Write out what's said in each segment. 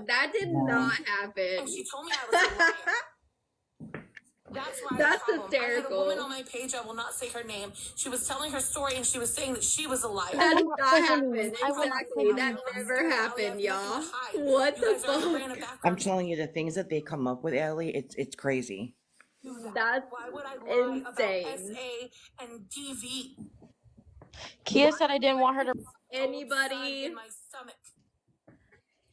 that did not happen. And she told me I was a liar. That's why That's hysterical. I had a woman hysterical. on my page, I will not say her name. She was telling her story and she was saying that she was a liar. That did not happen. I will not Exactly. say That her name. never happened, y'all. hide. What You the guys already ran a fuck? background I'm telling you, the things that they come up with, Allie, it's crazy. That's Why would I lie insane. about SA and DV? Kia said I didn't want her to. Anybody? In my stomach.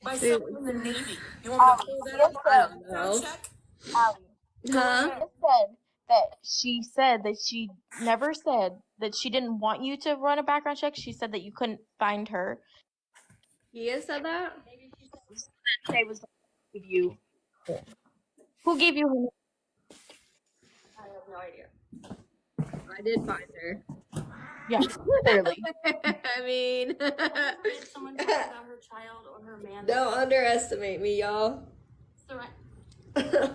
By someone in the Navy. You want me to pull that up? I don't know. Check? Allie. Huh? She said that she never said that she didn't want you to run a background check. She said that you couldn't find her. Kia said that? Maybe she said Shay was give you. Who gave you her? I have no idea. I did find her. Yeah, clearly. I mean, If someone talks about her child or her man. don't underestimate me, y'all.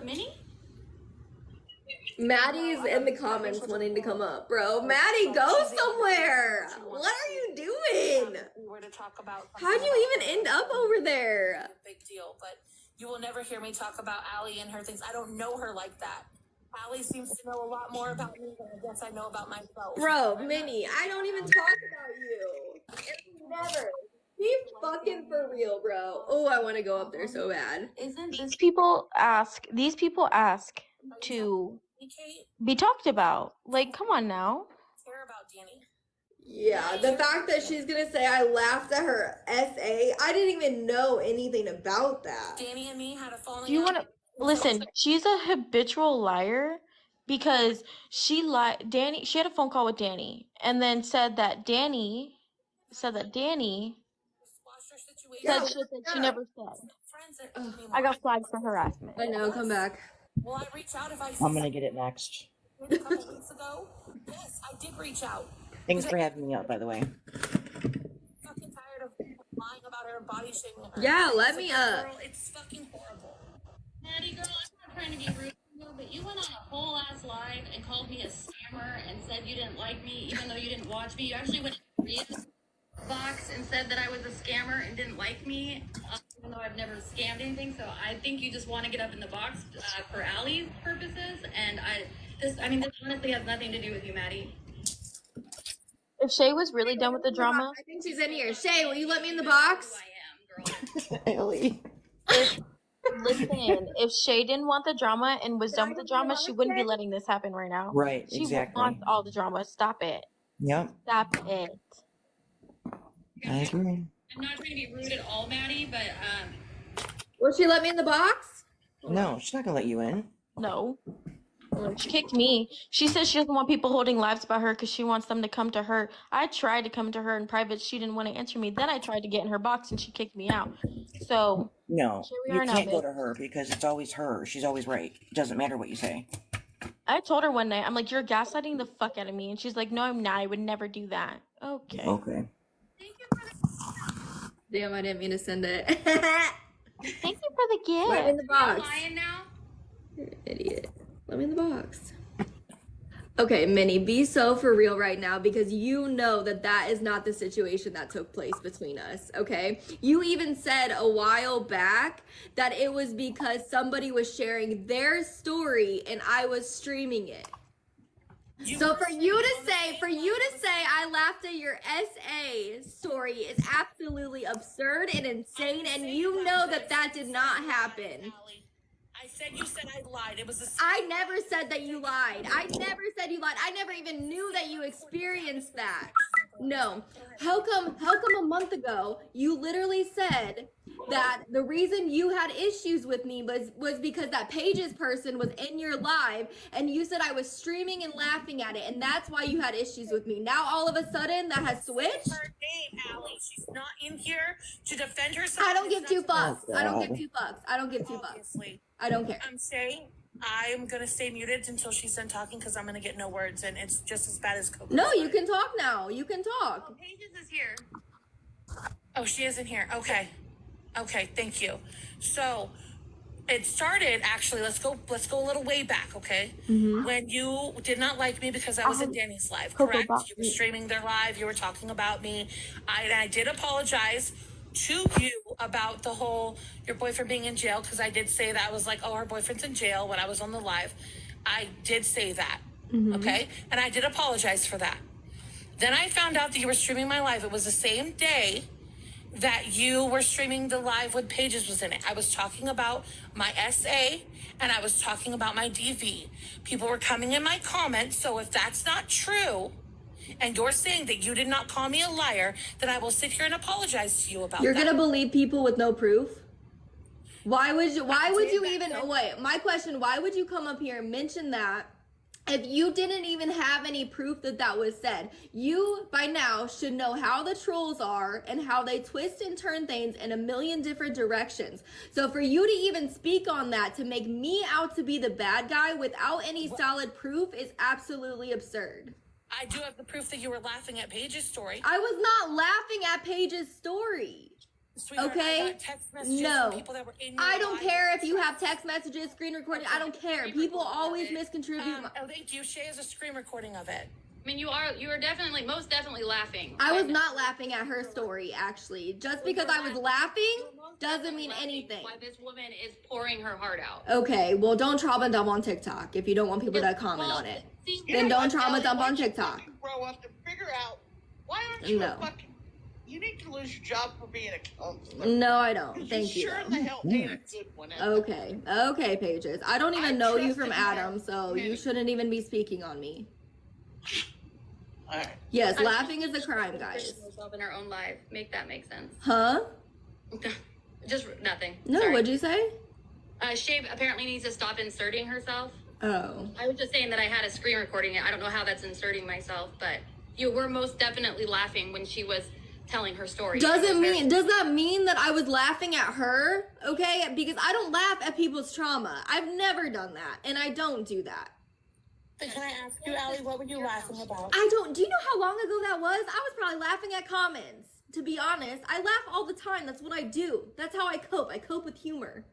Minnie? Maddie's in the comments wanting to come up, bro. Maddie, go somewhere. What are you doing? We were to talk about. How'd you even end up over there? Big deal, but you will never hear me talk about Allie and her things. I don't know her like that. Allie seems to know a lot more about me than I guess I know about myself. Bro, Minnie, I don't even talk about you. Never. Be fucking for real, bro. Oh, I want to go up there so bad. Isn't this These people ask to Kate? be talked about. Like, come on now. Care about Danny? Yeah, the fact that she's gonna say I laughed at her SA, I didn't even know anything about that. Danny and me had a falling Do you out. want to listen? She's a habitual liar because she lied. Danny, she had a phone call with Danny, and then said that Danny Squash her situation. said shit that she never said. Friends Ugh. I got flagged for harassment. I know, come back. Will I reach out if I see I'm gonna get it next. something a couple weeks ago? Yes, I did reach out. Thanks for having me up, by the way. Fucking tired of people lying about her and body shaming her. Yeah, let me up. Girl, it's fucking horrible. Maddie girl, I'm not trying to be rude to you, but you went on a whole ass live and called me a scammer and said you didn't like me even though you didn't watch me. You actually went to Ria's box and said that I was a scammer and didn't like me, even though I've never scammed anything. So I think you just want to get up in the box for Allie's purposes. And this honestly has nothing to do with you, Maddie. If Shay was really done with the drama, I think she's in here. Shay, will you let me in the box? Who I am, girl. Allie. listen, if Shay didn't want the drama and was done with the drama, she wouldn't be letting this happen right now. Right, She exactly. wants all the drama. Stop it. Yep, Stop it. I agree. I'm not trying to be rude at all, Maddie, but Will she let me in the box? No, she's not gonna let you in. No. She kicked me. She says she doesn't want people holding lives about her because she wants them to come to her. I tried to come to her in private. She didn't want to answer me. Then I tried to get in her box and she kicked me out. So No, Here we you are now, can't go babe. to her because it's always her. She's always right. It doesn't matter what you say. I told her one night, I'm like, you're gaslighting the fuck out of me. And she's like, no, I'm not. I would never do that. Okay. Okay. Damn, I didn't mean to send it. Thank you for the gift. Let me in the box. lying now. You're an idiot. Let me in the box. Okay, Minnie, be so for real right now because you know that that is not the situation that took place between us, okay? You even said a while back that it was because somebody was sharing their story and I was streaming it. So for you to say I laughed at your SA story is absolutely absurd and insane, and you know that that did not happen. I said you said I lied. It was a I never said that you lied. I never said you lied. I never even knew that you experienced that. No. How come a month ago you literally said that the reason you had issues with me was because that Paige's person was in your live and you said I was streaming and laughing at it and that's why you had issues with me. Now all of a sudden that has switched? her name, Allie. She's not in here to defend herself. I don't give two fucks. Oh, I don't God. give two fucks. I don't give two fucks. Obviously. I don't care. I'm saying I'm gonna stay muted until she's done talking because I'm gonna get no words and it's just as bad as Coco. No, you can talk now. You can talk. Pages is here. Oh, she isn't here. Okay, thank you. So it started actually. Let's go a little way back, okay? When you did not like me because I was in Danny's live, Coco correct? Bop. You were streaming their live. You were talking about me. I did apologize to you about the whole your boyfriend being in jail, because I did say that. I was like, oh, our boyfriend's in jail when I was on the live. I did say that. Okay. And I did apologize for that. Then I found out that you were streaming my live. It was the same day that you were streaming the live with Pages was in it. I was talking about my SA and I was talking about my DV. People were coming in my comments. So if that's not true, and you're saying that you did not call me a liar, then I will sit here and apologize to you about You're that. gonna believe people with no proof? Why would you even, wait, my question, why would you come up here and mention that if you didn't even have any proof that that was said? You, by now, should know how the trolls are and how they twist and turn things in a million different directions. So for you to even speak on that, to make me out to be the bad guy without any solid proof is absolutely absurd. I do have the proof that you were laughing at Paige's story. I was not laughing at Paige's story. Sweetheart, Okay? I got text messages No. from people that were in your I don't live. care if you have text messages, screen recording. I don't care. People always miscontribute. Oh, thank you. Shay has a screen recording of it. I mean, you are definitely, most definitely laughing. I was not laughing at her story, actually. Just because I was laughing doesn't mean anything. Why this woman is pouring her heart out. Okay, well, don't trauma dump on TikTok if you don't want people to comment on it. See, Then know don't what, trauma Allie? dump Why on don't you TikTok. fucking grow up and figure out why aren't you No. a fucking. You need to lose your job for being a counselor. No, I don't. 'Cause Thank you. Sure in the hell ain't a good one. Okay, Pages. I don't even know you from trusted her. Adam, so you Many. shouldn't even be speaking on me. All right. Yes, laughing is a crime, guys. herself in her own life. Make that make sense. Huh? Just nothing. No, Sorry. what'd you say? Shay apparently needs to stop inserting herself. Oh. I was just saying that I had a screen recording it. I don't know how that's inserting myself, but you were most definitely laughing when she was telling her story. Does that mean that I was laughing at her? Okay? Because I don't laugh at people's trauma. I've never done that, and I don't do that. But can I ask you, Allie, what were you laughing about? Do you know how long ago that was? I was probably laughing at comments. To be honest, I laugh all the time. That's what I do. That's how I cope. I cope with humor.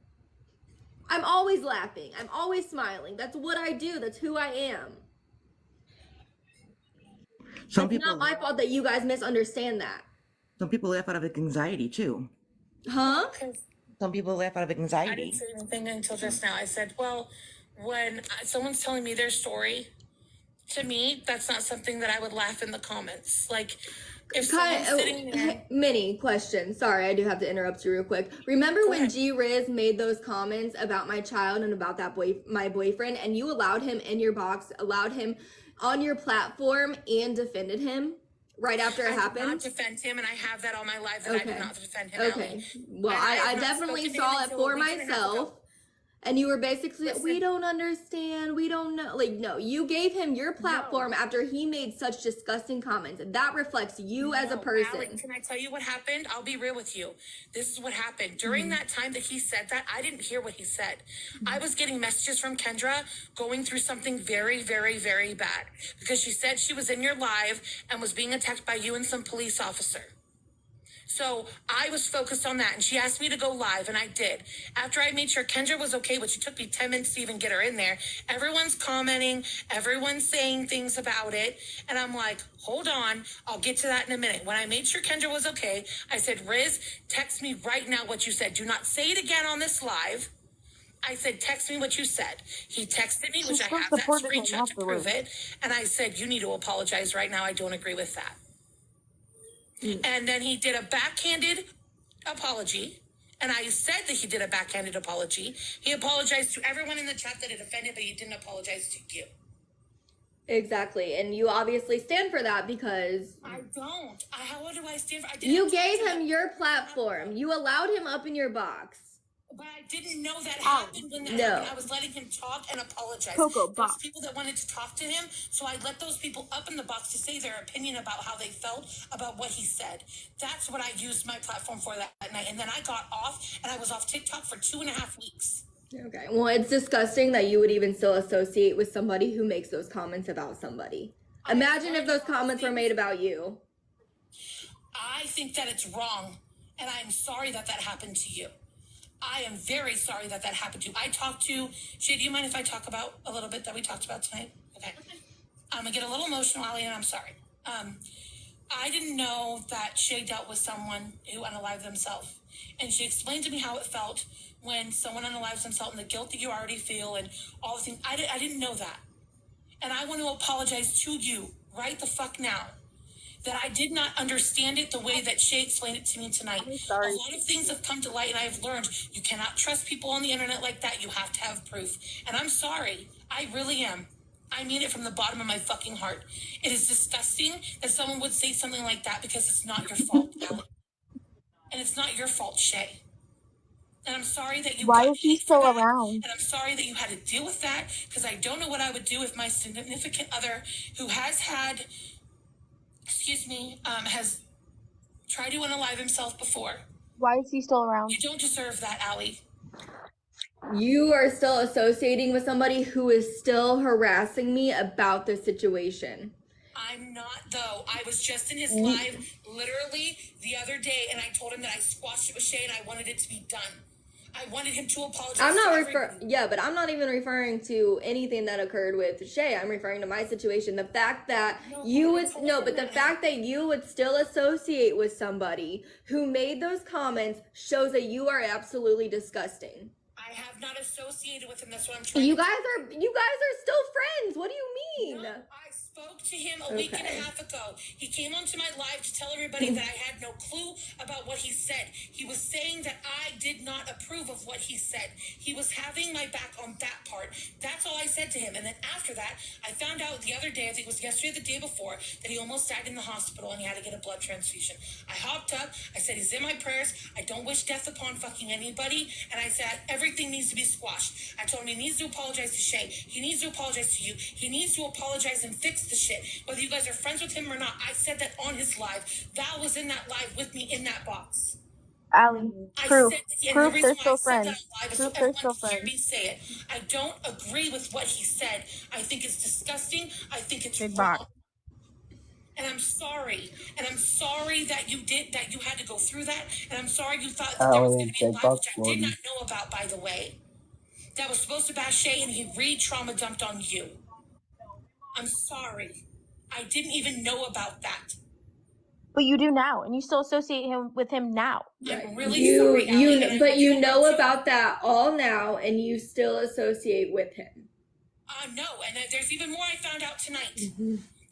I'm always laughing. I'm always smiling. That's what I do. That's who I am. It's not my fault that you guys misunderstand that. Some people laugh out of anxiety too. Huh? Some people laugh out of I didn't anxiety. say anything until just now. I said, well, when someone's telling me their story, to me, that's not something that I would laugh in the comments. Like, if someone's sitting there... Mini question. Sorry, I do have to interrupt you real quick. Remember when G Riz made those comments about my child and about that my boyfriend, and you allowed him in your box, allowed him on your platform, and defended him right after it happened? I did not defend him, and I have that on my live that I did not defend him. Okay. Allie. Well, And I have not definitely spoken to him saw it until for a week and a half myself. ago. And you were basically, Listen. we don't understand, we don't know. Like, no, you gave him your platform after he made such disgusting comments. That reflects you as a person. Allie, can I tell you what happened? I'll be real with you. This is what happened. During that time that he said that, I didn't hear what he said. I was getting messages from Kendra going through something very, very, very bad. Because she said she was in your live and was being attacked by you and some police officer. So I was focused on that, and she asked me to go live, and I did. After I made sure Kendra was okay, which it took me 10 minutes to even get her in there, everyone's commenting, everyone's saying things about it, and I'm like, hold on, I'll get to that in a minute. When I made sure Kendra was okay, I said, Riz, text me right now what you said. Do not say it again on this live. I said, text me what you said. He texted me, which I have that screenshot to prove it, and I said, you need to apologize right now. I don't agree with that. And then he did a backhanded apology. And I said that he did a backhanded apology. He apologized to everyone in the chat that it offended, but he didn't apologize to you. Exactly. And you obviously stand for that because I don't. How do I stand for? I you gave him your platform. You allowed him up in your box. But I didn't know that happened when that no. happened. I was letting him talk and apologize. Coco, There was people that wanted to talk to him, so I let those people up in the box to say their opinion about how they felt about what he said. That's what I used my platform for that night. And then I got off, and I was off TikTok for 2.5 weeks. Okay. Well, it's disgusting that you would even still associate with somebody who makes those comments about somebody. Imagine if those comments were made about you. I think that it's wrong, and I'm sorry that that happened to you. I am very sorry that that happened to you. I talked to Shay. Do you mind if I talk about a little bit that we talked about tonight? Okay. I'm gonna get a little emotional, Allie, and I'm sorry. I didn't know that Shay dealt with someone who unalived themselves. And she explained to me how it felt when someone unalives themselves and the guilt that you already feel and all the things. I didn't know that. And I want to apologize to you right the fuck now that I did not understand it the way that Shay explained it to me tonight. I'm A sorry. lot of things have come to light, and I've learned you cannot trust people on the internet like that. You have to have proof. And I'm sorry. I really am. I mean it from the bottom of my fucking heart. It is disgusting that someone would say something like that because it's not your fault, Allie. And it's not your fault, Shay. And I'm sorry that you Why got is he hate for still that. around? And I'm sorry that you had to deal with that because I don't know what I would do if my significant other who has had, has tried to unalive himself before. Why is he still around? You don't deserve that, Allie. You are still associating with somebody who is still harassing me about the situation. I'm not, though. I was just in his live literally the other day, and I told him that I squashed it with Shay and I wanted it to be done. I wanted him to apologize. I'm not everybody. yeah, but I'm not even referring to anything that occurred with Shay. I'm referring to my situation. The fact that the fact that you would still associate with somebody who made those comments shows that you are absolutely disgusting. I have not associated with him. That's what I'm trying You to guys are still friends. What do you mean? No, I spoke to him a week and a half ago. He came onto my live to tell everybody that I had no clue about what he said. He was saying that I did not approve of what he said. He was having my back on that part. That's all I said to him. And then after that, I found out the other day, I think it was yesterday or the day before, that he almost died in the hospital and he had to get a blood transfusion. I hopped up. I said, he's in my prayers. I don't wish death upon fucking anybody. And I said, everything needs to be squashed. I told him he needs to apologize to Shay. He needs to apologize to you. He needs to apologize and fix the shit. Whether you guys are friends with him or not, I said that on his live. Val was in that live with me in that box. Allie, proof. Proof The they're reason why I still said that friends. on live is Proof so they're everyone still can hear friends. me say it. I don't agree with what he said. I think it's disgusting. I think it's Big wrong. box. And I'm sorry. And I'm sorry that you had to go through that. And I'm sorry you thought that Oh, there was going to be a big live, box which I did not Jordan. know about, by the way. That was supposed to bash Shay, and he re-trauma dumped on you. I'm sorry. I didn't even know about that. But you do now, and you still associate him with him now. I'm really sorry, Allie. But you know about that all now, and you still associate with him. No, and there's even more I found out tonight.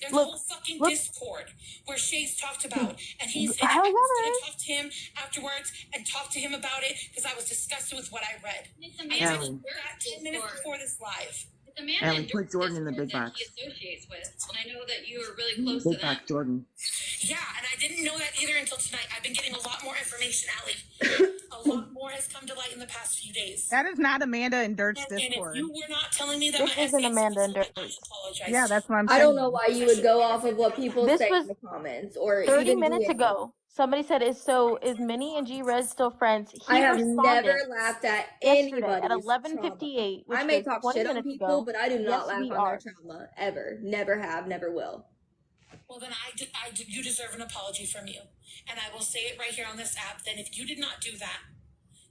There's a Look, whole fucking look. Discord where Shay's talked about, and I was Hell going yeah, to talk to him afterwards and talk to him about it because I was disgusted with what I read. It's I Amanda did Allie. that 10 minutes before this live. It's Amanda Allie, and put Jordan in the Discord big that box. he associates with. And I know that you are really close to Big them. box Jordan. Yeah, and I didn't know that either until tonight. I've been getting a lot more information, Allie. A lot more has come to light in the past few days. That is not Amanda and Dirt's And if Discord. you were not telling me that This my isn't essay Amanda and something, Dirt. I apologize. Yeah, that's what I'm I saying. don't know why you would go off of what people This say was in the comments or 30 even minutes DM. ago. Somebody said, is Minnie and G-Rez still friends? He I have responded never laughed at yesterday anybody's at 11:58, which I may was talk 20 shit on minutes people, ago. but I do not Yes, laugh we on are. their trauma ever. Never have, never will. Well, then you deserve an apology from you. And I will say it right here on this app. Then if you did not do that,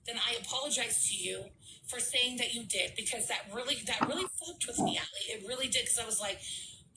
then I apologize to you for saying that you did, because that really fucked with me, Allie. It really did, because I was like,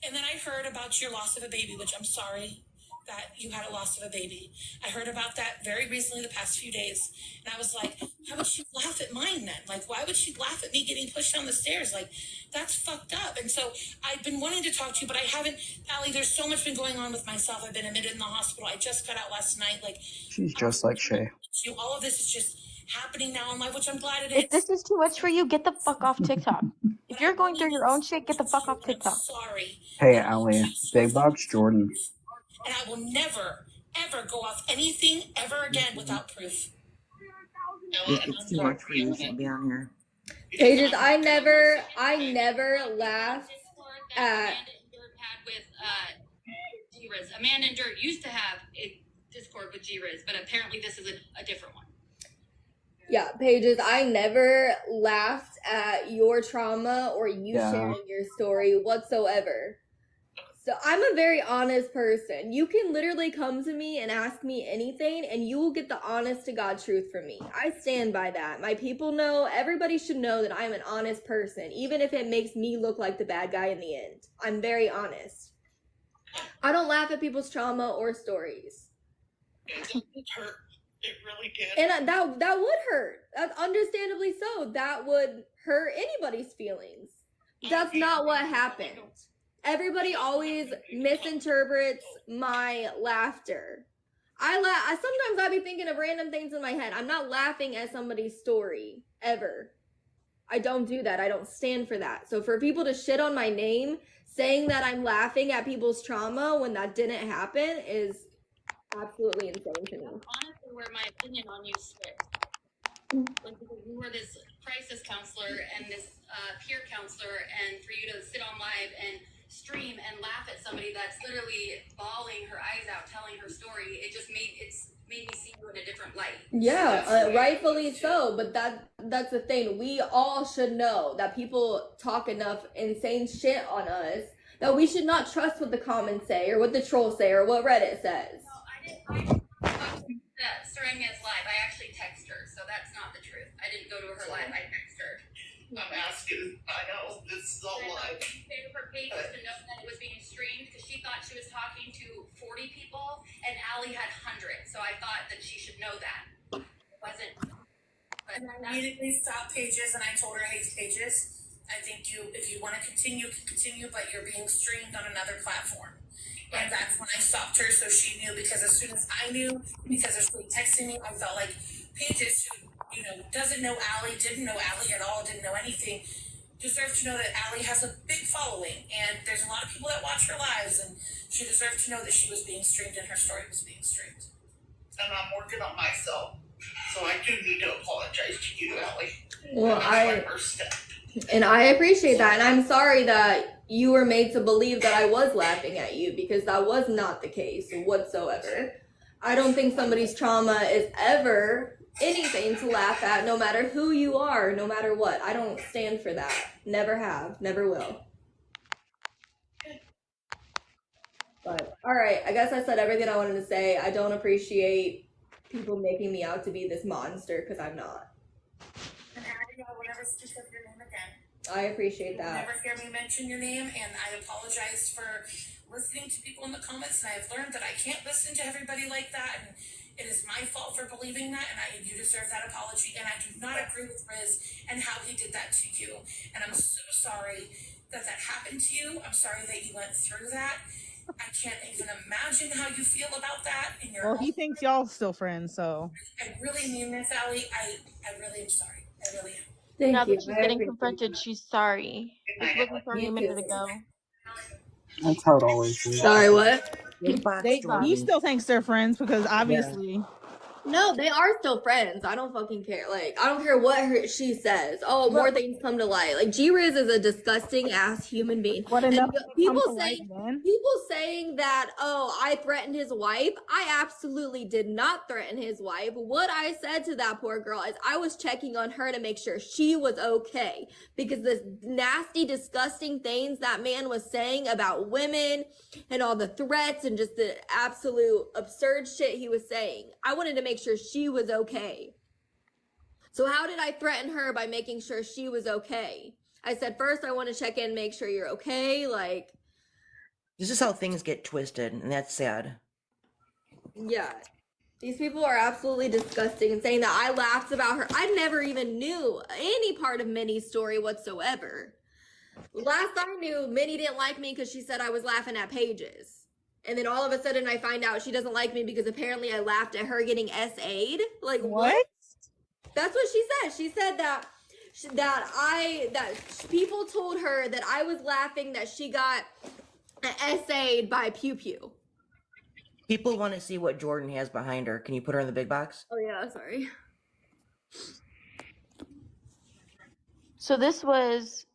and then I heard about your loss of a baby, which I'm sorry that you had a loss of a baby. I heard about that very recently, the past few days, and I was like, why would she laugh at mine then? Like, why would she laugh at me getting pushed down the stairs? Like, that's fucked up. And so I've been wanting to talk to you, but I haven't. Allie, there's so much been going on with myself. I've been admitted in the hospital. I just got out last night. Like, She's just like Shay. all of this is just happening now in life, which I'm glad it If is. this is too much for you, get the fuck off TikTok. If you're going through your own shit, get the fuck off I'm TikTok. sorry. Hey, Allie. Big box Jordan. And I will never, ever go off anything ever again without proof. If it's too much for you, you shouldn't be on here. Pages, I never laughed Discord that at. Amanda and Dirt had with G-Riz. Amanda and Dirt used to have a Discord with G-Riz, but apparently this is a different one. Yeah, Pages, I never laughed at your trauma or you sharing your story whatsoever. So I'm a very honest person. You can literally come to me and ask me anything and you will get the honest to God truth from me. I stand by that. My people know, everybody should know that I'm an honest person, even if it makes me look like the bad guy in the end. I'm very honest. I don't laugh at people's trauma or stories. It hurt. It really did. And that would hurt. Understandably so. That would hurt anybody's feelings. That's not what happened. Everybody always misinterprets my laughter. Sometimes I be thinking of random things in my head. I'm not laughing at somebody's story ever. I don't do that. I don't stand for that. So for people to shit on my name, saying that I'm laughing at people's trauma when that didn't happen is absolutely insane to me. Honestly, where my opinion on you switched. Like, because you were this crisis counselor and this peer counselor, and for you to sit on live and stream and laugh at somebody that's literally bawling her eyes out, telling her story, it's made me see you in a different light. Yeah, rightfully so. But that's the thing. We all should know that people talk enough insane shit on us that we should not trust what the comments say or what the trolls say or what Reddit says. No, I didn't starting as live. I actually text her, so that's not the truth. I didn't go to her live. I text her. I'm asking. I know this is all live. Her page was to know that it was being streamed because she thought she was talking to 40 people and Allie had hundreds. So I thought that she should know that. It wasn't. But And I immediately stopped Pages, and I told her, "Hey, Pages, I think if you want to continue, can continue, but you're being streamed on another platform." And that's when I stopped her, so she knew. Because as soon as I knew, because of somebody texting me, I felt like Pages, who doesn't know Allie, didn't know Allie at all, didn't know anything, deserves to know that Allie has a big following, and there's a lot of people that watch her lives, and she deserved to know that she was being streamed and her story was being streamed. And I'm working on myself, so I do need to apologize to you, Allie. Well, That's my first step. And I appreciate that. And I'm sorry that you were made to believe that I was laughing at you, because that was not the case whatsoever. I don't think somebody's trauma is ever anything to laugh at, no matter who you are, no matter what. I don't stand for that. Never have, never will. But, all right, I guess I said everything I wanted to say. I don't appreciate people making me out to be this monster, because I'm not. And Allie, I will never speak of your name again. I appreciate You'll that. never hear me mention your name, and I apologize for listening to people in the comments, and I've learned that I can't listen to everybody like that, and it is my fault for believing that, and you deserve that apology, and I do not agree with Riz and how he did that to you, and I'm so sorry that happened to you. I'm sorry that you went through that. I can't even imagine how you feel about that. Well, he thinks y'all still friends, so. I really mean this, Allie. I really am sorry. I really am. Thank Now you. that she's I getting appreciate confronted, that. she's sorry. This wasn't for me a Me minute too. ago. That's how it always is. Sorry, what? Big box He stories. still thinks they're friends because obviously. No, they are still friends. I don't fucking care. Like, I don't care what she says. Oh, more things come to light. Like, G-Riz is a disgusting ass human being. What And enough people saying that, oh, I threatened his wife. I absolutely did not threaten his wife. What I said to that poor girl is I was checking on her to make sure she was okay. Because the nasty, disgusting things that man was saying about women and all the threats and just the absolute absurd shit he was saying, I wanted to make sure she was okay. So how did I threaten her? By making sure she was okay. I said, first, I want to check in, make sure you're okay. Like, This is how things get twisted, and that's sad. yeah. These people are absolutely disgusting, and saying that I laughed about her. I never even knew any part of Minnie's story whatsoever. Last I knew, Minnie didn't like me because she said I was laughing at Pages. And then all of a sudden I find out she doesn't like me because apparently I laughed at her getting SA'd. Like, what? That's what she said. She said that people told her that I was laughing that she got SA'd by Pew Pew. People want to see what Jordan has behind her. Can you put her in the big box? Oh yeah, sorry. So this was,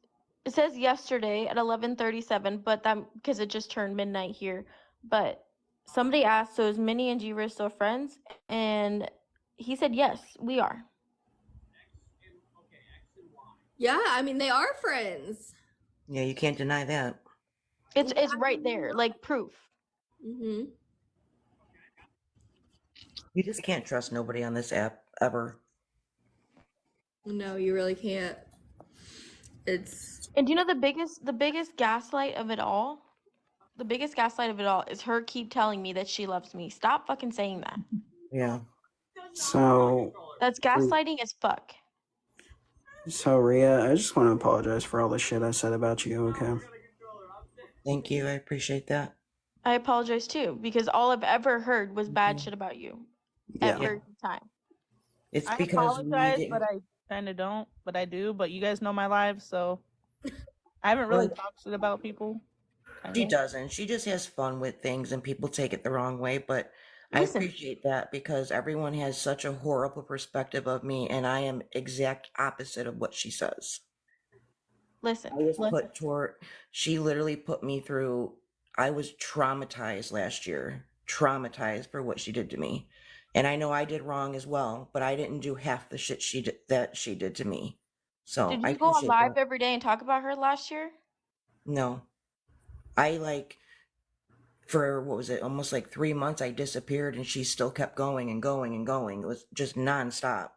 it says yesterday at 11:37, but that because it just turned midnight here. But somebody asked, so is Minnie and G-Riz still friends? And he said, yes, we are. Yeah, I mean, they are friends. Yeah, you can't deny that. It's right there, like proof. Mm-hmm. You just can't trust nobody on this app, ever. No, you really can't. It's... And do you know the biggest gaslight of it all The biggest gaslight of it all is her keep telling me that she loves me. Stop fucking saying that. Yeah. So, That's gaslighting as fuck. so Rhea, I just want to apologize for all the shit I said about you, okay? Thank you. I appreciate that. I apologize too, because all I've ever heard was bad shit about you. Yeah. Every time. It's I because we apologize, didn't. but I kind of don't. But I do. But you guys know my life, so I haven't really Well, talked shit about people. She Kinda. doesn't. She just has fun with things and people take it the wrong way. But I Listen, appreciate that because everyone has such a horrible perspective of me, and I am exact opposite of what she says. listen. I was put toward, she literally put me through, I was traumatized last year, traumatized for what she did to me. And I know I did wrong as well, but I didn't do half the shit that she did to me. So Did I you go on appreciate live that. every day and talk about her last year? No, I like, for what was it, almost like 3 months, I disappeared and she still kept going and going and going. It was just nonstop.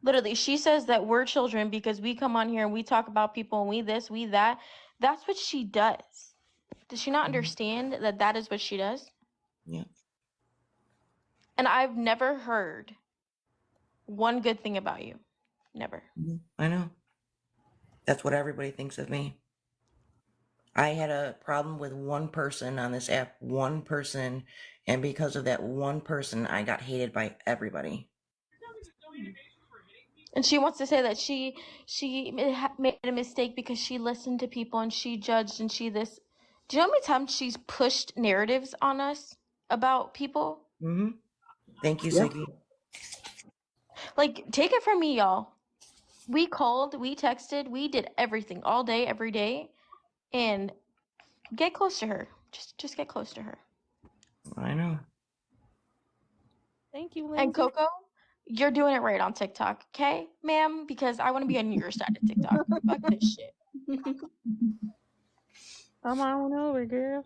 Literally, she says that we're children because we come on here and we talk about people and we this, we that. That's what she does. Does she not understand that that is what she does? Yeah. And I've never heard one good thing about you. Never. I know. That's what everybody thinks of me. I had a problem with one person on this app, one person, and because of that one person, I got hated by everybody. And she wants to say that she made a mistake because she listened to people and she judged and she this. Do you know how many times she's pushed narratives on us about people? Mm-hmm. Thank you, Yeah. Siggy. Like, take it from me, y'all. We called, we texted, we did everything all day, every day, and get close to her. Just get close to her. I know. Thank you, And Lindsay. Coco, you're doing it right on TikTok, okay, ma'am? Because I want to be on your side of TikTok. Fuck this shit. Come on over, girl.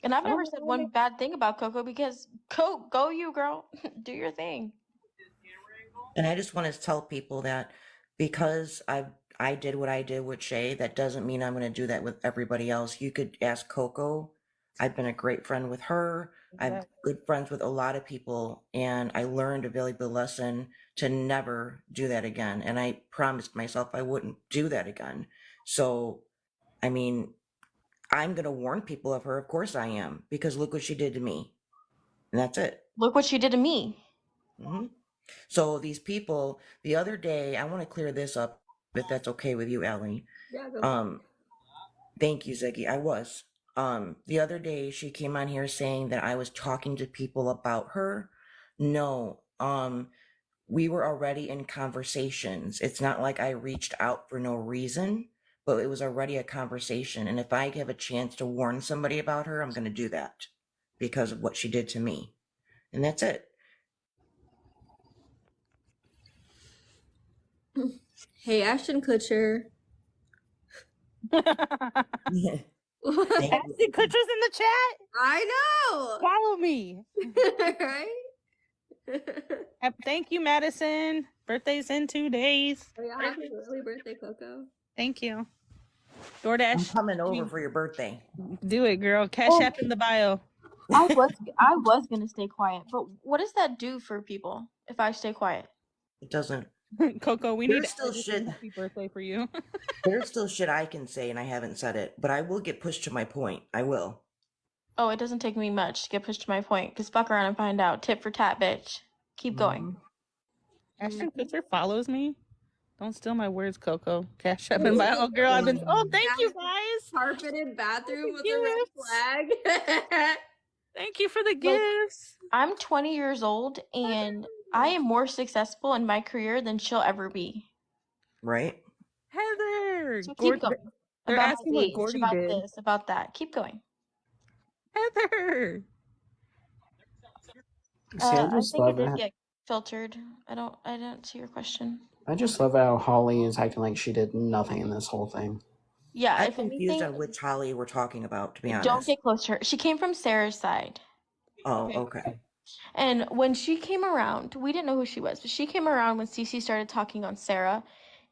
And I've never Oh, said one bad thing about Coco because go you, girl. Do your thing. And I just want to tell people that because I did what I did with Shay, that doesn't mean I'm going to do that with everybody else. You could ask Coco. I've been a great friend with her. I'm exactly. good friends with a lot of people, and I learned a valuable lesson to never do that again. And I promised myself I wouldn't do that again. So, I mean, I'm going to warn people of her. Of course I am, because look what she did to me. And that's it. Look what she did to me. Mm-hmm. So these people, the other day, I want to clear this up if that's okay with you, Allie. Yeah, go. Thank you, Ziggy. I was. The other day she came on here saying that I was talking to people about her. No, we were already in conversations. It's not like I reached out for no reason, but it was already a conversation. And if I have a chance to warn somebody about her, I'm going to do that because of what she did to me. And that's it. Hey, Ashton Kutcher. What? Thank you. Ashton Kutcher's in the chat. I know. Follow me. Right? Thank you, Madison. Birthday's in 2 days. Oh, yeah, happy early birthday, Coco. Thank you. I'm DoorDash. coming over for your birthday. Do it, girl. Cash App in the bio. I was gonna stay quiet, but what does that do for people if I stay quiet? It doesn't. Coco, we There's need still to shit. happy birthday for you. There's still shit I can say and I haven't said it, but I will get pushed to my point. I will. Oh, it doesn't take me much to get pushed to my point. Cause fuck around and find out. Tit for tat, bitch. Keep going. Ashton Kutcher follows me. Don't steal my words, Coco. Cash App in bio. Oh, girl, I've been. Oh, thank you, guys. Carpeted bathroom with a Gifts. red flag. Thank you for the gifts. I'm 20 years old and I am more successful in my career than she'll ever be. Right? Heather. So keep going. They're About asking my what age, Gordy about did. this, about that. Keep going. Heather. See, I I just think it love did it. get filtered. I don't see your question. I just love how Holly is acting like she did nothing in this whole thing. Yeah, I'm if confused anything, on which Holly we're talking about, to be honest. don't get close to her. She came from Sarah's side. Oh, okay. And when she came around, we didn't know who she was, but she came around when Cece started talking on Sarah.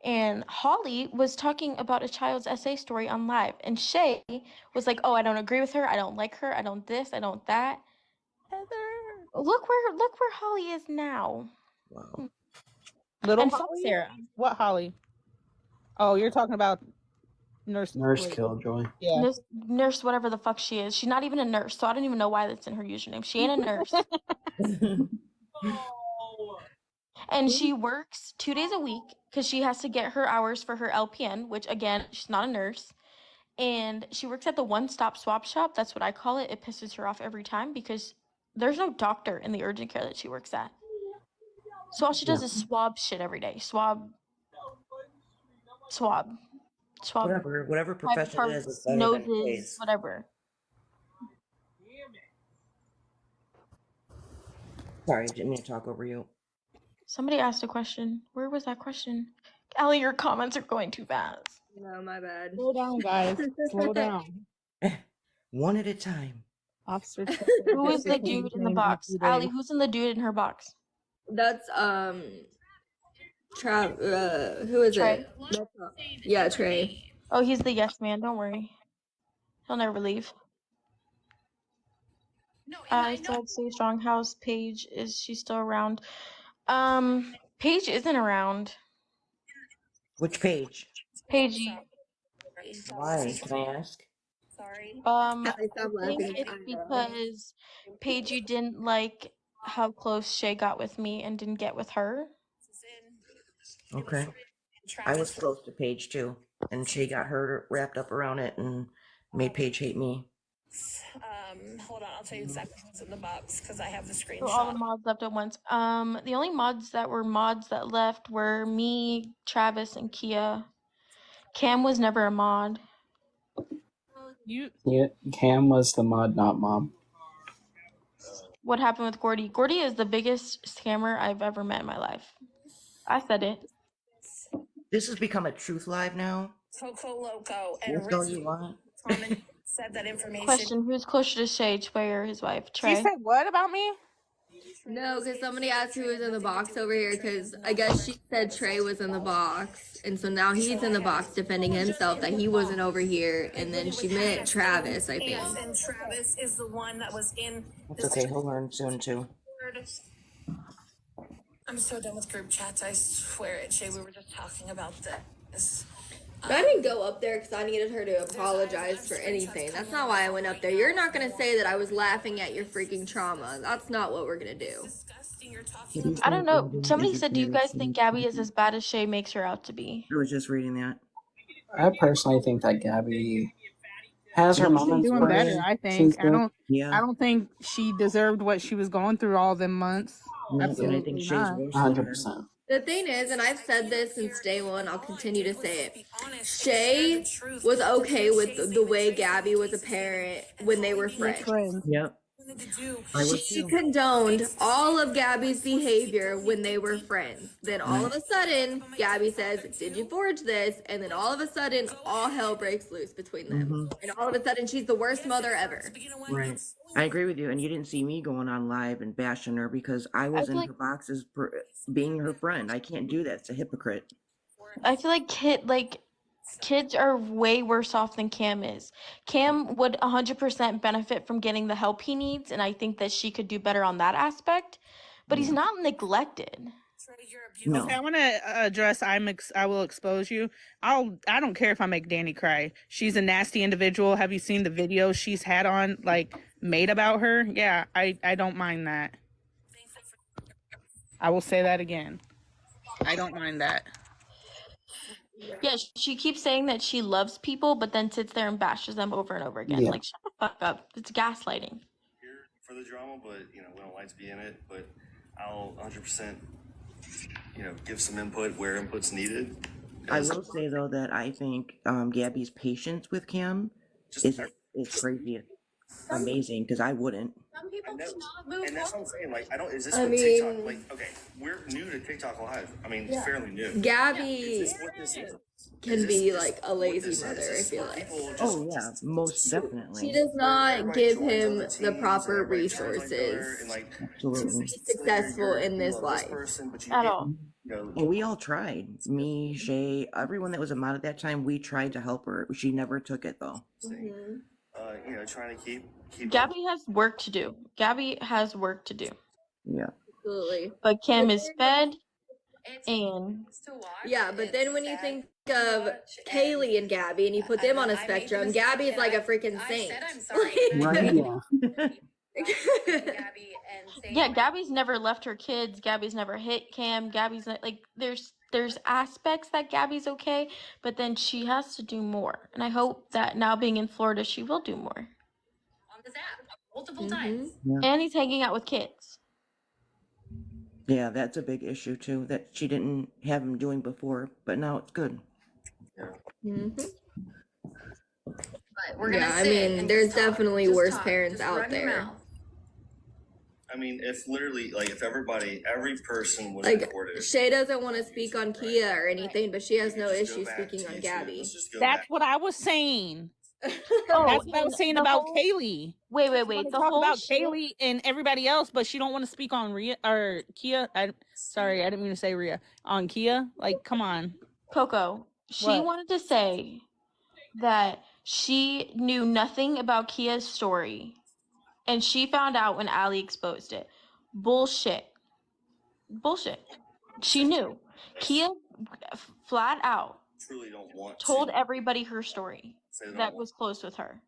And Holly was talking about a child's essay story on live, and Shay was like, "Oh, I don't agree with her. I don't like her. I don't this. I don't that." Heather. Look where Holly is now. Wow. Little And fuck Holly? Sarah. What Holly? Oh, you're talking about Nurse Killjoy. Yeah. Nurse, whatever the fuck she is. She's not even a nurse, so I don't even know why that's in her username. She ain't a nurse. And she works 2 days a week because she has to get her hours for her LPN, which again, she's not a nurse. And she works at the one-stop swap shop. That's what I call it. It pisses her off every time because there's no doctor in the urgent care that she works at. So all she does is swab shit every day. Swab. Whatever profession it is, it's better than it noses, pays. whatever. Sorry, I didn't mean to talk over you. Somebody asked a question. Where was that question? Allie, your comments are going too fast. No, my bad. Slow down, guys. Slow down. One at a time. Officer. Who is the dude in the box? Allie, who's in the dude in her box? That's who is Trey. it? Yeah, Trey. Oh, he's the yes man. Don't worry. He'll never leave. I said stay strong. How's Paige? Is she still around? Paige isn't around. Which page? Paige. Why? Can I ask? Sorry. I think it's because Paige, you didn't like how close Shay got with me and didn't get with her. Okay. I was close to Paige too, and she got her wrapped up around it and made Paige hate me. Hold on, I'll tell you exactly what's in the box because I have the screenshot. So all the mods left at once. The only mods that left were me, Travis, and Kia. Cam was never a mod. Yeah, Cam was the mod, not mom. What happened with Gordy? Gordy is the biggest scammer I've ever met in my life. I said it. This has become a truth live now. Coco Loco and That's all you want. said that information. Question: who's closer to Shay, Trey or his wife? Trey. She said what about me? No, because somebody asked who was in the box over here, because I guess she said Trey was in the box, and so now he's in the box defending himself that he wasn't over here, and then she meant Travis, I think. Yes, and Travis is the one that was in. It's okay, he'll learn soon too. I'm so done with group chats, I swear it, Shay. We were just talking about this. I didn't go up there because I needed her to apologize for anything. That's not why I went up there. You're not going to say that I was laughing at your freaking trauma. That's not what we're going to do. I don't know. Somebody said, do you guys think Gabby is as bad as Shay makes her out to be? I was just reading that. I personally think that Gabby has her moments. Doing better, I think. I don't think she deserved what she was going through all them months. Absolutely, I think Shay's not. 100%. The thing is, and I've said this since day one, I'll continue to say it. Shay was okay with the way Gabby was a parent when they were friends. Yep. She condoned all of Gabby's behavior when they were friends. Then all of a sudden, Gabby says, "Did you forge this?" And then all of a sudden, all hell breaks loose between them. And all of a sudden, she's the worst mother ever. Right. I agree with you. And you didn't see me going on live and bashing her because I was in her boxes being her friend. I can't do that. It's a hypocrite. I feel like kids are way worse off than Cam is. Cam would 100% benefit from getting the help he needs, and I think that she could do better on that aspect. But he's not neglected. No. Okay, I want to address. I will expose you. I don't care if I make Danny cry. She's a nasty individual. Have you seen the videos she's had on made about her? Yeah, I don't mind that. I will say that again. I don't mind that. Yeah, she keeps saying that she loves people, but then sits there and bashes them over and over again. Yeah. Like, shut the fuck up. It's gaslighting. Here for the drama, but we don't like to be in it. But I'll 100%, give some input where input's needed. I will say though that I think Gabby's patience with Cam is crazy, amazing, because I wouldn't. Some people cannot move And that's what I'm saying. Is this I what mean- TikTok? Okay, we're new to TikTok Live. Fairly new. Gabby Is this what this is? can be like a lazy mother, I feel like. Oh yeah, most definitely. She does not give him the proper resources to Absolutely. be successful in this life. At all. And we all tried. Me, Shay, everyone that was a mod at that time, we tried to help her. She never took it though. Trying to keep Gabby has work to do. Gabby has work to do. Yeah. Absolutely. But Kim is fed, and yeah, but then when you think of Kayleigh and Gabby and you put them on a spectrum, Gabby's like a freaking saint. I'm sorry. Right? Yeah. yeah, Gabby's never left her kids. Gabby's never hit Cam. Gabby's not, like, there's aspects that Gabby's okay, but then she has to do more. And I hope that now being in Florida, she will do more. On this app multiple times. Yeah. And he's hanging out with kids. Yeah, that's a big issue too, that she didn't have him doing before, but now it's good. Mhm. But we're Yeah, gonna I mean, there's definitely worse parents out there. I mean, if literally, like, if every person was Like, recorded. Shay doesn't want to speak on Kia or anything, but she has no issue speaking on Gabby. That's what I was saying. Oh, That's what I was saying the about whole- Kayleigh. Wait. She The wanna talk whole about shit- Kayleigh and everybody else, but she don't want to speak on Rhea or Kia. Sorry, I didn't mean to say Rhea. On Kia, like, come on. Coco, she What? wanted to say that she knew nothing about Kia's story, and she found out when Allie exposed it. Bullshit. She knew. Kia flat out Truly don't want told to everybody her story say they that don't was close with her.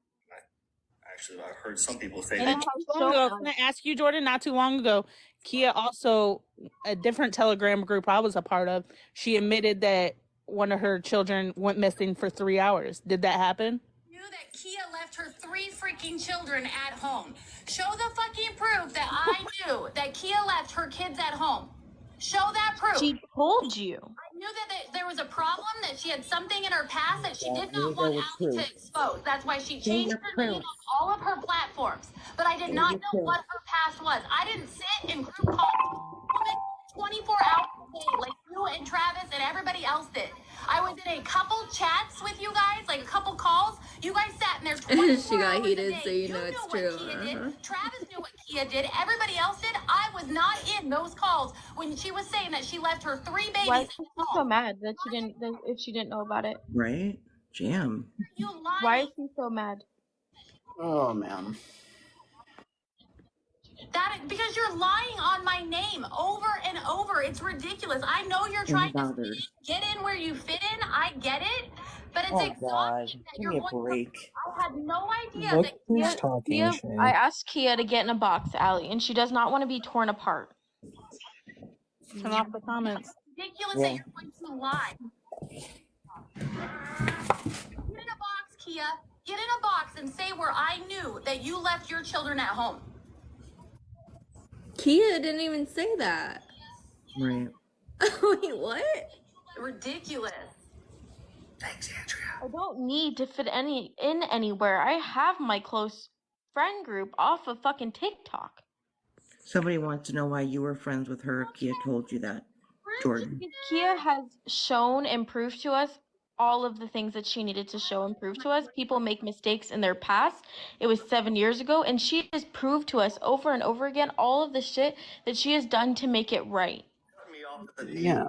Actually, I've heard some people say And that. I Not too long ago, can I ask you, Jordan? Not too long ago, Kia also, a different Telegram group I was a part of, she admitted that one of her children went missing for 3 hours. Did that happen? Knew that Kia left her 3 freaking children at home. Show the fucking proof that I knew that Kia left her kids at home. Show that proof. She told you. I knew that there was a problem, that she had something in her past that she did not There want was Allie proof. to expose. That's why she Show changed your her name on proof. all of her platforms. But I did Show not your know proof. what her past was. I didn't sit in group calls 24 hours a day like you and Travis and everybody else did. I was in a couple chats with you guys, like a couple calls. You guys sat in there 24 She got hours a heated, day. so you know it's knew true. What Kia did. Uh-huh. Travis knew what Kia did. Everybody else did. I was not in those calls when she was saying that she left her 3 babies Why at is she home. so mad that if she didn't know about it? Right? Jam. You lying. Why is she so mad? Oh man. Because you're lying on my name over and over. It's ridiculous. I know you're trying to Unbothered. get in where you fit in. I get it. But it's Oh exhausting God. that Give you're me a going to. break. I had no idea Look that who's talking, Kia, Shay. I asked Kia to get in a box, Allie, and she does not want to be torn apart. Turn off the comments. ridiculous Yeah. that you're going to lie. Get in a box, Kia. Get in a box and say where I knew that you left your children at home. Kia didn't even say that. Right. Wait, what? Ridiculous. Thanks, Andrea. I don't need to fit in anywhere. I have my close friend group off of fucking TikTok. Somebody wants to know why you were friends with her. Kia told you that. Jordan. Kia has shown and proved to us all of the things that she needed to show and prove to us. People make mistakes in their past. It was 7 years ago, and she has proved to us over and over again all of the shit that she has done to make it right. Yeah.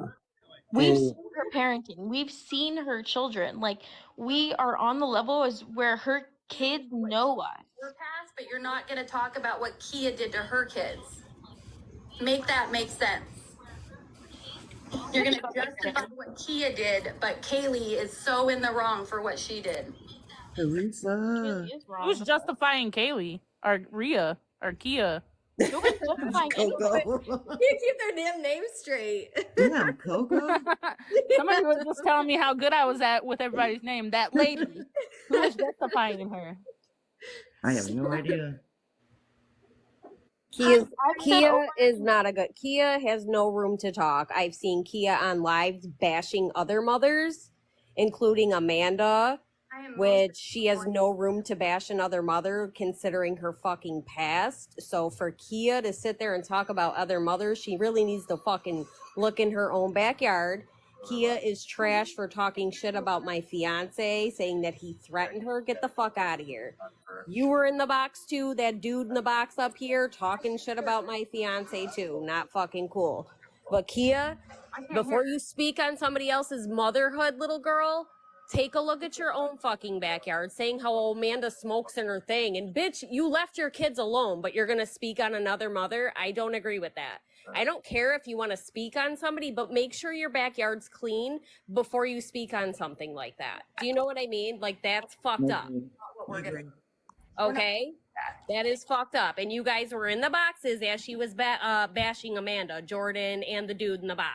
We've And- seen her parenting. We've seen her children. Like, we are on the level as where her kids know us. Your past, but you're not going to talk about what Kia did to her kids. Make that make sense. You're going to justify what Kia did, but Kayleigh is so in the wrong for what she did. Teresa. Who's justifying Kayleigh or Rhea or Kia? Nobody's justifying anything. Coco. You keep their damn names straight. Damn, Coco. Somebody was just telling me how good I was at with everybody's name. That lady who was justifying her. I have no idea. Kia is not a good. Kia has no room to talk. I've seen Kia on lives bashing other mothers, including Amanda, which she has no room to bash another mother considering her fucking past. So for Kia to sit there and talk about other mothers, she really needs to fucking look in her own backyard. Kia is trash for talking shit about my fiance, saying that he threatened her. Get the fuck out of here. You were in the box too, that dude in the box up here talking shit about my fiance too. Not fucking cool. But Kia, before you speak on somebody else's motherhood, little girl, take a look at your own fucking backyard, saying how Amanda smokes in her thing. And bitch, you left your kids alone, but you're going to speak on another mother? I don't agree with that. I don't care if you want to speak on somebody, but make sure your backyard's clean before you speak on something like that. Do you know what I mean? Like, that's fucked up. Okay? That is fucked up. And you guys were in the boxes as she was bashing Amanda, Jordan, and the dude in the box.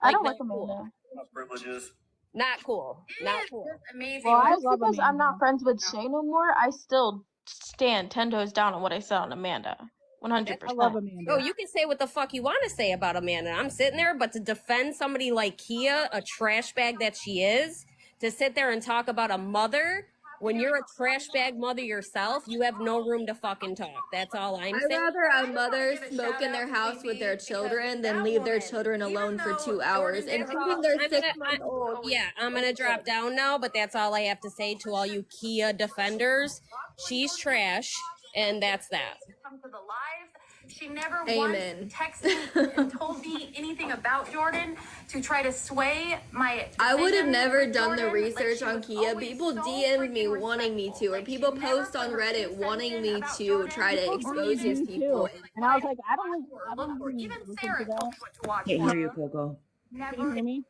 I don't like not Amanda. cool. Privileges. Not cool. Not cool. Amazing. Well, Like, just because I'm not friends with Shay no more, I still stand 10 toes down on what I said on Amanda. 100%. I love Amanda. Oh, you can say what the fuck you want to say about Amanda. I'm sitting there, but to defend somebody like Kia, a trash bag that she is, to sit there and talk about a mother when you're a trash bag mother yourself, you have no room to fucking talk. That's all I'm I'd saying. rather a mother smoke in their house with their children than leave their children alone for 2 hours, including their 6-month-old. Yeah, I'm gonna drop down now, but that's all I have to say to all you Kia defenders. She's trash, and that's that. come to the lives. She never Amen. once texted me and told me anything about Jordan to try to sway my. I would have decision never with done the Jordan. research She on was Kia. always People so DM'd me freaking wanting me respectful. to, or Like, people she never post on put her Reddit 2 wanting cents me in about to Jordan. try to Or expose these even people. And I was like, I don't look for. Even listen Sarah to that. told me what to watch. Can't hear you, Coco. Never. Can you hear me?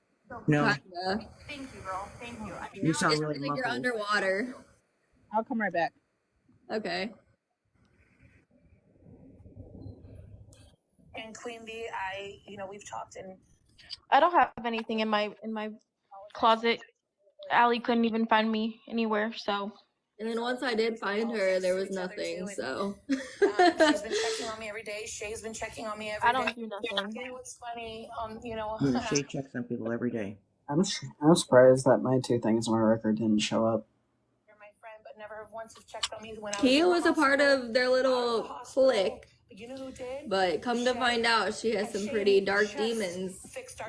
No, Kinda. Thank you, girl. Thank you. you sound It's really like you're muffled. underwater. I'll come right back. Okay. And Queen Bee, we've talked and I don't have anything in my closet. Allie couldn't even find me anywhere, so. And then once I did find her, there was nothing, so. she's been checking on me every day. Shay's been checking on me every day. I don't do nothing. You know what's funny? Shay checks on people every day. I'm surprised that my 2 things on my record didn't show up. You're my friend, but never once have checked on me when I was Kia in the was a part hospital. of their little clique, But you know who did? but come to find out, she has some pretty dark demons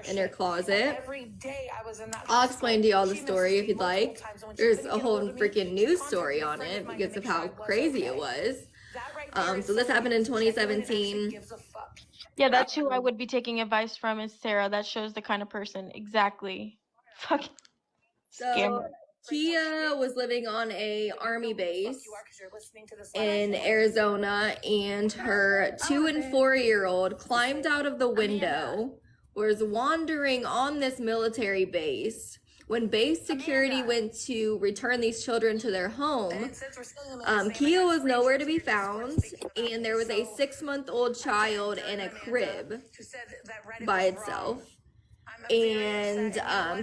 in her closet. Every day I was in that I'll explain to y'all the She story messaged if me you'd multiple like. times, and when she There's couldn't a get whole hold of me, freaking news she story contacted a on friend it of mine because to of make how sure I was crazy okay. it was. That right there is So this happened in somebody who genuinely actually 2017. gives a fuck. Yeah, that's who I would be taking advice from is Sarah. That shows the kind of person. Exactly. Fucking So scammer. Kia was living on a army base in Arizona, and her 2 and 4-year-old climbed out of the window, was wandering on this military base. When base security went to return these children to their home, Kia was nowhere to be found, and there was a 6-month-old child in a crib by itself. And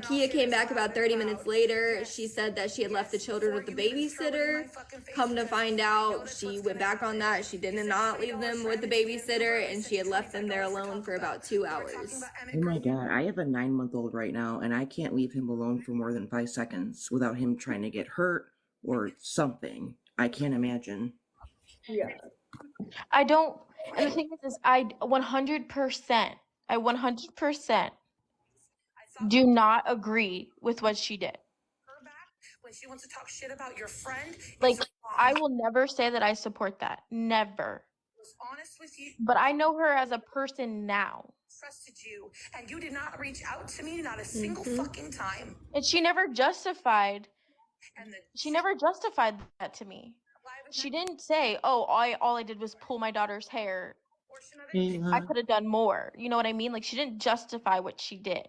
Kia came back about 30 minutes later. She said that she had left the children with the babysitter. Come to find out, she went back on that. She did not leave them with the babysitter, and she had left them there alone for about 2 hours. Oh my god, I have a 9-month-old right now, and I can't leave him alone for more than 5 seconds without him trying to get hurt or something. I can't imagine. Yeah. I don't, and the thing is I 100% do not agree with what she did. When she wants to talk shit about your friend, Like, I will never say that I support that. Never. was honest with you, But I know her as a person now. trusted you, and you did not reach out to me not a single fucking time. And she never justified And the that to me. She didn't say, "Oh, all I did was pull my daughter's hair. portion of it, I could have done more." You know what I mean? Like, she didn't justify what she did.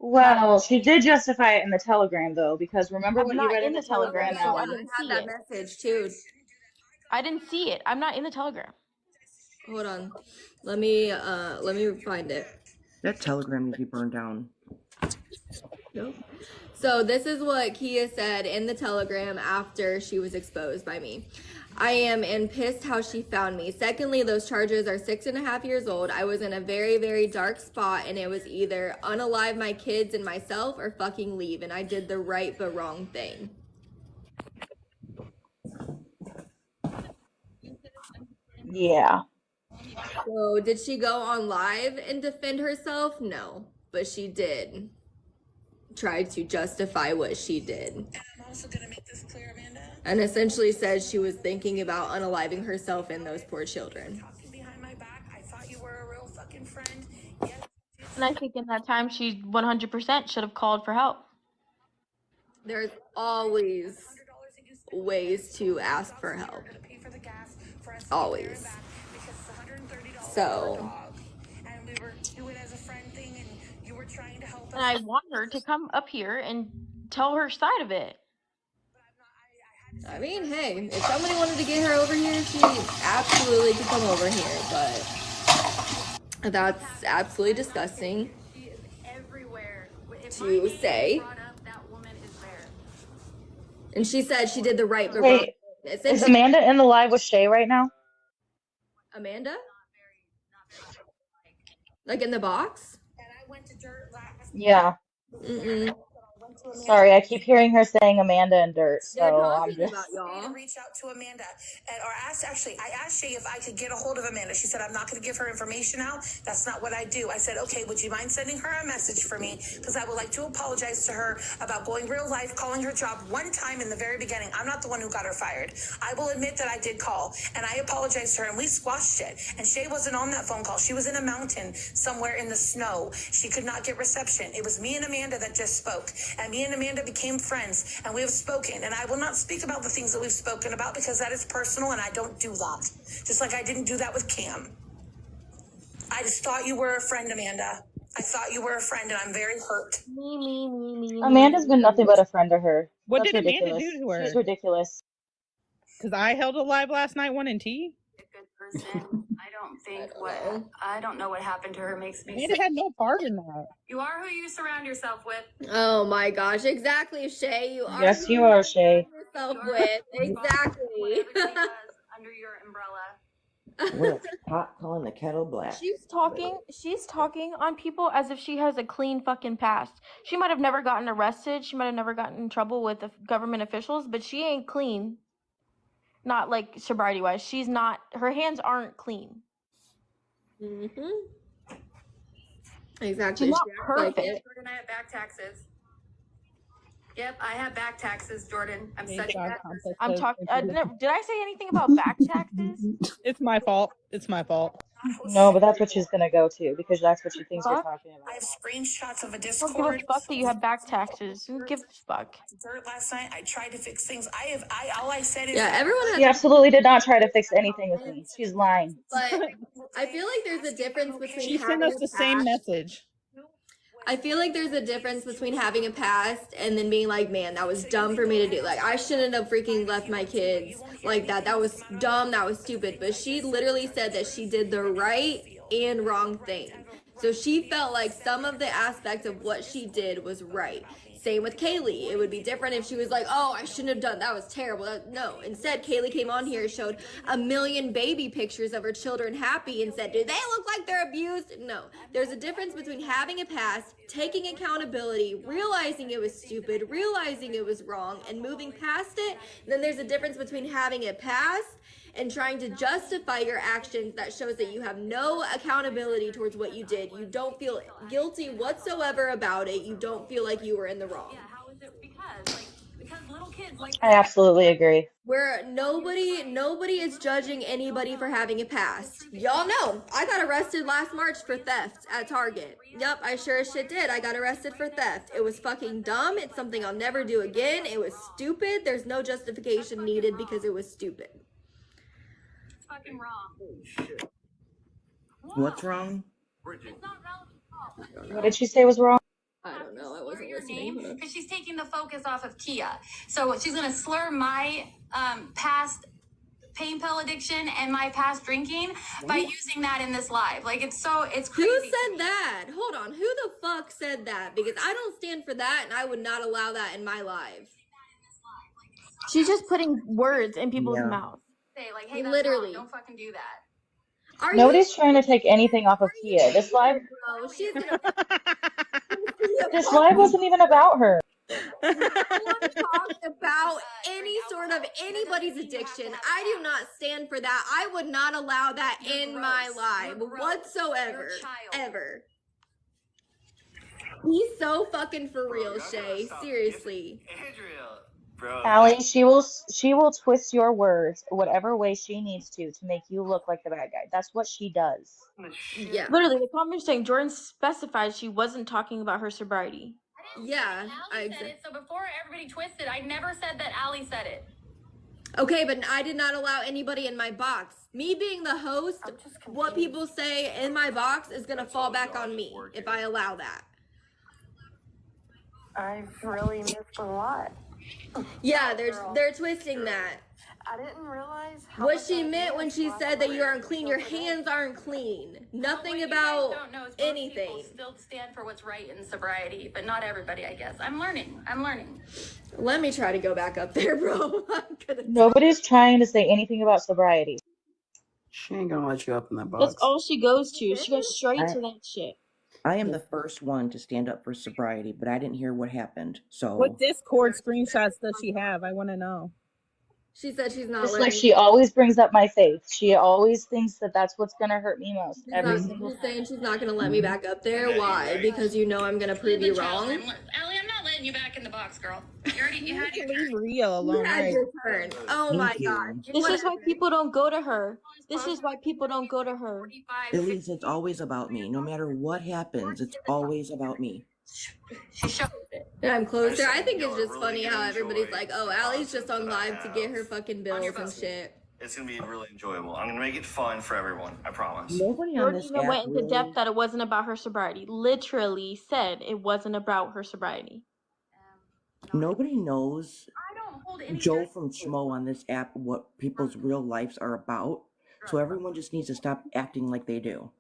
Well, she did justify it in the telegram, though, because remember I'm what you not read in in the the telegram, telegram, so I Allie? didn't I see had that it. message too. I didn't see it. I'm not in the telegram. Hold on. Let me find it. That telegram needs to be burned down. Nope. So this is what Kia said in the telegram after she was exposed by me. I am and pissed how she found me. Secondly, those charges are 6.5 years old. I was in a very, very dark spot, and it was either unalive my kids and myself or fucking leave. And I did the right but wrong thing. Yeah. So did she go on live and defend herself? No, but she did try to justify what she did. and I'm also gonna make this clear, Amanda. And essentially said she was thinking about unaliving herself and those poor children. Talking behind my back, I thought you were a real fucking friend. Yes, And I think in that time, she 100% should have called for help. There's always ways to ask for help. Always. So. And we were doing it as a friend thing, and you were trying to help us. And I want her to come up here and tell her side of it. I mean, hey, if somebody wanted to get her over here, she absolutely could come over here, but that's absolutely disgusting to say. And she said she did the right but wrong. Wait, is Amanda in the live with Shay right now? Amanda? Like in the box? Yeah. Mm-mm. Sorry, I keep hearing her saying Amanda and Dirt, They're so I'm talking just. about y'all. Reach out to Amanda, I asked Shay if I could get a hold of Amanda. She said, I'm not going to give her information out. That's not what I do. I said, okay, would you mind sending her a message for me? Because I would like to apologize to her about going real life, calling her job one time in the very beginning. I'm not the one who got her fired. I will admit that I did call, and I apologized to her, and we squashed it. And Shay wasn't on that phone call. She was in a mountain somewhere in the snow. She could not get reception. It was me and Amanda that just spoke, and me and Amanda became friends, and we have spoken, and I will not speak about the things that we've spoken about because that is personal, and I don't do that. Just like I didn't do that with Cam. I just thought you were a friend, Amanda. I thought you were a friend, and I'm very hurt. Amanda's been nothing but a friend to her. What That's did ridiculous. Amanda do to her? She's ridiculous. Because I held a live last night, one in tea. Person. I don't know what happened to her makes me Amanda had no part in that. You are who you surround yourself with. Oh my gosh, exactly, Shay. You are. Yes, you are, Shay. Yourself with. Exactly. Under your umbrella. Well, it's hot calling the kettle black. She's talking on people as if she has a clean fucking past. She might have never gotten arrested. She might have never gotten in trouble with the government officials, but she ain't clean. Not like sobriety wise. She's not, her hands aren't clean. Mm-hmm. Exactly. She's not perfect. Jordan, I have back taxes. Yep, I have back taxes, Jordan. I'm such a bad person. I'm talking. Did I say anything about back taxes? It's my fault. It's my fault. No, but that's what she's gonna go to because that's what she thinks you're talking about. I have screenshots of a I don't Discord. give a fuck that you have back taxes. Who gives a fuck? Dirt last night. I tried to fix things. All I said is everyone has. She absolutely did not try to fix anything with me. She's lying. But I feel like there's a difference between She sent us the same message. I feel like there's a difference between having a past and then being like, man, that was dumb for me to do. Like, I shouldn't have freaking left my kids like that. That was dumb. That was stupid. But she literally said that she did the right and wrong thing. So she felt like some of the aspects of what she did was right. Same with Kayleigh. It would be different if she was like, oh, I shouldn't have done that. Was terrible. No. Instead, Kayleigh came on here, showed a million baby pictures of her children happy and said, do they look like they're abused? No. There's a difference between having a past, taking accountability, realizing it was stupid, realizing it was wrong, and moving past it. And then there's a difference between having a past and trying to justify your actions that shows that you have no accountability towards what you did. You don't feel guilty whatsoever about it. You don't feel like you were in the wrong. Yeah, how is it because little kids like I absolutely agree. Where nobody is judging anybody for having a past. Y'all know, I got arrested last March for theft at Target. Yep, I sure as shit did. I got arrested for theft. It was fucking dumb. It's something I'll never do again. It was stupid. There's no justification needed because it was stupid. It's fucking wrong. What's wrong? It's not relevant. What did she say was wrong? I don't know. I wasn't Your listening. name because she's taking the focus off of Kia. So she's gonna slur my past pain pill addiction and my past drinking by using that in this live. Like it's crazy. Who said that? Hold on. Who the fuck said that? Because I don't stand for that, and I would not allow that in my life. She's just putting words in people's mouths. Say like, hey, that's Literally. wrong. Don't fucking do that. Nobody's trying to take anything off of Kia. This live wasn't even about her. No one talked about any sort of anybody's addiction. I do not stand for that. I would not allow that in my life whatsoever. Ever. He's so fucking for real, Shay. Seriously. Andrea bro. Allie, she will twist your words whatever way she needs to make you look like the bad guy. That's what she does. Yeah. Literally, the comment saying Jordan specified she wasn't talking about her sobriety. Yeah. Allie said it, so before everybody twisted, I never said that Allie said it. Okay, but I did not allow anybody in my box. Me being the host, what people say in my box is gonna fall back on me if I allow that. I've really missed a lot. Yeah, they're twisting that. I didn't realize how What much she I meant when she said that you aren't clean, your feel today. hands aren't clean. Nothing What about you guys don't know is most anything. people still stand for what's right in sobriety, but not everybody, I guess. I'm learning. Let me try to go back up there, bro. I'm gonna Nobody's trying to say anything about sobriety. She ain't gonna let you up in that That's box. all she goes to. She goes straight I- to that shit. I am the first one to stand up for sobriety, but I didn't hear what happened. So What Discord screenshots does she have? I want to know. She said she's not Just letting like she always brings up my faith. She always thinks that that's what's gonna hurt me most. Every single She's time. saying she's not gonna let me back up there. Why? Because you know I'm gonna prove you wrong. Allie, I'm not letting you back in the box, girl. You had your Leave Rhea alone. You had Right? your turn. Oh Thank my you. god. This is why people don't go to her. This is why people don't go to her. At least it's always about me. No matter what happens, it's always about me. She showed And I'm closer. I think it's just funny how everybody's like, oh, Allie's just on live to get her fucking bills and shit. It's gonna be really enjoyable. I'm gonna make it fun for everyone. I promise. Nobody on Jordan this even app went into really. depth that it wasn't about her sobriety. Literally said it wasn't about her sobriety. Nobody knows I don't hold any Joe from Schmo on this app what people's real lives are about. So everyone just needs to stop acting like they do.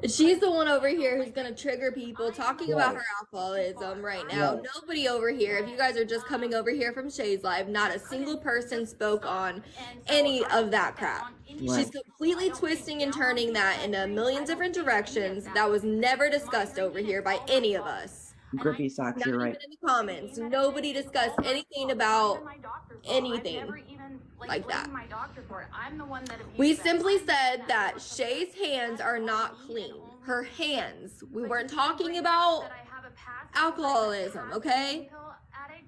She's the one over here who's gonna trigger people talking about her Right. alcoholism right now. Right. Nobody over here, if you guys are just coming over here from Shay's Live, not a single person spoke on any of that crap. She's Right. completely twisting and turning that in a million different directions that was never discussed over here by any of us. Grippy socks, Not you're even right. in the comments. Nobody discussed anything about anything like that. We simply said that Shay's hands are not clean. Her hands. We weren't talking about alcoholism, okay?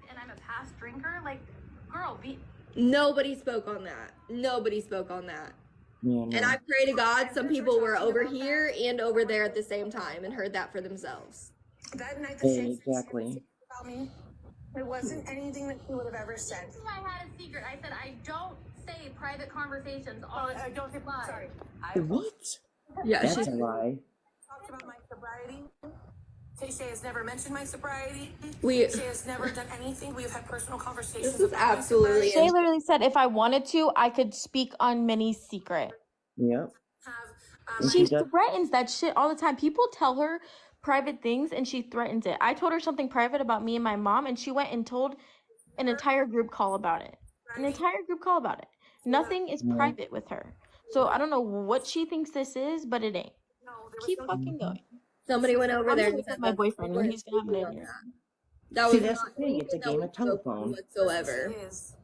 and I'm a past drinker. Like, girl, Nobody spoke on that. Nobody spoke on that. Yeah, no. And I pray to God some people were over here and over there at the same time and heard that for themselves. That night that Shay said Exactly. about me, it wasn't anything that she would have ever said. I had a secret. I said I don't say private conversations on I don't think. live. Sorry. What? Yeah, That's she's a lie. Talked about my sobriety. Shay has never mentioned my sobriety. We- Shay has never done anything. We've had personal conversations. This is about my absolutely Shay literally said if I wanted to, I could speak on Minnie's secret. Yep. Have, And She she does. threatens that shit all the time. People tell her private things and she threatens it. I told her something private about me and my mom, and she went and told an entire group call about it. An entire group call about it. Nothing is Yeah. private with her. So I don't know what she thinks this is, but it ain't. Keep fucking going. Somebody went over I'm there gonna and wake up said my that boyfriend we and weren't he's gonna have an speaking on interview. that See, was that's not the thing. It's a anything that game we of spoke on telephone. whatsoever.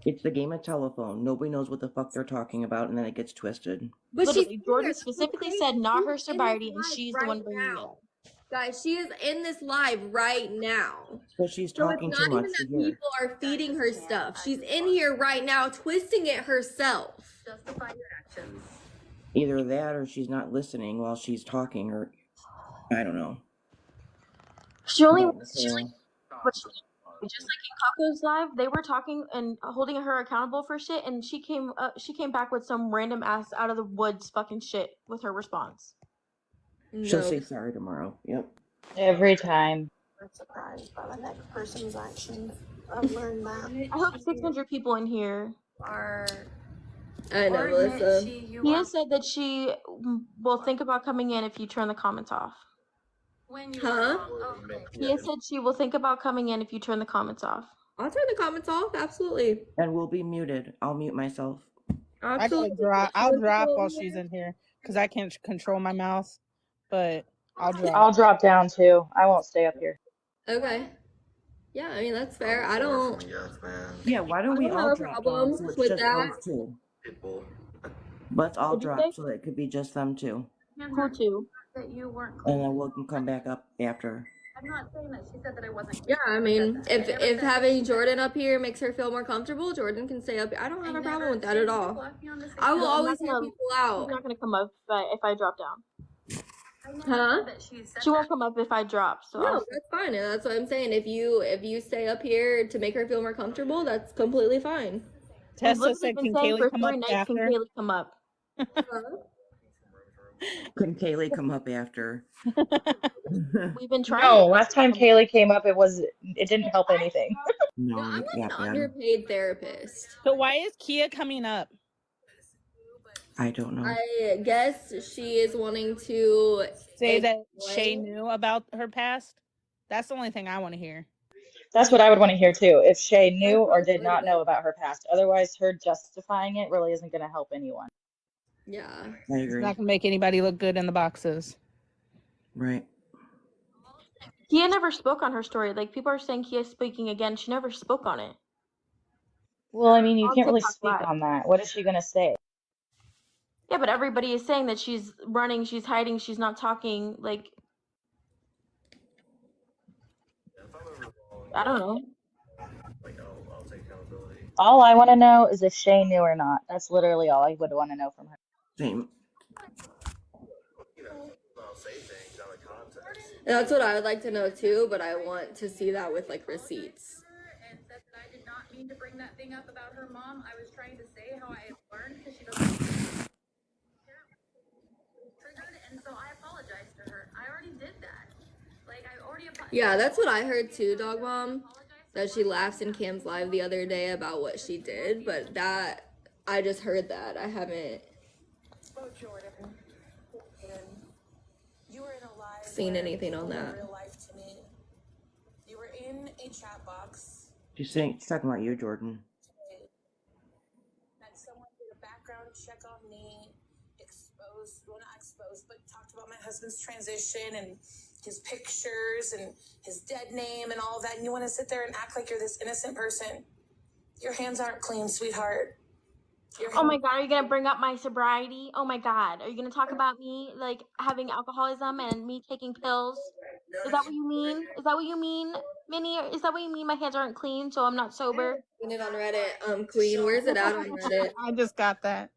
It's the game of telephone. Nobody knows what the fuck they're talking about, and then it gets twisted. But Literally, she's Jordan specifically said not her sobriety, and live she's the right one bringing it now. up. Guys, she is in this live right now. So she's So it's talking not too even much to that hear. people are feeding her stuff. She's in here right now twisting it herself. Justify your actions. Either that or she's not listening while she's talking, or I don't know. She only But, she's like, but she, just like in Kako's live, they were talking and holding her accountable for shit, and she came back with some random ass out of the woods fucking shit with her response. she'll No. say sorry tomorrow. Yep. Every time. I'm surprised by the next person's actions. I've learned that. I hope 600 people in here. Are I know, Melissa. Mia said that she will think about coming in if you turn the comments off. when you Huh? Mia said she will think about coming in if you turn the comments off. I'll turn the comments off. Absolutely. And we'll be muted. I'll mute myself. Absolutely. I'll drop while she's in here because I can't control my mouth. But I'll drop. I'll drop down too. I won't stay up here. Okay. Yeah, I mean, that's fair. I don't. Yeah, why don't I we don't all have a drop problem down so it's with just that. those two? Let's all What'd you drop say? so that it could be just them two. Who too? that you weren't And then we'll come back up after. I'm not saying that she said that I wasn't. Yeah, I mean, if having Jordan up here makes her feel more comfortable, Jordan can stay up here. I don't have a problem with that at all. I will always hear people She's out. not gonna come up if I drop down. Huh? She won't come up if I drop. So No, that's fine. And that's what I'm saying. If you stay up here to make her feel more comfortable, that's completely fine. Tessa said, "Can Kayleigh come up after?" Can Kayleigh come up? Can Kayleigh come up after? We've been trying. No, last time Kayleigh came up, it didn't help anything. No, I'm like an that bad. underpaid therapist. So why is Kia coming up? I don't know. I guess she is wanting to Say that Shay knew about her past. That's the only thing I want to hear. That's what I would want to hear too. If Shay knew or did not know about her past. Otherwise, her justifying it really isn't going to help anyone. Yeah. I It's agree. not gonna make anybody look good in the boxes. Right. Kia never spoke on her story. Like, people are saying Kia's speaking again. She never spoke on it. Well, I mean, you On can't really TikTok speak Live. on that. What is she going to say? Yeah, but everybody is saying that she's running, she's hiding, she's not talking. Like, I don't know. I'll take accountability. All I want to know is if Shay knew or not. That's literally all I would want to know from her. Same. I'll say things out of context. And that's what I would like to know too, but I want to see that with like receipts. And said that I did not mean to bring that thing up about her mom. I was trying to say how I had learned because she doesn't triggered, and so I apologized to her. I already did that. Like, I already apologized. Yeah, that's what I heard too, Dog Mom. That she laughs in Cam's live the other day about what she did, but that I just heard that. I haven't Jordan, you were in a live seen anything on that. real life to me. You were in a chat box. She's talking about you, Jordan. And someone did a background check on me, not exposed, but talked about my husband's transition and his pictures and his dead name and all of that. And you want to sit there and act like you're this innocent person. Your hands aren't clean, sweetheart. Oh my God, are you gonna bring up my sobriety? Oh my God, are you gonna talk about me like having alcoholism and me taking pills? Is that what you mean? Is that what you mean, Minnie? Is that what you mean? My hands aren't clean, so I'm not sober. Seen it on Reddit. Queen, where's it out on Reddit? I just got that.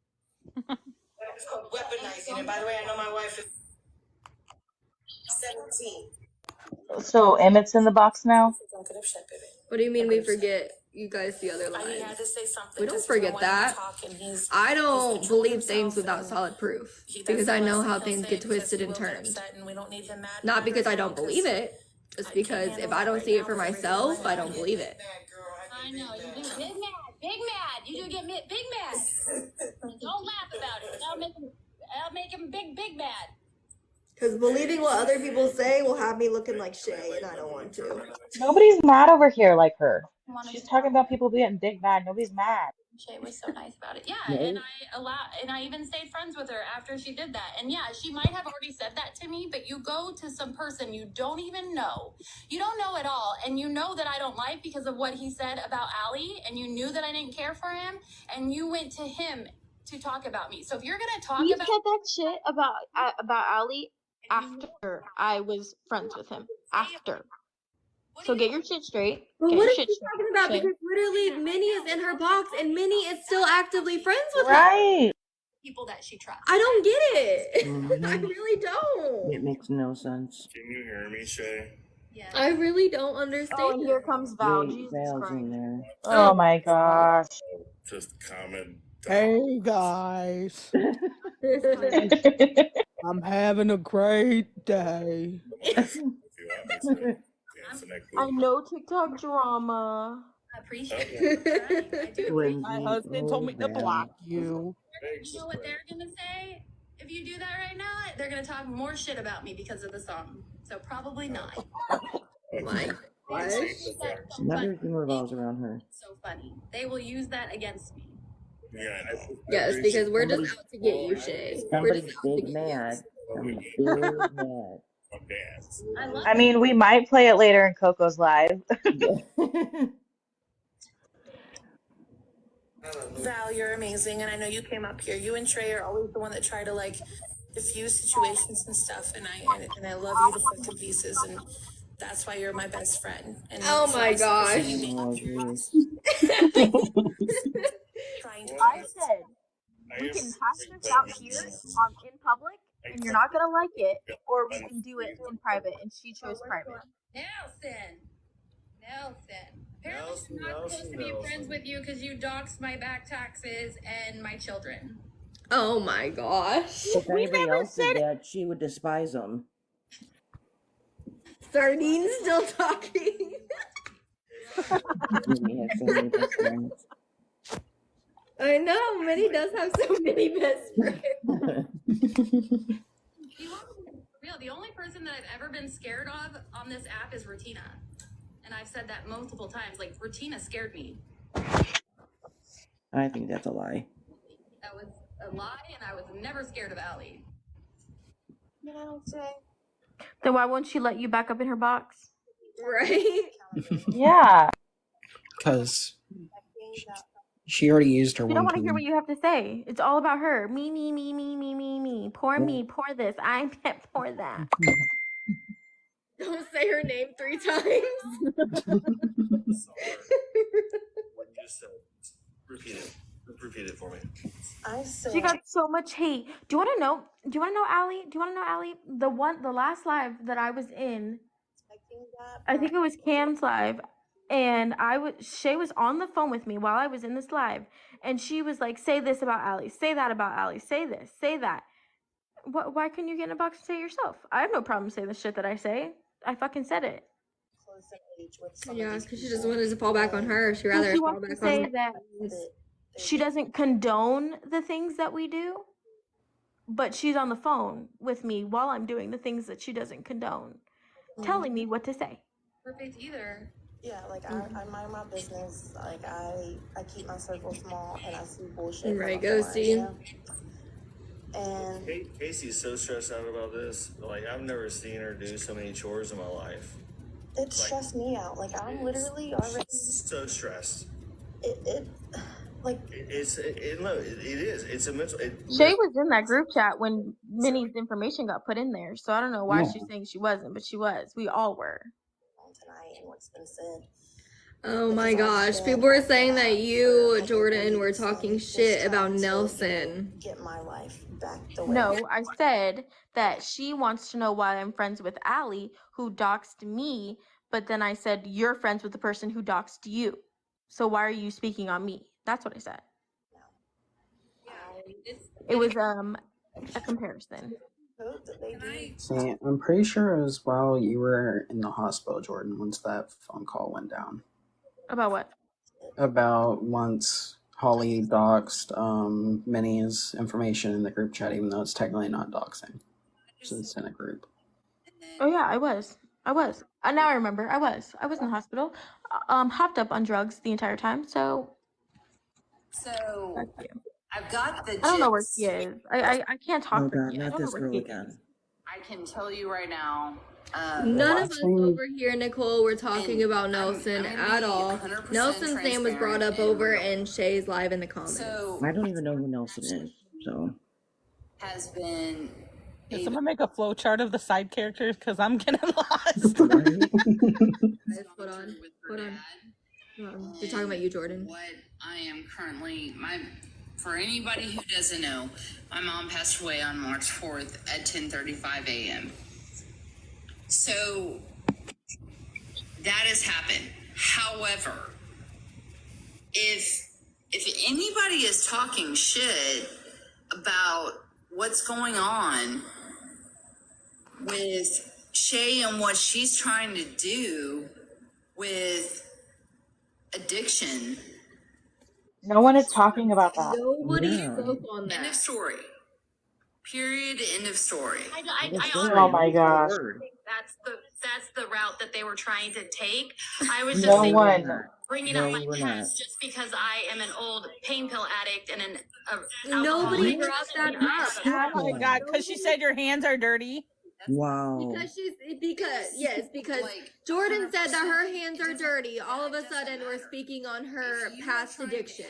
It's called weaponizing. And by the way, I know my wife is 17. So Emmett's in the box now? What do you mean we forget you guys the other lines? He had to say something. We don't forget that. I don't believe things without solid proof because I know how things get twisted and turned. Not because I don't believe it, just because if I don't see it for myself, I don't believe it. I know, you do big mad. You do get big mad. Don't laugh about it. That'll make him big mad. Because believing what other people say will have me looking like Shay, and I don't want to. Nobody's mad over here like her. She's talking about people being big mad. Nobody's mad. Shay was so nice about it. Yeah, and I even stayed friends with her after she did that. And yeah, she might have already said that to me, but you go to some person you don't even know. You don't know at all, and you know that I don't like because of what he said about Allie, and you knew that I didn't care for him, and you went to him to talk about me. So if you're gonna talk You about said that shit about Ali after I was friends with him. After. So get your shit straight. But Get what your is shit she straight. talking about? Shay. Because literally Minnie is in her box and Minnie is still actively friends with her. Right. people that she trusts. I don't get it. Mhm. I really don't. It makes no sense. Can you hear me, Shay? Yeah. I really don't understand. Oh, and here comes Val. Wait, Jesus Val's Christ. in there. Oh my gosh. Just comment. Hey guys, I'm having a great day. I know TikTok drama. I appreciate it. I do. Lindsay, My husband told me to Val. block you. You know what they're gonna say? If you do that right now, they're gonna talk more shit about me because of the song. So probably not. My gosh. Everything revolves around her. So funny. They will use that against me. Yeah, I know. Yes, because we're just out to get you, Shay. We're just Somebody's out to big get mad. Somebody's big mad. I love I mean, we might play it later in Coco's live. Val, you're amazing, and I know you came up here. You and Trey are always the one that try to like diffuse situations and stuff, and I love you to fucking pieces. And That's why you're my best friend. And Oh my gosh. Oh, jeez. trying to I said we can hash this out here in public, and you're not gonna like it, or we can do it in private. And she chose private. Nelson. Apparently, I'm not supposed to be friends with you because you doxed my back taxes and my children. Oh my gosh. If anybody never else did said- that, she would despise them. Sardine's still talking. Jimmy has so many best friends. I know, Minnie does have so many best friends. Real, the only person that I've ever been scared of on this app is Rutina. And I've said that multiple times. Like, Rutina scared me. I think that's a lie. That was a lie, and I was never scared of Allie. Then why won't she let you back up in her box? Right? Yeah. Because she already used her You one don't want to time. hear what you have to say. It's all about her. Me. Pour me, pour this. I can't pour that. Don't say her name 3 times. What you just said. Repeat it. Repeat it for me. I said She got so much hate. Do you want to know? Allie? The last live that I was in, I think it was Cam's live, and Shay was on the phone with me while I was in this live, and she was like, "Say this about Allie. Say that about Allie. Say this. Say that." Why couldn't you get in a box and say it yourself? I have no problem saying the shit that I say. I fucking said it. Yeah, because she just wanted to fall back on her. She'd rather She fall wants to back say on that she doesn't condone the things that we do, but she's on the phone with me while I'm doing the things that she doesn't condone, telling me what to say. Perfect either. Yeah, like I mind my business. Like I keep my circle small, and I see bullshit. Right, from afar, Ghosty. you know? And Casey's so stressed out about this. Like, I've never seen her do so many chores in my life. it stressed me out. Like I'm literally already. So stressed. It like It is. It's a mental. Shay was in that group chat when Minnie's information got put in there, so I don't know why she's saying she wasn't, but she was. We all were. tonight and what's been said. Oh my gosh. People were saying that you, Jordan, were talking shit about Nelson. Get my life back the way. No, I said that she wants to know why I'm friends with Allie, who doxed me, but then I said you're friends with the person who doxed you. So why are you speaking on me? That's what I said. It was a comparison. See, I'm pretty sure it was while you were in the hospital, Jordan, once that phone call went down. About what? About once Holly doxed Minnie's information in the group chat, even though it's technically not doxing, since it's in a group. Oh yeah, I was. Now I remember. I was in the hospital, hopped up on drugs the entire time. So I've got the I don't know where gist. he is. I can't talk Oh for god, Kia. I not don't know this where girl he is. again. I can tell you right now. None of us over here, Nicole, were talking about Nelson I'm at all. 100% Nelson's name was brought up transparent over and in Shay's live in the comments. So I don't even know who Nelson is, so. has been. Can someone make a flow chart of the side characters? Because I'm getting lost. Guys, hold on. You're talking about you, Jordan. What I am currently for anybody who doesn't know, my mom passed away on March 4th at 10:35 a.m. So that has happened. However, if anybody is talking shit about what's going on with Shay and what she's trying to do with addiction. No one is talking about that. Nobody spoke on End of that. story. Period. End of story. Oh my gosh. That's the route that they were trying to take. I was just No saying, one. bringing No, up my we're past just because I am an old pain pill addict and an Nobody alcoholic. brought that up. Oh my god, because she said your hands are dirty. Wow. Because Jordan said that her hands are dirty. All of a sudden, we're speaking on her past addiction.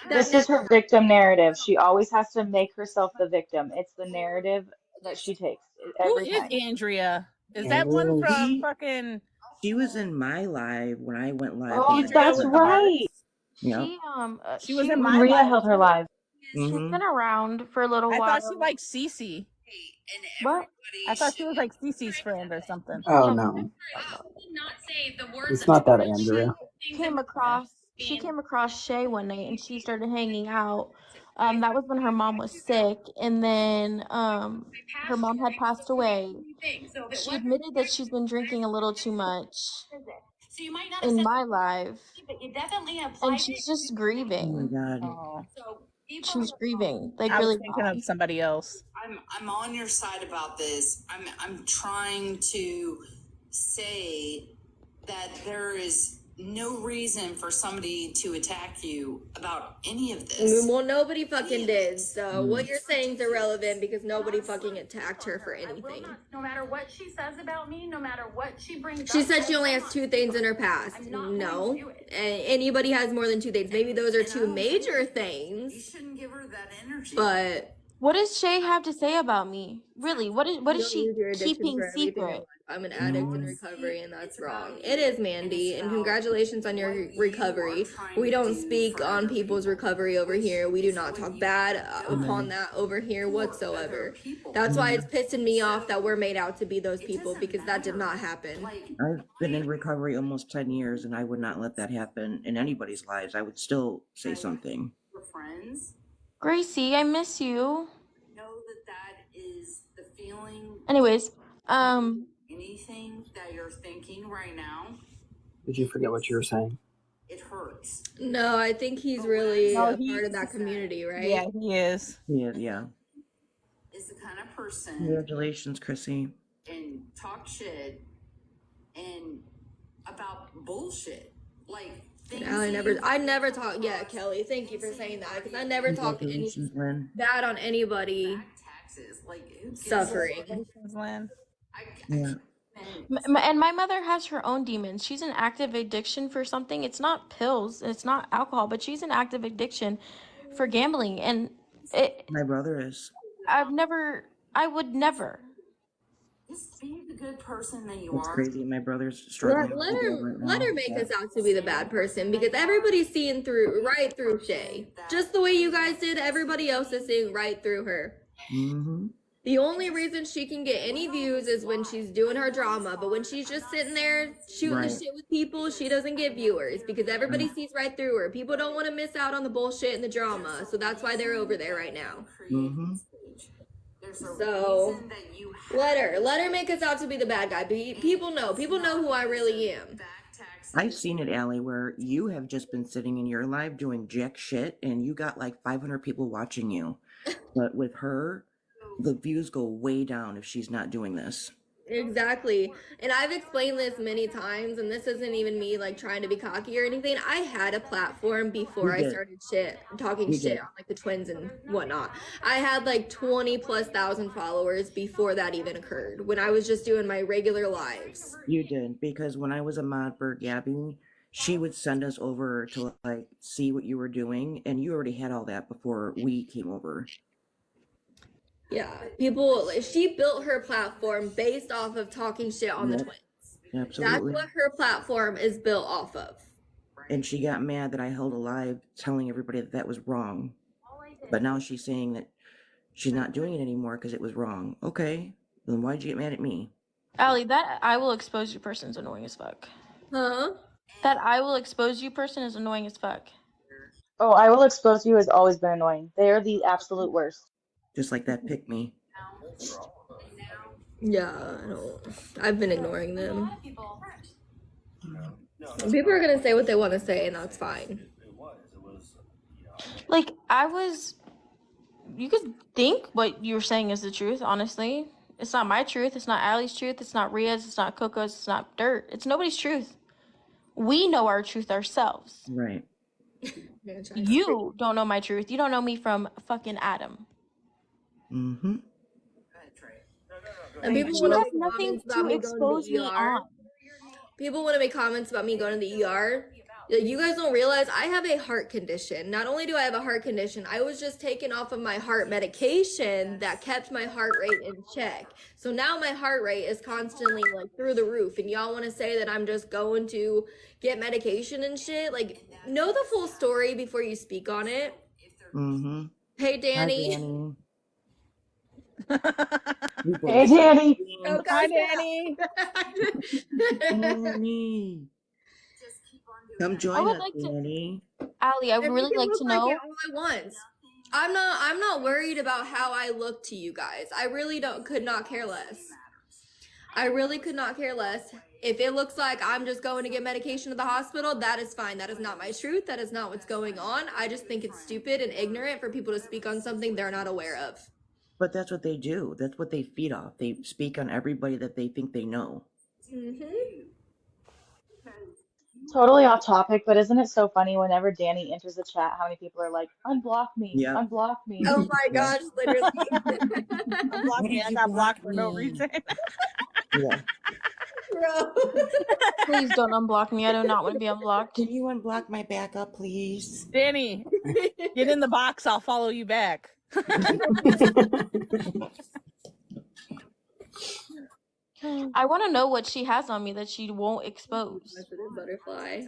This is her victim narrative. She always has to make herself the victim. It's the narrative that she takes Who every is time. Andrea? Is that one Oh, from fucking She was in my live when I went live. Oh, with Andrea that's with the Jessica. hearts? right. Yep. She was in When my Rhea live held her too. live. She's Mm-hmm. been around for a little I while. thought she liked Cece. What? I thought she was like Cece's friend or something. Oh No. no, Did not say the words it's of not that truth. Andrea. She came across Shay one night and she started hanging out. That was when her mom was sick, and then her mom had passed away. She admitted that she's been drinking a little too much So you might not have in said my live, but you definitely applied and she's just Oh my grieving. God. Oh, So people She's grieving, like I was really thinking bad. of somebody else. I'm on your side about this. I'm trying to say that there is no reason for somebody to attack you about any of this. Well, nobody fucking did. So what you're saying is irrelevant because nobody fucking attacked her for anything. no matter what she says about me, no matter what she brings She up, said she only has 2 things in her past. No. Anybody has more than 2 things. Maybe those are 2 major You things. shouldn't give her that energy. But What does Shay have to say about me? Really? What is you don't she use your addiction keeping for everything in secret? life. I'm an addict in recovery, and that's wrong. It is, Mandy, and congratulations on your recovery. We don't speak on people's recovery over here. We do not talk bad upon that over here whatsoever. That's why it's pissing me off that we're made out to be those people, because that did not happen. I've been in recovery almost 10 years and I would not let that happen in anybody's lives. I would still say something. We're friends. Gracie, I miss you. Know that is the feeling. Anyways, Anything that you're thinking right now, Did you forget what you were saying? it hurts. No, I think he's really No, a part of that community, right? Yeah, he is. Yeah. Is the kind of person Congratulations, Chrissy. and talk shit and about bullshit. Like things I never talk. Yeah, Kelly, thank you for saying that, because I never talk any Congratulations, Lynn. bad on anybody taxes. Like who gives suffering. Congratulations, Lynn. Yeah. and my mother has her own demons. She's in active addiction for something. It's not pills, it's not alcohol, but she's in active addiction for gambling. And My brother is. I would never. Just be the good person that you It's are. crazy. My brother's struggling. Let her make us out to be the bad person, because everybody's seeing right through Shay. Just the way you guys did, everybody else is seeing right through her. Mm-hmm. The only reason she can get any views is when she's doing her drama, but when she's just sitting there shooting the shit with people, she doesn't get viewers, because everybody sees right through her. People don't want to miss out on the bullshit and the drama, so that's why they're over there right now. Mm-hmm. So let her make us out to be the bad guy. People know who I really am. I've seen it, Allie, where you have just been sitting in your live doing jack shit and you got like 500 people watching you. But with her, the views go way down if she's not doing this. Exactly. And I've explained this many times, and this isn't even me like trying to be cocky or anything. I had a platform before I started talking shit on like the twins and whatnot. I had like 20,000+ followers before that even occurred, when I was just doing my regular lives. You did, because when I was a mod for Gabby, she would send us over to like see what you were doing, and you already had all that before we came over. Yeah, she built her platform based off of talking shit on the twins. Absolutely. That's what her platform is built off of. And she got mad that I held a live telling everybody that was wrong. But now she's saying that she's not doing it anymore because it was wrong. Okay, then why'd you get mad at me? Allie, that I will expose you person's annoying as fuck. Huh? That I will expose you person is annoying as fuck. Oh, I will expose you has always been annoying. They are the absolute worst. Just like that pick me. Yeah, I've been ignoring them. People are gonna say what they want to say, and that's fine. Like, you could think what you're saying is the truth, honestly. It's not my truth, it's not Allie's truth, it's not Ria's, it's not Coco's, it's not Dirt. It's nobody's truth. We know our truth ourselves. Right. You don't know my truth. You don't know me from fucking Adam. Mm-hmm. And people You want have to make nothing comments about to me going to expose the me ER. on. People want to make comments about me going to the ER. You guys don't realize I have a heart condition. Not only do I have a heart condition, I was just taken off of my heart medication that kept my heart rate in check. So now my heart rate is constantly like through the roof. And y'all want to say that I'm just going to get medication and shit? Like, know the full story before you speak on it. Mm-hmm. Hey, Danny. Hey, Danny. Oh, Hi, gosh, Danny. Danny. Come join us, Danny. Allie, I would And really we can like look to like know. it all at once. I'm not worried about how I look to you guys. I really could not care less. I really could not care less. If it looks like I'm just going to get medication at the hospital, that is fine. That is not my truth. That is not what's going on. I just think it's stupid and ignorant for people to speak on something they're not aware of. But that's what they do. That's what they feed off. They speak on everybody that they think they know. Mm-hmm. Totally off topic, but isn't it so funny whenever Danny enters the chat, how many people are like, unblock me, Yeah. unblock me. Oh my gosh, literally. Unblock me. I got blocked for no reason. Yeah. Bro. Please don't unblock me. I do not want to be unblocked. Can you unblock my backup, please? Danny, get in the box. I'll follow you back. I want to know what she has on me that she won't expose. Butterfly.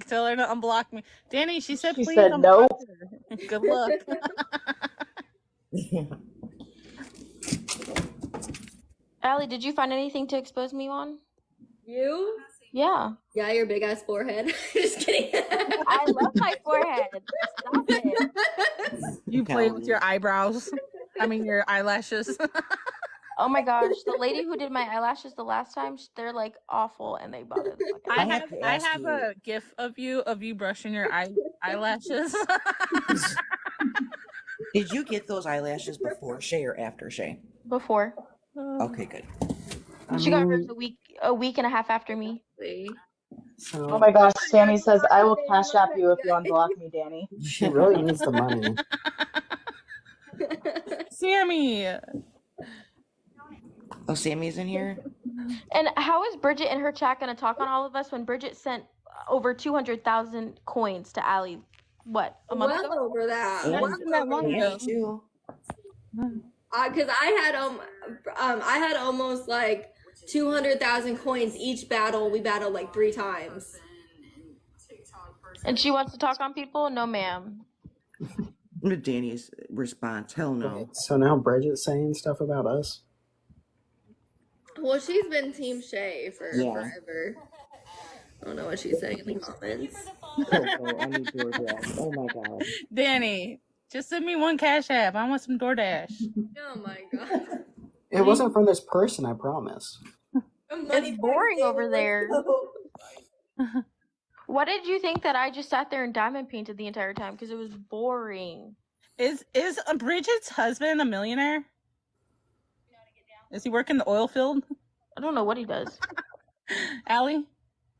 Tell her to unblock me. Danny, she said She please said unblock no. her. Good luck. Allie, did you find anything to expose me on? You? Yeah. Yeah, your big ass forehead. Just kidding. I love my forehead. Stop it. You play with your eyebrows. I mean, your eyelashes. Oh my gosh, the lady who did my eyelashes the last time, they're like awful and they bother the fuck out of me. I have a gif of you brushing your eyelashes. Did you get those eyelashes before Shay or after Shay? Before. Okay, good. She got hers a week and a half after me. So Oh my gosh, Sammy says, I will cash app you if you unblock me, Danny. she really needs the money. Sammy. Oh, Sammy's in here? And how is Bridget in her chat gonna talk on all of us when Bridget sent over 200,000 coins to Allie? What, a month ago? Well over that. Yeah. Well that over long that. ago. Too. Because I had almost like 200,000 coins each battle. We battled like 3 times. And she wants to talk on people? No, ma'am. Danny's response, hell no. Okay, so now Bridget's saying stuff about us. Well, she's been Team Shay for Yeah. forever. I don't know what she's saying in the comments. I need DoorDash. Oh my god. Danny, just send me one Cash App. I want some DoorDash. Oh my god. It wasn't from this person, I promise. It's boring over there. What did you think that I just sat there and diamond painted the entire time? Because it was boring. Is Bridget's husband a millionaire? Does he work in the oil field? I don't know what he does. Allie?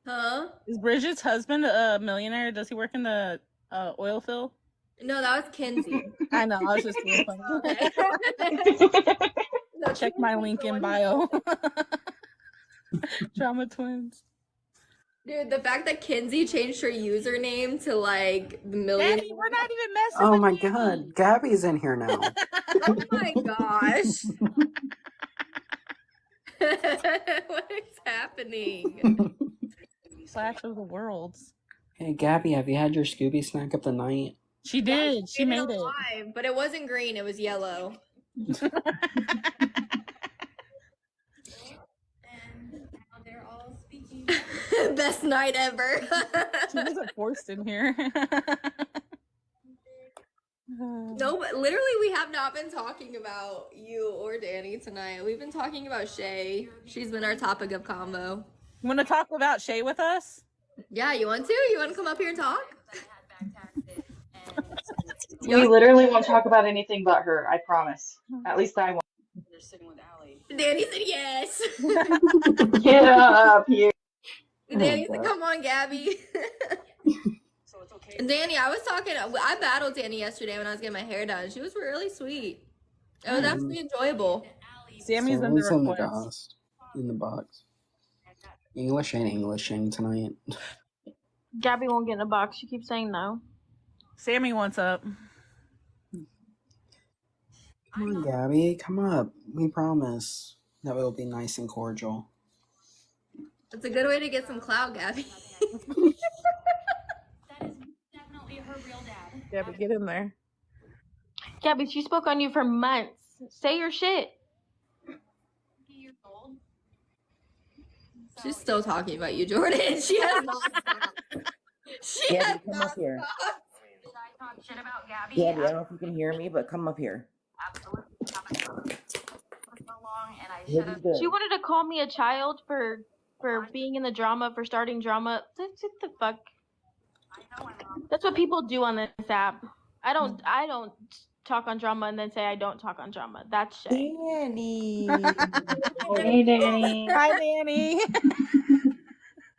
Huh? Is Bridget's husband a millionaire? Does he work in the oil field? No, that was Kinsey. I know, I was just being funny. No, Check my link in bio. Drama twins. Dude, the fact that Kinsey changed her username to like the million. Daddy, we're not even messing Oh with my you. god, Gabby's in here now. Oh my gosh. What is happening? Clash of the Worlds. Hey Gabby, have you had your Scooby snack of the night? She did. She made it. Live, but it wasn't green, it was yellow. Best night ever. She wasn't forced in here. No, but literally we have not been talking about you or Danny tonight. We've been talking about Shay. She's been our topic of convo. You want to talk about Shay with us? Yeah, you want to? You want to come up here and talk? We literally won't talk about anything but her, I promise. At least I won't. Danny said yes. Get up here. Danny said, come on, Gabby. Danny, I battled Danny yesterday when I was getting my hair done. She was really sweet. It was actually enjoyable. Sammy's So under who's in the request. ghost in the box. English ain't Englishing tonight. Gabby won't get in a box. She keeps saying no. Sammy wants up. Come on, Gabby, come up. We promise that we'll be nice and cordial. It's a good way to get some clout, Gabby. That is definitely her real dad. Gabby, get in there. Gabby, she spoke on you for months. Say your shit. Years old. She's still talking about you, Jordan. She has not stopped. She Gabby, has come not up here. stopped. Did I talk shit about Gabby? Gabby, I don't know if you can hear me, but come up here. Absolutely. For so long, and I This should is have. good. She wanted to call me a child for being in the drama, for starting drama. What the fuck? I know I'm wrong. That's what people do on this app. I don't talk on drama and then say I don't talk on drama. That's Shay. Danny. Hey, Danny. Hi, Danny.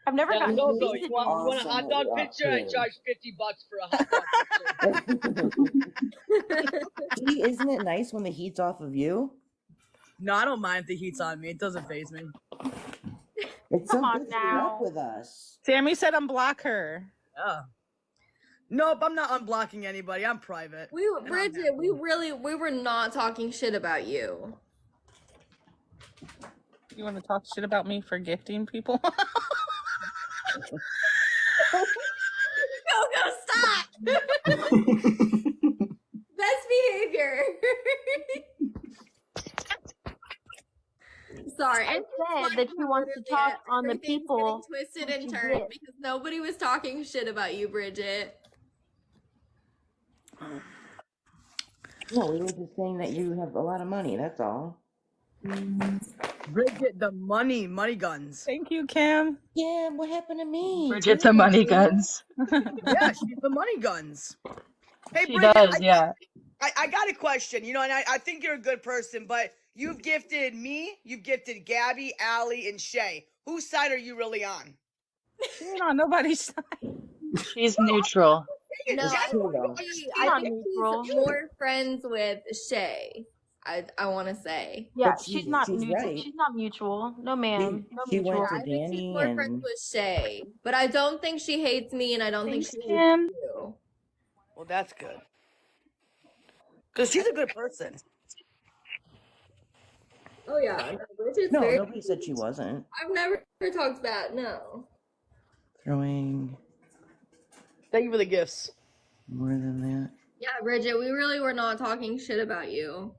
I've never gotten Coco, beat you to want a Danny. hot dog picture? I charge $50 for a hot dog picture. Gee, isn't it nice when the heat's off of you? No, I don't mind if the heat's on me. It doesn't faze me. It's Come so on good to be up now. with us. Sammy said unblock her. Oh. Nope, I'm not unblocking anybody. I'm private. Bridget, we were not talking shit about you. You want to talk shit about me for gifting people? Go, stop! Best behavior. Sorry, I said that she wants to talk on the people. Twisted that and she turned did. because nobody was talking shit about you, Bridget. No, we were just saying that you have a lot of money, that's all. Bridget, the money guns. Thank you, Kim. Yeah, what happened to me? Bridget the money guns. Yeah, she's the money guns. Hey, She Bridget, does, yeah. I got a question, and I think you're a good person, but you've gifted me, you've gifted Gabby, Allie, and Shay. Whose side are you really on? She ain't on nobody's side. She's neutral. No, I think she's more friends with Shay. I want to say. Yeah, But she's not she's neutral. right. She's not mutual. No, ma'am. No She mutual. went to I think she's Danny more friends and with Shay, but I don't think she hates me, and I don't think Thanks, she Kim. hates you. Well, that's good. Because she's a good person. Oh yeah, no, Bridget's no, very. nobody said she wasn't. I've never talked bad. No. Throwing Thank you for the gifts. more than that. Yeah, Bridget, we really were not talking shit about you.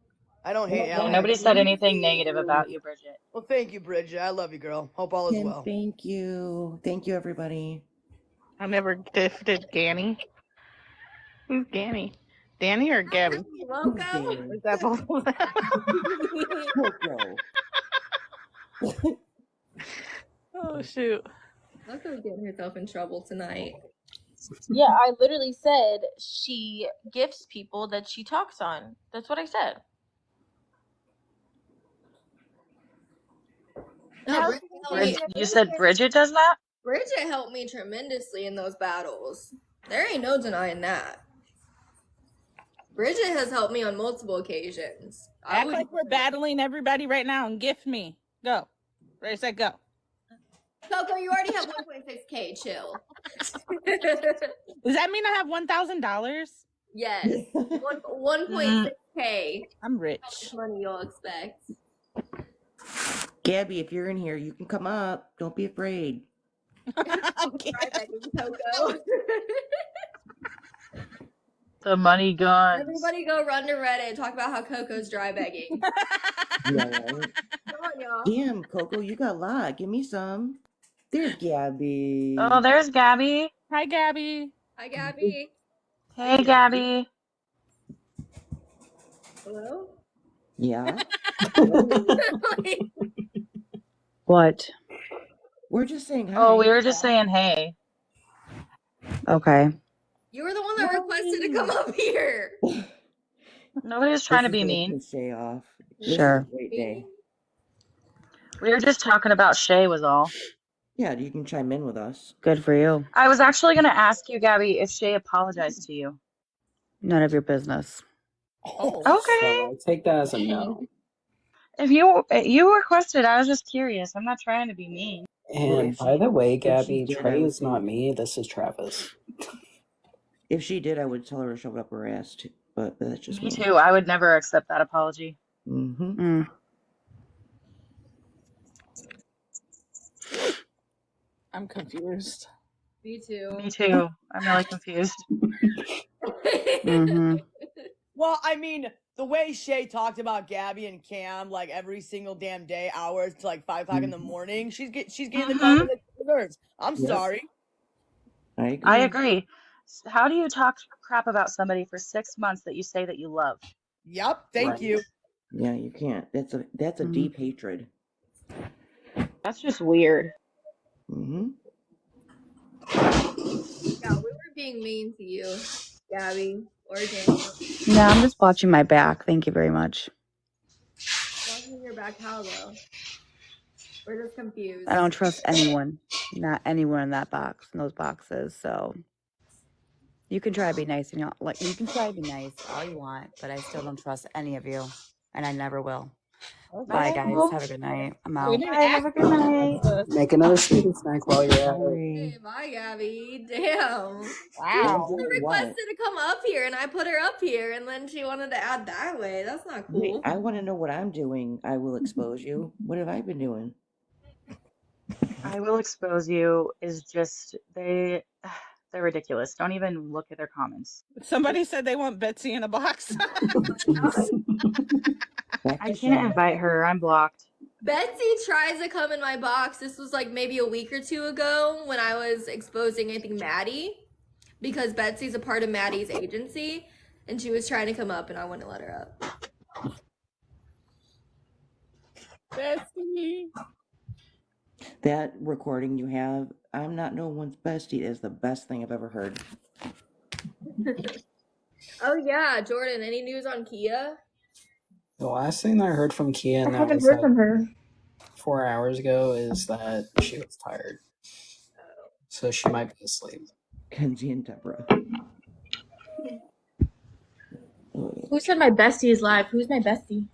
I don't hate Yeah, Allie. nobody said anything negative about you, Bridget. Well, thank you, Bridget. I love you, girl. Hope all is Kim, well. thank you. Thank you, everybody. I never gifted Danny. Who's Danny? Danny or Gabby? Loco. Is that both of them? Coco. Oh shoot. Loco's getting herself in trouble tonight. Yeah, I literally said she gifts people that she talks on. That's what I said. No, You said Bridget does that? Bridget helped me tremendously in those battles. There ain't no denying that. Bridget has helped me on multiple occasions. Act like we're battling everybody right now and gift me. Go. Ready, set, go. Coco, you already have 1.6K. Chill. Does that mean I have $1,000? Yes. 1.6K. I'm rich. How much money you'll expect? Gabby, if you're in here, you can come up. Don't be afraid. Okay. Coco. The money guns. Everybody go run to Reddit and talk about how Coco's dry begging. Yeah, right? Come on, y'all. Damn, Coco, you got a lot. Give me some. There's Gabby. Oh, there's Gabby. Hi, Gabby. Hi, Gabby. Hey, Gabby. Hello? Yeah. What? We're just saying hi. Oh, we were just saying hey. Okay. You were the one that requested to come up here. Nobody was trying to be This is mean. gonna piss Shay off. This Sure. is a great day. We were just talking about Shay was all. Yeah, you can chime in with us. Good for you. I was actually going to ask you, Gabby, if Shay apologized to you. None of your business. Oh, Okay. so I take that as a no. If you requested, I was just curious. I'm not trying to be mean. Or And if by she, the way, if she Gabby, did, I Trey would is not say, me. This is Travis. if she did, I would tell her to shove it up her ass too. But that's just Me me. too. I would never accept that apology. Mm-hmm. Mm. I'm confused. Me too. Me too. I'm really confused. Mm-hmm. Well, I mean, the way Shay talked about Gabby and Cam like every single damn day, hours to like 5 o'clock in the morning, she's getting the karma that she deserves. I'm Yep. sorry. I agree. I agree. How do you talk crap about somebody for 6 months that you say that you love? Yep. Thank Right. you. Yeah, you can't. That's a Mhm. deep hatred. That's just weird. Mm-hmm. Yeah, we were being mean to you, Gabby or Danny. Yeah, I'm just watching my back. Thank you very much. Watching your back, how though? We're just confused. I don't trust anyone. Not anyone in that box, in those boxes. So you can try to be nice, and you can try to be nice all you want, but I still don't trust any of you, and I never will. Bye, Okay, guys. well, Have a good night. I'm We out. didn't bye. Have a act good night. Make another sneaky snack while you're at it. Sorry. Hey, bye, Gabby. Damn. Wow. She Doing requested what? to come up here, and I put her up here, and then she wanted to add that way. That's not Wait, cool. I want to know what I'm doing. I will expose you. What have I been doing? I will expose you is just they're ridiculous. Don't even look at their comments. Somebody said they want Betsy in a box. Back I to can't Shay. invite her. I'm blocked. Betsy tries to come in my box. This was like maybe a week or two ago when I was exposing, I think, Maddie, because Betsy's a part of Maddie's agency, and she was trying to come up, and I wouldn't let her up. Betsy. That recording you have, I'm not no one's bestie, is the best thing I've ever heard. Oh yeah, Jordan. Any news on Kia? The last thing that I heard from Kia, I and that haven't was heard like from her. 4 hours ago, is that she was tired. So she might be asleep. Kenzie and Deborah. Who said my bestie is live? Who's my bestie?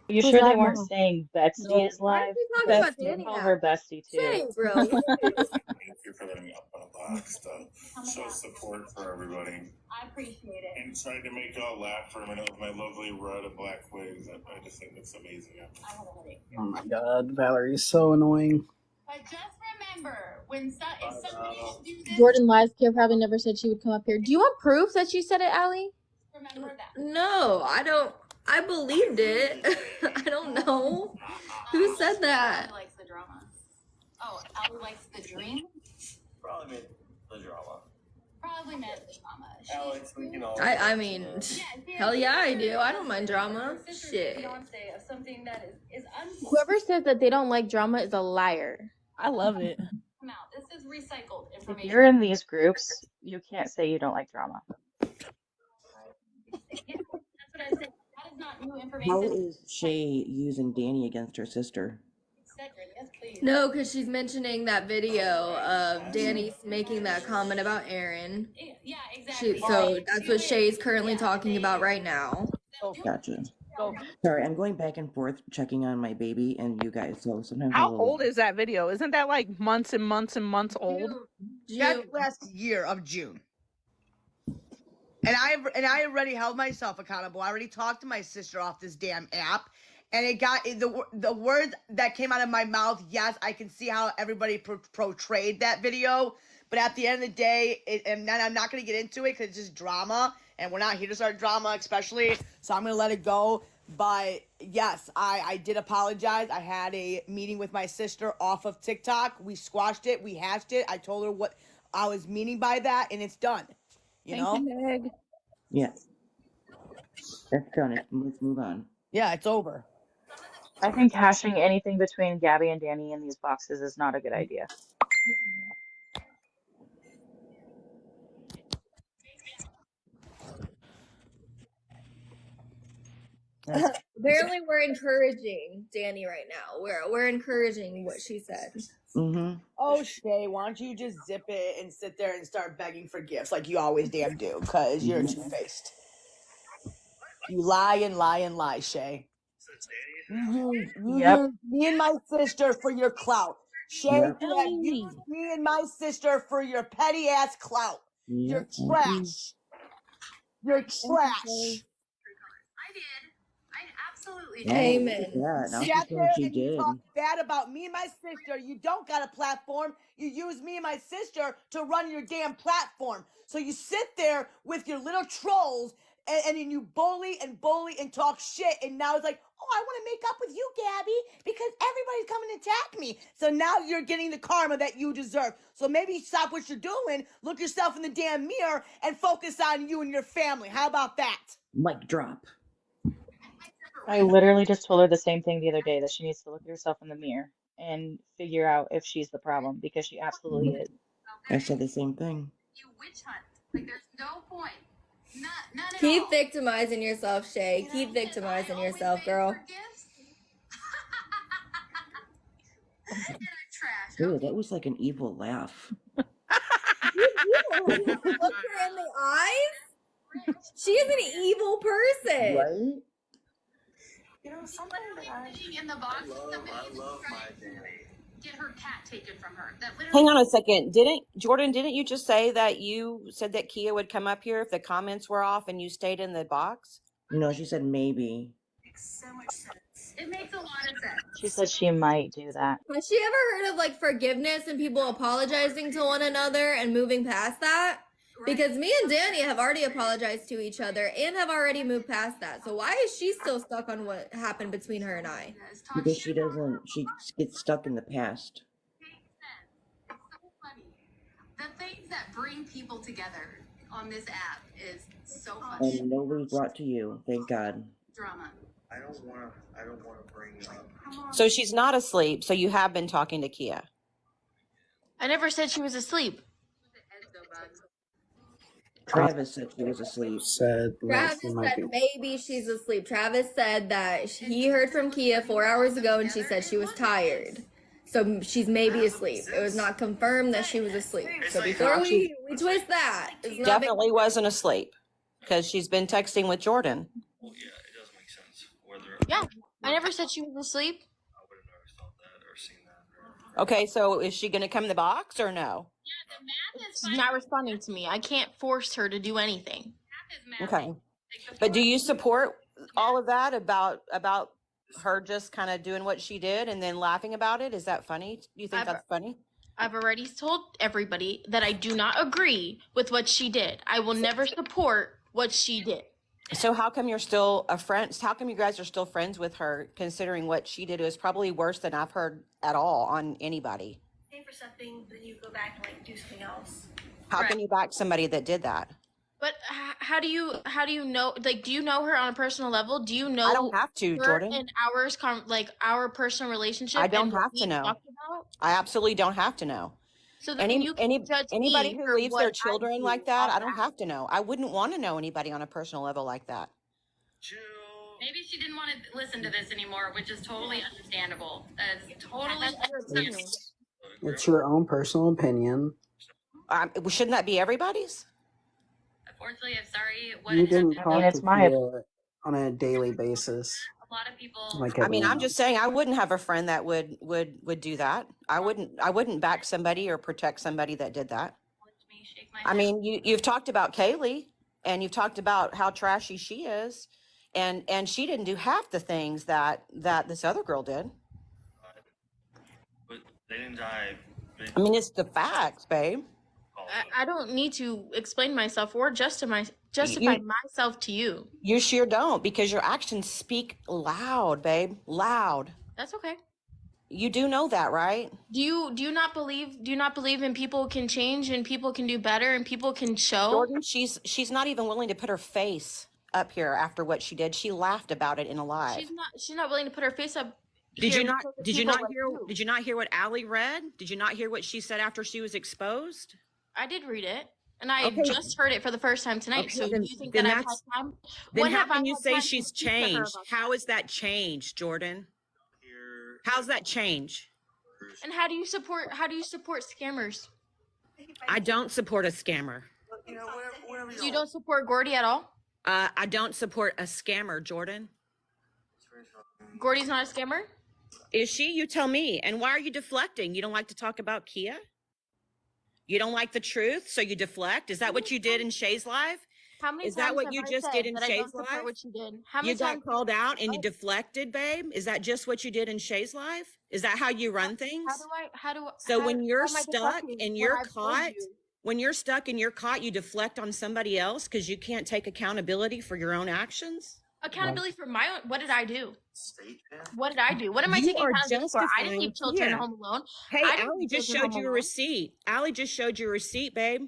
Are you Who's sure they live weren't now? saying Betsy No. is Why are live? you talking Because about you Danny call now? her Bestie too. Same, bro. What is this? Thank you for letting me up on a box to show support for everybody. I appreciate it. And trying to make y'all laugh for a minute with my lovely red and black wigs. I just think it's amazing. I have a headache. Oh my god, Valerie's so annoying. But just remember, when if somebody should do this, Jordan lies. Kia probably never said she would come up here. Do you want proof that she said it, Allie? remember that. No, I don't. I believed it. I don't know. Who said that? Allie likes the drama. Oh, Allie likes the dream? Probably meant the drama. Probably meant the drama. Alex, you know. I mean, hell yeah, I do. I don't mind drama. Shit. Fiance of something that is Whoever says that they don't like drama is a liar. I love it. come out. This is recycled If information. you're in these groups, you can't say you don't like drama. Yeah, that's what I said. That is not new How information. is Shay using Danny against her sister? Cedric, yes, please. No, because she's mentioning that video of Danny making that comment about Aaron. Yeah, exactly. So that's what Shay's currently talking about right now. Gotcha. So, Sorry, I'm going back and forth checking on my baby and you guys, so sometimes how a little... old is that video? Isn't that like months and months and months old? That's last year of June. And I already held myself accountable. I already talked to my sister off this damn app, and it got the words that came out of my mouth. Yes, I can see how everybody portrayed that video, but at the end of the day, and I'm not gonna get into it because it's just drama, and we're not here to start drama, especially. So I'm gonna let it go. But yes, I did apologize. I had a meeting with my sister off of TikTok. We squashed it. We hashed it. I told her what I was meaning by that, and it's done. You know? Meg. Yeah. That's done. Let's move on. Yeah, it's over. I think hashing anything between Gabby and Danny in these boxes is not a good idea. Apparently, we're encouraging Danny right now. We're encouraging what she said. Mm-hmm. Oh, Shay, why don't you just zip it and sit there and start begging for gifts like you always damn do, because you're two-faced. You lie and lie and lie, Shay. You Yep. used me and my sister for your clout. Shay, Yep. you have used me and my sister for your petty ass clout. You're Yep. trash. You're Thank you, trash. Shay. I did. I absolutely Oh, did. look at Amen. that. You Now she's sat saying there she and you did. talked bad about me and my sister. You don't got a platform. You use me and my sister to run your damn platform. So you sit there with your little trolls and then you bully and talk shit. And now it's like, oh, I want to make up with you, Gabby, because everybody's coming to attack me. So now you're getting the karma that you deserve. So maybe stop what you're doing, look yourself in the damn mirror, and focus on you and your family. How about that? Mic drop. I literally just told her the same thing the other day, that she needs to look at herself in the mirror and figure out if she's the problem, because she absolutely is. I said the same thing. You witch hunt. Like there's no point. None at Keep all. victimizing yourself, Shay. You know, Keep because victimizing I always yourself, made girl. her gifts. And I'm trash. Ew, that was like an evil laugh. She's evil. Look her in the eyes. She is an evil person. Right? You know, something that I in the box. I love my Danny. Get her cat taken from her. That literally. Hang on a second. Didn't you just say that you said that Kia would come up here if the comments were off and you stayed in the box? No, she said maybe. Makes so much sense. It makes a lot of sense. She said she might do that. Has she ever heard of like forgiveness and people apologizing to one another and moving past that? Because me and Danny have already apologized to each other and have already moved past that. So why is she still stuck on what happened between her and I? Because she gets stuck in the past. It's so funny. The things that bring people together on this app is so funny. And nobody's brought to you, thank God. Drama. I don't wanna bring up. So she's not asleep. So you have been talking to Kia. I never said she was asleep. Travis said she was asleep. Travis said maybe she's asleep. Travis said that he heard from Kia 4 hours ago and she said she was tired. So she's maybe asleep. It was not confirmed that she was asleep. So before we twist that, it's not Definitely wasn't asleep because she's been texting with Jordan. Well, yeah, it does make sense. Yeah, I never said she was asleep. I would have never thought that or seen that. Okay, so is she going to come in the box or no? She's not responding to me. I can't force her to do anything. Okay. But do you support all of that about her just kind of doing what she did and then laughing about it? Is that funny? Do you think that's funny? I've already told everybody that I do not agree with what she did. I will never support what she did. So how come you're still a friend? How come you guys are still friends with her, considering what she did was probably worse than I've heard at all on anybody? Say for something, then you go back and like do something else. How can you back somebody that did that? But how do you know? Like, do you know her on a personal level? Do you know? I don't have to, her Jordan. And our personal relationship. I don't and what have to we know. talked about? I absolutely don't have to know. So then you can judge anybody me who for leaves what their I children do like that, on I don't have to know. I wouldn't want to know anybody on a personal level like that. Maybe she didn't want to listen to this anymore, which is totally understandable. That is totally understandable. It's your own personal opinion. Shouldn't that be everybody's? Unfortunately, I'm sorry. What You didn't happened. talk to Kia on a daily basis. A lot of people. Like I mean, everyone I'm just saying I wouldn't have a friend that would do that. I wouldn't back somebody or protect somebody that did that. I mean, you've talked about Kayleigh and you've talked about how trashy she is, and she didn't do half the things that this other girl did. But they didn't die. I mean, it's the facts, babe. I don't need to explain myself or justify myself to you. You sure don't, because your actions speak loud, babe. Loud. That's okay. You do know that, right? Do you not believe in people can change and people can do better and people can show? Jordan, she's not even willing to put her face up here after what she did. She laughed about it in a live. She's not willing to put her face up. Did you not hear Did you not hear what Allie read? Did you not hear what she said after she was exposed? I did read it, and I just heard it for the first time tonight. Okay, so then- do you think then that I've had that's- time? Then When how have I can you had say time to she's speak to her changed? about How is that changed, Jordan? How's that change? And how do you support scammers? I don't support a scammer. You don't support Gordy at all? I don't support a scammer, Jordan. Gordy's not a scammer? Is she? You tell me. And why are you deflecting? You don't like to talk about Kia? You don't like the truth, so you deflect? Is that what you did in Shay's live? How many Is times that what have you I just said did in that I Shay's don't support live? what you did? How many You got times? called out and you deflected, babe? Is that just what you did in Shay's live? Is that how you run things? So when you're how am I stuck deflecting and when you're I've told caught, you? when you're stuck and you're caught, you deflect on somebody else because you can't take accountability for your own actions? Accountability for my own. What did I do? What did I do? What am I You taking are accountability for? I didn't justifying leave children Kia. home alone. Hey, I didn't Allie leave just children showed home you a alone. receipt. Allie just showed you a receipt, babe.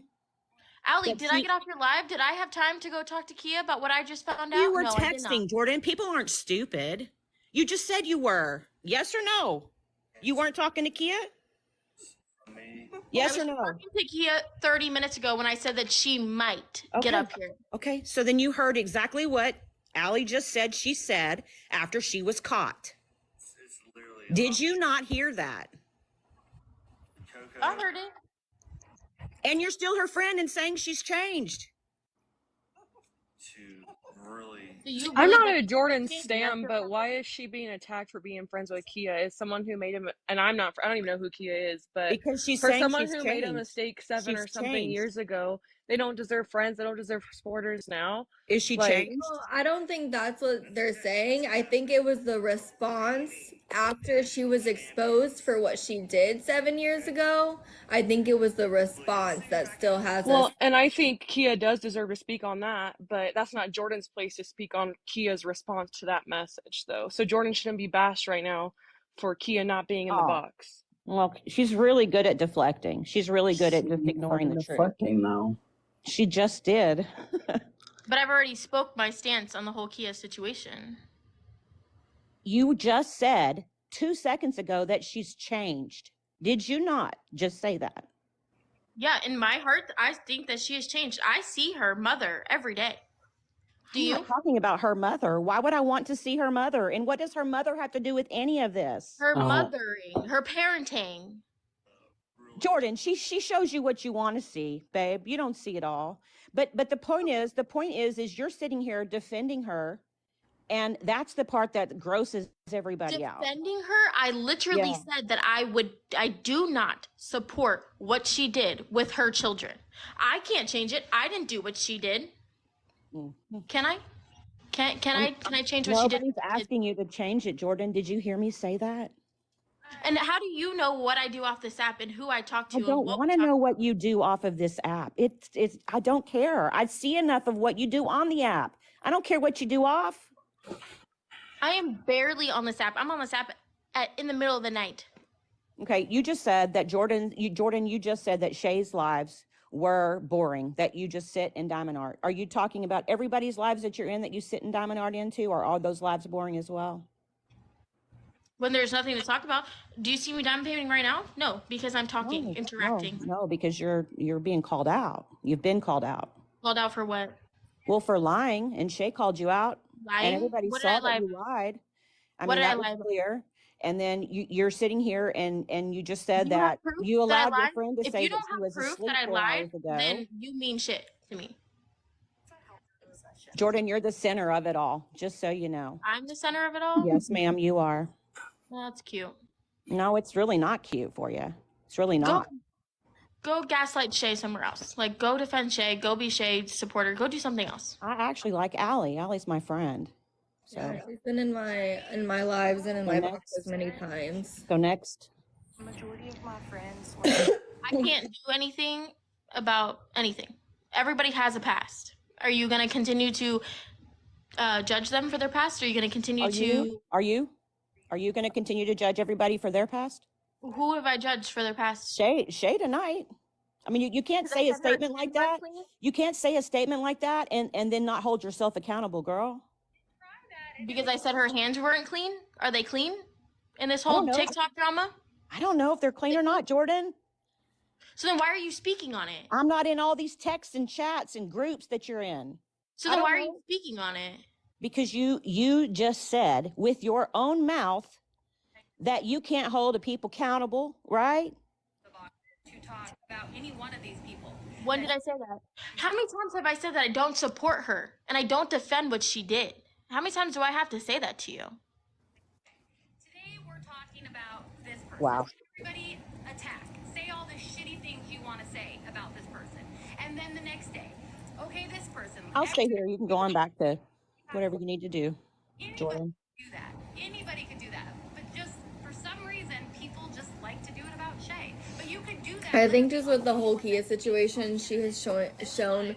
Allie, But did I get off your live? Did I have time to go talk to Kia about what I just found out? You were No, I did not. texting, Jordan. People aren't stupid. You just said you were. Yes or no? You weren't talking to Kia? Yes I or was no? talking to Kia 30 minutes ago when I said that she might get up here. Okay, so then you heard exactly what Allie just said she said after she was caught. Did you not hear that? I heard it. And you're still her friend and saying she's changed. I'm not a Jordan stan, but why is she being attacked for being friends with Kia? As someone who made him, and I don't even know who Kia is, but Because she's for saying someone she's who made a changed. mistake seven She's or something changed. years ago, they don't deserve friends. They don't deserve supporters now. Is she Like, changed? Well, I don't think that's what they're saying. I think it was the response after she was exposed for what she did 7 years ago. I think it was the response that still has well, us. and I think Kia does deserve to speak on that, but that's not Jordan's place to speak on Kia's response to that message, though. So Jordan shouldn't be bashed right now for Kia not being in the box. Well, she's really good at deflecting. She's really good at just ignoring the truth. Deflecting though. She just did. But I've already spoke my stance on the whole Kia situation. You just said 2 seconds ago that she's changed. Did you not just say that? Yeah, in my heart, I think that she has changed. I see her mother every day. Do I'm you? not talking about her mother. Why would I want to see her mother? And what does her mother have to do with any of this? Her mothering, her parenting. Jordan, she shows you what you want to see, babe. You don't see it all. But the point is you're sitting here defending her, and that's the part that grosses everybody out. Defending her, I literally said that I do not support what she did with her children. I can't change it. I didn't do what she did. Can I? Can I change what she did? Nobody's asking you to change it, Jordan. Did you hear me say that? And how do you know what I do off this app and who I talk to? I don't want to know what you do off of this app. It's I don't care. I see enough of what you do on the app. I don't care what you do off. I am barely on this app. I'm on this app in the middle of the night. Okay, you just said that Jordan, you just said that Shay's lives were boring, that you just sit in Diamond Art. Are you talking about everybody's lives that you're in that you sit in Diamond Art into, or are those lives boring as well? When there's nothing to talk about. Do you see me diamond painting right now? No, because I'm talking, interacting. No, because you're being called out. You've been called out. Called out for what? Well, for lying, and Shay called you out. Lying? And everybody What did saw I that lie you lied. What did I that lie was about? clear. And then you're sitting here and you just said You have that proof you that I allowed your lied? friend to If say you that don't she have was proof asleep that I 4 lied, hours ago. then you mean shit to me. Jordan, you're the center of it all, just so you know. I'm the center of it all? Yes, ma'am, you are. That's cute. No, it's really not cute for you. It's really not. Go gaslight Shay somewhere else. Like, go defend Shay. Go be Shay's supporter. Go do something else. I actually like Allie. Allie's my friend. So, Yeah, she's been in my lives and in So my next. boxes many times. so next. Majority of my friends I can't do anything about anything. Everybody has a past. Are you going to continue to judge them for their past? Or are you going to continue to... Are you going to continue to judge everybody for their past? Who have I judged for their past? Shay tonight. I mean, you can't say a statement like that. You can't say a statement like that and then not hold yourself accountable, girl. Because I said her hands weren't clean? Are they clean in this I don't whole know. TikTok drama? I don't know if they're clean or not, Jordan. So then why are you speaking on it? I'm not in all these texts and chats and groups that you're in. So I then don't why are know. you speaking on it? Because you just said with your own mouth that you can't hold a people accountable, right? To talk about any one of these people. When did I say that? How many times have I said that I don't support her and I don't defend what she did? How many times do I have to say that to you? Wow. Everybody attack. Say all the shitty things you want to say about this person. And then the next day, okay, this person. I'll stay here. You can go on back to whatever you need to do, Anybody Jordan. could do that. Anybody could do that. But just for some reason, people just like to do it about Shay. But you could do that. I think just with the whole Kia situation, she has shown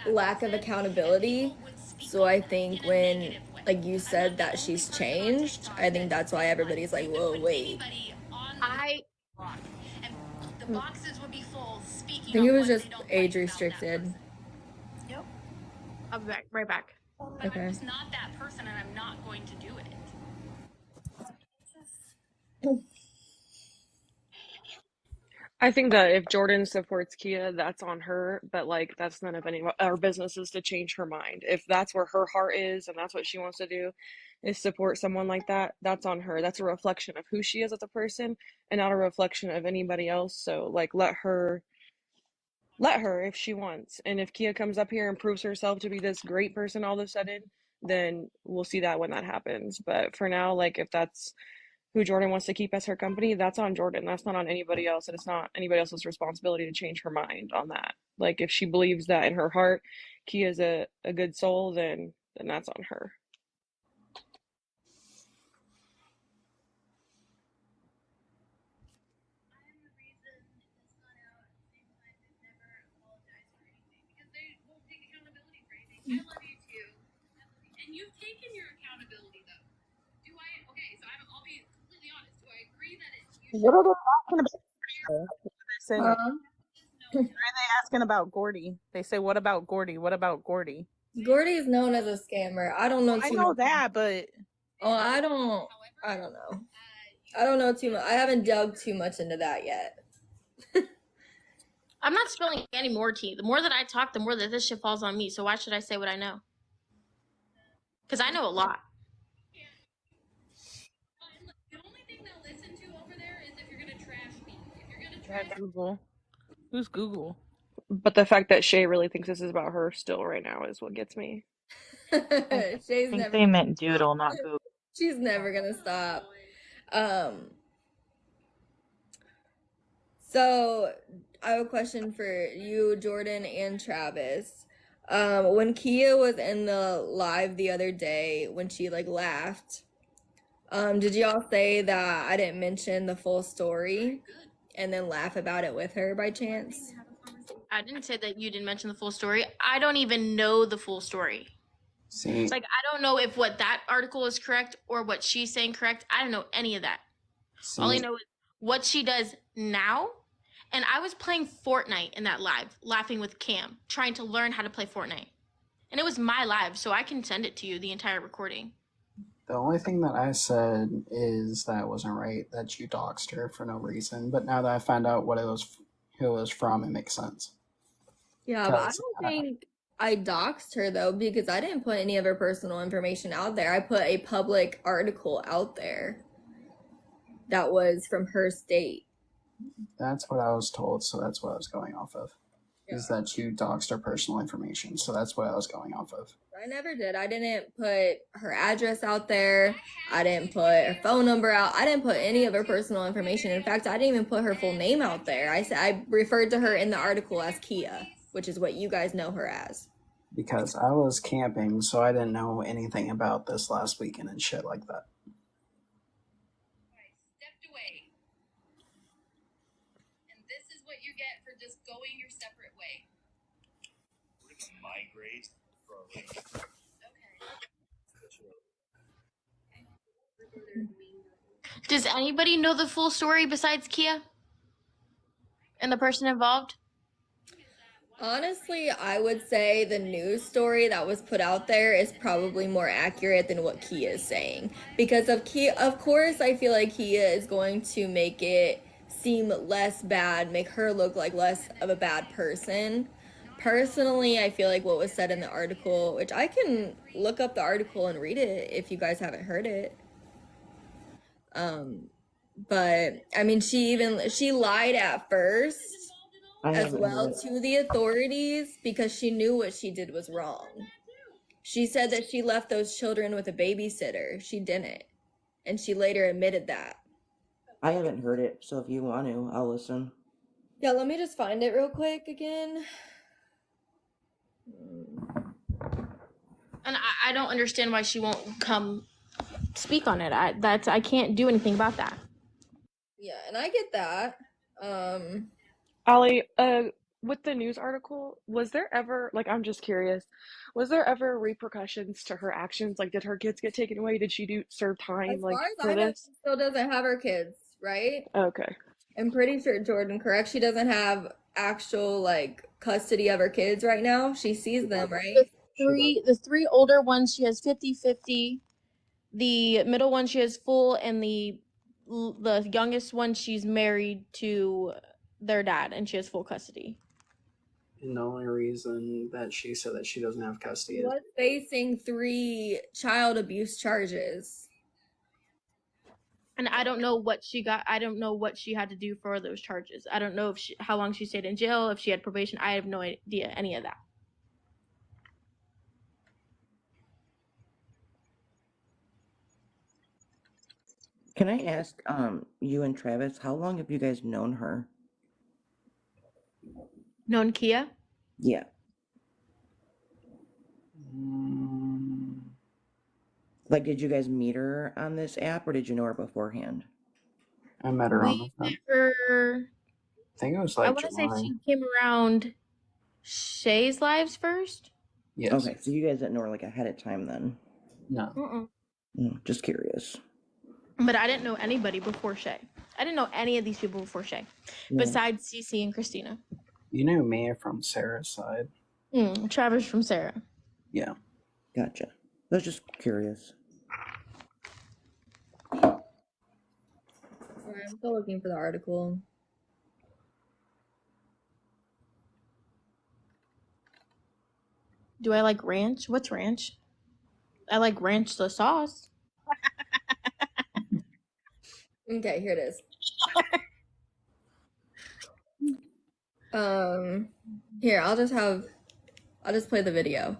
lack of accountability. So I think when, like you said, that she's changed, I think that's why everybody's like, whoa, wait. I the boxes would be full I speaking think it on was what just they don't age like about that restricted. person. Yep. I'll be back, right back. But Okay. I'm just not that person and I'm not going to do it. I think that if Jordan supports Kia, that's on her, but like that's none of any our businesses to change her mind. If that's where her heart is and that's what she wants to do, is support someone like that, that's on her. That's a reflection of who she is as a person and not a reflection of anybody else. So like let her if she wants. And if Kia comes up here and proves herself to be this great person all of a sudden, then we'll see that when that happens. But for now, like if that's who Jordan wants to keep as her company, that's on Jordan. That's not on anybody else. And it's not anybody else's responsibility to change her mind on that. Like if she believes that in her heart, Kia's a good soul, then that's on her. I love you too. And you've taken your accountability though. I'll be completely honest. Do I agree that What are they talking about? Say, Huh? why are they asking about Gordy? They say, what about Gordy? What about Gordy? Gordy is known as a scammer. I don't know I too know much. that, but Oh, I don't know. I don't know too much. I haven't dug too much into that yet. I'm not spilling any more tea. The more that I talk, the more that this shit falls on me. So why should I say what I know? Because I know a lot. The only thing they'll listen to over there is if you're gonna trash me. If you're gonna yeah, trash Google. Who's Google? But the fact that Shay really thinks this is about her still right now is what gets me. I Shay's think never they meant Doodle, not Google. She's never gonna stop. So I have a question for you, Jordan and Travis. When Kia was in the live the other day, when she like laughed, did y'all say that I didn't mention the full story and then laugh about it with her by chance? I didn't say that you didn't mention the full story. I don't even know the full story. See, Like, I don't know if what that article is correct or what she's saying correct. I don't know any of that. All I know is what she does now. And I was playing Fortnite in that live, laughing with Cam, trying to learn how to play Fortnite. And it was my live, so I can send it to you, the entire recording. the only thing that I said is that it wasn't right that you doxed her for no reason. But now that I found out what it was, who it was from, it makes sense. Yeah, but I 'Cause, don't think I doxed her though, because I didn't put any of her personal information out there. I put a public article out there that was from her state. That's what I was told, so that's what I was going off of. Is that you doxed her personal information, so that's what I was going off of. I never did. I didn't put her address out there. I didn't put her phone number out. I didn't put any of her personal information. In fact, I didn't even put her full name out there. I referred to her in the article as Kia, which is what you guys know her as. Because I was camping, so I didn't know anything about this last weekend and shit like that. stepped away. And this is what you get for just going your separate way. We're gonna migrate for our relationship. Does anybody know the full story besides Kia? And the person involved? Honestly, I would say the news story that was put out there is probably more accurate than what Kia is saying. Because of Kia, of course, I feel like Kia is going to make it seem less bad, make her look like less of a bad person. Personally, I feel like what was said in the article, which I can look up the article and read it if you guys haven't heard it. But I mean, she lied at first as well to the authorities because she knew what she did was wrong. She said that she left those children with a babysitter. She didn't. And she later admitted that. I haven't heard it, so if you want to, I'll listen. Yeah, let me just find it real quick again. And I don't understand why she won't come speak on it. I can't do anything about that. Yeah, and I get that. Allie, with the news article, was there ever, like, I'm just curious, was there ever repercussions to her actions? Like, did her kids get taken away? Did she serve time, As like, far as for I know, this? she still doesn't have her kids, right? Okay. I'm pretty sure, Jordan, correct? She doesn't have actual, like, custody of her kids right now. She sees them, right? The three older ones, she has 50-50. The middle one, she has full, and the youngest one, she's married to their dad, and she has full custody. And the only reason that she said that she doesn't have custody She is was facing 3 child abuse charges. And I don't know what she got. I don't know what she had to do for those charges. I don't know if how long she stayed in jail, if she had probation. I have no idea any of that. Can I ask, you and Travis, how long have you guys known her? Known Kia? Yeah. Like, did you guys meet her on this app, or did you know her beforehand? I met her on We the met phone. her. I think it was I like want to say July. she came around Shay's lives first. Yes. Okay, so you guys didn't know her like ahead of time then? No. Just curious. But I didn't know anybody before Shay. I didn't know any of these people before Shay, besides Cece and Christina. You knew me from Sarah's side. Travis from Sarah. Yeah. Gotcha. I was just curious. Alright, I'm still looking for the article. Do I like ranch? What's ranch? I like ranch the sauce. Okay, here it is. Here, I'll just play the video.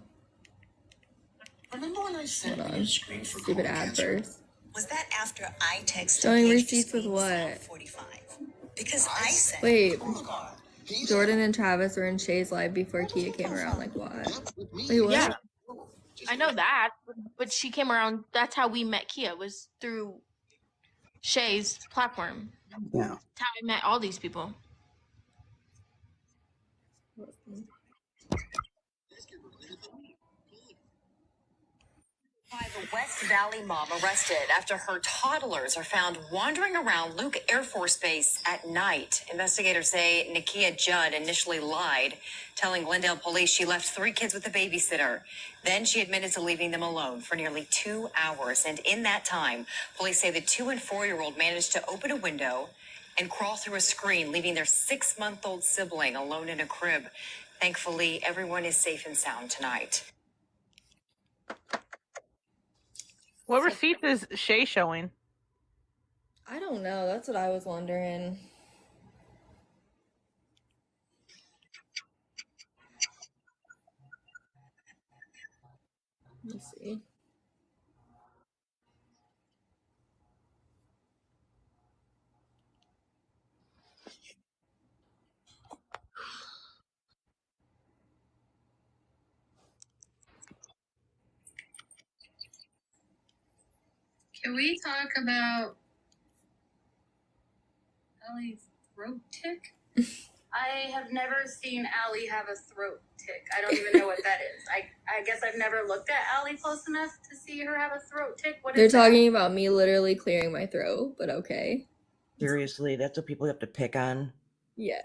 Remember when I sent Hold you on. a screen for Stupid colon ad cancer? first. Was that after I texted Showing Paige receipts with what? 45? Because I sent Wait, Jordan and Travis were in Shay's live before Kia came around. Like what? Wait, what? Yeah, I know that, but she came around. That's how we met Kia, was through Shay's platform. Yeah. That's how I met all these people. By the West Valley mom arrested after her toddlers are found wandering around Luke Air Force Base at night. Investigators say Nakia Judd initially lied, telling Glendale police she left 3 kids with a babysitter. Then she admitted to leaving them alone for nearly 2 hours. And in that time, police say the 2- and 4-year-old managed to open a window and crawl through a screen, leaving their 6-month-old sibling alone in a crib. Thankfully, everyone is safe and sound tonight. What receipts is Shay showing? I don't know. That's what I was wondering. Let me see. Can we talk about Allie's throat tick? I have never seen Allie have a throat tick. I don't even know what that is. I guess I've never looked at Allie close enough to see her have a throat tick. What They're is that? talking about me literally clearing my throat, but okay. Seriously, that's what people have to pick on. Yes.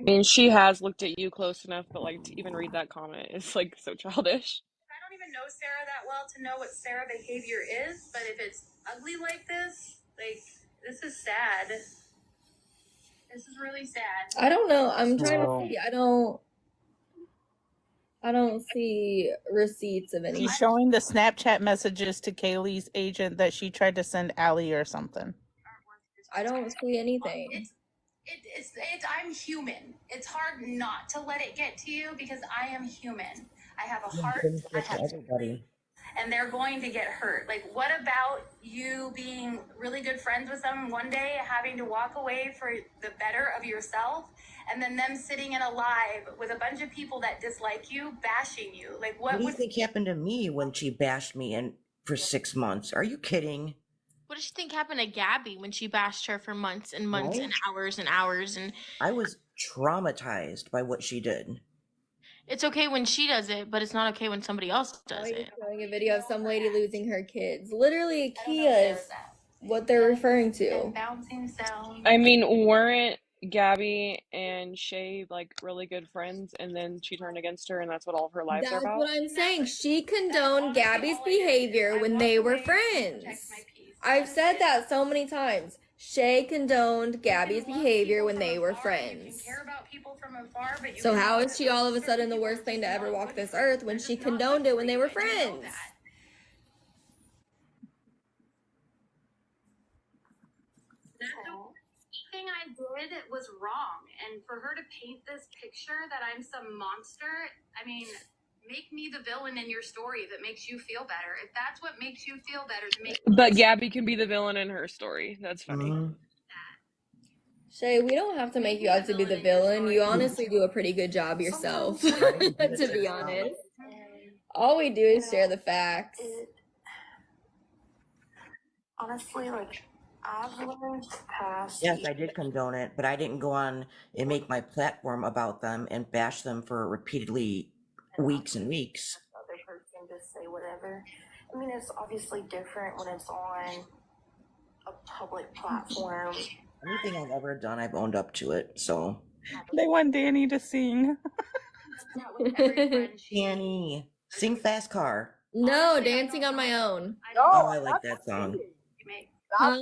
I mean, she has looked at you close enough, but like to even read that comment is like so childish. I don't even know Sarah that well to know what Sarah behavior is, but if it's ugly like this is sad. This is really sad. I don't know. I'm trying So- to see. I don't see receipts of any. She's showing the Snapchat messages to Kayleigh's agent that she tried to send Allie or something. I don't see anything. I'm human. It's hard not to let it get to you because I am human. I have a heart. I have Everybody. and they're going to get hurt. Like, what about you being really good friends with them one day, having to walk away for the better of yourself, and then them sitting in a live with a bunch of people that dislike you, bashing you? Like, What what do you would think happened to me when she bashed me and for 6 months? Are you kidding? What does she think happened to Gabby when she bashed her for months and months Right? and hours and hours? And I was traumatized by what she did. it's okay when she does it, but it's not okay when somebody else does Allie was it. showing a video of some lady losing her kids. Literally, Kia is what they're referring to. bouncing sound? I mean, weren't Gabby and Shay like really good friends, and then she turned against her, and that's what all of her lives are That's about? what I'm saying. She condoned Gabby's behavior when they were friends. I've said that so many times. Shay condoned Gabby's behavior when they were friends. So how is she all of a sudden the worst thing to ever walk this earth when she condoned it when they were friends? Thing I did was wrong, and for her to paint this picture that I'm some monster, I mean, make me the villain in your story if it makes you feel better. If that's what makes you feel better, to make But Gabby can be the villain in her story. That's funny. Shay, we don't have to make you out to be the villain. You honestly do a pretty good job yourself, to be honest. All we do is share the facts. honestly, like, I've learned past. Yes, I did condone it, but I didn't go on and make my platform about them and bash them for repeatedly weeks and weeks. Other person just say whatever. I mean, it's obviously different when it's on a public platform. Anything I've ever done, I've owned up to it. So, They want Danny to sing. Danny, sing Fast Car. No, Dancing on My Own. Oh, I like that song. Huh?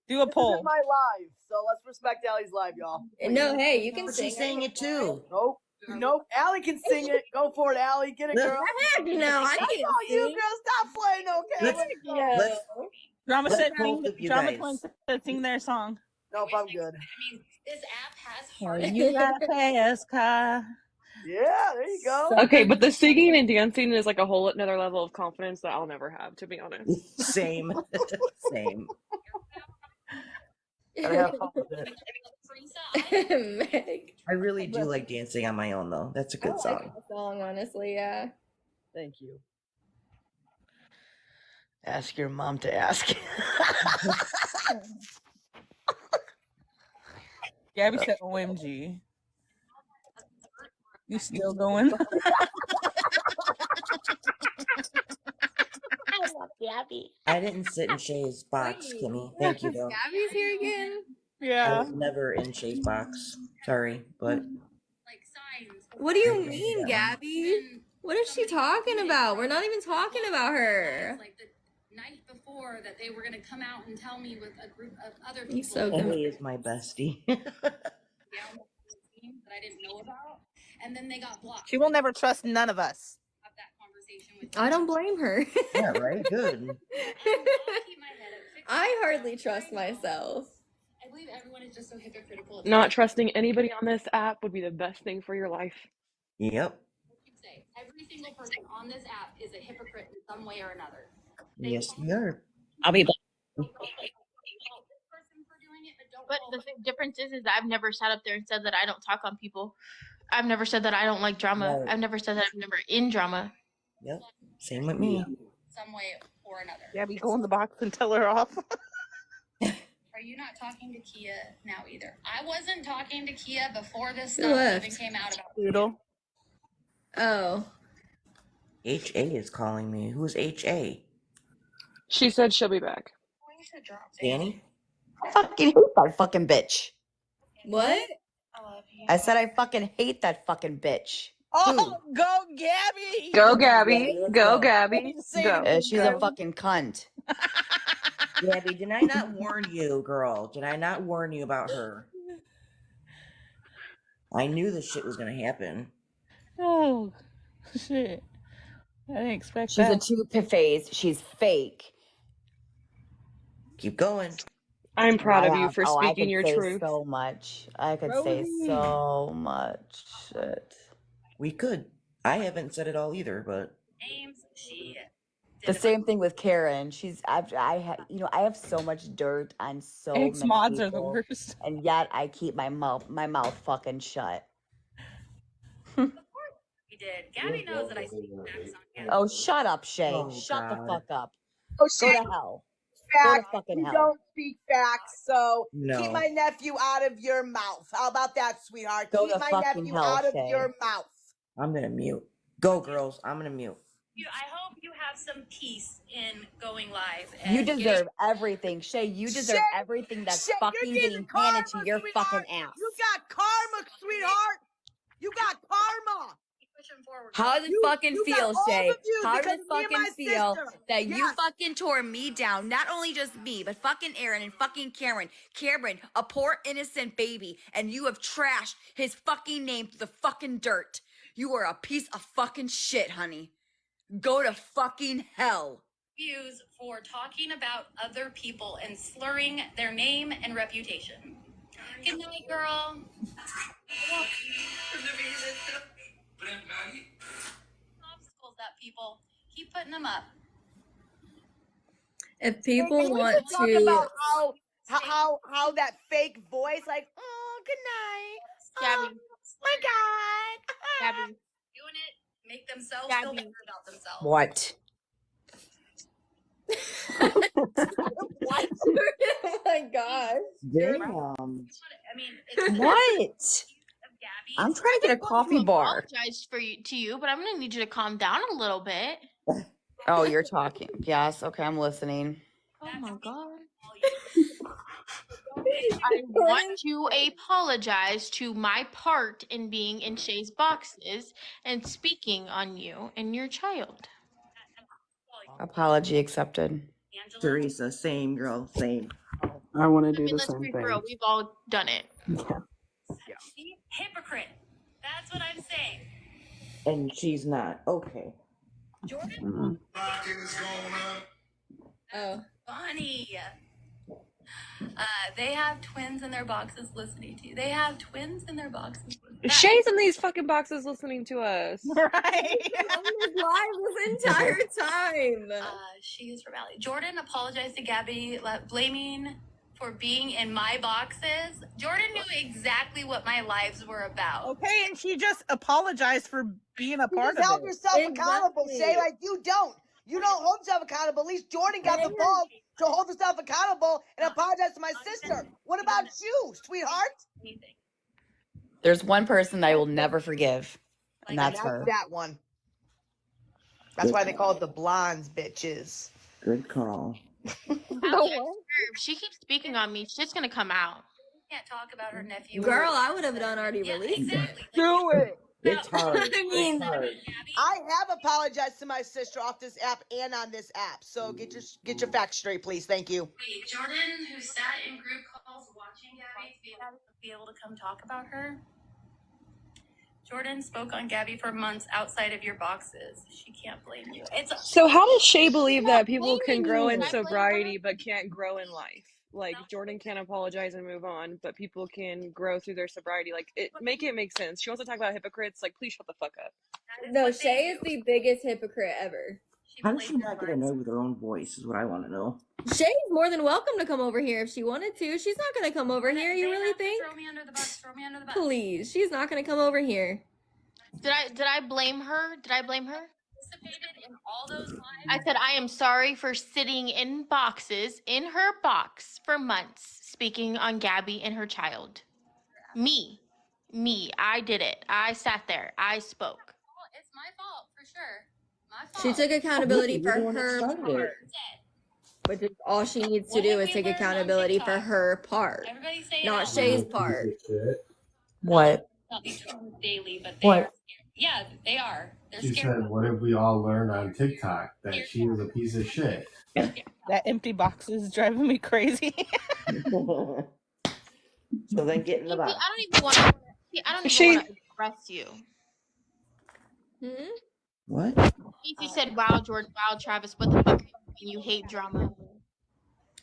Do a This poll. is my live, so let's respect Allie's live, y'all. No, hey, you can But sing. she sang it too. Nope. Nope. Allie can sing it. Go for it, Allie. Get it, girl. Heck no, I That's can't all you, sing. girl. Stop playing, okay? Let's- Let's go. Yeah. Let's Drama let said both sing, of you Drama guys. Twins said sing their song. Nope, I'm good. I mean, this app has Oh, heart. you got a fast car. Yeah, there you go. Okay, but the singing and dancing is like a whole another level of confidence that I'll never have, to be honest. Same. Same. Gotta have fun with it. Meg. I really do like dancing on my own, though. That's a I good like song. the song, honestly, yeah. Thank you. Ask your mom to ask. Gabby said OMG. You still going? I love Gabby. I didn't sit in Shay's box, Kimmy. Thank you, though. Gabby's here again? I Yeah. was never in Shay's box. Sorry, but Like signs. What do you mean, Gabby? What is she talking about? We're not even talking about her. Like the night before that they were going to come out and tell me with a group of other I'm people so that Kayleigh is my bestie. I didn't know about, and then they got blocked. She will never trust none of us. Have that conversation with I don't blame her. Yeah, right? Good. I hardly trust myself. I believe everyone is just so hypocritical. Not trusting anybody on this app would be the best thing for your life. Yep. Say every single person on this app is a hypocrite in some way or another. Yes, we are. I'll be back. But the difference is I've never sat up there and said that I don't talk on people. I've never said that I don't like drama. Right. I've never said that I'm never in drama. Yep. Same with me. Some way or another. Gabby, go in the box and tell her off. Are you not talking to Kia now either? I wasn't talking to Kia before this Who stuff left? even came out about Doodle. Oh. HA is calling me. Who's HA? She said she'll be back. Danny? I fucking hate that fucking bitch. What? I said I fucking hate that fucking bitch. Oh, go Gabby! Go, Gabby. Let's Go, go. Gabby. Go. She's a fucking cunt. Gabby, did I not warn you, girl? Did I not warn you about her? I knew this shit was gonna happen. Oh, shit. I didn't expect She's a that. two-faced. She's fake. Keep going. I'm proud of I you have- for I speaking could your say truth. so much. I could say Rosie. so much shit. We could. I haven't said it all either, but names. She The same thing with Karen. I have so much dirt on so Ex many mods are the people, worst. and yet I keep my mouth fucking shut. We did. Gabby knows that I speak facts on Gabby. Oh, shut up, Shay. Oh, Shut the God. fuck up. Oh, Go Shay, to hell. Go to facts. fucking You hell. don't speak facts, so keep No. my nephew out of your mouth. How about that, sweetheart? Go Keep to my fucking nephew hell, out of Shay. your mouth. I'm gonna mute. Go, girls. I'm gonna mute. I hope you have some peace in going live. You And deserve everything. Shay, you deserve Shay, everything that's Shay, you're fucking getting being karma, handed to your sweetheart. fucking ass. You got karma, sweetheart. You got karma. pushing forward. How does it fucking you got feel, all Shay? of you How does because it of me and fucking my feel sister. that you Yes. fucking tore me down? Not only just me, but fucking Aaron and fucking Cameron, a poor innocent baby, and you have trashed his fucking name to the fucking dirt. You are a piece of fucking shit, honey. Go to fucking hell. Views for talking about other people and slurring their name and reputation. Good night, girl. Obstacles that people keep putting them up. If people Can we want just talk to, about how that fake voice, like, oh, good night. Gabby. Oh my God. Gabby. Doing it, make themselves feel better about themselves. What? What? oh my gosh. Damn. I mean, it's What? I'm trying to get a coffee bar. Apologize to you, but I'm gonna need you to calm down a little bit. Oh, you're talking. Yes, okay, I'm listening. Oh my god. I want to apologize to my part in being in Shay's boxes and speaking on you and your child. Apology accepted. Teresa, same girl, same. I want to do the Let's same be thing. real, we've all done it. See? Hypocrite. That's what I'm saying. And she's not. Okay. Jordan? Oh. Funny. They have twins in their boxes listening to you. They have twins in their boxes. Shay's in these fucking boxes listening to us. Right. I'm live this entire time. She is from Allie. Jordan apologized to Gabby, blaming for being in my boxes. Jordan knew exactly what my lives were about. Okay, and she just apologized for being a part Just of held it. yourself accountable, Shay. Like, you don't. You don't hold yourself accountable. At least Jordan got the balls to hold herself accountable and apologize to my sister. What about you, sweetheart? There's one person I will never forgive, and that's her. That one. That's why they call it the blondes, bitches. Good call. She keeps speaking on me. Shit's gonna come out. Can't talk about her nephew. Girl, I would have done already released it. Do it. It's hard. I mean, I have apologized to my sister off this app and on this app. So get your facts straight, please. Thank you. Wait, Jordan, who sat in group calls watching Gabby to be able to come talk about her. Jordan spoke on Gabby for months outside of your boxes. She can't blame you. So how does Shay believe that people can grow in sobriety but can't grow in life? Like, Jordan can't apologize and move on, but people can grow through their sobriety. Like, make it make sense. She wants to talk about hypocrites. Like, please shut the fuck up. No, Shay is the biggest hypocrite ever. How does she not get annoyed with her own voice is what I want to know. Shay's more than welcome to come over here if she wanted to. She's not going to come over here. You really think? Throw me under the bus. Throw me under the bus. Please. She's not going to come over here. Did I blame her? Did I blame her? In all those lives. I said I am sorry for sitting in boxes in her box for months speaking on Gabby and her child. Me, I did it. I sat there. I spoke. It's my fault for sure. My fault. She took accountability for her part. Which is all she needs to do is take accountability for her part, not Shay's part. What? Not these twins daily, but they What? are scared. Yeah, they are. They're She scared. said, what if we all learned on TikTok that she was a piece of shit? That empty box is driving me crazy. So then get in the box. I don't even want to address you. What? Casey said, "Wow, Jordan, wow, Travis, what the fuck are you doing? You hate drama."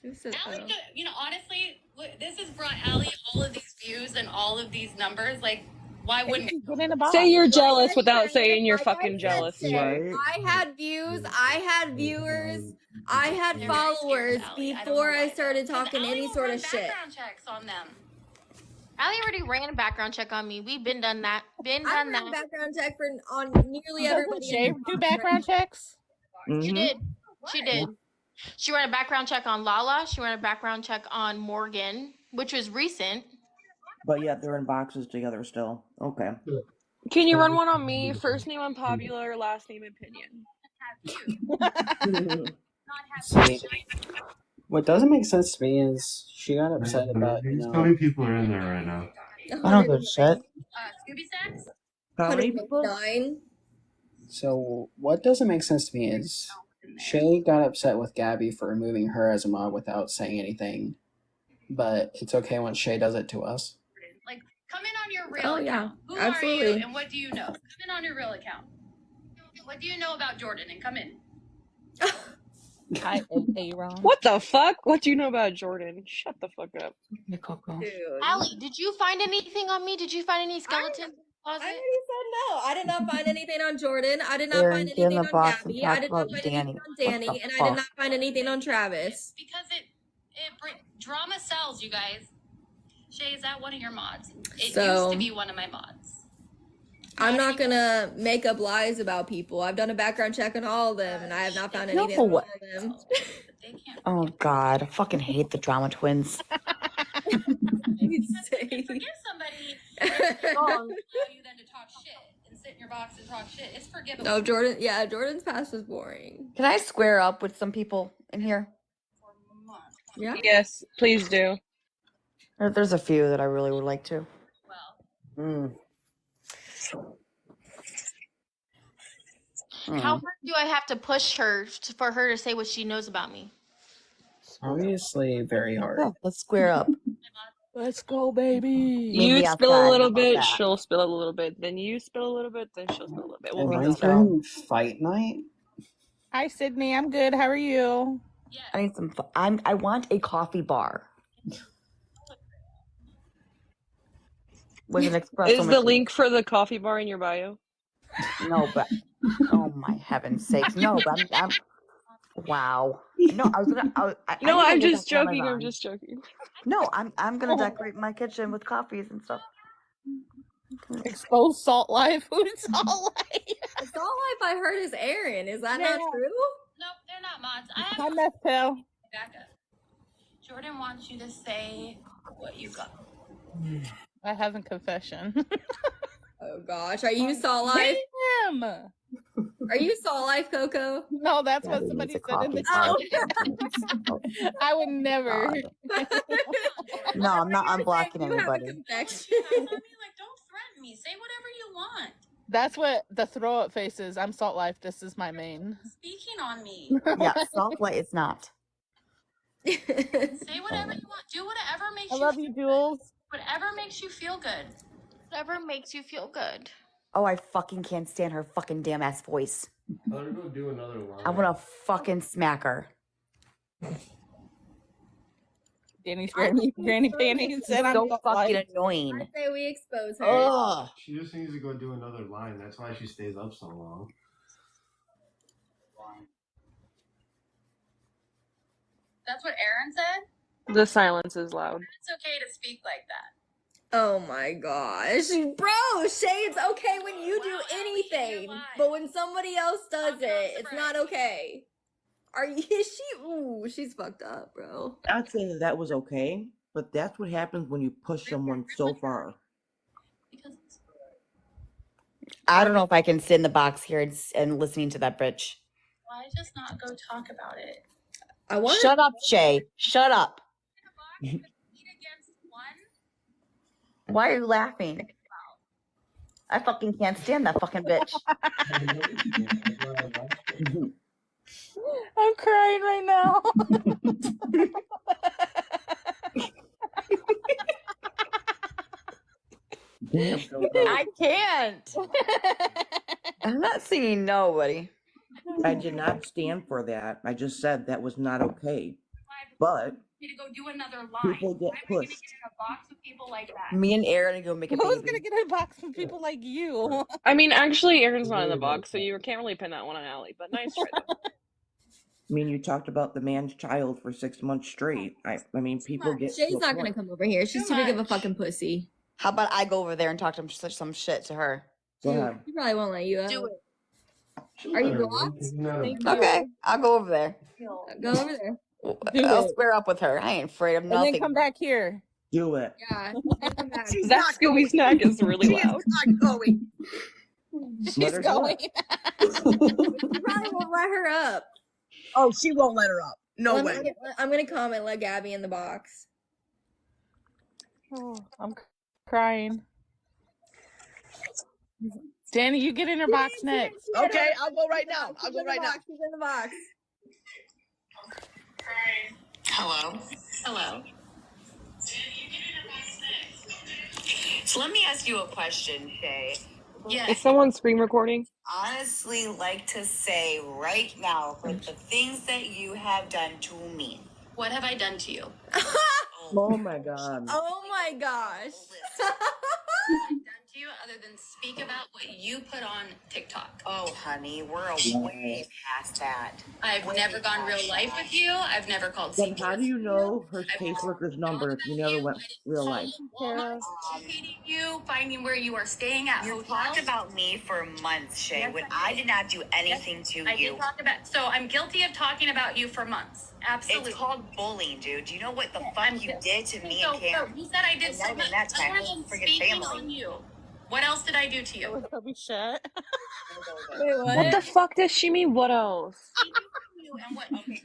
Who said Allie, that? you know, honestly, this has brought Allie all of these views and all of these numbers. Like, Why wouldn't Just get in a box. Say you're jealous Like I without said, saying you're like I fucking said, jealous. Shay, Right? I had views, I had viewers, I had They're very scared, followers Allie. I don't know before why, I started though. 'Cause talking Allie any won't sort run of shit. background checks on them. Allie already ran a background check on me. We've been done that. Been I done ran a that. background check on nearly Doesn't everybody in Shay the do box right background checks? She Mm-hmm. did. She did. She ran a background check on Lala. She ran a background check on Morgan, which was recent. But yet they're in boxes together still. Okay. Can you run one on me? First name unpopular, last name opinion. See, what doesn't make sense to me is she got upset about, How many people are in there right now? I don't give a shit. Scooby Snacks? How many people? 109. So what doesn't make sense to me is Shay got upset with Gabby for removing her as a mod without saying anything, but it's okay when Shay does it to us. Like, come in on your real Oh, yeah, account. Who are absolutely. you and what do you know? Come in on your real account. What do you know about Jordan and come in? Hi, Aaron. What the fuck? What do you know about Jordan? Shut the fuck up. Dude. Allie, did you find anything on me? Did you find any skeletons in the I closet? already said no. I did not find anything on Jordan. I did not Aaron, find get in anything the on box and Gabby. I talk did not about find Danny. anything on What the Danny, and I did fuck? not find anything on Travis. Because drama sells, you guys. Shay, is that one of your mods? It So- used to be one of my mods. I'm not gonna make up lies about people. I've done a background check on all of them, and I have not found anything on all what? of them. Oh God, I fucking hate the drama twins. Forgive somebody wrong you then to talk shit and sit in your box and talk shit. It's forgivable. No, Jordan. Yeah, Jordan's past was boring. Can I square up with some people in here? Yeah. Yes, please do. There's a few that I really would like to. How hard do I have to push her for her to say what she knows about me? Obviously, very hard. Yeah, let's square up. Let's go, baby. You me spill a outside, little how about bit, that? she'll spill a little bit. Then you spill a little bit, then she'll spill a little bit. We'll And figure my it out. turn fight night. Hi, Sydney. I'm good. How are you? I need some. I want a coffee bar with an espresso Is the machine. link for the coffee bar in your bio? No, but oh my heavens sakes, no! But I'm wow. No, I was gonna. I No, need to I'm look just up joking. I'm Amazon. just joking. No, I'm gonna decorate my kitchen with coffees and stuff. Exposed Salt Life. Who's Salt Life? Salt Life, I heard, is Aaron. Is that not true? Nope, they're not mods. I have Hi, Methtel. back up. Jordan wants you to say what you got. I have a confession. Oh gosh, are you Salt Life? Damn. Are you Salt Life, Coco? No, that's what Daddy somebody needs a said in the coffee chat. I would never. No, I'm not unblocking You have a anybody. confection. Don't threaten me. Say whatever you want. That's what the throw up face is. I'm Salt Life. This is my main. Speaking on me. Yeah, salt light is not. Say whatever you want. Do whatever makes I you love you, Jules. whatever makes you feel good. Whatever makes you feel good. Oh, I fucking can't stand her fucking damn ass voice. Let her go do another line. I want to fucking smack her. Danny's granny panties said I'm So Salt fucking Life. annoying. I say we expose her. Ugh. She just needs to go do another line. That's why she stays up so long. That's what Aaron said? The silence is loud. It's okay to speak like that. Oh my gosh. Bro, Shay, it's okay when you do anything. But when somebody else does it, it's not okay. Are you she's fucked up, bro. I'd say that was okay, but that's what happens when you push someone so far. I don't know if I can sit in the box here and listening to that bitch. Why just not go talk about it? I want Shut up, Shay. Shut up. Why are you laughing? I fucking can't stand that fucking bitch. I'm crying right now. I can't. I'm not singing nobody. I did not stand for that. I just said that was not okay. But me to go do another line. People get Why am I going to pushed. get in a box with people like that? Me and Aaron are gonna make a Who's baby. gonna get in a box from people like you? I mean, actually, Aaron's not in the box, so you can't really pin that one on Allie. But nice try though. I mean, you talked about the man's child for 6 months straight. I mean, people get. Shay's to a not gonna point. come over here. She's too big of a fucking pussy. How about I go over there and talk some shit to her? Go ahead. She probably won't let you out. Do it. Are you blocked? Thank you. Okay, I'll go over there. Go over there. Do I'll it. square up with her. I ain't afraid of And nothing. then come back here. Do it. Yeah. Come back. She's That not Scooby going. snack is really She is loud. not going. Let She's her do going. it. You probably won't let her up. Oh, she won't let her up. No way. I'm gonna comment, let Gabby in the box. Oh, I'm crying. Danny, you get in her box next. Okay, I'll go right now. I'll go right now. She's in the box. Hello. Hello. So let me ask you a question, Shay. Is Yes. someone screen recording? Honestly, like to say right now for the things that you have done to me. What have I done to you? Oh my god. Oh my gosh. What have I done to you other than speak about what you put on TikTok? Oh, honey, we're way past that. I've never gone real life with you. I've never called Then CPS. how do you know her caseworker's number if you never went real life? Walmart, locating you, finding where you are staying at You hotels. talked about me for months, Shay, Yes, when I I did not do anything to I you. did talk about. So I'm guilty of talking about you for months. Absolutely. It's called bullying, dude. Do you know what the fuck I'm you guil- did to me so, and Cam? you said I did And so not even much that time, other whole than friggin' speaking family. on you. What else did I do to you? Probably shut. Wait, What the fuck does she mean? What else? And what Okay,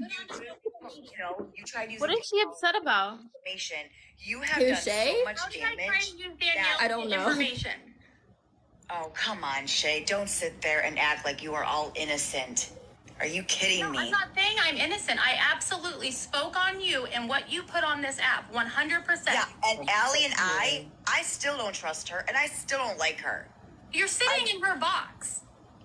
you tried using What is she upset about? information. You have Who, done Shay? so much How did I try damage. to use Danielle's I don't know. information? Oh, come on, Shay. Don't sit there and act like you are all innocent. Are you kidding No, me? I'm not saying I'm innocent. I absolutely spoke on you and what you put on this app, 100%. Yeah, and Allie and I still don't trust her, and I still don't like her. You're sitting in her box.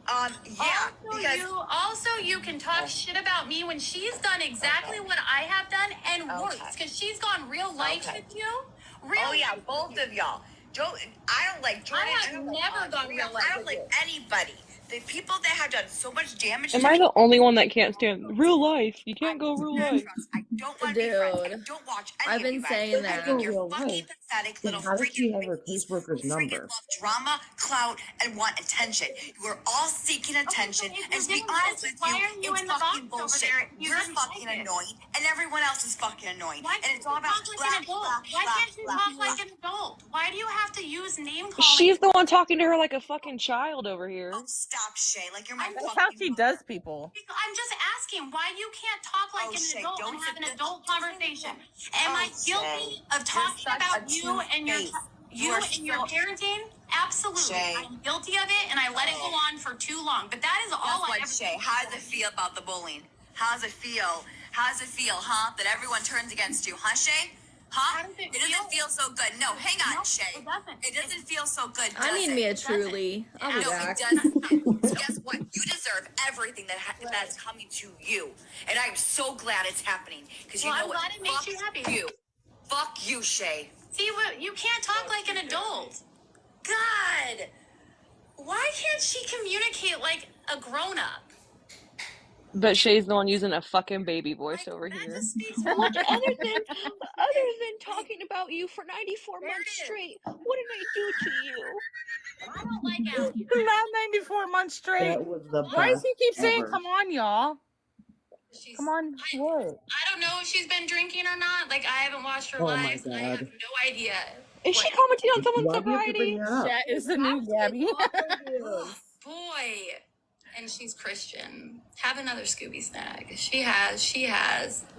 Yeah, because Also, you can talk shit about me when she's done exactly what I have done and worse. Because she's gone real life with you. oh yeah, both of y'all. I don't like Jordan. I have don't like never Andre, gone real life I don't with like anybody. The people that have done so much damage Am to I me. the only one that can't stand real life? You can't go real life. I don't want to be friends. I Dude, don't watch any I've of been you guys. saying I that. think you're Real fucking life. pathetic Then little how does she freaking have her babies caseworker's who freaking number? love drama, clout, and want attention. You are all seeking attention, if and you're to be getting honest this, with why you, are you it's in the fucking box over bullshit. there if you You're didn't fucking like it? annoying, and everyone else is fucking annoying. Why And can't it's you all about talk like an adult? Why can't you talk like an adult? Why do you have to use name calling? She's the one talking to her like a fucking child over here. Oh, stop, Shay. Like you're my That's fucking how she does people. I'm just asking why you can't talk like an Shay, adult don't and have sit an there- adult conversation. Am I Shay, guilty of you're talking such about a you and your two-faced. you You are and your so- parenting? Absolutely, Shay. I'm guilty of it, and I let it go on for too long. But that is all I ever. Shay, how does it feel about the bullying? How does it feel? How does it feel, huh? That everyone turns against you, huh, Shay? Huh? How does it doesn't feel so good. No, hang on, No, Shay. it doesn't. It doesn't feel so good, I does need it? me a Truly. I'll be No, back. it doesn't. So guess what? You deserve everything that's coming to you. And I'm so glad it's happening. Because you Well, know I'm what? glad it makes you happy. You. Fuck you, Shay. See what? You can't talk like an adult. God, why can't she communicate like a grown up? But Shay's the one using a fucking baby voice over here. What other than talking about you for 94 months straight, what did I do to you? I don't like Allie. Not 94 months straight. That was the Why does best he keep saying, ever. come on, y'all? Come on, what? I don't know if she's been drinking or not. Like, I haven't watched her Oh my lives. I have God. no idea. Is she commenting on someone's Why do you have to bring sobriety? that up? That is the new Gabby. Boy. And she's Christian. Have another Scooby snack. She has. Okay,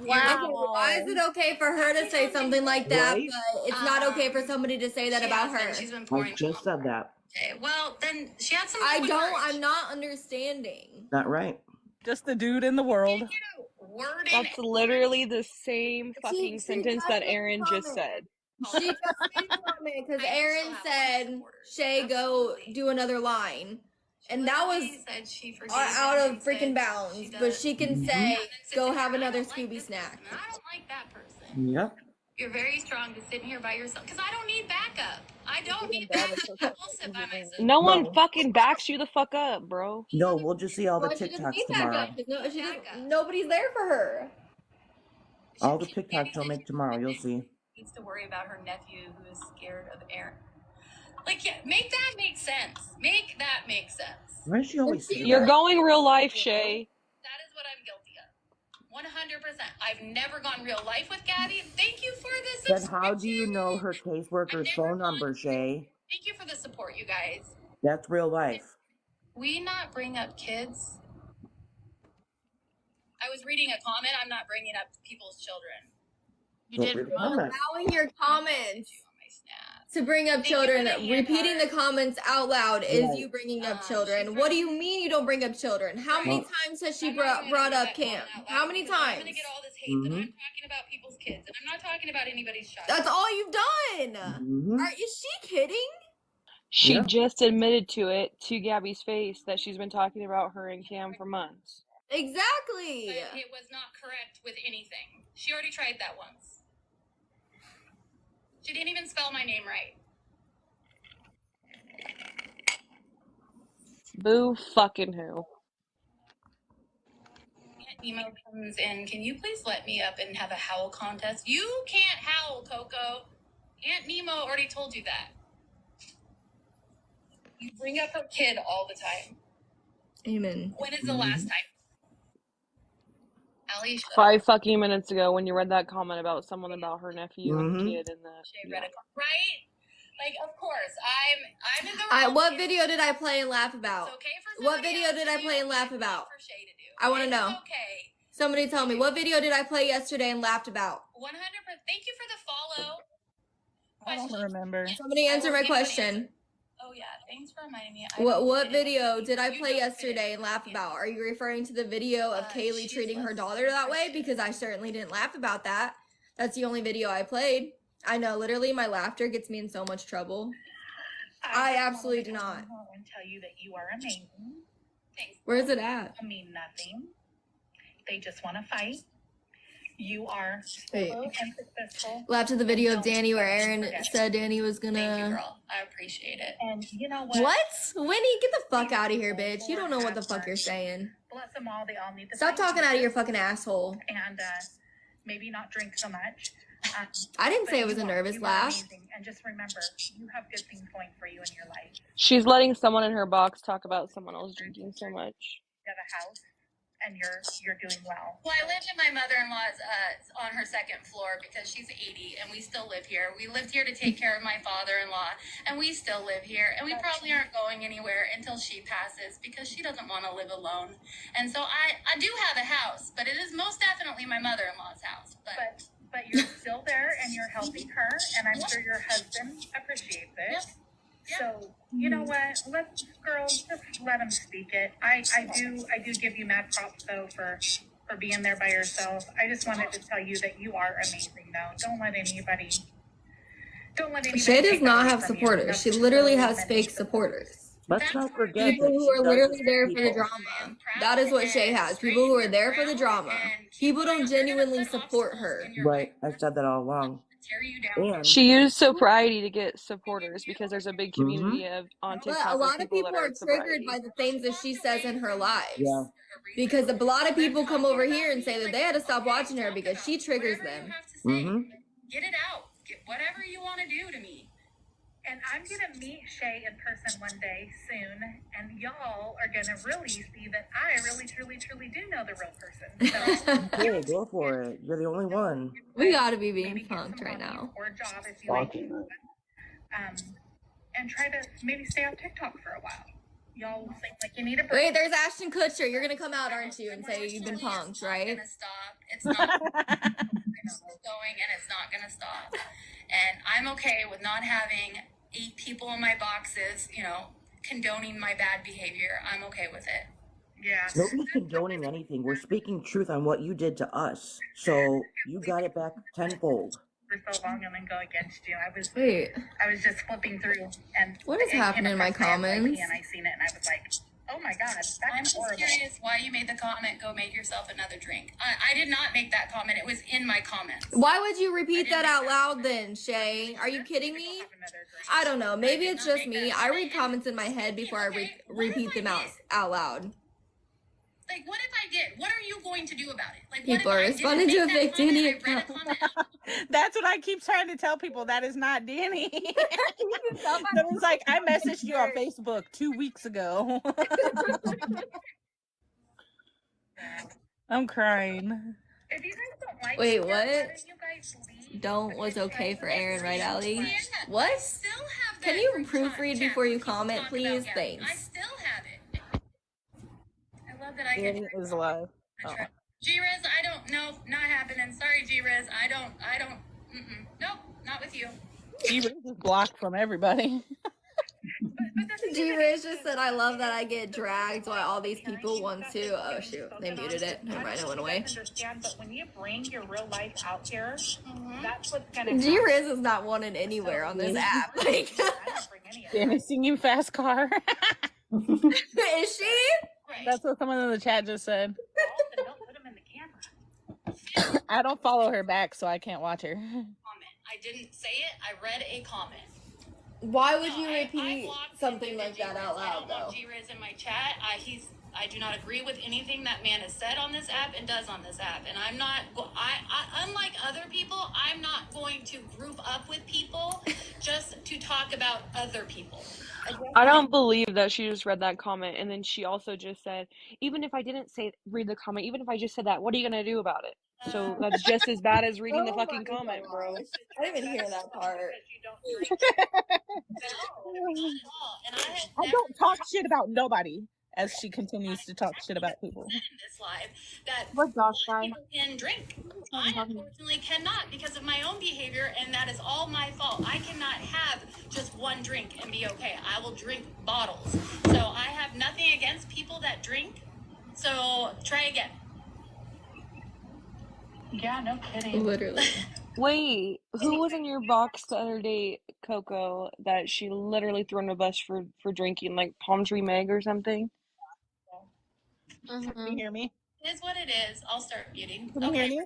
why is it okay for her to say something like that, Right? but it's not okay for somebody to say that She about has been. her? She's been I pouring. just said that. Okay, well, then she had some. I good don't. courage. I'm not understanding. Not right. Just the dude in the world. Word in. That's literally the same fucking She sentence just that made a Aaron just comment. said. She just made a comment because Aaron said, "Shay, go do another line." And that was said she forgave out him of and freaking said bounds. she But does. she can Mhm. say, And then sits go in here, have I another don't like Scooby this snack. person, and I don't like that person. Yep. You're very strong to sit here by yourself because I don't need backup. I don't Even need better, backup. so I will sit by myself. No one No, fucking backs you the fuck up, bro. no, we'll just see all the Well, she doesn't TikToks need backup tomorrow. because no, she doesn't. Nobody's there for her. All the TikToks she'll make tomorrow, you'll see. Needs to worry about her nephew who is scared of Aaron. Like, yeah, make that make sense. Make that make sense. Why does she always say You're that? going real life, Shay. That is what I'm guilty of. 100%. I've never gone real life with Gabby. Thank you for the Then subscription. how do you know her caseworker's phone number, Shay? Thank you for the support, you guys. That's real life. We not bring up kids. I was reading a comment. I'm not bringing up people's children. You Don't did read a what? comment. Allowing your comments On my snap. to bring up Thank you for children, the hand repeating the hearts. comments out loud is Right. you bringing up She's children. What do you mean you don't bring up children? How many Well, times has she I'm not even brought gonna up do that Cam? out How loud many because I'm times? gonna get all this hate that Mhm. I'm talking about people's kids, and I'm not talking about anybody's child. That's all you've done. Mhm. Is she kidding? She Yeah. just admitted to it to Gabby's face that she's been talking about her and Cam for months. Exactly. But it was not correct with anything. She already tried that once. She didn't even spell my name right. Boo fucking who. Aunt Nemo comes in. Can you please let me up and have a howl contest? You can't howl, Coco. Aunt Nemo already told you that. You bring up her kid all the time. Amen. When is the last time? Allie, 5 fucking minutes ago when you read that comment about someone about her nephew and Mhm. kid and the read a right? Like, of course, I'm in the What video did I play and laugh about? It's okay for What somebody video else did to I do play and what laugh it's about? not for Shay to do. I want to It's know. okay. Somebody tell me, what video did I play yesterday and laughed about? 100%. Thank you for the follow. I don't remember. Somebody I answer will my give you an question. answer. Oh yeah, thanks for reminding me. I What don't what fit in with video you. did I You play don't fit yesterday in and with laugh me. about? Are you referring to the video of Kayleigh She's treating her less daughter that way? Christian. Because I certainly didn't laugh about that. That's the only video I played. I know, literally, my laughter gets me in so much trouble. I absolutely do not. And tell you that you are amazing. Thanks. Where's it at? I mean nothing. They just want to fight. You are Wait. solo and successful. Laughed at the video of Don't Danny where Aaron forget it. said Danny was Thank you, gonna. girl. I appreciate it. And you know what? What? Winnie, get the fuck out of here, bitch. You don't know what the fuck you're saying. Bless them all. They all need to Stop fight talking out of your fucking asshole. and maybe not drink so much. I didn't But say it was you a are- nervous you are laugh. amazing. And just remember, you have good things going for you in your life. She's letting someone in her box talk about someone else drinking so much. You have a house, and you're doing well. Well, I lived in my mother-in-law's on her second floor because she's 80 and we still live here. We lived here to take care of my father-in-law and we still live here. And we probably aren't going anywhere until she passes because she doesn't want to live alone. And so I do have a house, but it is most definitely my mother-in-law's house. But you're still there, and you're helping her, and I'm sure your husband appreciates it. So you know what? Let girls just let them speak it. I do give you mad props though for being there by yourself. I just wanted to tell you that you are amazing though. Don't let anybody. Shay does take not away have from you. supporters. That's She literally so has many fake people. supporters. Let's not forget People that who she are does literally this there to for the people. drama. That is what Shay has. People who are there for the drama. People don't genuinely support her. Right, I've said that all along. And She used sobriety to get supporters because there's a big Mhm. community of on But TikTok a of lot of people that people are are in triggered sobriety. by the things that she says in her lives. Yeah. Because a lot of people come over here and say that they had to stop watching her because she triggers them. Mm-hmm. Get it out. Get whatever you want to do to me. And I'm gonna meet Shay in person one day soon, and y'all are gonna really see that I really, truly, truly do know the real person. So Hey, go for it. You're the only one. We gotta be being punked right now. or a job if you like it. And try to maybe stay on TikTok for a while. Y'all will think like you need a break. Wait, there's Ashton Kutcher. You're gonna come out, aren't you, and say you've been punked, right? It's not going, and it's not gonna stop. And I'm okay with not having 8 people in my boxes, condoning my bad behavior. I'm okay with it. Yeah. Nobody's condoning anything. We're speaking truth on what you did to us. So you got it back tenfold. For so long and then go against you. I was just flipping through and What is it came happening in my across my comments? IP and I seen it and I was like, Oh my God, that's I'm just horrible. curious why you made the comment, go make yourself another drink. I did not make that comment. It was in my comments. Why would you repeat that out loud then, Shay? Are you kidding me? I don't know. Maybe it's just me. I read comments in my head before I repeat them out loud. Like, what if I did? What are you going to do about it? Like, People what are if responding to I a didn't fake make that comment? Danny I read a account. comment out. That's what I keep trying to tell people. That is not Danny. That was like, I messaged you on Facebook 2 weeks ago. I'm crying. If you guys don't like Wait, it, why what? don't you guys leave? Don't was okay for Aaron, right, Allie? I What? still have that Can you group proofread chat before you where people comment, talk please? about Gabby. I Thanks. still have it. I love that I Danny can. is alive. Oh. G-Riz, I don't know. Not happening. Sorry, G-Riz. I don't. Nope, not with you. She was just blocked from everybody. G-Riz just said, I love that I get dragged while all these people want to. Oh, shoot. They muted it. Never mind, it went away. Understand, but when you bring your real life out here, that's what's gonna happen. G-Riz is not wanted anywhere on this app. Like, Danny singing Fast Car. is she? That's what someone in the chat just said. I don't follow her back, so I can't watch her. I didn't say it. I read a comment. Why would you repeat something like that out I loud, don't want though? G-Riz in my chat. I do not agree with anything that man has said on this app and does on this app. And I'm not, unlike other people, I'm not going to group up with people just to talk about other people. I don't believe that she just read that comment, and then she also just said, even if I didn't read the comment, even if I just said that, what are you gonna do about it? So that's just as bad as reading the fucking comment, bro. I didn't even hear that part. I don't talk shit about nobody, as she continues to talk shit about people. In this live, that What Josh guy? people can drink. I unfortunately cannot because of my own behavior, and that is all my fault. I cannot have just one drink and be okay. I will drink bottles. So I have nothing against people that drink. So try again. Yeah, no kidding. Literally. Wait, who was in your box the other day, Coco, that she literally threw on a bus for drinking, like Palm Tree Meg or something? Can you hear me? It is what it is. I'll start muting. Can you hear me?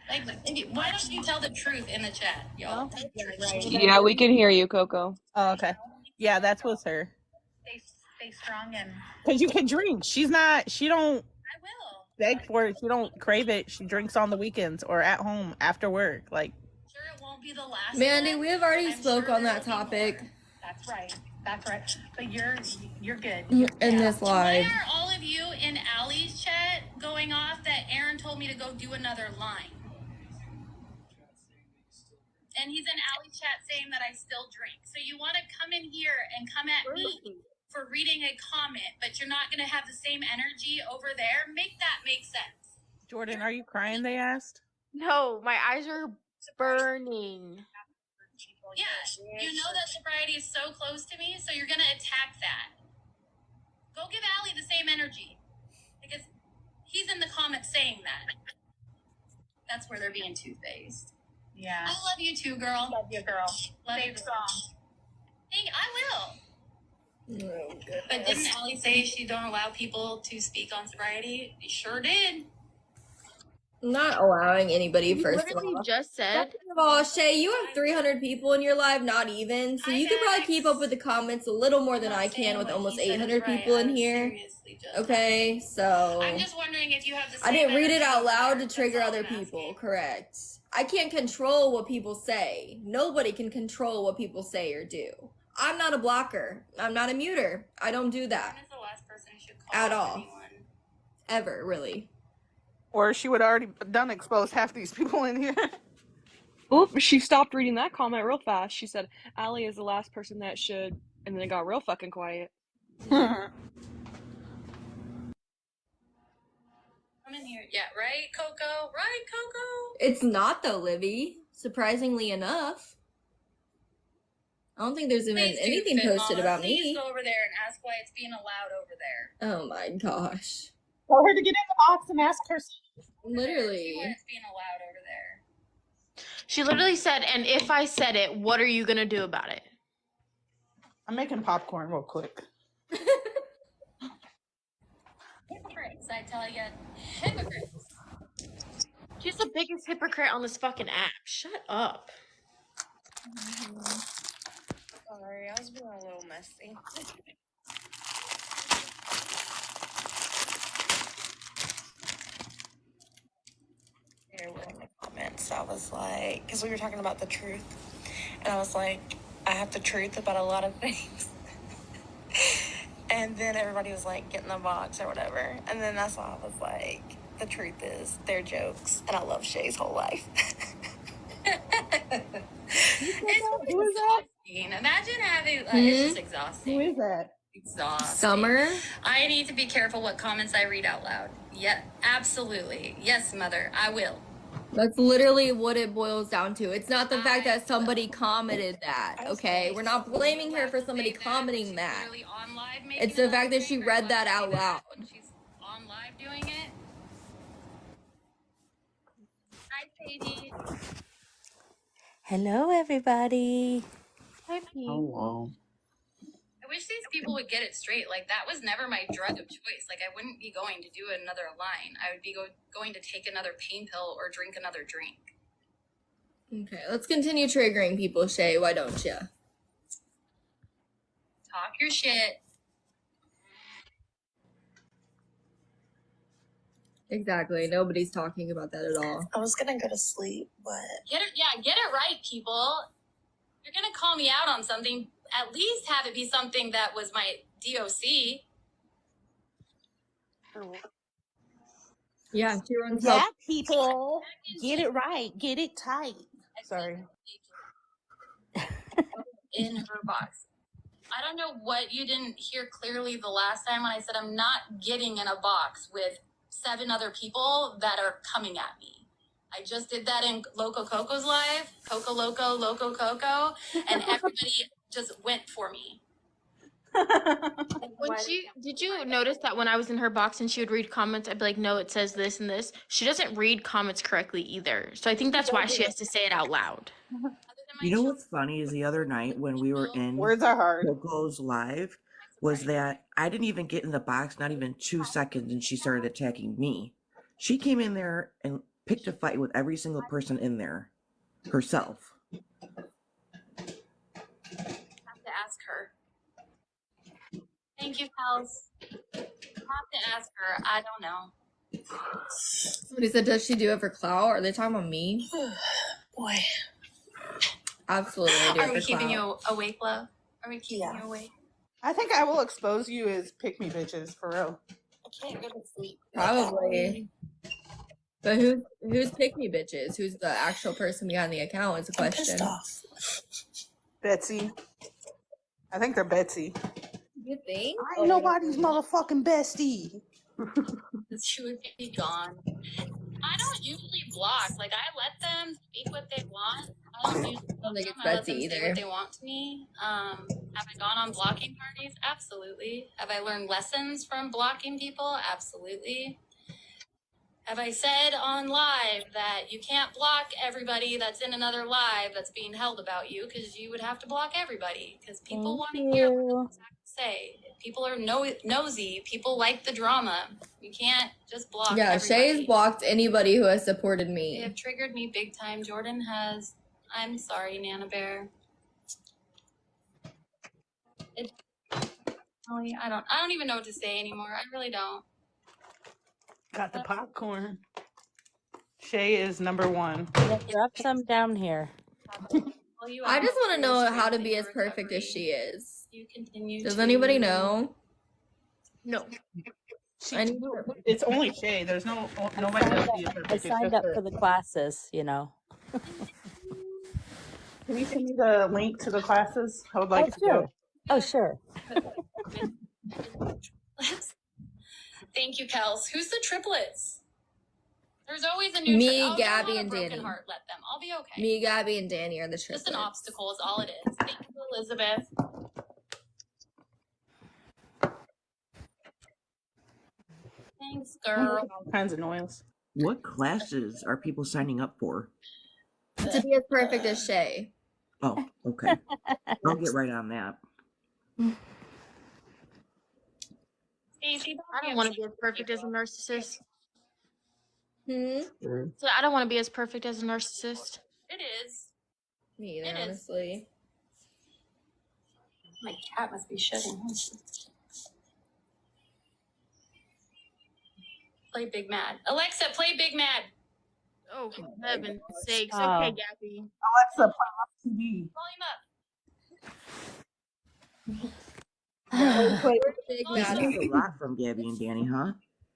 Like, why don't you tell the truth in the chat, y'all? Yeah, we can hear you, Coco. Oh, okay. Yeah, that's what's her. Stay strong and. Because you can drink. She don't I will. beg for it. She don't crave it. She drinks on the weekends or at home after work. Like, Sure, it won't be the last Mandy, one. we have already I'm spoke sure on there that will be topic more. That's right. That's right. But you're good. in this Why live. are all of you in Allie's chat going off that Aaron told me to go do another line? And he's in Allie's chat saying that I still drink. So you want to come in here and come at me for reading a comment, but you're not going to have the same energy over there? Make that make sense. Jordan, are you crying? They asked. No, my eyes are burning. Yeah, you know that sobriety is so close to me, so you're going to attack that. Go give Allie the same energy. Because he's in the comments saying that. That's where they're being two-faced. Yeah. I love you too, girl. Love you, girl. Love Stay you. strong. Hey, I will. But didn't Allie say she don't allow people to speak on sobriety? She sure did. I'm not allowing anybody, You first of literally all. just said. Second of all, Shay, you have 300 people in your live, not even. So you could probably keep up with the comments a little more than I can with almost 800 people in here. Okay, so I'm just wondering if you have the same I didn't read it energy out over loud there. to trigger That's all other I'm people, asking. correct. I can't control what people say. Nobody can control what people say or do. I'm not a blocker. I'm not a muter. I don't do that When is the last person who should call at out all. anyone? Ever, really. Or she would already done expose half these people in here. Oop, she stopped reading that comment real fast. She said, Allie is the last person that should, and then it got real fucking quiet. Come in here. Yeah, right, Coco? Right, Coco? It's not though, Livy. Surprisingly enough. I don't think there's even Please do, anything Fit posted Mama. about Please me. go over there and ask why it's being allowed over there. Oh my gosh. Tell her to get in the box and ask her. Literally. See why it's being allowed over there. She literally said, and if I said it, what are you gonna do about it? I'm making popcorn real quick. again, hypocrites. She's the biggest hypocrite on this fucking app. Shut up. Sorry, I was being a little messy. Here were in the comments. I was like, because we were talking about the truth, and I was like, I have the truth about a lot of things. And then everybody was like, get in the box or whatever. And then that's why I was like, the truth is, they're jokes, and I love Shay's whole life. It's Who is that? exhausting. Imagine having, it's just exhausting. Who is that? Exhausting. Summer? I need to be careful what comments I read out loud. Yeah, absolutely. Yes, mother, I will. That's literally what it boils down to. It's not the fact that somebody commented that, okay? We're not blaming her for somebody commenting that. It's the fact that she read that out loud. She's on live doing it. Hi, Sadie. Hello, everybody. Hi, Pete. Hello. I wish these people would get it straight. Like, that was never my drug of choice. Like, I wouldn't be going to do another line. I would be going to take another pain pill or drink another drink. Okay, let's continue triggering people, Shay. Why don't you? Talk your shit. Exactly. Nobody's talking about that at all. I was gonna go to sleep, but Get it right, people. If you're gonna call me out on something, at least have it be something that was my DOC. Yeah, she runs Yeah, people. Get it right. Get it tight. Sorry. In her box. I don't know what you didn't hear clearly the last time when I said I'm not getting in a box with 7 other people that are coming at me. I just did that in Loco Coco's live, Coco Loco, Loco Coco, and everybody just went for me. Did you notice that when I was in her box and she would read comments, I'd be like, no, it says this and this. She doesn't read comments correctly either. So I think that's why she has to say it out loud. You know what's funny is the other night when we were in Words are hard. Coco's live was that I didn't even get in the box, not even 2 seconds, and she started attacking me. She came in there and picked a fight with every single person in there herself. I have to ask her. Thank you, Pels. I have to ask her. I don't know. Somebody said, does she do it for clout? Are they talking about me? boy. Absolutely. I do Are it we for keeping clout. you awake, love? Are we keeping you awake? I think I will expose you as pick me bitches for real. I can't go to sleep. Probably. But who's pick me bitches? Who's the actual person behind the account is the I'm question. pissed off. Betsy. I think they're Betsy. You think? I ain't nobody's motherfucking bestie. She would be gone. I don't usually block. Like, I let them speak what they want. I don't usually I don't think it's I let Betsy them say either. what they want to me. Have I gone on blocking parties? Absolutely. Have I learned lessons from blocking people? Absolutely. Have I said on live that you can't block everybody that's in another live that's being held about you, because you would have to block everybody, because people want to hear what you have to say. People are nosy. People like the drama. You can't just block Yeah, everybody. Shay's blocked anybody who has supported They me. have triggered me big time. Jordan has. I'm sorry, Nana Bear. I don't even know what to say anymore. I really don't. Got the popcorn. Shay is number 1. Yeah, drop some down here. I just want to know how to be as perfect as she is. You continue. Does anybody know? No. It's only Shay. There's nobody else be perfect. I It's signed just up her. for the classes, you know. Can you send me the link to the classes? I would like to go. Oh, sure. Thank you, Kels. Who's the triplets? There's always a new Me, triplet. Gabby, and broken Danny. heart. Let them. I'll be okay. Me, Gabby, and Danny are the Just triplets. an obstacle is all it is. Thank you, Elizabeth. Thanks, girl. All kinds of noise. What classes are people signing up for? To be as perfect as Shay. Oh, okay. I'll get right on that. I don't want to be as perfect as a narcissist. Hmm? So I don't want to be as perfect as a narcissist. It is. Me either, It is. honestly. My cat must be shitting. Play Big Mad. Alexa, play Big Mad. Oh, for heaven's sakes. Oh. Okay, Gabby. Alexa, play TV. Volume up. Play, Big She Mad. takes a lot from Gabby and Danny, huh?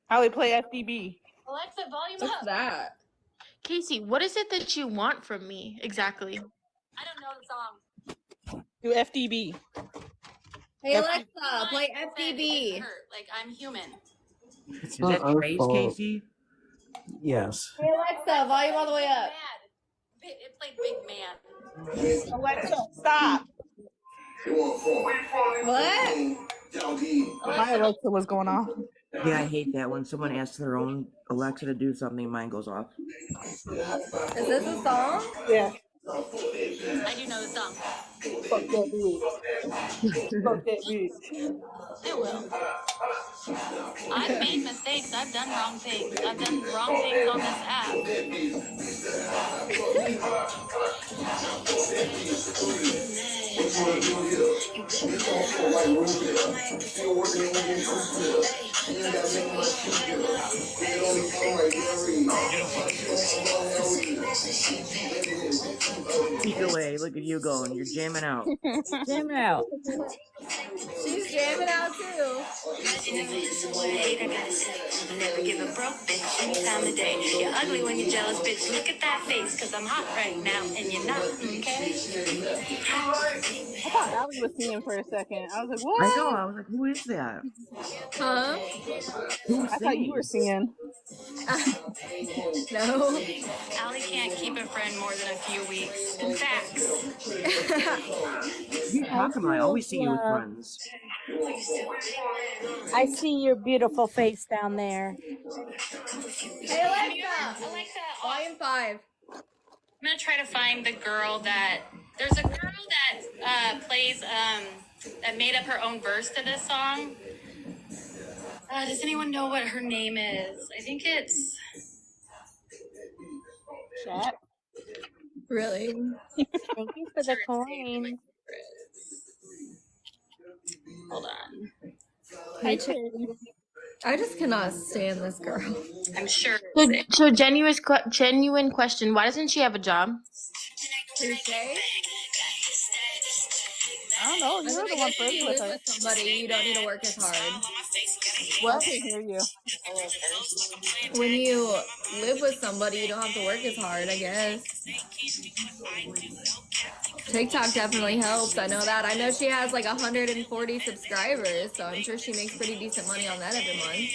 Allie, play FDB. Alexa, volume What's up. that? Casey, what is it that you want from me exactly? I don't know the song. Do FDB. Hey F- Alexa, play It FDB. hurt. Like, I'm human. Is that Trace, Casey? Yes. Hey Alexa, volume all the way up. It played Big Man. Alexa, stop. What? My Alexa was going off. Yeah, I hate that when someone asks their own Alexa to do something, mine goes off. Is this a song? Yeah. I do know the song. Fuck that bitch. Fuck that bitch. It will. I've made mistakes. I've done wrong things. I've done wrong things on this app. Kayleigh, look at you going. You're jamming out. Jamming out. She's jamming out too. Never give a broke bitch any time of day. You're ugly when you're jealous, bitch. Look at that face, cause I'm hot right now, and you're not, okay? I thought Allie was singing for a second. I was like, what? I know. I was like, who is that? Huh? Who's I thought you were singing. No. Allie can't keep a friend more than a few weeks. Facts. What are you talking about? I always see you with friends. I see your beautiful face down there. Hey Alexa, volume 5. I'm gonna try to find the girl that there's a girl that plays that made up her own verse to this song. Does anyone know what her name is? I think it's Chat. Really? Thank you for the coin. hold on. Hi, I just cannot stand this girl. I'm sure. So genuine question. Why doesn't she have a job? Tuesday? I don't know. You're the one friends You with live her. with somebody, you don't need to work as hard. What? I can hear you. When you live with somebody, you don't have to work as hard, I guess. TikTok definitely helps. I know that. I know she has like 140 subscribers, so I'm sure she makes pretty decent money on that every month.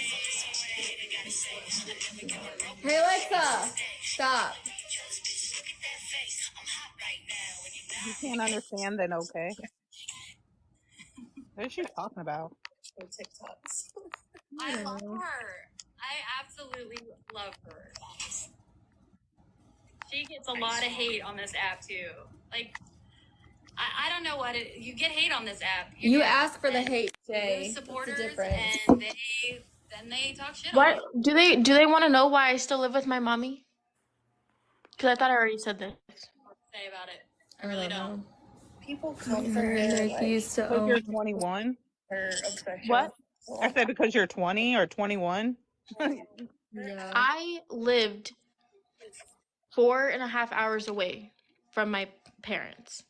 Hey Alexa, stop. You can't understand, then okay. What is she talking about? TikToks. I love her. I absolutely love her. She gets a lot of hate on this app too. Like, I don't know what it. You get hate on this app. You ask for the hate, Jay. Supporters, That's the difference. and they talk shit. What do they want to know why I still live with my mommy? Because I thought I already said this. Say about it. I really don't. People come for Her, her, like, used to Because own. you're 21? her obsession. What? I said because you're 20 or 21? Yeah. I lived 4.5 hours away from my parents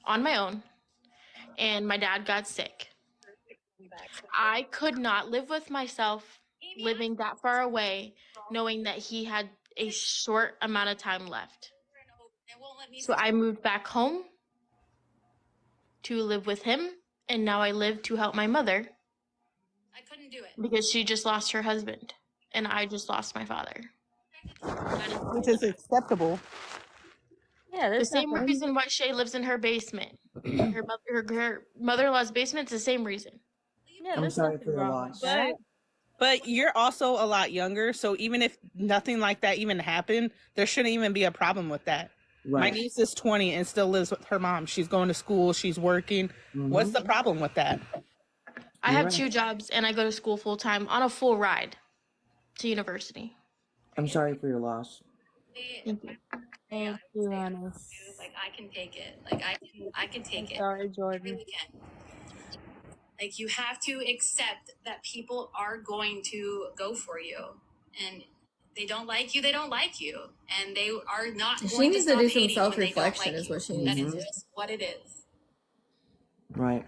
on my own, and my dad got sick. I could not live with myself living that far away, knowing that he had a short amount of time left. So I moved back home to live with him, and now I live to help my mother I couldn't do it. because she just lost her husband, and I just lost my father. Which is acceptable. Yeah, The there's same nothing. reason why Shay lives in her basement. Her mother-in-law's basement's the same reason. Yeah, I'm there's sorry nothing for your wrong with loss. that. But you're also a lot younger, so even if nothing like that even happened, there shouldn't even be a problem with that. My Right. niece is 20 and still lives with her mom. She's going to school, she's working. Mhm. What's the problem with that? I You're have right. 2 jobs and I go to school full time on a full ride to university. I'm sorry for your loss. Thank you. Yeah, Thank you, honey. like I can take it. Like I can take it. Sorry, I Jordan. really can. Like you have to accept that people are going to go for you, and they don't like you. They don't like you, and they are not She going to needs to stop do some hating when they don't self-reflection like is you. what she That needs is to do. just what it is. Right.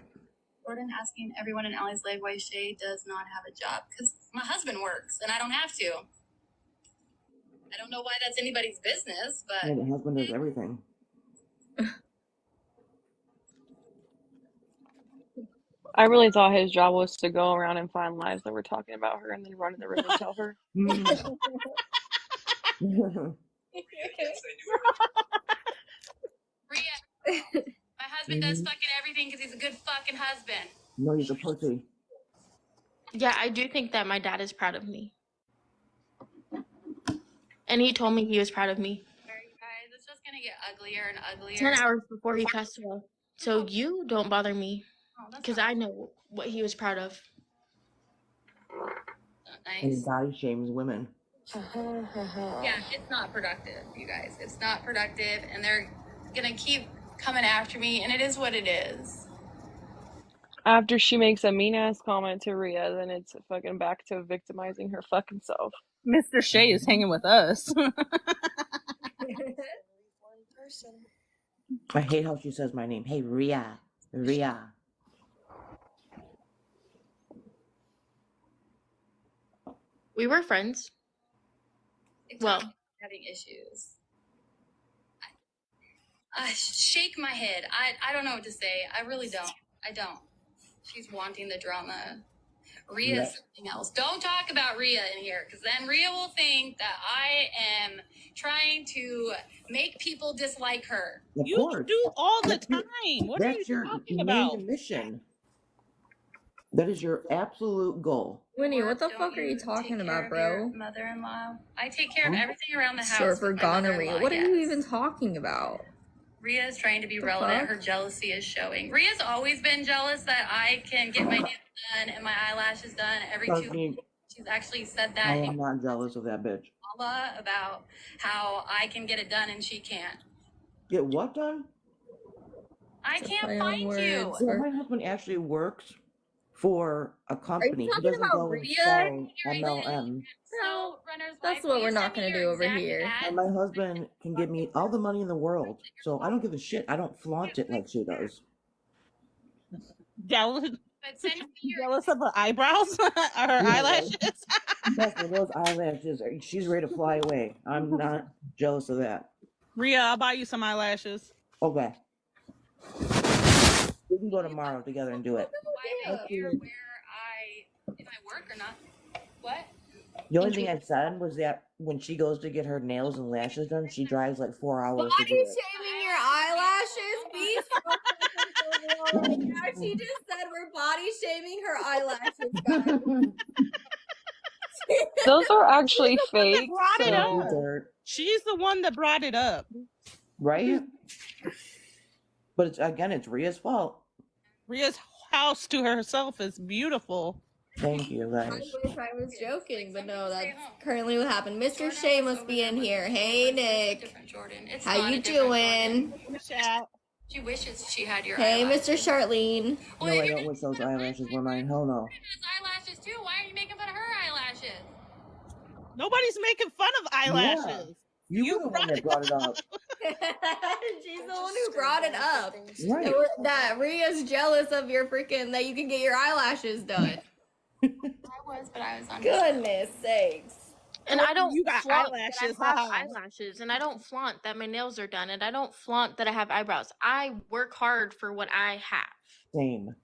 Jordan asking everyone in AllieLRaee why Shay does not have a job because my husband works and I don't have to. I don't know why that's anybody's business, Yeah, but the husband does everything. I really thought his job was to go around and find lies that were talking about her and then run in the room and tell her. Rhea, my husband does fucking everything because he's a good fucking husband. No, he's a pussy. Yeah, I do think that my dad is proud of me. And he told me he was proud of me. Sorry, guys, it's just gonna get uglier and uglier. 10 hours before he passed away. So you don't bother me Oh, that's because not I know what he was proud of. And he nice. body shames women. Yeah, it's not productive, you guys. It's not productive, and they're gonna keep coming after me, and it is what it is. After she makes a mean ass comment to Rhea, then it's fucking back to victimizing her fucking self. Mr. Shea is hanging with us. I hate how she says my name. Hey, Rhea. Rhea. We were friends. Well, having issues. I shake my head. I don't know what to say. I really don't. I don't. She's wanting the drama. Rhea is something else. Don't talk about Rhea in here, because then Rhea will think that I am trying to make people dislike her. Of You course. do all the time. What are you That's your talking main about? mission. That is your absolute goal. Winnie, what the Don't fuck are you take talking care about, of your bro? mother-in-law. I take care of Huh? everything around the house. Sure, for with my gonorrhea. mother-in-law, What are you yes. even talking about? Rhea is trying to be The relevant. fuck? Her jealousy is showing. Rhea's always been jealous that I can get my nails done and my eyelashes done every Trust 2 me, weeks. She's actually said I that in am not jealous of that bitch. Allah about how I can get it done and she can't. Get what done? I It's a can't play on find you. words. Yeah, my husband actually works for a Are you company. He talking doesn't about go and Rhea? sell MLM. So, runner's That's wife, what will we're you not send me gonna your do over exact here. ad? And my husband can give me all the money in the world. So I don't give a shit. I don't flaunt it like she does. Jealous, But send me your jealous of her eyebrows or her Yeah, right. eyelashes? Trust me, those eyelashes, she's ready to fly away. I'm not jealous of that. Rhea, I'll buy you some eyelashes. Okay. We can go tomorrow together and do it. why I care where if I work or not. What? The only thing I said was that when she goes to get her nails and lashes done, she drives like 4 hours to Body do it. shaming your eyelashes? Be so fucking now she just said we're body shaming her eyelashes, guys. Those are actually fake. Brought it Thank you, up. Dirt. She's the one that brought it up. Right? But it's, again, it's Rhea's fault. Rhea's house to herself is beautiful. Thank you, I guys. wish I was joking, but no, that's currently what happened. Mr. Shea must be in here. Hey, Nick. Different Jordan. It's How not you a different doing? Chat. She wishes she had your Hey, eyelashes. Mr. Charlene. No, I don't wish those eyelashes were mine. Hell no. His eyelashes too. Why are you making fun of her eyelashes? Nobody's making fun of eyelashes. You were the one that brought it up. She's the one who brought it up. Right. That Rhea's jealous of your freaking that you can get your eyelashes done. I was, but I was on. Goodness sakes. And I don't You got flaunt eyelashes, that I have haha. eyelashes, and I don't flaunt that my nails are done, and I don't flaunt that I have eyebrows. I work hard for what I have. Same.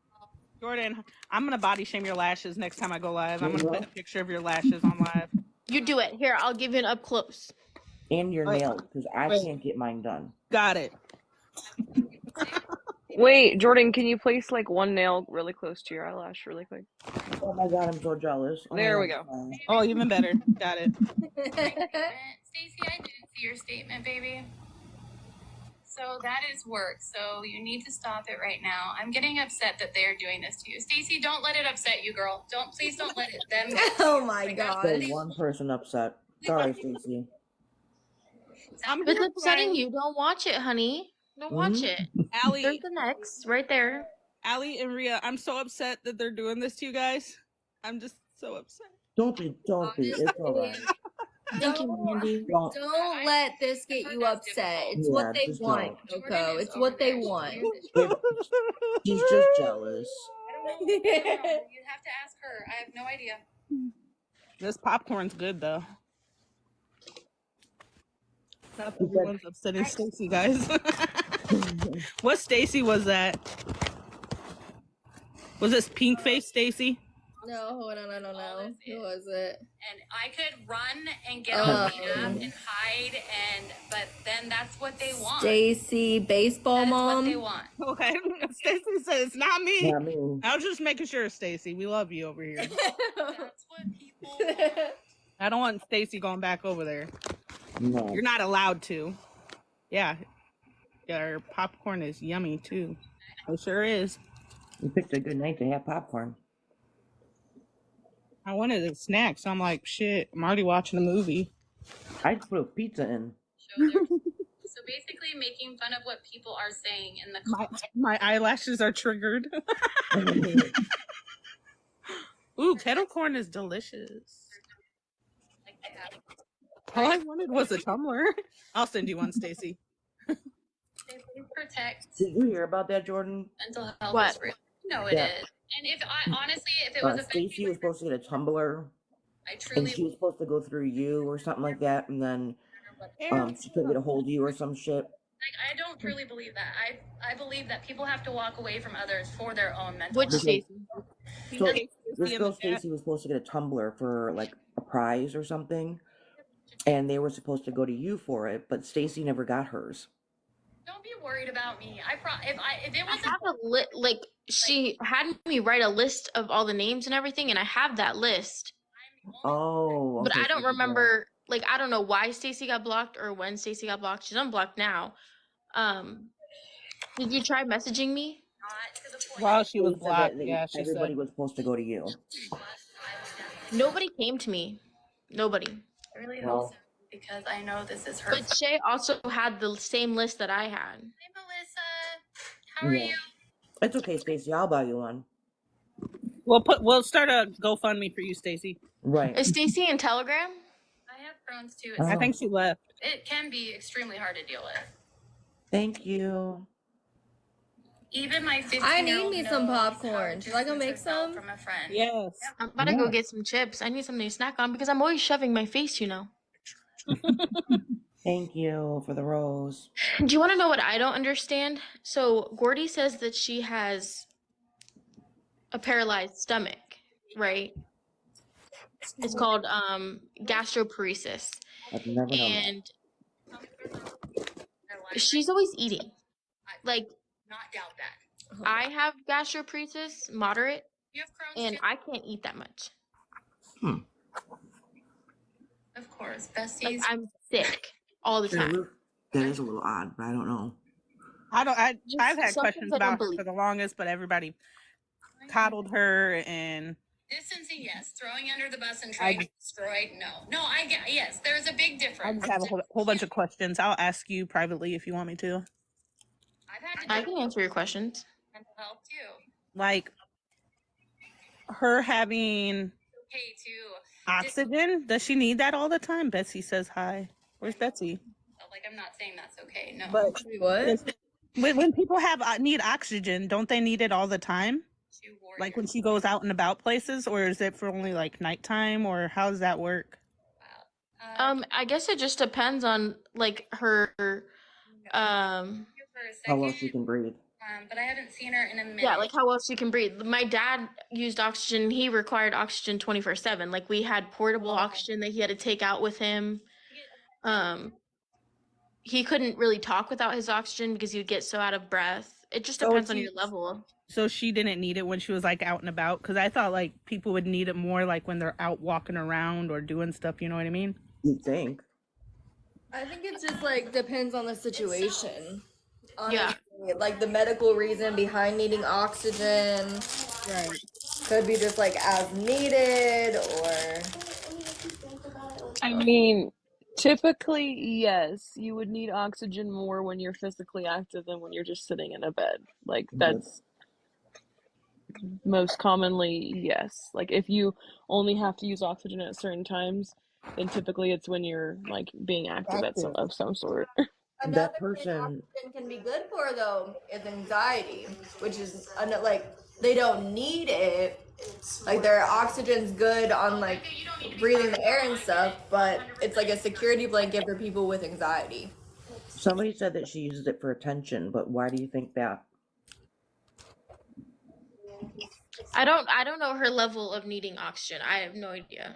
Jordan, I'm gonna body shame your lashes next time I go live. I'm gonna Well, put a picture of your lashes on live. You do it. Here, I'll give you an up close. and your Wait. nails, because I Wait. can't get mine done. Got it. Wait, Jordan, can you place like one nail really close to your eyelash really quick? Oh my god, I'm so jealous. Oh my There we God, go. it's Oh, even better. Got it. Stacey, I didn't see your statement, baby. So that is work. So you need to stop it right now. I'm getting upset that they're doing this to you. Stacey, don't let it upset you, girl. Please don't let it them. Oh my So gosh. one person upset. Sorry, Stacey. I'm If it's here upsetting crying. you, don't watch it, honey. Don't watch it. There's Allie, the next right there. Allie and Rhea, I'm so upset that they're doing this to you guys. I'm just so upset. Don't be. It's all right. Thank you, Mandy. Don't let this get you upset. It's what they just want, don't. Coco. It's what they want. She's just jealous. I don't know. You have to ask her. I have no idea. This popcorn's good though. Not everyone's upsetting Stacey, guys. What Stacey was that? Was this pink face Stacey? No, hold on, I don't know. Who was it? And I could run and get on the app and hide, but then that's what they want. Stacy, baseball mom. What they want. Okay, Stacey says it's not me. Not me. I was just making sure, Stacey. We love you over here. That's what people want. I don't want Stacey going back over there. No. You're not allowed to. Yeah. Your popcorn is yummy too. It sure is. You picked a good night to have popcorn. I wanted a snack, so I'm like, shit, I'm already watching a movie. I'd put a pizza in. So basically making fun of what people are saying in the comments. My eyelashes are triggered. Ooh, kettle corn is delicious. All I wanted was a tumbler. I'll send you one, Stacey. They please protect Did you hear about that, Jordan? mental health. What? Is real. No, it Yeah. is. And if it was affecting Stacey was supposed to get a tumbler, I and truly she was supposed to go through you or something like that, and then she couldn't get a hold of you or some shit. I don't truly believe that. I believe that people have to walk away from others for their own mental Which health. Stacey? So this girl Stacey was supposed to get a tumbler for like a prize or something, and they were supposed to go to you for it, but Stacey never got hers. Don't be worried about me. If it was I have she had me write a list of all the names and everything, and I have that list. Oh, But okay, I don't so- remember, I don't know why Stacey got blocked or when Stacey got blocked. She's unblocked now. Did you try messaging me? While she was They said blocked, that yeah, she everybody said. was supposed to go to you. Nobody came to me. Nobody. I really hope so, because I know this is her. But Shay also had the same list that I had. Hey, Melissa. How are you? It's okay, Stacey. I'll buy you one. We'll start a GoFundMe for you, Stacey. Right. Is Stacey in Telegram? I have Crohn's too. I think she left. It can be extremely hard to deal with. Thank you. Even my 15-year-old I need me some popcorn. Should I go make some? From a friend. Yes. I'm about to go get some chips. I need something to snack on because I'm always shoving my face, you know. Thank you for the rose. Do you want to know what I don't understand? So Gordy says that she has a paralyzed stomach, right? It's called gastroparesis. I've never known that. And she's always eating. Like, Not doubt that. I have gastroparesis, moderate, You have Crohn's and too? I can't eat that much. Of course. Besties. I'm sick all the time. That is a little odd, but I don't know. I've had something questions I don't about her believe. for the longest, but everybody coddled her and Distancing, yes. Throwing under the bus and trying to destroy, no. No, I get, yes, there's a big I difference. just have a whole bunch of questions. I'll ask you privately if you want me to. I've had to I deal can with answer your questions. mental health too. Like her having Okay, too. oxygen. Does she need that all the time? Betsy says hi. Where's Betsy? Like, I'm not saying that's okay. No. But What? when people need oxygen, don't they need it all the time? Like when she goes out and about places, or is it for only like nighttime, or how does that work? I guess it just depends on like her For a How well second, she can breathe. but I haven't seen her in a minute. yeah, like how well she can breathe. My dad used oxygen. He required oxygen 24/7. Like we had portable oxygen that he had to take out with him. He couldn't really talk without his oxygen because he would get so out of breath. It just depends on your level. So she didn't need it when she was like out and about, because I thought like people would need it more like when they're out walking around or doing stuff. You know what I mean? You think? I think it just like depends on the situation. Honestly, like the medical reason behind needing oxygen Right. could be just like as needed or I mean, typically, yes, you would need oxygen more when you're physically active than when you're just sitting in a bed. Like, that's most commonly, yes. Like, if you only have to use oxygen at certain times, then typically it's when you're like being active at Active. of some sort. another thing oxygen can be good for though is anxiety, which is like they don't need it. Like their oxygen's good on like breathing the air and stuff, but it's like a security blanket for people with anxiety. Somebody said that she uses it for attention, but why do you think that? I don't know her level of needing oxygen. I have no idea.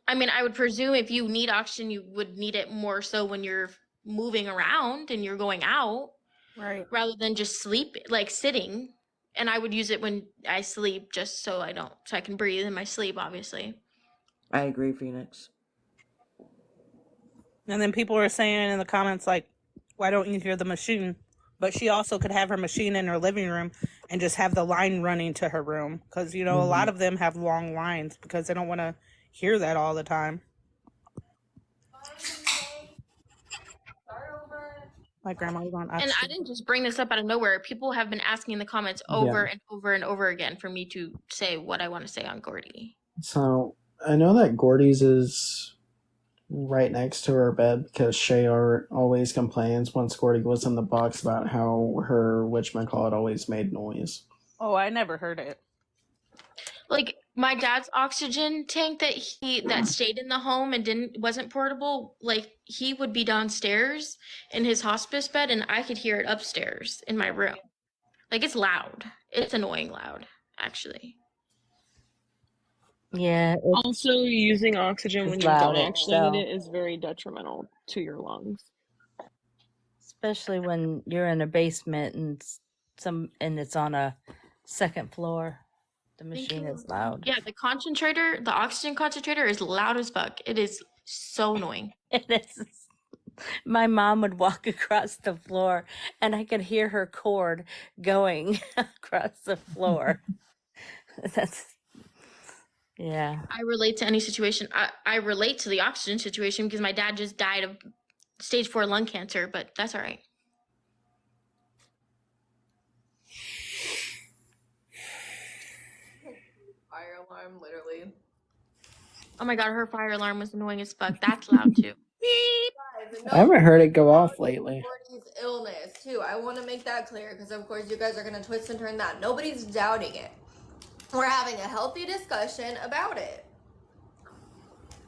I mean, I would presume if you need oxygen, you would need it more so when you're moving around and you're going out, Right. rather than just sleep, like sitting. And I would use it when I sleep, just so I can breathe in my sleep, obviously. I agree, Phoenix. And then people were saying in the comments, like, why don't you hear the machine? But she also could have her machine in her living room and just have the line running to her room. Because, a lot of them have long lines because they don't want to hear that all the time. My grandma was on oxygen. And I didn't just bring this up out of nowhere. People have been asking in the comments over and over and over again for me to say what I want to say on Gordy. So I know that Gordy's is right next to her bed because Shay always complains once Gordy goes in the box about how her whatchamacallit always made noise. Oh, I never heard it. Like my dad's oxygen tank that stayed in the home and wasn't portable, like he would be downstairs in his hospice bed and I could hear it upstairs in my room. Like it's loud. It's annoying loud, actually. Yeah. Also, using oxygen when you loud don't actually need itself. it is very detrimental to your lungs. Especially when you're in a basement and it's on a second floor. The machine is loud. Yeah, the oxygen concentrator is loud as fuck. It is so annoying. It is. My mom would walk across the floor and I could hear her cord going across the floor. Yeah. I relate to any situation. I relate to the oxygen situation because my dad just died of stage 4 lung cancer, but that's all right. Fire alarm, literally. Oh my god, her fire alarm was annoying as fuck. That's loud too. I haven't heard it go off lately. Gordy's illness too. I want to make that clear because of course you guys are gonna twist and turn that. Nobody's doubting it. We're having a healthy discussion about it.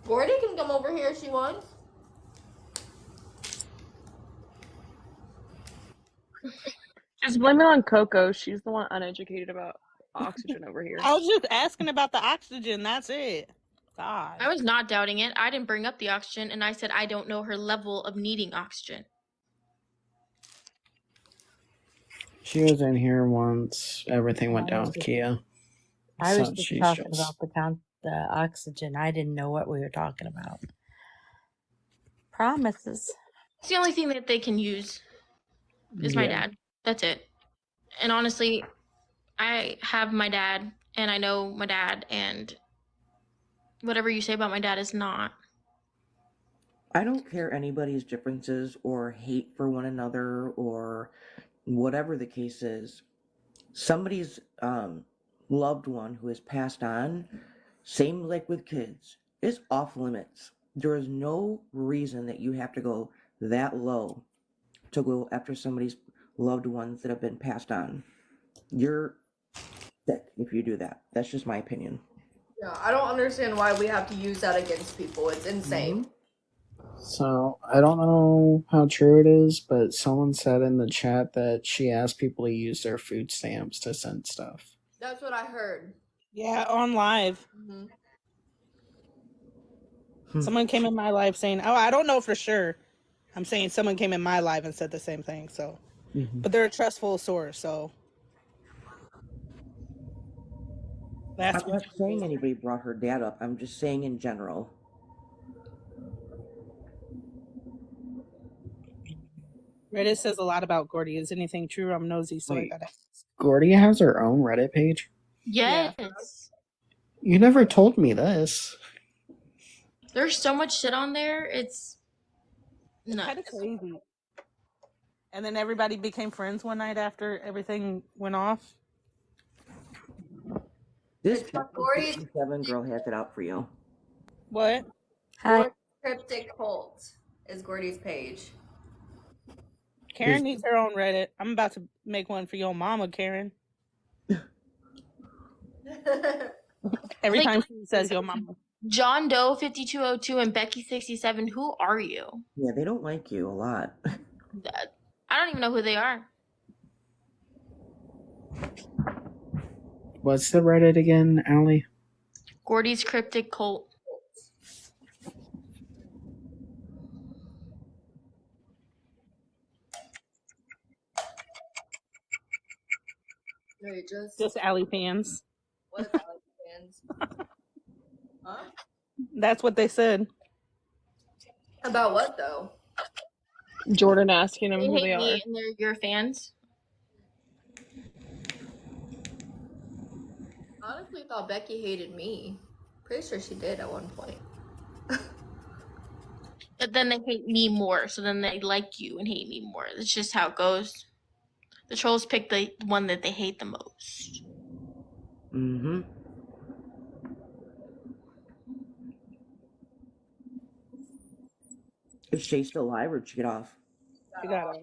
Gordy can come over here if she wants. Just blame it on Coco. She's the one uneducated about oxygen over here. I was just asking about the oxygen. That's it. God. I was not doubting it. I didn't bring up the oxygen, and I said I don't know her level of needing oxygen. She was in here once everything went down with Kia. I was So just she's talking just- about the oxygen. I didn't know what we were talking about. Promises. It's the only thing that they can use is my Yeah. dad. That's it. And honestly, I have my dad, and I know my dad, and whatever you say about my dad is not. I don't care anybody's differences or hate for one another or whatever the case is. Somebody's loved one who has passed on, same like with kids, is off limits. There is no reason that you have to go that low to go after somebody's loved ones that have been passed on. You're sick if you do that. That's just my opinion. Yeah, I don't understand why we have to use that against people. It's insane. So I don't know how true it is, but someone said in the chat that she asked people to use their food stamps to send stuff. That's what I heard. Yeah, on live. Someone came in my live saying, oh, I don't know for sure. I'm saying someone came in my live and said the same thing. So, but they're a trustful source. So I'm not saying anybody brought her dad up. I'm just saying in general. Reddit says a lot about Gordy. Is anything true? I'm nosy, so Wait. I gotta. Gordy has her own Reddit page? Yes. You never told me this. There's so much shit on there. It's Kind of nuts. crazy. And then everybody became friends one night after everything went off. This It's from Gordy's 67 girl has it out for you. What? Gordy's Cryptic Cult is Gordy's page. Karen needs her own Reddit. I'm about to make one for your mama, Karen. Every time she says your mama. John Doe 5202 and Becky 67. Who are you? Yeah, they don't like you a lot. I don't even know who they are. What's the Reddit again, Allie? Gordy's Cryptic Cult. Wait, Just Allie fans. What is Allie fans? Huh? That's what they said. About what though? Jordan asking them They who hate they are. me and they're your fans. Honestly, thought Becky hated me. Pretty sure she did at one point. But then they hate me more, so then they like you and hate me more. That's just how it goes. The trolls pick the one that they hate the most. Mm-hmm. Is Shay still alive or did she get off? She got off.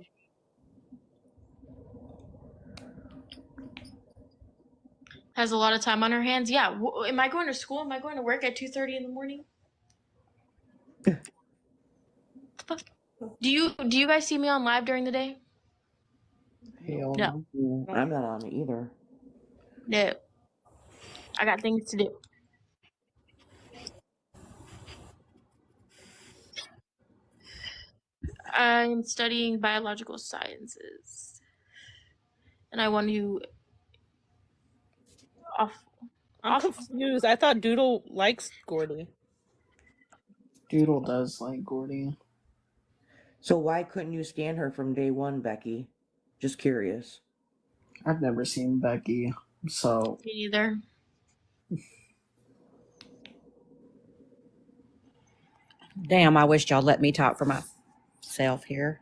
Has a lot of time on her hands. Yeah. Am I going to school? Am I going to work at 2:30 in the morning? What the fuck? Do you guys see me on live during the day? Hell No. I'm not on it either. No. I got things to do. I'm studying biological sciences. And I want to I'm confused. I thought Doodle likes Gordy. Doodle does like Gordy. So why couldn't you scan her from day one, Becky? Just curious. I've never seen Becky, so. Me neither. Damn, I wish y'all let me talk for myself here.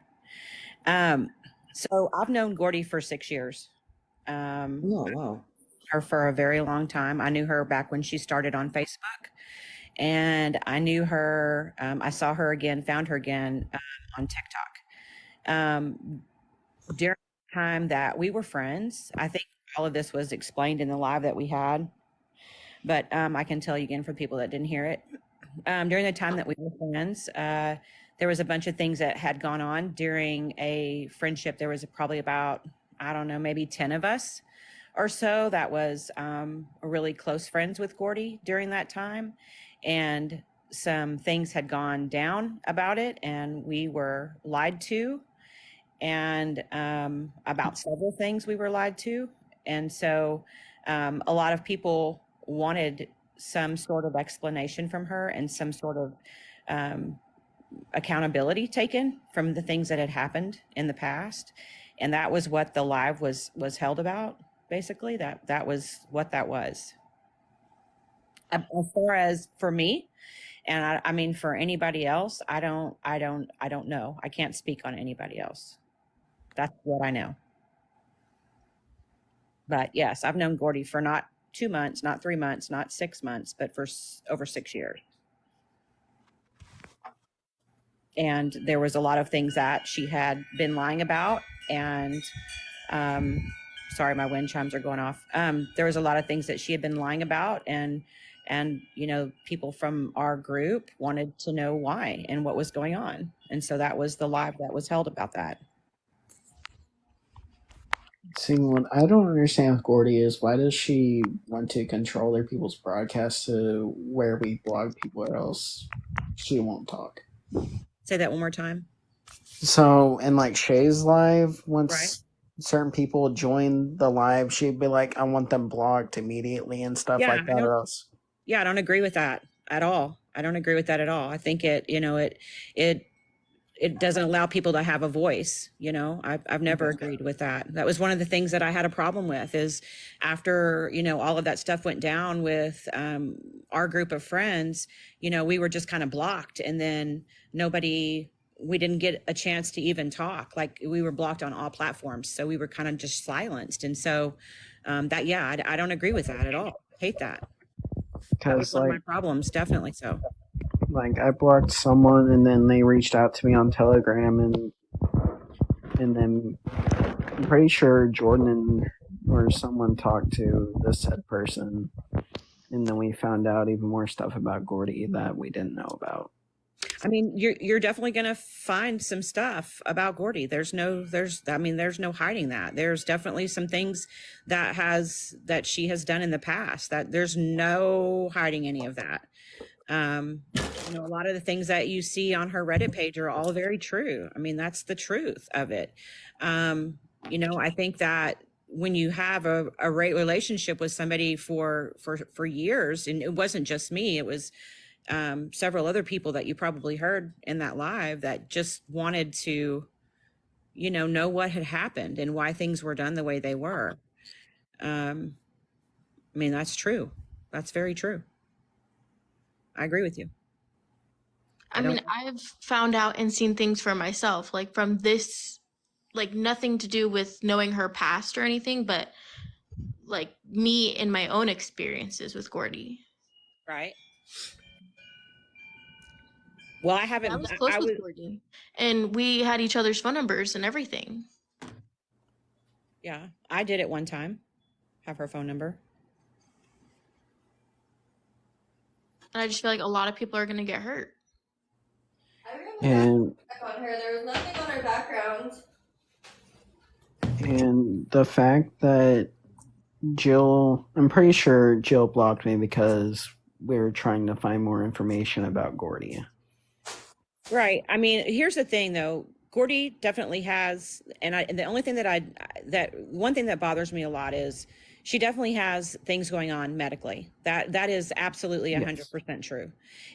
So I've known Gordy for 6 years. Oh, wow. Her for a very long time. I knew her back when she started on Facebook. And I knew her, I saw her again, found her again on TikTok. During the time that we were friends, I think all of this was explained in the live that we had. But I can tell you again for people that didn't hear it. During the time that we were friends, there was a bunch of things that had gone on during a friendship. There was probably about, I don't know, maybe 10 of us or so that was really close friends with Gordy during that time. And some things had gone down about it, and we were lied to, and about several things we were lied to. And so a lot of people wanted some sort of explanation from her and some sort of accountability taken from the things that had happened in the past. And that was what the live was held about. Basically, that was what that was. As far as for me, and I mean for anybody else, I don't know. I can't speak on anybody else. That's what I know. But yes, I've known Gordy for not 2 months, not 3 months, not 6 months, but for over 6 years. And there was a lot of things that she had been lying about, and sorry, my wind chimes are going off. There was a lot of things that she had been lying about, and you know, people from our group wanted to know why and what was going on. And so that was the live that was held about that. See, what I don't understand with Gordy is why does she want to control other people's broadcasts to where we blog people or else she won't talk. Say that one more time. So in like Shay's live, once certain people join the live, she'd be like, I want them blocked immediately and stuff like that or else. Yeah, I don't agree with that at all. I don't agree with that at all. I think it it doesn't allow people to have a voice. You know, I've never agreed with that. That was one of the things that I had a problem with, is after, you know, all of that stuff went down with our group of friends, you know, we were just kind of blocked, and then we didn't get a chance to even talk. Like, we were blocked on all platforms. So we were kind of just silenced. And so I don't agree with that at all. Hate that. That was Because one of my problems, definitely so. like I blocked someone and then they reached out to me on Telegram and then I'm pretty sure Jordan or someone talked to this said person, and then we found out even more stuff about Gordy that we didn't know about. I mean, you're definitely going to find some stuff about Gordy. There's no hiding that. There's definitely some things that she has done in the past, that there's no hiding any of that. You know, a lot of the things that you see on her Reddit page are all very true. I mean, that's the truth of it. You know, I think that when you have a great relationship with somebody for years, and it wasn't just me, it was several other people that you probably heard in that live that just wanted to, you know what had happened and why things were done the way they were. I mean, that's true. That's very true. I agree with you. I mean, I've found out and seen things for myself, like from this, like nothing to do with knowing her past or anything, but like me and my own experiences with Gordy. Right. Well, I haven't. I was close with Gordy, and we had each other's phone numbers and everything. Yeah, I did at one time have her phone number. And I just feel like a lot of people are going to get hurt. And On her, there was nothing on her background. And the fact that I'm pretty sure Jill blocked me because we were trying to find more information about Gordy. Right. I mean, here's the thing though. Gordy definitely has, and the only thing one thing that bothers me a lot is she definitely has things going on medically. That is absolutely 100% true.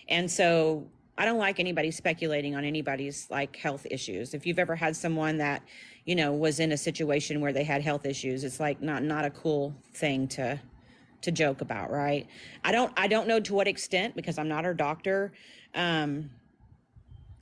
And so I don't like anybody speculating on anybody's like health issues. If you've ever had someone that, you know, was in a situation where they had health issues, it's like not a cool thing to joke about, right? I don't know to what extent, because I'm not her doctor.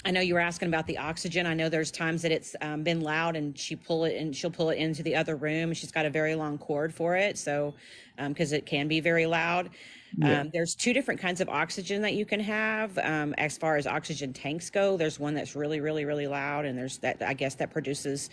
I know you were asking about the oxygen. I know there's times that it's been loud and she'll pull it into the other room. She's got a very long cord for it. So, because it can be very loud. There's two different kinds of oxygen that you can have. As far as oxygen tanks go, there's one that's really, really, really loud. And there's that, I guess, that produces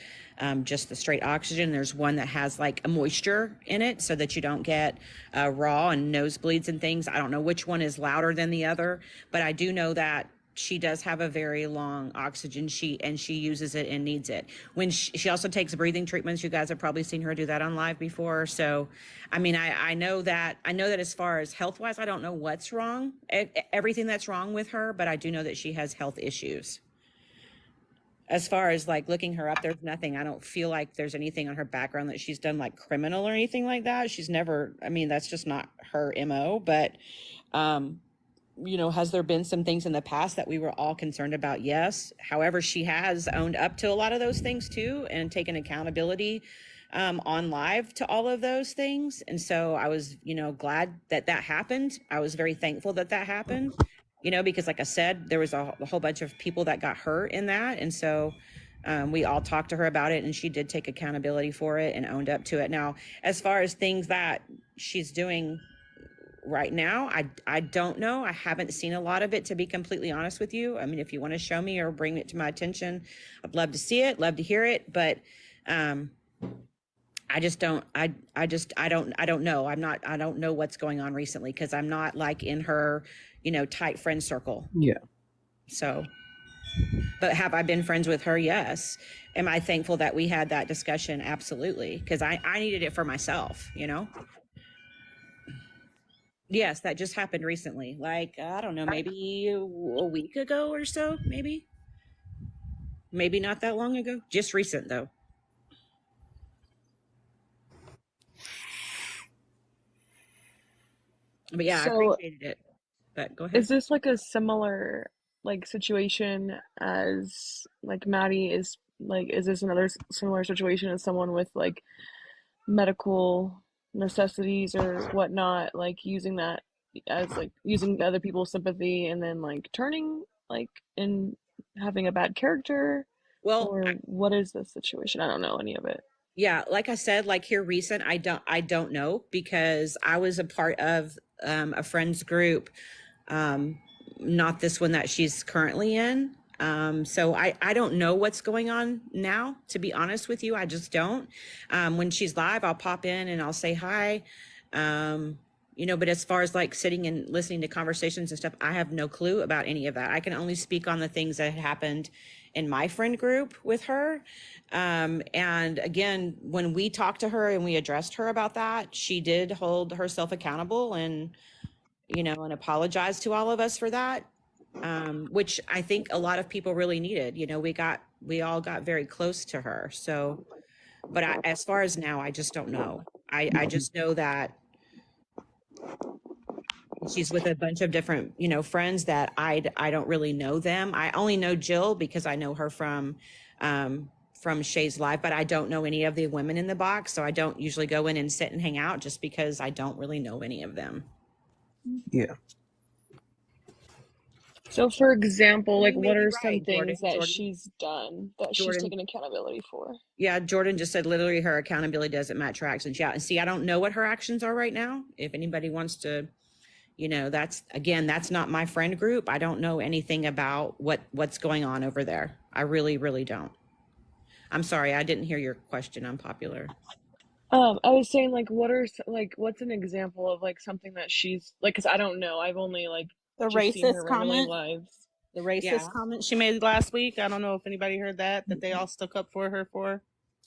just the straight oxygen. There's one that has like a moisture in it so that you don't get raw and nosebleeds and things. I don't know which one is louder than the other, but I do know that she does have a very long oxygen sheet and she uses it and needs it. When she also takes breathing treatments. You guys have probably seen her do that on live before. So, I mean, I know that as far as health wise, I don't know what's wrong, everything that's wrong with her, but I do know that she has health issues. As far as like looking her up, there's nothing. I don't feel like there's anything on her background that she's done like criminal or anything like that. She's never, I mean, that's just not her MO, but, you know, has there been some things in the past that we were all concerned about? Yes. However, she has owned up to a lot of those things too and taken accountability on live to all of those things. And so I was, you know, glad that happened. I was very thankful that happened, you know, because like I said, there was a whole bunch of people that got hurt in that. And so we all talked to her about it and she did take accountability for it and owned up to it. Now, as far as things that she's doing right now, I don't know. I haven't seen a lot of it, to be completely honest with you. I mean, if you want to show me or bring it to my attention, I'd love to see it, love to hear it. But I just don't, I don't know. I don't know what's going on recently because I'm not like in her, you know, tight friend circle. Yeah. So, but have I been friends with her? Yes. Am I thankful that we had that discussion? Absolutely. Because I needed it for myself, you know? Yes, that just happened recently. Like, I don't know, maybe a week ago or so, maybe. Maybe not that long ago. Just recent, though. But yeah, I So appreciated it. But go ahead. is this like a similar like situation as like Maddie is like, is this another similar situation as someone with like medical necessities or whatnot, like using that as like using other people's sympathy and then like turning like and having a bad character, Well, or what is the situation? I don't know any of it. yeah, like I said, like here recent, I don't know because I was a part of a friend's group, um, not this one that she's currently in. So I don't know what's going on now, to be honest with you. I just don't. When she's live, I'll pop in and I'll say hi. But as far as like sitting and listening to conversations and stuff, I have no clue about any of that. I can only speak on the things that had happened in my friend group with her. And again, when we talked to her and we addressed her about that, she did hold herself accountable and and apologize to all of us for that, which I think a lot of people really needed. We all got very close to her. So, but as far as now, I just don't know. I just know that she's with a bunch of different, friends that I don't really know them. I only know Jill because I know her from Shay's Live, but I don't know any of the women in the box. So I don't usually go in and sit and hang out just because I don't really know any of them. Yeah. So for example, You like may what be are some right, things that Jordan. she's done that she's Jordan. taken accountability for? Yeah, Jordan just said literally her accountability doesn't match her actions. Yeah, and see, I don't know what her actions are right now. If anybody wants to, that's not my friend group. I don't know anything about what's going on over there. I really, really don't. I'm sorry, I didn't hear your question. I'm popular. I was saying like what's an example of like something that she's like, because I don't know. I've only like The just seen her racist randomly comment. live. The racist Yeah. comment she made last week. I don't know if anybody heard that they all stuck up for her for.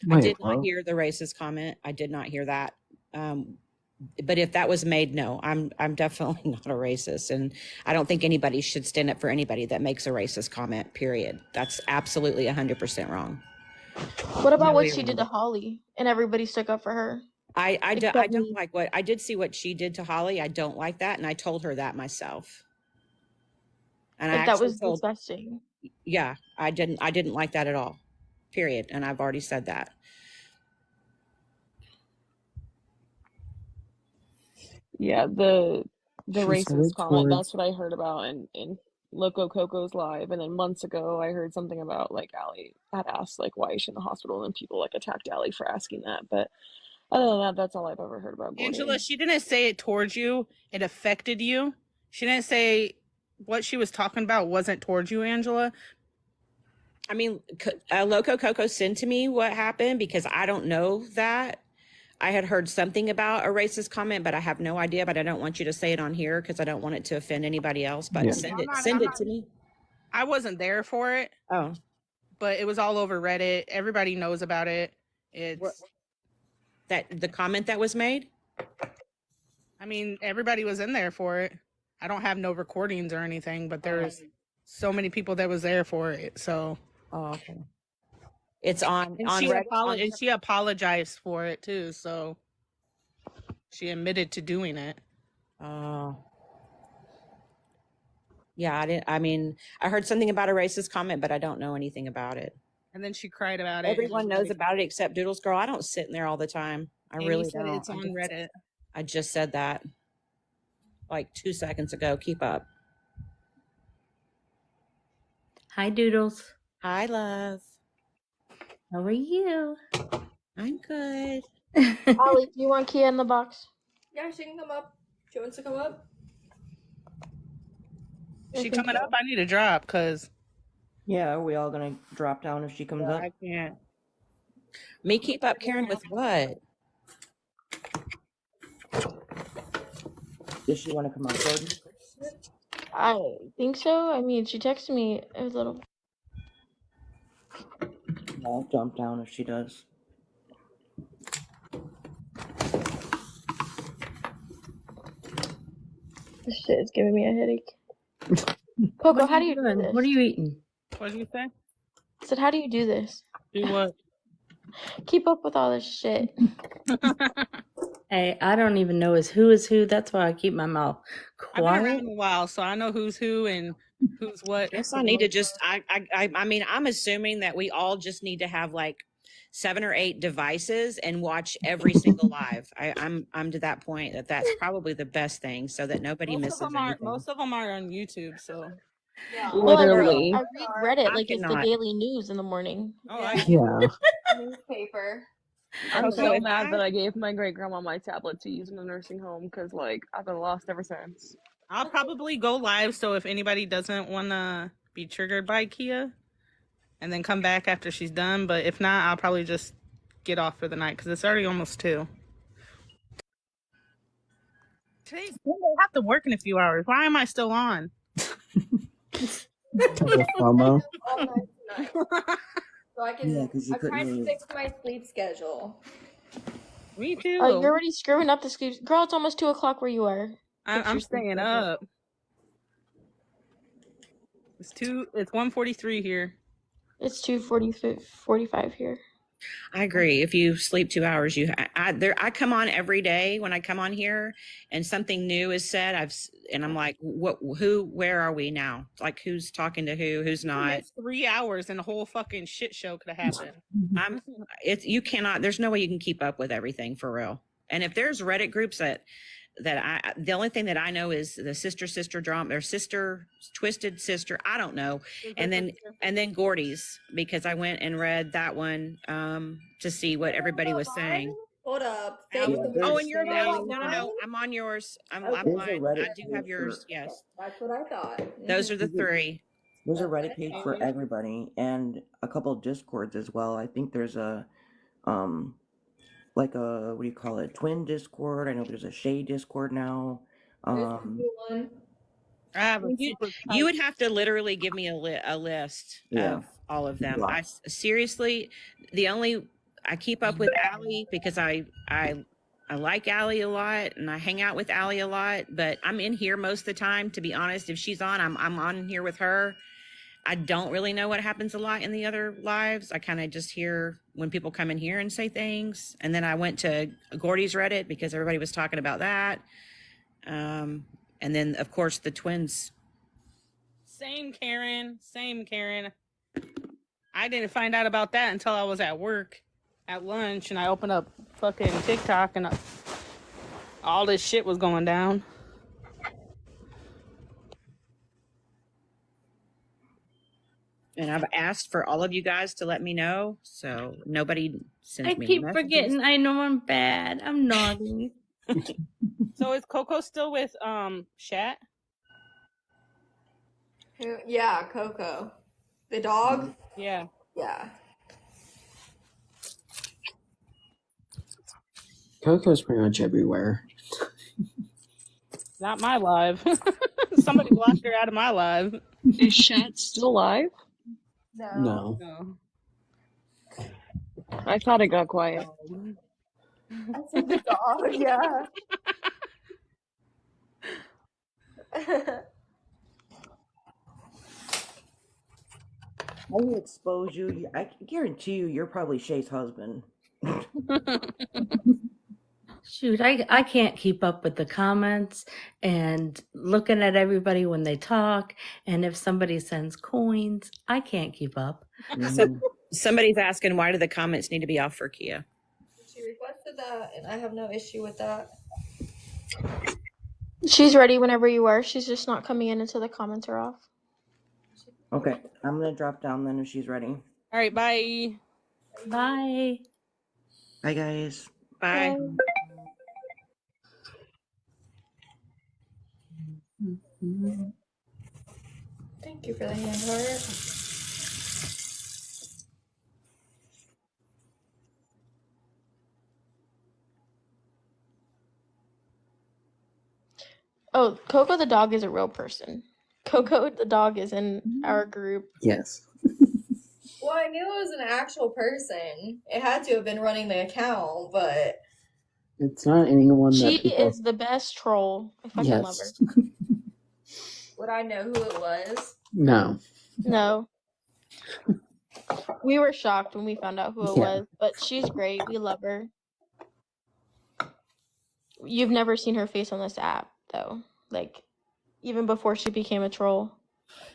I did not hear the racist comment. I did not hear that. But if that was made, no, I'm definitely not a racist, and I don't think anybody should stand up for anybody that makes a racist comment. Period. That's absolutely 100% wrong. What about No what way she did around to it. Holly and everybody stuck up for her? I Except don't me. like what I did see what she did to Holly. I don't like that, and I told her that myself. And I Like that actually was told, disgusting. yeah, I didn't like that at all. Period. And I've already said that. Yeah, the She said racist it comment. towards. That's what I heard about in Loco Coco's live, and then months ago I heard something about like Allie had asked like why is she in the hospital, and people like attacked Allie for asking that. But other than that, that's all I've ever heard about Gordy. Angela, she didn't say it towards you. It affected you. She didn't say what she was talking about wasn't towards you, Angela. I mean, Loco Coco sent to me what happened because I don't know that. I had heard something about a racist comment, but I have no idea. But I don't want you to say it on here because I don't want it to offend anybody else. But Yeah. send it to me. I wasn't there for it. Oh, but it was all over Reddit. Everybody knows about it. It's that the comment that was made. I mean, everybody was in there for it. I don't have no recordings or anything, but there's so many people that was there for it. So, okay. It's on she Reddit. and she apologized for it too. So she admitted to doing it. Oh. Yeah, I heard something about a racist comment, but I don't know anything about it. And then she cried about it. Everyone knows about it except Doodles Girl. I don't sit in there all the time. I Amy really said don't. it's on Reddit. I just said that like 2 seconds ago. Keep up. Hi, Doodles. Hi, love. How are you? I'm good. Ollie, do you want Kia in the box? Yeah, she can come up. She wants to come up. She coming up? I need to drop because. Yeah, are we all gonna drop down if she comes up? I can't. Me keep up, Karen, with what? Does she want to come up, Jordan? I think so. I mean, she texted me a little. I'll jump down if she does. This shit is giving me a headache. Coco, how do you do this? What are you eating? What did you say? I said, how do you do this? Do what? Keep up with all this shit. Hey, I don't even know who is who. That's why I keep my mouth I've been quiet. around a while, so I know who's who and Who's what? Guess I need to just I mean, I'm assuming that we all just need to have like 7 or 8 devices and watch every single live. I'm to that point that that's probably the best thing so that nobody misses anything. Most of them are on YouTube, so Well, Literally. I read Reddit I like it's the cannot. daily news in the morning. Yeah. Newspaper. I'm So so if mad I- that I gave my great grandma my tablet to use in the nursing home because, like, I've been lost ever since. I'll probably go live. So if anybody doesn't want to be triggered by Kia, and then come back after she's done, but if not, I'll probably just get off for the night because it's already almost 2. Today's I have to work in a few hours. Why am I still on? FOMO. All night tonight. So I can. Yeah, 'cause you I'm trying couldn't to leave. fix my sleep schedule. Me too. Oh, you're already screwing up the sleep. Girl, it's almost 2:00 where you are. Fix I'm your sleep staying schedule. up. It's 1:43 here. It's 2:45 here. I agree. If you sleep 2 hours, I come on every day when I come on here and something new is said. And I'm like, where are we now? Like, who's talking to who's not? It's 3 hours and a whole fucking shit show could have happened. You cannot, there's no way you can keep up with everything for real. And if there's Reddit groups the only thing that I know is the sister drama, or twisted sister, I don't know. And then Gordy's, because I went and read that one to see what everybody was saying. Hold up. Yeah, Oh, and you're there's- no, I'm on yours. I'm There's a mine. Reddit I do have page yours. for- Yes. That's what I thought. Those are the 3. There's a Reddit page for everybody and a couple of Discords as well. I think there's a like a, what do you call it, twin Discord. I know there's a Shay Discord now. You would have to literally give me a list Yeah. of all of them. Yeah. I seriously, I keep up with Allie because I like Allie a lot and I hang out with Allie a lot, but I'm in here most of the time. To be honest, if she's on, I'm on here with her. I don't really know what happens a lot in the other lives. I kind of just hear when people come in here and say things. And then I went to Gordy's Reddit because everybody was talking about that. And then, of course, the twins. Same Karen. I didn't find out about that until I was at work at lunch and I opened up fucking TikTok and all this shit was going down. And I've asked for all of you guys to let me know, so nobody sends I me keep messages. forgetting. I know I'm bad. I'm naughty. So is Coco still with Shat? Yeah, Coco. The dog? Yeah. Yeah. Coco's pretty much everywhere. Not my live. Somebody blocked her out of my live. Is Shat still live? No. I thought it got quiet. I said the dog, yeah. I will expose you. I guarantee you're probably Shay's husband. Shoot, I can't keep up with the comments and looking at everybody when they talk. And if somebody sends coins, I can't keep up. So somebody's asking, why do the comments need to be off for Kia? She requested that, and I have no issue with that. She's ready whenever you are. She's just not coming in until the comments are off. Okay, I'm gonna drop down then if she's ready. All right, bye. Bye. Bye, guys. Bye. Thank you for the hand heart. Oh, Coco the dog is a real person. Coco the dog is in our group. Yes. Well, I knew it was an actual person. It had to have been running the account, but It's not anyone that She people... is the best troll. I fucking love her. Yes. would I know who it was? No. No. We were shocked when we found out who it was, but she's great. We love her. You've never seen her face on this app, though. Like, even before she became a troll.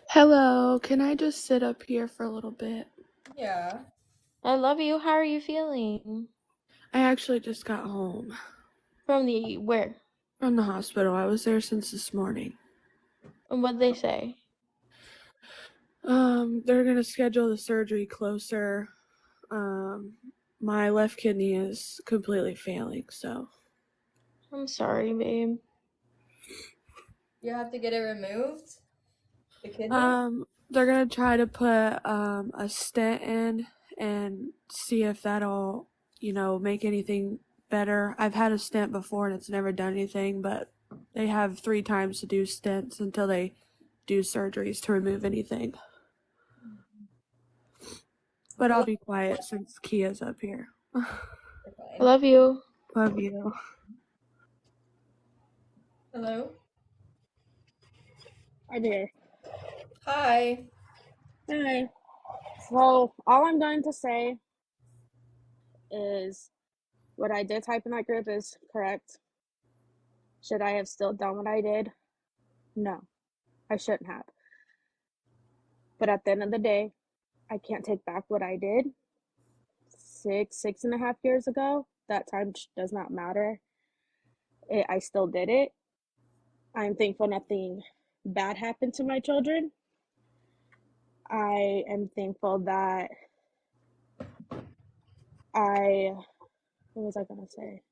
Hello, can I just sit up here for a little bit? Yeah. I love you. How are you feeling? I actually just got home From the where? from the hospital. I was there since this morning. And what'd they say? They're gonna schedule the surgery closer. My left kidney is completely failing, so. I'm sorry, babe. You have to get it removed? The kidney? They're gonna try to put a stent in and see if that'll, make anything better. I've had a stent before and it's never done anything, but they have 3 times to do stents until they do surgeries to remove anything. But I'll be quiet since Kia's up here. I love you. Love you. Hello? I'm here. Hi. Hi. So all I'm going to say is what I did type in that group is correct. Should I have still done what I did? No, I shouldn't have. But at the end of the day, I can't take back what I did 6.5 years ago. That time does not matter. I still did it. I'm thankful nothing bad happened to my children. I am thankful that what was I going to say?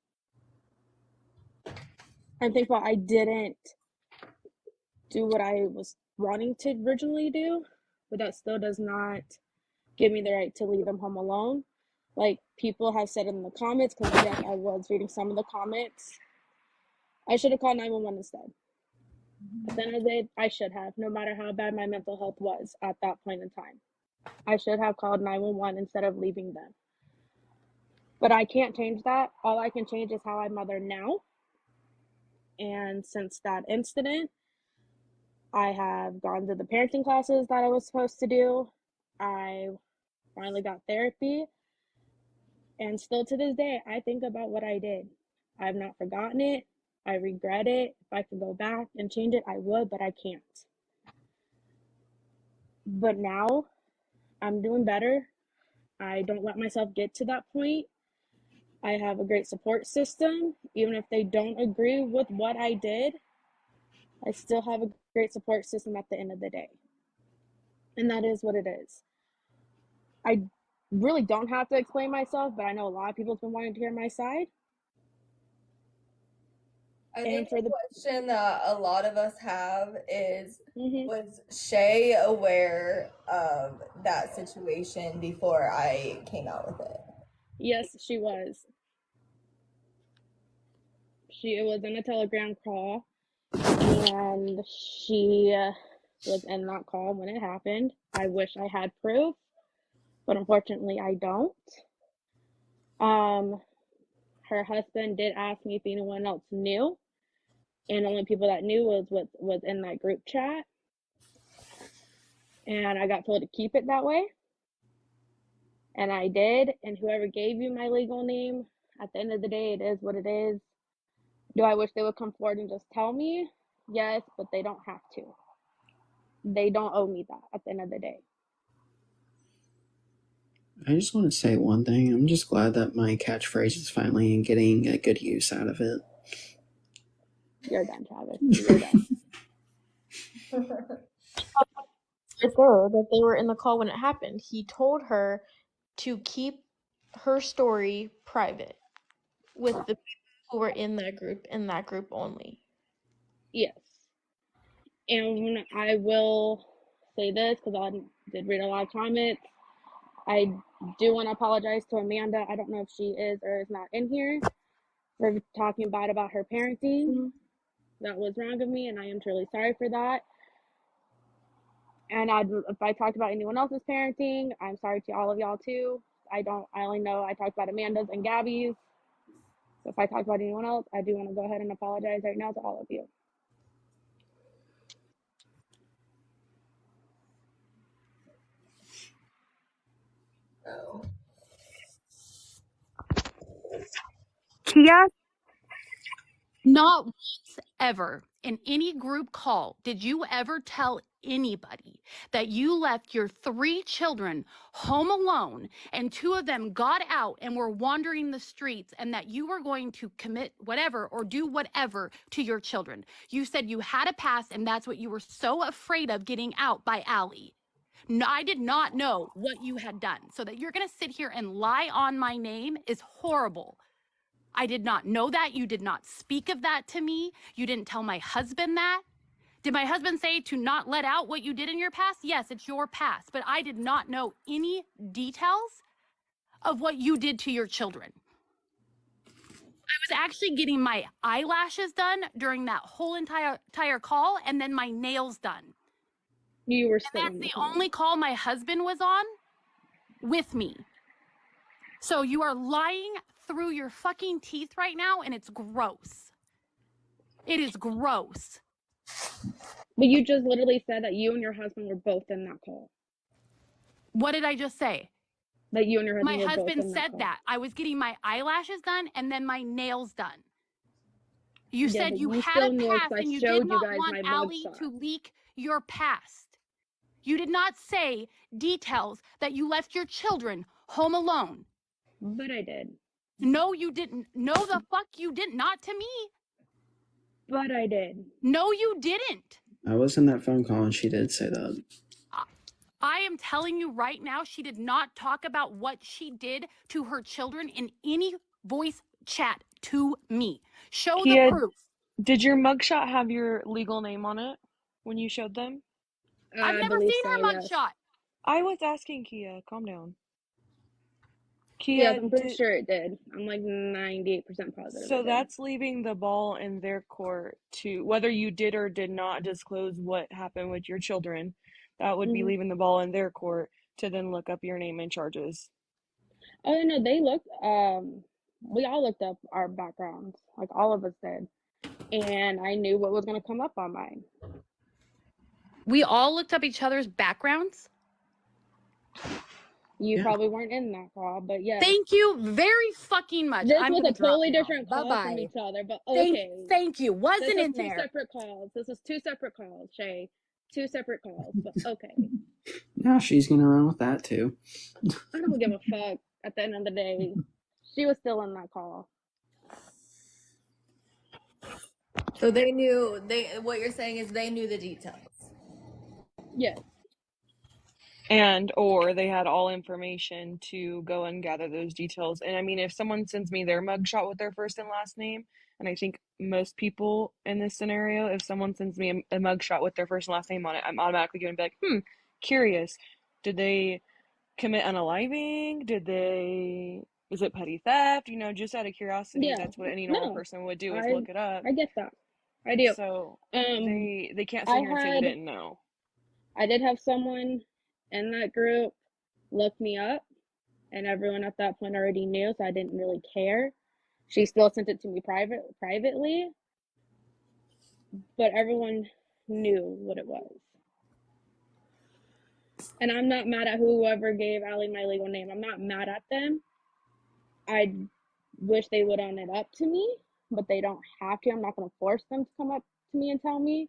I'm thankful I didn't do what I was wanting to originally do, but that still does not give me the right to leave them home alone. Like people have said in the comments, because yes, I was reading some of the comments, I should have called 911 instead. At the end of the day, I should have, no matter how bad my mental health was at that point in time. I should have called 911 instead of leaving them. But I can't change that. All I can change is how I mother now. And since that incident, I have gone to the parenting classes that I was supposed to do. I finally got therapy. And still to this day, I think about what I did. I've not forgotten it. I regret it. If I could go back and change it, I would, but I can't. But now I'm doing better. I don't let myself get to that point. I have a great support system. Even if they don't agree with what I did, I still have a great support system at the end of the day. And that is what it is. I really don't have to explain myself, but I know a lot of people have been wanting to hear my side. I think the question that a lot of us have is, was Shay aware of that situation before I came out with it? Yes, she was. It was in a Telegram call, and she was in that call when it happened. I wish I had proof, but unfortunately I don't. Her husband did ask me if anyone else knew, and the only people that knew was in that group chat. And I got told to keep it that way. And I did. And whoever gave you my legal name, at the end of the day, it is what it is. Do I wish they would come forward and just tell me? Yes, but they don't have to. They don't owe me that at the end of the day. I just want to say one thing. I'm just glad that my catchphrase is finally getting a good use out of it. You're done, Travis. You're done. Right there, that they were in the call when it happened. He told her to keep her story private with the people who were in that group only. Yes. And I will say this, because I did read a lot of comments. I do want to apologize to Amanda. I don't know if she is or is not in here, for talking bad about her parenting. That was wrong of me, and I am truly sorry for that. And if I talked about anyone else's parenting, I'm sorry to all of y'all too. I only know I talked about Amanda's and Gabby's. So if I talked about anyone else, I do want to go ahead and apologize right now to all of you. Oh. Kia, not once ever in any group call, did you ever tell anybody that you left your 3 children home alone and 2 of them got out and were wandering the streets and that you were going to commit whatever or do whatever to your children? You said you had a past and that's what you were so afraid of getting out by Allie. No, I did not know what you had done. So that you're going to sit here and lie on my name is horrible. I did not know that. You did not speak of that to me. You didn't tell my husband that. Did my husband say to not let out what you did in your past? Yes, it's your past. But I did not know any details of what you did to your children. I was actually getting my eyelashes done during that whole entire call and then my nails done. You were And still that's in the call. only call my husband was on with me. So you are lying through your fucking teeth right now and it's gross. It is gross. But you just literally said that you and your husband were both in that call. What did I just say? That you and your husband My were both husband in that said call. that. I was getting my eyelashes done and then my nails done. You Yeah, said but you you had still a knew past because I and you showed did you not guys want my Allie mugshot. to leak your past. You did not say details that you left your children home alone. But I did. No, you didn't. No, the fuck you did not to me. But I did. No, you didn't. I was in that phone call and she did say that. I am telling you right now, she did not talk about what she did to her children in any voice chat to me. Show the Kia, proof. did your mugshot have your legal name on it when you showed them? I've I never believe seen so, her yes. mugshot. I was asking Kia. Calm down. Yes, Kia, I'm pretty sure it did. I'm like 98% positive so it did. that's leaving the ball in their court to whether you did or did not disclose what happened with your children. That would be Mhm. leaving the ball in their court to then look up your name and charges. Oh no, they looked. We all looked up our backgrounds, like all of us did, and I knew what was gonna come up on mine. We all looked up each other's backgrounds. You Yeah. probably weren't in that call, but yes. Thank you very fucking much. This I'm was gonna a totally drop now. different call from Bye-bye. each other, but Thank okay. you. Wasn't This in was two there. separate calls. This was 2 separate calls, Shay. 2 separate calls, but okay. Now she's gonna run with that too. I don't give a fuck at the end of the day. She was still in that call. So they knew what you're saying is they knew the details. Yes. And or they had all information to go and gather those details. And I mean, if someone sends me their mugshot with their first and last name, and I think most people in this scenario, if someone sends me a mugshot with their first and last name on it, I'm automatically going to be like, curious. Did they commit unaliving? Is it petty theft? Just out of curiosity, Yeah. that's what any normal No. person would do is I look it up. get that. I do. So they can't sit I here and say they didn't know. I did have someone in that group look me up, and everyone at that point already knew, so I didn't really care. She still sent it to me privately, but everyone knew what it was. And I'm not mad at whoever gave Allie my legal name. I'm not mad at them. I wish they would own it up to me, but they don't have to. I'm not going to force them to come up to me and tell me.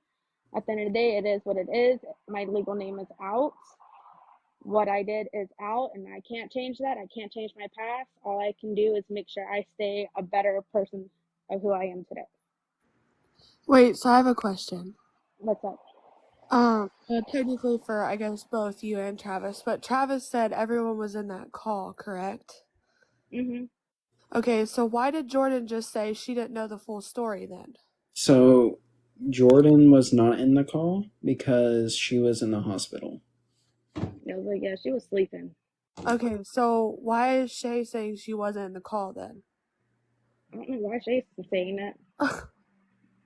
At the end of the day, it is what it is. My legal name is out. What I did is out, and I can't change that. I can't change my past. All I can do is make sure I stay a better person of who I am today. Wait, so I have a question. What's up? Technically for, I guess, both you and Travis, but Travis said everyone was in that call, correct? Mm-hmm. Okay, so why did Jordan just say she didn't know the full story then? So Jordan was not in the call because she was in the hospital. I was like, yeah, she was sleeping. Okay, so why is Shay saying she wasn't in the call then? I don't know why Shay's saying that.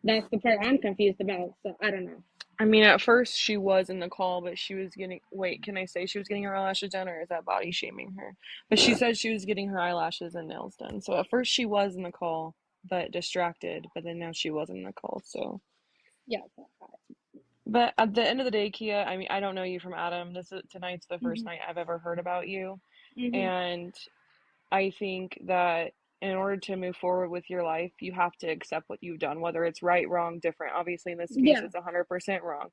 That's the part I'm confused about, so I don't know. I mean, at first she was in the call, but she was getting, can I say she was getting her eyelashes done, or is that body shaming her? But she said she was getting her eyelashes and nails done. So at first she was in the call, but distracted, but then now she wasn't in the call, so. Yeah. But at the end of the day, Kia, I mean, I don't know you from Adam. Tonight's the first Mhm. night I've ever heard about you. Mhm. And I think that in order to move forward with your life, you have to accept what you've done, whether it's right, wrong, different. Obviously, in this case, Yeah. it's 100% wrong.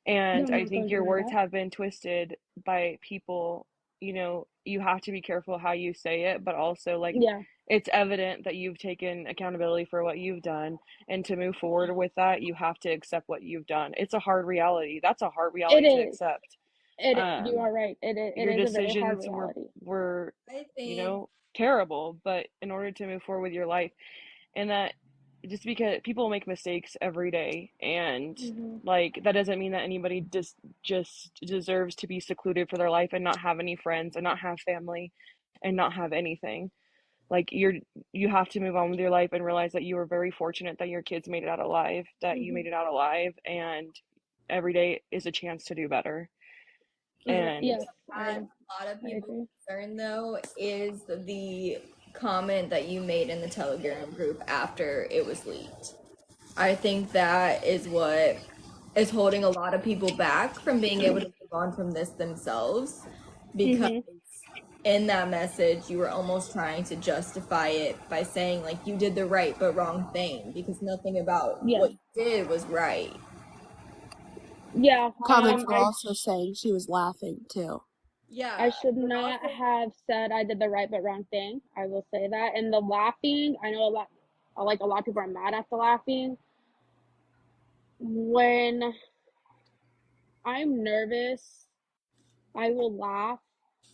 Yeah, And I'm I not think going to your deny words that. have been twisted by people. You know, you have to be careful how you say it, but also, like, Yeah. it's evident that you've taken accountability for what you've done. And to move forward with that, you have to accept what you've done. It's a hard reality. That's a hard It reality to is. accept. You are right. It Your is a very hard decisions reality. were, I you think know, terrible, but in order to move forward with your life, and that just because people make mistakes every day, and Hmm. like that doesn't mean that anybody just deserves to be secluded for their life and not have any friends and not have family and not have anything. Like you have to move on with your life and realize that you were very fortunate that your kids made it out alive, that you Hmm. made it out alive, and every day is a chance to do better. And Yes, that a lot of I people agree. concerned though is the comment that you made in the Telegram group after it was leaked. I think that is what is holding a lot of people back from being able to move on from this themselves, because Hmm. in that message you were almost trying to justify it by saying like you did the right but wrong thing because nothing about Yeah. what you did was right. Yeah. Comments were also saying she was laughing too. Yeah, I should but not also have said I did the right but wrong thing. I will say that. And the laughing, I know a lot of people are mad at the laughing. When I'm nervous, I will laugh.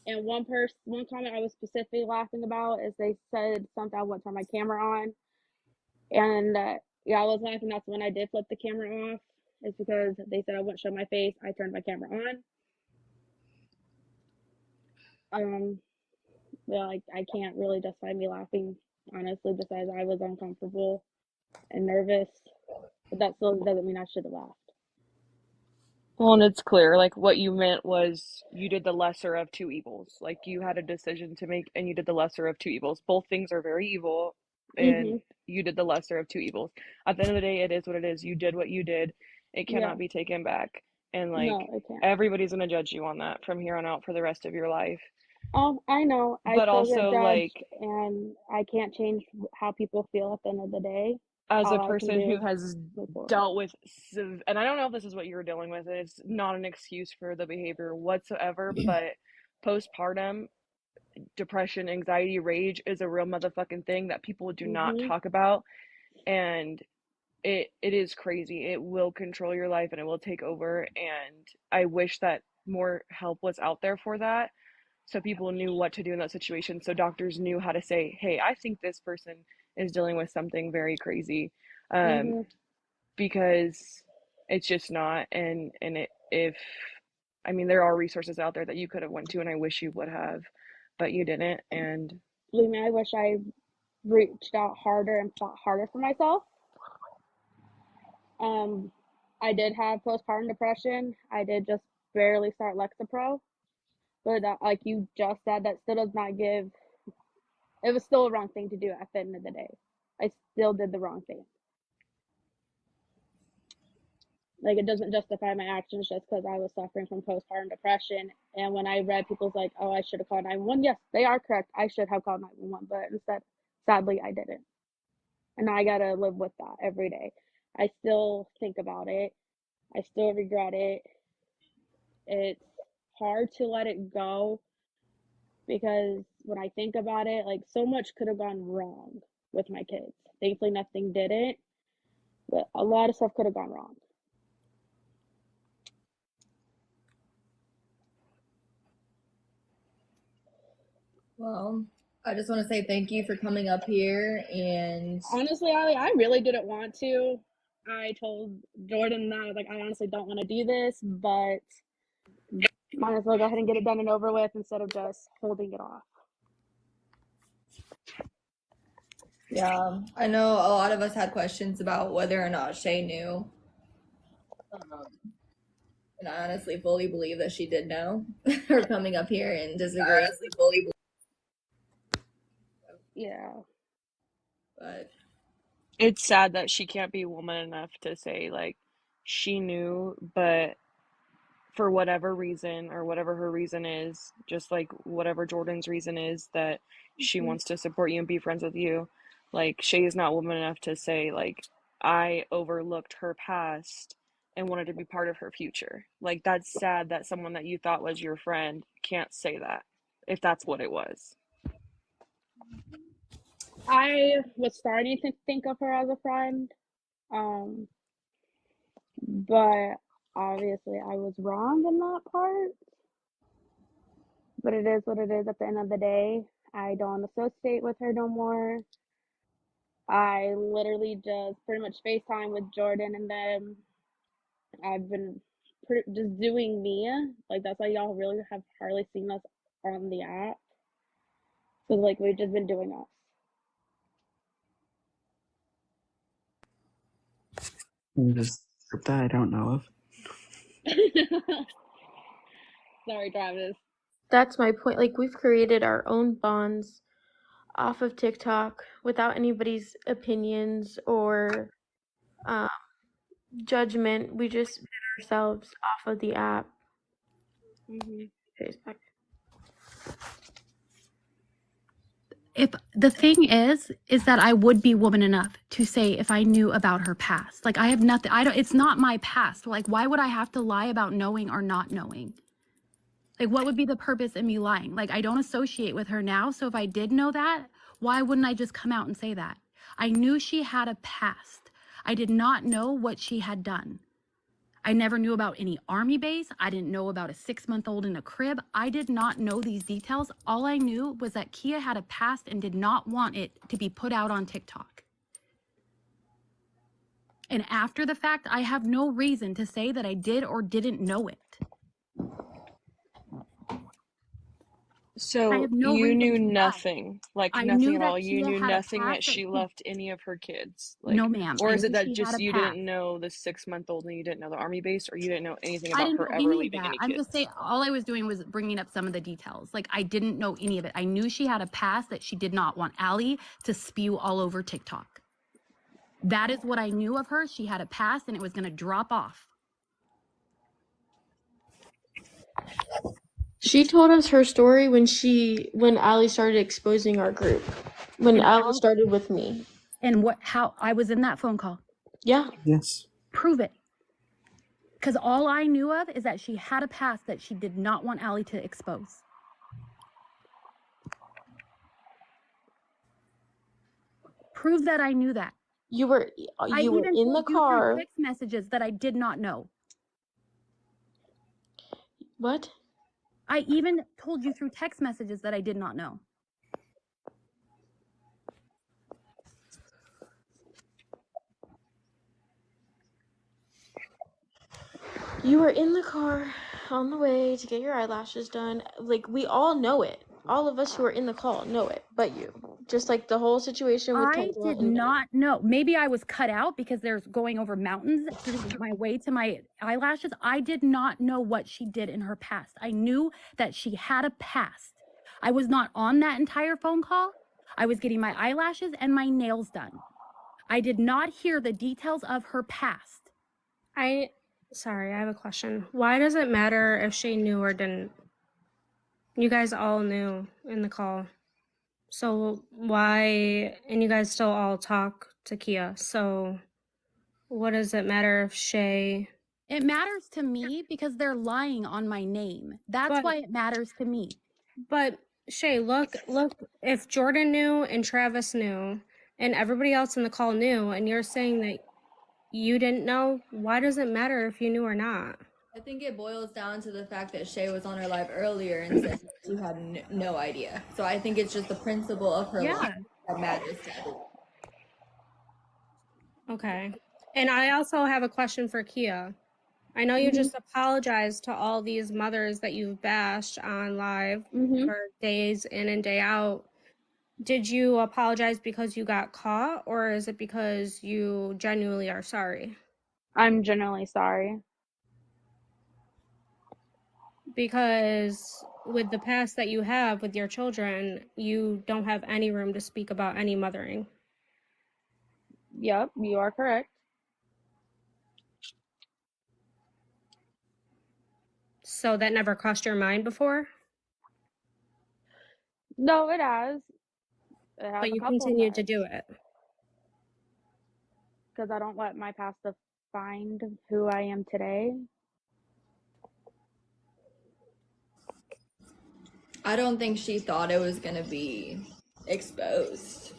And one comment I was specifically laughing about is they said something I wouldn't turn my camera on, and yeah, I was laughing. That's when I did flip the camera off. It's because they said I wouldn't show my face. I turned my camera on. Yeah, like I can't really justify me laughing, honestly. Besides, I was uncomfortable and nervous, but that still doesn't mean I should have laughed. well, and it's clear, like what you meant was you did the lesser of two evils. Like you had a decision to make and you did the lesser of two evils. Both things are very evil, and Mhm. you did the lesser of two evils. At the end of the day, it is what it is. You did what you did. It Yeah. cannot be taken back. And No, like I can't. everybody's gonna judge you on that from here on out for the rest of your life. I know. I But still get also, judged, like, and I can't change how people feel at the end of the day. as a All I can person do who is has move forward. dealt with and I don't know if this is what you're dealing with, and it's not an excuse for the behavior whatsoever, but postpartum depression, anxiety, rage is a real motherfucking thing that people do not Mhm. talk about. And it is crazy. It will control your life and it will take over, and I wish that more help was out there for that, so people knew what to do in that situation, so doctors knew how to say, hey, I think this person is dealing with something very crazy. um Mhm. because it's just not. And if I mean, there are resources out there that you could have went to, and I wish you would have, but you didn't. And Believe me, I wish I reached out harder and fought harder for myself. Um, I did have postpartum depression. I did just barely start Lexapro, but like you just said, that still does not give. It was still a wrong thing to do at the end of the day. I still did the wrong thing. Like it doesn't justify my actions just because I was suffering from postpartum depression. And when I read people's like, oh, I should have called 911. Yes, they are correct. I should have called 911, but instead, sadly, I didn't. And I gotta live with that every day. I still think about it. I still regret it. It's hard to let it go because when I think about it, like so much could have gone wrong with my kids. Thankfully, nothing didn't, but a lot of stuff could have gone wrong. well, I just want to say thank you for coming up here. And Honestly, Allie, I really didn't want to. I told Jordan that like I honestly don't want to do this, but might as well go ahead and get it done and over with instead of just holding it off. yeah, I know a lot of us had questions about whether or not Shay knew. And I honestly fully believe that she did know. Her coming up here and disagreeing. Yeah. But it's sad that she can't be woman enough to say like she knew, but for whatever reason or whatever her reason is, just like whatever Jordan's reason is that she Mhm. wants to support you and be friends with you, like Shay is not woman enough to say like I overlooked her past and wanted to be part of her future. Like that's sad that someone that you thought was your friend can't say that if that's what it was. I was starting to think of her as a friend, um, but obviously I was wrong in that part. But it is what it is at the end of the day. I don't associate with her no more. I literally just pretty much FaceTime with Jordan and them. I've been just doing me. Like, that's why y'all really have hardly seen us on the app. So, like, we've just been doing us. Just group that I don't know of. Sorry, Travis. That's my point. Like, we've created our own bonds off of TikTok without anybody's opinions or um, judgment. We just did ourselves off of the app. Facebook. If the thing is that I would be woman enough to say if I knew about her past. Like I have nothing, I don't, it's not my past. Like why would I have to lie about knowing or not knowing? Like what would be the purpose in me lying? Like I don't associate with her now. So if I did know that, why wouldn't I just come out and say that? I knew she had a past. I did not know what she had done. I never knew about any army base. I didn't know about a 6-month-old in a crib. I did not know these details. All I knew was that Kia had a past and did not want it to be put out on TikTok. And after the fact, I have no reason to say that I did or didn't know it. I So have no you reason knew to lie. nothing, like I nothing knew at that all. You Kia knew had a nothing that past that she she, left any of her kids. no Like, ma'am, or I is it knew that she had just a you past. didn't know the 6-month-old and you didn't know the army base, or you didn't know anything I about didn't her know ever any of leaving that. any I'm just saying, kids? all I was doing was bringing up some of the details. Like, I didn't know any of it. I knew she had a past that she did not want Allie to spew all over TikTok. That is what I knew of her. She had a past and it was going to drop off. She told us her story when Allie started exposing our group. When And Allie started with me. and how I was in that phone call. Yeah. Yes. Prove it. Because all I knew of is that she had a past that she did not want Allie to expose. Prove that I knew that. You were I in even the told you through car. text messages that I did not know. What? I even told you through text messages that I did not know. You were in the car on the way to get your eyelashes done. Like, we all know it. All of us who are in the call know it, but you. Just like the whole situation with I Kendra did and not know. Maybe I was cut out because there's going over mountains to get my way to my eyelashes. I did not know what she did in her past. I knew that she had a past. I was not on that entire phone call. I was getting my eyelashes and my nails done. I did not hear the details of her past. Sorry, I have a question. Why does it matter if she knew or didn't? You guys all knew in the call. So why, and you guys still all talk to Kia. So what does it matter if Shay... It matters to me because they're lying on my name. That's why it matters to me. But Shay, look, if Jordan knew and Travis knew and everybody else in the call knew and you're saying that you didn't know, why does it matter if you knew or not? I think it boils down to the fact that Shay was on her live earlier and said she had no idea. So I think it's just the principle of her life that matters to everyone. Okay. And I also have a question for Kia. I know you just apologized to all these mothers that you've bashed on live for days in and day out. Did you apologize because you got caught, or is it because you genuinely are sorry? I'm genuinely sorry. Because with the past that you have with your children, you don't have any room to speak about any mothering. Yep, you are correct. So that never crossed your mind before? No, it has. It has But a you couple of continued to times do it. because I don't let my past define who I am today. I don't think she thought it was gonna be exposed.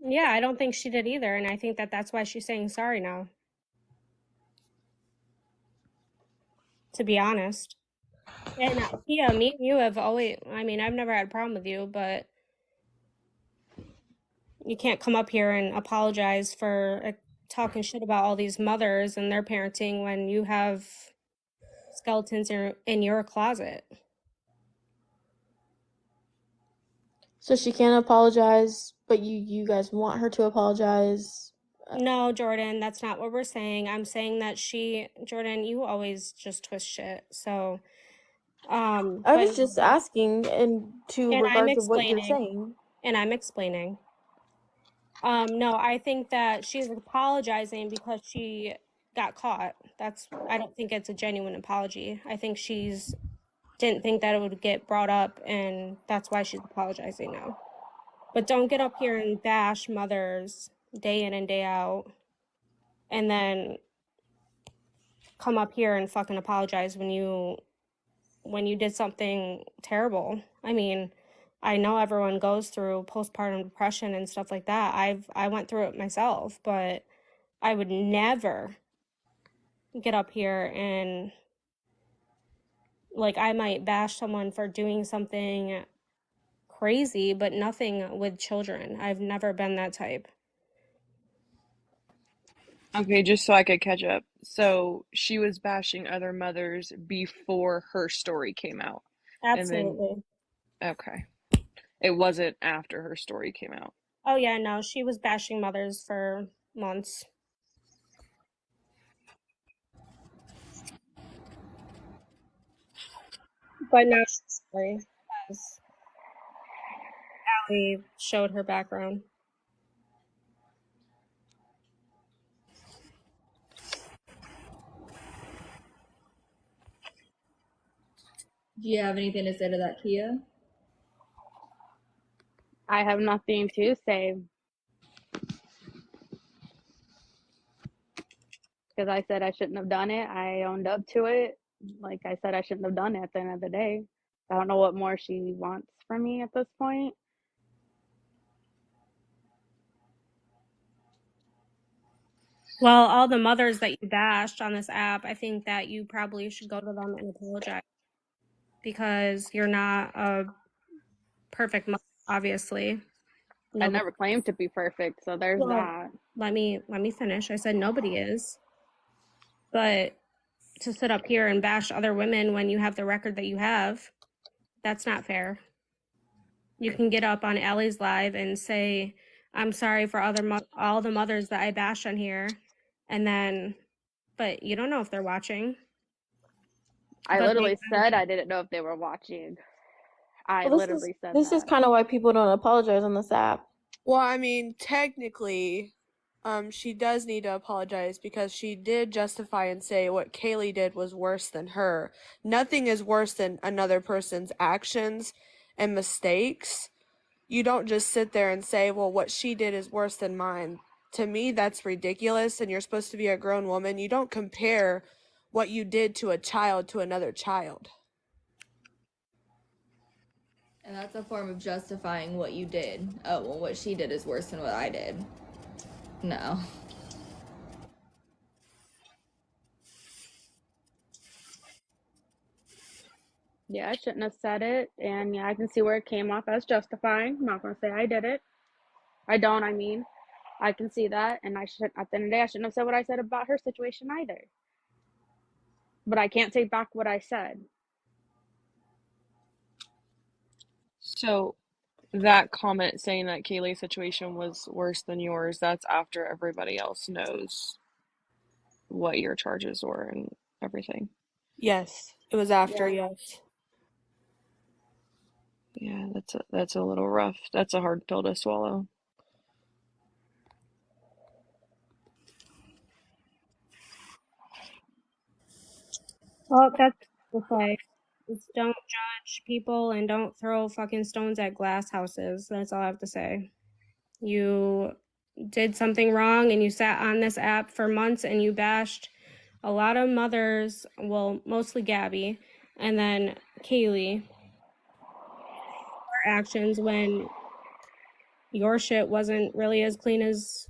Yeah, I don't think she did either, and I think that that's why she's saying sorry now. To be honest. And yeah, me and you have always, I mean, I've never had a problem with you, but you can't come up here and apologize for talking shit about all these mothers and their parenting when you have skeletons in your closet. So she can't apologize, but you guys want her to apologize. No, Jordan, that's not what we're saying. I'm saying that Jordan, you always just twist shit. So, I but was just asking in to and I'm regards of what you're explaining, saying. and I'm explaining. No, I think that she's apologizing because she got caught. I don't think it's a genuine apology. I think didn't think that it would get brought up, and that's why she's apologizing now. But don't get up here and bash mothers day in and day out, and then come up here and fucking apologize when you did something terrible. I mean, I know everyone goes through postpartum depression and stuff like that. I went through it myself, but I would never get up here and I might bash someone for doing something crazy, but nothing with children. I've never been that type. Okay, just so I could catch up. So she was bashing other mothers before her story came out. And then, Absolutely. okay. It wasn't after her story came out. Oh yeah, no, she was bashing mothers for months. But now she's sorry because Allie showed her background. Do you have anything to say to that, Kia? I have nothing to say because I said I shouldn't have done it. I owned up to it. Like I said, I shouldn't have done it at the end of the day. I don't know what more she wants from me at this point. Well, all the mothers that you bashed on this app, I think that you probably should go to them and apologize because you're not a perfect mother, obviously. I never claimed to be perfect, so there's that. Let me finish. I said nobody is. But to sit up here and bash other women when you have the record that you have, that's not fair. You can get up on AllieLRaee live and say, "I'm sorry for all the mothers that I bashed on here," but you don't know if they're watching. I But literally said I didn't know if they were watching. I Well, literally said this is that. kind of why people don't apologize on this app. Well, I mean, technically, she does need to apologize because she did justify and say what Kayleigh did was worse than her. Nothing is worse than another person's actions and mistakes. You don't just sit there and say, well, what she did is worse than mine. To me, that's ridiculous, and you're supposed to be a grown woman. You don't compare what you did to a child to another child. And that's a form of justifying what you did. Oh, well, what she did is worse than what I did. No. Yeah, I shouldn't have said it, and yeah, I can see where it came off as justifying. I'm not gonna say I did it. I don't. I mean, I can see that, and I should. At the end of the day, I shouldn't have said what I said about her situation either. But I can't take back what I said. So that comment saying that Kayleigh's situation was worse than yours, that's after everybody else knows what your charges were and everything. Yes, it was after, yes. Yeah, that's a little rough. That's a hard pill to swallow. Well, Okay. Just don't judge people and don't throw fucking stones at glass houses. That's all I have to say. You did something wrong and you sat on this app for months and you bashed a lot of mothers, well, mostly Gabby, and then Kayleigh, for actions when your shit wasn't really as clean as,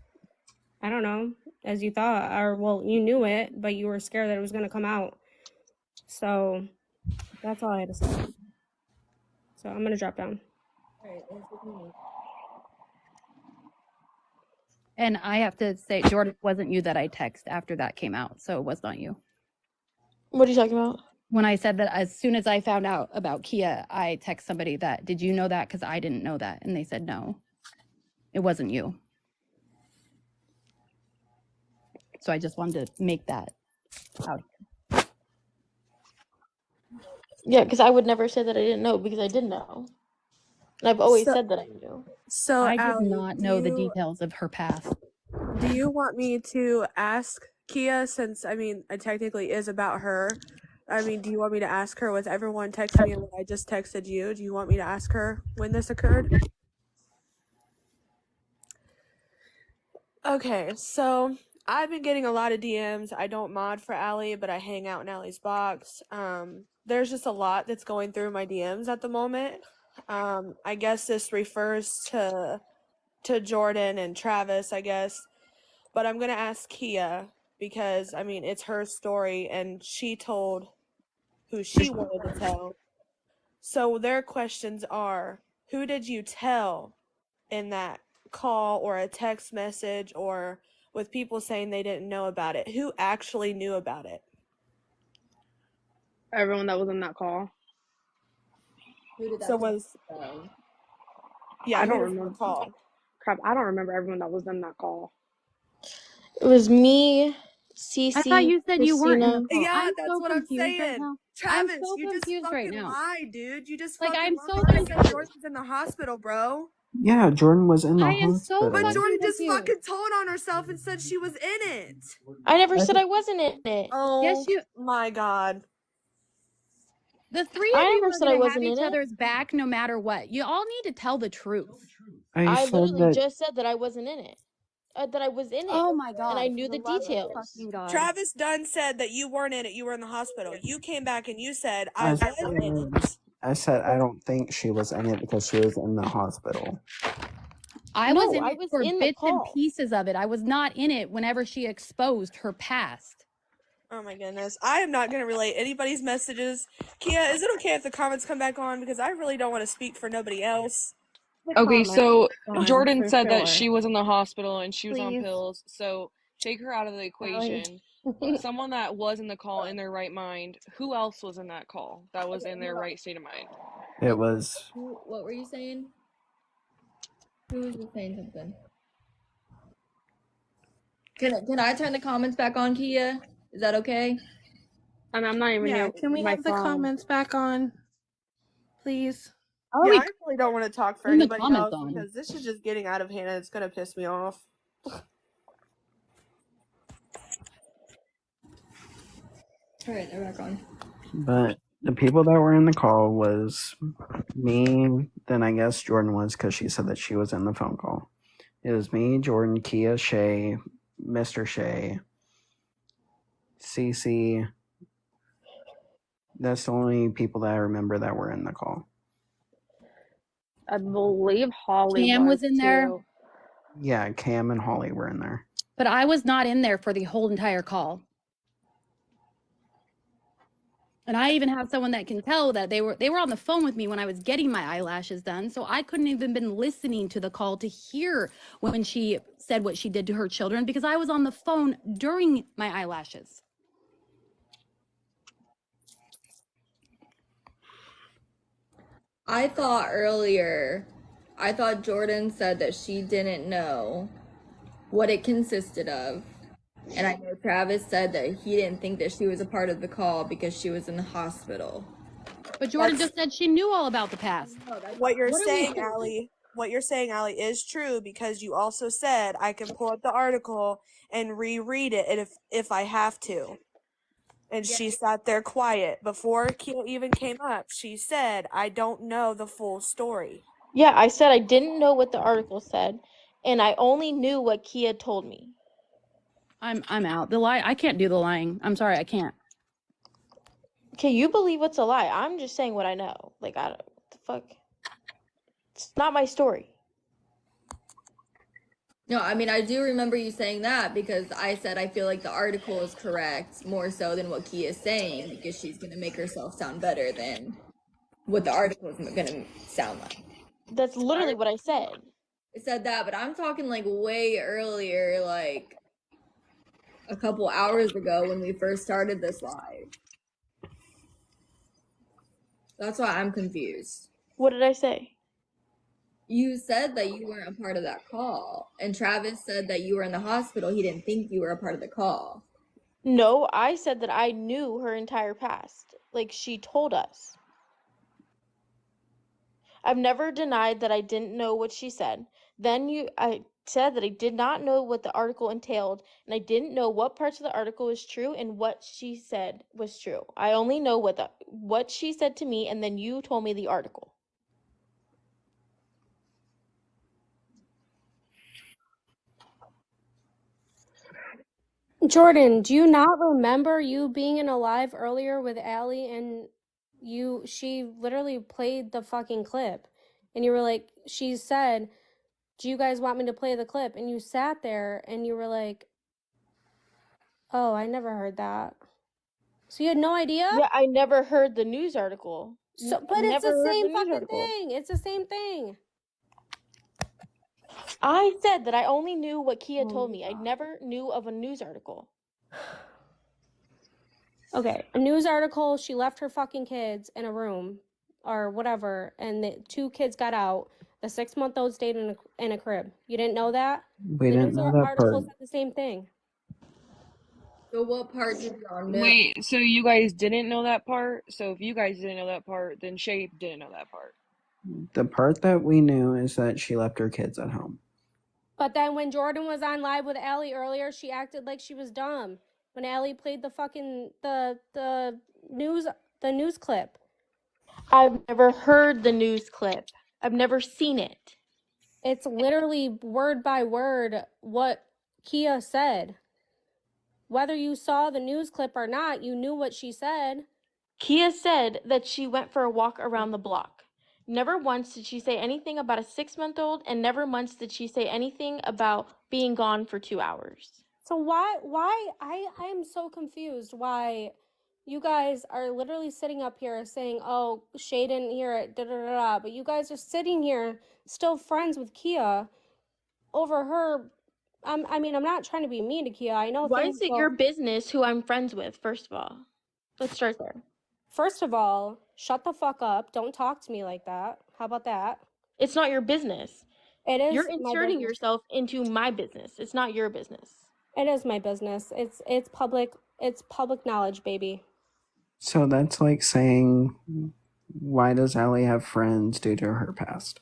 I don't know, as you thought. Or, well, you knew it, but you were scared that it was going to come out. So that's all I had to say. So I'm going to drop down. All right, thanks for coming. And I have to say, Jordan, it wasn't you that I text after that came out, so it was not you. What are you talking about? When I said that as soon as I found out about Kia, I text somebody that, did you know that? Because I didn't know that. And they said, no, it wasn't you. So I just wanted to make that out. Yeah, because I would never say that I didn't know because I did know. And I've always So- said that I knew. So, I did Allie, not know the details of her past. do you want me to ask Kia, since, I mean, it technically is about her? I mean, do you want me to ask her with everyone texting me what I just texted you? Do you want me to ask her when this occurred? Okay, so I've been getting a lot of DMs. I don't mod for Allie, but I hang out in Allie's box. There's just a lot that's going through my DMs at the moment. I guess this refers to Jordan and Travis, I guess. But I'm gonna ask Kia because, I mean, it's her story and she told who she wanted to tell. So their questions are, who did you tell in that call or a text message, or with people saying they didn't know about it? Who actually knew about it? Everyone that was in that call. Who did that So was, yeah, I who don't was in the remember. call? Crap, I don't remember everyone that was in that call. It was me, Cece, I thought you said you weren't in the Christina. call. Yeah, I'm that's so what I'm confused right saying. now. I'm Travis, so you just confused right fucking now. lied, dude. You just Like, fucking I'm lied so and said confused. Jordan's in the hospital, bro. Yeah, Jordan was in the I am so hospital. But fucking Jordan just confused. fucking told on herself and said she was in it. I never said I wasn't in it. Oh Yes, you. my god. The three I of you never are said I going to have wasn't in each it. other's back no matter what. You all need to tell the truth. I said literally that. just said that I wasn't in it. That I was in it. Oh my And I God. knew For the love of details. fucking God. Travis Dunn said that you weren't in it, you were in the hospital. You came back and you said I I was in it. said I don't think she was in it because she was in the hospital. I was No, in I it was for in the bits and call. pieces of it. I was not in it whenever she exposed her past. Oh my goodness. I am not going to relate anybody's messages. Kia, is it okay if the comments come back on? Because I really don't want to speak for nobody else. Okay, so on, Jordan for said that sure. she was in the hospital and she was on Please. pills. So take her out of the equation. Someone that was in the call in their right mind. Who else was in that call that was in their right state of mind? It was What were you saying? Who was just saying something? Can I turn the comments back on, Kia? Is that okay? I mean, I'm not even Yeah, near can we my have the phone. comments back on, please? Oh, Yeah, I really don't want to talk for turn the anybody comments else on. because this is just getting out of hand and it's going to piss me off. All right, they're back on. But the people that were in the call was me, then I guess Jordan was because she said that she was in the phone call. It was me, Jordan, Kia, Shay, Mr. Shay, Cece. That's the only people that I remember that were in the call. I believe Holly Cam was in there. too. Yeah, Cam and Holly were in there. But I was not in there for the whole entire call. And I even have someone that can tell that they were on the phone with me when I was getting my eyelashes done. So I couldn't even been listening to the call to hear when she said what she did to her children because I was on the phone during my eyelashes. I thought Jordan said that she didn't know what it consisted of. And I know Travis said that he didn't think that she was a part of the call because she was in the hospital. But Jordan just said she knew all about the past. What you're saying, Allie, is true because you also said I can pull up the article and reread it if I have to. And she sat there quiet. Before Kia even came up, she said, I don't know the full story. Yeah, I said I didn't know what the article said, and I only knew what Kia told me. I'm out. The lie, I can't do the lying. I'm sorry, I can't. Okay, you believe it's a lie. I'm just saying what I know. Like, I don't, what the fuck? It's not my story. No, I mean, I do remember you saying that because I said I feel like the article is correct more so than what Kia is saying because she's going to make herself sound better than what the article is going to sound like. That's literally what I said. I said that, but I'm talking like way earlier, like a couple hours ago when we first started this live. That's why I'm confused. What did I say? You said that you weren't a part of that call, and Travis said that you were in the hospital. He didn't think you were a part of the call. No, I said that I knew her entire past. Like, she told us. I've never denied that I didn't know what she said. I said that I did not know what the article entailed, and I didn't know what parts of the article was true and what she said was true. I only know what she said to me, and then you told me the article. Jordan, do you not remember you being in a live earlier with Allie and she literally played the fucking clip and you were like, she said, do you guys want me to play the clip? And you sat there and you were like, oh, I never heard that. So you had no idea? Yeah, I never heard the news article. So, but it's the same fucking thing. It's the same thing. I said that I only knew what Kia told me. I never knew of a news article. Okay, a news article, she left her fucking kids in a room or whatever, and the 2 kids got out. The 6-month-old stayed in a crib. You didn't know that? We didn't know that Article part. said the same thing. So what part did y'all know? Wait, so you guys didn't know that part? So if you guys didn't know that part, then Shay didn't know that part. The part that we knew is that she left her kids at home. But then when Jordan was on live with Allie earlier, she acted like she was dumb when Allie played the fucking the news clip. I've never heard the news clip. I've never seen it. It's literally word by word what Kia said. Whether you saw the news clip or not, you knew what she said. Kia said that she went for a walk around the block. Never once did she say anything about a 6-month-old, and never once did she say anything about being gone for 2 hours. So why I am so confused why you guys are literally sitting up here saying, oh, Shay didn't hear it, da da da da, but you guys are sitting here still friends with Kia over her. I mean, I'm not trying to be mean to Kia. I know Why things is it go- your business who I'm friends with, first of all? Let's start there. First of all, shut the fuck up. Don't talk to me like that. How about that? It's not your business. It is. You're my inserting business. yourself into my business. It's not your business. It is my business. It's public. It's public knowledge, baby. So that's like saying, why does Allie have friends due to her past?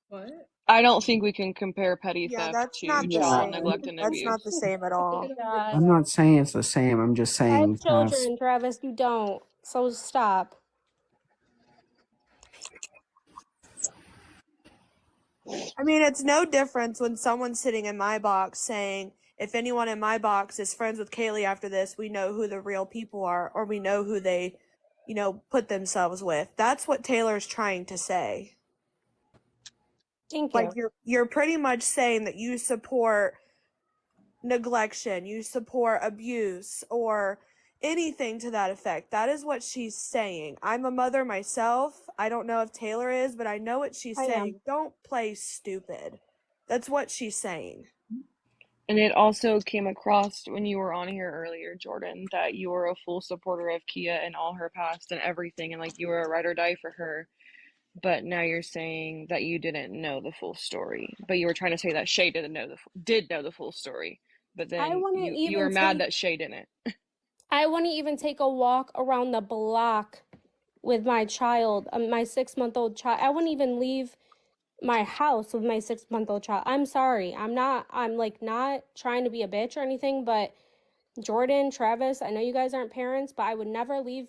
What? I don't think we can compare petty Yeah, theft that's to not the child same. neglect and That's abuse. not the same at all. I'm not saying it's the same. I'm just I have saying past. children, Travis. You don't. So stop. I mean, it's no difference when someone's sitting in my box saying, if anyone in my box is friends with Kayleigh after this, we know who the real people are, or we know who they, put themselves with. That's what Taylor's trying to say. Thank you. Like, you're pretty much saying that you support neglection, you support abuse, or anything to that effect. That is what she's saying. I'm a mother myself. I don't know if Taylor is, but I know what she's saying. Don't play stupid. That's what she's saying. And it also came across when you were on here earlier, Jordan, that you were a full supporter of Kia and all her past and everything, and like you were a ride or die for her. But now you're saying that you didn't know the full story. But you were trying to say that Shay did know the full story. But then you were mad that Shay didn't. I wouldn't even take a walk around the block with my child, my 6-month-old child. I wouldn't even leave my house with my 6-month-old child. I'm sorry. I'm not trying to be a bitch or anything, but Jordan, Travis, I know you guys aren't parents, but I would never leave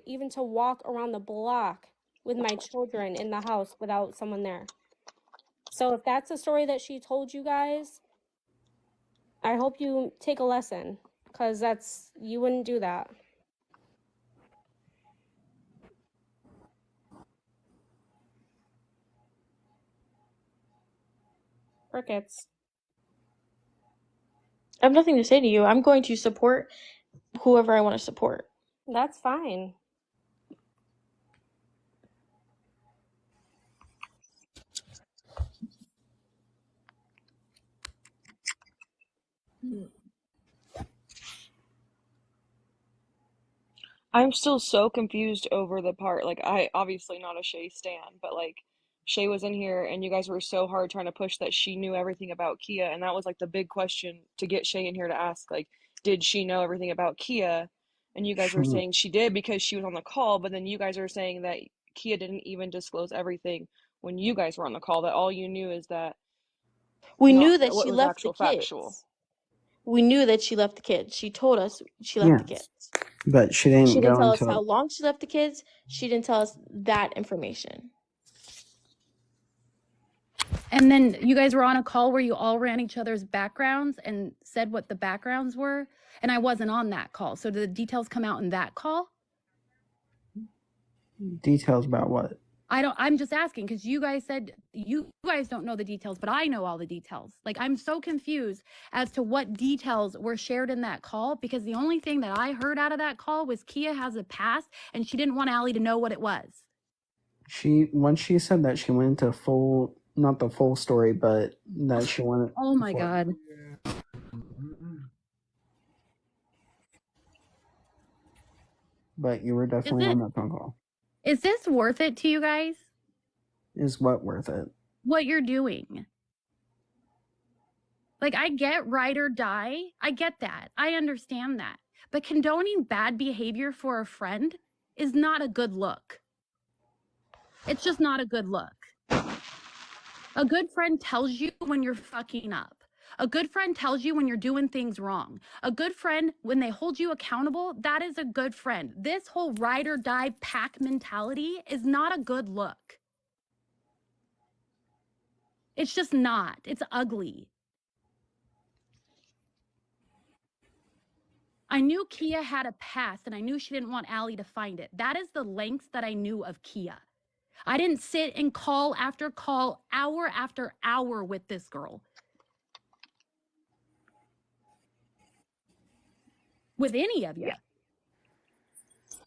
even to walk around the block with my children in the house without someone there. So if that's the story that she told you guys, I hope you take a lesson, because you wouldn't do that. Crickets. I have nothing to say to you. I'm going to support whoever I want to support. That's fine. I'm still so confused over the part. Like, I obviously not a Shay stan, but like, Shay was in here and you guys were so hard trying to push that she knew everything about Kia. And that was like the big question to get Shay in here to ask, like, did she know everything about Kia? And you guys were saying she did because she was on the call, but then you guys are saying that Kia didn't even disclose everything when you guys were on the call, that all you knew is that We not knew that what she was left the actual factual. kids. We knew that she left the kids. She told us she left the Yes, kids. but she She didn't didn't go tell us how into. long she left the kids. She didn't tell us that information. And then you guys were on a call where you all ran each other's backgrounds and said what the backgrounds were. And I wasn't on that call. So did the details come out in that call? Details about what? I'm just asking because you guys said you guys don't know the details, but I know all the details. Like, I'm so confused as to what details were shared in that call, because the only thing that I heard out of that call was Kia has a past and she didn't want Allie to know what it was. Once she said that, she went into not the full story, but that she went. Oh my God. But you were definitely on that phone call. Is this worth it to you guys? Is what worth it? What you're doing? Like, I get ride or die. I get that. I understand that. But condoning bad behavior for a friend is not a good look. It's just not a good look. A good friend tells you when you're fucking up. A good friend tells you when you're doing things wrong. A good friend, when they hold you accountable, that is a good friend. This whole ride or die pack mentality is not a good look. It's just not. It's ugly. I knew Kia had a past, and I knew she didn't want Allie to find it. That is the lengths that I knew of Kia. I didn't sit and call after call, hour after hour with this girl. With any of you.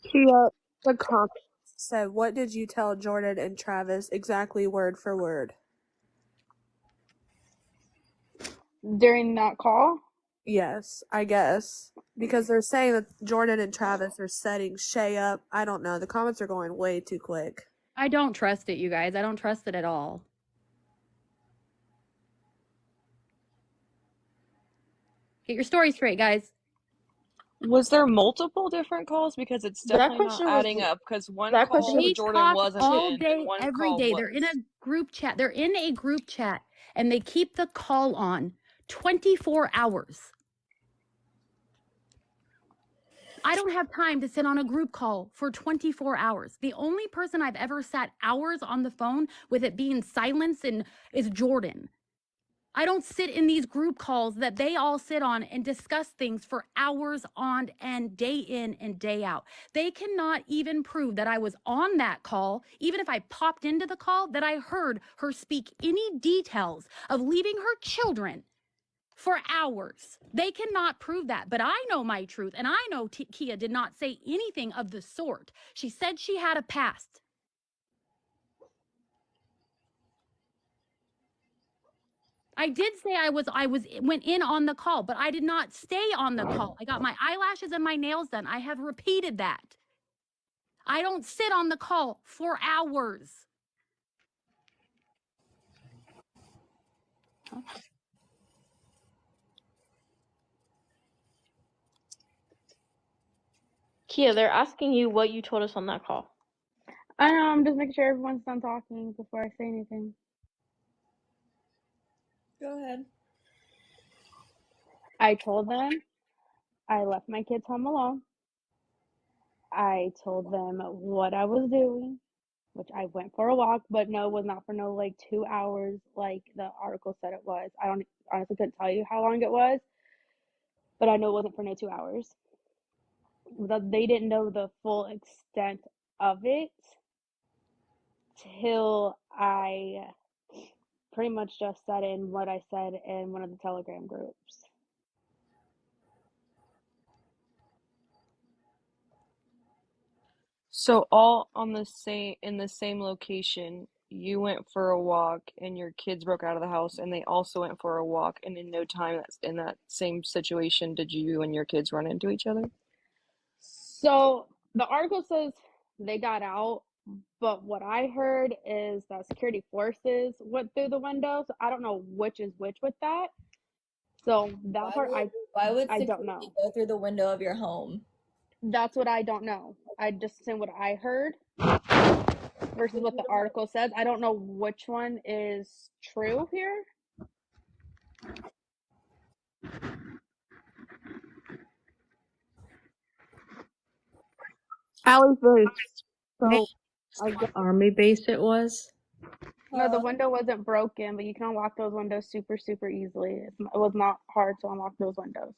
Kia, the comments said, what did you tell Jordan and Travis exactly word for word? During that call? Yes, I guess. Because they're saying that Jordan and Travis are setting Shay up. I don't know. The comments are going way too quick. I don't trust it, you guys. I don't trust it at all. Get your story straight, guys. Was there multiple different calls? Because it's definitely not adding up. Because one call They Jordan talk wasn't all in, day, and one every call day. was. They're in a group chat. They're in a group chat, and they keep the call on 24 hours. I don't have time to sit on a group call for 24 hours. The only person I've ever sat hours on the phone with it being silence is Jordan. I don't sit in these group calls that they all sit on and discuss things for hours on end, day in and day out. They cannot even prove that I was on that call, even if I popped into the call, that I heard her speak any details of leaving her children for hours. They cannot prove that, but I know my truth, and I know Kia did not say anything of the sort. She said she had a past. I did say I went in on the call, but I did not stay on the call. I got my eyelashes and my nails done. I have repeated that. I don't sit on the call for hours. Kia, they're asking you what you told us on that call. I know, I'm just making sure everyone's done talking before I say anything. Go ahead. I told them I left my kids home alone. I told them what I was doing, which I went for a walk, but no, it was not for no like 2 hours like the article said it was. I don't honestly couldn't tell you how long it was, but I know it wasn't for no 2 hours. They didn't know the full extent of it till I pretty much just said in what I said in one of the Telegram groups. So all on the same in the same location, you went for a walk and your kids broke out of the house and they also went for a walk, and in no time that's in that same situation did you and your kids run into each other? So the article says they got out, but what I heard is that security forces went through the window. So I don't know which is which with that. So that part Why would I don't security know. go through the window of your home? That's what I don't know. I just saying what I heard versus what the article says. I don't know which one is true here. Allie's very so I guess Army base it was. no, the window wasn't broken, but you can unlock those windows super, super easily. It was not hard to unlock those windows.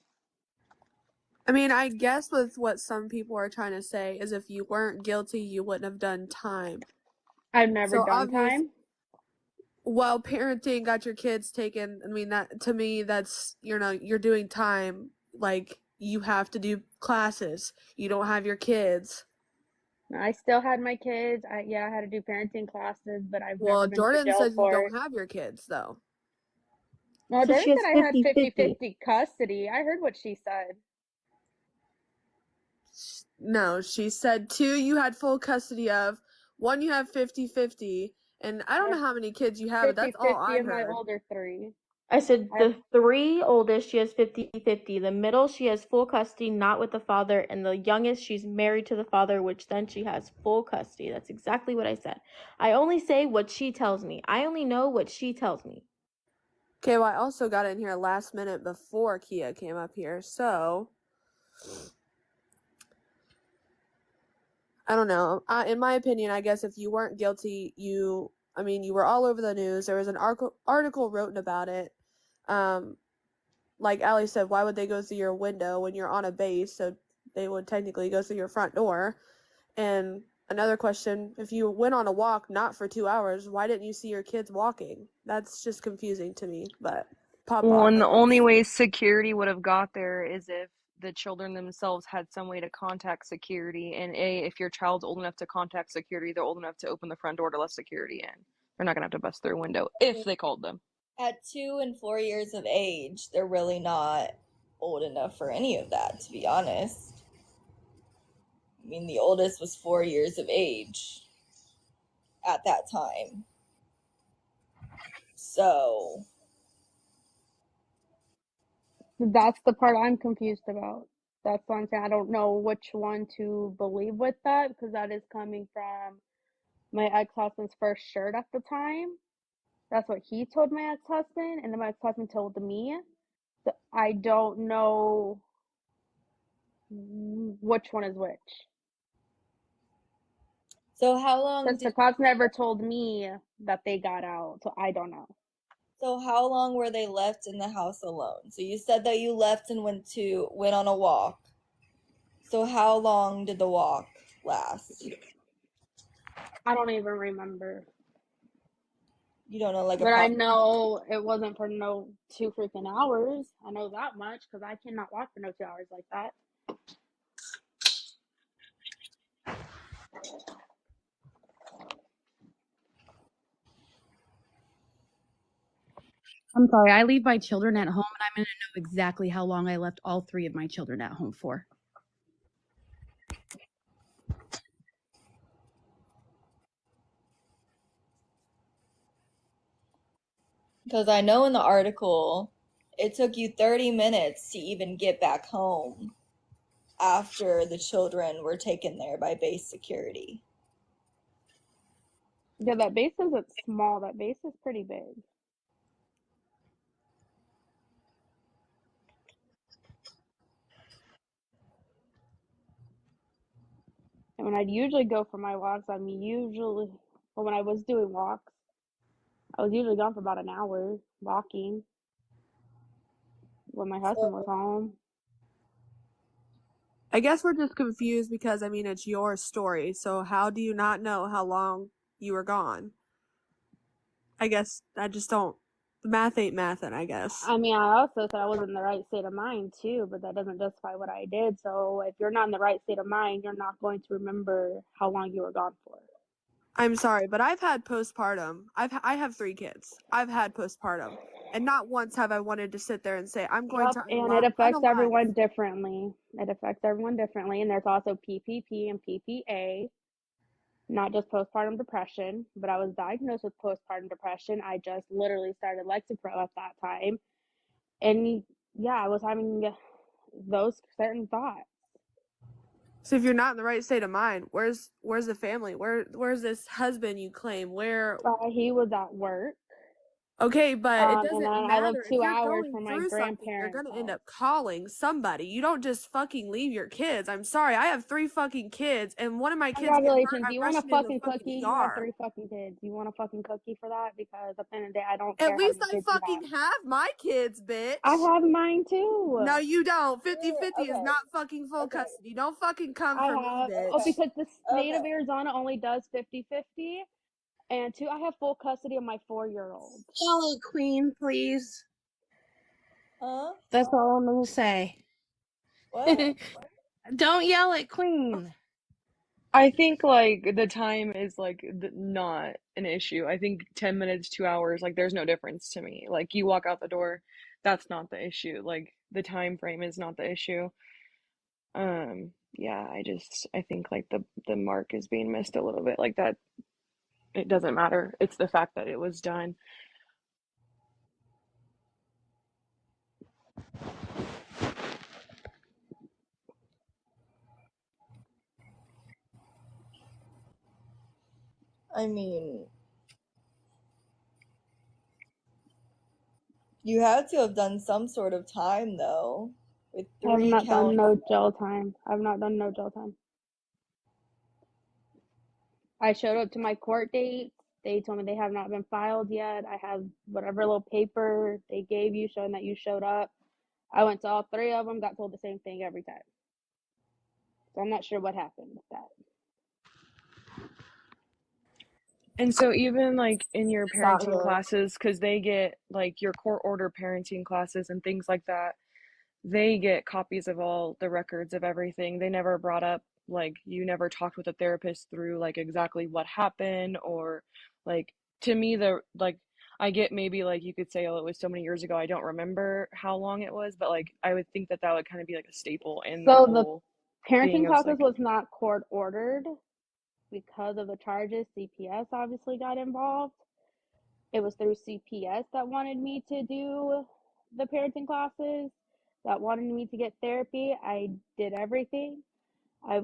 I mean, I guess with what some people are trying to say is if you weren't guilty, you wouldn't have done time. I've never So done time. while parenting got your kids taken, I mean, that to me, that's, you're doing time. Like, you have to do classes. You don't have your kids. I still had my kids. I had to do parenting classes, but I've Well, never been to Jordan jail says you for don't it. have your kids, though. No, So Jordan she has said I had 50-50. 50-50 custody. I heard what she said. No, she said 2 you had full custody of, 1 you have 50-50, and I don't know how many kids you have, but that's all 50-50 I of my heard. older 3. I said I the 3 oldest, she has 50-50. The middle, she has full custody, not with the father. And the youngest, she's married to the father, which then she has full custody. That's exactly what I said. I only say what she tells me. I only know what she tells me. Okay, well, I also got in here last minute before Kia came up here, so I don't know. In my opinion, I guess if you weren't guilty, you were all over the news. There was an article written about it. Like Allie said, why would they go through your window when you're on a base? So they would technically go through your front door. And another question, if you went on a walk not for 2 hours, why didn't you see your kids walking? That's just confusing to me, but pop Well, off. and I the only guess. way security would have got there is if the children themselves had some way to contact security. And if your child's old enough to contact security, they're old enough to open the front door to let security in. They're not gonna have to bust through a window if they called them. At 2 and 4 years of age, they're really not old enough for any of that, to be honest. I mean, the oldest was 4 years of age at that time. So, That's the part I'm confused about. That's what I'm saying. I don't know which one to believe with that because that is coming from my ex-husband's first shirt at the time. That's what he told my ex-husband, and then my ex-husband told me. So I don't know which one is which. so how long Since the cops never told me that they got out, so I don't know. So how long were they left in the house alone? So you said that you left and went on a walk. So how long did the walk last? I don't even remember. You don't know, like, But I know it wasn't for no 2 freaking hours. I know that much because I cannot walk for no 2 hours like that. I'm sorry, I leave my children at home and I'm going to know exactly how long I left all 3 of my children at home for. Because I know in the article, it took you 30 minutes to even get back home after the children were taken there by base security. Yeah, that base isn't small. That base is pretty big. And when I'd usually go for my walks, when I was doing walks, I was usually gone for about an hour walking when my husband was home. I guess we're just confused because, I mean, it's your story. So how do you not know how long you were gone? I guess I just don't. The math ain't mathin', I guess. I mean, I also said I was in the right state of mind too, but that doesn't justify what I did. So if you're not in the right state of mind, you're not going to remember how long you were gone for. I'm sorry, but I've had postpartum. I have 3 kids. I've had postpartum, and not once have I wanted to sit there and say I'm going Yep, to and it affects unalive. everyone differently. It affects everyone differently, and there's also PPP and PPA, not just postpartum depression, but I was diagnosed with postpartum depression. I just literally started Lexapro at that time, and yeah, I was having those certain thoughts. So if you're not in the right state of mind, where's the family? Where's this husband you claim? Where? He was at work. Okay, but it And doesn't then I lived matter. If 2 you're hours going from my through something, you're grandparents' gonna end house. up calling somebody. You don't just fucking leave your kids. I'm sorry, I have 3 fucking kids, and one of my kids get hurt. Congratulations. I'm You want a rushing into the fucking fucking cookie? You have ER. 3 fucking kids. You want a fucking cookie for that? Because at the end of the day, I don't At care how least many I kids you fucking have my kids, bitch. have. I have mine too. No, you don't. 50-50 is Okay. not fucking full custody. Don't fucking come I for me, have, bitch. because the state of Okay. Arizona only does 50-50. And 2, I have full custody of my 4-year-old. Yell at Queen, please. Huh? That's all I'm gonna say. What? Don't yell at Queen. I think like the time is like not an issue. I think 10 minutes, 2 hours, like there's no difference to me. Like you walk out the door, that's not the issue. Like the time frame is not the issue. Yeah, I think like the mark is being missed a little bit. Like that it doesn't matter. It's the fact that it was done. I mean, you had to have done some sort of time though, with I have 3 not done counts. no jail time. I've not done no jail time. I showed up to my court dates. They told me they have not been filed yet. I have whatever little paper they gave you showing that you showed up. I went to all 3 of them, got told the same thing every time. So I'm not sure what happened with that. And so even like in your It's not parenting good. classes, because they get like your court order parenting classes and things like that, they get copies of all the records of everything. They never brought up like you never talked with a therapist through like exactly what happened or like to me the like I get maybe like you could say oh it was so many years ago I don't remember how long it was but like I would think that would kind of be like a staple in the So the whole parenting thing of classes like was not court ordered because of the charges. CPS obviously got involved. It was through CPS that wanted me to do the parenting classes, that wanted me to get therapy. I did everything. I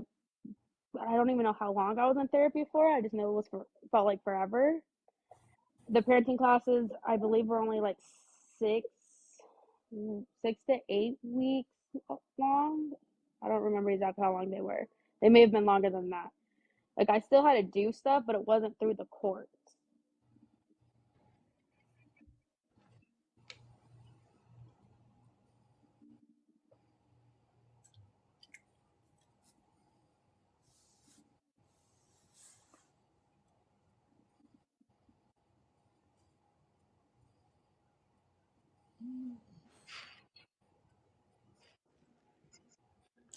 don't even know how long I was in therapy for. I just know it felt like forever. The parenting classes, I believe, were only like 6 to 8 weeks long. I don't remember exactly how long they were. They may have been longer than that. Like I still had to do stuff, but it wasn't through the courts.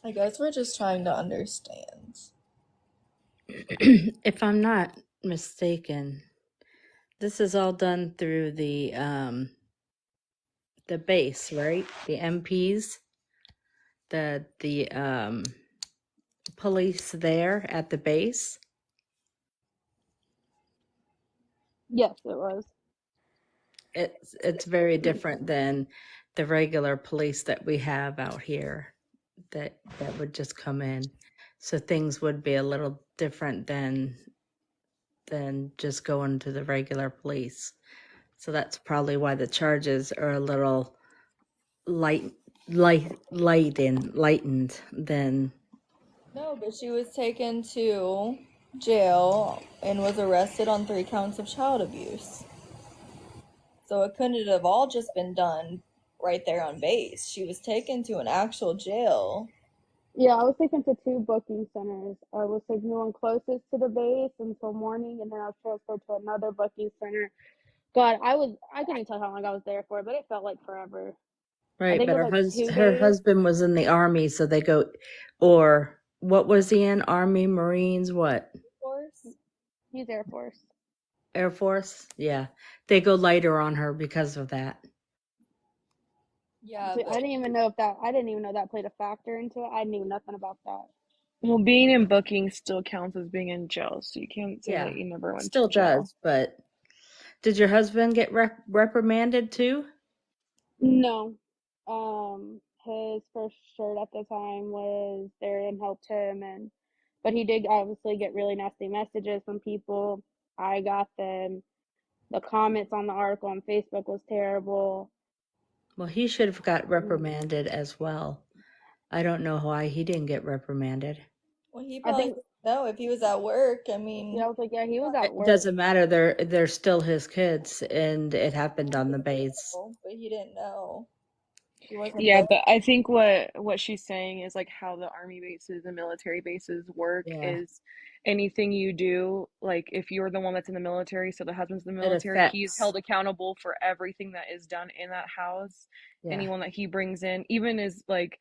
I guess we're just trying to understand. If I'm not mistaken, this is all done through the base, right? The MPs, the police there at the base. Yes, it was. It's very different than the regular police that we have out here that would just come in. So things would be a little different than just going to the regular police. So that's probably why the charges are a little lightened than No, but she was taken to jail and was arrested on 3 counts of child abuse. So it couldn't have all just been done right there on base. She was taken to an actual jail. Yeah, I was taken to 2 booking centers. I was taken to one closest to the base until morning, and then I was transferred to another booking center. God, I couldn't tell how long I was there for, but it felt like forever. I Right, think it but was like 2 her days. husband was in the army, so they go, or what was he in? Army, Marines, what? Force? He's Air Force. Air Force? Yeah. They go lighter on her because of that. Yeah, See, but I didn't even know that played a factor into it. I knew nothing about that. Well, being in booking still counts as being in jail, so you can't say Yeah. that you never went Still to jail. does, but did your husband get reprimanded too? No. His first shirt at the time was there and helped him, but he did obviously get really nasty messages from people. I got them. The comments on the article on Facebook was terrible. Well, he should have got reprimanded as well. I don't know why he didn't get reprimanded. well, he I probably think, didn't know if he was at work. I mean, yeah, I was like, yeah, he was at It work. doesn't matter. They're still his kids, and it happened on the base. but he didn't know. He wasn't Yeah, there. but I think what she's saying is like how the army bases and military bases work Yeah. is anything you do, like if you're the one that's in the military, so the husband's in the It military, he's affects. held accountable for everything that is done in that house. Yeah. Anyone that he brings in, even is like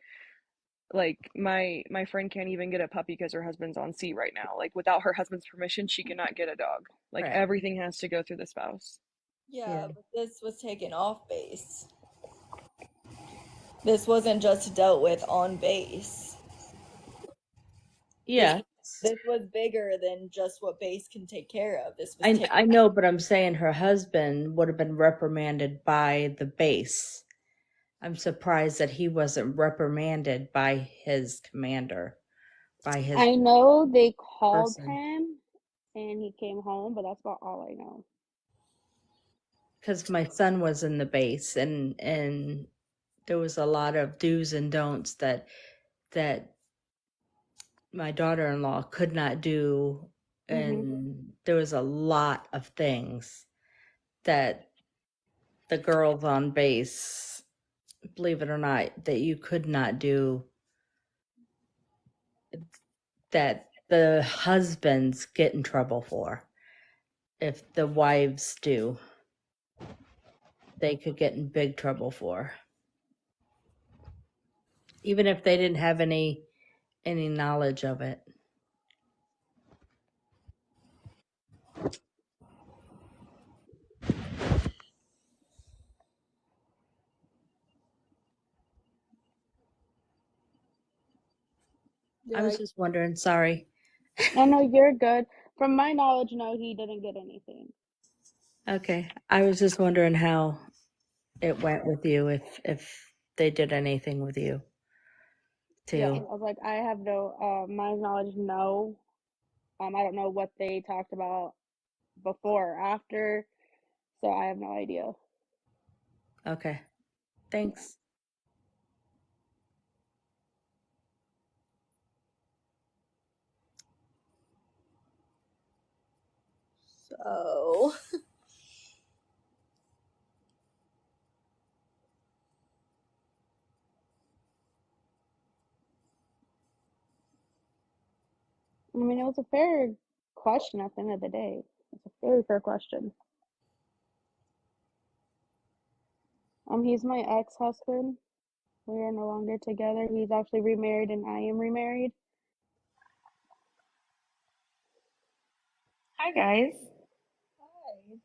my friend can't even get a puppy because her husband's on sea right now. Like without her husband's permission, she cannot get a dog. Like Right. everything has to go through the spouse. Yeah, but this was taken off base. This wasn't just dealt with on base. Yeah. This was bigger than just what base can take care of. This was I know, but I'm saying her husband would have been reprimanded by the base. I'm surprised that he wasn't reprimanded by his commander, by his I know they called person. him and he came home, but that's about all I know. Because my son was in the base, and there was a lot of do's and don'ts that my daughter-in-law could not do, and there was a lot of things that the girls on base, believe it or not, that you could not do, that the husbands get in trouble for. If the wives do, they could get in big trouble for, even if they didn't have any knowledge of it. I was just wondering, sorry. Oh no, you're good. From my knowledge, no, he didn't get anything. Okay. I was just wondering how it went with you, if they did anything with you Yeah, too. I was like, I have no, my knowledge, no. I don't know what they talked about before or after, so I have no idea. Okay. Thanks. So I mean, it was a fair question at the end of the day. It's a very fair question. He's my ex-husband. We are no longer together. He's actually remarried and I am remarried. Hi guys. Hi.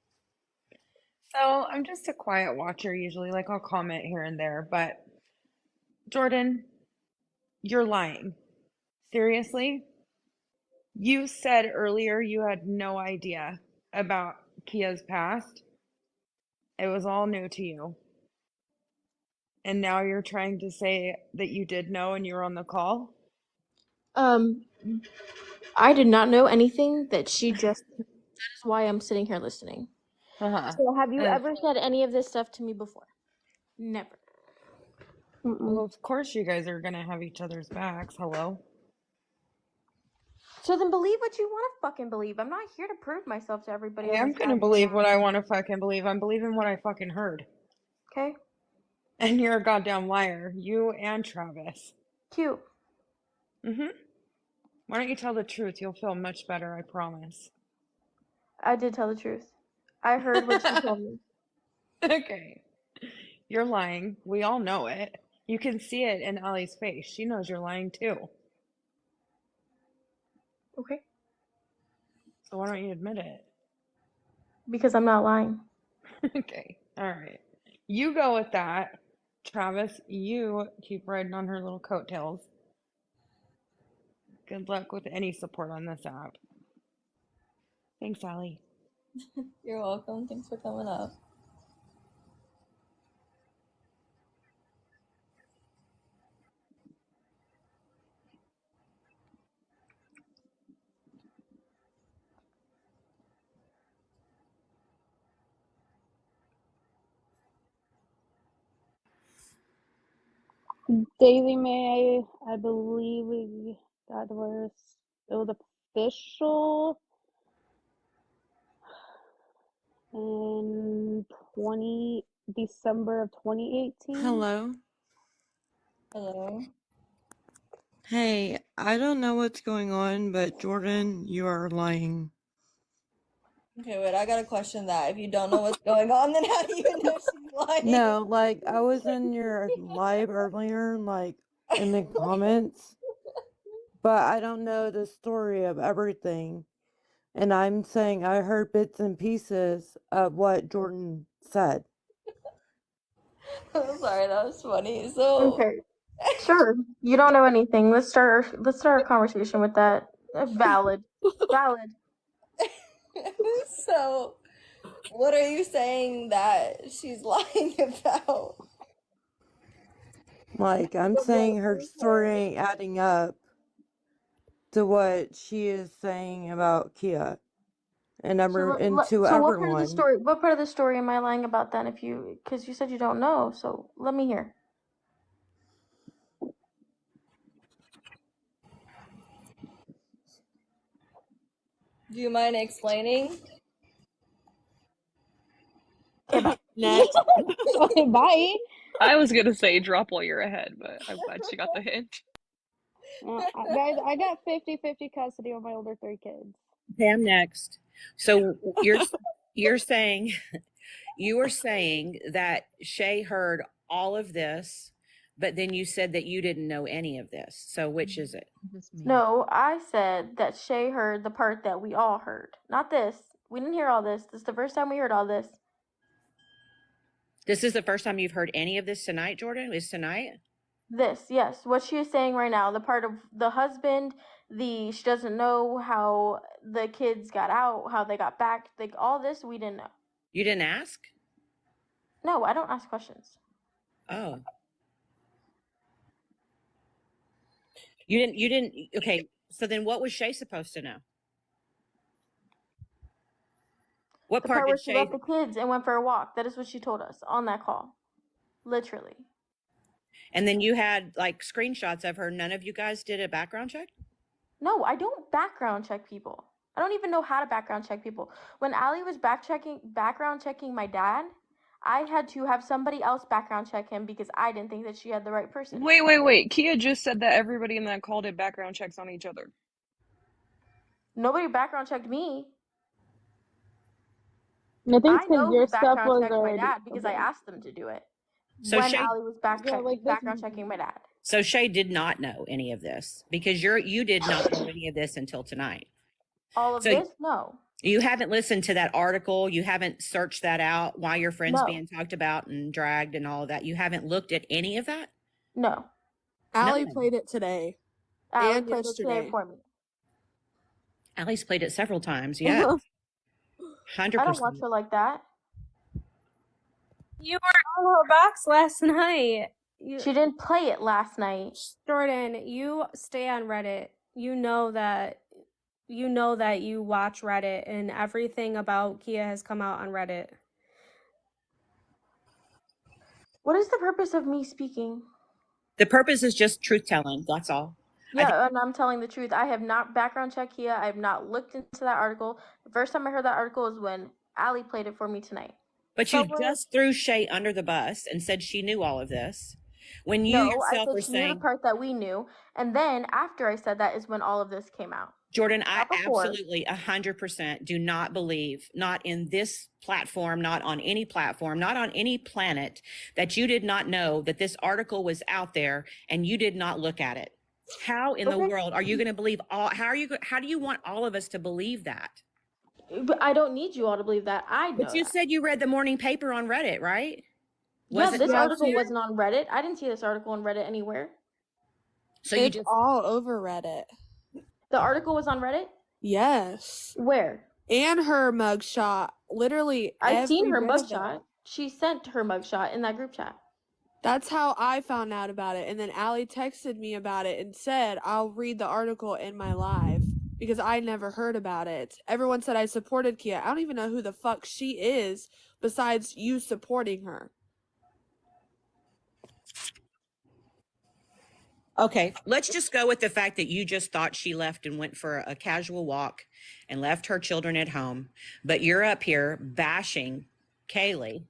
So I'm just a quiet watcher usually, like I'll comment here and there, but Jordan, you're lying. Seriously? You said earlier you had no idea about Kia's past. It was all new to you. And now you're trying to say that you did know and you were on the call? I did not know anything that she just. That is why I'm sitting here listening. So, have you ever said any of this stuff to me before? Never. Well, of course you guys are gonna have each other's backs. Hello? So then believe what you want to fucking believe. I'm not here to prove myself to everybody Hey, on I'm this gonna app. believe what I want to fucking believe. I'm believing what I fucking heard. Okay? And you're a goddamn liar. You and Travis. Cute. Mm-hmm. Why don't you tell the truth? You'll feel much better, I promise. I did tell the truth. I heard what you told me. Okay. You're lying. We all know it. You can see it in Allie's face. She knows you're lying too. Okay. So why don't you admit it? Because I'm not lying. Okay. All right. You go with that. Travis, you keep riding on her little coattails. Good luck with any support on this app. Thanks, Allie. You're welcome. Thanks for coming up. Daily May, I believe we got divorced. It was official in December of 2018. Hello. Hello. Hey, I don't know what's going on, but Jordan, you are lying. Okay, wait, I gotta question that. If you don't know what's going on, then how do you know she's lying? No, like I was in your live earlier, like in the comments, but I don't know the story of everything. And I'm saying I heard bits and pieces of what Jordan said. I'm sorry, that was funny. So Okay. Sure. You don't know anything. Let's start our conversation with that. Valid. Valid. so what are you saying that she's lying about? Like I'm saying her story ain't adding up to what she is saying about Kia and So, to so what part of the everyone. story? What part of the story am I lying about then? Because you said you don't know. So let me hear. Do you mind explaining? Okay, bye. Next. Okay, bye. I was gonna say drop while you're ahead, but I'm glad she got the hint. Guys, I got 50-50 custody of my older 3 kids. Okay, I'm next. So you're saying you were saying that Shay heard all of this, but then you said that you didn't know any of this. So which is it? No, I said that Shay heard the part that we all heard. Not this. We didn't hear all this. This is the first time we heard all this. This is the first time you've heard any of this tonight, Jordan? Is tonight? This, yes. What she is saying right now, the part of the husband, she doesn't know how the kids got out, how they got back, all this we didn't know. You didn't ask? No, I don't ask questions. Oh. You didn't okay, so then what was Shay supposed to know? What The part part where did she Shay left the kids and went for a walk. That is what she told us on that call. Literally. and then you had like screenshots of her. None of you guys did a background check? No, I don't background check people. I don't even know how to background check people. When Allie was background checking my dad, I had to have somebody else background check him because I didn't think that she had the right person. Wait. Kia just said that everybody in that call did background checks on each other. Nobody background checked me. I think I know your who stuff background was checked my already dad because I okay. asked them to do it. So when Shay, Allie was background checking my dad. So Shay did not know any of this because you did not know any of this until tonight. All of this? No. You haven't listened to that article. You haven't searched that out, why your friend's No. being talked about and dragged and all of that. You haven't looked at any of that? No. Allie No. played it today. Allie and played it yesterday. today for me. Allie's played it several times. Yeah. 100%. I don't watch her like that. You were on her box last night. She didn't play it last night. Jordan, you stay on Reddit. You know that you watch Reddit and everything about Kia has come out on Reddit. What is the purpose of me speaking? The purpose is just truth telling. That's all. Yeah, and I'm telling the truth. I have not background checked Kia. I have not looked into that article. The first time I heard that article is when Allie played it for me tonight. But So you just threw Shay under the bus and said she knew all of this. When you no, I yourself said were she knew the saying, part that we knew, and then after I said that is when all of this came out. Jordan, I Not before. absolutely 100% do not believe, not in this platform, not on any platform, not on any planet, that you did not know that this article was out there and you did not look at it. How in the world are you going to believe how do you want all of us to believe that? But I don't need you all to believe that. I know But you that. said you read the morning paper on Reddit, right? Yeah, Was it this not article there? wasn't on Reddit. I didn't see this article on Reddit anywhere. So you It's just all over Reddit. The article was on Reddit? Yes. Where? And her mugshot. Literally I seen every her bit of it. mugshot. She sent her mugshot in that group chat. That's how I found out about it. And then Allie texted me about it and said, I'll read the article in my live because I never heard about it. Everyone said I supported Kia. I don't even know who the fuck she is besides you supporting her. Okay, let's just go with the fact that you just thought she left and went for a casual walk and left her children at home, but you're up here bashing Kayleigh.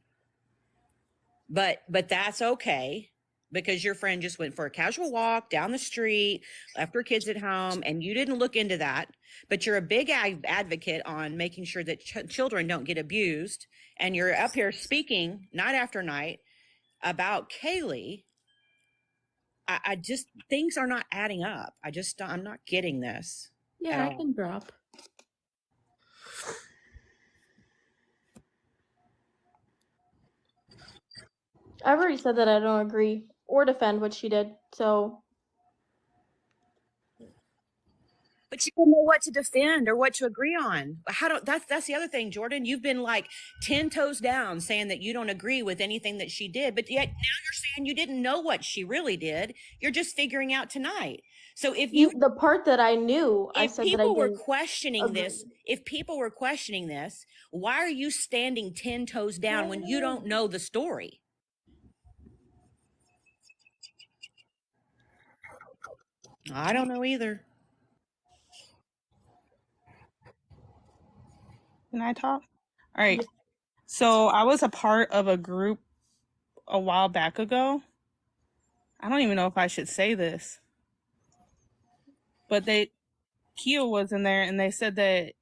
But that's okay because your friend just went for a casual walk down the street, left her kids at home, and you didn't look into that. But you're a big advocate on making sure that children don't get abused, and you're up here speaking night after night about Kayleigh. I just, things are not adding up. I'm not getting this. Yeah, I can drop. I've already said that I don't agree or defend what she did. So But you don't know what to defend or what to agree on. That's the other thing, Jordan. You've been like 10 toes down saying that you don't agree with anything that she did, but yet now you're saying you didn't know what she really did. You're just figuring out tonight. So if the part that I knew, I said that I people were didn't questioning agree. this, if people were questioning this, why are you standing 10 toes down when you don't know the story? I don't know either. Can I talk? All right. So I was a part of a group a while back ago. I don't even know if I should say this, but Kia was in there and they said that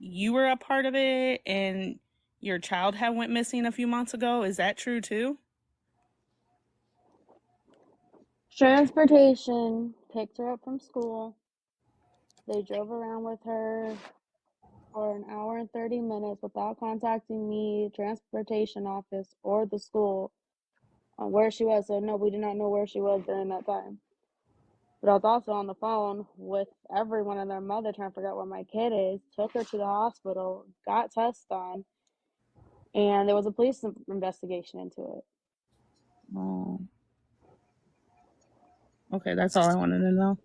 you were a part of it and your child had went missing a few months ago. Is that true too? Transportation picked her up from school. They drove around with her for an hour and 30 minutes without contacting me, transportation office, or the school on where she was. So no, we did not know where she was during that time. But I was also on the phone with everyone and their mother trying to figure out where my kid is. Took her to the hospital, got tests done, and there was a police investigation into it. Oh. Okay, that's all I wanted to know.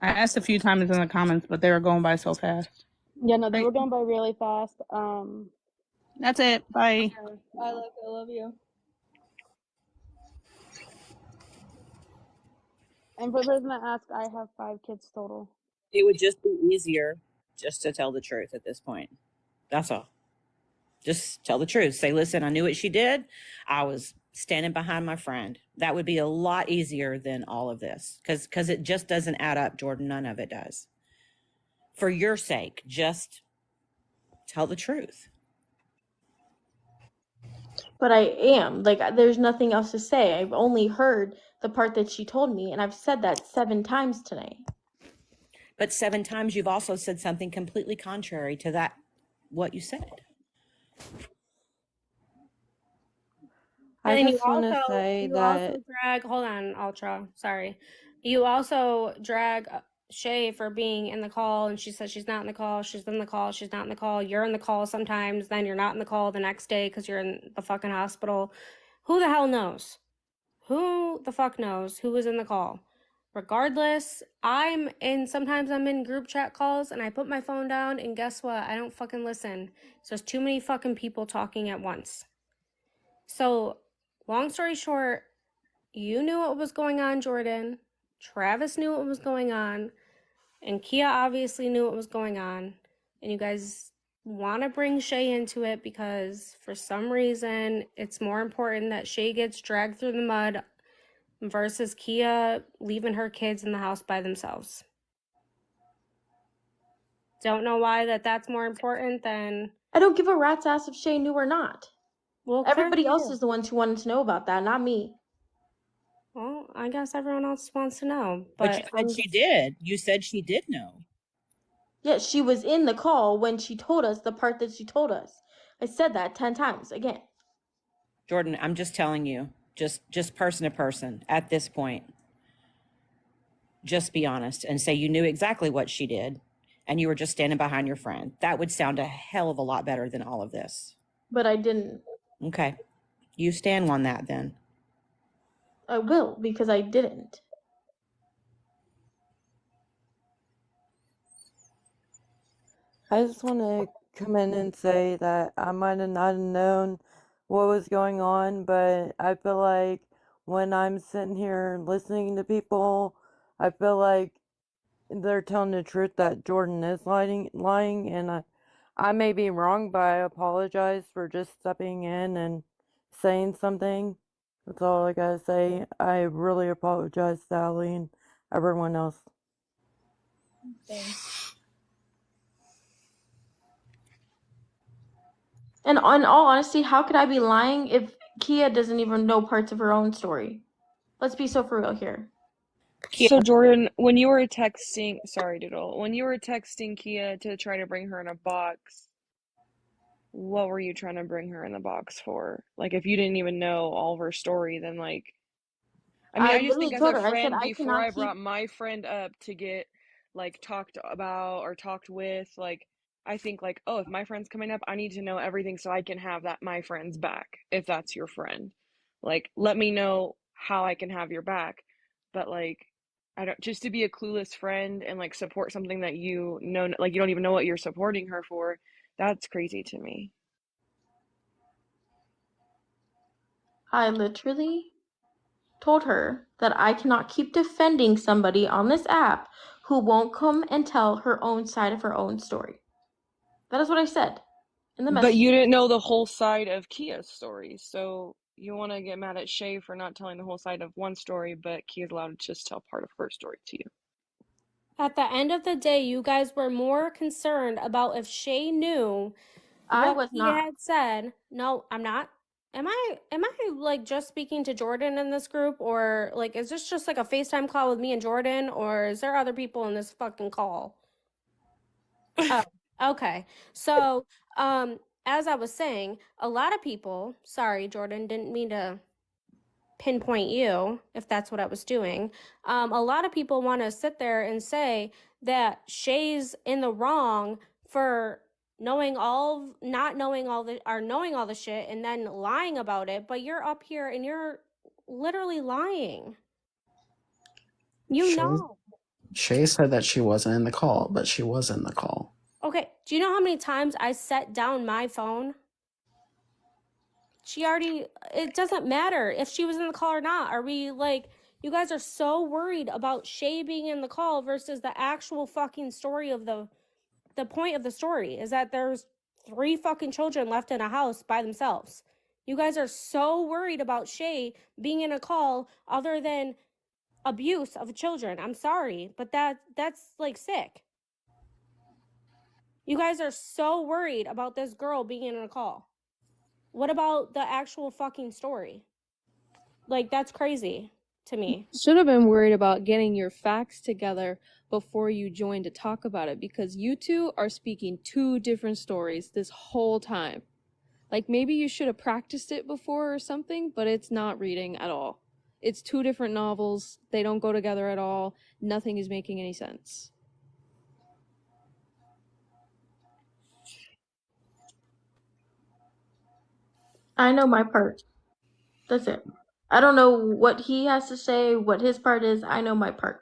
I asked a few times in the comments, but they were going by so fast. Yeah, no, they were going by really fast. That's it. Bye. I love you. And for the person that asked, I have 5 kids total. It would just be easier just to tell the truth at this point. That's all. Just tell the truth. Say, listen, I knew what she did. I was standing behind my friend. That would be a lot easier than all of this because it just doesn't add up, Jordan. None of it does. For your sake, just tell the truth. But I am. Like, there's nothing else to say. I've only heard the part that she told me, and I've said that 7 times tonight. But 7 times you've also said something completely contrary to that, what you said. I And just want to say that hold on, Ultra. Sorry. You also drag Shay for being in the call, and she says she's not in the call. She's in the call. She's not in the call. You're in the call sometimes. Then you're not in the call the next day because you're in the fucking hospital. Who the hell knows? Who the fuck knows who was in the call? Regardless, sometimes I'm in group chat calls and I put my phone down and guess what? I don't fucking listen. So there's too many fucking people talking at once. So long story short, you knew what was going on, Jordan. Travis knew what was going on, and Kia obviously knew what was going on, and you guys want to bring Shay into it because for some reason it's more important that Shay gets dragged through the mud versus Kia leaving her kids in the house by themselves. Don't know why that's more important than... I don't give a rat's ass if Shay knew or not. Well, everybody else do. is the ones who wanted to know about that, not me. Well, I guess everyone else wants to know, But you but said she did. You said she did know. Yeah, she was in the call when she told us the part that she told us. I said that 10 times again. Jordan, I'm just telling you, just person to person at this point. Just be honest and say you knew exactly what she did and you were just standing behind your friend. That would sound a hell of a lot better than all of this. But I didn't. Okay. You stand on that then. I will, because I didn't. I just want to come in and say that I might have not known what was going on, but I feel like when I'm sitting here listening to people, I feel like they're telling the truth that Jordan is lying, and I may be wrong, but I apologize for just stepping in and saying something. That's all I gotta say. I really apologize to Allie and everyone else. Thanks. And in all honesty, how could I be lying if Kia doesn't even know parts of her own story? Let's be so for real here. So Jordan, when you were texting, sorry, Doodle, when you were texting Kia to try to bring her in a box, what were you trying to bring her in the box for? Like, if you didn't even know all of her story, then like, I mean, I just literally think as told a her, I said, friend, I before cannot I keep... brought my friend up to get like talked about or talked with, like, I think like, oh, if my friend's coming up, I need to know everything so I can have that my friend's back. If that's your friend, like, let me know how I can have your back. But like, I don't, just to be a clueless friend and like support something that you know, like you don't even know what you're supporting her for. That's crazy to me. I literally told her that I cannot keep defending somebody on this app who won't come and tell her own side of her own story. That is what I said in the message. But you didn't know the whole side of Kia's story, so you want to get mad at Shay for not telling the whole side of one story, but Kia's allowed to just tell part of her story to you. At the end of the day, you guys were more concerned about if Shay knew what he had said. No, I'm not. Am I like just speaking to Jordan in this group, or like is this just like a FaceTime call with me and Jordan, or is there other people in this fucking call? Oh, okay. So, as I was saying, a lot of people, sorry, Jordan, didn't mean to pinpoint you if that's what I was doing. A lot of people want to sit there and say that Shay's in the wrong for knowing all, not knowing all the, or knowing all the shit and then lying about it, but you're up here and you're literally lying. You know. Shay said that she wasn't in the call, but she was in the call. Okay, do you know how many times I set down my phone? She already, it doesn't matter if she was in the call or not. Are we like, you guys are so worried about Shay being in the call versus the actual fucking story of the point of the story is that there's 3 fucking children left in a house by themselves. You guys are so worried about Shay being in a call other than abuse of children. I'm sorry, but that's like sick. You guys are so worried about this girl being in a call. What about the actual fucking story? Like, that's crazy to me. Should have been worried about getting your facts together before you joined to talk about it, because you two are speaking 2 different stories this whole time. Like, maybe you should have practiced it before or something, but it's not reading at all. It's 2 different novels. They don't go together at all. Nothing is making any sense. I know my part. That's it. I don't know what he has to say, what his part is. I know my part.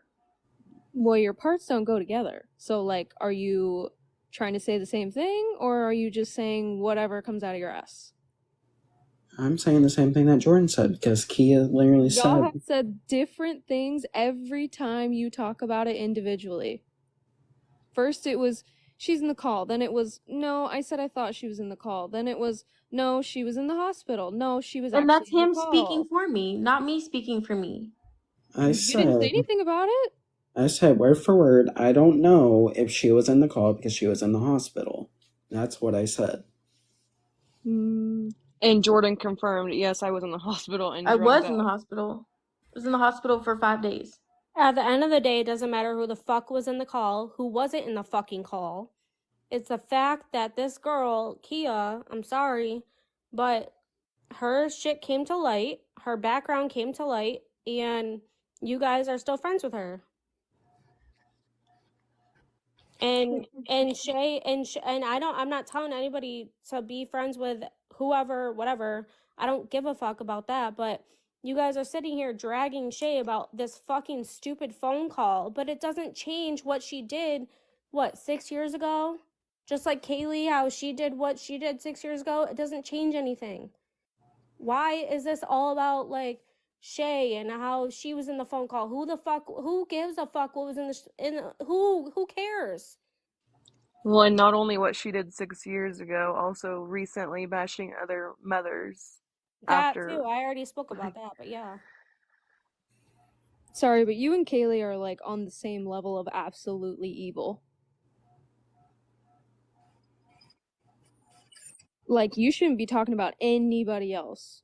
Well, your parts don't go together. So, like, are you trying to say the same thing, or are you just saying whatever comes out of your ass? I'm saying the same thing that Jordan said because Kia literally Y'all said, have said different things every time you talk about it individually. First it was, she's in the call. Then it was, no, I said I thought she was in the call. Then it was, no, she was in the hospital. No, she was And actually that's in the him speaking call. for me, not me speaking for me. I You didn't say said, anything about it? I said word for word, I don't know if she was in the call because she was in the hospital. That's what I said. Mm. And Jordan confirmed, yes, I was in the hospital and I drugged was in up. the hospital. I was in the hospital for 5 days. At the end of the day, it doesn't matter who the fuck was in the call, who wasn't in the fucking call. It's the fact that this girl, Kia, I'm sorry, but her shit came to light, her background came to light, and you guys are still friends with her. And Shay and I'm not telling anybody to be friends with whoever, whatever. I don't give a fuck about that, but you guys are sitting here dragging Shay about this fucking stupid phone call, but it doesn't change what she did, 6 years ago? Just like Kayleigh, how she did what she did 6 years ago, it doesn't change anything. Why is this all about like Shay and how she was in the phone call? Who gives a fuck what was who cares? Well, and not only what she did 6 years ago, also recently bashing other mothers That after. too, I already spoke about that, but yeah. Sorry, but you and Kayleigh are like on the same level of absolutely evil. Like, you shouldn't be talking about anybody else.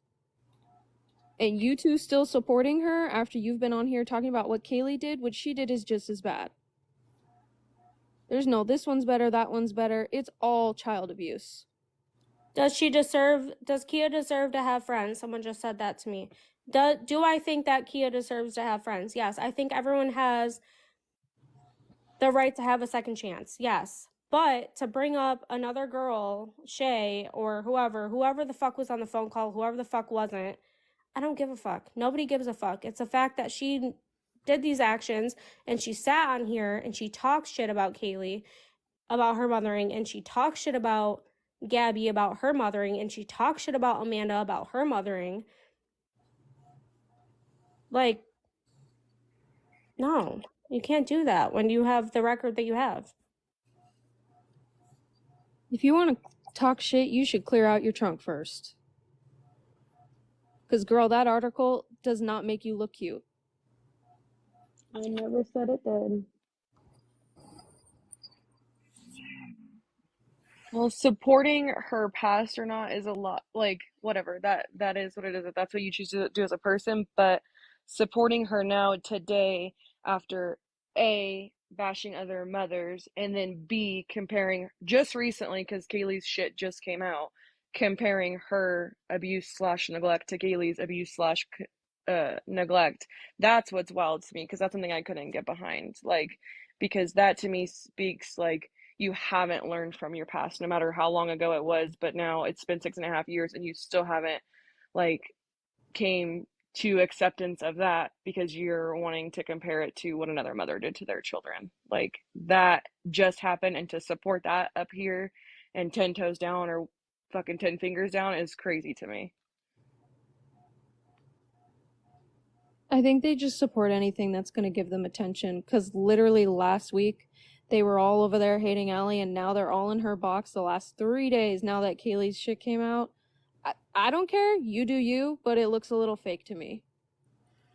And you two still supporting her after you've been on here talking about what Kayleigh did, what she did is just as bad. There's no, this one's better, that one's better. It's all child abuse. Does Kia deserve to have friends? Someone just said that to me. Do I think that Kia deserves to have friends? Yes. I think everyone has the right to have a second chance. Yes. But to bring up another girl, Shay, or whoever the fuck was on the phone call, whoever the fuck wasn't, I don't give a fuck. Nobody gives a fuck. It's the fact that she did these actions and she sat on here and she talks shit about Kayleigh, about her mothering, and she talks shit about Gabby about her mothering, and she talks shit about Amanda about her mothering. Like, no, you can't do that when you have the record that you have. If you want to talk shit, you should clear out your trunk first. Because, girl, that article does not make you look cute. I never said it did. Well, supporting her past or not is a lot, like, whatever, that is what it is. That's what you choose to do as a person, but supporting her now today after A, bashing other mothers, and then B, comparing just recently, because Kayleigh's shit just came out, comparing her abuse slash neglect to Kayleigh's abuse slash neglect. That's what's wild to me, because that's something I couldn't get behind. Like, because that to me speaks like you haven't learned from your past, no matter how long ago it was, but now it's been 6.5 years and you still haven't like came to acceptance of that because you're wanting to compare it to what another mother did to their children. Like, that just happened, and to support that up here and 10 toes down or fucking 10 fingers down is crazy to me. I think they just support anything that's going to give them attention. Because literally last week, they were all over there hating Allie, and now they're all in her box the last 3 days now that Kayleigh's shit came out. I don't care. You do you, but it looks a little fake to me.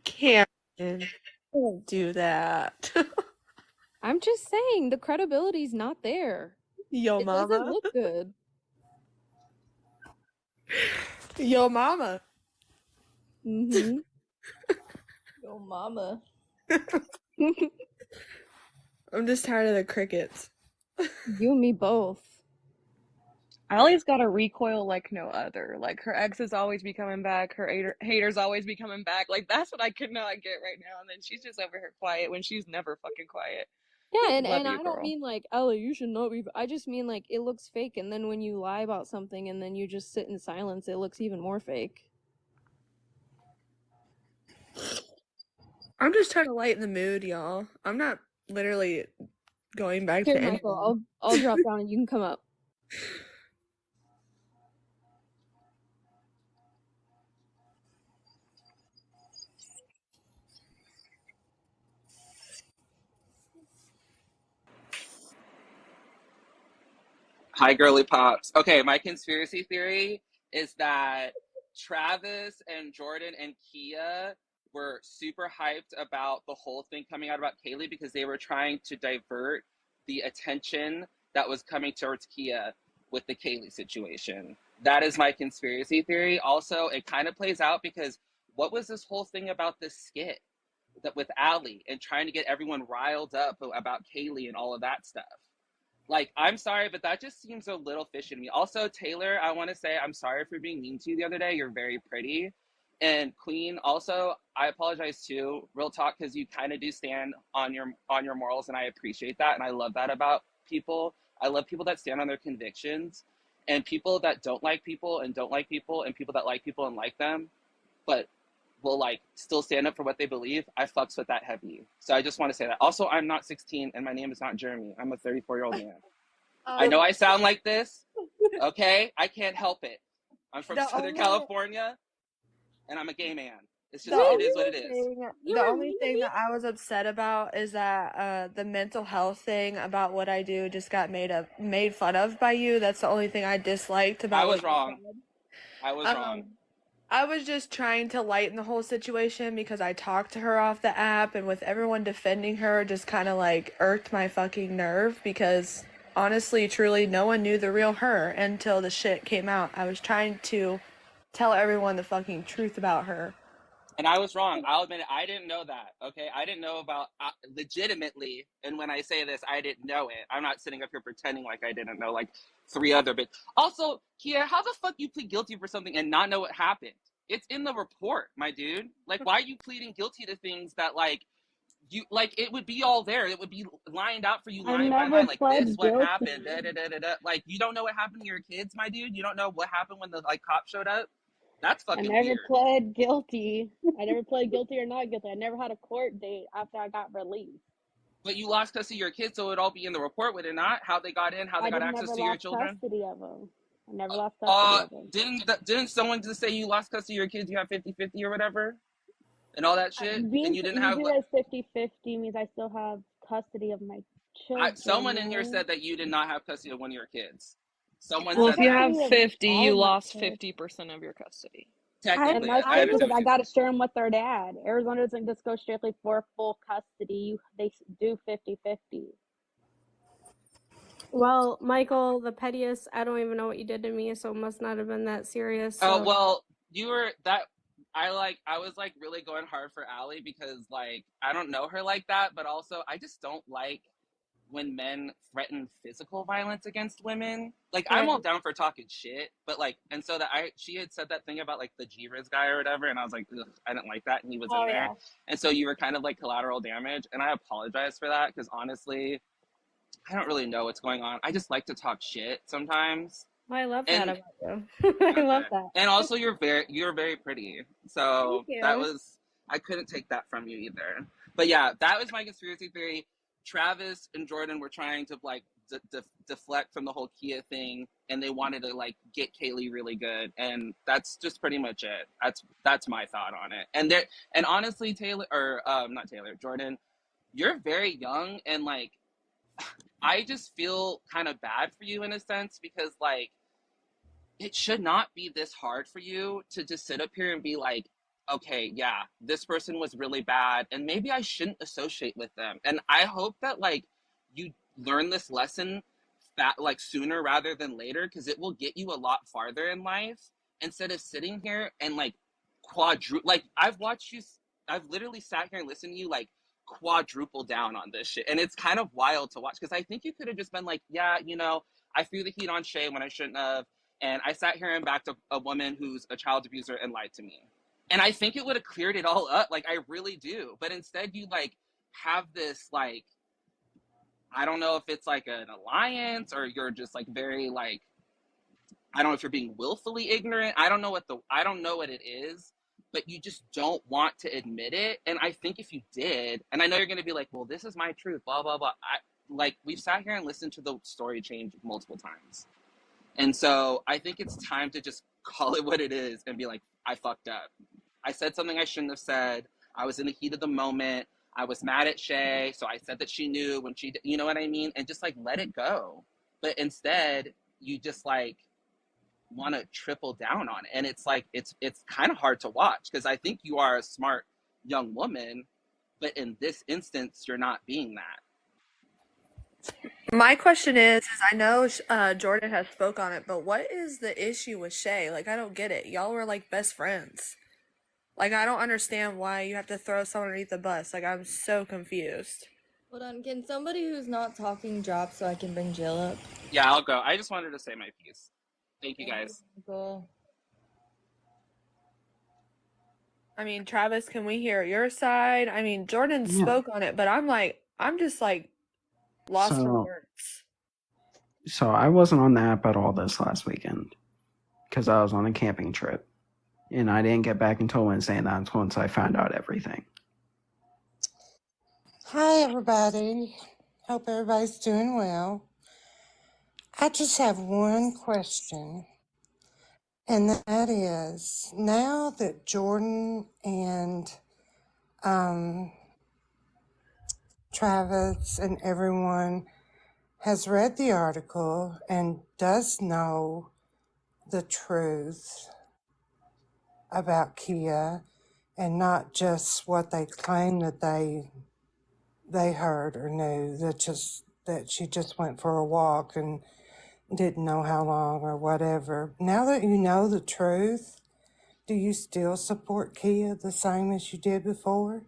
Karen, don't do that. I'm just saying, the credibility's not there. Yo, It mama. doesn't look good. Yo, mama. Mm-hmm. Yo, mama. I'm just tired of the crickets. You and me both. Allie's got a recoil like no other. Like, her exes always be coming back, her haters always be coming back. Like, that's what I could not get right now. And then she's just over here quiet when she's never fucking quiet. Yeah, and Love you, I don't girl. mean like, Ellie, you should not be. I just mean like, it looks fake, and then when you lie about something and then you just sit in silence, it looks even more fake. I'm just trying to lighten the mood, y'all. I'm not literally going back Here, to Michael, anyone. I'll drop down and you can come up. Hi, girly pops. Okay, my conspiracy theory is that Travis and Jordan and Kia were super hyped about the whole thing coming out about Kayleigh because they were trying to divert the attention that was coming towards Kia with the Kayleigh situation. That is my conspiracy theory. Also, it kind of plays out because what was this whole thing about this skit that with Allie and trying to get everyone riled up about Kayleigh and all of that stuff? Like, I'm sorry, but that just seems a little fishy to me. Also, Taylor, I want to say I'm sorry for being mean to you the other day. You're very pretty. And Queen, also, I apologize too, real talk, because you kind of do stand on your morals, and I appreciate that, and I love that about people. I love people that stand on their convictions, and people that don't like people and don't like people, and people that like people and like them, but will like still stand up for what they believe. I fucks with that heavy. So I just want to say that. Also, I'm not 16 and my name is not Jeremy. I'm a 34-year-old man. I know I sound like this. Okay? I can't help it. I'm from Southern California and I'm a gay man. It's just, it is what it is. The only thing that I was upset about is that the mental health thing about what I do just got made fun of by you. That's the only thing I disliked about I was what you wrong. said. I was wrong. I was just trying to lighten the whole situation because I talked to her off the app, and with everyone defending her just kind of like irked my fucking nerve because honestly, truly, no one knew the real her until the shit came out. I was trying to tell everyone the fucking truth about her. And I was wrong. I'll admit it. I didn't know that. Okay. I didn't know about legitimately. And when I say this, I didn't know it. I'm not sitting up here pretending like I didn't know like 3 other bits. Also, Kia, how the fuck you plead guilty for something and not know what happened? It's in the report, my dude. Like, why are you pleading guilty to things that like you like? It would be all there. It would be lined out for you I line by never line. Like pled this, what guilty. happened? Da, da, da, da, da. Like you don't know what happened to your kids, my dude. You don't know what happened when the like cops showed up. That's I fucking never weird. pled guilty. I never pled guilty or not guilty. I never had a court date after I got released. But you lost custody of your kids, so it'd all be in the report, would it not? How they got in, how they got access never to your lost children? custody of them. I never lost custody of them. Didn't someone just say you lost custody of your kids, you have 50-50 or whatever? And all that shit? And you didn't have... Usually as 50-50 means I still have custody of my children. someone in here said that you did not have custody of one of your kids. Someone Well, said if you have that. 50, you lost 50% of your custody. Technically, And that's I because understand. I got to share them with their dad. Arizona doesn't just go strictly for full custody. They do 50-50. Well, Michael, the pettiest, I don't even know what you did to me, so it must not have been that serious. Oh, So. well, you were that... I was like really going hard for Allie because like I don't know her like that, but also I just don't like when men threaten physical violence against women. Like I'm all down for talking shit, but like, and so that she had said that thing about like the G-Riz guy or whatever, and I was like, ugh, I didn't like that, and he was in there, and so you were kind of like collateral damage, and I apologize for that because honestly, I don't really know what's going on. I just like to talk shit sometimes. Well, I love And that about you. I love that. and also you're very pretty, so Thank you. that was, I couldn't take that from you either. But yeah, that was my conspiracy theory. Travis and Jordan were trying to like deflect from the whole Kia thing, and they wanted to like get Kayleigh really good, and that's just pretty much it. That's my thought on it. And honestly, Taylor, or not Taylor, Jordan, you're very young, and like I just feel kind of bad for you in a sense because like it should not be this hard for you to just sit up here and be like, okay, yeah, this person was really bad and maybe I shouldn't associate with them. And I hope that like you learn this lesson like sooner rather than later, because it will get you a lot farther in life instead of sitting here and like like I've literally sat here and listened to you like quadruple down on this shit, and it's kind of wild to watch because I think you could have just been like, yeah, you know, I threw the heat on Shay when I shouldn't have, and I sat here and backed a woman who's a child abuser and lied to me. And I think it would have cleared it all up. Like, I really do. But instead, you, like, have this, like, I don't know if it's, like, an alliance or you're just, like, very, like, I don't know if you're being willfully ignorant. I don't know what it is, but you just don't want to admit it. And I think if you did, and I know you're going to be like, well, this is my truth, blah, blah, blah. Like, we've sat here and listened to the story change multiple times. And so I think it's time to just call it what it is and be like, I fucked up. I said something I shouldn't have said. I was in the heat of the moment. I was mad at Shay. So I said that she knew when she, you know what I mean? And just like, let it go. But instead, you just like want to triple down on it. And it's like it's kind of hard to watch because I think you are a smart young woman, but in this instance you're not being that. My question is I know Jordan has spoke on it, but what is the issue with Shay? Like, I don't get it. Y'all were like best friends. Like, I don't understand why you have to throw someone underneath the bus. Like, I'm so confused. Hold on, can somebody who's not talking drop so I can bring Jill up? Yeah, I'll go. I just wanted to say my piece. Thank you, guys. Cool. I mean, Travis, can we hear your side? I mean, Jordan Yeah. spoke on it, but I'm just like lost for words. So I wasn't on the app at all this last weekend because I was on a camping trip. And I didn't get back until Wednesday, and that's once I found out everything. Hi, everybody. Hope everybody's doing well. I just have one question, and that is, now that Jordan and Travis and everyone has read the article and does know the truth about Kia and not just what they claim that they heard or knew, that she just went for a walk and didn't know how long or whatever. Now that you know the truth, do you still support Kia the same as you did before?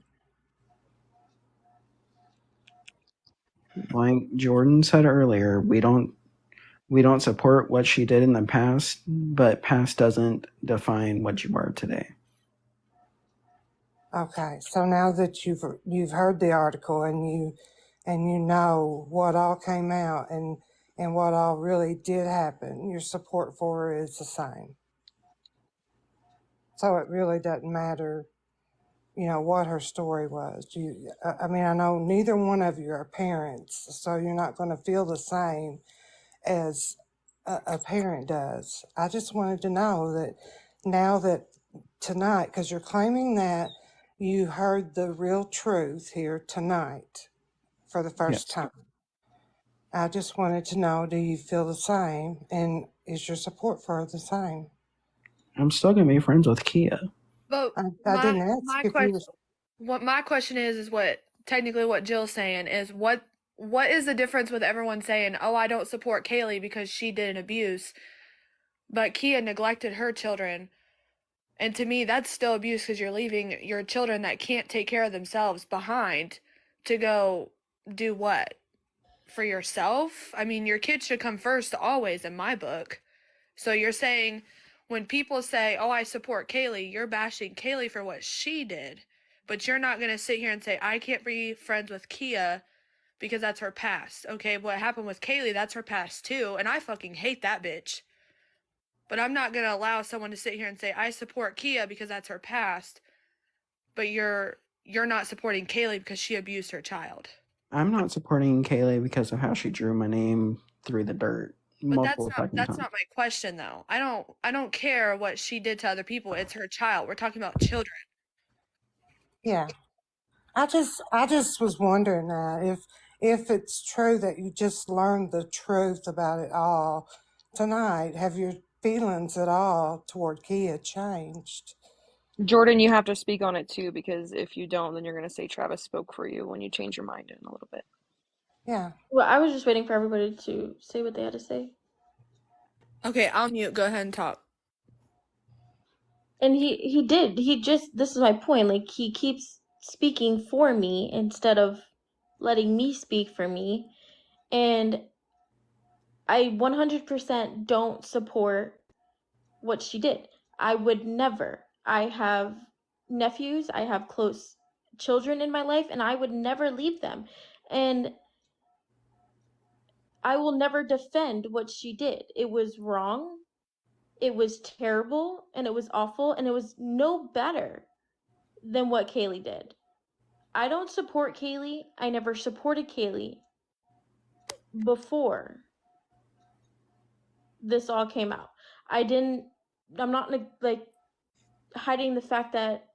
Like Jordan said earlier, we don't support what she did in the past, but past doesn't define what you are today. Okay, so now that you've heard the article and you know what all came out and what all really did happen, your support for her is the same. So it really doesn't matter, what her story was. I mean, I know neither one of you are parents, so you're not going to feel the same as a parent does. I just wanted to know that now that tonight, because you're claiming that you heard the real truth here tonight for the first time. I just wanted to know, do you feel the same? And is your support for her the same? I'm still gonna be friends with Kia. But I didn't ask if you were... what my question is what technically what Jill's saying is what is the difference with everyone saying, oh, I don't support Kayleigh because she did an abuse, but Kia neglected her children. And to me, that's still abuse because you're leaving your children that can't take care of themselves behind to go do what? For yourself? I mean, your kids should come first always in my book. So you're saying when people say, oh, I support Kayleigh, you're bashing Kayleigh for what she did. But you're not going to sit here and say, I can't be friends with Kia because that's her past. Okay, what happened with Kayleigh, that's her past too. And I fucking hate that bitch. But I'm not going to allow someone to sit here and say, I support Kia because that's her past. But you're not supporting Kayleigh because she abused her child. I'm not supporting Kayleigh because of how she drew my name through the dirt multiple But that's times. not my question though. I don't care what she did to other people. It's her child. We're talking about children. Yeah. I just was wondering that if it's true that you just learned the truth about it all tonight, have your feelings at all toward Kia changed? Jordan, you have to speak on it too, because if you don't, then you're going to say Travis spoke for you when you change your mind in a little bit. Yeah. Well, I was just waiting for everybody to say what they had to say. Okay, I'll mute. Go ahead and talk. And he did. This is my point. Like, he keeps speaking for me instead of letting me speak for me. And I 100% don't support what she did. I would never. I have nephews, I have close children in my life, and I would never leave them. And I will never defend what she did. It was wrong. It was terrible, and it was awful, and it was no better than what Kayleigh did. I don't support Kayleigh. I never supported Kayleigh before this all came out. I'm not like hiding the fact that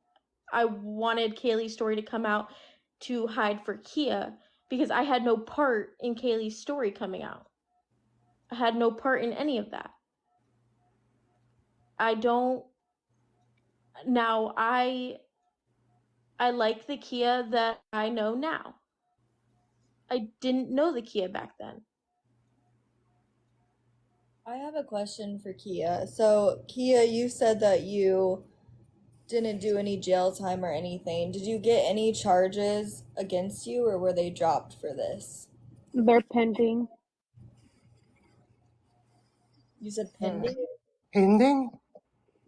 I wanted Kayleigh's story to come out to hide for Kia because I had no part in Kayleigh's story coming out. had no part in any of that. I like the Kia that I know now. I didn't know the Kia back then. I have a question for Kia. So, Kia, you said that you didn't do any jail time or anything. Did you get any charges against you, or were they dropped for this? They're pending. You said pending? Pending?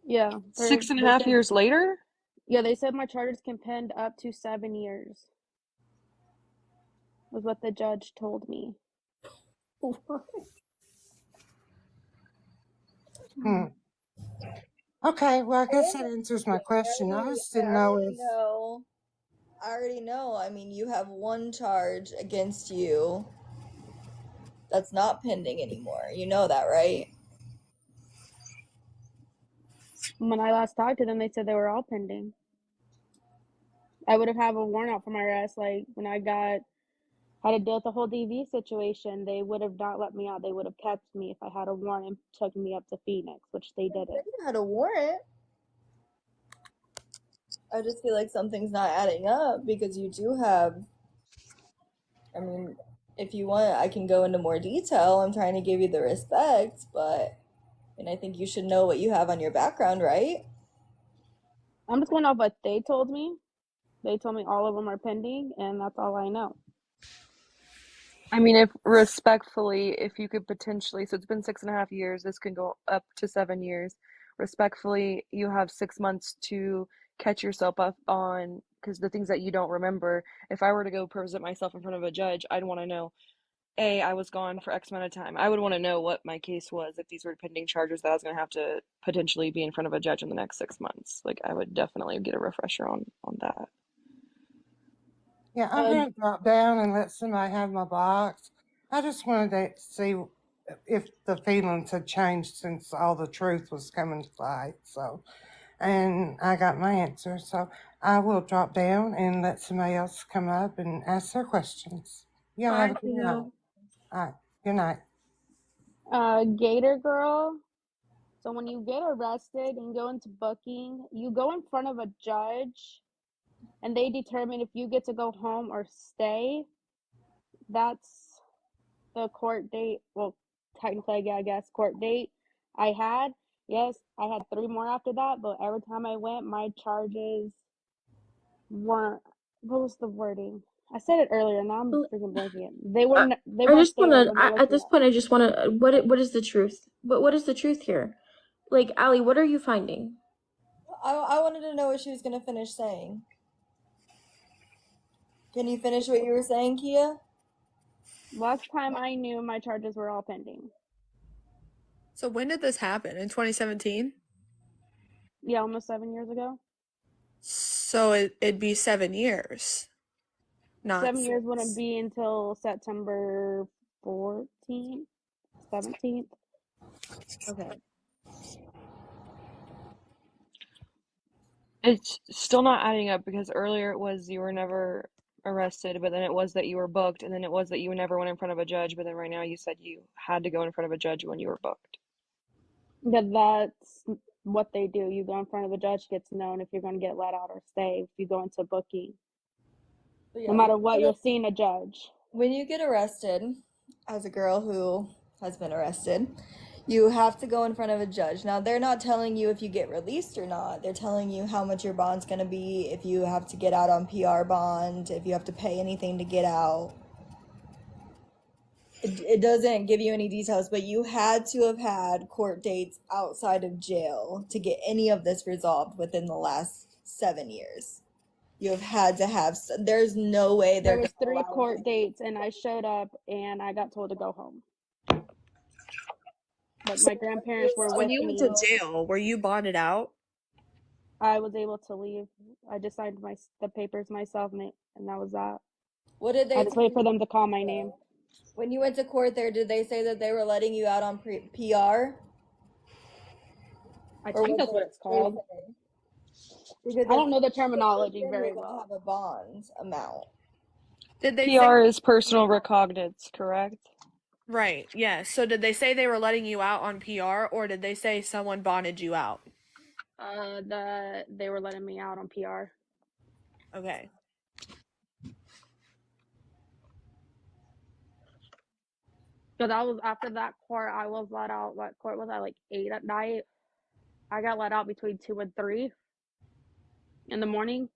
Yeah. 6.5 years later? Yeah, they said my charges can pend up to 7 years. Was what the judge told me. Hmm. Okay, well, I guess that answers my question. I just didn't know if. I already know. I mean, you have one charge against you that's not pending anymore. You know that, right? When I last talked to them, they said they were all pending. I would have had a warrant out for my arrest. Like when I had to deal with the whole DV situation, they would have not let me out. They would have kept me if I had a warrant and took me up to Phoenix, which they didn't. You had a warrant. I just feel like something's not adding up because you do have. I mean, if you want, I can go into more detail. I'm trying to give you the respect, but and I think you should know what you have on your background, right? I'm just going off what they told me. They told me all of them are pending, and that's all I know. I mean, if you could potentially, so it's been 6.5 years, this can go up to 7 years. Respectfully, you have 6 months to catch yourself up on, because the things that you don't remember, if I were to go present myself in front of a judge, I'd want to know, I was gone for X amount of time. I would want to know what my case was if these were pending charges that I was going to have to potentially be in front of a judge in the next 6 months. Like, I would definitely get a refresher on that. Yeah, I'm going to drop down and let somebody have my box. I just wanted to see if the feelings had changed since all the truth was coming to light. So, and I got my answer. So I will drop down and let somebody else come up and ask their questions. Y'all have a good night. All right, good night. Gator Girl. So when you get arrested and go into booking, you go in front of a judge and they determine if you get to go home or stay. That's the court date. Well, technically, I guess, court date I had. Yes, I had 3 more after that, but every time I went, my charges weren't, what was the wording? I said it earlier, now I'm freaking blanking it. They weren't I there just when want they to. looked At me this up. point, I just want to. What is the truth? What is the truth here? Like, Allie, what are you finding? I wanted to know what she was going to finish saying. Can you finish what you were saying, Kia? Last time I knew, my charges were all pending. So when did this happen? In 2017? Yeah, almost 7 years ago. So it'd be 7 years. Not 7 years wouldn't be until September 14th, 17th. Okay. It's still not adding up because earlier it was you were never arrested, but then it was that you were booked, and then it was that you never went in front of a judge, but then right now you said you had to go in front of a judge when you were booked. Yeah, that's what they do. You go in front of a judge, gets known if you're going to get let out or stay if you go into booking. But yeah, No matter what, you're seeing a judge. When you get arrested, as a girl who has been arrested, you have to go in front of a judge. Now, they're not telling you if you get released or not. They're telling you how much your bond's going to be, if you have to get out on PR bond, if you have to pay anything to get out. It doesn't give you any details, but you had to have had court dates outside of jail to get any of this resolved within the last 7 years. You have had to have. There's no way There was 3 court dates, and I showed up, and I got told to go home. But my grandparents were with when you me. went to jail, were you bonded out? I was able to leave. I just signed the papers myself, and that was that. What did they I had to wait for them to call my name. When you went to court there, did they say that they were letting you out on PR? I think that's what it's called. Because I don't know the terminology very well. Have a bond amount. Did they PR is personal recognizance, correct? Right. Yeah. So did they say they were letting you out on PR, or did they say someone bonded you out? That they were letting me out on PR. Okay. So that was after that court. I was let out. What court was I? Like 8 at night. I got let out between 2 and 3 in the morning.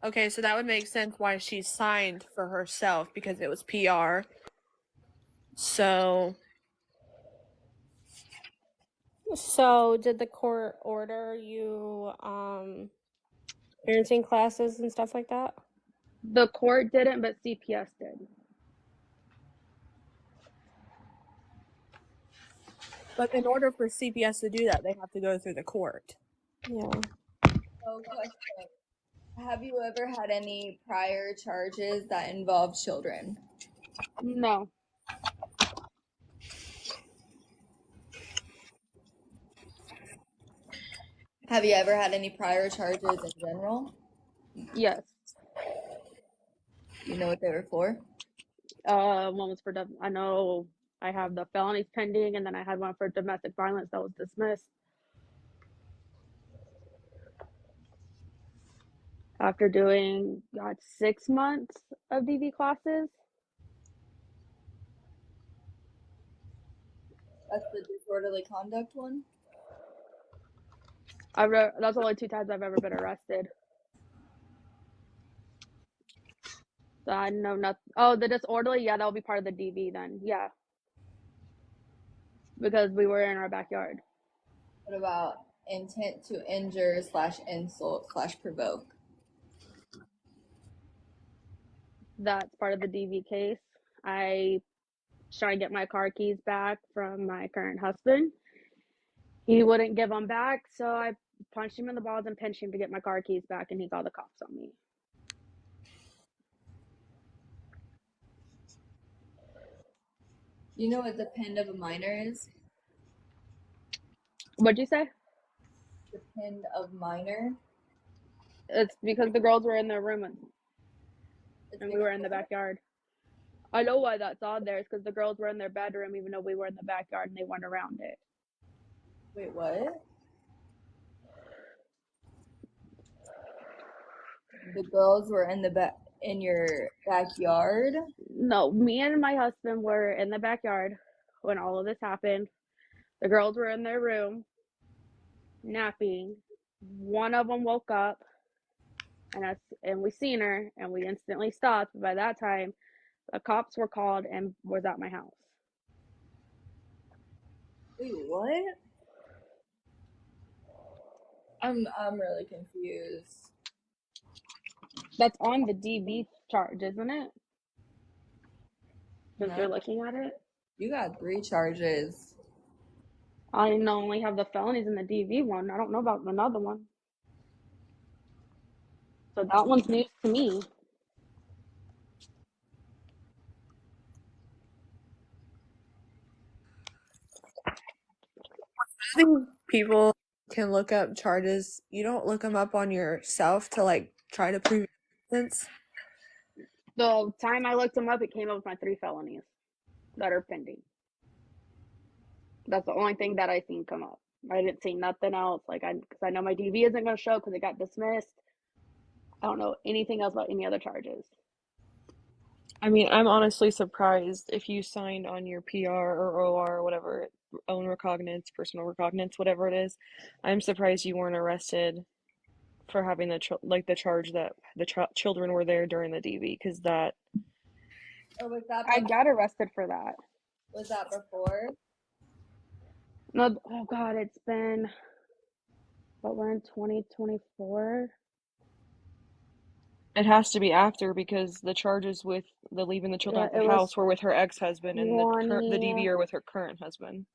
Okay, so that would make sense why she signed for herself, because it was PR. So did the court order you parenting classes and stuff like that? The court didn't, but CPS did. But in order for CPS to do that, they have to go through the court. Yeah. So, question. Have you ever had any prior charges that involve children? No. Have you ever had any prior charges in general? Yes. You know what they were for? One was for I know I have the felonies pending, and then I had one for domestic violence that was dismissed after doing 6 months of DV classes. That's the disorderly conduct one? That's the only 2 times I've ever been arrested. So I know nothing. Oh, the disorderly, yeah, that'll be part of the DV then. Yeah. Because we were in our backyard. What about intent to injure / insult / provoke? That's part of the DV case. I was trying to get my car keys back from my current husband. He wouldn't give them back, so I punched him in the balls and pinched him to get my car keys back, and he called the cops on me. You know what the pin of a minor is? What'd you say? The pin of minor? It's because the girls were in their room and we were in the backyard. I know why that's on there. It's because the girls were in their bedroom, even though we were in the backyard, and they went around it. Wait, what? The girls were in your backyard? No, me and my husband were in the backyard when all of this happened. The girls were in their room napping. One of them woke up, and we seen her, and we instantly stopped. But by that time, the cops were called and was at my house. Wait, what? I'm really confused. That's on the DV charge, isn't it? Because No. you're looking at it. You got 3 charges. I only have the felonies in the DV one. I don't know about another one. So that one's news to me. I think people can look up charges. You don't look them up on yourself to like try to prove innocence. The time I looked them up, it came up with my 3 felonies that are pending. That's the only thing that I seen come up. I didn't see nothing else. Because I know my DV isn't going to show because it got dismissed. I don't know anything else about any other charges. I mean, I'm honestly surprised if you signed on your PR or OR or whatever, own recognizance, personal recognizance, whatever it is. I'm surprised you weren't arrested for having the charge that the children were there during the DV, because that. Or was that? I got arrested for that. Was that before? No, oh God, it's been. But we're in 2024. It has to be after, because the charges with the leaving the children at the house were with her ex-husband, and the DV are with her current husband.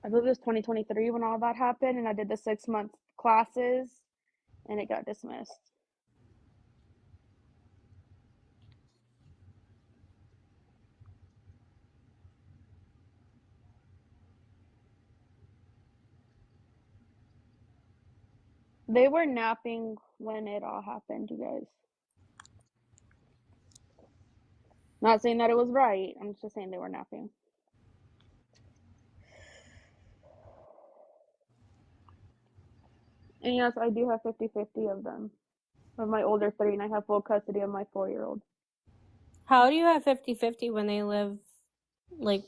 I believe it was 2023 when all that happened, and I did the 6-month classes, and it got dismissed. They were napping when it all happened, you guys. Not saying that it was right. I'm just saying they were napping. And yes, I do have 50-50 of them. Of my older 3, and I have full custody of my 4-year-old. How do you have 50-50 when they live like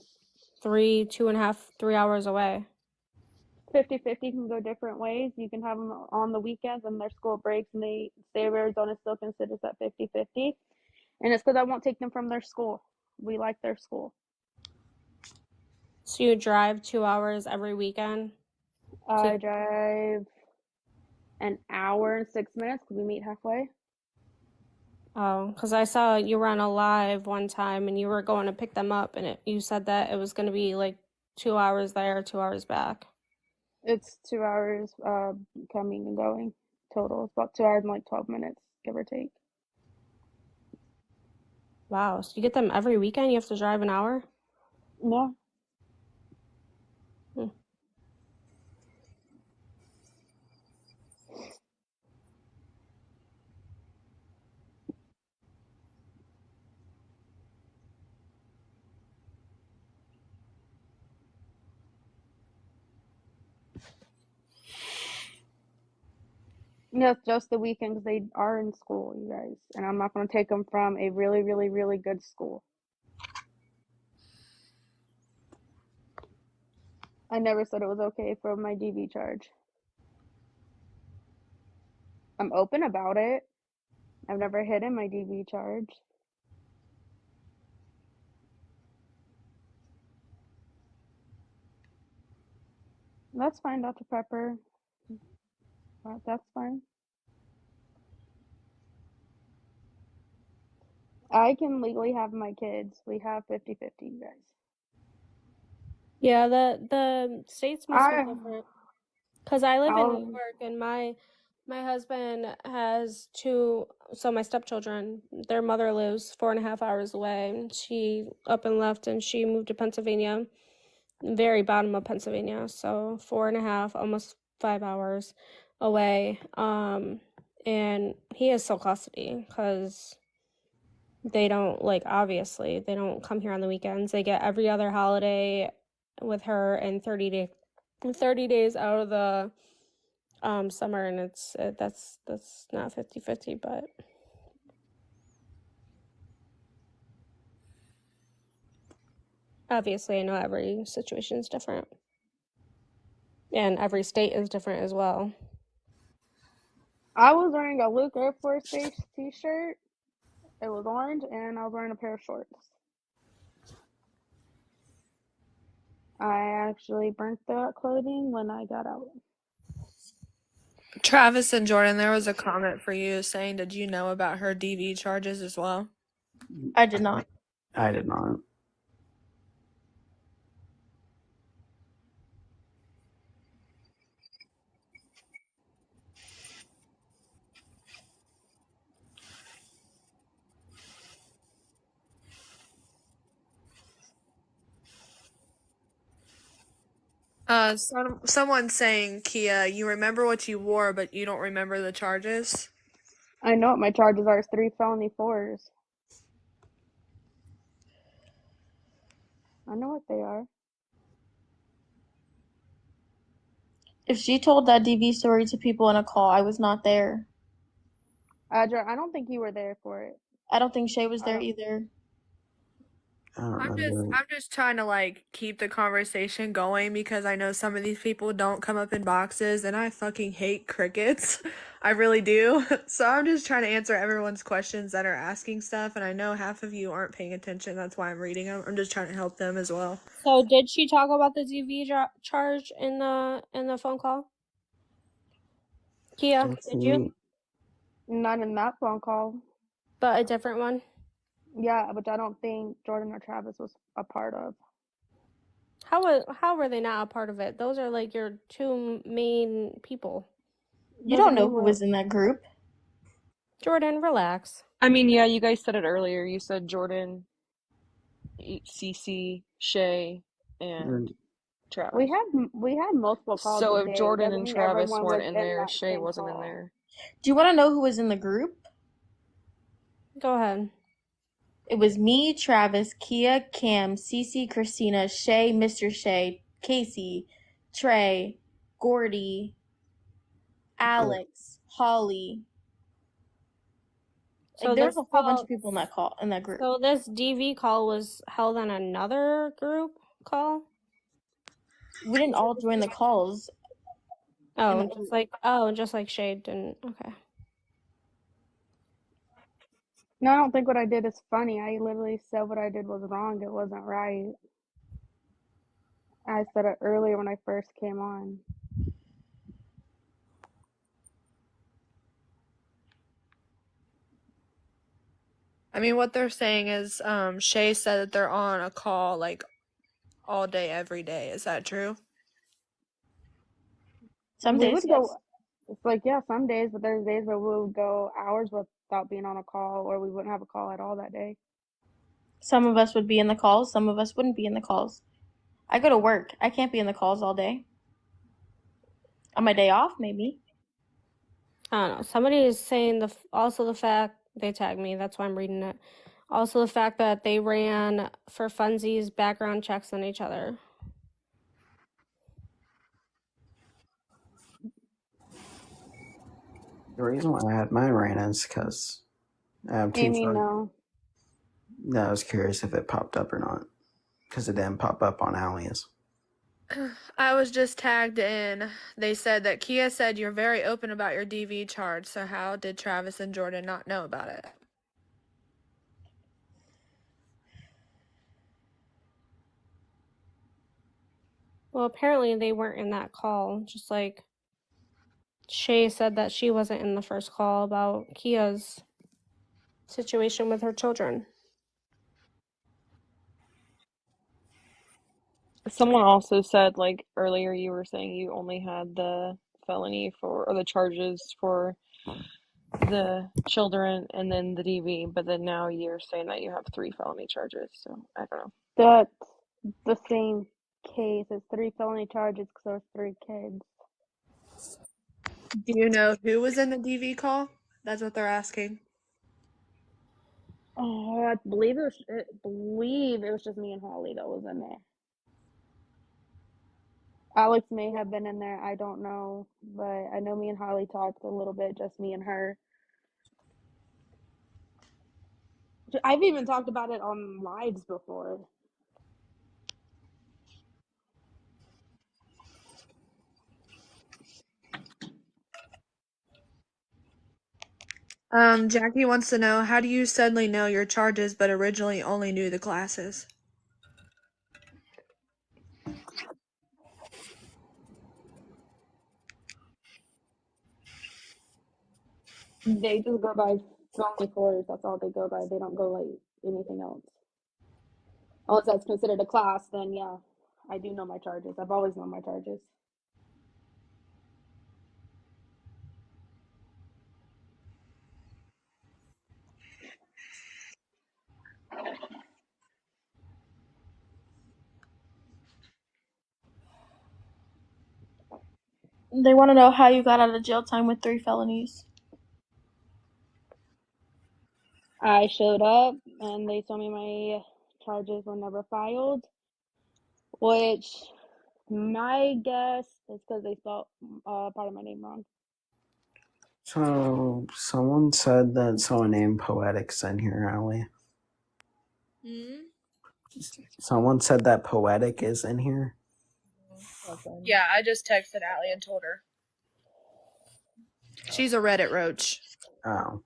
2.5, 3 hours away? 50-50 can go different ways. You can have them on the weekends and their school breaks, and the state of Arizona still considers that 50-50. And it's because I won't take them from their school. We like their school. So you drive 2 hours every weekend? I drive an hour and 6 minutes because we meet halfway. Oh, because I saw you were on a live one time and you were going to pick them up, and you said that it was going to be like 2 hours there, 2 hours back. It's 2 hours coming and going total. It's about 2 hours and like 12 minutes, give or take. Wow, so you get them every weekend? You have to drive an hour? Yeah. Yes, just the weekend because they are in school, you guys. And I'm not going to take them from a really, really, really good school. I never said it was okay for my DV charge. I'm open about it. I've never hidden my DV charge. That's fine, Dr. Pepper. That's fine. I can legally have my kids. We have 50-50, you guys. Yeah, the states must be different. Because I live in New York, and my husband has 2, so my stepchildren, their mother lives 4.5 hours away. She up and left, and she moved to Pennsylvania, very bottom of Pennsylvania, so 4.5, almost 5 hours away. And he has sole custody because they don't, like, obviously they don't come here on the weekends. They get every other holiday with her and 30 days out of the summer, and that's not 50-50, but obviously I know every situation is different, and every state is different as well. I was wearing a Luke Air Force Base t-shirt. It was orange, and I was wearing a pair of shorts. I actually burnt the clothing when I got out. Travis and Jordan, there was a comment for you saying, did you know about her DV charges as well? I did not. I did not. Someone's saying, Kia, you remember what you wore, but you don't remember the charges? I know what my charges are. It's 3 felony 4s. I know what they are. If she told that DV story to people in a call, I was not there. I don't think you were there for it. I don't think Shay was there either. I'm just trying to like keep the conversation going because I know some of these people don't come up in boxes, and I fucking hate crickets. I really do. So I'm just trying to answer everyone's questions that are asking stuff, and I know half of you aren't paying attention. That's why I'm reading them. I'm just trying to help them as well. So did she talk about the DV charge in the phone call? Kia, did you? Not in that phone call. But a different one? Yeah, which I don't think Jordan or Travis was a part of. How were they not a part of it? Those are like your 2 main people. You don't know who was in that group. Jordan, relax. I mean, yeah, you guys said it earlier. You said Jordan, Cece, Shay, and Travis. We had multiple calls. So a if day. Jordan Doesn't and mean Travis everyone weren't was in there, that Shay same wasn't in call. there. Do you want to know who was in the group? Go ahead. It was me, Travis, Kia, Cam, Cece, Christina, Shay, Mr. Shay, Casey, Trey, Gordy, Alex, Holly. So Like there was this a whole bunch call, of people in that call in that group. so this DV call was held on another group call. We didn't all join the calls. Oh, And just like Shade didn't. Okay. No, I don't think what I did is funny. I literally said what I did was wrong. It wasn't right. I said it earlier when I first came on. I mean, what they're saying is, Shay said that they're on a call like all day, every day. Is that true? Some We days, would yes. go, it's like, yeah, some days, but there's days where we would go hours without being on a call, or we wouldn't have a call at all that day. Some of us would be in the calls, some of us wouldn't be in the calls. I go to work. I can't be in the calls all day. On my day off, maybe. I don't know. Somebody is saying also the fact they tagged me. That's why I'm reading it. Also the fact that they ran for funsies background checks on each other. The reason why I had mine ran is because I have two Amy, photos. no. No, I was curious if it popped up or not because it didn't pop up on AllieLRae's. I was just tagged in. They said that Kia said you're very open about your DV charge. So how did Travis and Jordan not know about it? Well, apparently they weren't in that call. Just like Shay said that she wasn't in the first call about Kia's situation with her children. Someone also said, like earlier, you were saying you only had the felony or the charges for the children and then the DV, but then now you're saying that you have 3 felony charges. So I don't know. That's the same case. It's 3 felony charges because there's 3 kids. Do you know who was in the DV call? That's what they're asking. Oh, I believe it was just me and Holly that was in there. Alex may have been in there. I don't know, but I know me and Holly talked a little bit, just me and her. I've even talked about it on lives before. Jackie wants to know, how do you suddenly know your charges but originally only knew the classes? They just go by felony fours. That's all they go by. They don't go like anything else. Unless that's considered a class, then yeah, I do know my charges. I've always known my charges. They want to know how you got out of jail time with 3 felonies. I showed up and they told me my charges were never filed, which my guess is because they spelled part of my name wrong. So someone said that someone named Poetic's in here, Allie. Someone said that Poetic is in here. Yeah, I just texted Allie and told her. She's a Reddit roach. Oh.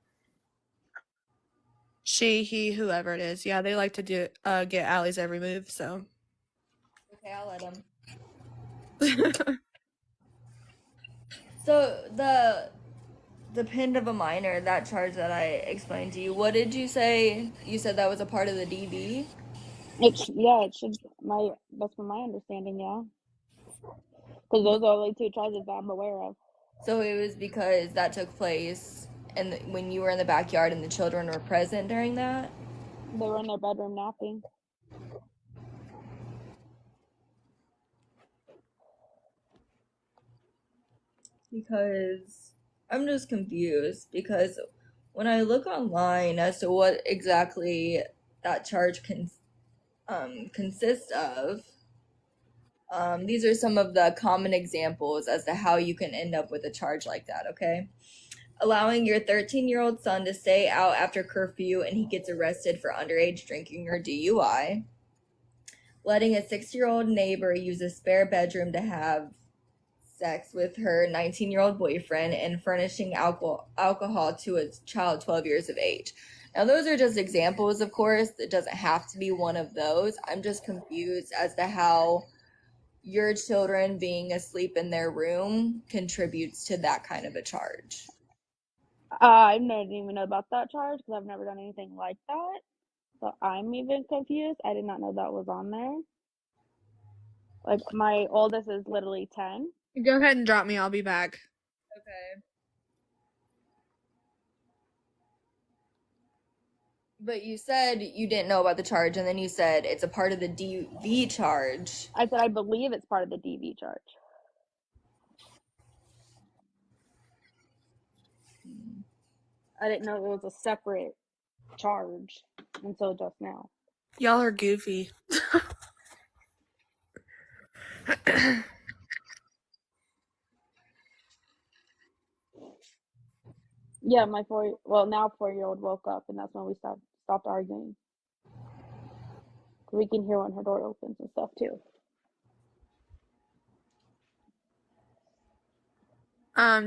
She, he, whoever it is. Yeah, they like to get Allie's every move, so. Okay, I'll let him. So the pinned of a minor, that charge that I explained to you, what did you say? You said that was a part of the DV? It should. That's from my understanding, yeah. Because those are only 2 charges that I'm aware of. So it was because that took place and when you were in the backyard and the children were present during that? They were in their bedroom napping. Because I'm just confused because when I look online as to what exactly that charge consists of, These are some of the common examples as to how you can end up with a charge like that, okay? Allowing your 13-year-old son to stay out after curfew and he gets arrested for underage drinking or DUI. Letting a 6-year-old neighbor use a spare bedroom to have sex with her 19-year-old boyfriend, and furnishing alcohol to a child 12 years of age. Now, those are just examples, of course. It doesn't have to be one of those. I'm just confused as to how your children being asleep in their room contributes to that kind of a charge. I didn't even know about that charge because I've never done anything like that. So I'm even confused. I did not know that was on there. Like, my oldest is literally 10. Go ahead and drop me. I'll be back. Okay. But you said you didn't know about the charge, and then you said it's a part of the DV charge. I said I believe it's part of the DV charge. I didn't know it was a separate charge until just now. Y'all are goofy. Yeah, my now 4-year-old woke up, and that's when we stopped arguing. We can hear when her door opens and stuff too.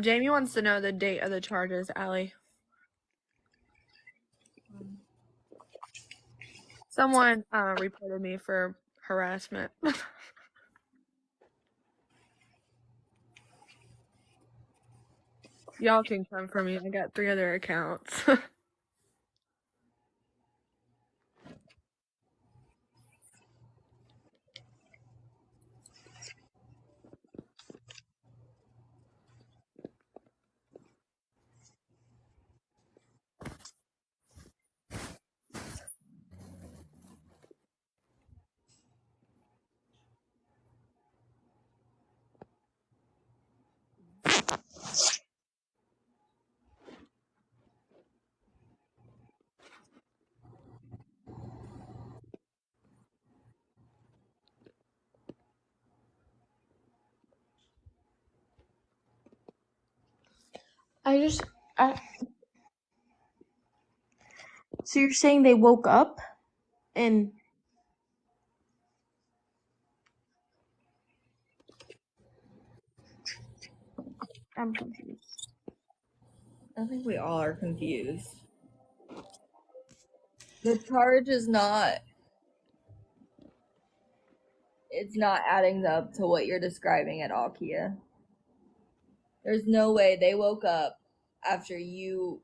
Jamie wants to know the date of the charges, Allie. Someone reported me for harassment. Y'all can come for me. I got 3 other accounts. So you're saying they woke up and I'm confused. I think we all are confused. The charge is not, it's not adding up to what you're describing at all, Kia. There's no way they woke up after you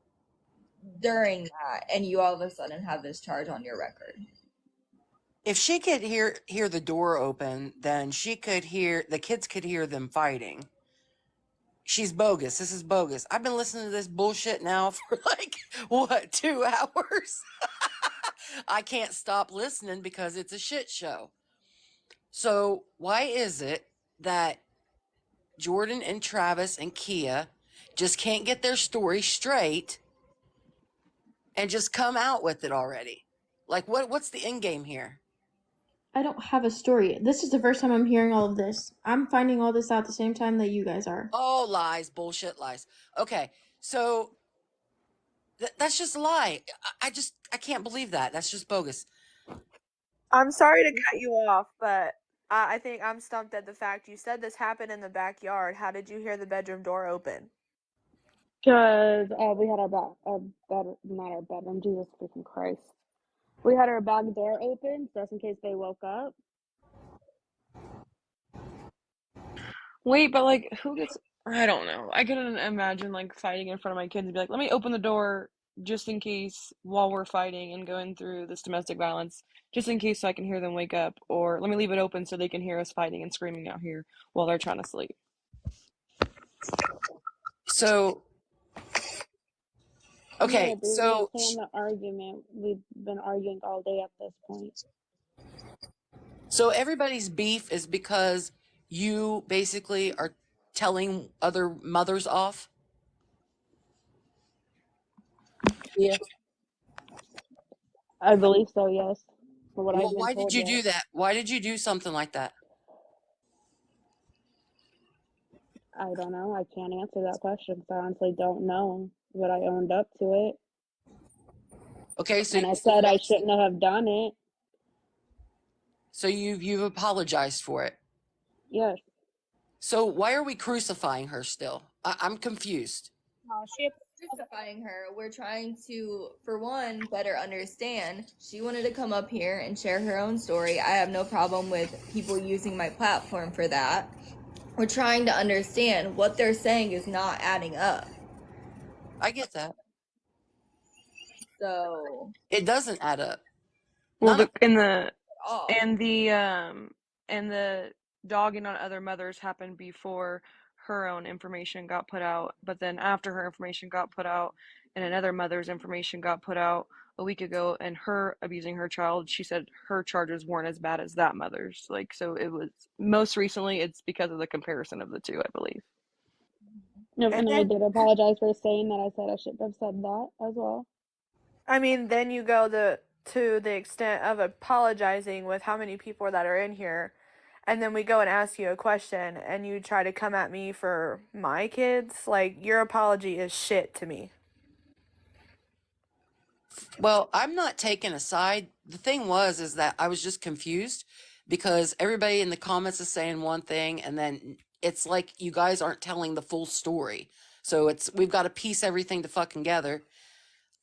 during that and you all of a sudden have this charge on your record. If she could hear the door open, then she could hear the kids could hear them fighting. She's bogus. This is bogus. I've been listening to this bullshit now for like what, 2 hours? I can't stop listening because it's a shit show. So why is it that Jordan and Travis and Kia just can't get their story straight and just come out with it already? Like what's the end game here? I don't have a story. This is the first time I'm hearing all of this. I'm finding all this out at the same time that you guys are. Oh, lies, bullshit lies. Okay, so that's just a lie. I can't believe that. That's just bogus. I'm sorry to cut you off, but I think I'm stumped at the fact you said this happened in the backyard. How did you hear the bedroom door open? Because we had not our bedroom, Jesus freaking Christ. We had our back door open just in case they woke up. Wait, but like, who gets? I don't know. I couldn't imagine like fighting in front of my kids and be like, "Let me open the door just in case while we're fighting and going through this domestic violence, just in case so I can hear them wake up, or let me leave it open so they can hear us fighting and screaming out here while they're trying to sleep." So okay, Yeah, so the argument. We've been arguing all day at this point. So everybody's beef is because you basically are telling other mothers off? Yeah. I believe so, yes. For what Well, I've been why did told, you yes. do that? Why did you do something like that? I don't know. I can't answer that question because I honestly don't know, but I owned up to it. Okay, so And I so said I that's shouldn't have done it. so you've apologized for it. Yes. So why are we crucifying her still? I'm confused. No, Crucifying her. We're trying to, for one, better understand. She wanted to come up here and share her own story. I have no problem with people using my platform for that. We're trying to understand what they're saying is not adding up. I get that. So It doesn't add up. Well, None the of and the dogging on other mothers happened before her own information got put out, but then after her information got put out and another mother's information got put out a week ago and her abusing her child, she said her charges weren't as bad as that mother's. Like, so it was most recently it's because of the comparison of the two, I believe. Yep, And and I then, did apologize for saying that. I said I shouldn't have said that as well. I mean, then you go to the extent of apologizing with how many people that are in here, and then we go and ask you a question, and you try to come at me for my kids. Like, your apology is shit to me. Well, I'm not taking a side. The thing is that I was just confused because everybody in the comments is saying one thing, and then it's like you guys aren't telling the full story. So we've got to piece everything to fucking together.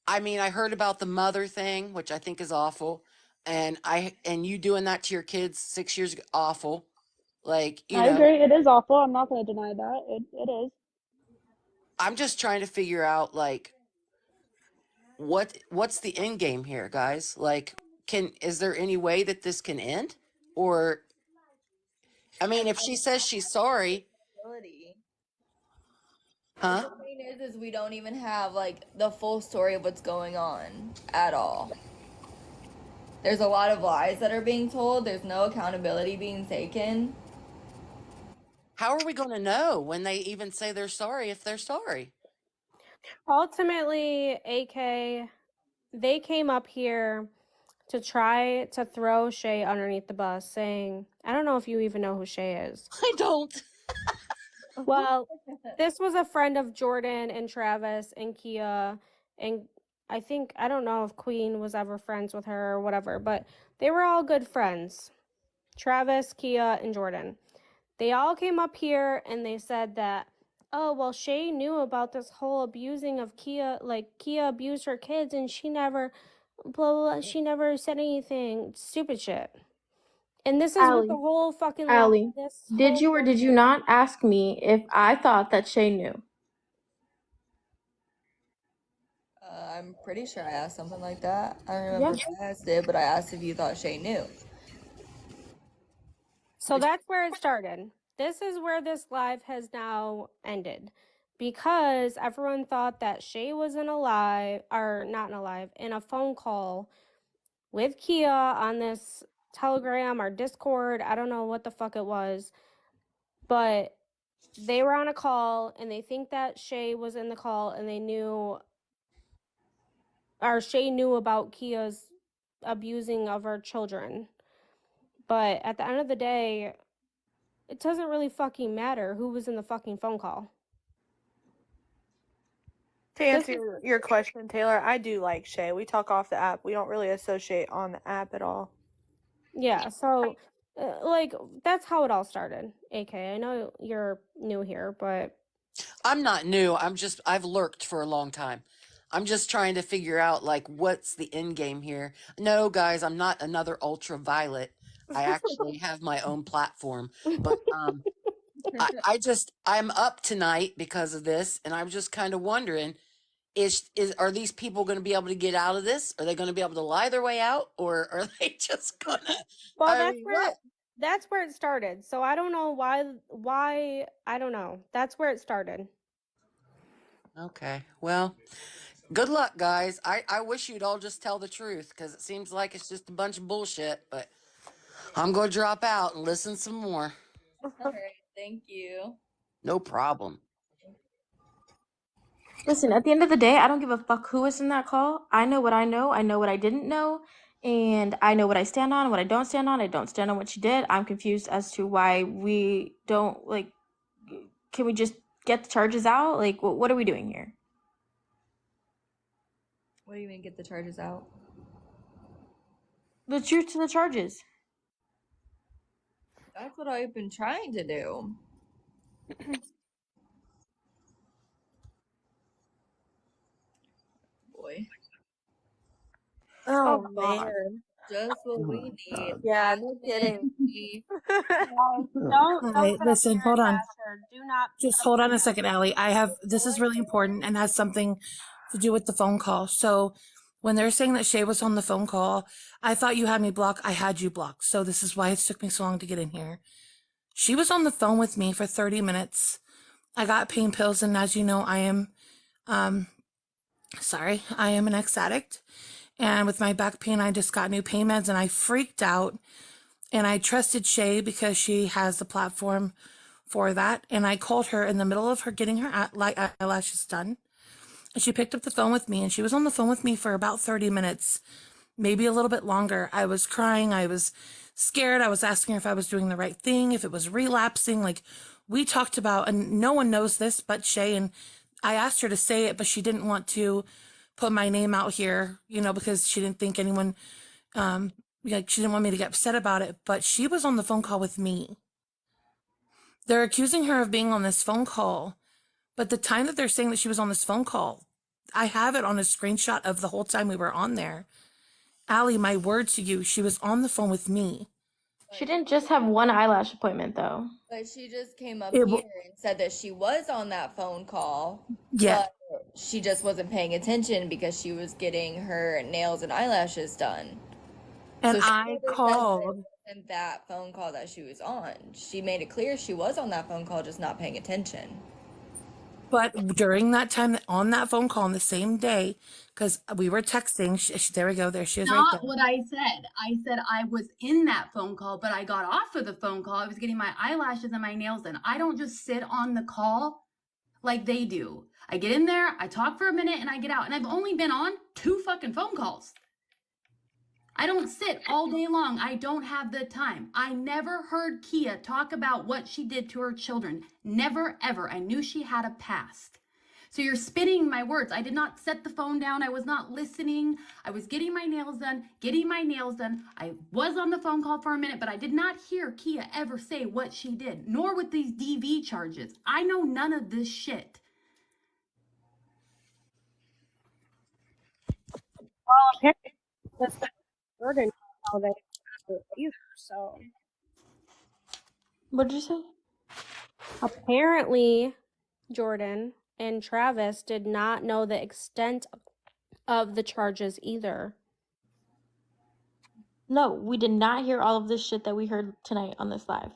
I mean, I heard about the mother thing, which I think is awful, and you doing that to your kids 6 years ago, awful. Like, I agree. It is awful. I'm not going to deny that. It is. I'm just trying to figure out like what's the end game here, guys? Like, is there any way that this can end? Or I mean, if she says she's sorry, huh? The thing is we don't even have like the full story of what's going on at all. There's a lot of lies that are being told. There's no accountability being taken. How are we going to know when they even say they're sorry if they're sorry? Ultimately, AK, they came up here to try to throw Shay underneath the bus, saying, I don't know if you even know who Shay is. I don't. Well, this was a friend of Jordan and Travis and Kia, and I don't know if Queen was ever friends with her or whatever, but they were all good friends. Travis, Kia, and Jordan. They all came up here and they said that, oh, well, Shay knew about this whole abusing of Kia, like Kia abused her kids and she never, blah, blah, blah, she never said anything. Stupid shit. And this is what the Allie, whole fucking Allie, this did whole you or did you not ask me if I thought that Shay knew? I'm pretty sure I asked something like that. I don't remember if I asked it, but I asked if you thought Shay knew. So that's where it started. This is where this live has now ended. Because everyone thought that Shay was in a live, or not in a live, in a phone call with Kia on this Telegram or Discord. I don't know what the fuck it was. But they were on a call and they think that Shay was in the call and they knew, or Shay knew about Kia's abusing of her children. But at the end of the day, it doesn't really fucking matter who was in the fucking phone call. To answer your question, Taylor, I do like Shay. We talk off the app. We don't really associate on the app at all. Yeah, so like that's how it all started. AK, I know you're new here, but I'm not new. I've lurked for a long time. I'm just trying to figure out like what's the end game here. No, guys, I'm not another ultraviolet. I actually have my own platform, but I'm up tonight because of this, and I'm just kind of wondering: are these people going to be able to get out of this? Are they going to be able to lie their way out, or are they just gonna? well, that's where it started. So I don't know why I don't know. That's where it started. Okay, well, good luck, guys. I wish you'd all just tell the truth because it seems like it's just a bunch of bullshit. But I'm going to drop out and listen some more. All right, thank you. No problem. Listen, at the end of the day, I don't give a fuck who was in that call. I know what I know. I know what I didn't know. And I know what I stand on, what I don't stand on. I don't stand on what she did. I'm confused as to why we don't, like, can we just get the charges out? Like, what are we doing here? What do you mean get the charges out? The truth to the charges. That's what I've been trying to do. Boy. Oh, God. man. Just what we need. Yeah, no kidding. Don't Alright, sit up listen, here hold and on. bash her. Do not. Just hold on a second, Allie. This is really important and has something to do with the phone call. So when they're saying that Shay was on the phone call, I thought you had me blocked. I had you blocked. So this is why it took me so long to get in here. She was on the phone with me for 30 minutes. I got pain pills, and as you know, I am an ex-addict. And with my back pain, I just got new pain meds, and I freaked out. And I trusted Shay because she has the platform for that. And I called her in the middle of her getting her eyelashes done. And she picked up the phone with me, and she was on the phone with me for about 30 minutes, maybe a little bit longer. I was crying. I was scared. I was asking her if I was doing the right thing, if it was relapsing. Like we talked about, and no one knows this but Shay. And I asked her to say it, but she didn't want to put my name out here, because she didn't think anyone, she didn't want me to get upset about it. But she was on the phone call with me. They're accusing her of being on this phone call. But the time that they're saying that she was on this phone call, I have it on a screenshot of the whole time we were on there. Allie, my word to you, she was on the phone with me. She didn't just have one eyelash appointment, though. But she just came up here and said that she was on that phone call. Yeah. But she just wasn't paying attention because she was getting her nails and eyelashes done. And So she I never said that called. it wasn't that phone call that she was on. She made it clear she was on that phone call, just not paying attention. But during that time, on that phone call on the same day, because we were texting, there we go, there she is right Not there. what I said. I said I was in that phone call, but I got off of the phone call. I was getting my eyelashes and my nails done. I don't just sit on the call like they do. I get in there, I talk for a minute, and I get out. And I've only been on 2 fucking phone calls. I don't sit all day long. I don't have the time. I never heard Kia talk about what she did to her children. Never, ever. I knew she had a past. So you're spinning my words. I did not set the phone down. I was not listening. I was getting my nails done. I was on the phone call for a minute, but I did not hear Kia ever say what she did, nor with these DV charges. I know none of this shit. Well, apparently, that's the burden how they either. So What did you say? apparently, Jordan and Travis did not know the extent of the charges either. No, we did not hear all of this shit that we heard tonight on this live.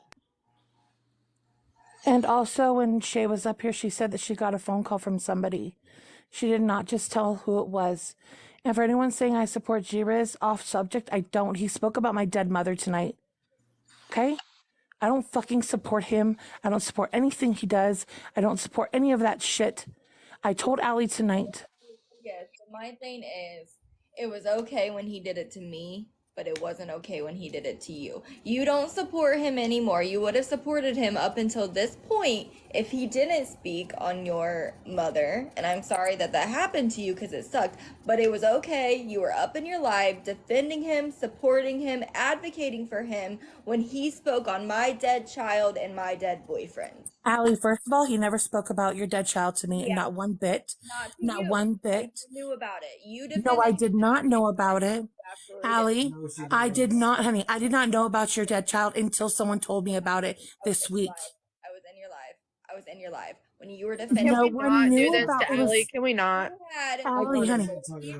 And also when Shay was up here, she said that she got a phone call from somebody. She did not just tell who it was. And for anyone saying I support G-Riz, off subject, I don't. He spoke about my dead mother tonight. Okay? I don't fucking support him. I don't support anything he does. I don't support any of that shit. I told Allie tonight. Yes, but my thing is, it was okay when he did it to me, but it wasn't okay when he did it to you. You don't support him anymore. You would have supported him up until this point if he didn't speak on your mother. And I'm sorry that that happened to you because it sucked. But it was okay. You were up in your life defending him, supporting him, advocating for him when he spoke on my dead child and my dead boyfriend. Allie, first of all, he never spoke about your dead child to me, Yeah. not one bit. Not to Not you. one bit. You knew about it. You defended No, I did not know about it. Absolutely Allie, did. I did not, honey. I did not know about your dead child until someone told me about it this week. I was in your live. I was in your live when you were defending. No Can we one not do knew this about to it. Was, Allie? Can we not? Allie, honey,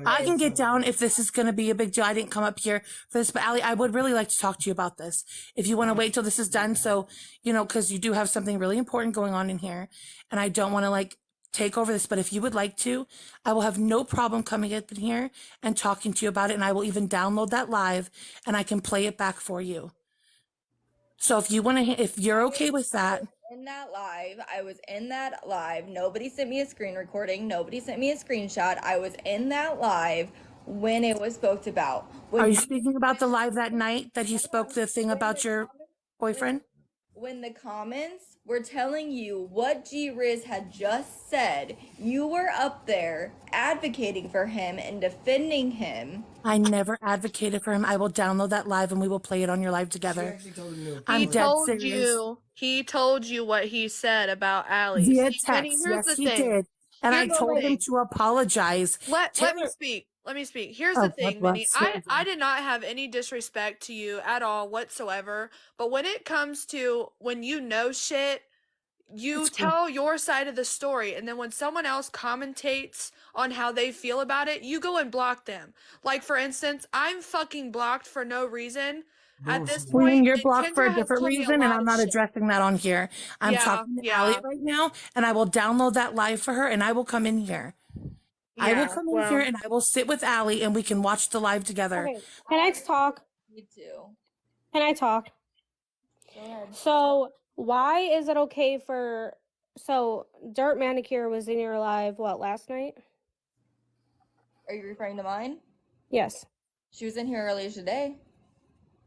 I can get down if this is going to be a big deal. I didn't come up here for this, but Allie, I would really like to talk to you about this. If you want to wait till this is done, so, because you do have something really important going on in here, and I don't want to, take over this, but if you would like to, I will have no problem coming up in here and talking to you about it, and I will even download that live, and I can play it back for you. So if you want to, if you're okay with that. I was in that live. Nobody sent me a screen recording. Nobody sent me a screenshot. I was in that live when it was spoke about. Are you speaking about the live that night that he spoke the thing about your boyfriend? when the comments were telling you what G Riz had just said, you were up there advocating for him and defending him. I never advocated for him. I will download that live and we will play it on your live together. I'm dead serious. He told you what he said about Allie. Via See, Minnie, text. here's Yes, the he thing. did. And I Here's the told him thing. to apologize. Let me Taylor- speak. Let me speak. Here's Oh, the thing, God Minnie. bless. I did not have any disrespect to you at all whatsoever. But when it comes to when you know shit, you It's cool. tell your side of the story, and then when someone else commentates on how they feel about it, you go and block them. Like, for instance, I'm fucking blocked for no reason at this Queen, point, you're and blocked for a Kendra has different told me a reason, and lot I'm of not shit. addressing that on here. I'm Yeah, talking to yeah. Allie right now, and I will download that live for her, and I will come in here. I will Yeah, come in well. here, and I will sit with Allie, and we can watch the live together. Okay, can I talk? Me too. Can I talk? Go ahead. So why is it okay for so Dirt Manicure was in your live what last night? Are you referring to mine? Yes. She was in here earlier today.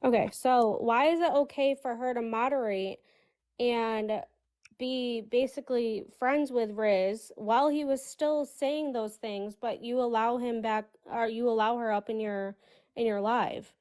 Okay, so why is it okay for her to moderate and be basically friends with Riz while he was still saying those things, but you allow him back or you allow her up in your live?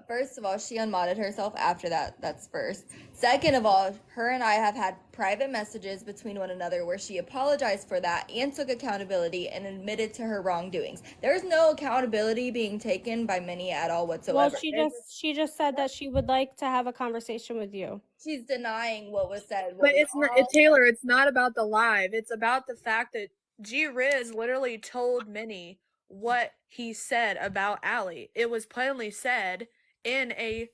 First of all, she unmodded herself after that. That's first. Second of all, her and I have had private messages between one another where she apologized for that and took accountability and admitted to her wrongdoings. There's no accountability being taken by Minnie at all whatsoever. Well, she just said that she would like to have a conversation with you. She's denying what was said. But it's not, Taylor, it's not about the live. It's about the fact that G Riz literally told Minnie what he said about Allie. It was plainly said in a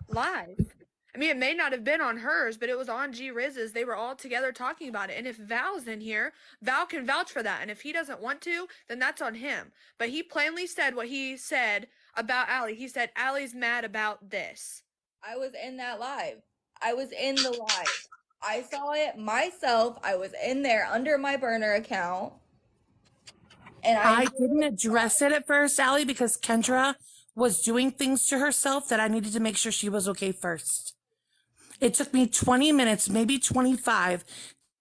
live. I mean, it may not have been on hers, but it was on G Riz's. They were all together talking about it. And if Val's in here, Val can vouch for that. And if he doesn't want to, then that's on him. But he plainly said what he said about Allie. He said, Allie's mad about this. I was in that live. I was in the live. I saw it myself. I was in there under my burner account. And I didn't address it at first, Allie, because Kendra was doing things to herself that I needed to make sure she was okay first. It took me 20 minutes, maybe 25,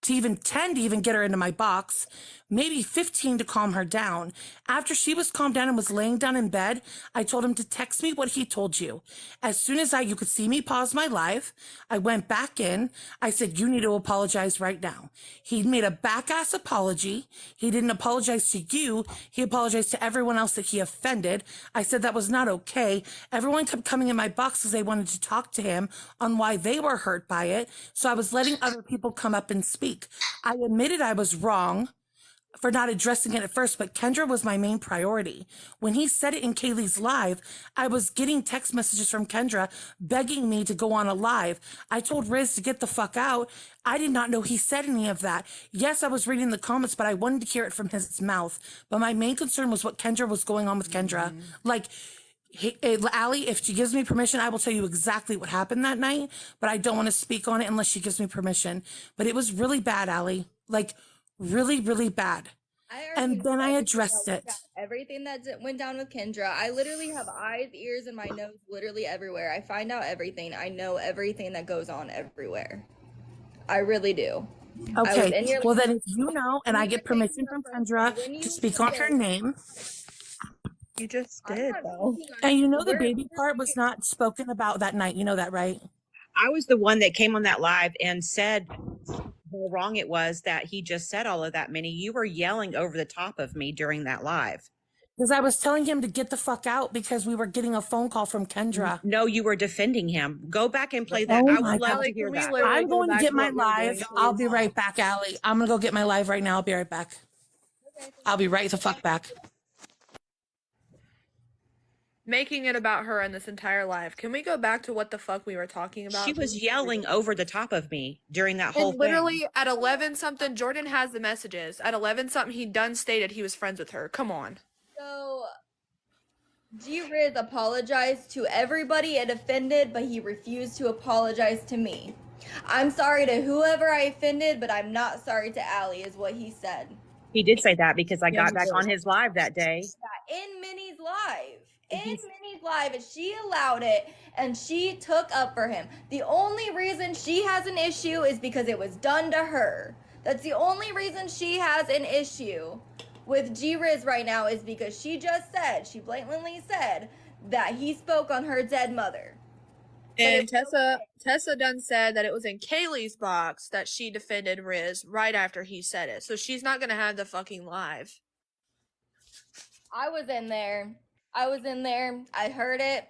to even 10 to even get her into my box, maybe 15 to calm her down. After she was calmed down and was laying down in bed, I told him to text me what he told you. As soon as you could see me pause my live, I went back in. I said, you need to apologize right now. He made a back-ass apology. He didn't apologize to you. He apologized to everyone else that he offended. I said that was not okay. Everyone kept coming in my box because they wanted to talk to him on why they were hurt by it. So I was letting other people come up and speak. I admitted I was wrong for not addressing it at first, but Kendra was my main priority. When he said it in Kayleigh's live, I was getting text messages from Kendra begging me to go on a live. I told Riz to get the fuck out. I did not know he said any of that. Yes, I was reading the comments, but I wanted to hear it from his mouth. But my main concern was what Kendra was going on with Kendra. Like, hey, Allie, if she gives me permission, I will tell you exactly what happened that night, but I don't want to speak on it unless she gives me permission. But it was really bad, Allie. Like, really, really bad. And then I addressed it. Everything that went down with Kendra. I literally have eyes, ears, and my nose literally everywhere. I find out everything. I know everything that goes on everywhere. I really do. Okay, well then if you know and I get permission from Kendra to speak on her name. You just did, though. And you know the baby part was not spoken about that night. You know that, right? I was the one that came on that live and said how wrong it was that he just said all of that, Minnie. You were yelling over the top of me during that live. Because I was telling him to get the fuck out because we were getting a phone call from Kendra. No, you were defending him. Go back and play that. Oh I my would love God. to hear that. I'm going to get my live. I'll be right back, Allie. I'm going to go get my live right now. I'll be right back. I'll be right the fuck back. Making it about her in this entire live. Can we go back to what the fuck we were talking about? She was yelling over the top of me during that whole And literally at 11 something, Jordan has the messages. At 11 something, he done stated he was friends with her. Come on. So, G Riz apologized to everybody it offended, but he refused to apologize to me. I'm sorry to whoever I offended, but I'm not sorry to Allie, is what he said. He did say that because I got back on his live that day. In Minnie's live. in Minnie's live, and she allowed it, and she took up for him. The only reason she has an issue is because it was done to her. That's the only reason she has an issue with G-Riz right now, is because she blatantly said that he spoke on her dead mother. And Tessa done said that it was in Kayleigh's box that she defended Riz right after he said it. So she's not gonna have the fucking live. I was in there. I heard it.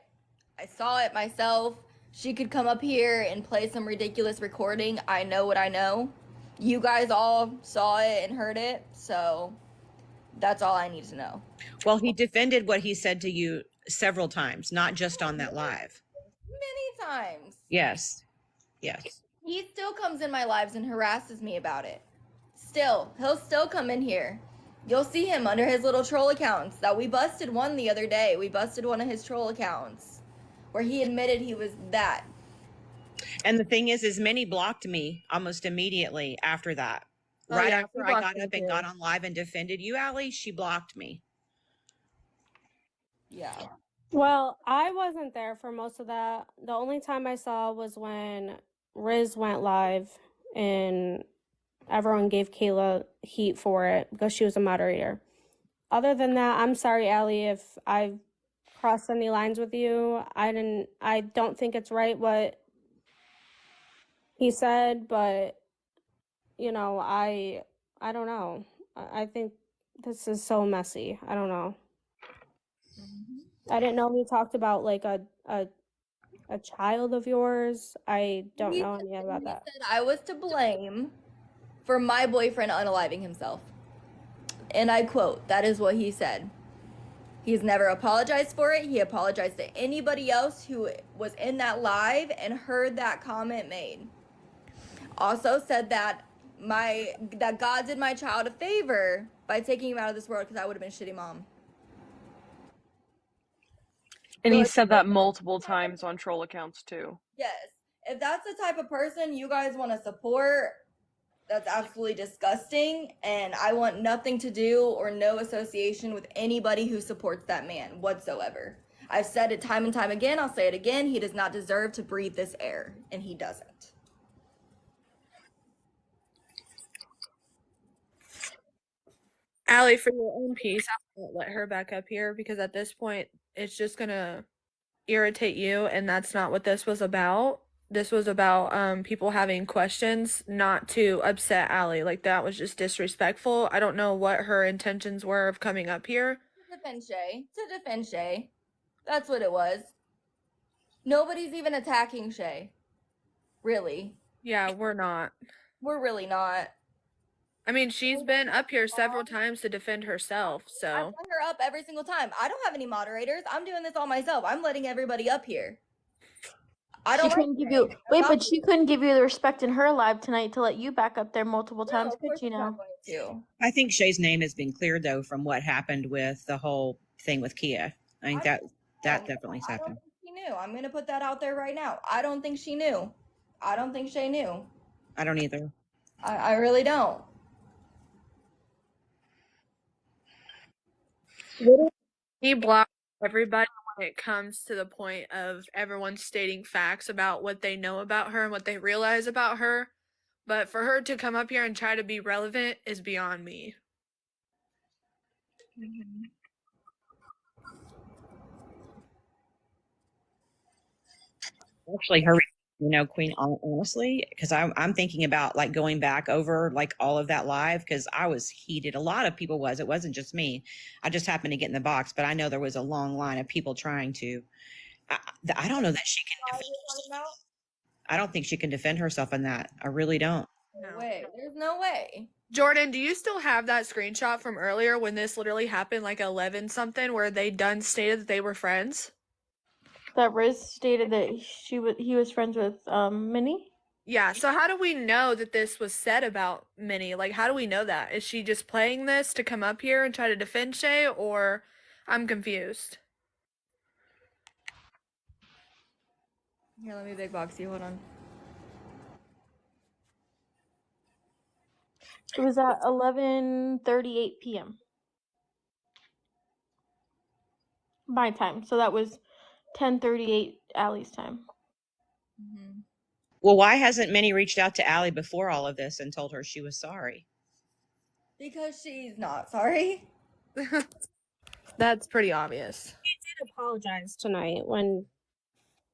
I saw it myself. She could come up here and play some ridiculous recording. I know what I know. You guys all saw it and heard it, so that's all I need to know. Well, he defended what he said to you several times, not just on that live. Many times. Yes. He still comes in my lives and harasses me about it. He'll still come in here. You'll see him under his little troll accounts that we busted one the other day. We busted one of his troll accounts where he admitted he was that. And the thing is Minnie blocked me almost immediately after that. Right after I got up and got on live and defended you, Allie, she blocked me. Yeah. Well, I wasn't there for most of that. The only time I saw was when Riz went live and everyone gave Kayla heat for it because she was a moderator. Other than that, I'm sorry, Allie, if I've crossed any lines with you. I don't think it's right what he said, but I don't know. I think this is so messy. I don't know. I didn't know he talked about like a child of yours. I don't know anything about that. He said I was to blame for my boyfriend unaliving himself. And I quote, that is what he said. He's never apologized for it. He apologized to anybody else who was in that live and heard that comment made. Also said that God did my child a favor by taking him out of this world because I would have been a shitty mom. And he said that multiple times on troll accounts too. Yes. If that's the type of person you guys want to support, that's absolutely disgusting, and I want nothing to do or no association with anybody who supports that man whatsoever. I've said it time and time again. I'll say it again. He does not deserve to breathe this air, and he doesn't. Allie, for your own peace, I won't let her back up here because at this point, it's just gonna irritate you, and that's not what this was about. This was about people having questions, not to upset Allie. Like, that was just disrespectful. I don't know what her intentions were of coming up here. To defend Shay. That's what it was. Nobody's even attacking Shay. Really. Yeah, we're not. We're really not. I mean, she's been up here several times to defend herself, so. I bring her up every single time. I don't have any moderators. I'm doing this all myself. I'm letting everybody up here. I don't. She couldn't give you but she couldn't give you the respect in her live tonight to let you back up there multiple times, could she now? I think Shay's name has been cleared though from what happened with the whole thing with Kia. I think that definitely happened. I don't think she knew. I'm gonna put that out there right now. I don't think she knew. I don't think Shay knew. I don't either. I really don't. He blocked everybody when it comes to the point of everyone stating facts about what they know about her and what they realize about her. But for her to come up here and try to be relevant is beyond me. Actually, her, Queen, honestly, because I'm thinking about like going back over like all of that live because I was heated. A lot of people was. It wasn't just me. I just happened to get in the box, but I know there was a long line of people trying to. I don't know that she can defend herself. I don't think she can defend herself in that. I really don't. No way. There's no way. Jordan, do you still have that screenshot from earlier when this literally happened, like 11 something, where they done stated that they were friends? That Riz stated that he was friends with Minnie? Yeah, so how do we know that this was said about Minnie? Like, how do we know that? Is she just playing this to come up here and try to defend Shay, or I'm confused? Here, let me big box you. Hold on. It was at 11:38 p.m. my time. So that was 10:38 Allie's time. Well, why hasn't Minnie reached out to Allie before all of this and told her she was sorry? Because she's not sorry. That's pretty obvious. She did apologize tonight when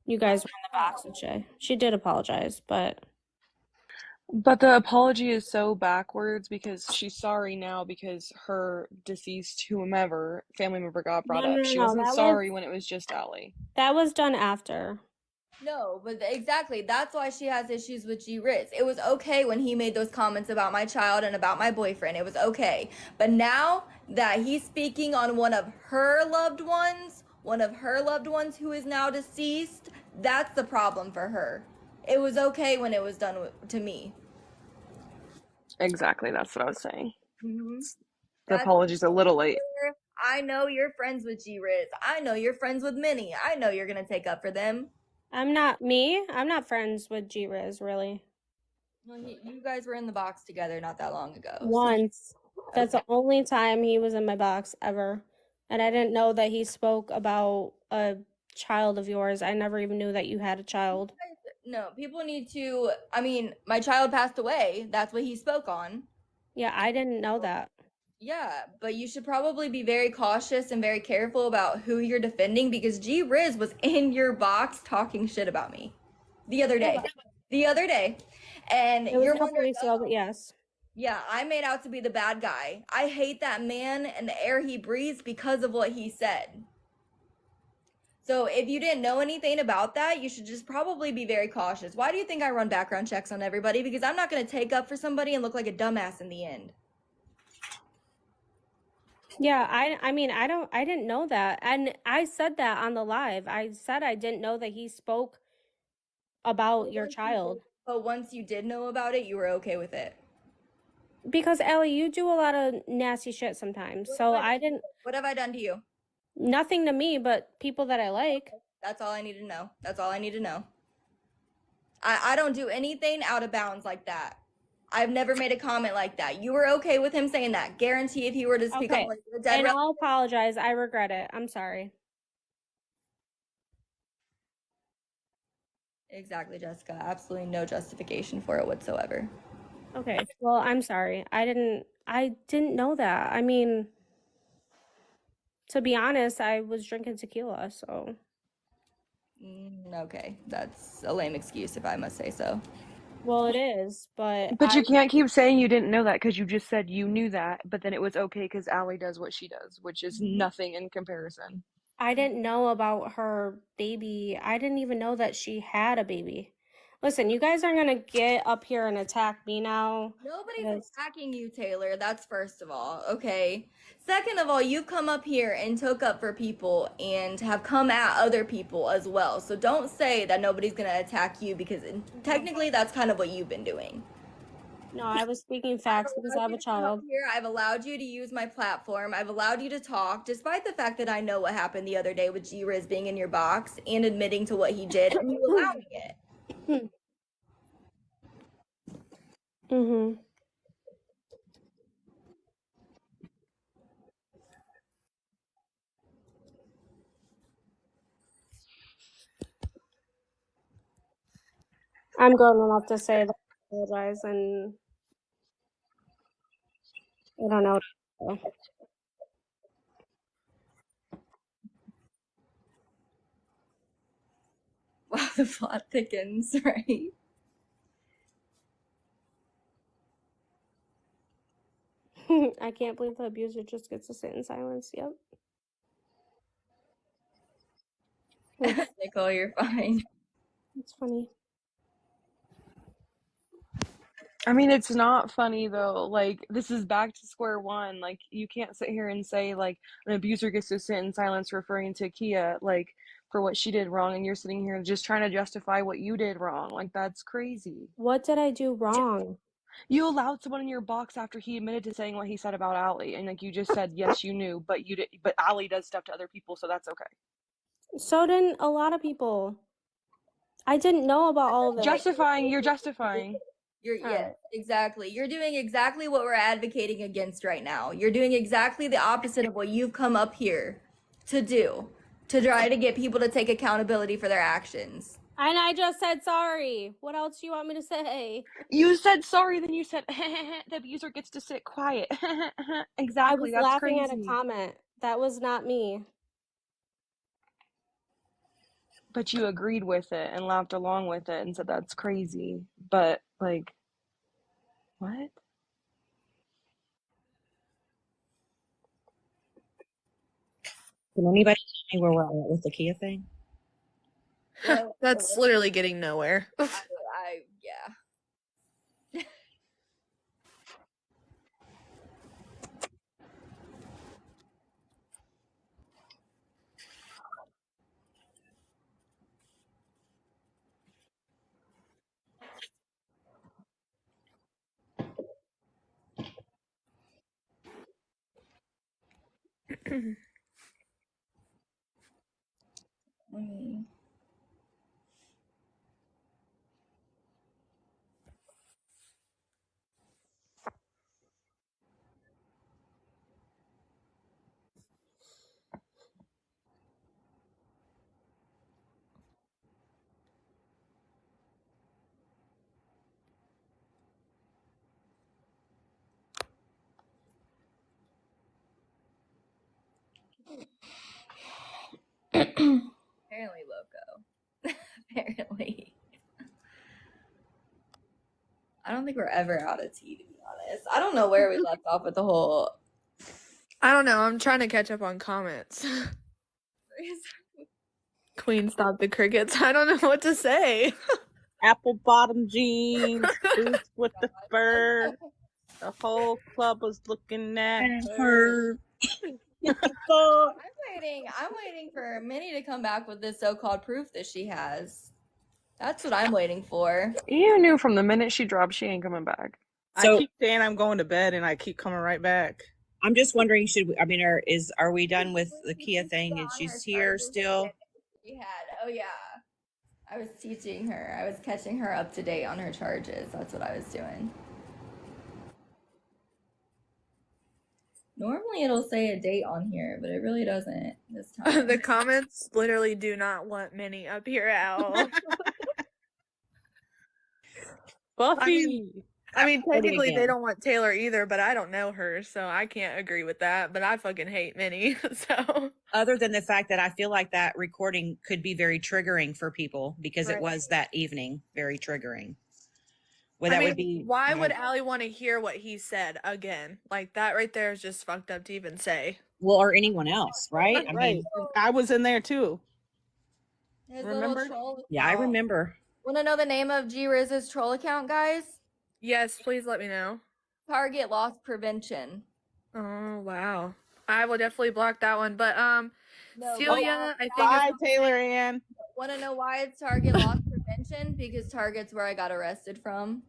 you guys were in the box with Shay. She did apologize, but But the apology is so backwards because she's sorry now because her deceased whomever family member got brought no, up. no, She no, wasn't that sorry was when it was just Allie. that was done after. No, but exactly. That's why she has issues with G Riz. It was okay when he made those comments about my child and about my boyfriend. It was okay. But now that he's speaking on one of her loved ones who is now deceased, that's the problem for her. It was okay when it was done to me. Exactly, that's what I was saying. Mm-hmm. The apology's a little late. I know you're friends with G Riz. I know you're friends with Minnie. I know you're going to take up for them. I'm not friends with G Riz, really. Well, you guys were in the box together not that long ago. Once. That's the only time he was in my box ever. And I didn't know that he spoke about a child of yours. I never even knew that you had a child. No, people need to. I mean, my child passed away. That's what he spoke on. Yeah, I didn't know that. Yeah, but you should probably be very cautious and very careful about who you're defending because G Riz was in your box talking shit about me the other day. And It was you're a couple wondering, weeks ago, but yes. yeah, I made out to be the bad guy. I hate that man and the air he breathes because of what he said. So if you didn't know anything about that, you should just probably be very cautious. Why do you think I run background checks on everybody? Because I'm not going to take up for somebody and look like a dumbass in the end. Yeah, I mean, I didn't know that. And I said that on the live. I said I didn't know that he spoke about your child. But once you did know about it, you were okay with it. Because Allie, you do a lot of nasty shit sometimes. So I didn't. What have I done to you? Nothing to me, but people that I like. That's all I need to know. That's all I need to know. I don't do anything out of bounds like that. I've never made a comment like that. You were okay with him saying that. Guarantee if he were to speak Okay. up like the dead And I'll apologize. I regret it. I'm sorry. Exactly, Jessica. Absolutely no justification for it whatsoever. Okay. Well, I'm sorry. I didn't know that. I mean, to be honest, I was drinking tequila, so. Okay. That's a lame excuse if I must say so. Well, it is, but you can't keep saying you didn't know that because you just said you knew that, but then it was okay because Allie does what she does, which is nothing in comparison. I didn't know about her baby. I didn't even know that she had a baby. Listen, you guys aren't gonna get up here and attack me now. Nobody's attacking you, Taylor. That's first of all, okay? Second of all, you've come up here and took up for people and have come at other people as well. So don't say that nobody's going to attack you because technically that's kind of what you've been doing. No, I was speaking facts because I have a child. Here, I've allowed you to use my platform. I've allowed you to talk, despite the fact that I know what happened the other day with G-Riz being in your box and admitting to what he did, and you allowing it. Mm-hmm. I'm grown enough to say that I apologize, and I don't know what to do. Wow, the plot thickens, right? I can't believe the abuser just gets to sit in silence. Yep. Nicole, you're fine. It's funny. I mean, it's not funny though. Like, this is back to square one. Like, you can't sit here and say, like, an abuser gets to sit in silence referring to Kia, like, for what she did wrong, and you're sitting here just trying to justify what you did wrong. Like, that's crazy. What did I do wrong? You allowed someone in your box after he admitted to saying what he said about Allie, and, like, you just said, yes, you knew, but you did, but Allie does stuff to other people, so that's okay. So didn't a lot of people. I didn't know about all of this. You're justifying. Yes, exactly. You're doing exactly what we're advocating against right now. You're doing exactly the opposite of what you've come up here to do. to try to get people to take accountability for their actions. And I just said sorry. What else do you want me to say? You said sorry, then you said the abuser gets to sit quiet. Exactly, I was that's laughing at a crazy. comment. That was not me. But you agreed with it and laughed along with it and said that's crazy. But like, what? Can anybody tell me where we're at with the Kia thing? That's literally getting nowhere. Yeah. Apparently loco. Apparently. I don't think we're ever out of tea, to be honest. I don't know where we left off with the whole. I don't know. I'm trying to catch up on comments. Queen, stop the crickets. I don't know what to say. Apple bottom jeans, boots with the fur. The whole club was looking at her. I'm waiting for Minnie to come back with this so-called proof that she has. That's what I'm waiting for. You knew from the minute she dropped she ain't coming back. I keep saying I'm going to bed and I keep coming right back. I'm just wondering, are we done with the Kia thing? And she's here still? She had, oh yeah. I was teaching her. I was catching her up to date on her charges. That's what I was doing. Normally it'll say a date on here, but it really doesn't this time. The comments literally do not want Minnie up here at all. Buffy. I mean, technically they don't want Taylor either, but I don't know her, so I can't agree with that. But I fucking hate Minnie. So Other than the fact that I feel like that recording could be very triggering for people because it was that evening very triggering. Well, that would be. Why would Allie want to hear what he said again? Like that right there is just fucked up to even say. Well, or anyone else, right? I mean, I was in there too. His Remember? little troll yeah, I remember. Want to know the name of G Riz's troll account, guys? Yes, please let me know. Target Loss Prevention. Oh wow. I will definitely block that one. But Celia, I think Bye, Taylor Ann. Want to know why it's Target Loss Prevention? Because Target's where I got arrested from.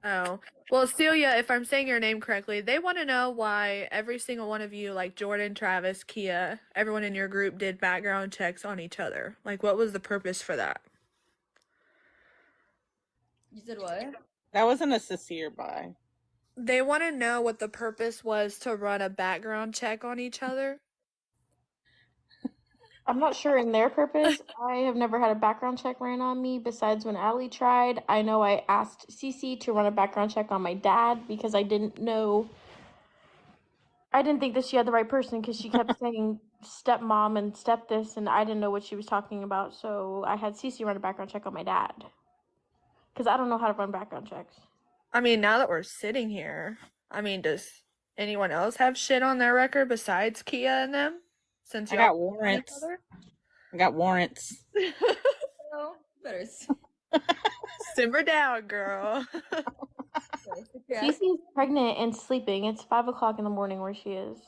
Oh. Well, Celia, if I'm saying your name correctly, they want to know why every single one of you, like Jordan, Travis, Kia, everyone in your group did background checks on each other. Like, what was the purpose for that? You said what? That wasn't a sincere bye. They want to know what the purpose was to run a background check on each other. I'm not sure in their purpose. I have never had a background check ran on me besides when Allie tried. I know I asked Cece to run a background check on my dad because I didn't think that she had the right person because she kept saying stepmom and step this, and I didn't know what she was talking about. So I had Cece run a background check on my dad because I don't know how to run background checks. I mean, now that we're sitting here, I mean, does anyone else have shit on their record besides Kia and them? Since I y'all got warrants. I got warrants. Well, better simmer down, girl. Cece's pregnant and sleeping. It's 5 o'clock in the morning where she is.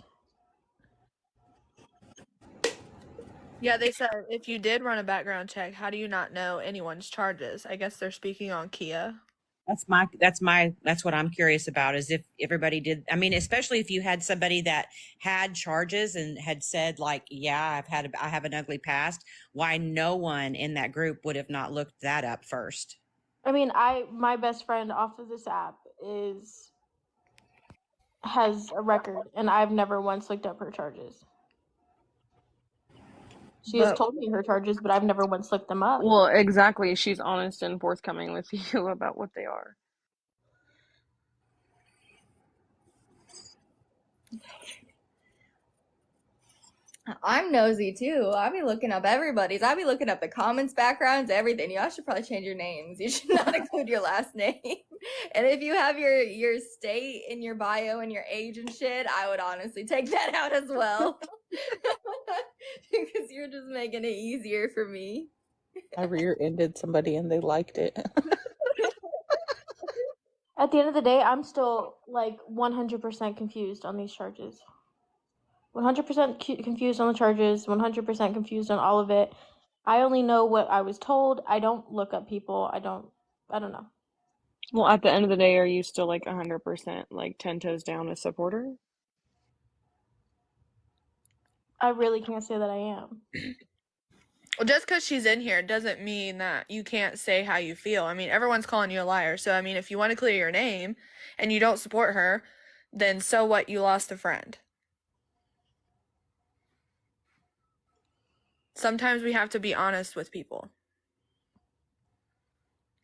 Yeah, they said if you did run a background check, how do you not know anyone's charges? I guess they're speaking on Kia. That's what I'm curious about is if everybody did. I mean, especially if you had somebody that had charges and had said like, yeah, I have an ugly past. Why no one in that group would have not looked that up first? I mean, my best friend off of this app has a record, and I've never once looked up her charges. She has But told me her charges, but I've never once looked them up. well, exactly. She's honest and forthcoming with you about what they are. I'm nosy too. I'll be looking up everybody's. I'll be looking up the comments, backgrounds, everything. Y'all should probably change your names. You should not include your last name. And if you have your state in your bio and your age and shit, I would honestly take that out as well. Because you're just making it easier for me. I rear-ended somebody and they liked it. At the end of the day, I'm still like 100% confused on these charges. 100% confused on the charges, 100% confused on all of it. I only know what I was told. I don't look up people. I don't know. Well, at the end of the day, are you still like 100% like 10 toes down a supporter? I really can't say that I am. Well, just because she's in here doesn't mean that you can't say how you feel. I mean, everyone's calling you a liar. So, I mean, if you want to clear your name and you don't support her, then so what? You lost a friend. Sometimes we have to be honest with people.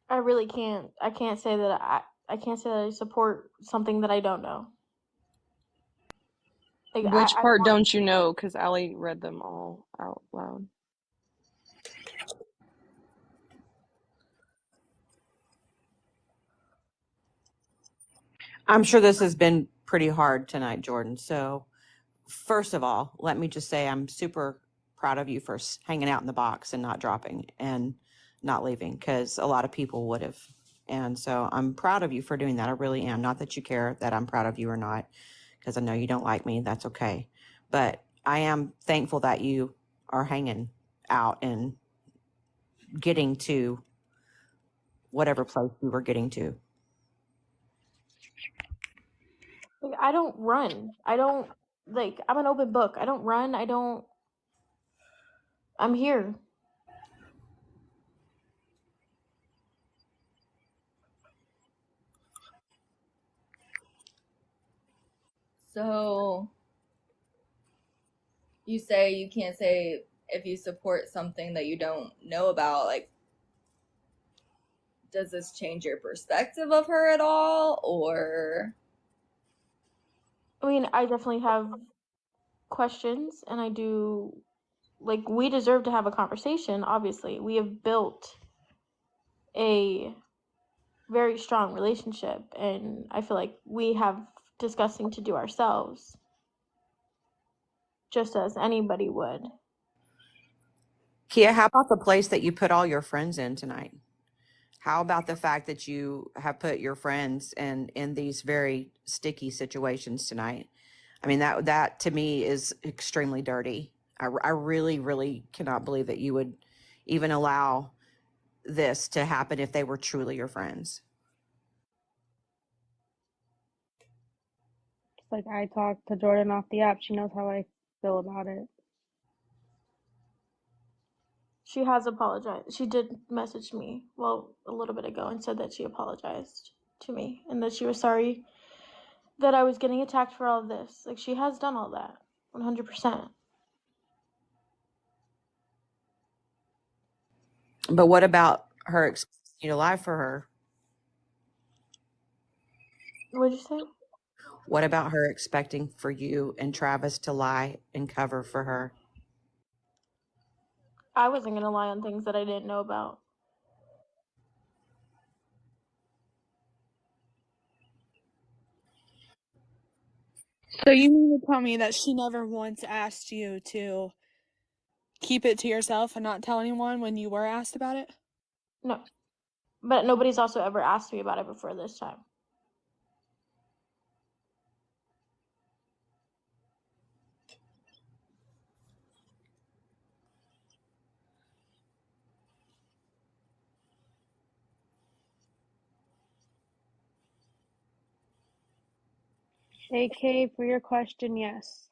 I really can't. I can't say that I can't say that I support something that I don't know. Like, Which I part want, don't you know? Because Allie read them all out loud. I'm sure this has been pretty hard tonight, Jordan. So, first of all, let me just say I'm super proud of you for hanging out in the box and not dropping and not leaving, because a lot of people would have. And so I'm proud of you for doing that. I really am. Not that you care that I'm proud of you or not, because I know you don't like me. That's okay. But I am thankful that you are hanging out and getting to whatever place we were getting to. like, I don't run. I don't, like, I'm an open book. I don't run. I'm here. So you say you can't say if you support something that you don't know about. Like, does this change your perspective of her at all, or? I mean, I definitely have questions, and I do, like, we deserve to have a conversation, obviously. We have built a very strong relationship, and I feel like we have discussing to do ourselves, just as anybody would. Kia, how about the place that you put all your friends in tonight? How about the fact that you have put your friends in these very sticky situations tonight? I mean, that to me is extremely dirty. I really, really cannot believe that you would even allow this to happen if they were truly your friends. It's like I talked to Jordan off the app. She knows how I feel about it. She has apologized. She did message me, well, a little bit ago, and said that she apologized to me and that she was sorry that I was getting attacked for all of this. Like, she has done all that, 100%. But what about her expecting you to lie for her? What'd you say? What about her expecting for you and Travis to lie and cover for her? I wasn't gonna lie on things that I didn't know about. So you mean to tell me that she never once asked you to keep it to yourself and not tell anyone when you were asked about it? No. But nobody's also ever asked me about it before this time. AK, for your question, yes.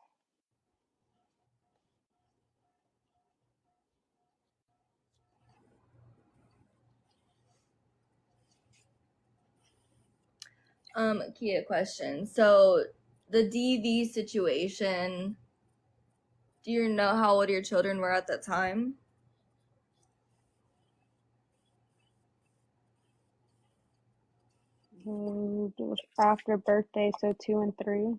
Kia, question. So the DV situation, Do you know how old your children were at that time? It was after birthday, so 2 and 3.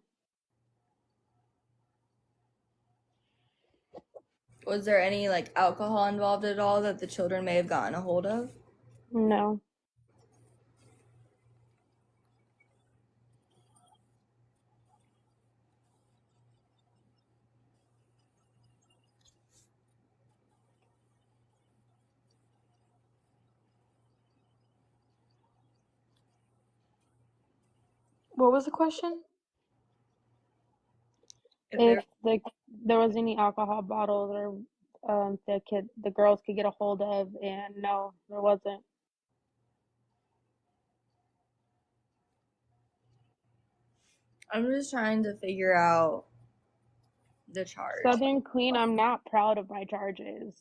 Was there any like alcohol involved at all that the children may have gotten a hold of? No. What was the question? If there was any alcohol bottles or the girls could get a hold of, and no, there wasn't. I'm just trying to figure out the charge. Southern Queen, I'm not proud of my charges.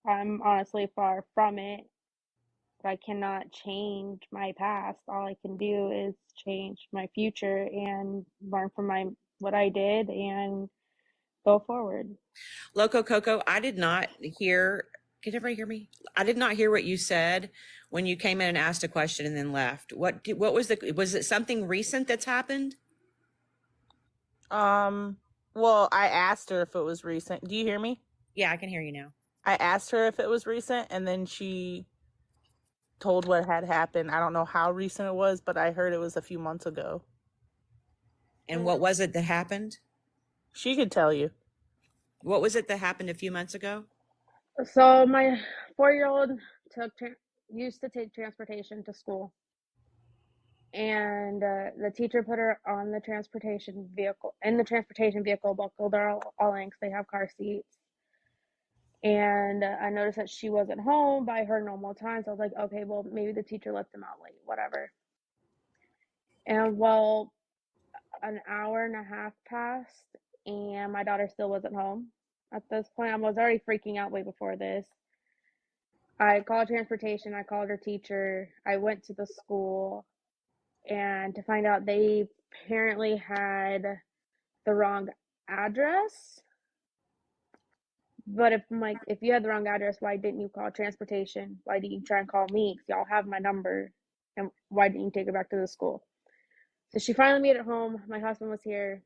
I'm honestly far from it. But I cannot change my past. All I can do is change my future and learn from what I did and go forward. Loco Coco, I did not hear. Can everybody hear me? I did not hear what you said when you came in and asked a question and then left. What was it something recent that's happened? Well, I asked her if it was recent. Do you hear me? Yeah, I can hear you now. I asked her if it was recent, and then she told what had happened. I don't know how recent it was, but I heard it was a few months ago. And what was it that happened? She could tell you. What was it that happened a few months ago? So my 4-year-old used to take transportation to school, and the teacher put her on the transportation vehicle. Buckled her all in because they have car seats. And I noticed that she wasn't home by her normal time, so I was like, okay, well, maybe the teacher left them out late, whatever. And well, an hour and a half passed, and my daughter still wasn't home. At this point, I was already freaking out way before this. I called transportation, I called her teacher, I went to the school, and to find out they apparently had the wrong address. But if you had the wrong address, why didn't you call transportation? Why didn't you try and call me? Because y'all have my number. And why didn't you take her back to the school? So she finally made it home. My husband was here.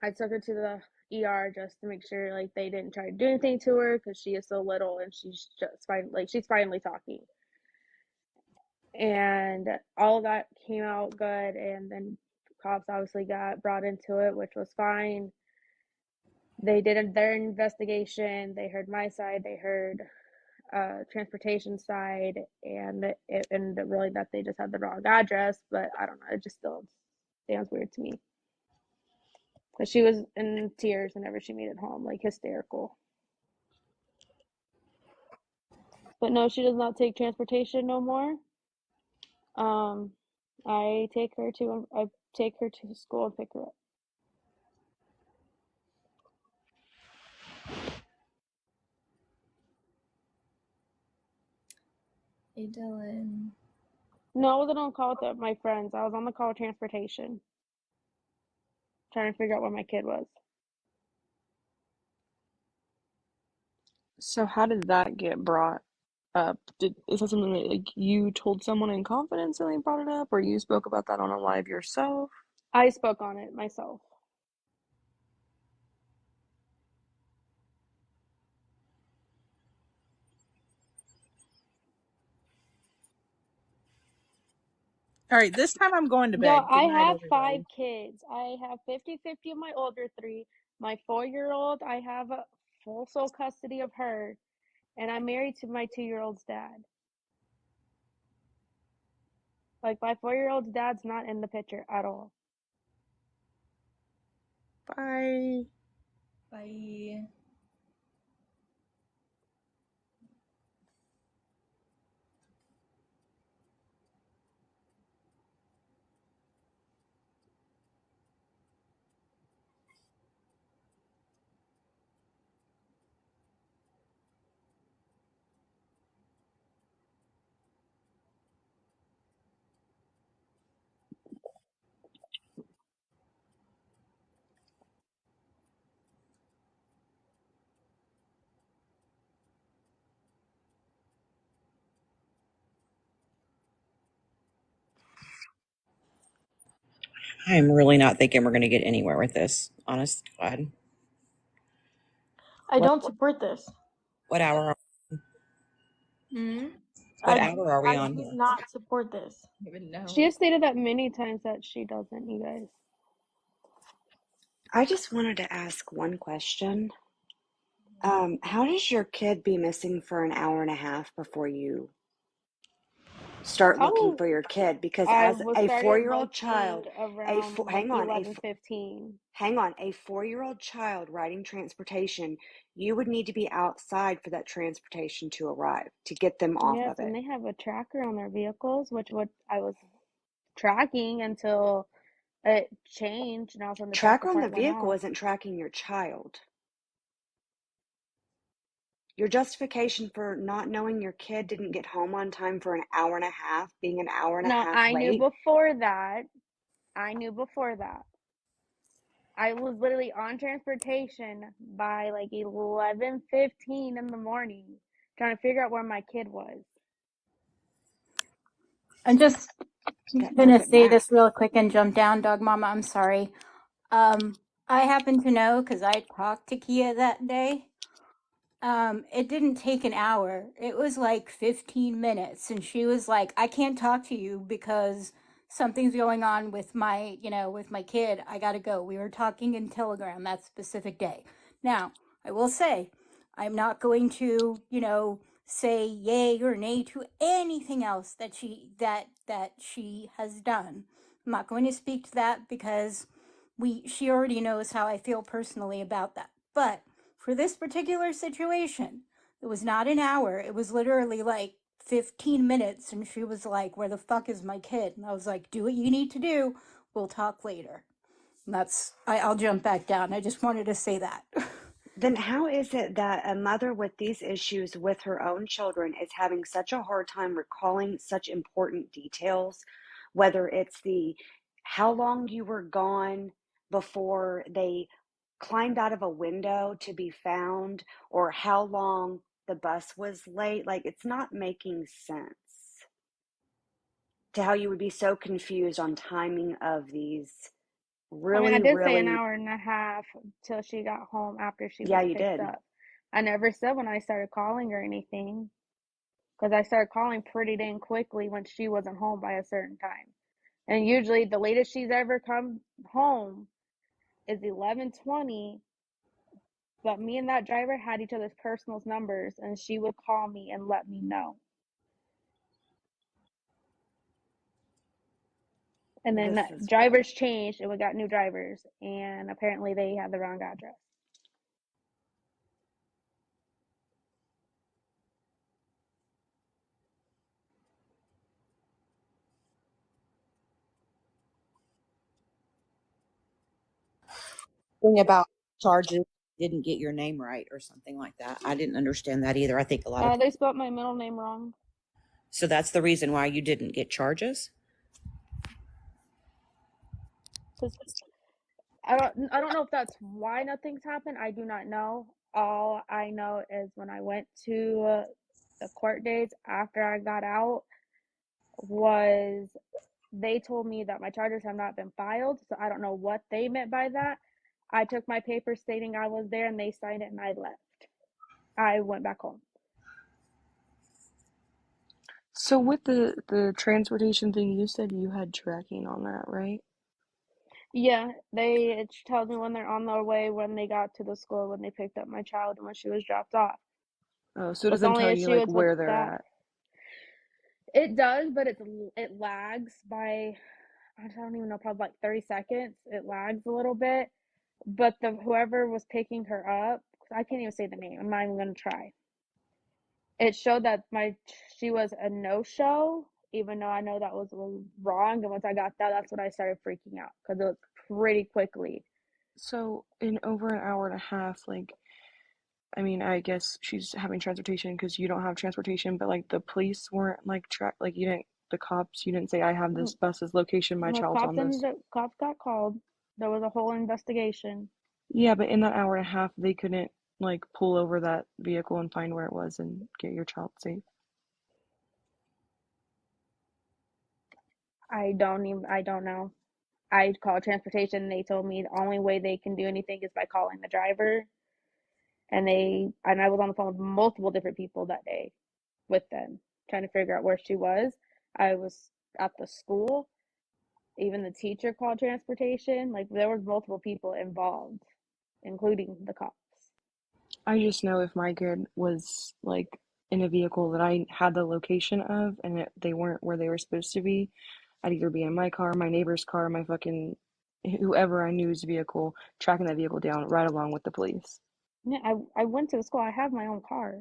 I took her to the ER just to make sure like they didn't try to do anything to her because she is so little and she's finally talking. And all of that came out good, and then cops obviously got brought into it, which was fine. They did their investigation. They heard my side. They heard transportation side, and really that they just had the wrong address. But I don't know. It just still sounds weird to me. But she was in tears whenever she made it home, like hysterical. But no, she does not take transportation no more. I take her to school and pick her up. Hey, Dylan. No, I wasn't on call with my friends. I was on the call with transportation, trying to figure out where my kid was. So how did that get brought up? Is that something that like you told someone in confidence and they brought it up, or you spoke about that on a live yourself? I spoke on it myself. All right, this time I'm going to Y'all, bed. I Good night, have everybody. 5 kids. I have 50-50 of my older 3. My 4-year-old, I have a full sole custody of her, and I'm married to my 2-year-old's dad. Like, my 4-year-old's dad's not in the picture at all. Bye. Bye. I'm really not thinking we're going to get anywhere with this. Honest to God. I don't support this. What hour? Hmm? What hour are we I on do here? not support this. Even know. She has stated that many times that she doesn't, you guys. I just wanted to ask one question. How does your kid be missing for an hour and a half before you start looking for your kid? Because I as was a started 4-year-old child, looking around like 11:15. hang on, a 4-year-old child riding transportation, you would need to be outside for that transportation to arrive to get them off Yes, of and it. they have a tracker on their vehicles, which what I was tracking until it changed, and all of a sudden the tracker Tracker on the part went vehicle off. isn't tracking your child. Your justification for not knowing your kid didn't get home on time for an hour and a half, being an hour and a No, half I knew late. before that. I knew before that. I was literally on transportation by like 11:15 in the morning, trying to figure out where my kid was. I'm just That gonna doesn't say matter. this real quick and jump down, Dog Mama. I'm sorry. I happen to know because I talked to Kia that day. It didn't take an hour. It was like 15 minutes, and she was like, "I can't talk to you because something's going on with my, with my kid. I gotta go." We were talking in Telegram that specific day. Now, I will say, I'm not going to, say yay or nay to anything else that she has done. I'm not going to speak to that because she already knows how I feel personally about that. But for this particular situation, it was not an hour. It was literally like 15 minutes. And she was like, "Where the fuck is my kid?" And I was like, "Do what you need to do. We'll talk later." And I'll jump back down. I just wanted to say that. Then how is it that a mother with these issues with her own children is having such a hard time recalling such important details, whether it's the how long you were gone before they climbed out of a window to be found, or how long the bus was late? Like, it's not making sense to how you would be so confused on timing of these I mean, I really, did say an really. hour and a half till she got home after she Yeah, was you picked did. up. I never said when I started calling or anything, because I started calling pretty dang quickly when she wasn't home by a certain time. And usually the latest she's ever come home is 11:20, but me and that driver had each other's personal numbers, and she would call me and let me know. And then This is drivers changed, and we got new drivers, and apparently they had the wrong address. Thing about charges didn't get your name right or something like that. I didn't understand that either. I think a lot of They spelled my middle name wrong. so that's the reason why you didn't get charges. Because I don't know if that's why nothing's happened. I do not know. All I know is when I went to the court dates after I got out, was they told me that my charges have not been filed, so I don't know what they meant by that. I took my paper stating I was there, and they signed it, and I left. I went back home. So with the transportation thing, you said you had tracking on that, right? Yeah, it tells me when they're on their way, when they got to the school, when they picked up my child, and when she was dropped off. Oh, so it But the doesn't only tell you issue like is with where they're that, at. it does, but it lags by, I don't even know, probably like 30 seconds. It lags a little bit. But whoever was picking her up, I can't even say the name. I'm not even gonna try. It showed that she was a no-show, even though I know that was wrong. And once I got that, that's when I started freaking out because it was pretty quickly. So in over an hour and a half, like, I mean, I guess she's having transportation because you don't have transportation, but like the police weren't like like the cops, you didn't say I have this bus's location, my The child's on this. cops got called. There was a whole investigation. Yeah, but in that hour and a half, they couldn't like pull over that vehicle and find where it was and get your child safe. I don't know. I called transportation and they told me the only way they can do anything is by calling the driver. And I was on the phone with multiple different people that day with them, trying to figure out where she was. I was at the school. Even the teacher called transportation. Like, there was multiple people involved, including the cops. I just know if my kid was like in a vehicle that I had the location of and they weren't where they were supposed to be, I'd either be in my car, my neighbor's car, my fucking whoever I knew's vehicle, tracking that vehicle down right along with the police. Yeah, I went to the school. I have my own car.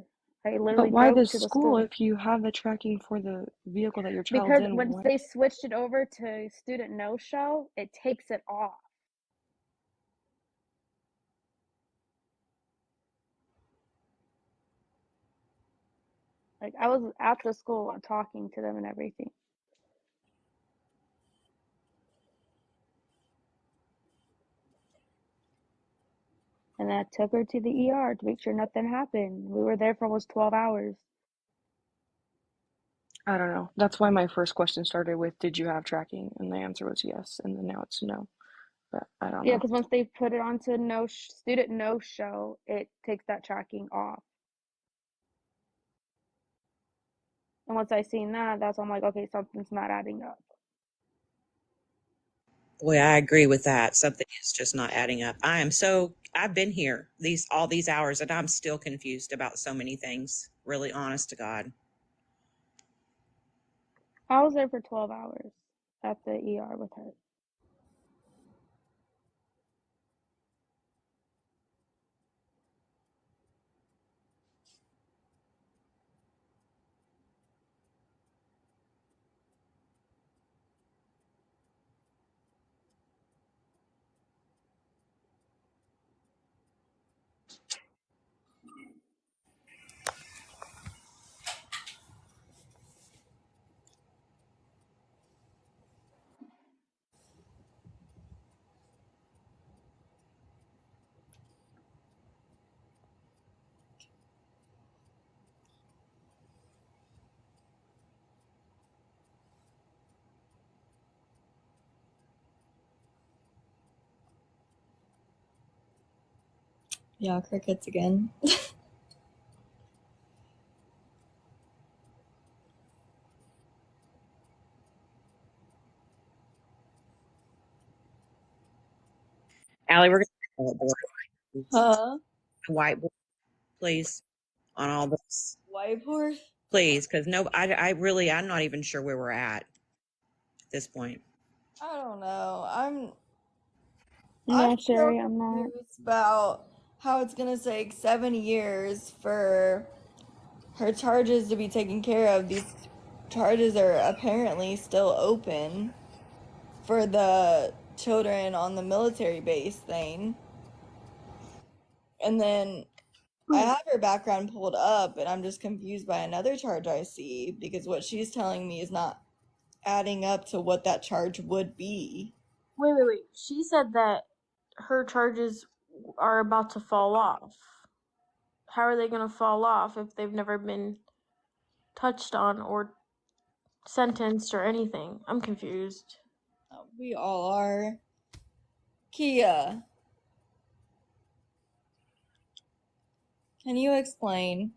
I But literally why drove the to the school school. if you have the tracking for the vehicle that your child's Because in? once What? they switched it over to student no-show, it takes it off. Like, I was at the school talking to them and everything. And I took her to the ER to make sure nothing happened. We were there for almost 12 hours. I don't know. That's why my first question started with, did you have tracking? And the answer was yes, and then now it's no. But I don't Yeah, know. because once they put it onto student no-show, it takes that tracking off. And once I seen that, that's when I'm like, okay, something's not adding up. Boy, I agree with that. Something is just not adding up. I've been here all these hours and I'm still confused about so many things. Really honest to God. I was there for 12 hours at the ER with her. Yeah, crickets again. Allie, we're going to Huh? whiteboard, please, on all this. Whiteboard? Please, because I'm not even sure where we're at this point. I don't know. I'm No, still Sherry, I'm not. confused about how it's gonna take 7 years for her charges to be taken care of. These charges are apparently still open for the children on the military base thing. And then I have her background pulled up and I'm just confused by another charge I see because what she's telling me is not adding up to what that charge would be. Wait. She said that her charges are about to fall off. How are they going to fall off if they've never been touched on or sentenced or anything? I'm confused. We all are. Kia, can you explain?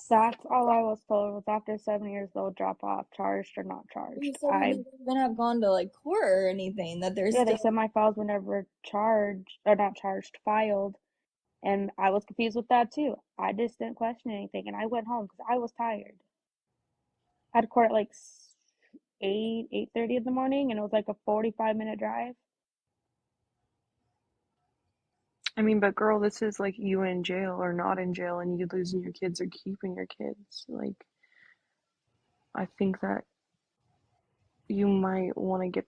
That's all I was told was after 7 years they'll drop off, charged or not charged. You said we didn't even have gone to like court or anything. That there's Yeah, still they said my files were never charged or not charged, filed, and I was confused with that too. I just didn't question anything, and I went home because I was tired. I had court at like 8:30 in the morning, and it was like a 45-minute drive. I mean, but girl, this is like you in jail or not in jail and you losing your kids or keeping your kids. Like, I think that you might want to get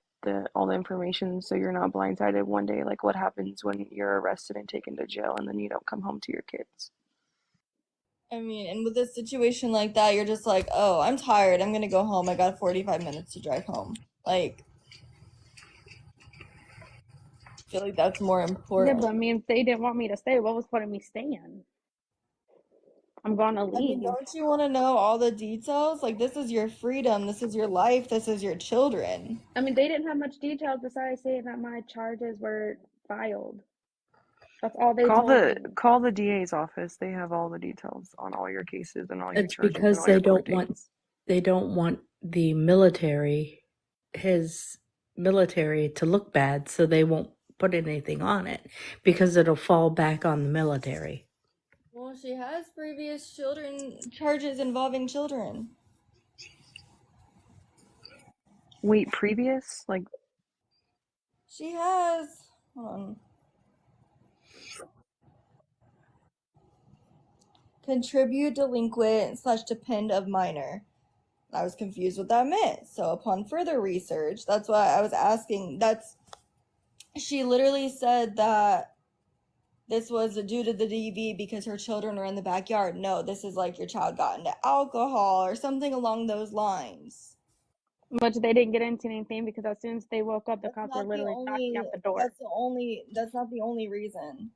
all the information so you're not blindsided one day. Like, what happens when you're arrested and taken to jail and then you don't come home to your kids? I mean, and with a situation like that, you're just like, oh, I'm tired. I'm gonna go home. I got 45 minutes to drive home. Like, I feel like that's more Yeah, important. but I mean, if they didn't want me to stay, what was the point of me staying? I'm gonna I mean, leave. don't you want to know all the details? Like, this is your freedom, this is your life, this is your children. I mean, they didn't have much details besides saying that my charges were filed. That's all they told me. Call the DA's office. They have all the details on all your cases and all your It's charges and because all your court they don't want the military, his military, to look bad, so they won't put anything on it because it'll fall back on the military. Well, she has previous charges involving children. Wait, previous? Like, She has. Hold on. Contribute delinquent / depend of minor. I was confused what that meant. So upon further research, that's why I was asking. She literally said that this was due to the DV because her children were in the backyard. No, this is like your child got into alcohol or something along those lines. Which they didn't get into anything because as soon as they woke up, the cops were literally knocking at the door. That's not the only reason.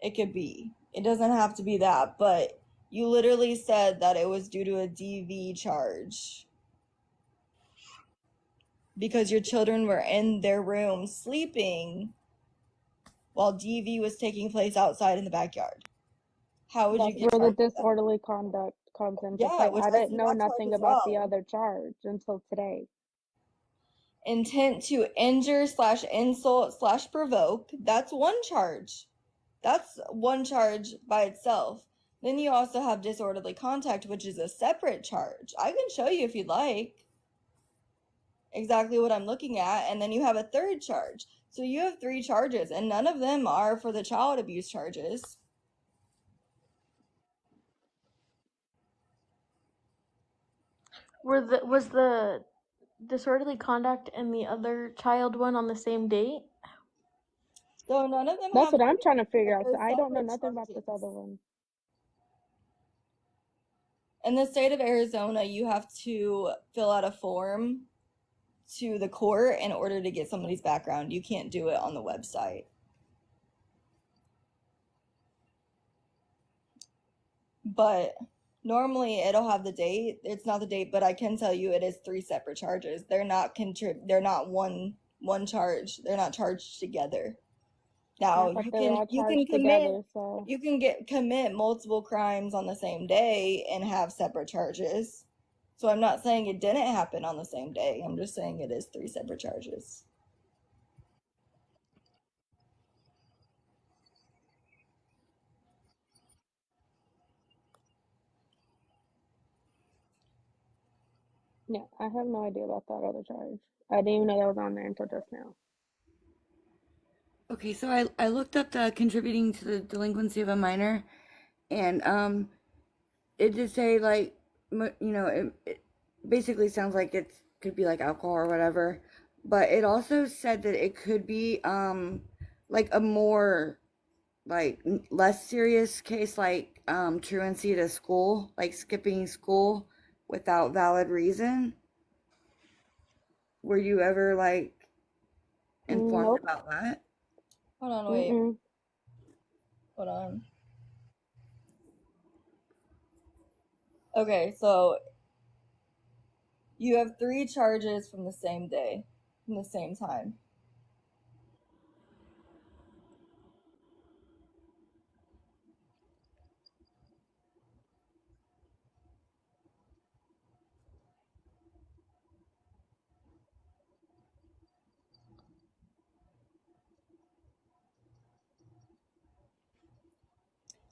It could be. It doesn't have to be that, but you literally said that it was due to a DV charge. Because your children were in their room sleeping while DV was taking place outside in the backyard. How would you That's get where the charged with that? disorderly conduct comes into Yeah, play. which I I didn't see know that charge nothing as about the well. other charge until today. Intent to injure / insult / provoke. That's one charge. That's one charge by itself. Then you also have disorderly contact, which is a separate charge. I can show you if you'd like exactly what I'm looking at. And then you have a third charge. So you have 3 charges, and none of them are for the child abuse charges. Was the disorderly conduct and the other child one on the same date? So none of them That's have what I'm trying to figure out. they're I don't know separate nothing about this charges. other one. In the state of Arizona, you have to fill out a form to the court in order to get somebody's background. You can't do it on the website. But normally it'll have the date. It's not the date, but I can tell you it is 3 separate charges. They're not one charge. They're not charged together. Now Yeah, but you they're can all you charged can commit together, so you can commit multiple crimes on the same day and have separate charges. So I'm not saying it didn't happen on the same day. I'm just saying it is 3 separate charges. yeah, I have no idea about that other charge. I didn't even know that was on there until just now. Okay, so I looked up the contributing to the delinquency of a minor, and it did say like, it basically sounds like it could be like alcohol or whatever, but it also said that it could be like a more like less serious case, like truancy to school, like skipping school without valid reason. Were you ever like informed Nope. about that? Hold on, wait. Mm-mm. Hold on. Okay, so you have 3 charges from the same day, from the same time.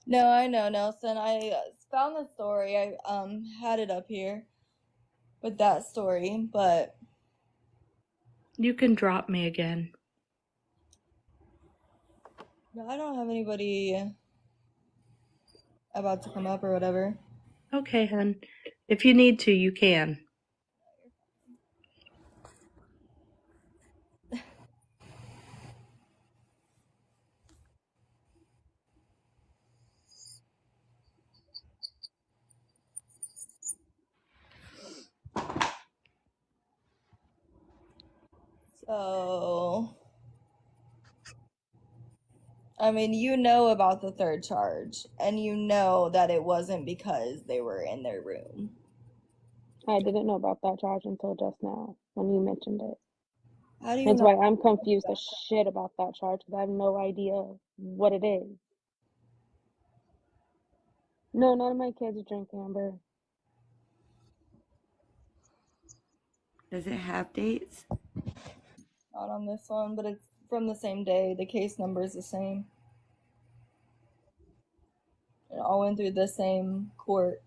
No, I know, Nelson. I found the story. I had it up here with that story, but You can drop me again. no, I don't have anybody about to come up or whatever. Okay, hun. If you need to, you can. So I mean, you know about the third charge, and you know that it wasn't because they were in their room. I didn't know about that charge until just now when you mentioned it. How do you That's not? why I'm confused as shit about that charge because I have no idea what it is. No, none of my kids drink Amber. Does it have dates? Not on this one, but it's from the same day. The case number is the same. It all went through the same court.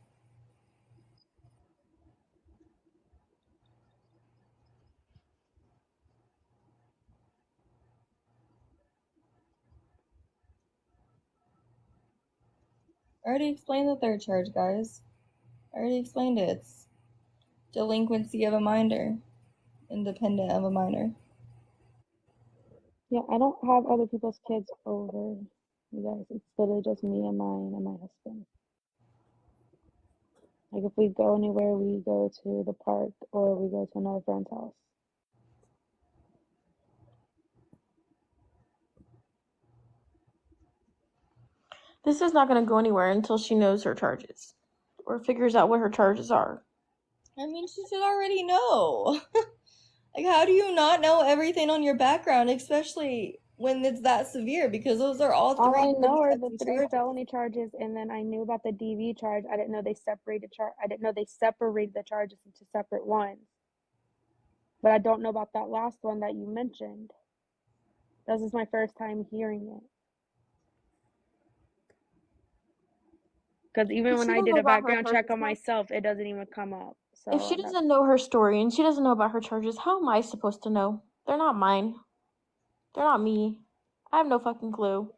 I already explained the third charge, guys. I already explained it. It's delinquency of a minor, independent of a minor. Yeah, I don't have other people's kids over. You guys, it's literally just me and mine and my husband. Like if we go anywhere, we go to the park or we go to another friend's house. This is not going to go anywhere until she knows her charges or figures out what her charges are. I mean, she should already know. Like, how do you not know everything on your background, especially when it's that severe? Because those are all All three I know are the hefty 3 charges. felony charges, and then I knew about the DV charge. I didn't know they separated I didn't know they separated the charges into separate ones. But I don't know about that last one that you mentioned. This is my first time hearing it. Because even If when she I doesn't did know a about her background check charges, on myself, it doesn't even come up. if So she that's doesn't know her story and she doesn't know about her charges, how am I supposed to know? They're not mine. They're not me. I have no fucking clue.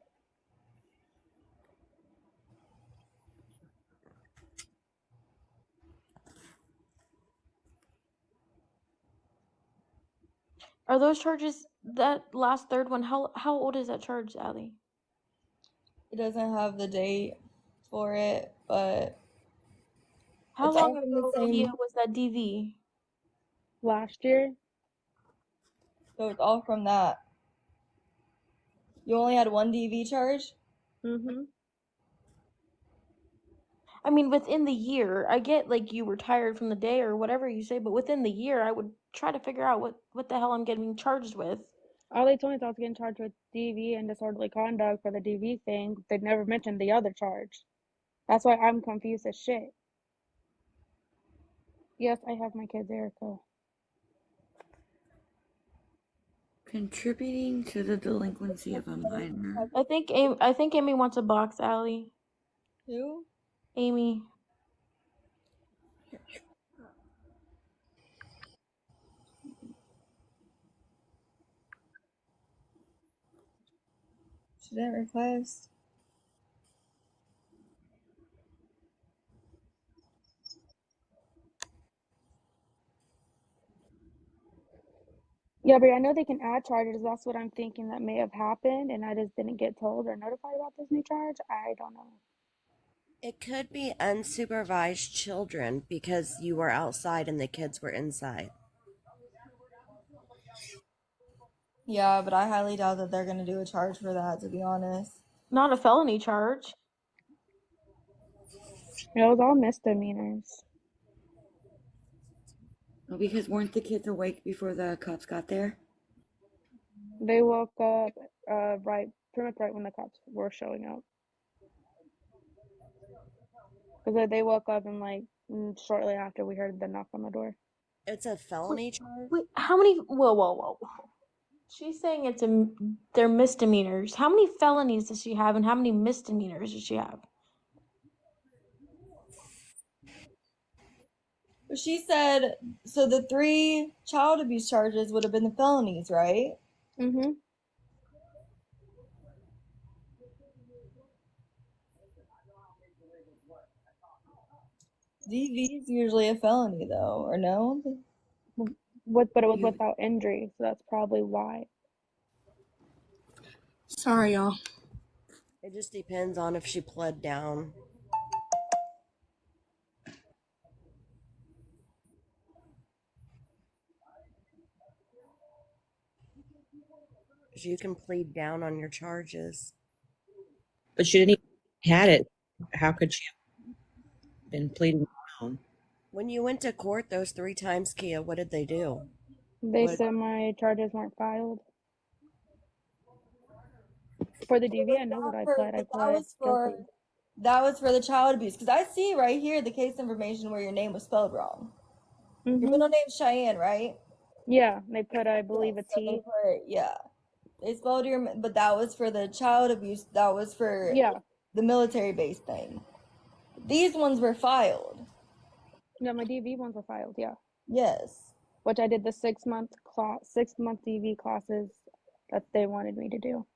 Are those charges, that last third one, how old is that charge, Allie? It doesn't have the date for it, but How it's all long from the ago, Kia, same. was that DV? last year. So it's all from that. You only had one DV charge? Mm-hmm. I mean, within the year, I get like you were tired from the day or whatever you say, but within the year, I would try to figure out what the hell I'm getting charged with. All they told me is I was getting charged with DV and disorderly conduct for the DV thing. They never mentioned the other charge. That's why I'm confused as shit. Yes, I have my kids, Erica. Contributing to the delinquency of a minor. I think Amy wants a box, Allie. Who? Amy. She didn't request. Yeah, but I know they can add charges. That's what I'm thinking that may have happened, and I just didn't get told or notified about this new charge. I don't know. It could be unsupervised children because you were outside and the kids were inside. Yeah, but I highly doubt that they're gonna do a charge for that, to be honest. Not a felony charge. It was all misdemeanors. Well, because weren't the kids awake before the cops got there? They woke up pretty much right when the cops were showing up. Because they woke up and shortly after we heard the knock on the door. It's a felony charge? Wait, how many? Whoa. She's saying they're misdemeanors. How many felonies does she have, and how many misdemeanors does she have? She said, so the 3 child abuse charges would have been the felonies, right? Mm-hmm. DV is usually a felony, though, or no? But it was without injury, so that's probably why. Sorry, y'all. It just depends on if she pled down. You can plead down on your charges. But she didn't even had it. How could she have been pleading down? When you went to court those 3 times, Kia, what did they do? They What? said my charges weren't filed. For the DV, I know what I pled. I But pled guilty. that was for the child abuse. Because I see right here the case information where your name was spelled wrong. Your middle name's Cheyenne, right? Yeah, they put, I believe, a So they T. put, yeah. They spelled your, but that was for the child abuse. That was for Yeah. the military base thing. These ones were filed. Yeah, my DV ones were filed. Yeah. Yes. Which I did the 6-month DV classes that they wanted me to do.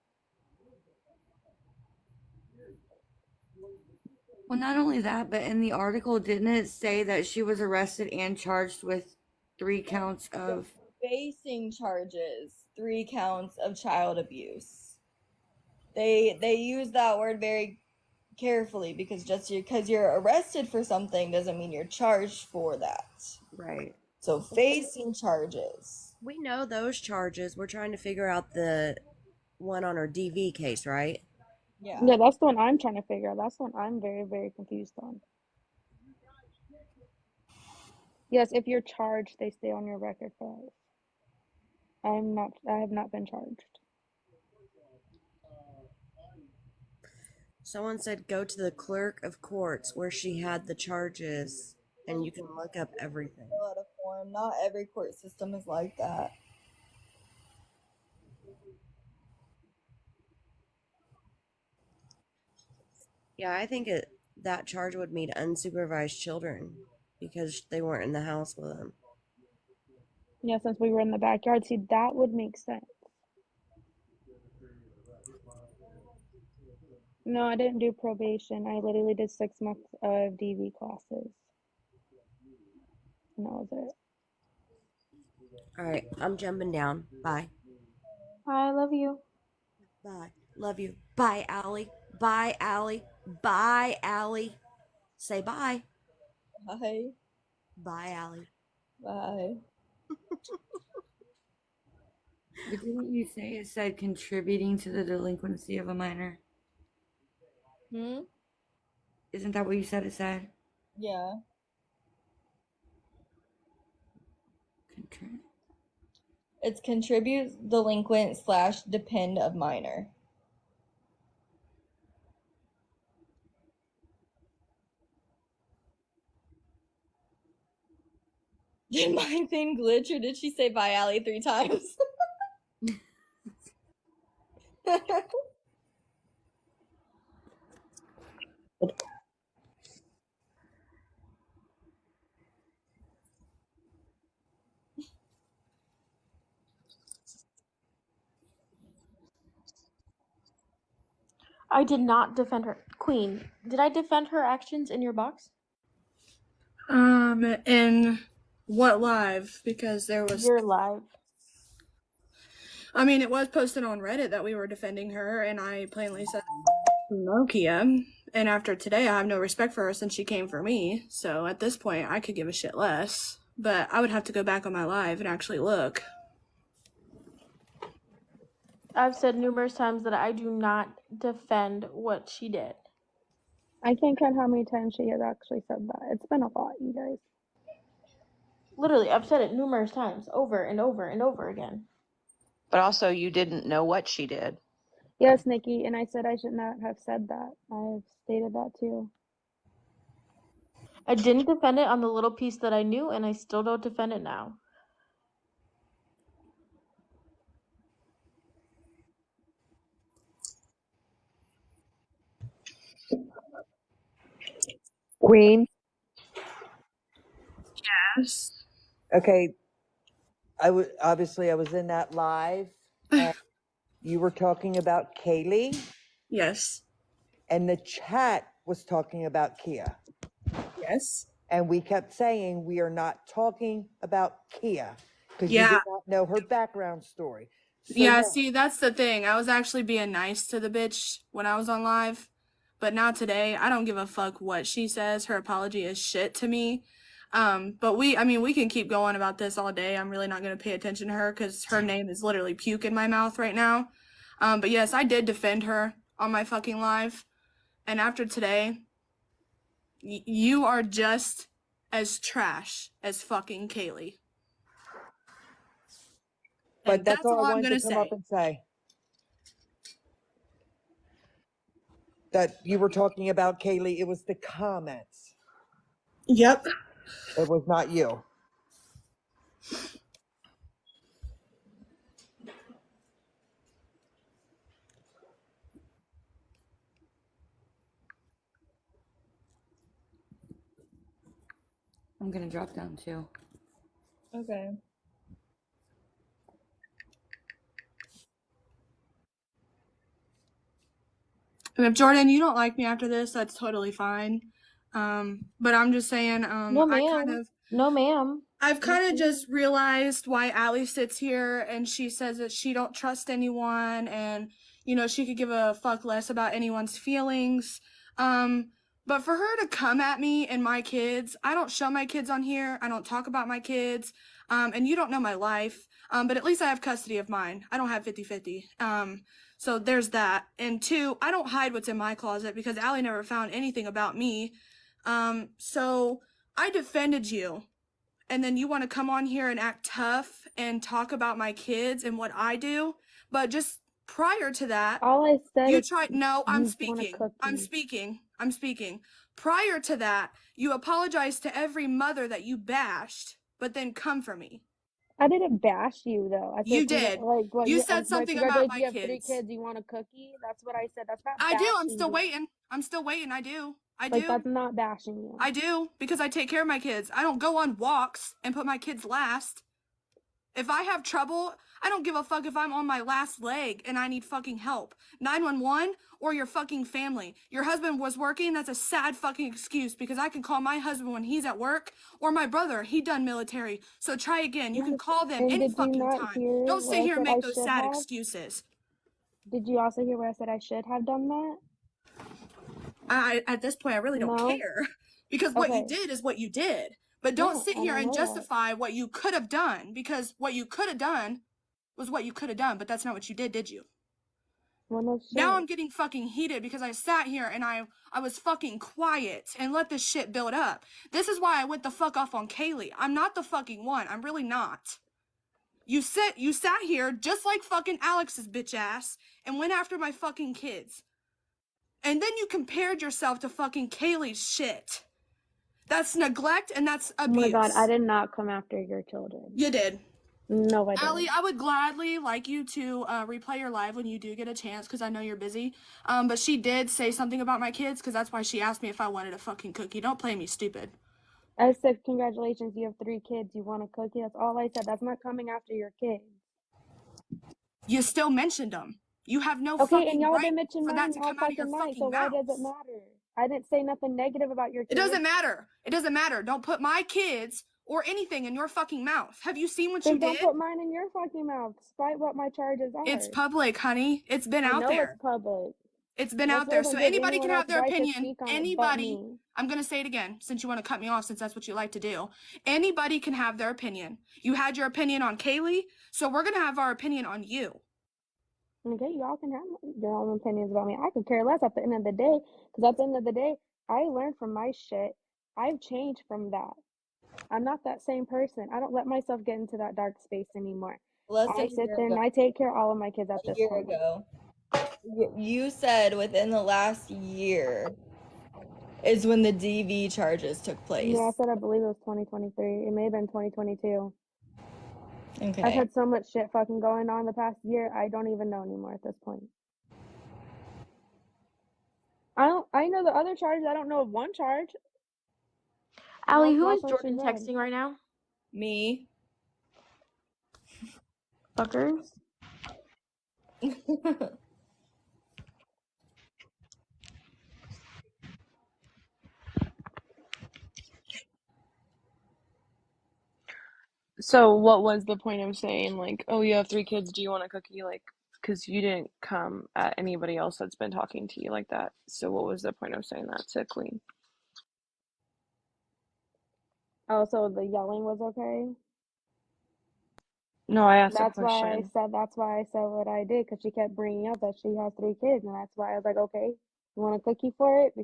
Well, not only that, but in the article, didn't it say that she was arrested and charged with 3 counts of Facing charges, 3 counts of child abuse. They use that word very carefully because just because you're arrested for something doesn't mean you're charged for that. Right. So facing charges. We know those charges. We're trying to figure out the one on her DV case, right? Yeah, that's the one I'm trying to figure out. That's the one I'm very, very confused on. Yes, if you're charged, they stay on your record for life. I have not been charged. Someone said go to the clerk of courts where she had the charges and you can look up everything. Fill out a form. Not every court system is like that. Yeah, I think that charge would mean unsupervised children because they weren't in the house with them. Yeah, since we were in the backyard, see, that would make sense. No, I didn't do probation. I literally did 6 months of DV classes. And that was it. All right, I'm jumping down. Bye. I love you. Bye. Love you. Bye, Allie. Bye, Allie. Bye, Allie. Say bye. Bye. Bye, Allie. Bye. But didn't you say it said contributing to the delinquency of a minor? Isn't that what you said it said? Yeah. It's contribute delinquent / depend of minor. Did my thing glitch or did she say bye, Allie 3 times? I did not defend her. Queen, did I defend her actions in your box? In what live? Because there was your live. I mean, it was posted on Reddit that we were defending her, and I plainly said no, Kia. And after today, I have no respect for her since she came for me. So at this point, I could give a shit less. But I would have to go back on my live and actually look. I've said numerous times that I do not defend what she did. I can't count how many times she has actually said that. It's been a lot, you guys. Literally, I've said it numerous times, over and over and over again. But also, you didn't know what she did. Yes, Nikki, and I said I should not have said that. I've stated that too. I didn't defend it on the little piece that I knew, and I still don't defend it now. Queen? Yes. Okay. I was in that live and you were talking about Kayleigh. Yes. And the chat was talking about Kia. Yes. And we kept saying we are not talking about Kia because you Yeah. did not know her background story. So Yeah, now- see, that's the thing. I was actually being nice to the bitch when I was on live. But not today. I don't give a fuck what she says. Her apology is shit to me. But we can keep going about this all day. I'm really not going to pay attention to her because her name is literally puke in my mouth right now. But yes, I did defend her on my fucking live. And after today, you are just as trash as fucking Kayleigh. But And that's all I all I'm wanted gonna to come up say. and say. That you were talking about, Kayleigh, it was the comments. Yep. It was not you. I'm gonna drop down too. Okay. And if Jordan, you don't like me after this, that's totally fine. But I'm just saying, No, ma'am. No, ma'am. I've kind of just realized why Allie sits here and she says that she don't trust anyone and, you know, she could give a fuck less about anyone's feelings. But for her to come at me and my kids, I don't show my kids on here. I don't talk about my kids. And you don't know my life. But at least I have custody of mine. I don't have 50-50. So there's that. And two, I don't hide what's in my closet because Allie never found anything about me. So I defended you. And then you want to come on here and act tough and talk about my kids and what I do. But just prior to that, All I said you is tried. No, I'm you want a speaking. I'm cookie. speaking. I'm speaking. Prior to that, you apologized to every mother that you bashed, but then come for me. I didn't bash you though. I You said did. like what You you said something about congratulations, my you have 3 kids. kids, you want a cookie? That's what I said. That's not I do. I'm bashing still you. waiting. I'm still waiting. I do. I Like do. that's not bashing you. I do because I take care of my kids. I don't go on walks and put my kids last. If I have trouble, I don't give a fuck if I'm on my last leg and I need fucking help. 911 or your fucking family. Your husband was working, that's a sad fucking excuse because I can call my husband when he's at work or my brother, he done military. So try again. You can call them And any did you fucking not time. hear Don't sit where I here and said I make those should sad have? excuses. Did you also hear where I said I should have done that? At this point, I really don't No? care because what you Okay. did is what you did. But don't Yeah, sit and here I and know that. justify what you could have done because what you could have done was what you could have done, but that's not what you did you? Well, no shit. Now I'm getting fucking heated because I sat here and I was fucking quiet and let this shit build up. This is why I went the fuck off on Kayleigh. I'm not the fucking one. I'm really not. You sat here just like fucking Alex's bitch ass and went after my fucking kids. And then you compared yourself to fucking Kayleigh's shit. That's neglect and that's abuse. Oh my god, I did not come after your children. You did. No, I didn't. Allie, I would gladly like you to replay your live when you do get a chance because I know you're busy. But she did say something about my kids because that's why she asked me if I wanted a fucking cookie. Don't play me stupid. I said, congratulations, you have 3 kids. You want a cookie? That's all I said. That's not coming after your kids. You still mentioned them. You have no Okay, and fucking y'all right been mentioning for that mine to all come out of your fucking night, fucking so why mouth. does it matter? I didn't say nothing negative about your It kids. doesn't matter. It doesn't matter. Don't put my kids or anything in your fucking mouth. Have you seen what Then you don't did? put mine in your fucking mouth, despite what my charges are. It's public, honey. It's been I out know there. it's public. It's been Which out there. doesn't So give anybody anyone can else have their right to opinion. speak on it but Anybody, me. I'm going to say it again since you want to cut me off since that's what you like to do. Anybody can have their opinion. You had your opinion on Kayleigh, so we're going to have our opinion on you. Okay, y'all can have your own opinions about me. I could care less at the end of the day, because at the end of the day, I learned from my shit. I've changed from that. I'm not that same person. I don't let myself get into that dark space anymore. Less I than a sit year there and ago. I take care of all of my kids at A this year point. ago. You said within the last year is when the DV charges took place. Yeah, I said I believe it was 2023. It may have been 2022. Okay. I've had so much shit fucking going on the past year, I don't even know anymore at this point. I know the other charges. I don't know of one charge. Allie, who is That's what she Jordan said. texting right now? Me. Fuckers. So what was the point of saying like, oh, you have 3 kids, do you want a cookie? Like, because you didn't come at anybody else that's been talking to you like that. So what was the point of saying that to Queen? Oh, so the yelling was okay? No, I asked a That's why I question. said what I did, because she kept bringing up that she has 3 kids, and that's why I was like, okay, You want a cookie for it?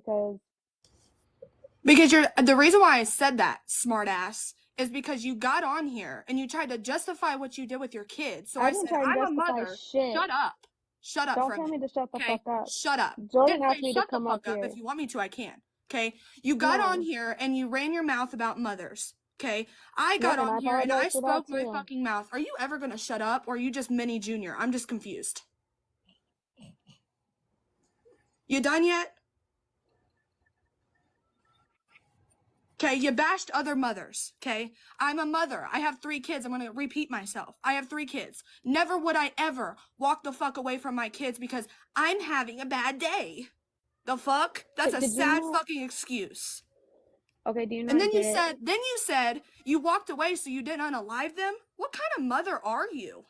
Because you're the reason why I said that, smartass, is because you got on here and you tried to justify what you did with your kids. So I didn't said, try to I'm a justify mother. shit. Shut up. Shut up Don't for a tell me minute. to shut the Okay? fuck up. Shut up. Jordan Didn't asked say me to shut the come up fuck up. here. If you want me to, I can. Okay? You got on No. here and you ran your mouth about mothers. Okay? I Yep, got and I on here and I apologize for that spoke my too. fucking mouth. Are you ever gonna shut up or are you just mini junior? I'm just confused. You done yet? Okay, you bashed other mothers, okay? I'm a mother. I have 3 kids. I'm gonna repeat myself. I have 3 kids. Never would I ever walk the fuck away from my kids because I'm having a bad day. The fuck? That's a Did you sad not? fucking excuse. Okay, do you And not then get? you said you walked away so you didn't unalive them? What kind of mother are you?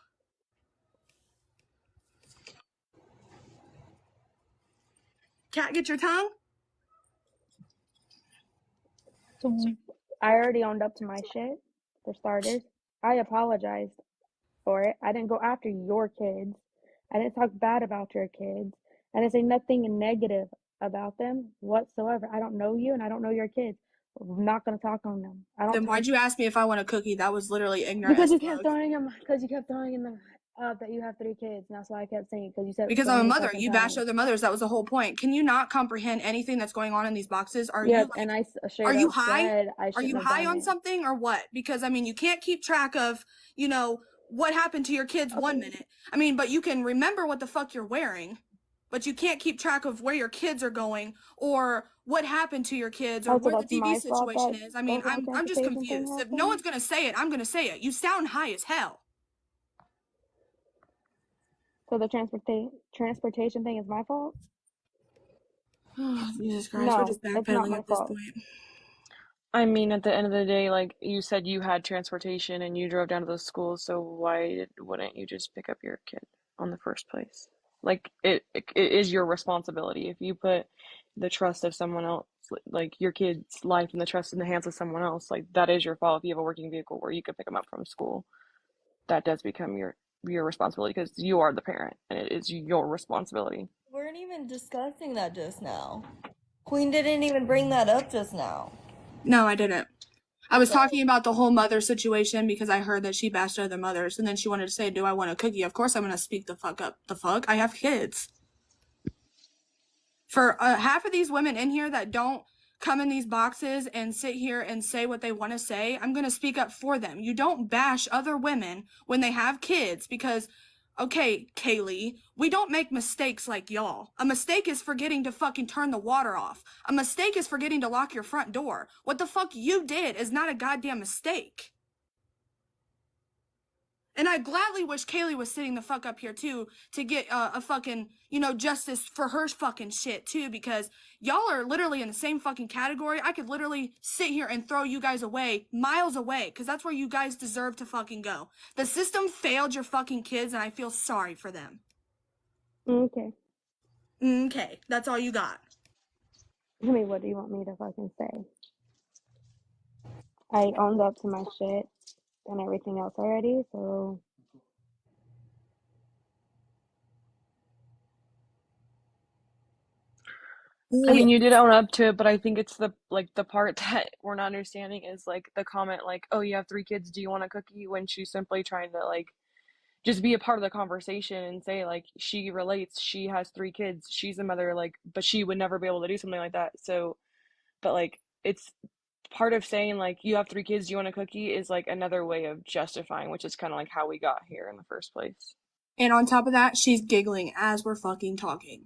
Cat, get your tongue? So I already owned up to my shit, for starters. I apologized for it. I didn't go after your kids. I didn't talk bad about your kids. I didn't say nothing negative about them whatsoever. I don't know you and I don't know your kids. I'm not gonna talk on them. I don't Then talk why'd you ask me if I want a cookie? That was literally ignorant because as you kept fuck. throwing them. Because you kept throwing in them up that you have 3 kids, and that's why I kept saying. Because you said Because so I'm a many mother. fucking You bash times. other mothers. That was the whole point. Can you not comprehend anything that's going on in these boxes? Are Yep, you and I are straight you up high? said I Are shouldn't you have high done on it. something or what? Because I mean, you can't keep track of, what happened to your kids one Okay. minute. I mean, but you can remember what the fuck you're wearing, but you can't keep track of where your kids are going or what happened to your kids or Oh, so where the that's TV my fault situation that is. I mean, both of the I'm just transportation thing confused. If no happened. one's gonna say it, I'm gonna say it. You sound high as hell. So the transportation thing is my fault? Oh, Jesus Christ, we're No, just it's not backpedaling my at this fault. point. I mean, at the end of the day, like you said, you had transportation and you drove down to those schools, so why wouldn't you just pick up your kid on the first place? Like it is your responsibility. If you put the trust of someone else, like your kid's life and the trust in the hands of someone else, like that is your fault. If you have a working vehicle where you could pick them up from school, that does become your responsibility because you are the parent and it is your responsibility. We weren't even discussing that just now. Queen didn't even bring that up just now. No, I didn't. I was talking about the whole mother situation because I heard that she bashed other mothers, and then she wanted to say, do I want a cookie? Of course I'm gonna speak the fuck up. The fuck? I have kids. For half of these women in here that don't come in these boxes and sit here and say what they want to say, I'm gonna speak up for them. You don't bash other women when they have kids because, okay, Kayleigh, we don't make mistakes like y'all. A mistake is forgetting to fucking turn the water off. A mistake is forgetting to lock your front door. What the fuck you did is not a goddamn mistake. And I gladly wish Kayleigh was sitting the fuck up here too to get a fucking, justice for her fucking shit too, because y'all are literally in the same fucking category. I could literally sit here and throw you guys away, miles away, because that's where you guys deserve to fucking go. The system failed your fucking kids and I feel sorry for them. Okay. Okay, that's all you got. I mean, what do you want me to fucking say? I owned up to my shit and everything else already, so I mean, you did own up to it, but I think it's the part that we're not understanding is like the comment like, "Oh, you have 3 kids, do you want a cookie?" when she's simply trying to like just be a part of the conversation and say like she relates, she has 3 kids, she's a mother like but she would never be able to do something like that. So, but like it's part of saying like you have 3 kids, do you want a cookie is like another way of justifying, which is kind of like how we got here in the first place. And on top of that, she's giggling as we're fucking talking.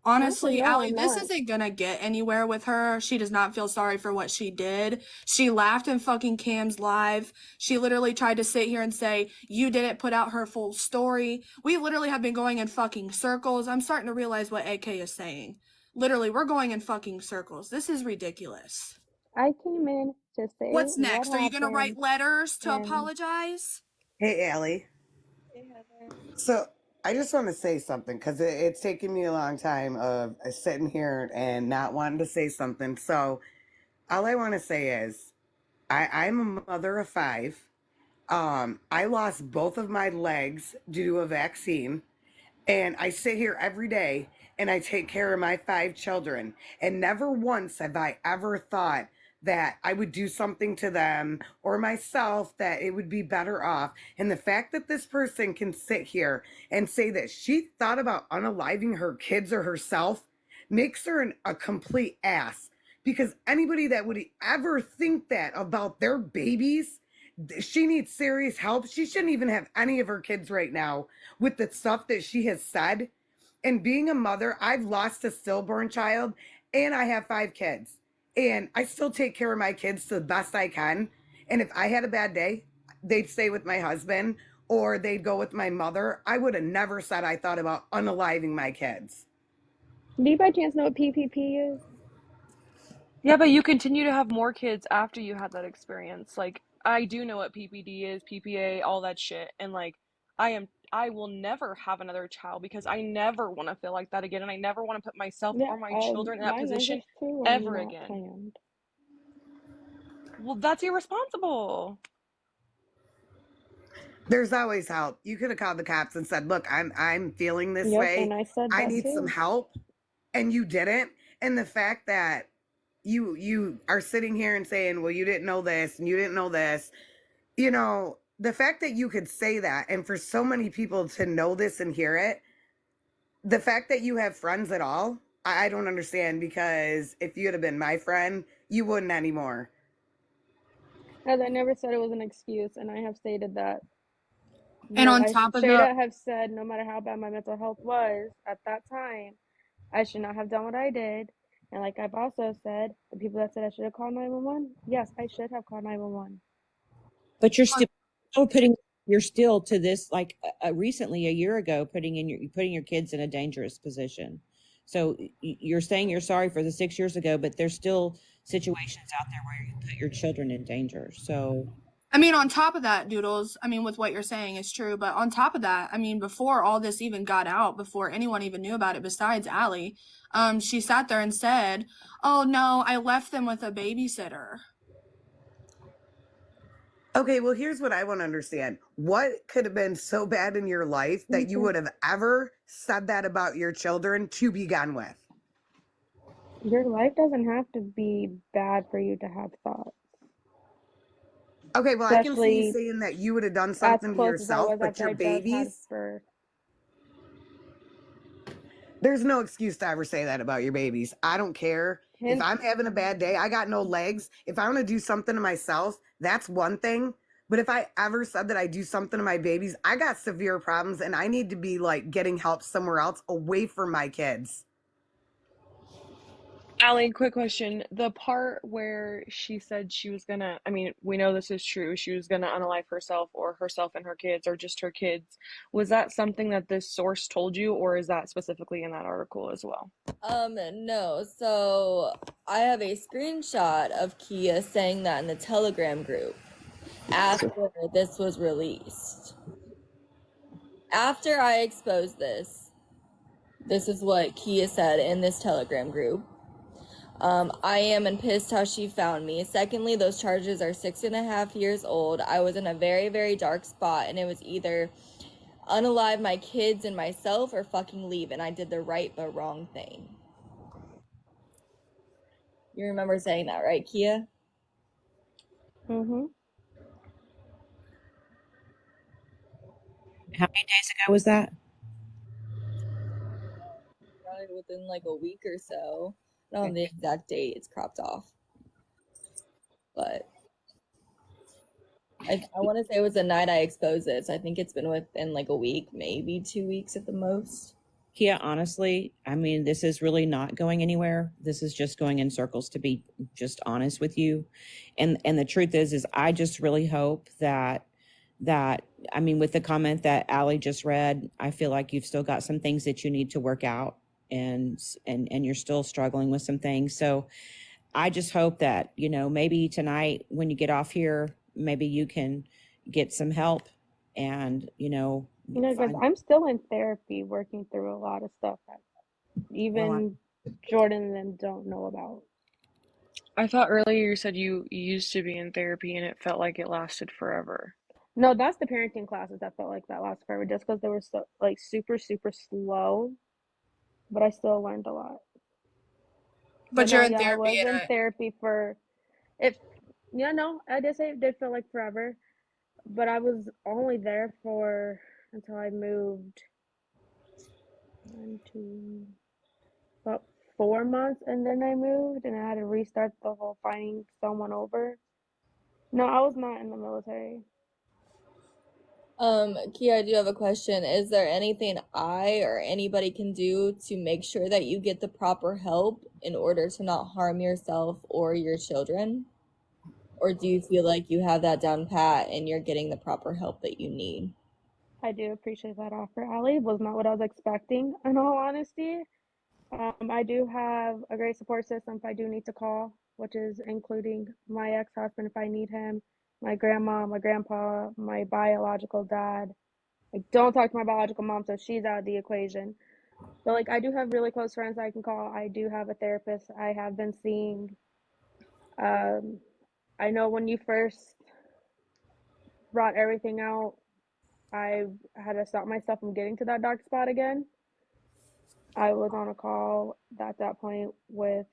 Honestly, no, Allie, I'm this not. isn't gonna get anywhere with her. She does not feel sorry for what she did. She laughed in fucking Cam's live. She literally tried to sit here and say, you didn't put out her full story. We literally have been going in fucking circles. I'm starting to realize what AK is saying. Literally, we're going in fucking circles. This is ridiculous. I came in to say What's what next? Are you gonna write happened, letters to and apologize? Hey, Allie. So I just want to say something because it's taken me a long time of sitting here and not wanting to say something. So all I want to say is I'm a mother of 5. I lost both of my legs due to a vaccine. And I sit here every day and I take care of my 5 children. And never once have I ever thought that I would do something to them or myself that it would be better off. And the fact that this person can sit here and say that she thought about unaliving her kids or herself makes her a complete ass. Because anybody that would ever think that about their babies, she needs serious help. She shouldn't even have any of her kids right now with the stuff that she has said. And being a mother, I've lost a stillborn child and I have 5 kids. And I still take care of my kids to the best I can. And if I had a bad day, they'd stay with my husband or they'd go with my mother. I would have never said I thought about unaliving my kids. Do you by chance know what PPP is? Yeah, but you continue to have more kids after you had that experience. Like, I do know what PPD is, PPA, all that shit. And like, I will never have another child because I never want to feel like that again. And I never want to put myself Yeah, or my children in that my position youngest 2 are ever not again. planned. Well, that's irresponsible. There's always help. You could have called the cops and said, "Look, I'm feeling this Yep, way. and I said I that need some too. help." And you didn't. And the fact that you are sitting here and saying, "Well, you didn't know this and you didn't know this." You know, the fact that you could say that and for so many people to know this and hear it, the fact that you have friends at all, I don't understand, because if you'd have been my friend, you wouldn't anymore. As I never said it was an excuse, and I have stated that. And No, on I top of straight that, up have said no matter how bad my mental health was at that time, I should not have done what I did. And like I've also said, the people that said I should have called 911, yes, I should have called 911. But still putting you're still to this like recently a year ago putting your kids in a dangerous position. So you're saying you're sorry for the 6 years ago, but there's still situations out there where you put your children in danger. So I mean, on top of that, Doodles, I mean, with what you're saying is true, but on top of that, I mean, before all this even got out, before anyone even knew about it besides Allie, she sat there and said, "Oh no, I left them with a babysitter." Okay, well, here's what I want to understand. What could have been so bad in your life that you would have ever said that about your children to begin with? Your life doesn't have to be bad for you to have thoughts. Okay, well, I can see you Especially saying that you would have done as something to close as I yourself, was but after your I just had babies, birth. there's no excuse to ever say that about your babies. I don't care. If I'm having a bad day, I got no legs. If I want to do something to myself, that's one thing. But if I ever said that I do something to my babies, I got severe problems and I need to be like getting help somewhere else away from my kids. Allie, quick question. The part where she said she was gonna, I mean, we know this is true, she was gonna unalive herself or herself and her kids or just her kids. Was that something that this source told you, or is that specifically in that article as well? No. So I have a screenshot of Kia saying that in the Telegram group after this was released. After I exposed this is what Kia said in this Telegram group. I am and pissed how she found me. Secondly, those charges are 6.5 years old. I was in a very, very dark spot, and it was either unalive my kids and myself or fucking leave, and I did the right but wrong thing. You remember saying that, right, Kia? Mm-hmm. how many days ago was that? Probably within like a week or so. I don't have the exact date, it's cropped off. But I want to say it was the night I exposed it, so I think it's been within like a week, maybe 2 weeks at the most. Kia, honestly, I mean, this is really not going anywhere. This is just going in circles, to be just honest with you. And the truth is I just really hope that I mean, with the comment that Allie just read, I feel like you've still got some things that you need to work out, and you're still struggling with some things. So I just hope that, you know, maybe tonight when you get off here, maybe you can get some help and, you know, You know, because I'm still in therapy working through a lot of stuff that even Jordan and them don't know about. I thought earlier you said you used to be in therapy and it felt like it lasted forever. No, that's the parenting classes that felt like that lasted forever just because they were so like super, super slow. but I still learned a lot. But no, you're in yeah, I therapy was and in therapy for it. Yeah, no, I did say it did feel like forever, but I was only there for until I moved one, two, about 4 months, and then I moved, and I had to restart the whole finding someone over. No, I was not in the military. Kia, I do have a question. Is there anything I or anybody can do to make sure that you get the proper help in order to not harm yourself or your children? Or do you feel like you have that down pat and you're getting the proper help that you need? I do appreciate that offer, Allie. Was not what I was expecting, in all honesty. I do have a great support system if I do need to call, which is including my ex-husband if I need him, my grandma, my grandpa, my biological dad. I don't talk to my biological mom, so she's out of the equation. But like I do have really close friends I can call. I do have a therapist I have been seeing. Um, I know when you first brought everything out, I had to stop myself from getting to that dark spot again. I was on a call at that point with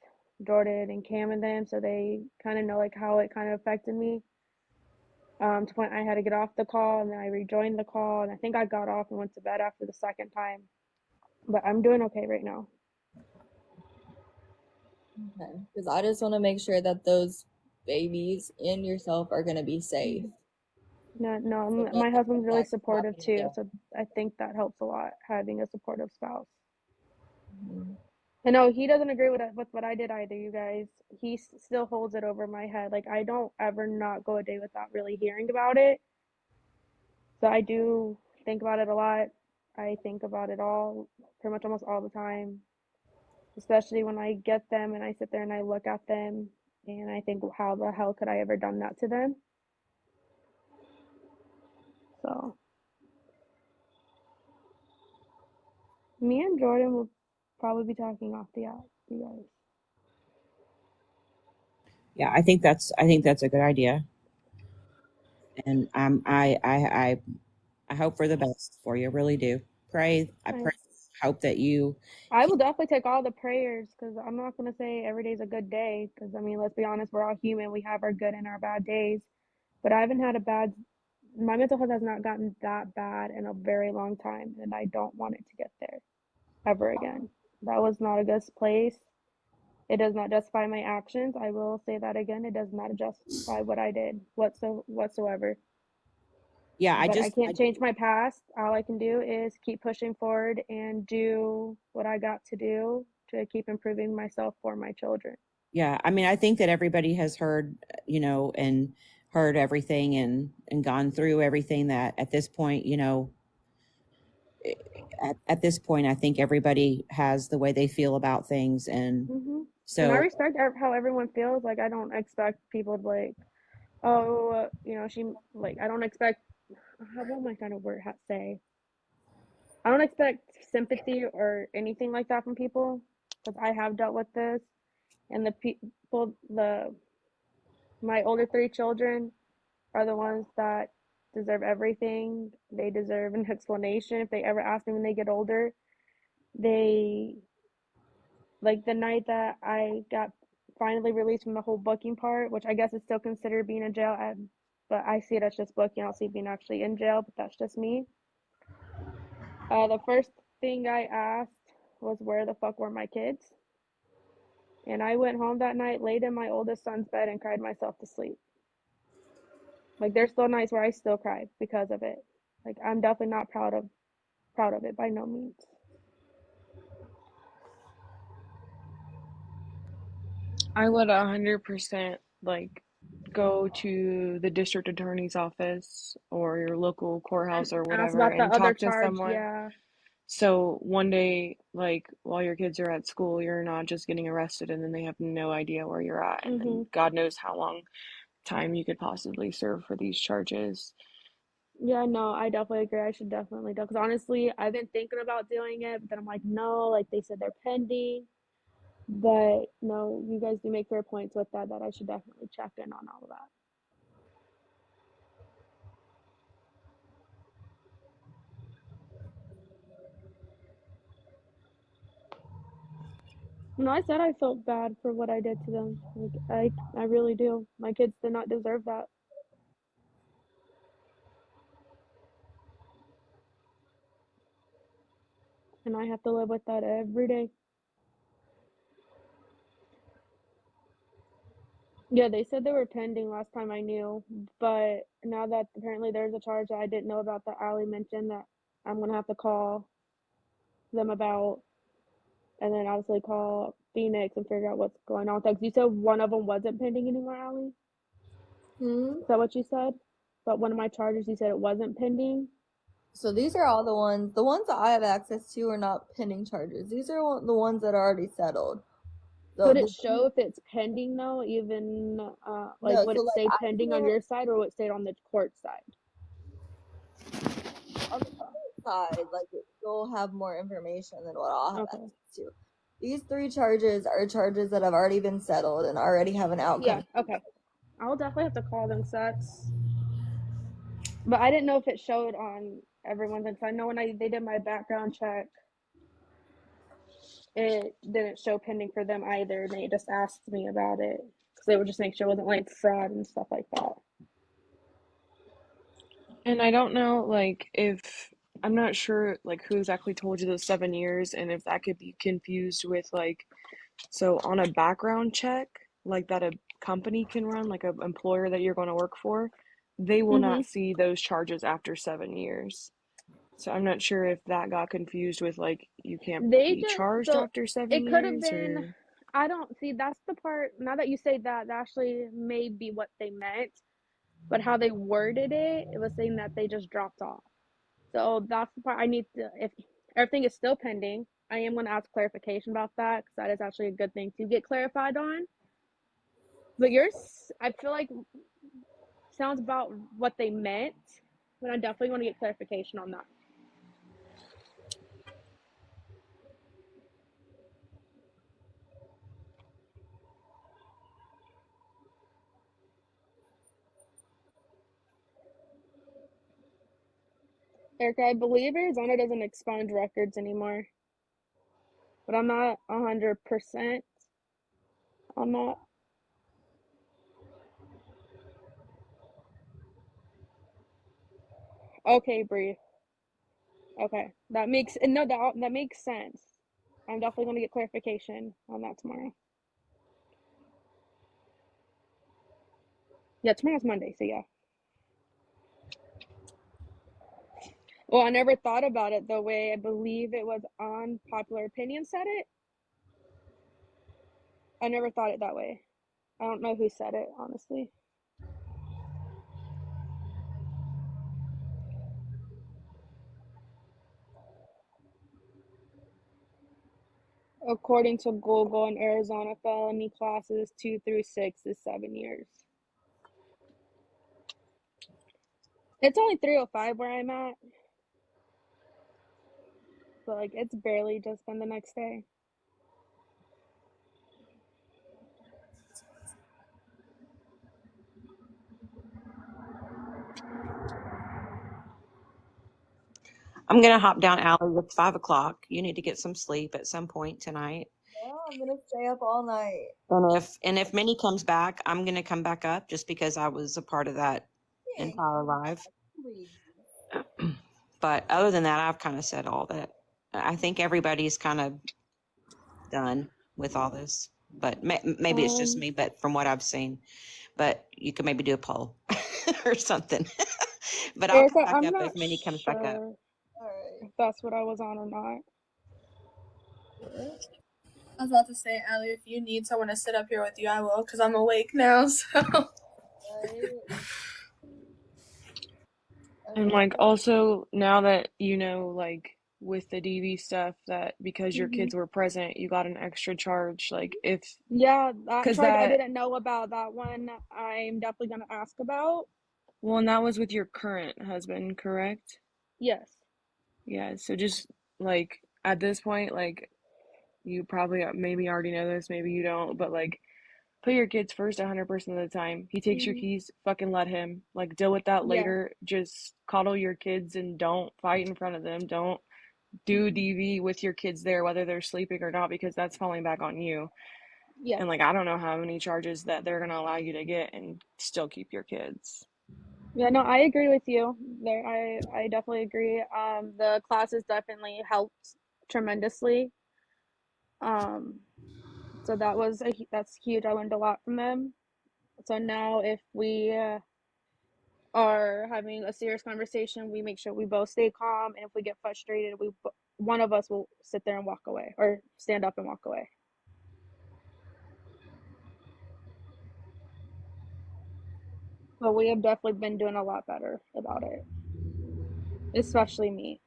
Jordan and Cam and them, so they kind of know like how it kind of affected me. To the point I had to get off the call, and then I rejoined the call, and I think I got off and went to bed after the second time. But I'm doing okay right now. Okay, because I just want to make sure that those babies and yourself are going to be safe. No, So my nothing husband's like really that can supportive happen too, again. so I think that helps a lot, having a supportive spouse. Mhm. And no, he doesn't agree with what I did either, you guys. He still holds it over my head. Like I don't ever not go a day without really hearing about it. So I do think about it a lot. I think about it all, pretty much almost all the time, especially when I get them and I sit there and I look at them and I think, how the hell could I ever done that to them? So me and Jordan will probably be talking off the app, you guys. Yeah, I think that's a good idea. And I hope for the best for you. Really do. I pray, hope that you. I will definitely take all the prayers because I'm not going to say every day's a good day because, I mean, let's be honest, we're all human. We have our good and our bad days. But I haven't had my mental health has not gotten that bad in a very long time, and I don't want it to get there ever again. That was not a good place. It does not justify my actions. I will say that again. It does not justify what I did whatsoever. Yeah, But I can't change my past. All I can do is keep pushing forward and do what I got to do to keep improving myself for my children. Yeah, I mean, I think that everybody has heard, and heard everything and gone through everything that at this point, at this point, I think everybody has the way they feel about things. And And I so, respect how everyone feels. Like I don't expect people to like, oh, she like. I don't expect. What am I trying to say? I don't expect sympathy or anything like that from people because I have dealt with this, and the people, my older three children are the ones that deserve everything. They deserve an explanation if they ever ask me when they get older. They like the night that I got finally released from the whole booking part, which I guess is still considered being in jail, but I see it as just booking. I don't see being actually in jail, but that's just me. The first thing I asked was where the fuck were my kids? And I went home that night, laid in my oldest son's bed, and cried myself to sleep. Like there's still nights where I still cry because of it. Like I'm definitely not proud of it by no means. I would 100% like go to the district attorney's office or your local courthouse or Ask whatever about the and other talk to charge, someone. yeah. So one day, like while your kids are at school, you're not just getting arrested and then they have no idea where you're at, and then God knows how long time you could possibly serve for these charges. Yeah, no, I definitely agree. I should definitely do because honestly, I've been thinking about doing it, but then I'm like, no, like they said they're pending. But no, you guys do make fair points with that I should definitely check in on all of that. No, I said I felt bad for what I did to them. Like I really do. My kids did not deserve that. And I have to live with that every day. Yeah, they said they were pending last time I knew, but now that apparently there's a charge that I didn't know about that Allie mentioned that I'm gonna have to call them about, and then obviously call Phoenix and figure out what's going on. Because you said one of them wasn't pending anymore, Allie? Hmm? Is that what you said? But one of my charges, you said it wasn't pending. So these are all the ones that I have access to are not pending charges. These are the ones that are already settled. So Could it show if it's pending though, even like no, would so it like say I pending on can't your side or would it stay on the court side? on the court side, like you'll have more information than what I'll have Okay. access to. These 3 charges are charges that have already been settled and already have an outcome. Yeah, okay. I'll definitely have to call them sets. But I didn't know if it showed on everyone's because I know when they did my background check, it didn't show pending for them either. They just asked me about it because they were just making sure it wasn't like fraud and stuff like that. And I don't know, like, if I'm not sure, like, who exactly told you the 7 years, and if that could be confused with, like, so on a background check, like that a company can run, like an employer that you're going to work for, they will not see those charges after 7 years. So I'm not sure if that got confused with, like, you can't They be just charged so after seven it could have years, been. or. I don't see. That's the part. Now that you say that, that actually may be what they meant. But how they worded it, it was saying that they just dropped off. So that's the part I need to. If everything is still pending, I am going to ask clarification about that because that is actually a good thing to get clarified on. But yours, I feel like, sounds about what they meant, but I definitely want to get clarification on that. Erica, I believe Arizona doesn't expunge records anymore, but I'm not 100% on that. Okay, Bree. Okay, that makes no that makes sense. I'm definitely going to get clarification on that tomorrow. Yeah, tomorrow's Monday, so yeah. Well, I never thought about it the way I believe it was on Popular Opinion said it. I never thought it that way. I don't know who said it, honestly. According to Google, in Arizona, felony classes 2 through 6 is 7 years. It's only 305 where I'm at. So, like, it's barely just been the next day. I'm gonna hop down, Allie. It's 5 o'clock. You need to get some sleep at some point tonight. Yeah, I'm gonna stay up all night. And if Minnie comes back, I'm gonna come back up just because I was a part of that entire live. But other than that, I've kind of said all that. I think everybody's kind of done with all this. But maybe it's just me. But from what I've seen, but you could maybe do a poll or something. But I'll come Erica, back I'm up not if Minnie comes back up. sure if that's what I was on or not. I was about to say, Allie, if you need someone to sit up here with you, I will, because I'm awake now, so. And like also now that you know, like with the DV stuff, that because your kids were present, you got an extra charge. Like if Yeah, that because charge I that didn't know about. That one I'm definitely going to ask about. well, and that was with your current husband, correct? Yes. Yeah. So just like at this point, like you probably maybe already know this, maybe you don't, but like put your kids first 100% of the time. He takes your keys, fucking let him. Like deal with that Yeah. later. Just coddle your kids and don't fight in front of them. Don't do DV with your kids there, whether they're sleeping or not, because that's falling back on you. Yeah. And like, I don't know how many charges that they're going to allow you to get and still keep your kids. Yeah, no, I agree with you there. I definitely agree. The classes definitely helped tremendously. So that's huge. I learned a lot from them. So now if we are having a serious conversation, we make sure we both stay calm, and if we get frustrated, one of us will sit there and walk away or stand up and walk away. But we have definitely been doing a lot better about it, especially me.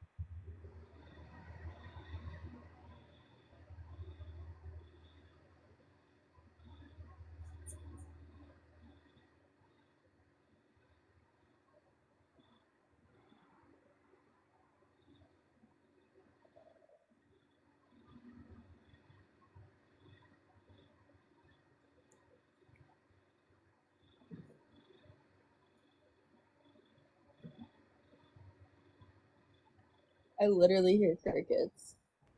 I literally hear crickets.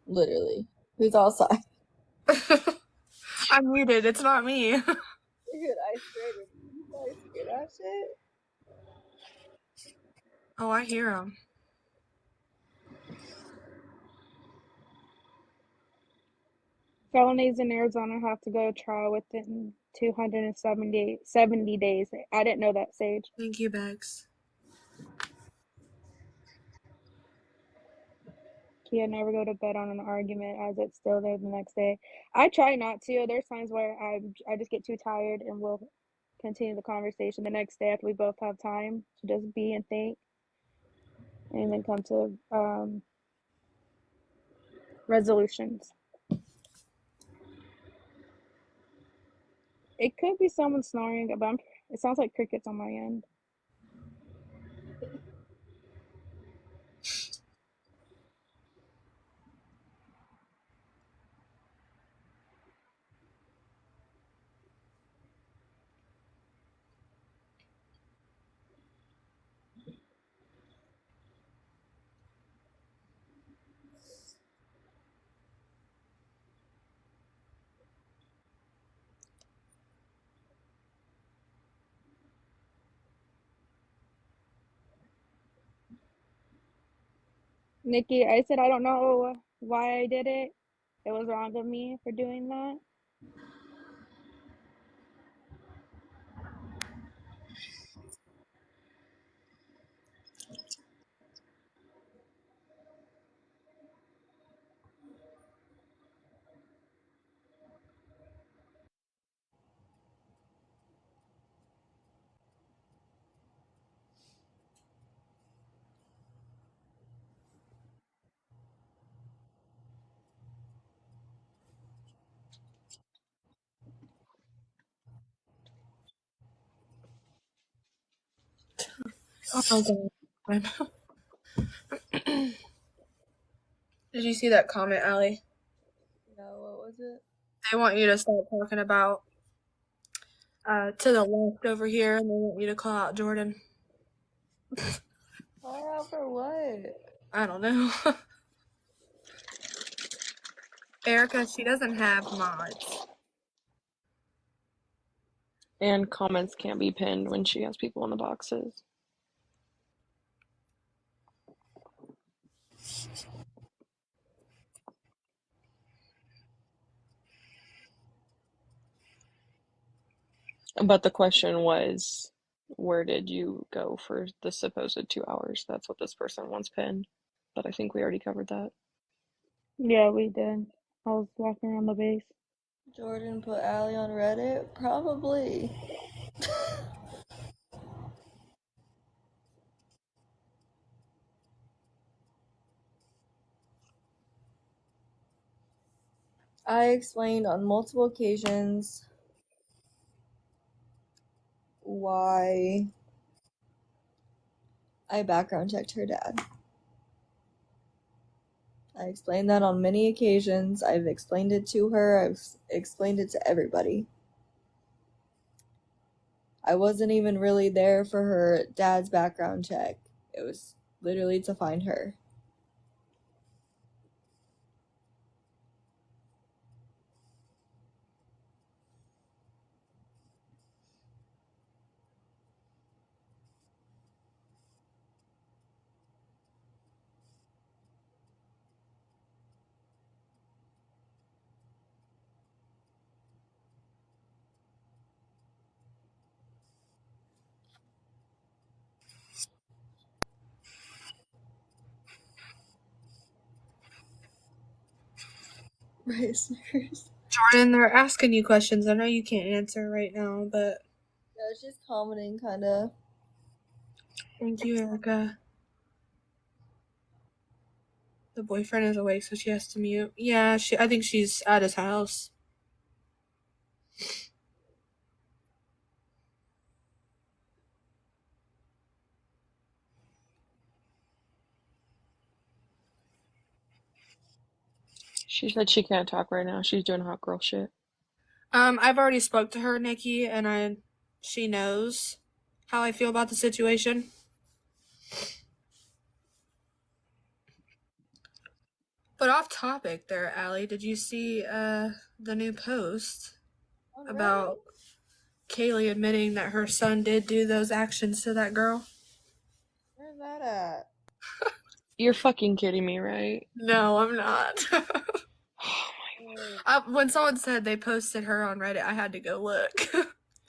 Literally. Who's outside? I'm muted. It's not me. Dude, I swear to you guys hear that shit? Oh, I hear them. Felonies in Arizona have to go to trial within 270 days. I didn't know that, Sage. Thank you, Bex. Kia never go to bed on an argument as it's still there the next day. I try not to. There's times where I just get too tired and we'll continue the conversation the next day after we both have time to just be and think, and then come to resolutions. It could be someone snoring, but it sounds like crickets on my end. Nikki, I said I don't know why I did it. It was wrong of me for doing that. Oh, God. Did you see that comment, Allie? No, what was it? They want you to start talking about to the left over here, and they want you to call out Jordan. Call out for what? I don't know. Erica, she doesn't have mods. And comments can't be pinned when she has people in the boxes. But the question was, where did you go for the supposed 2 hours? That's what this person wants pinned. But I think we already covered that. Yeah, we did. I was walking around the base. Jordan put Allie on Reddit? Probably. I explained on multiple occasions why I background checked her dad. I explained that on many occasions. I've explained it to her. I've explained it to everybody. I wasn't even really there for her dad's background check. It was literally to find her. Right, Snickers. Jordan, they're asking you questions. I know you can't answer right now, but Yeah, she's commenting, kind of. thank you, Erica. The boyfriend is awake, so she has to mute. Yeah, I think she's at his house. She said she can't talk right now. She's doing hot girl shit. I've already spoke to her, Nikki, and she knows how I feel about the situation. But off topic there, Allie, did you see the new post about Kayleigh admitting that her son did do those actions to that girl? Where's that at? You're fucking kidding me, right? No, I'm not. When someone said they posted her on Reddit, I had to go look.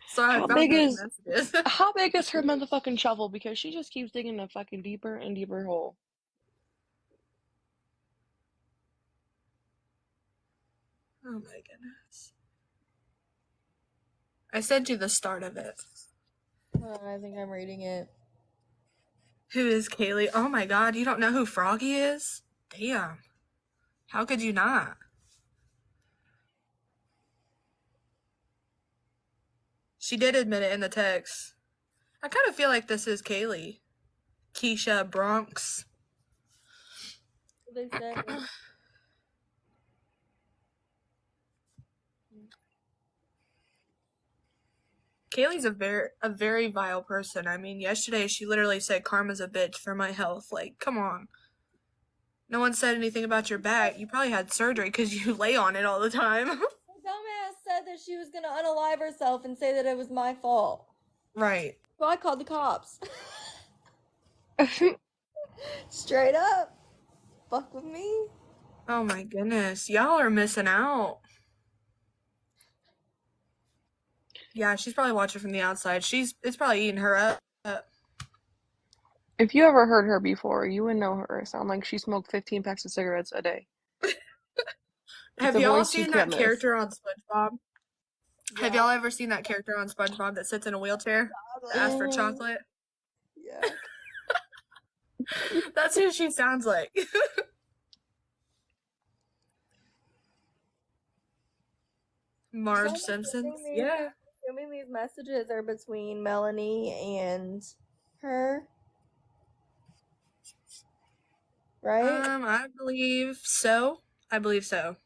So I How found big those is messages. how big is her motherfucking shovel? Because she just keeps digging a fucking deeper and deeper hole. Oh my goodness. I sent you the start of it. I think I'm reading it. Who is Kayleigh? Oh my god, you don't know who Froggy is? Damn. How could you not? She did admit it in the text. I kind of feel like this is Kayleigh. Keisha Bronx. They say. Kayleigh's a very vile person. I mean, yesterday she literally said karma's a bitch for my health. Like, come on. No one said anything about your back. You probably had surgery because you lay on it all the time. The dumbass said that she was gonna unalive herself and say that it was my fault. Right. So I called the cops. Straight up. Fuck with me. Oh my goodness. Y'all are missing out. Yeah, she's probably watching from the outside. It's probably eating her up. If you ever heard her before, you would know her. It sound like she smoked 15 packs of cigarettes a day. Have a y'all voice you seen can't that miss. character on SpongeBob? Yeah. Have y'all ever seen that character on SpongeBob that sits in a wheelchair? That asks for chocolate? Yeah. That's who she sounds like. Marge Simpson. Yeah. Assuming these messages are between Melanie and her. Right? I believe so. I believe so.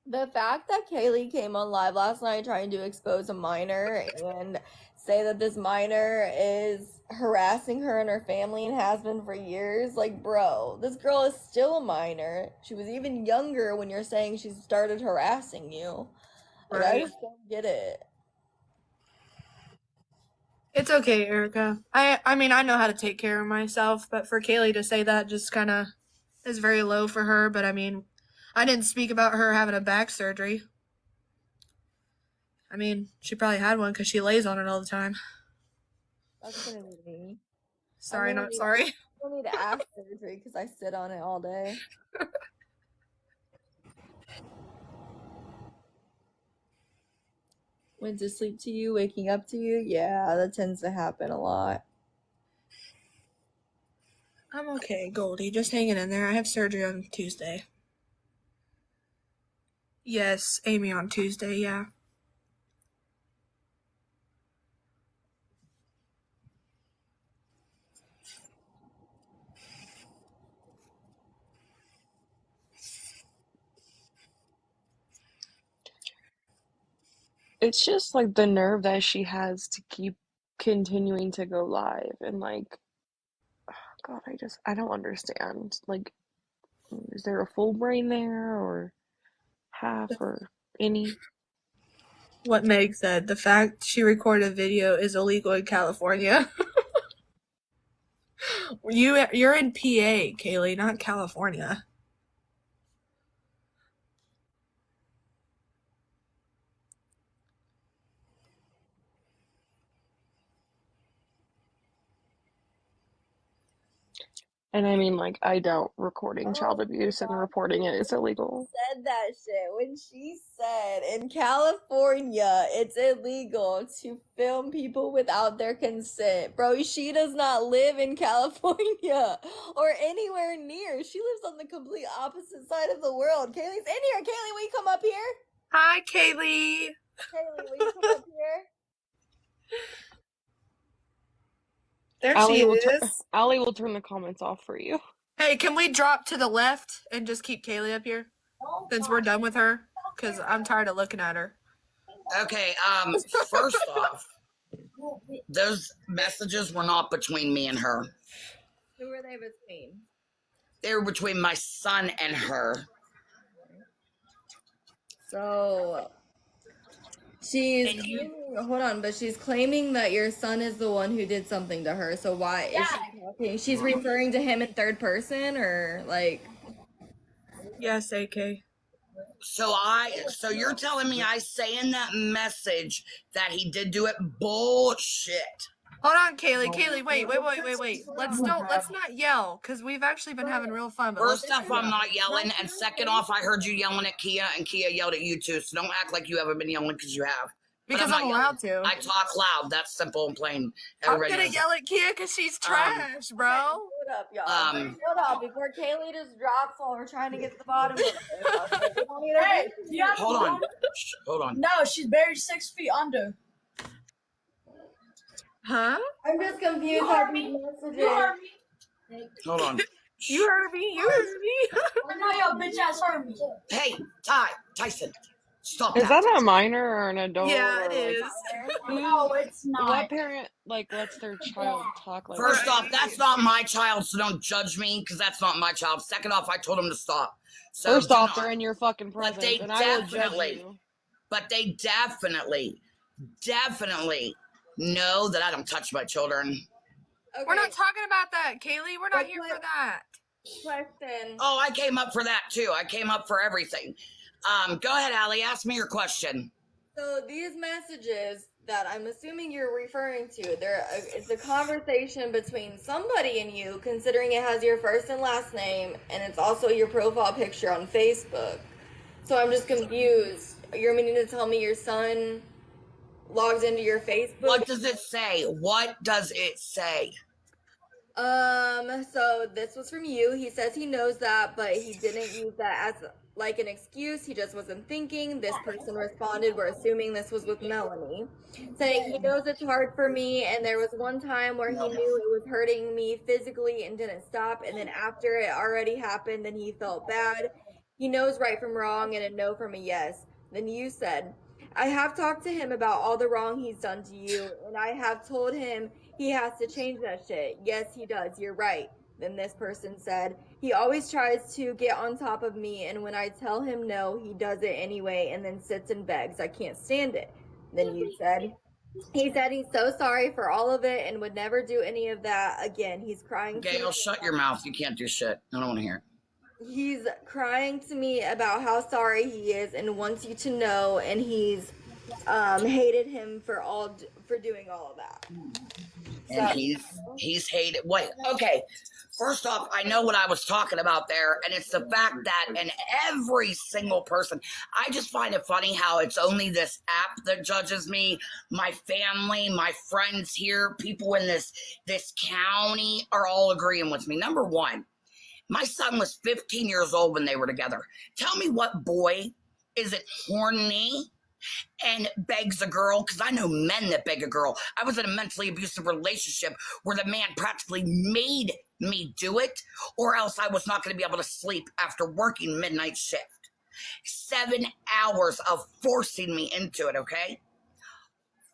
The fact that Kayleigh came on live last night trying to expose a minor and say that this minor is harassing her and her family and has been for years, like, bro, this girl is still a minor. She was even younger when you're saying she started harassing you. Like, I just don't get it. It's okay, Erica. I mean, I know how to take care of myself, but for Kayleigh to say that just kind of is very low for her. But I mean, I didn't speak about her having a back surgery. I mean, she probably had one because she lays on it all the time. That's gonna be me. Sorry, not sorry. I don't need ass surgery because I sit on it all day. Went to sleep to you, waking up to you. Yeah, that tends to happen a lot. I'm okay, Goldie. Just hanging in there. I have surgery on Tuesday. Yes, Amy on Tuesday, yeah. It's just like the nerve that she has to keep continuing to go live and like, oh God, I don't understand. Like, is there a full brain there or half or any? What Meg said, the fact she recorded a video is illegal in California. You're in PA, Kayleigh, not California. And I mean, like, I doubt recording child Oh my abuse and God. reporting it is illegal. Said that shit when she said in California it's illegal to film people without their consent. Bro, she does not live in California or anywhere near. She lives on the complete opposite side of the world. Kayleigh's in here. Kayleigh, will you come up here? Hi, Kayleigh. Kayleigh, will you come up here? There she Allie is. will turn the comments off for you. Hey, can we drop to the left and just keep Kayleigh up here? Since we're done with her? Because I'm tired of looking at her. Okay, first off, those messages were not between me and her. Who were they between? They were between my son and her. So she's claiming, hold on, but she's claiming that your son is the one who did something to her. So why is she talking? She's referring to him in third person, or like? Yes, AK. So you're telling me I say in that message that he did do it? Bullshit. Hold on, Kayleigh. Kayleigh, wait. Let's not yell, because we've actually been having real fun. But First off, I'm not yelling, and second off, I heard you yelling at Kia, and Kia yelled at you too. So don't act like you haven't been yelling, because you have. Because I'm allowed to. I talk loud. That's simple and plain. I'm Everybody gonna knows yell at Kia because she's trash, bro. Hold up, y'all. Hold up, before Kayleigh just drops while we're trying to get to the bottom of this. We don't need her. Hey, hold on. Shh, hold on. No, she's buried 6 feet under. Huh? I'm just confused by these messages. You heard me. Hold on. You heard me. I know your bitch ass heard me. Hey, Tyson, stop Is that a minor or an adult? Yeah, it or, like, is. No, it's not. What parent lets their child talk like First that? off, that's not my child, so don't judge me, because that's not my child. Second off, I told him to stop. So First off, they're in your fucking presence, But they and I will judge definitely, you. but they definitely know that I don't touch my children. Okay. We're not talking about that, Kayleigh. We're not here for that. Question. Oh, I came up for that too. I came up for everything. Go ahead, Allie. Ask me your question. So these messages that I'm assuming you're referring to, it's a conversation between somebody and you, considering it has your first and last name, and it's also your profile picture on Facebook. So I'm just confused. You're meaning to tell me your son logs into your Facebook? What does it say? What does it say? So this was from you. He says he knows that, but he didn't use that as like an excuse. He just wasn't thinking. This person responded, we're assuming this was with Melanie, saying he knows it's hard for me, and there was one time where he knew it was hurting me physically and didn't stop, and then after it already happened, then he felt bad. He knows right from wrong and a no from a yes. Then you said, I have talked to him about all the wrong he's done to you, and I have told him he has to change that shit. Yes, he does. You're right. Then this person said, he always tries to get on top of me, and when I tell him no, he does it anyway and then sits and begs. I can't stand it. Then you said, he said he's so sorry for all of it and would never do any of that again. He's crying. Gail, shut your mouth. You can't do shit. I don't want to hear it. He's crying to me about how sorry he is and wants you to know, and he's hated him for doing all of that. And he's hated. Wait, okay. First off, I know what I was talking about there, and it's the fact that in every single person, I just find it funny how it's only this app that judges me. My family, my friends here, people in this county are all agreeing with me. Number one, my son was 15 years old when they were together. Tell me what boy isn't horny and begs a girl, because I know men that beg a girl. I was in a mentally abusive relationship where the man practically made me do it, or else I was not going to be able to sleep after working midnight shift. 7 hours of forcing me into it, okay?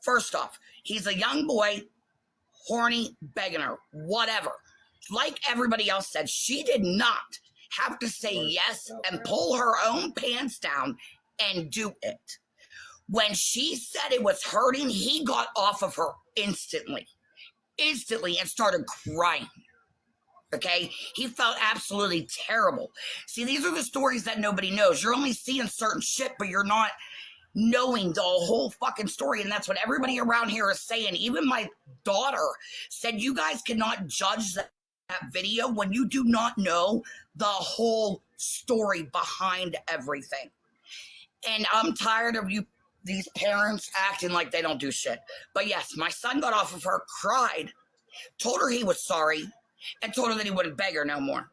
First off, he's a young boy, horny, begging her, whatever. Like everybody else said, she did not have to say yes and pull her own pants down and do it. When she said it was hurting, he got off of her instantly, and started crying. Okay? He felt absolutely terrible. See, these are the stories that nobody knows. You're only seeing certain shit, but you're not knowing the whole fucking story. And that's what everybody around here is saying. Even my daughter said, you guys cannot judge that that video when you do not know the whole story behind everything. And I'm tired of these parents acting like they don't do shit. But yes, my son got off of her, cried, told her he was sorry, and told her that he wouldn't beg her no more.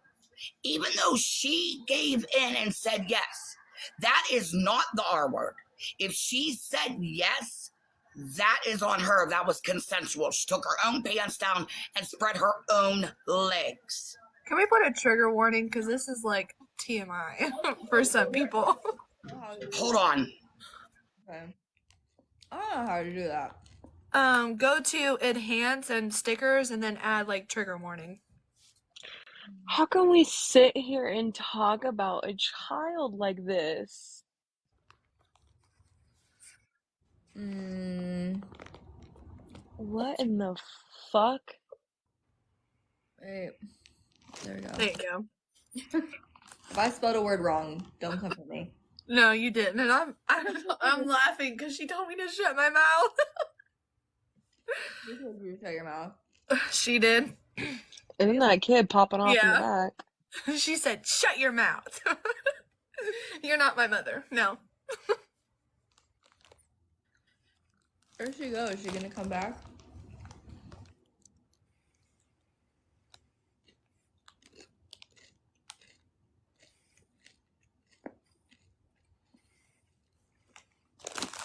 Even though she gave in and said yes. That is not the R word. If she said yes, that is on her. That was consensual. She took her own pants down and spread her own legs. Can we put a trigger warning? Because this is like TMI for some people. Hold on. Okay. I don't know how to do that. Go to enhance and stickers and then add like trigger warning. How can we sit here and talk about a child like this? What in the fuck? Wait. There we go. There you go. If I spelled a word wrong, don't come for me. No, you didn't, and I'm laughing because she told me to shut my mouth. You told you to shut your mouth. She did. Isn't that kid popping off in the Yeah. back? She said, "Shut your mouth." You're not my mother. No. Where'd she go? Is she gonna come back?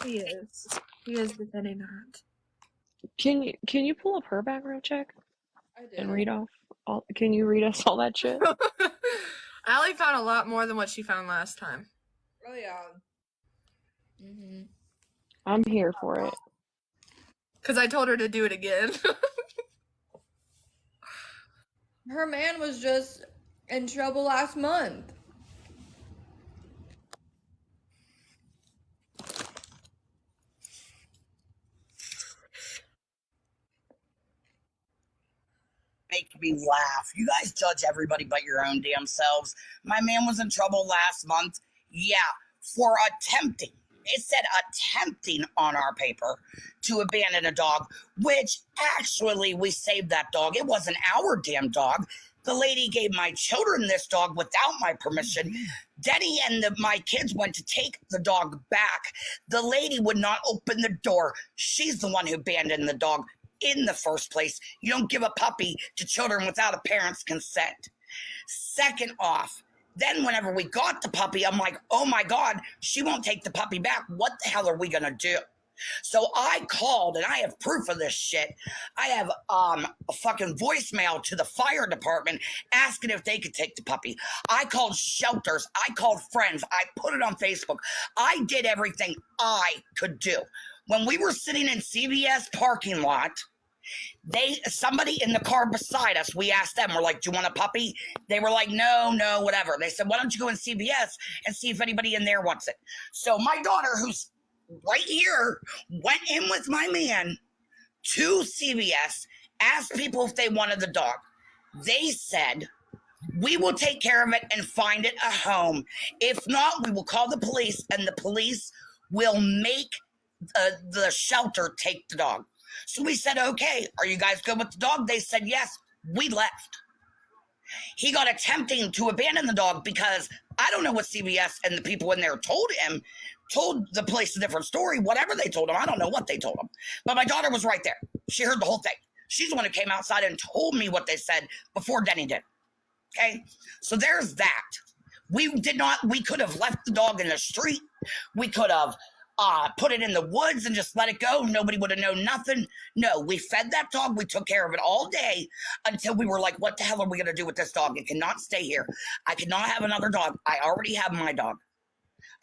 He is. He is defending her. Can you pull up her background check I did. and read off all? Can you read us all that shit? Allie found a lot more than what she found last time. Oh yeah. Mhm. I'm here for it. Because I told her to do it again. Her man was just in trouble last month. Make me laugh. You guys judge everybody but your own damn selves. My man was in trouble last month. Yeah, for attempting. It said attempting on our paper to abandon a dog, which actually we saved that dog. It wasn't our damn dog. The lady gave my children this dog without my permission. Denny and my kids went to take the dog back. The lady would not open the door. She's the one who abandoned the dog in the first place. You don't give a puppy to children without a parent's consent. Second off, then whenever we got the puppy, I'm like, oh my God, she won't take the puppy back. What the hell are we gonna do? So I called, and I have proof of this shit. I have a fucking voicemail to the fire department asking if they could take the puppy. I called shelters. I called friends. I put it on Facebook. I did everything I could do. When we were sitting in CVS parking lot, somebody in the car beside us, we asked them, we're like, do you want a puppy? They were like, no, whatever. They said, why don't you go in CVS and see if anybody in there wants it? So my daughter, who's right here, went in with my man to CVS, asked people if they wanted the dog. They said, we will take care of it and find it a home. If not, we will call the police, and the police will make the shelter take the dog. So we said, okay, are you guys good with the dog? They said, yes. We left. He got attempting to abandon the dog because I don't know what CVS and the people in there told him, told the police a different story, whatever they told him. I don't know what they told him. But my daughter was right there. She heard the whole thing. She's the one who came outside and told me what they said before Denny did. Okay? So there's that. We could have left the dog in the street. We could have put it in the woods and just let it go. Nobody would have known nothing. No, we fed that dog. We took care of it all day until we were like, what the hell are we going to do with this dog? It cannot stay here. I cannot have another dog. I already have my dog.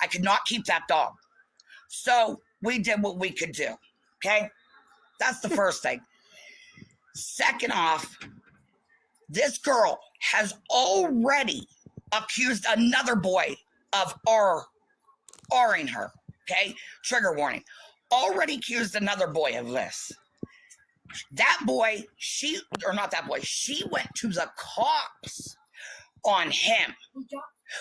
I could not keep that dog. So we did what we could do. Okay? That's the first thing. Second off, this girl has already accused another boy of R-ing her. Okay, trigger warning. Already accused another boy of this. That boy, she went to the cops on him.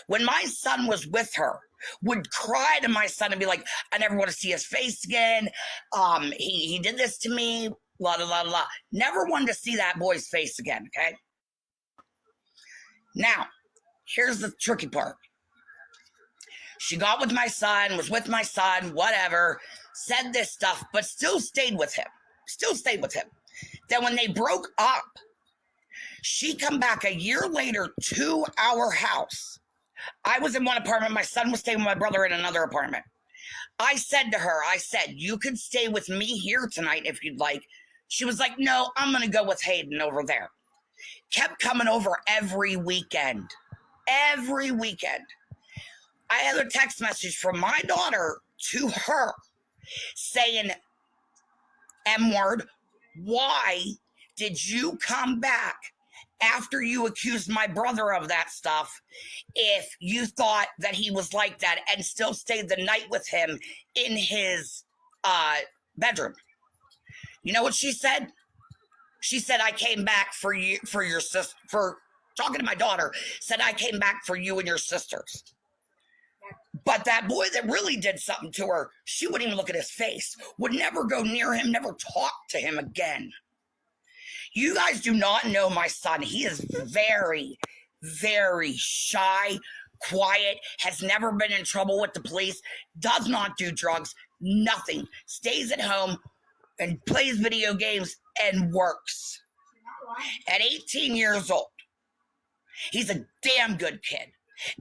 When my son was with her, would cry to my son and be like, I never want to see his face again. He did this to me, blah, blah, blah, blah. Never wanted to see that boy's face again, okay? Now, here's the tricky part. She got with my son, was with my son, whatever, said this stuff, but still stayed with him. Then when they broke up, she come back a year later to our house. I was in one apartment. My son was staying with my brother in another apartment. I said to her, you can stay with me here tonight if you'd like. She was like, no, I'm going to go with Hayden over there. Kept coming over every weekend. Every weekend. I had a text message from my daughter to her saying, M-word, why did you come back after you accused my brother of that stuff if you thought that he was like that and still stayed the night with him in his bedroom? You know what she said? She said, I came back for your sister, for talking to my daughter, said I came back for you and your sisters. But that boy that really did something to her, she wouldn't even look at his face, would never go near him, never talk to him again. You guys do not know my son. He is very, very shy, quiet, has never been in trouble with the police, does not do drugs, nothing. Stays at home and plays video games and works. At 18 years old, he's a damn good kid.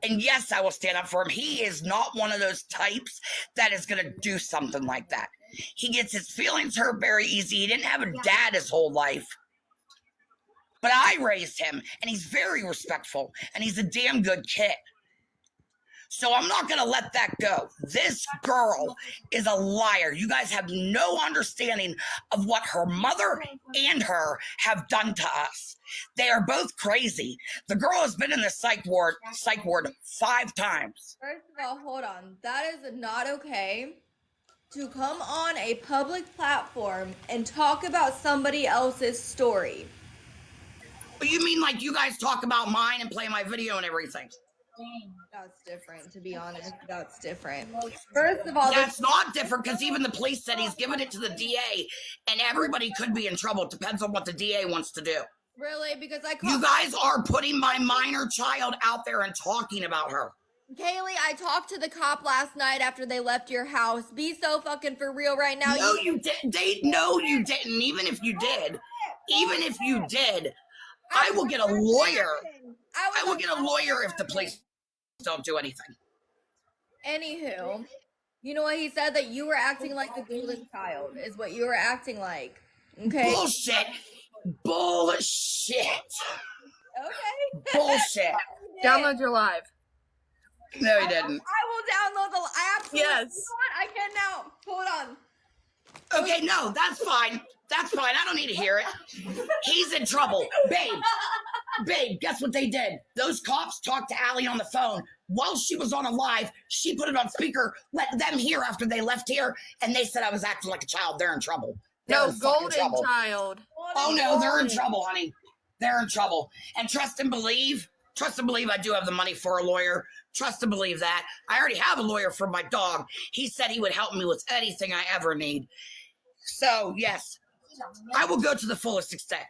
And yes, I will stand up for him. He is not one of those types that is going to do something like that. He gets his feelings hurt very easy. He didn't have a dad his whole life. But I raised him, and he's very respectful, and he's a damn good kid. So I'm not going to let that go. This girl is a liar. You guys have no understanding of what her mother and her have done to us. They are both crazy. The girl has been in the psych ward 5 times. First of all, hold on. That is not okay to come on a public platform and talk about somebody else's story. You mean like you guys talk about mine and play my video and everything? That's different, to be honest. That's different. First of all, that's not different because even the police said he's given it to the DA and everybody could be in trouble. It depends on what the DA wants to do. Really? Because you guys are putting my minor child out there and talking about her. Kayleigh, I talked to the cop last night after they left your house. Be so fucking for real right now. No, you didn't. No, you didn't. Even if you did, I will get a lawyer. I will get a lawyer if the police don't do anything. Anywho, you know what he said? That you were acting like the clueless child is what you were acting like. Okay. Bullshit. Okay. Bullshit. Download your live. No, he didn't. I will download the. I absolutely. Yes. You know what? I can now. Hold on. Okay, no, that's fine. That's fine. I don't need to hear it. He's in trouble. Babe, guess what they did? Those cops talked to Allie on the phone while she was on a live. She put it on speaker, let them hear after they left here, and they said I was acting like a child. They're in trouble. No, golden child. Oh, no, they're in trouble, honey. They're in trouble. And trust and believe I do have the money for a lawyer. Trust and believe that. I already have a lawyer for my dog. He said he would help me with anything I ever need. So, yes, I will go to the fullest extent.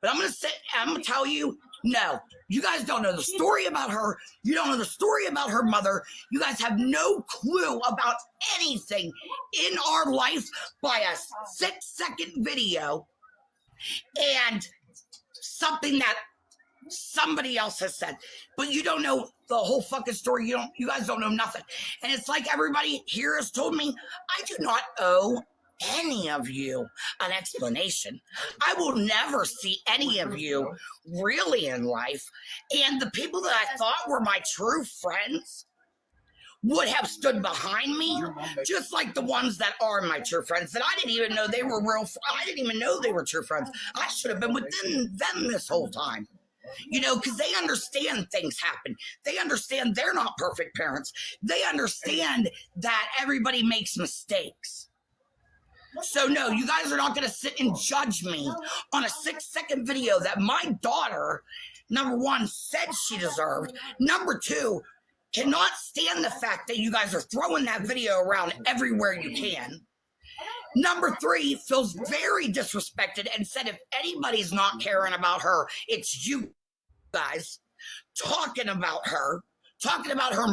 But I'm going to tell you, no, you guys don't know the story about her. You don't know the story about her mother. You guys have no clue about anything in our life by a 6-second video and something that somebody else has said. But you don't know the whole fucking story. You guys don't know nothing. And it's like everybody here has told me, I do not owe any of you an explanation. I will never see any of you really in life. And the people that I thought were my true friends would have stood behind me, just like the ones that are my true friends that I didn't even know they were real. I didn't even know they were true friends. I should have been with them this whole time. You know, because they understand things happen. They understand they're not perfect parents. They understand that everybody makes mistakes. So no, you guys are not going to sit and judge me on a 6-second video that my daughter, number one, said she deserved. Number two, cannot stand the fact that you guys are throwing that video around everywhere you can. Number three, feels very disrespected and said if anybody's not caring about her, it's you guys. talking about her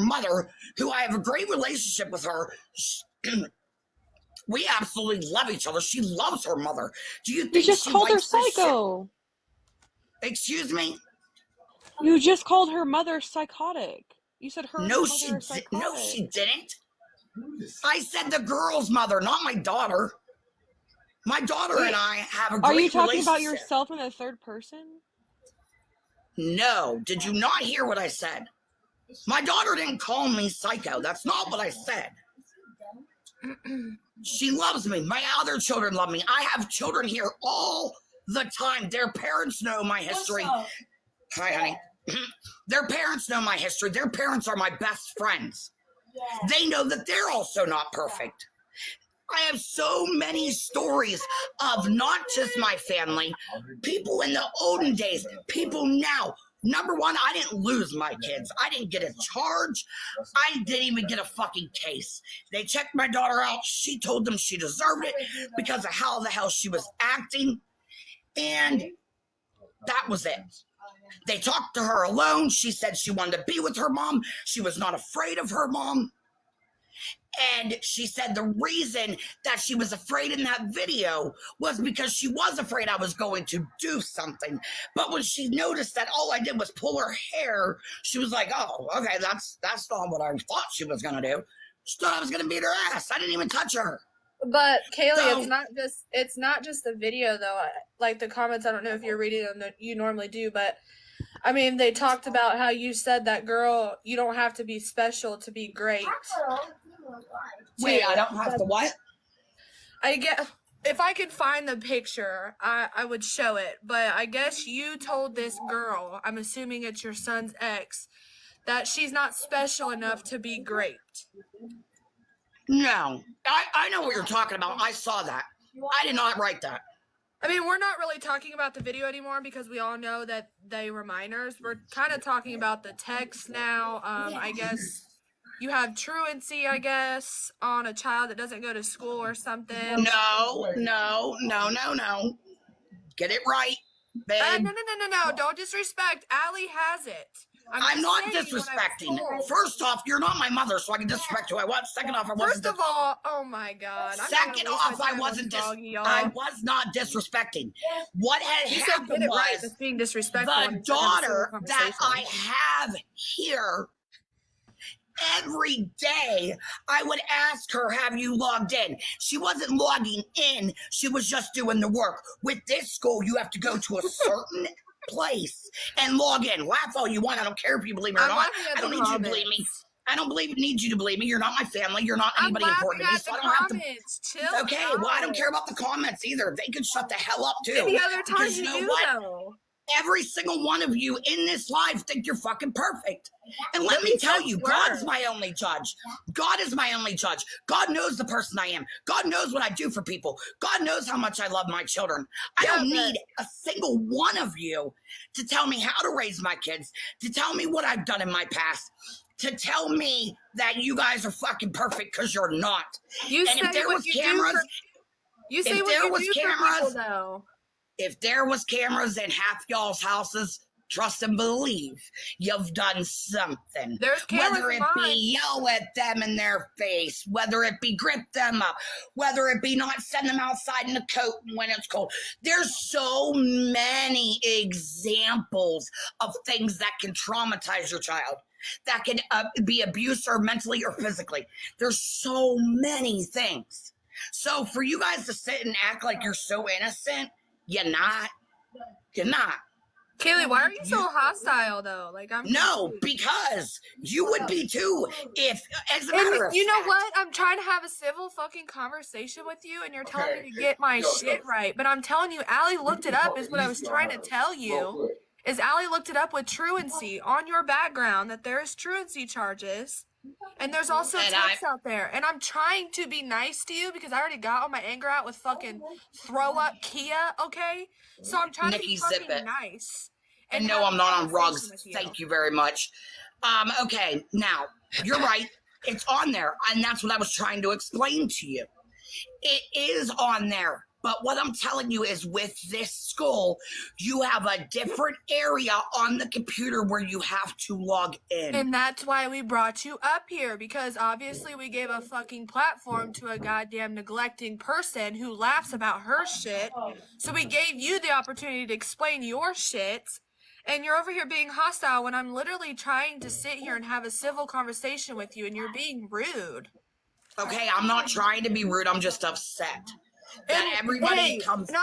mother, who I have a great relationship with her. We absolutely love each other. She loves her mother. Do you You think just she called her likes this shit? psycho. Excuse me? You just called her mother psychotic. You said her and her No, mother are psychotic. no, she didn't. I said the girl's mother, not my daughter. My daughter Wait, and I have a are great you talking about relationship. yourself in the third person? No, did you not hear what I said? My daughter didn't call me psycho. That's not what I said. She loves me. My other children love me. I have children here all the time. Their parents know my history. Hi, honey. Their parents know my history. Their parents are my best friends. They know that they're also not perfect. I have so many stories of not just my family, people in the olden days, people now. Number one, I didn't lose my kids. I didn't get a charge. I didn't even get a fucking case. They checked my daughter out. She told them she deserved it because of how the hell she was acting. And that was it. They talked to her alone. She said she wanted to be with her mom. She was not afraid of her mom. And she said the reason that she was afraid in that video was because she was afraid I was going to do something. But when she noticed that all I did was pull her hair, she was like, oh, okay, that's not what I thought she was going to do. She thought I was going to beat her ass. I didn't even touch her. But Kayleigh, So- it's not just the video though. Like the comments, I don't know if you're reading them, that you normally do, but I mean, they talked about how you said that girl, you don't have to be special to be great. Wait, I don't have to what? I get, if I could find the picture, I would show it. But I guess you told this girl, I'm assuming it's your son's ex, that she's not special enough to be great. No, I know what you're talking about. I saw that. I did not write that. I mean, we're not really talking about the video anymore because we all know that they were minors. We're kind of talking about the text now. I guess you have truancy, I guess, on a child that doesn't go to school or something. No. Get it right, babe. No. Don't disrespect. Allie has it. I'm not disrespecting. First off, you're not my mother, so I can disrespect who I was. Second off, I wasn't. First of all, oh my God. Second off, I wasn't. I was not disrespecting. What had happened was being disrespectful. the daughter that I have here. Every day, I would ask her, have you logged in? She wasn't logging in. She was just doing the work. With this school, you have to go to a certain place and log in. Laugh all you want. I don't care if you believe me or not. I don't need you to believe me. I don't need you to believe me. You're not my family. You're not anybody important to me. So I don't have to. Chill Okay, out. well, I don't care about the comments either. They could shut the hell up too. Any other time Because you know do what? though. Every single one of you in this live think you're fucking perfect. And let me tell you, God's my only judge. God is my only judge. God knows the person I am. God knows what I do for people. God knows how much I love my children. I don't need a single one of you to tell me how to raise my kids, to tell me what I've done in my past, to tell me that you guys are fucking perfect, because you're not. You and say if there what was you do cameras, for- You say if what there you was do for cameras, people, though. if there was cameras in half y'all's houses, trust and believe you've done something. There's cameras whether in it mine. be yell at them in their face, whether it be grip them up, whether it be not send them outside in a coat when it's cold. There's so many examples of things that can traumatize your child, that can be abuse or mentally or physically. There's so many things. So for you guys to sit and act like you're so innocent, you're not. You're not. Kayleigh, why are you so hostile though? Like I'm No, because you would be too if, as a matter of you know fact, what? I'm trying to have a civil fucking conversation with you, and you're telling me to get my shit right. But I'm telling you, Allie looked it up. Is what I was trying to tell you. Is Allie looked it up with truancy on your background, that there is truancy charges, and there's also texts out there. And I'm trying to be nice to you because I already got all my anger out with fucking throw up Kia. Okay, so I'm trying Nikki, to be zip fucking it. nice. And no, I'm not on rugs. Thank you very much. Okay, now you're right. It's on there, and that's what I was trying to explain to you. It is on there. But what I'm telling you is with this school, you have a different area on the computer where you have to log in. And that's why we brought you up here, because obviously we gave a fucking platform to a goddamn neglecting person who laughs about her shit. So we gave you the opportunity to explain your shit. And you're over here being hostile when I'm literally trying to sit here and have a civil conversation with you, and you're being rude. Okay, I'm not trying to be rude. I'm just upset that everybody comes at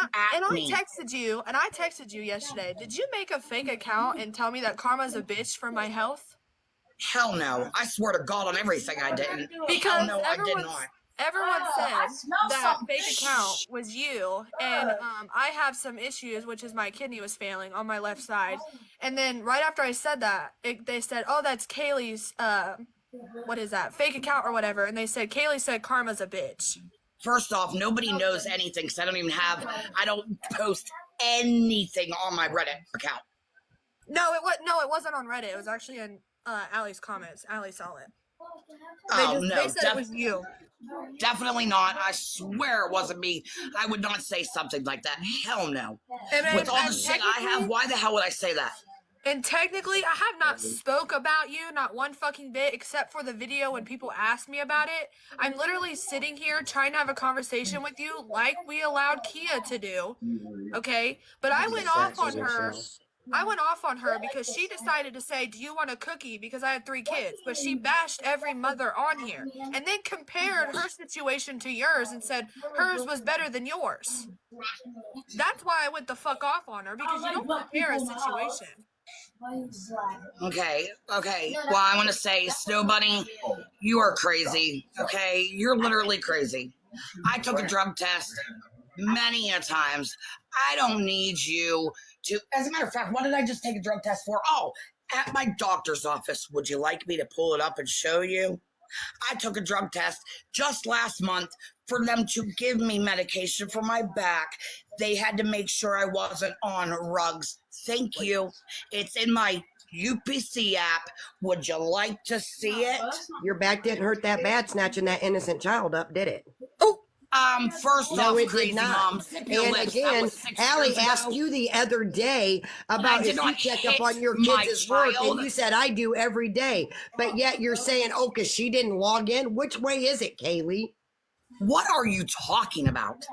me. I texted you yesterday. Did you make a fake account and tell me that karma's a bitch for my health? Hell no. I swear to God on everything I didn't. Because Hell no, I did not. Everyone said that fake account was you, and I have some issues, which is my kidney was failing on my left side. And then right after I said that, they said, "Oh, that's Kayleigh's what is that, fake account or whatever?" And they said Kayleigh said karma's a bitch. First off, nobody knows anything because I don't post anything on my Reddit account. No, it wasn't on Reddit. It was actually in Allie's comments. Allie saw it. They said it was you. Definitely not. I swear it wasn't me. I would not say something like that. Hell no. With all the shit I have, why the hell would I say that? And technically, I have not spoke about you, not one fucking bit, except for the video when people asked me about it. I'm literally sitting here trying to have a conversation with you like we allowed Kia to do, okay? But I went off on her. Because she decided to say, "Do you want a cookie?" Because I had 3 kids. But she bashed every mother on here and then compared her situation to yours and said hers was better than yours. That's why I went the fuck off on her, because you don't compare a situation. Okay. Well, I want to say, Snow Bunny, you are crazy. Okay, you're literally crazy. I took a drug test many a times. I don't need you to. As a matter of fact, what did I just take a drug test for? Oh, at my doctor's office. Would you like me to pull it up and show you? I took a drug test just last month for them to give me medication for my back. They had to make sure I wasn't on rugs. Thank you. It's in my UPC app. Would you like to see it? Your back didn't hurt that bad snatching that innocent child up, did it? First No, off, it crazy did not. mom, zip your And lips. That again, was 6 Allie years asked ago. you the other day I about did if you not check up hit on your my kids' work, child. and you said, "I do every day." But yet you're saying, "Oh, because she didn't log in." Which way is it, Kayleigh? What are you talking about?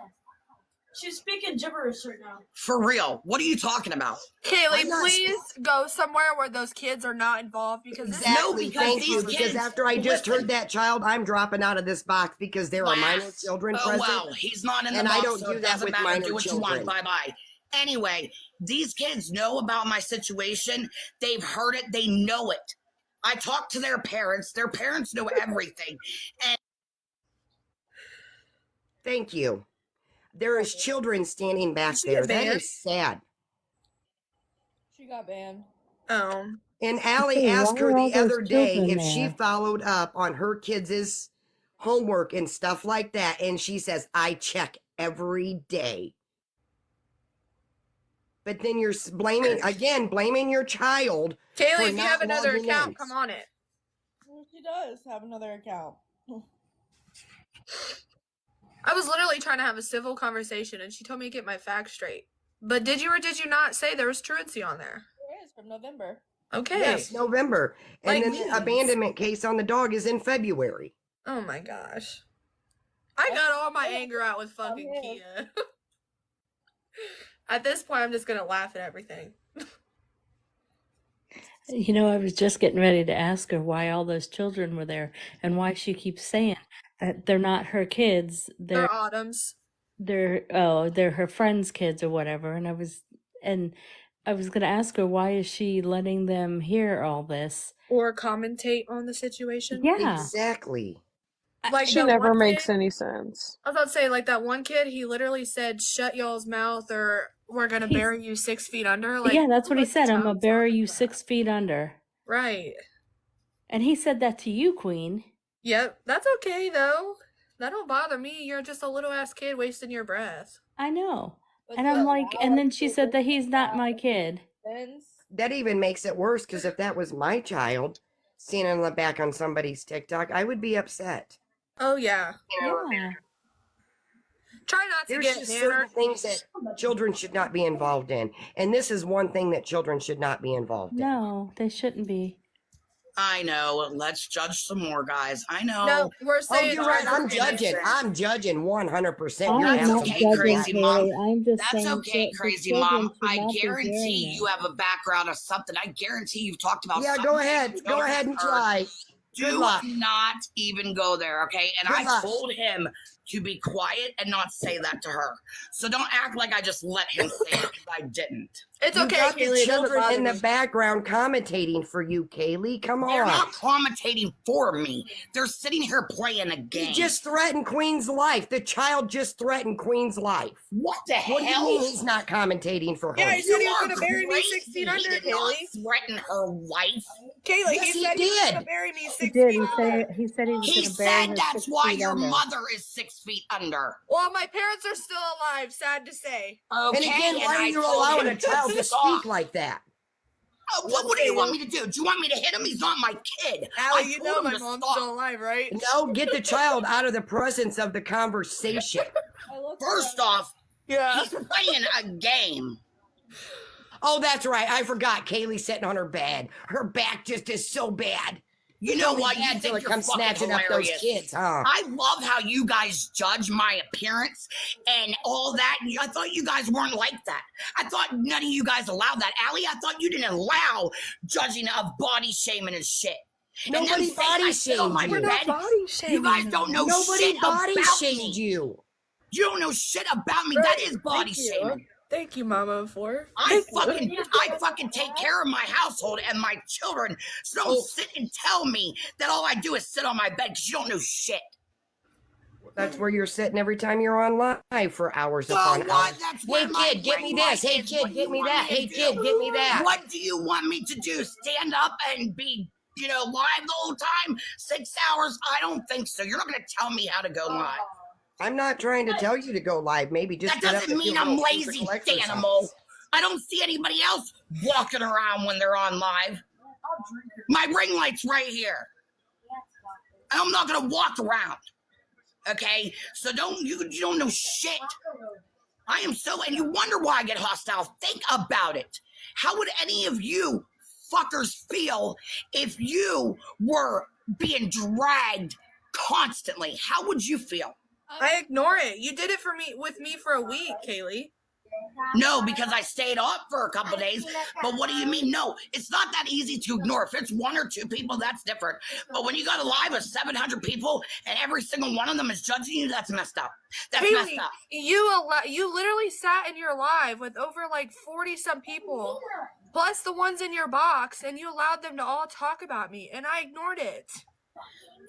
She's speaking gibberish right now. For real, what are you talking about? Kayleigh, please go somewhere where those kids are not involved, because Exactly. Thank you. Because after I just heard that child, I'm dropping out of this box because there are minor children present. Well, he's not in the and box, I don't so do it that doesn't with matter. minor Do what children. you want. Bye-bye. Anyway, these kids know about my situation. They've heard it. They know it. I talked to their parents. Their parents know everything. And Thank you. There is children standing back She there. get That banned? is sad. She got banned. And Allie Okay, asked why her are all the other those day children if she there? followed up on her kids' homework and stuff like that. And she says, "I check every day." But then you're blaming your child. Kayleigh, for if you not have another logging account, in. come on it. Well, she does have another account. I was literally trying to have a civil conversation, and she told me to get my facts straight. But did you or did you not say there was truancy on there? There is from November. Okay. Yes, November. And Like then these. the abandonment case on the dog is in February. Oh my gosh. I got all my anger out with fucking Kia. At this point, I'm just gonna laugh at everything. You know, I was just getting ready to ask her why all those children were there and why she keeps saying that they're not her kids. They're Autumn's. They're her friends' kids or whatever. And I was gonna ask her, why is she letting them hear all this? Or commentate on the situation. Yeah. Exactly. Like She that never one makes kid, any sense. I was about to say, like that one kid, he literally said, "Shut y'all's mouth or we're gonna bury you 6 feet under." Like, yeah, that's what he said. I'm gonna bury you 6 feet under. Right. And he said that to you, Queen. Yep. That's okay though. That don't bother me. You're just a little ass kid wasting your breath. I know. And I'm like, and then she said that he's not my kid. That even makes it worse, because if that was my child seen on the back on somebody's TikTok, I would be upset. Oh yeah. Yeah. Try not to There's get just certain nannered. things that children should not be involved in. And this is one thing that children should not be involved in. No, they shouldn't be. I know. Let's judge some more, guys. I know. No, we're Oh, saying you're right. I'm children are judging. innocent. I'm judging 100%. I You're am That's not absolutely okay, judging crazy right. mom. Kayleigh. I'm just That's saying okay, the crazy children mom. should I not be hearing guarantee it. you have a background of something. I guarantee you've talked about Yeah, something. go that ahead. you Go don't ahead and heard. try. Good Do luck. not even go there, okay? And Good I luck. told him to be quiet and not say that to her. So don't act like I just let him say it, because I didn't. It's You okay, got the Kaylee. It doesn't children bother in the me. background commentating for you, Kayleigh. Come They're on. not commentating for me. They're sitting here playing a game. He just threatened Queen's life. The child just threatened Queen's life. What the What do you hell? mean he's not commentating for her? Yeah, he said he was You gonna are bury me crazy. 16 under, He did not Kayleigh. threaten her life. Kayleigh, Yes, he he said he was gonna did. bury me He 6 did. feet under. He said he was He going to bury said her that's 6 why feet your under. mother is 6 feet under. Well, my parents are still alive, sad to say. Okay, And again, why are I you told allowing him a child to stop. speak like that? What do you want me to do? Do you want me to hit him? He's not my kid. I Allie, you told know him my to mom's stop. still alive, right? No, get the child out of the presence of the conversation. First off, Yeah. he's playing a game. Oh, that's right. I forgot. Kayleigh sitting on her bed. Her back just is so bad. You know what? You Until think it you're comes fucking snatching up those hilarious. kids, huh? I love how you guys judge my appearance and all that. I thought you guys weren't like that. I thought none of you guys allowed that. Allie, I thought you didn't allow judging of body shaming and shit. Nobody and them saying body I sit on shamed my you. We're not bed. body shaming. You guys don't know Nobody shit body about shamed me. you. You don't know shit about me. That Right, is body thank you. shaming. Thank you, Mama, for. I fucking take care of my household and my children. So don't sit and tell me that all I do is sit on my bed because you don't know shit. That's where you're sitting every time you're on live for hours So upon what? hours. That's Hey where my kid, get me brain this. light Hey is. kid, What get you me want that. me to Hey do? kid, get me that. What do you want me to do? Stand up and be, live the whole time? 6 hours? I don't think so. You're not going to tell me how to go live. I'm not trying to tell you to go live. Maybe just That get up doesn't and do mean a I'm little lazy, physical exercise. animal. I don't see anybody else walking around when they're on live. My ring light's right here. I'm not gonna walk around. Okay? So you don't know shit. I am so, and you wonder why I get hostile. Think about it. How would any of you fuckers feel if you were being dragged constantly? How would you feel? I ignore it. You did it with me for a week, Kayleigh. No, because I stayed up for a couple days. But what do you mean? No, it's not that easy to ignore. If it's 1 or 2 people, that's different. But when you got a live of 700 people and every single one of them is judging you, that's messed up. That's messed Kayleigh, up. you literally sat in your live with over like 40 some people, plus the ones in your box, and you allowed them to all talk about me, and I ignored it.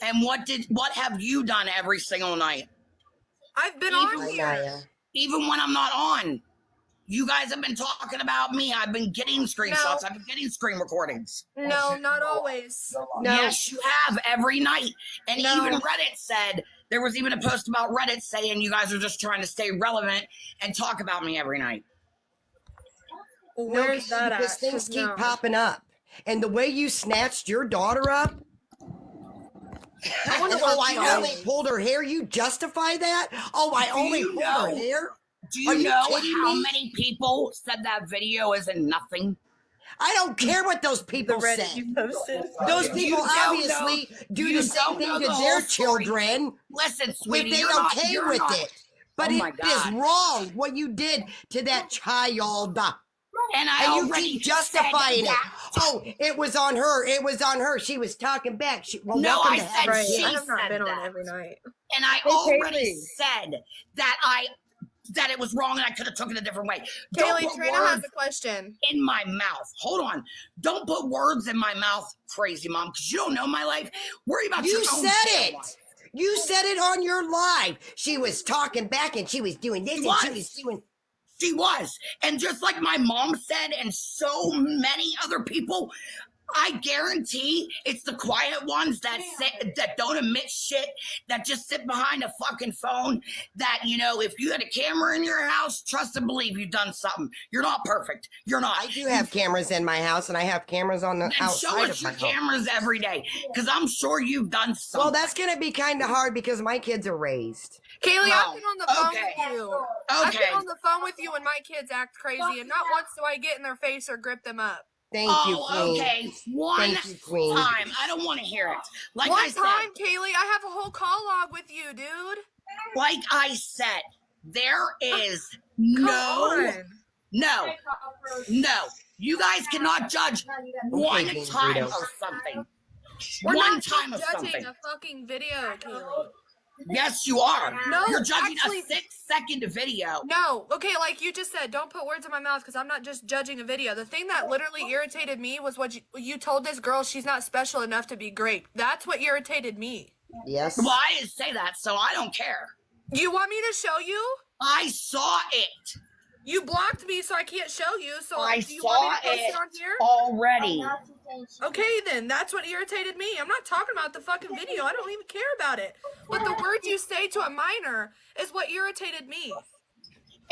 And what have you done every single night? I've been on here. Even when I'm not on. You guys have been talking about me. I've been getting screenshots. No. I've been getting screen recordings. No, not always. No. Yes, you have every night. And No. even Reddit said, there was even a post about Reddit saying you guys are just trying to stay relevant and talk about me every night. Where's that at? Because things 'Cause keep no. popping up. And the way you snatched your daughter up, I wonder oh, what I only pulled her hair. You justify that? Oh, I only pulled her hair? Do Are you you know kidding how me? many people said that video isn't nothing? I don't care what those people Reddit said. you posted. Those You people don't obviously know- do you the same don't thing know to the their whole story. children Listen, if sweetie, they you're okay you're with not, it. But Oh it my is God. wrong what you did to that child. And I And you already keep justifying said it. that. Oh, it was on her. It was on her. She was talking back. Well, No, welcome I to said heaven. Right. she I have not said been on that. every night. And I Hey, already Kayleigh. said that it was wrong and I could have taken it a different way. Kayleigh, Don't put Trina has words a question. in my mouth. Hold on. Don't put words in my mouth, crazy mom, because you don't know my life. Worry about You your own said damn it. life. You said it on your live. She was talking back and she was doing this and she was doing. She was. And just like my mom said, and so many other people, I guarantee it's the quiet ones that that don't admit shit, that just sit behind a fucking phone. That, you know, if you had a camera in your house, trust and believe you've done something. You're not perfect. You're not. I do have cameras in my house, and I have cameras on the Then outside show of us my your house. cameras every day, because I'm sure you've done something. Well, that's going to be kind of hard because my kids are raised. Kayleigh, I've Oh, been on the phone okay. with you. I've Okay. been on the phone with you when my kids act crazy, and not once do I get in their face or grip them up. Thank you, Oh, Queen. okay. One Thank you, Queen. time. I don't want to hear it. Like One I said, time, Kayleigh, I have a whole call log with you, dude. like I said, there is on. no. You guys cannot judge one being time Rito. of something. We're One not time of just judging something. a fucking video, Kayleigh. Yes, you are. No, You're judging actually- a 6-second video. No, okay, like you just said, don't put words in my mouth because I'm not just judging a video. The thing that literally irritated me was what you told this girl she's not special enough to be great. That's what irritated me. Yes. Well, I didn't say that, so I don't care. You want me to show you? I saw it. You blocked me, so I can't show you. So I do you want me saw to post it it on here? already. Okay, then that's what irritated me. I'm not talking about the fucking video. I don't even care about it. But the words you say to a minor is what irritated me.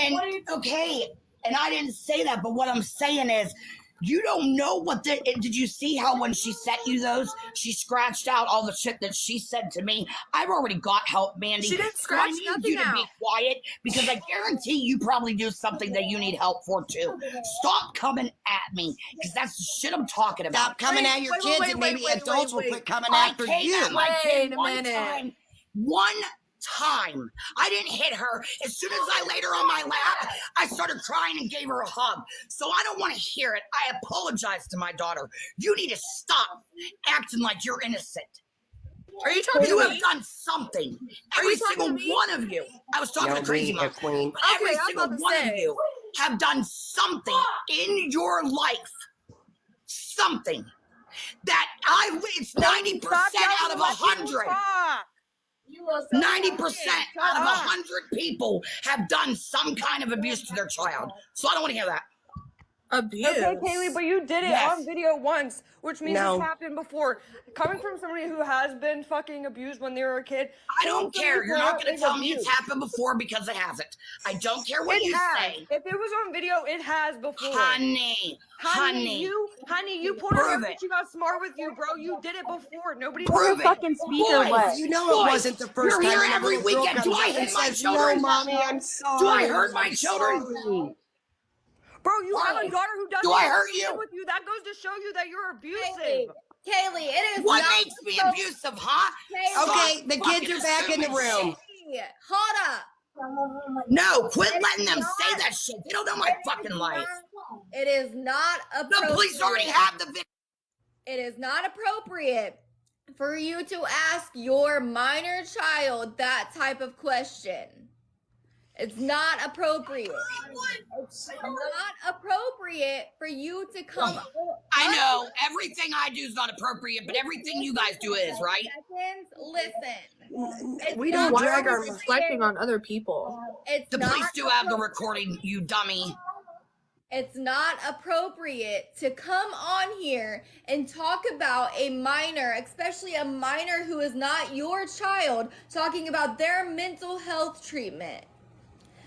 And okay, and I didn't say that, but what I'm saying is, you don't know what did you see how when she sent you those, she scratched out all the shit that she said to me? I've already got help, Mandy. She didn't So scratch I need nothing you to be out. quiet, because I guarantee you probably do something that you need help for too. Stop coming at me, because that's the shit I'm talking about. Stop coming at your kids, and maybe adults will quit coming after I came you. at my Wait kid a one minute. time. One time. I didn't hit her. As soon as I laid her on my lap, I started crying and gave her a hug. So I don't want to hear it. I apologize to my daughter. You need to stop acting like you're innocent. Are you talking You to have me? done something. Are Every you talking single to me? one of you. I was talking No, to Crazy be Mom. a queen. But every Okay, I was single about to one of say. you have done something in your life. Something. That it's 90% out of 100. 90% out of 100 people have done some kind of abuse to their child. So I don't want to hear that. Abuse. Okay, Kayleigh, but you did it Yes. on video once, which means No. it's happened before. Coming from somebody who has been fucking abused when they were a kid. I don't care. You're not going to tell me it's abuse. happened before, because it hasn't. I don't care what It you has. say. If it was on video, it has before. Honey, You pulled her hair Prove when it. she got smart with you, bro. You did it before. Nobody Prove it. Fucking speaker Boys, what? You know boys, it wasn't the first you're time. here when a every little girl weekend. Do comes I up and hit my says, children? No, mommy, I'm sorry. Do I hurt my I'm children? sorry." Bro, you have a Boys, daughter who does do the I same hurt thing you? with you. That goes to show you that you're abusive. Kayleigh, it is What not makes me abusive, huh? Okay, Stop the kids fucking are back in the assuming room. shit. Hold up. No, quit letting them say that shit. They don't know my fucking life. It is not appropriate. The police already have the video. It is not appropriate for you to ask your minor child that type of question. It's not appropriate. It's not appropriate for you to come. I know everything I do is not appropriate, but everything you guys do is, right? Seconds, listen. It's We not don't Why are drag we our. reflecting on other people? It's The not police do have the recording, you dummy. It's not appropriate to come on here and talk about a minor, especially a minor who is not your child, talking about their mental health treatment.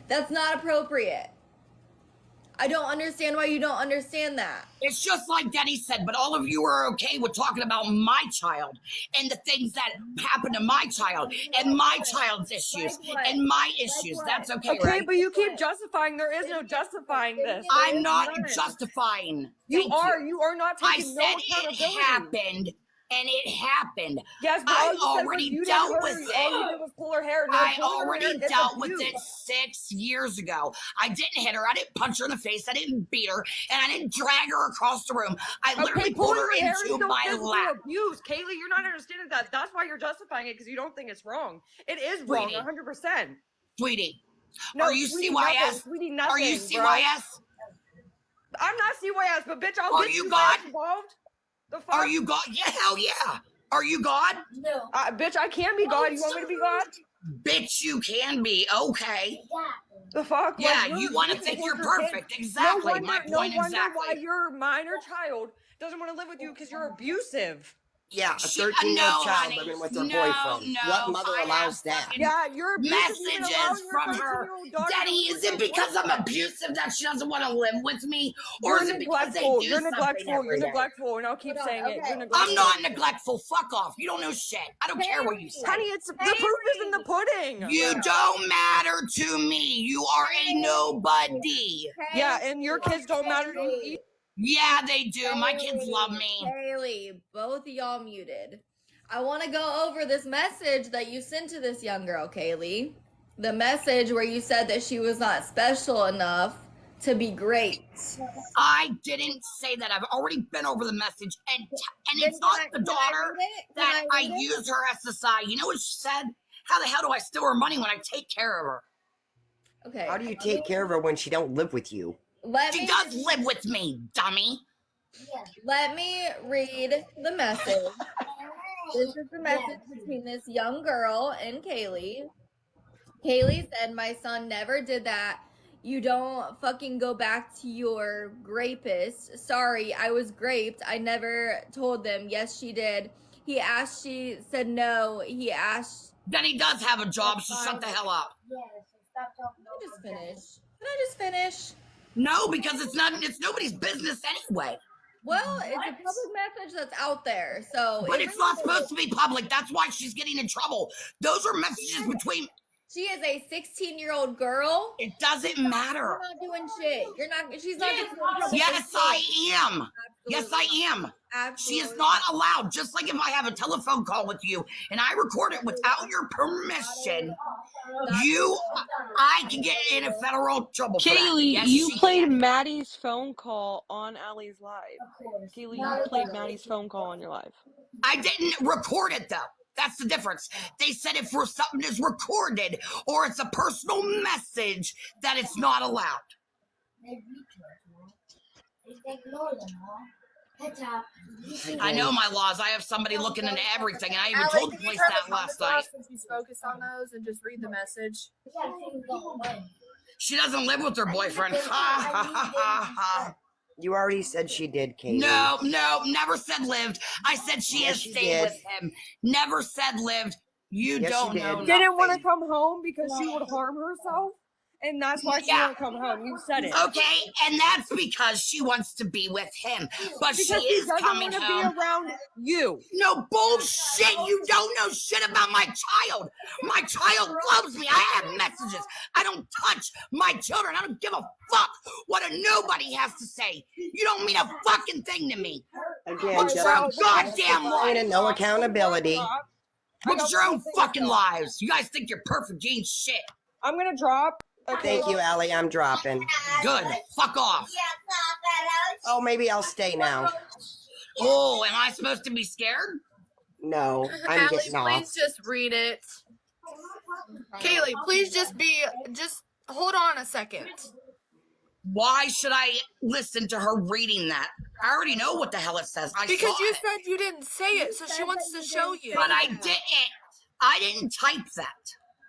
That's not appropriate. I don't understand why you don't understand that. It's just like Denny said, but all of you are okay with talking about my child and the things that happen to my child and my child's issues and my issues. That's okay, Okay, right? but you keep justifying. There is no justifying this. There I'm is not none. justifying. You Thank are. You are not I taking said no it accountability. happened, and it happened. Yes, but all I you said was already you didn't dealt hurt with her. it. All you did was pull her hair. No, I pulling her already hair is dealt with abuse. it 6 years ago. I didn't hit her. I didn't punch her in the face. I didn't beat her. And I didn't drag her across the room. I literally Okay, pulled pulling her her hair is into still my physical lap. abuse. Kayleigh, you're not understanding that. That's why you're justifying it, because you don't think it's wrong. It is wrong, Sweetie. 100%. Sweetie, No, are you sweetie, CYS? nothing. Sweetie, nothing, Are you bro. CYS? I'm not CYS, but bitch, I'll Are get you CYS God? involved. The fuck? Are you God? Yeah, hell yeah. Are you God? Bitch, I can be God. You want me to be God? Bitch, you can be. Okay. The fuck? Yeah, Like, you want to think you're perfect. Exactly. My point no wonder exactly. why your minor child doesn't want to live with you because you're abusive. Yeah, a She, 13-year-old no, child honey. living with her No, boyfriend. no. What mother I have allows that? fucking Yeah, you're abusive even allowing messages your from her. 13-year-old daughter Daddy, to live is with it your because I'm boyfriend. abusive that she doesn't want to live with me? Or You're is it because they neglectful. do You're something neglectful. You're every day? neglectful, and I'll keep saying it. You're neglectful. I'm not neglectful. Fuck off. You don't know shit. I don't care what you say. Honey, it's the proof is in the pudding. You don't matter to me. You are a nobody. Yeah, and your kids don't matter to you either. Yeah, they do. My kids love me. Kayleigh, both of y'all muted. I want to go over this message that you sent to this young girl, Kayleigh. The message where you said that she was not special enough to be great. I didn't say that. I've already been over the message, and it's not the daughter that I use her as the side. You know what she said? How the hell do I steal her money when I take care of her? Okay. How do you take care of her when she don't live with you? She does live with me, dummy. Let me read the message. This is the message between this young girl and Kayleigh. Kayleigh said, "My son never did that. You don't fucking go back to your rapist. Sorry, I was raped. I never told them. Yes, she did. He asked, she said no. He asked." Then he does have a job, so shut the hell up. Can I just finish? Can I just finish? No, because it's nobody's business anyway. Well, it's a public message that's out there, so. But it's not supposed to be public. That's why she's getting in trouble. Those are messages between. She is a 16-year-old girl. It doesn't matter. You're not doing shit. You're not. She's not doing trouble. Yes, I am. Yes, I am. She is not allowed. Just like if I have a telephone call with you and I record it without your permission, I can get in a federal trouble for that. Kayleigh, Yes, you she played can. Maddie's phone call on AllieLRae's live. Kayleigh, you played Maddie's phone call on your live. I didn't record it though. That's the difference. They said if something is recorded or it's a personal message that it's not allowed. I know my laws. I have somebody looking into everything, and I even told the police that last night. Since she's focused on those and just read the message. She doesn't live with her boyfriend. Ha ha ha ha ha. You already said she did, Kayleigh. No, never said lived. I said she has stayed with him. Never said lived. You don't know. Didn't want to come home because she would harm herself, and that's why she won't come home. You said it. Okay, and that's because she wants to be with him, but Because she he is doesn't coming wanna home. be around you. No bullshit. You don't know shit about my child. My child loves me. I have messages. I don't touch my children. I don't give a fuck what a nobody has to say. You don't mean a fucking thing to me. Again, What's your own goddamn life? and no accountability. Look at your own fucking lives. You guys think you're perfect. You ain't shit. I'm gonna drop. Okay. Thank you, Allie. I'm dropping. Good. Fuck off. Oh, maybe I'll stay now. Oh, am I supposed to be scared? No, I'm Allie, getting off. please just read it. Kayleigh, please just hold on a second. Why should I listen to her reading that? I already know what the hell it says. Because saw you it. said you didn't say it, so she wants to show you. But I didn't. I didn't type that.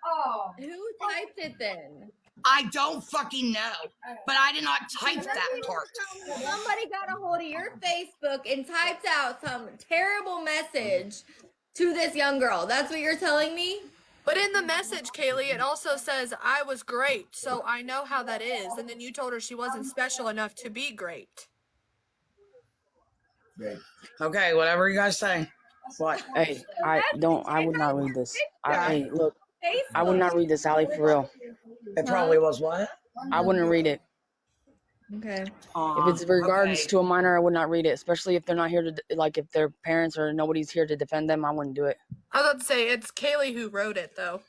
Oh. Who typed it then? I don't fucking know. But I did not type that part. Somebody got a hold of your Facebook and typed out some terrible message to this young girl. That's what you're telling me? But in the message, Kayleigh, it also says, "I was great, so I know how that is." And then you told her she wasn't special enough to be great. Okay, whatever you guys say. What? Hey, I would not read this. Hey, look, I would not read this, Allie, for real. It probably was what? I wouldn't read it. Okay. If it's regards to a minor, I would not read it, especially if they're not here to, like, if their parents or nobody's here to defend them, I wouldn't do it. I was about to say, it's Kayleigh who wrote it, though.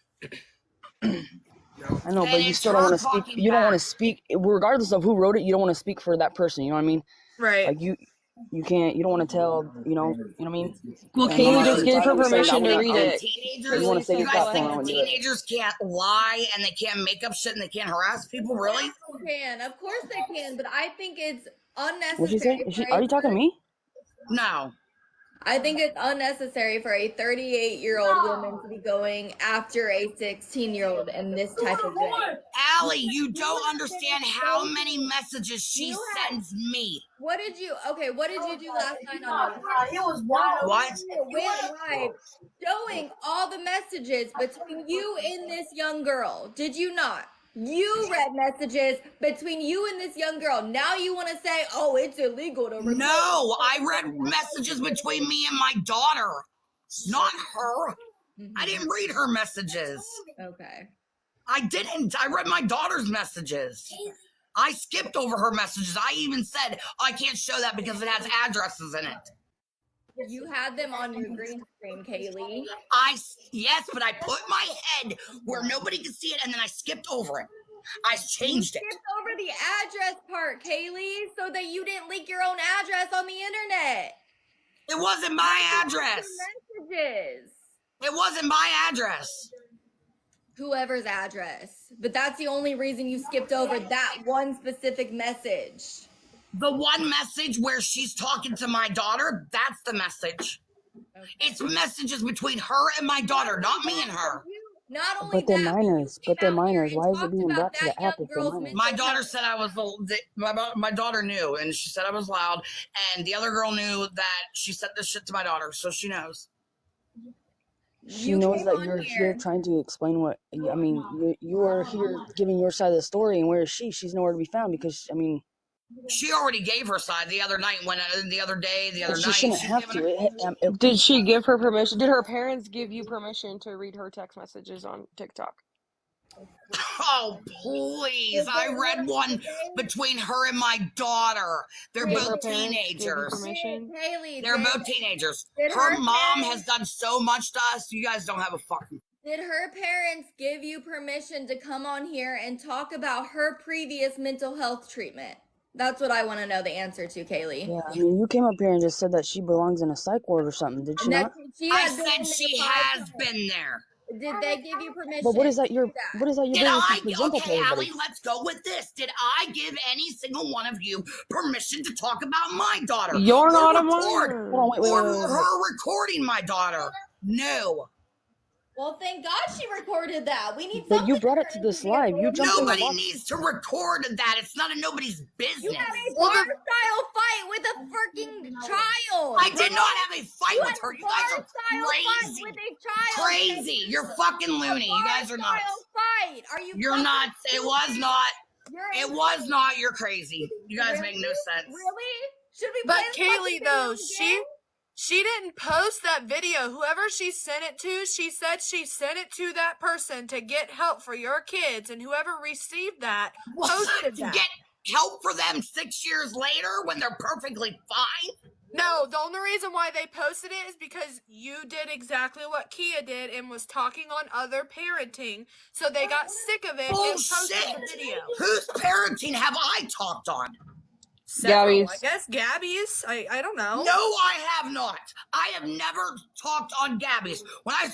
I know, but you still don't want to speak. You don't want to speak, regardless of who wrote it, you don't want to speak for that person, you know what I mean? Right. Like, you can't, you don't want to tell, you know what I mean? Well, And Kayleigh you just gave her permission to read it. You want to say You your guys platform, I think wouldn't do it. teenagers can't lie and they can't make up shit and they can't harass people? Really? They can. Of course they can, but I think it's unnecessary. What'd you say? Are you talking to me? No. I think it's unnecessary for a 38-year-old woman to be going after a 16-year-old in this type of way. Allie, you don't understand how many messages she sends me. What did you do last night on your What? It went live showing all the messages between you and this young girl. Did you not? You read messages between you and this young girl. Now you want to say, oh, it's illegal to record. No, I read messages between me and my daughter, not her. I didn't read her messages. Okay. I didn't. I read my daughter's messages. I skipped over her messages. I even said, I can't show that because it has addresses in it. You had them on your green screen, Kayleigh. Yes, but I put my head where nobody could see it, and then I skipped over it. I changed it. You skipped over the address part, Kayleigh, so that you didn't leak your own address on the internet. It wasn't my address. Messages. It wasn't my address. Whoever's address. But that's the only reason you skipped over that one specific message. The one message where she's talking to my daughter, that's the message. Okay. It's messages between her and my daughter, not me and her. Not only But they're minors. Why is it being brought to the app if they're minors? My daughter said I was, my daughter knew, and she said I was loud, and the other girl knew that she said this shit to my daughter, so she knows. She knows that you're here trying to explain what, I mean, you are here giving your side of the story, and where is she? She's nowhere to be found because, I mean... She already gave her side the other night, the other night. She shouldn't have to. Did she give her permission? Did her parents give you permission to read her text messages on TikTok? Oh, please. I read one between her and my daughter. They're both teenagers. They're both teenagers. Her mom has done so much to us. You guys don't have a fucking... Did her parents give you permission to come on here and talk about her previous mental health treatment? That's what I want to know the answer to, Kayleigh. Yeah, I mean, you came up here and just said that she belongs in a psych ward or something. Did you not? I said she has been there. Did they give you permission? But what is that your business to present to everybody? Allie, let's go with this. Did I give any single one of you permission to talk about my daughter? You're not a minor. Or her recording my daughter? No. Well, thank God she recorded that. We need. But you brought it to this live. You jumped in the Nobody box. needs to record that. It's none of nobody's business. You had a bar-style fight with a freaking child. I did not have a fight with her. You guys are crazy. With a child. Crazy. You're fucking loony. You guys are nuts. Fight. Are you? You're nuts. It was not. It was not. You're crazy. You guys make no sense. Really? Should we? But Kayleigh, though, she didn't post that video. Whoever she sent it to, she said she sent it to that person to get help for your kids, and whoever received that posted that. Get help for them 6 years later when they're perfectly fine? No, the only reason why they posted it is because you did exactly what Kia did and was talking on other parenting, so they got sick of it and posted the video. Whose parenting have I talked on? Several, I guess Gabby's. I don't know. No, I have not. I have never talked on Gabby's. When I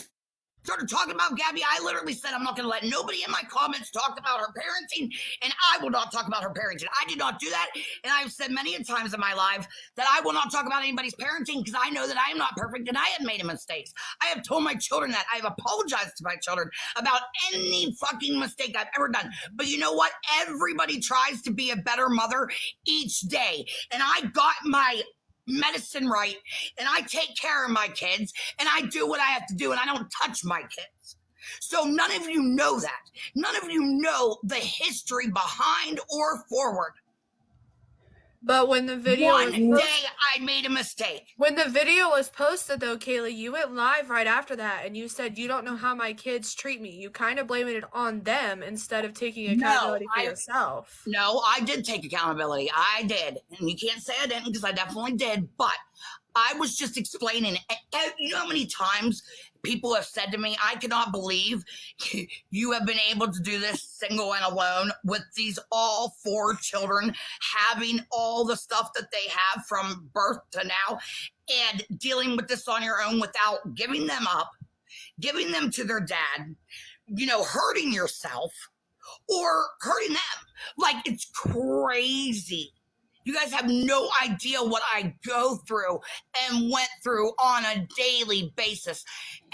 started talking about Gabby, I literally said I'm not going to let nobody in my comments talk about her parenting, and I will not talk about her parenting. I did not do that, and I've said many a times in my life that I will not talk about anybody's parenting because I know that I am not perfect and I have made mistakes. I have told my children that. I have apologized to my children about any fucking mistake I've ever done. But you know what? Everybody tries to be a better mother each day, and I got my medicine right, and I take care of my kids, and I do what I have to do, and I don't touch my kids. So none of you know that. None of you know the history behind or forward. But when the video One day I made a mistake. When the video was posted, though, Kayleigh, you went live right after that, and you said, you don't know how my kids treat me. You kind of blaming it on them instead of taking accountability for yourself. No, I did take accountability. I did. And you can't say I didn't because I definitely did. But I was just explaining. You know how many times people have said to me, I cannot believe you have been able to do this single and alone with these all 4 children, having all the stuff that they have from birth to now, and dealing with this on your own without giving them up, giving them to their dad, hurting yourself or hurting them. Like, it's crazy. You guys have no idea what I go through and went through on a daily basis.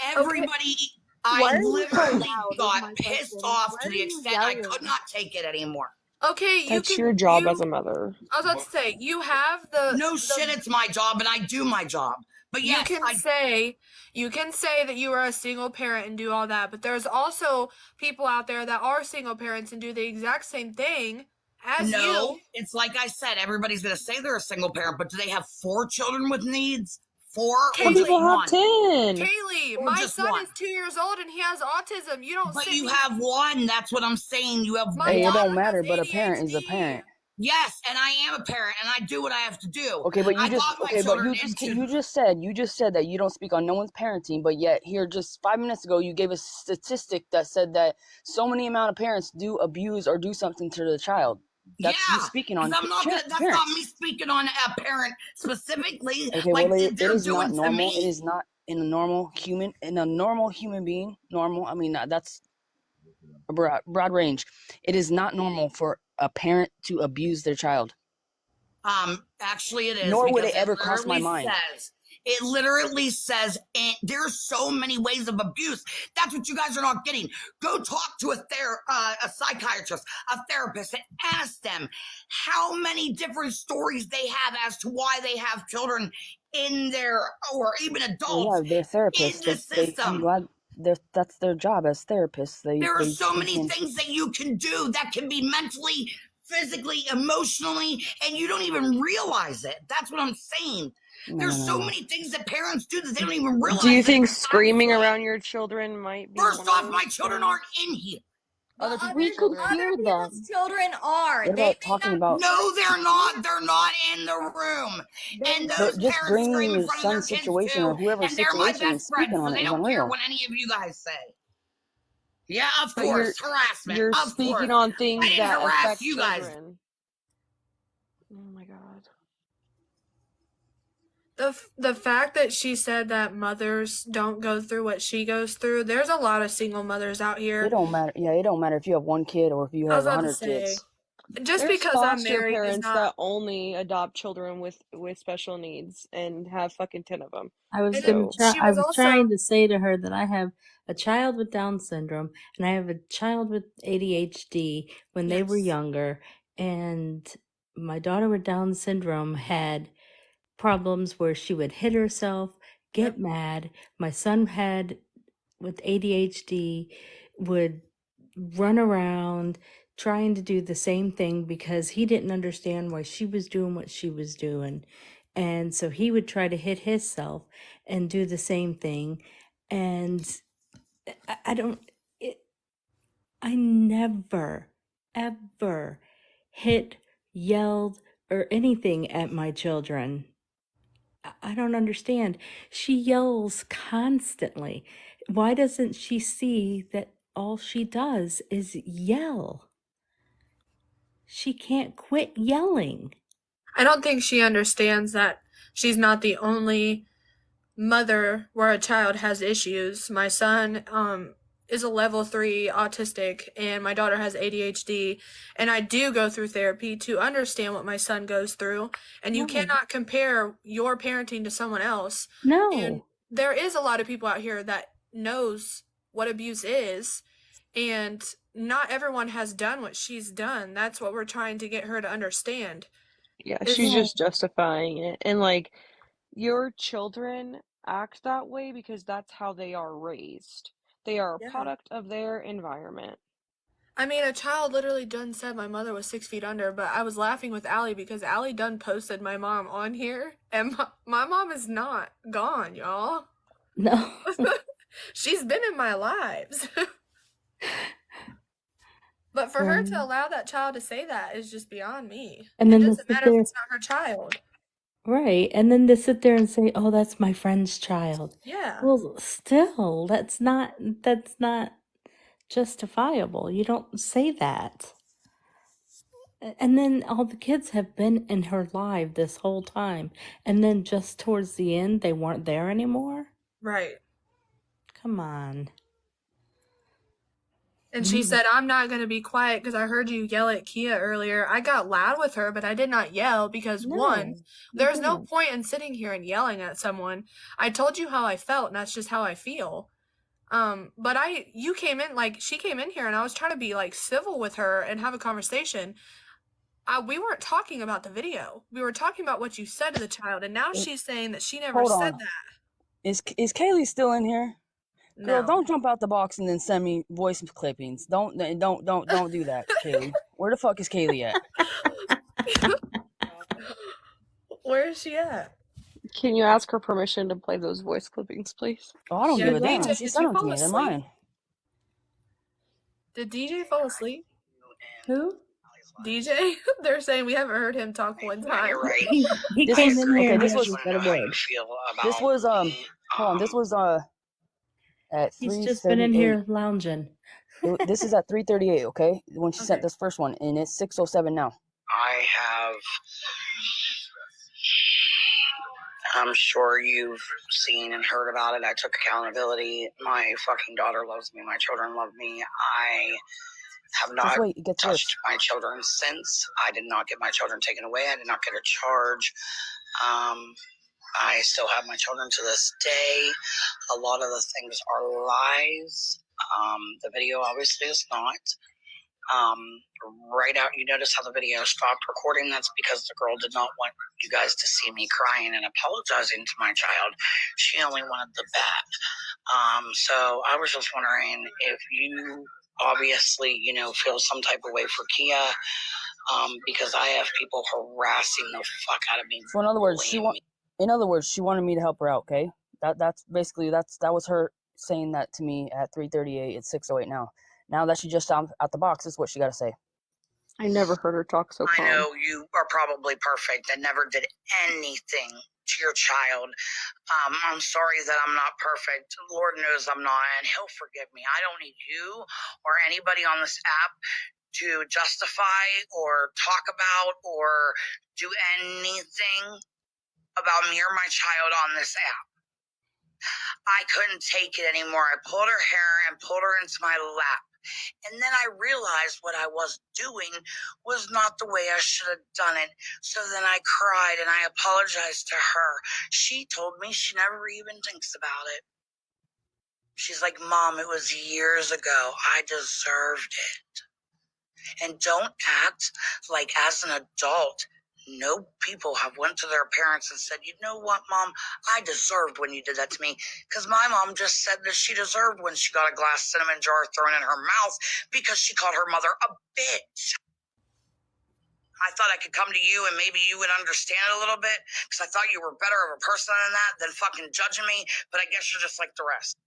Everybody, Why I are you so literally loud is got my pissed question. off Why to are the you extent I could yelling? not take it anymore. Okay, you That's can your job as a mother. I was about to say, you have the No shit, it's my job and I do my job. But yes, you can say that you are a single parent and do all that, but there's also people out there that are single parents and do the exact same thing as no, you. it's like I said, everybody's going to say they're a single parent, but do they have 4 children with needs? 4 Some or just people have 1? 10. Kayleigh, Or my just son 1? is 2 years old and he has autism. You don't But sit you me. have 1. That's what I'm saying. You have My Hey, it 1. daughter don't has matter, but a parent is a ADHD. parent. Yes, and I am a parent, and I do what I have to do. Okay, but I got my children into. you just said that you don't speak on no one's parenting, but yet here just 5 minutes ago you gave a statistic that said that so many amount of parents do abuse or do something to the child. That's you speaking on I'm not gonna, that's parents. not me speaking on a parent specifically. Okay, Like well it they're is doing not to normal. me. It is not in a normal human being. Normal. I mean that's a broad range. It is not normal for a parent to abuse their child. Actually, it is. Nor would because it ever cross my mind. It literally says, and there's so many ways of abuse. That's what you guys are not getting. Go talk to a psychiatrist, a therapist, and ask them how many different stories they have as to why they have children in their, or even adults Well, yeah, they're in therapists. the I'm system. glad that's their job as therapists. There are They so speak many in. things that you can do that can be mentally, physically, emotionally, and you don't even realize it. That's what I'm saying. There's so many things that parents do that they don't even realize. Do you think that screaming around your children might be First one of off, those my children things? aren't in here. Other Other people's children. people's children are. What about talking about? No, they're not. They're not in the room. And those Just parents bringing scream in your front of their son's kids situation or too. whoever's And they're my situation and best friends, speaking so on it they is don't care unreal. what any of you guys say. Yeah, of But course. Harassment. you're Of speaking course. on I things didn't that harass affect you guys. children. Oh my god. The fact that she said that mothers don't go through what she goes through, there's a lot of single mothers out here. It don't matter. Yeah, it don't matter if you have 1 kid or if you I was have about to 100 say, kids. just There's because I'm foster married is parents not. that only adopt children with special needs and have fucking 10 of them. I was And gonna So try. she I was was also. trying to say to her that I have a child with Down syndrome and I have a child with ADHD when they were Yes. younger, and my daughter with Down syndrome had problems where she would hit herself, get mad. My son had with ADHD would run around trying to do the same thing because he didn't understand why she was doing what she was doing. And so he would try to hit himself and do the same thing. And I don't, I never, ever hit, yelled, or anything at my children. I don't understand. She yells constantly. Why doesn't she see that all she does is yell? She can't quit yelling. I don't think she understands that she's not the only mother where a child has issues. My son is a level 3 autistic and my daughter has ADHD, and I do go through therapy to understand what my son goes through, and you cannot compare your parenting to someone else. No. And there is a lot of people out here that knows what abuse is, and not everyone has done what she's done. That's what we're trying to get her to understand. yeah, she's just justifying it. And like, your children act that way because that's how they are raised. They are a product of their environment. I mean, a child literally done said my mother was 6 feet under, but I was laughing with Allie because Allie done posted my mom on here, and my mom is not gone, y'all. No. She's been in my lives. But for her to allow that child to say that is just beyond me. And then It to doesn't sit matter if there, it's not her child. right? And then to sit there and say, "Oh, that's my friend's child." Yeah. Well, still, that's not justifiable. You don't say that. And then all the kids have been in her life this whole time, and then just towards the end, they weren't there anymore. Right. Come on. And she said, I'm not going to be quiet because I heard you yell at Kia earlier. I got loud with her, but I did not yell because, one, there's no point in sitting here and yelling at someone. I told you how I felt, and that's just how I feel. But you came in, like, she came in here, and I was trying to be, like, civil with her and have a conversation. We weren't talking about the video. We were talking about what you said to the child, and now she's saying that she never Hold said on. that. Is Kayleigh still in here? Girl, No. don't jump out the box and then send me voice clippings. Don't do that, Kayleigh. Where the fuck is Kayleigh at? Where is she at? Can you ask her permission to play those voice clippings, please? Oh, I don't give a damn. DJ, She did sent you them to fall me. They're asleep? mine. Did DJ fall asleep? Who? DJ? They're saying we haven't heard him talk one time. You're right. He This came was in here okay. and This he was hasn't said a How you word. feel about this was me. hold on. This was at He's just been in 3:38. here lounging. This is at 3:38. Okay, when she sent this first one, and it's 6:07 now. I have. I'm sure you've seen and heard about it. I took accountability. My fucking daughter loves me. My children love me. I have not touched my children since. I did not get my children taken away. I did not get a charge. I still have my children to this day. A lot of the things are lies. The video obviously is not. Right out, you notice how the video stopped recording. That's because the girl did not want you guys to see me crying and apologizing to my child. She only wanted the bat. So I was just wondering if you obviously, feel some type of way for Kia, because I have people harassing the fuck out of me. So in other words, she wanted me to help her out. Okay, that's basically that was her saying that to me at 3:38. It's 6:08 now. Now that she just out the box, is what she got to say. I never heard her talk so calm. I know you are probably perfect and never did anything to your child. I'm sorry that I'm not perfect. Lord knows I'm not, and He'll forgive me. I don't need you or anybody on this app to justify or talk about or do anything about me or my child on this app. I couldn't take it anymore. I pulled her hair and pulled her into my lap. And then I realized what I was doing was not the way I should have done it. So then I cried and I apologized to her. She told me she never even thinks about it. She's like, Mom, it was years ago. I deserved it. And don't act like as an adult, no people have went to their parents and said, you know what, Mom, I deserved when you did that to me. Because my mom just said that she deserved when she got a glass cinnamon jar thrown in her mouth because she called her mother a bitch. I thought I could come to you and maybe you would understand it a little bit because I thought you were better of a person than that than fucking judging me. But I guess you're just like the rest.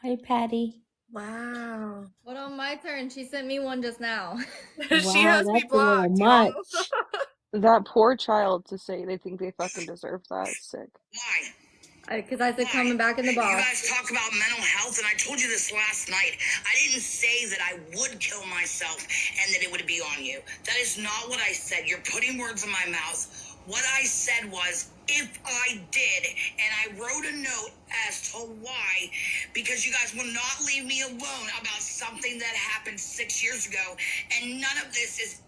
Hi, Patty. Wow. Hold on, my turn. She sent me one just now. She has me That's a little blocked, much. That poor child to say they think they fucking deserve that. It's sick. Why? Because I said coming back in the You box. guys talk about mental health, and I told you this last night. I didn't say that I would kill myself and that it would be on you. That is not what I said. You're putting words in my mouth. What I said was, if I did, and I wrote a note as to why, because you guys will not leave me alone about something that happened 6 years ago, and none of this is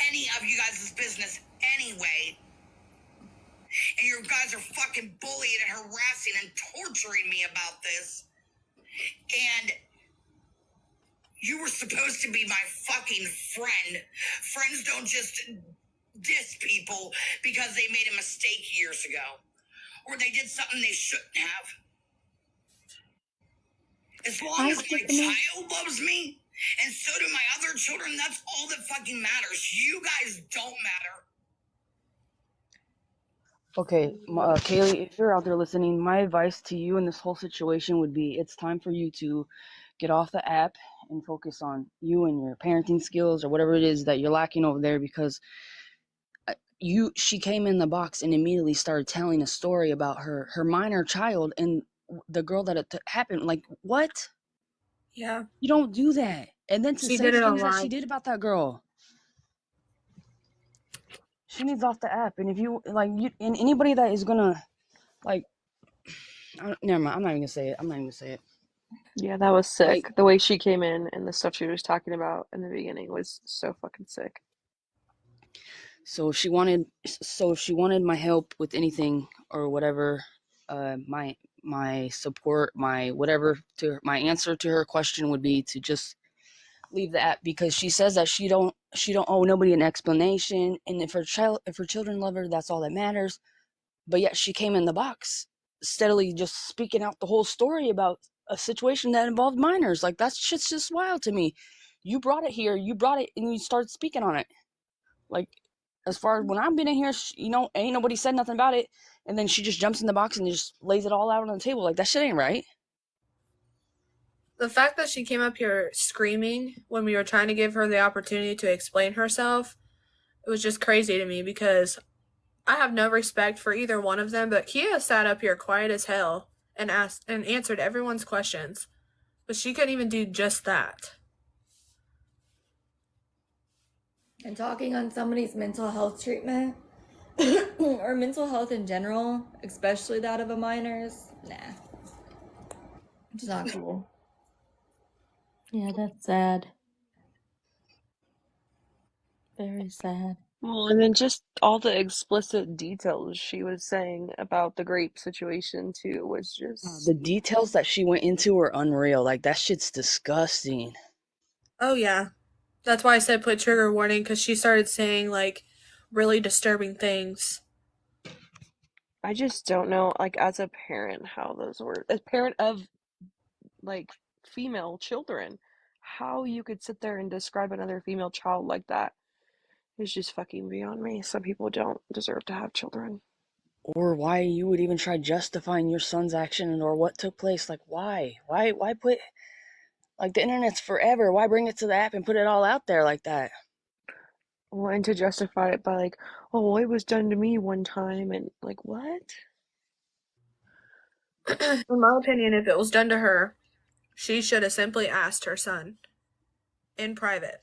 any of you guys' business anyway. And you guys are fucking bullying and harassing and torturing me about this. And you were supposed to be my fucking friend. Friends don't just diss people because they made a mistake years ago. Or they did something they shouldn't have. As long as my child loves me, and so do my other children, that's all that fucking matters. You guys don't matter. Okay, Kayleigh, if you're out there listening, my advice to you in this whole situation would be it's time for you to get off the app and focus on you and your parenting skills or whatever it is that you're lacking over there, because she came in the box and immediately started telling a story about her minor child and the girl that it happened. Like, what? Yeah. You don't do that. And then to She say did the it things that online. she did about that girl. She needs off the app. And if you and anybody that is gonna never mind, I'm not even gonna say it. Yeah, that was sick. Like, The way she came in and the stuff she was talking about in the beginning was so fucking sick. so if she wanted my help with anything or whatever, my support, my whatever, to my answer to her question would be to just leave the app, because she says that she don't owe nobody an explanation, and if her children love her, that's all that matters. But yet she came in the box steadily just speaking out the whole story about a situation that involved minors. Like, that shit's just wild to me. You brought it here, and you started speaking on it. Like, as far as when I've been in here, ain't nobody said nothing about it, and then she just jumps in the box and just lays it all out on the table. Like, that shit ain't right. The fact that she came up here screaming when we were trying to give her the opportunity to explain herself, it was just crazy to me because I have no respect for either one of them, but Kia sat up here quiet as hell and asked and answered everyone's questions. But she couldn't even do just that. And talking on somebody's mental health treatment or mental health in general, especially that of a minor's, nah. It's not cool. Yeah, that's sad. Very sad. Well, and then just all the explicit details she was saying about the grape situation too was just The details that she went into were unreal. Like, that shit's disgusting. Oh, yeah. That's why I said put trigger warning, because she started saying, like, really disturbing things. I just don't know, like, as a parent, how those were. As parent of, like, female children, how you could sit there and describe another female child like that is just fucking beyond me. Some people don't deserve to have children. Or why you would even try justifying your son's action or what took place. Like, why? Why put, like, the internet's forever. Why bring it to the app and put it all out there like that? Well, and to justify it by like, oh, well, it was done to me one time, and like, what? In my opinion, if it was done to her, she should have simply asked her son in private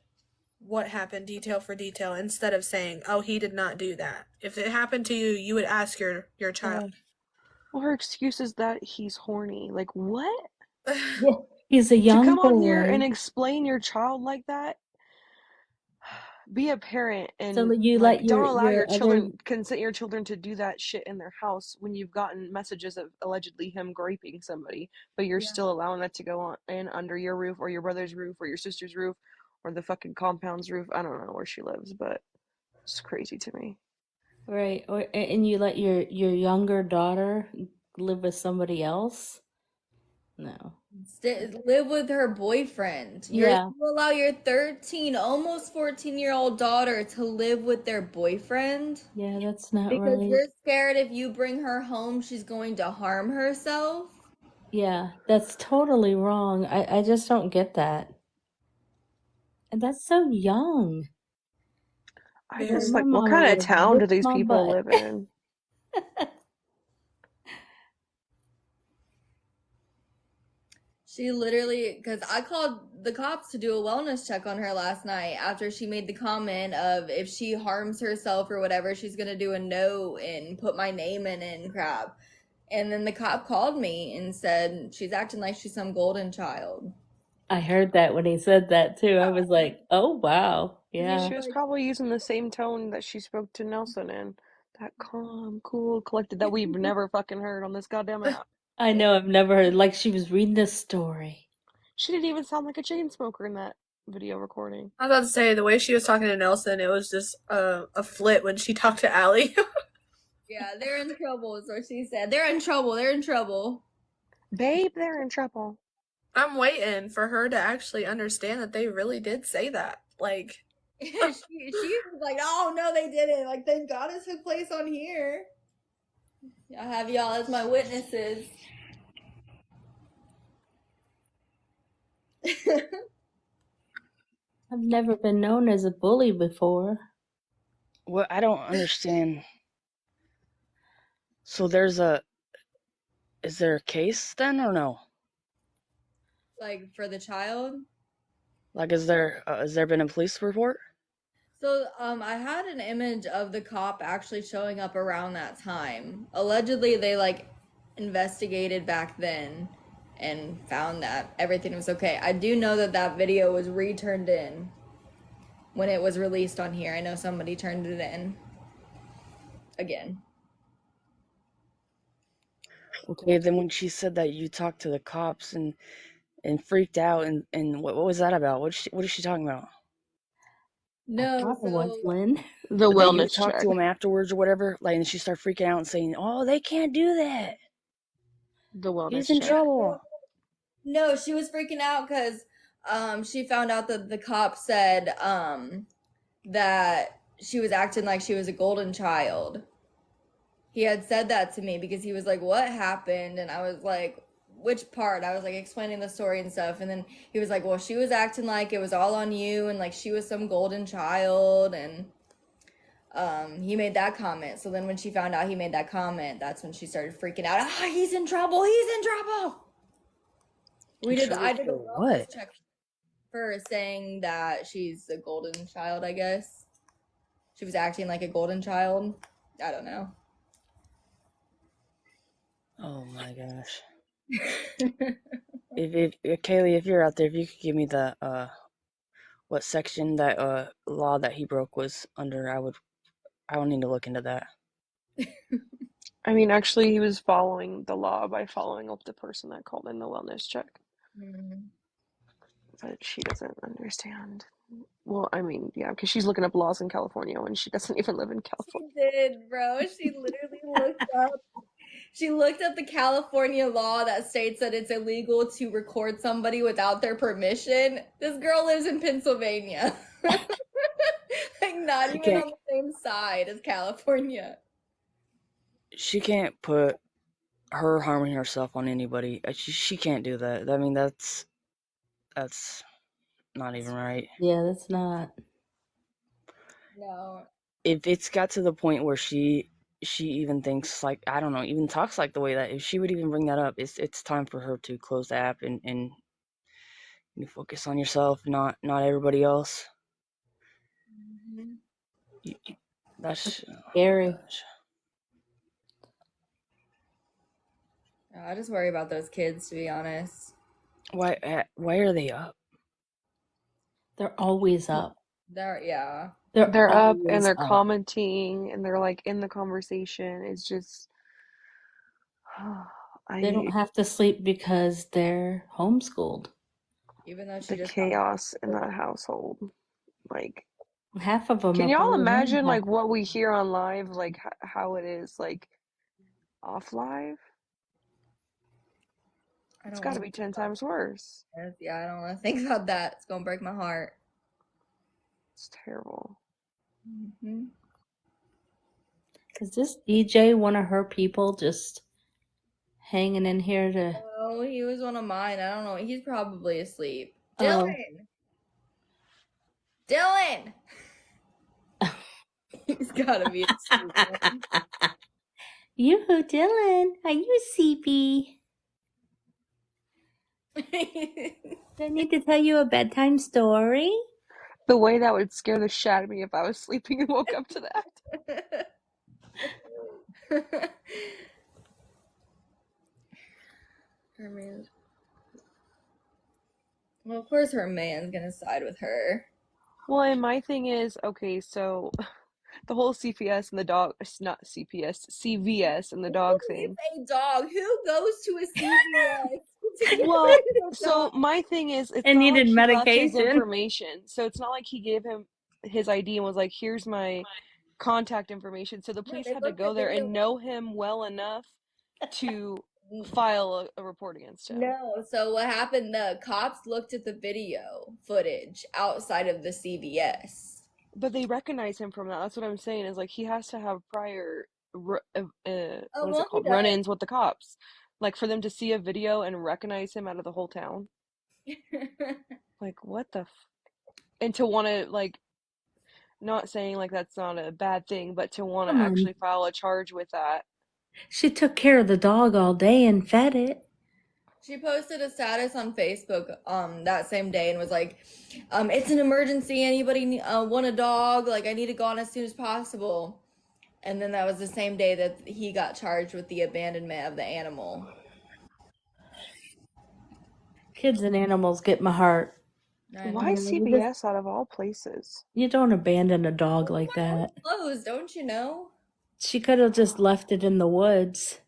what happened detail for detail instead of saying, oh, he did not do that. If it happened to you, you would ask your child. Well, her excuse is that he's horny. Like, what? Yeah, he's a To young come on here and boy. explain your child like that, be a parent So and you let like don't allow your your other. children, consent your children to do that shit in their house when you've gotten messages of allegedly him raping somebody, but you're still allowing that to go on in under your roof or your brother's roof or your sister's roof or the fucking compound's roof. I don't know where she lives, but it's crazy to me. Right, and you let your younger daughter live with somebody else? No. Live with her boyfriend. Yeah. You allow your 13, almost 14-year-old daughter to live with their boyfriend? Yeah, that's not Because right. you're scared if you bring her home, she's going to harm herself? Yeah, that's totally wrong. I just don't get that. And that's so young. I Like, just my like, what mama kind would of have town do whipped these my people butt. live in? She literally, because I called the cops to do a wellness check on her last night after she made the comment of if she harms herself or whatever, she's going to do a note and put my name in it and crap. And then the cop called me and said she's acting like she's some golden child. I heard that when he said that too. I was like, oh, wow. Yeah. She was probably using the same tone that she spoke to Nelson in. That calm, cool, collected that we've never fucking heard on this goddamn app. I know, I've never heard, like she was reading a story. She didn't even sound like a chain smoker in that video recording. I was about to say, the way she was talking to Nelson, it was just a flit when she talked to Allie. Yeah, they're in trouble, is what she said. They're in trouble. They're in trouble. Babe, they're in trouble. I'm waiting for her to actually understand that they really did say that. Like, she was like, oh, no, they didn't. Like, thank God it took place on here. I have y'all as my witnesses. I've never been known as a bully before. Well, I don't understand. So is there a case then or no? Like, for the child? Like, has there been a police report? So, I had an image of the cop actually showing up around that time. Allegedly, they, like, investigated back then. and found that everything was okay. I do know that that video was returned in when it was released on here. I know somebody turned it in again. Okay, then when she said that you talked to the cops and freaked out and what was that about? What is she talking about? No, Thought it was so Lynn. The That you wellness talked check. to him afterwards or whatever, like, and she started freaking out and saying, "Oh, they can't do that. The wellness He's in check. trouble." no, she was freaking out because she found out that the cop said that she was acting like she was a golden child. He had said that to me because he was like, "What happened?" And I was like, "Which part?" I was like explaining the story and stuff. And then he was like, "Well, she was acting like it was all on you and like she was some golden child." And he made that comment. So then when she found out he made that comment, that's when she started freaking out. Ah, he's in trouble. He's in trouble. I did a wellness What? check for saying that she's a golden child, I guess. She was acting like a golden child. I don't know. Oh my gosh. if Kayleigh, if you're out there, if you could give me the what section that law that he broke was under, I would need to look into that. I mean, actually, he was following the law by following up the person that called in the wellness check. But she doesn't understand. Well, I mean, yeah, because she's looking up laws in California when she doesn't even live in California. She did, bro. She literally looked up. She looked up the California law that states that it's illegal to record somebody without their permission. This girl lives in Pennsylvania. Like not She even can't. on the same side as California. She can't put her harming herself on anybody. She can't do that. I mean, that's not even right. Yeah, that's not. No. If it's got to the point where she even thinks like, I don't know, even talks like the way that, if she would even bring that up, it's time for her to close the app and you focus on yourself, not everybody else. That's Scary. I just worry about those kids, to be honest. Why are they up? They're always up. Yeah. They're up and always they're up. commenting and they're like in the conversation. It's just, They don't have to sleep because they're homeschooled. Even though she the just chaos in that household. Like, Half of them can are y'all probably home imagine half. like what we hear on live, like how it is like off live? I It's don't got to want be 10 times worse. Yeah, I don't want to think about that. It's gonna break my heart. It's terrible. Is this DJ one of her people just hanging in here to... Oh, he was one of mine. I don't know. He's probably asleep. Oh. Dylan! He's gotta be asleep. Yoo-hoo, Dylan. Are you sleepy? Do I need to tell you a bedtime story? The way that would scare the shit out of me if I was sleeping and woke up to that. Her man. Well, of course her man's gonna side with her. Well, and my thing is, okay, so the whole CPS and the dog, it's not CPS, CVS and the dog thing. A dog. Who goes to a CVS to get Well, rid of a so dog? my thing is, it's And not like needed he left his medication. information. So it's not like he gave him his ID and was like, here's my contact information. So the police they had to looked go at there video. and know him well enough to file a report against him. No, so what happened, the cops looked at the video footage outside of the CVS. But they recognize him from that. That's what I'm saying, is like he has to have prior what is it well, called, he does. run-ins with the cops, like for them to see a video and recognize him out of the whole town. Like, what the and to want to, like, not saying like that's not a bad thing, but to want to Come on. actually file a charge with that. She took care of the dog all day and fed it. She posted a status on Facebook that same day and was like, it's an emergency, anybody want a dog? Like, I need it gone as soon as possible. And then that was the same day that he got charged with the abandonment of the animal. Kids and animals get my heart. Why You just- CVS out of all places? You don't abandon a dog like that. Closed, don't you know? She could have just left it in the woods.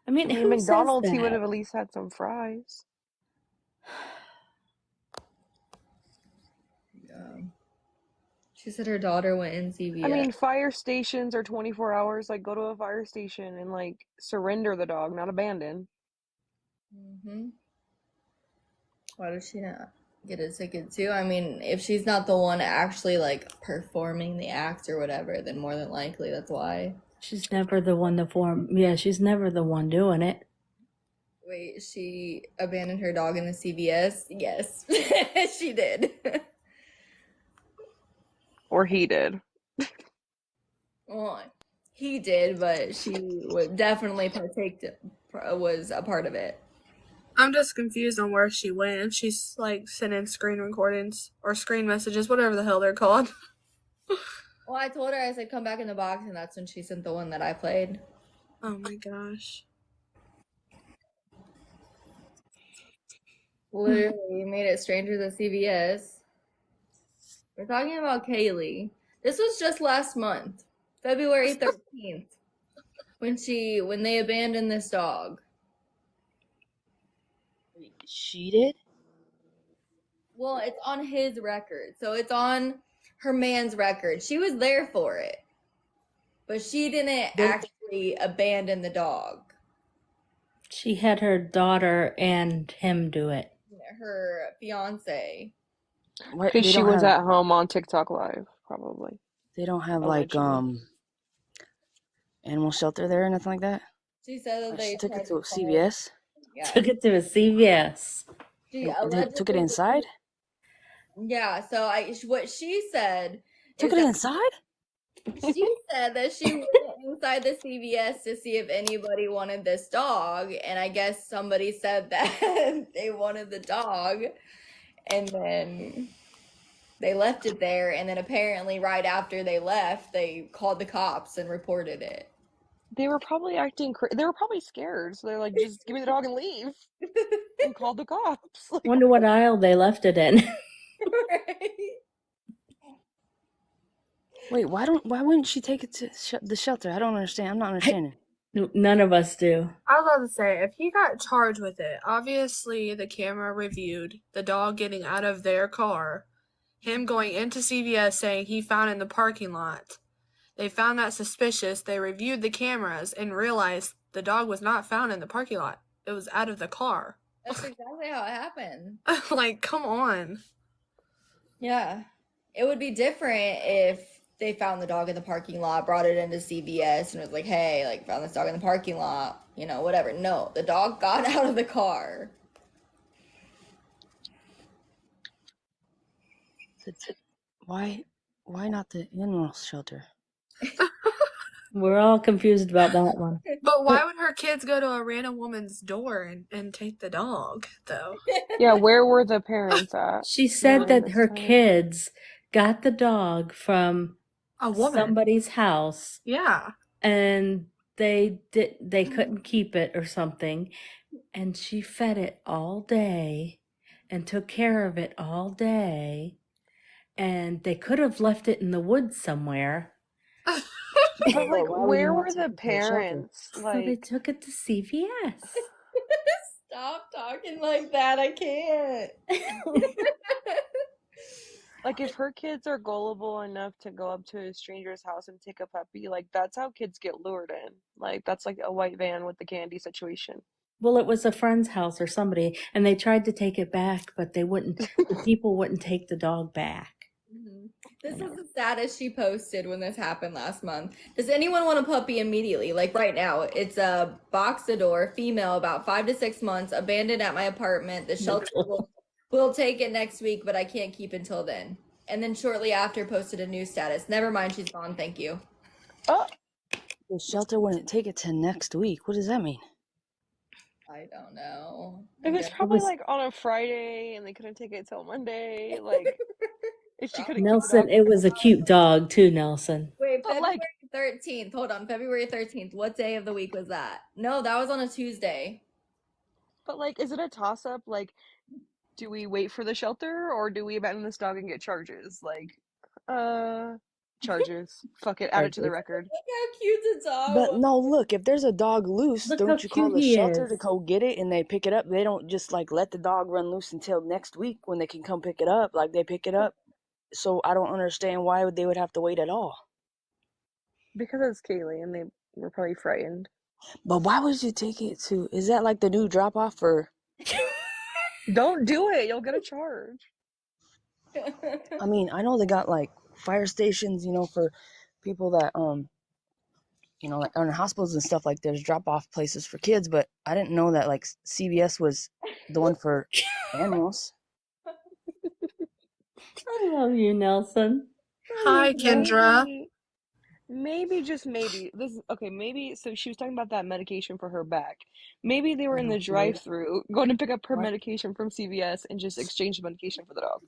I mean, I mean, who McDonald's, says he would that? have at least had some fries. She said her daughter went in CVS. I mean, fire stations are 24 hours. Like, go to a fire station and, like, surrender the dog, not abandon. Mm-hmm. Why does she not get a ticket too? I mean, if she's not the one actually like performing the act or whatever, then more than likely that's why. She's never the one to form. Yeah, she's never the one doing it. Wait, she abandoned her dog in the CVS? Yes, she did. Or he did. Well, he did, but she would definitely was a part of it. I'm just confused on where she went. She's like sending screen recordings or screen messages, whatever the hell they're called. Well, I told her, I said, come back in the box, and that's when she sent the one that I played. Oh my gosh. Literally made it stranger than CVS. We're talking about Kayleigh. This was just last month, February 13th, when they abandoned this dog. She did? Well, it's on his record. So it's on her man's record. She was there for it. But she didn't actually abandon the dog. She had her daughter and him do it. Her fiance. Because she was at home on TikTok Live, probably. They don't have Allegedly. animal shelter there or nothing like that? She said that they took tried it to a call- CVS? Yeah. Took it to a CVS. She They took it allegedly- inside? Yeah, so what she said Took is it that inside? she said that she went inside the CVS to see if anybody wanted this dog, and I guess somebody said that they wanted the dog, and then they left it there, and then apparently right after they left, they called the cops and reported it. They were probably acting they were probably scared, so they're like, just give me the dog and leave. And called the cops. Like, Wonder what aisle they left it in. Wait, why wouldn't she take it to the shelter? I don't understand. I'm not understanding. None of us do. I was about to say, if he got charged with it, obviously the camera reviewed the dog getting out of their car, him going into CVS saying he found it in the parking lot. They found that suspicious. They reviewed the cameras and realized the dog was not found in the parking lot. It was out of the car. That's exactly how it happened. Like, come on. Yeah. It would be different if they found the dog in the parking lot, brought it into CVS, and was like, hey, like, found this dog in the parking lot, you know, whatever. No, the dog got out of the car. Why not the animal shelter? We're all confused about that one. But why would her kids go to a random woman's door and take the dog, though? yeah, where were the parents at? She said during that this her time? kids got the dog from A woman. somebody's house Yeah. and they couldn't keep it or something, and she fed it all day and took care of it all day, and they could have left it in the woods somewhere. But like, why would you where not were take the it to the shelter? parents? So they Like, took it to CVS. Stop talking like that. I can't. like if her kids are gullible enough to go up to a stranger's house and take a puppy, like that's how kids get lured in. Like that's like a white van with the candy situation. Well, it was a friend's house or somebody, and they tried to take it back, but they wouldn't. The people wouldn't take the dog back. This is the status she posted when this happened last month. Does anyone want a puppy immediately? Like right now, it's a boxador, female, about 5 to 6 months, abandoned at my apartment. The shelter will take it next week, but I can't keep until then. And then shortly after, posted a new status. Never mind, she's gone. Thank you. Oh, The shelter wouldn't take it to next week. What does that mean? I don't know. it was probably like on a Friday, and they couldn't take it till Monday. Like, if she could have Nelson, it was a cute dog too, Nelson. Wait, But, February like- 13th. Hold on, February 13th. What day of the week was that? No, that was on a Tuesday. But like, is it a toss up? Like, do we wait for the shelter or do we abandon this dog and get charges? Like, charges. Fuck it, add it to the Charges. Look record. how cute the dog But was. no, look, if there's a dog loose, Look how don't you call cute the he shelter to is. go get it and they pick it up? They don't just like let the dog run loose until next week when they can come pick it up. Like they pick it up. So I don't understand why they would have to wait at all. Because it's Kayleigh and they were probably frightened. But why would you take it to? Is that like the new drop off for? Don't do it. You'll get a charge. I mean, I know they got like fire stations, for people that like on hospitals and stuff. Like there's drop off places for kids, but I didn't know that like CVS was the one for animals. I love you, Nelson. Hi, Kendra. Maybe, just maybe. This is okay. Maybe. So she was talking about that medication for her back. Maybe they were in the drive-through going to pick up her What? medication from CVS and just exchange the medication for the dog.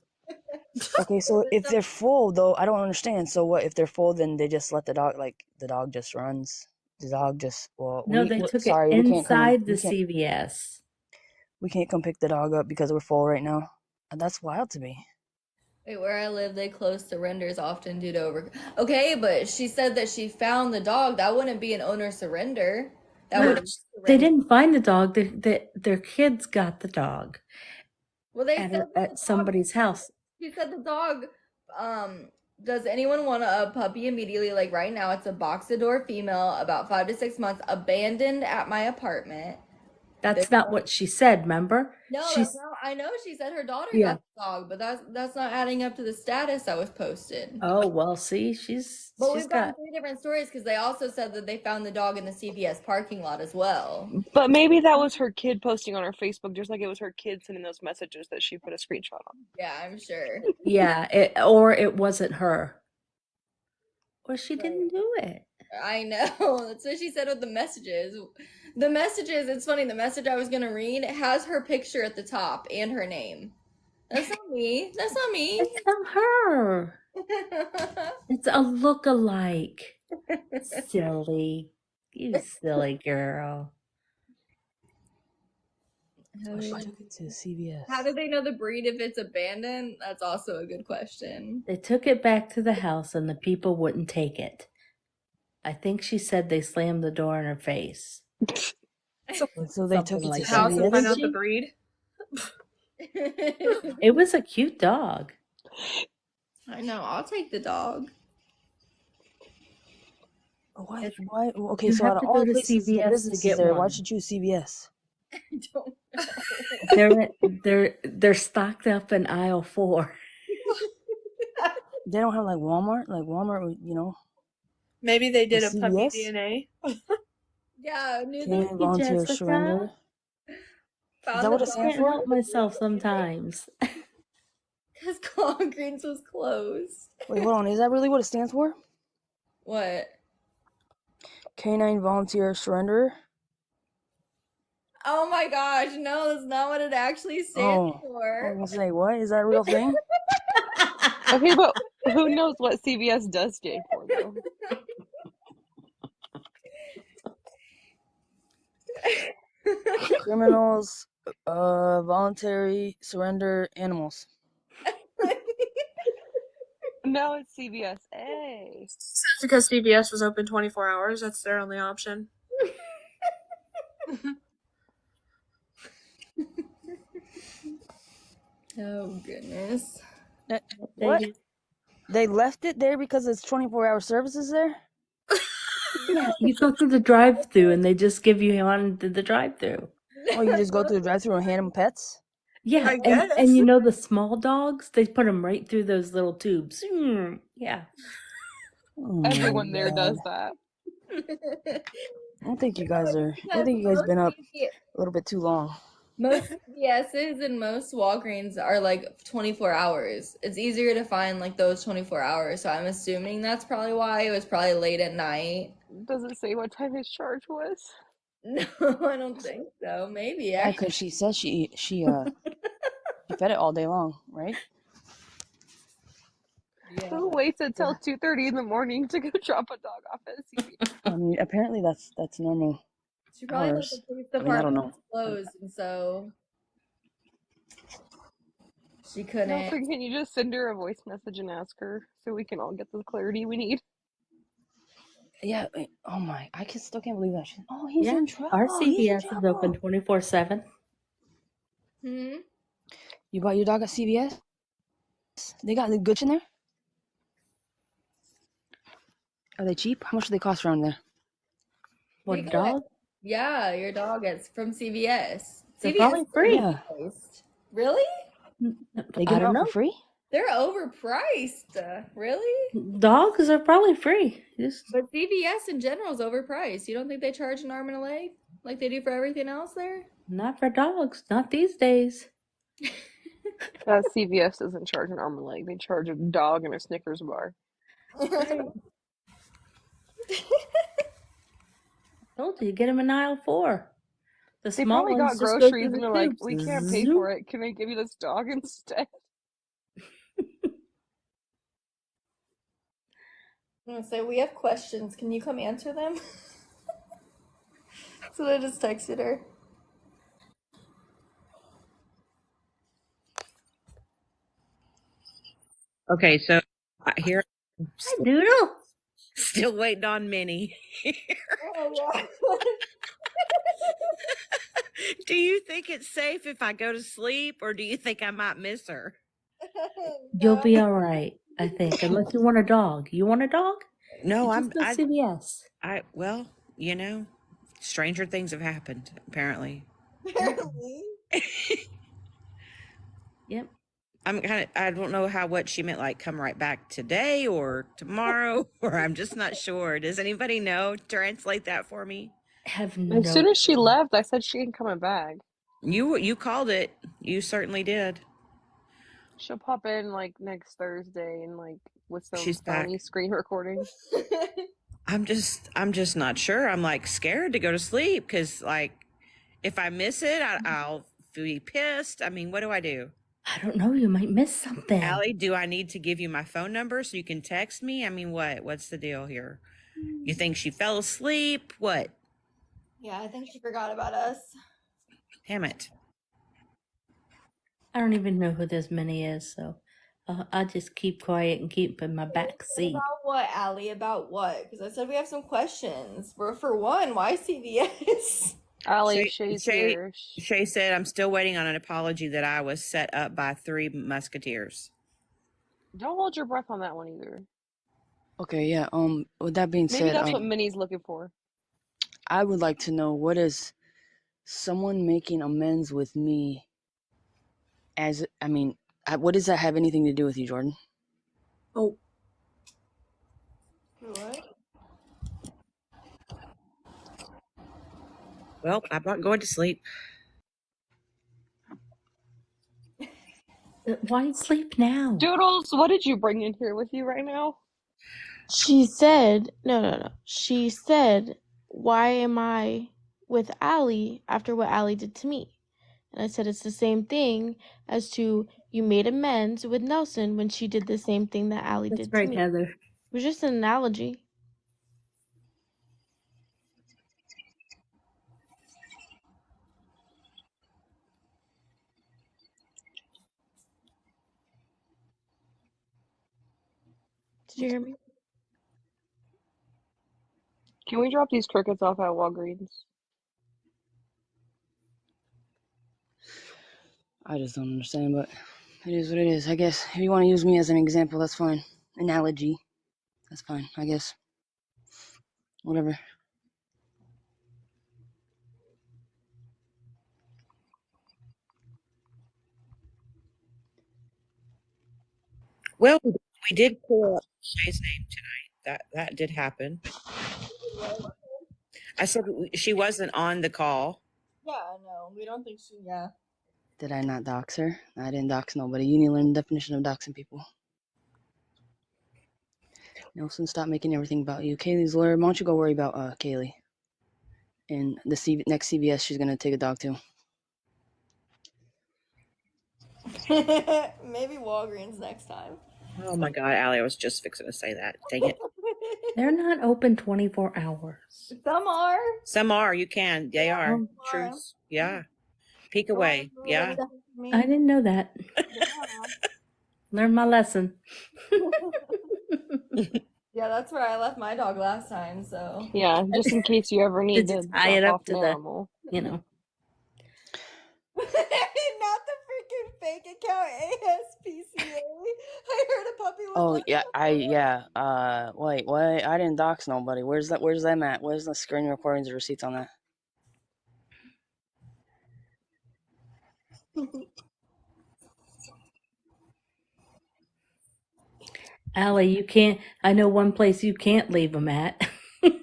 Okay, so if they're full though, I don't understand. So what if they're full? Then they just let the dog the dog just runs. The dog just No, they took sorry, it we can't come. inside the CVS. We can't come pick the dog up because we're full right now. That's wild to me. Wait, where I live, they close surrenders often due to over. Okay, but she said that she found the dog. That wouldn't be an owner surrender. That No, would. they didn't find the dog. Their kids got the dog Well, they said at somebody's house. She said the dog. Does anyone want a puppy immediately? Like right now, it's a boxador female, about 5 to 6 months, abandoned at my apartment. That's not what she said, remember? No, She's, that's not. I know she said her daughter Yeah. got the dog, but that's not adding up to the status that was posted. Oh, well, see, But she's we've got got. 3 different stories because they also said that they found the dog in the CVS parking lot as well. But maybe that was her kid posting on her Facebook, just like it was her kid sending those messages that she put a screenshot on. Yeah, I'm sure. Yeah, or it wasn't her. Or she didn't do it. I know. That's what she said with the messages. The messages, it's funny, the message I was going to read has her picture at the top and her name. That's not me. That's not me. It's not her. It's a look-alike. Silly. You silly girl. How She took it to CVS. do they know the breed if it's abandoned? That's also a good question. They took it back to the house and the people wouldn't take it. I think she said they slammed the door in her face. So they took it like to that. House and find out Didn't the she? breed. It was a cute dog. I know. I'll take the dog. Why? Okay, You so out have of to all go the to places, the CVS to businesses get there, one. why'd you choose CVS? I don't know. They're stocked up in aisle 4. They don't have like Walmart? Like Walmart, Maybe they did a the puppy CVS? DNA. Yeah, I knew Can't volunteer Jessica. surrender. Is Found that what the it dog stands Can't for? help myself sometimes. because Walgreens was closed. Wait, hold on. Is that really what it stands for? What? Canine volunteer surrenderer? Oh my gosh, no, that's not what it actually stands I for. was gonna say, what? Is that a real thing? Okay, but who knows what CVS does stand for, though? Criminals, voluntary surrender animals. No, it's CVS. Hey. It's because CVS was open 24 hours. That's their only option. Oh goodness. What? They left it there because it's 24-hour services there? Yeah, you go through the drive-through and they just give you on to the drive-through. Oh, you just go through the drive-through and hand them pets? Yeah, I guess. and you know the small dogs, they put them right through those little tubes. Yeah. Oh Everyone my there God. does that. I think you guys been up a little bit too long. Most CVS's and most Walgreens are like 24 hours. It's easier to find like those 24 hours. So I'm assuming that's probably why it was probably late at night. Does it say what time his charge was? No, I don't think so. Maybe Yeah, because she says she fed it all day long, right? Yeah. Who waits until 2:30 in the morning to go drop a dog off at CVS? I mean, apparently that's normal. She probably thought hours. the police I mean, I don't department know. was closed, and so she No, couldn't. can you just send her a voice message and ask her so we can all get the clarity we need? Yeah. Oh my! still can't believe that. Oh, he's Yeah, in trouble. our He's in CVS is open trouble. 24/7. Hmm. You bought your dog at CVS? They got the goods in there. Are they cheap? How much do they cost around there? We What, got, dog? yeah, your dog is from CVS. They're CVS probably is free. Yeah. overpriced. Really? They I give it don't out for know. free? They're overpriced. Really? Dogs are probably free. Just But CVS in general is overpriced. You don't think they charge an arm and a leg like they do for everything else there? not for dogs. Not these days. CVS doesn't charge an arm and leg. They charge a dog and a Snickers bar. Told you, get them in aisle 4. The They small probably got ones just go through groceries the and they're like, tubes. we can't pay Zoom. for it. Can I give you this dog instead? I'm gonna say we have questions. Can you come answer them? So I just texted her. Okay, so here, Hi, Doodle. still waiting on Minnie. Oh, yeah. Do you think it's safe if I go to sleep, or do you think I might miss her? You'll be all right, I think, unless you want a dog. You want a dog? No, You just go CVS. Well, stranger things have happened, apparently. Yep. I don't know what she meant, like come right back today or tomorrow, or I'm just not sure. Does anybody know? Translate that for me. Have As soon as she left, I said she ain't coming back. You called it. You certainly did. She'll pop in like next Thursday and like with some She's back. phony screen recording. I'm just not sure. I'm like scared to go to sleep because like if I miss it, I'll be pissed. I mean, what do I do? I don't know. You might miss something. Allie, do I need to give you my phone number so you can text me? I mean, what's the deal here? You think she fell asleep? What? Yeah, I think she forgot about us. Damn it. I don't even know who this Minnie is, so I'll just keep quiet and keep in my back seat. About what, Allie? About what? Because I said we have some questions. For one, why CVS? Allie, Shay's here. Shay said, I'm still waiting on an apology that I was set up by 3 musketeers. Don't hold your breath on that one either. Okay, yeah. With that being Maybe said, that's what Minnie's looking for. I would like to know, what is someone making amends with me what does that have anything to do with you, Jordan? Oh. What? Well, I'm not going to sleep. Why sleep now? Doodles, what did you bring in here with you right now? She said, no. She said, why am I with Allie after what Allie did to me? And I said, it's the same thing as to you made amends with Nelson when she did the same thing that Allie That's did right, to me. Heather. It was just an analogy. Did you hear me? Can we drop these crickets off at Walgreens? I just don't understand, but it is what it is. I guess if you want to use me as an example, that's fine. Analogy, that's fine, I guess. Whatever. Well, we did clear up Shay's name tonight. That did happen. I said she wasn't on the call. Yeah, no, we don't think she. Yeah. Did I not dox her? I didn't dox nobody. You need to learn the definition of doxing people. Nelson, stop making everything about you. Kayleigh's lawyer, why don't you go worry about Kayleigh? And the next CVS she's gonna take a dog to. Maybe Walgreens next time. Oh my God, Allie, I was just fixing to say that. Dang it. They're not open 24 hours. Some are. Some are. You can. They are. Oh. Truth. Yeah. Peek away. Yeah. I didn't know that. Learned my lesson. Yeah, that's where I left my dog last time, so. Yeah, just in case you ever need Did you to tie drop it up off to an the, animal. you know? Not the freaking fake account ASPCA. I heard a puppy was Oh yeah. Wait, what? I didn't dox nobody. Where's them at? Where's the screen recordings and receipts on that? Allie, you can't. I know one place you can't leave them at. CVS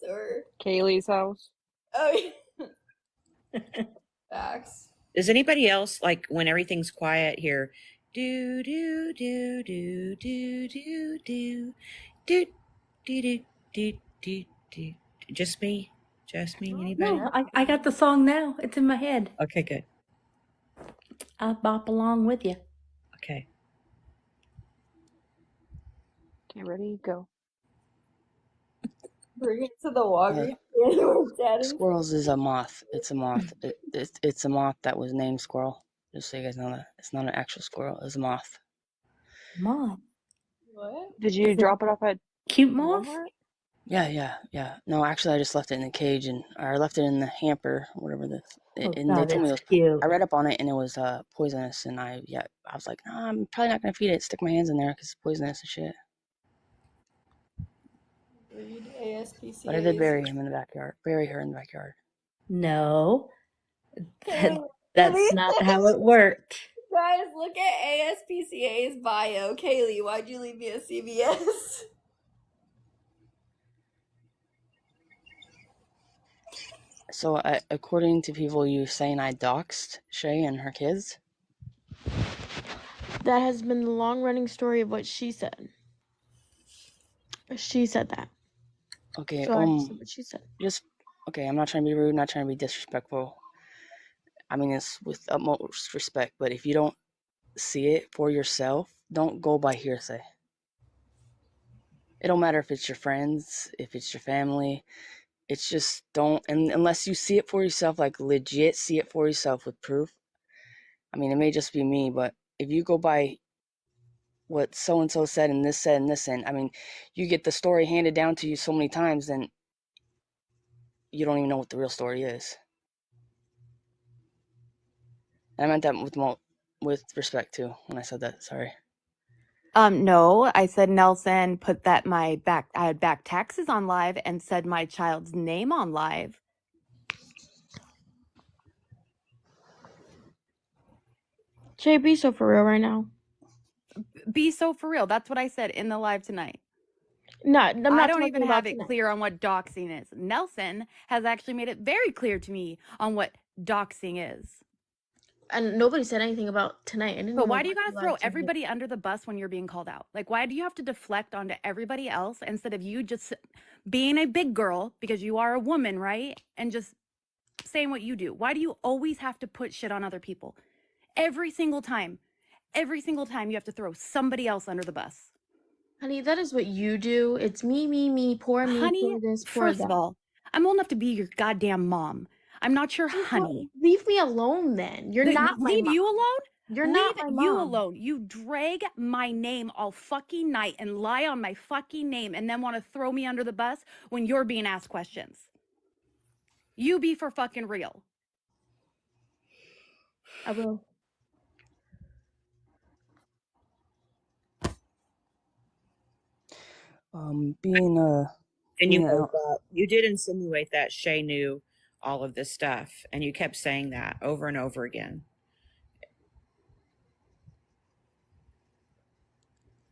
or. Kayleigh's house. Oh, yeah. Facts. Does anybody else, like, when everything's quiet here, do do do do do do do do do do do do? Just me? Just me? Anybody? No, I got the song now. It's in my head. Okay, good. I'll bop along with you. Okay. Okay, ready, go. Bring it to the Walgreens. Squirrels is a moth. It's a moth. It's a moth that was named Squirrel. Just so you guys know that. It's not an actual squirrel. It's a moth. Moth. What? Did you drop it off at Cute moth? Walmart? Yeah. No, actually, I just left it in the cage or I left it in the hamper, whatever Oh, and they God, told me it it's was. cute. I read up on it and it was poisonous, and I was like, no, I'm probably not gonna feed it. Stick my hands in there because it's poisonous and shit. Read ASPCA. But I did bury him in the backyard. Bury her in the backyard. No. That's not how it worked. Guys, look at ASPCA's bio. Kayleigh, why'd you leave me at CVS? So, according to people, you saying I doxed Shay and her kids? That has been the long-running story of what she said. She said that. Okay, So I just said what she said. Okay, I'm not trying to be rude, not trying to be disrespectful. I mean, it's with utmost respect, but if you don't see it for yourself, don't go by hearsay. It don't matter if it's your friends, if it's your family. It's just don't, and unless you see it for yourself, like legit see it for yourself with proof. I mean, it may just be me, but if you go by what so-and-so said and this and I mean, you get the story handed down to you so many times, then you don't even know what the real story is. And I meant that with respect too when I said that. Sorry. No, I said Nelson put that I had back taxes on live and said my child's name on live. Jay, be so for real right now. Be so for real. That's what I said in the live tonight. No, I'm not I don't talking even about have it tonight. clear on what doxing is. Nelson has actually made it very clear to me on what doxing is. And nobody said anything about tonight. I didn't know But why do you about gotta the throw live tonight. everybody under the bus when you're being called out? Like, why do you have to deflect onto everybody else instead of you just being a big girl because you are a woman, right? And just saying what you do. Why do you always have to put shit on other people? Every single time you have to throw somebody else under the bus. Honey, that is what you do. It's me, poor me, Honey, poor this, poor first that. of all, I'm old enough to be your goddamn mom. I'm not your honey. Leave me alone then. You're not my Leave mom. you alone? You're not my Leave you mom. alone. You drag my name all fucking night and lie on my fucking name and then want to throw me under the bus when you're being asked questions. You be for fucking real. I will. And you being out. You did insinuate that Shay knew all of this stuff, and you kept saying that over and over again.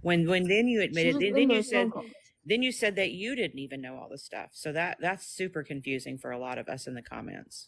When then you admitted, then you said that you didn't even know all the stuff. So that's super confusing for a lot of us in the comments.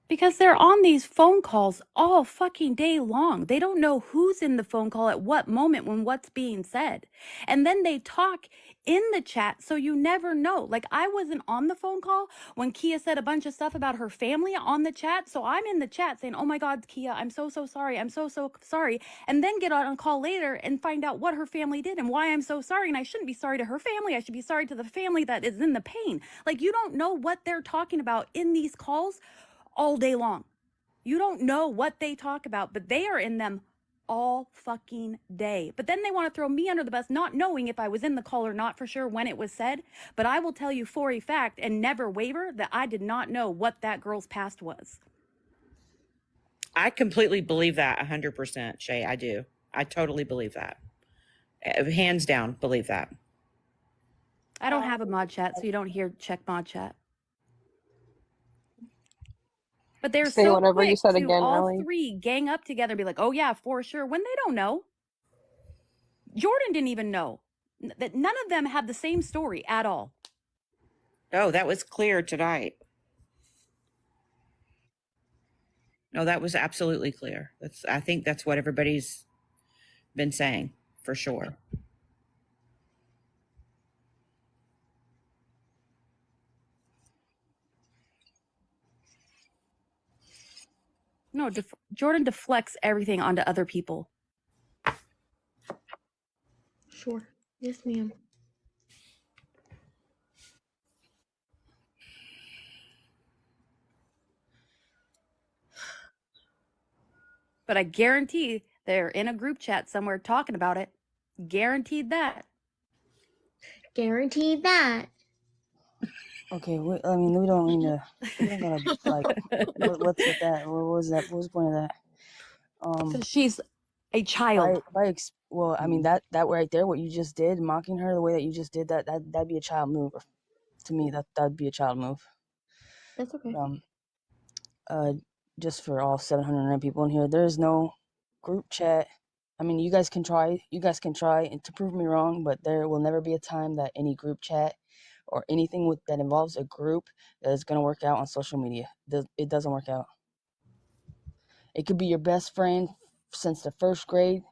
Because they're on these phone calls all fucking day long. They don't know who's in the phone call at what moment when what's being said. And then they talk in the chat, so you never know. Like, I wasn't on the phone call when Kia said a bunch of stuff about her family on the chat, so I'm in the chat saying, oh my God, Kia, I'm so sorry, I'm so sorry, and then get on a call later and find out what her family did and why I'm so sorry, and I shouldn't be sorry to her family, I should be sorry to the family that is in the pain. Like, you don't know what they're talking about in these calls all day long. You don't know what they talk about, but they are in them all fucking day. But then they want to throw me under the bus, not knowing if I was in the call or not for sure when it was said. But I will tell you for a fact and never waver that I did not know what that girl's past was. I completely believe that 100%, Shay. I do. I totally believe that. Hands down, believe that. I don't have a mod chat, so you don't hear check mod chat. But they're Say so whatever you quick said to again, all Allie. three gang up together and be like, oh yeah, for sure, when they don't know. Jordan didn't even know. That none of them had the same story at all. Oh, that was clear tonight. No, that was absolutely clear. I think that's what everybody's been saying for sure. No, Jordan deflects everything onto other people. Sure. Yes, ma'am. But I guarantee they're in a group chat somewhere talking about it. Guaranteed that. Guaranteed that. Okay, we don't mean to. We don't gotta like. What's with that? What was that? What was the point of that? Because she's a child. Well, I mean that right there, what you just did, mocking her the way that you just did that'd be a child move. To me, that'd be a child move. That's okay. Just for all 709 people in here, there is no group chat. I mean, you guys can try to prove me wrong, but there will never be a time that any group chat or anything that involves a group that is going to work out on social media. It doesn't work out. It could be your best friend since the first grade,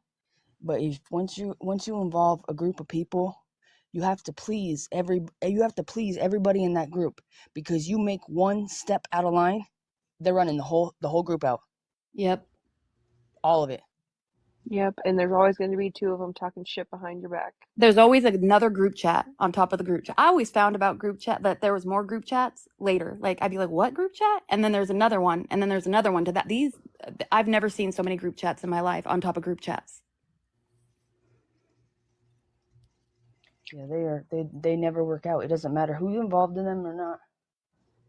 but once you involve a group of people, you have to please everybody in that group, because you make one step out of line, they're running the whole group out. Yep. All of it. Yep, and there's always going to be two of them talking shit behind your back. There's always another group chat on top of the group chat. I always found about group chat that there was more group chats later. Like, I'd be like, what group chat? And then there's another one, and then there's another one to that. I've never seen so many group chats in my life on top of group chats. Yeah, they never work out. It doesn't matter who's involved in them or not.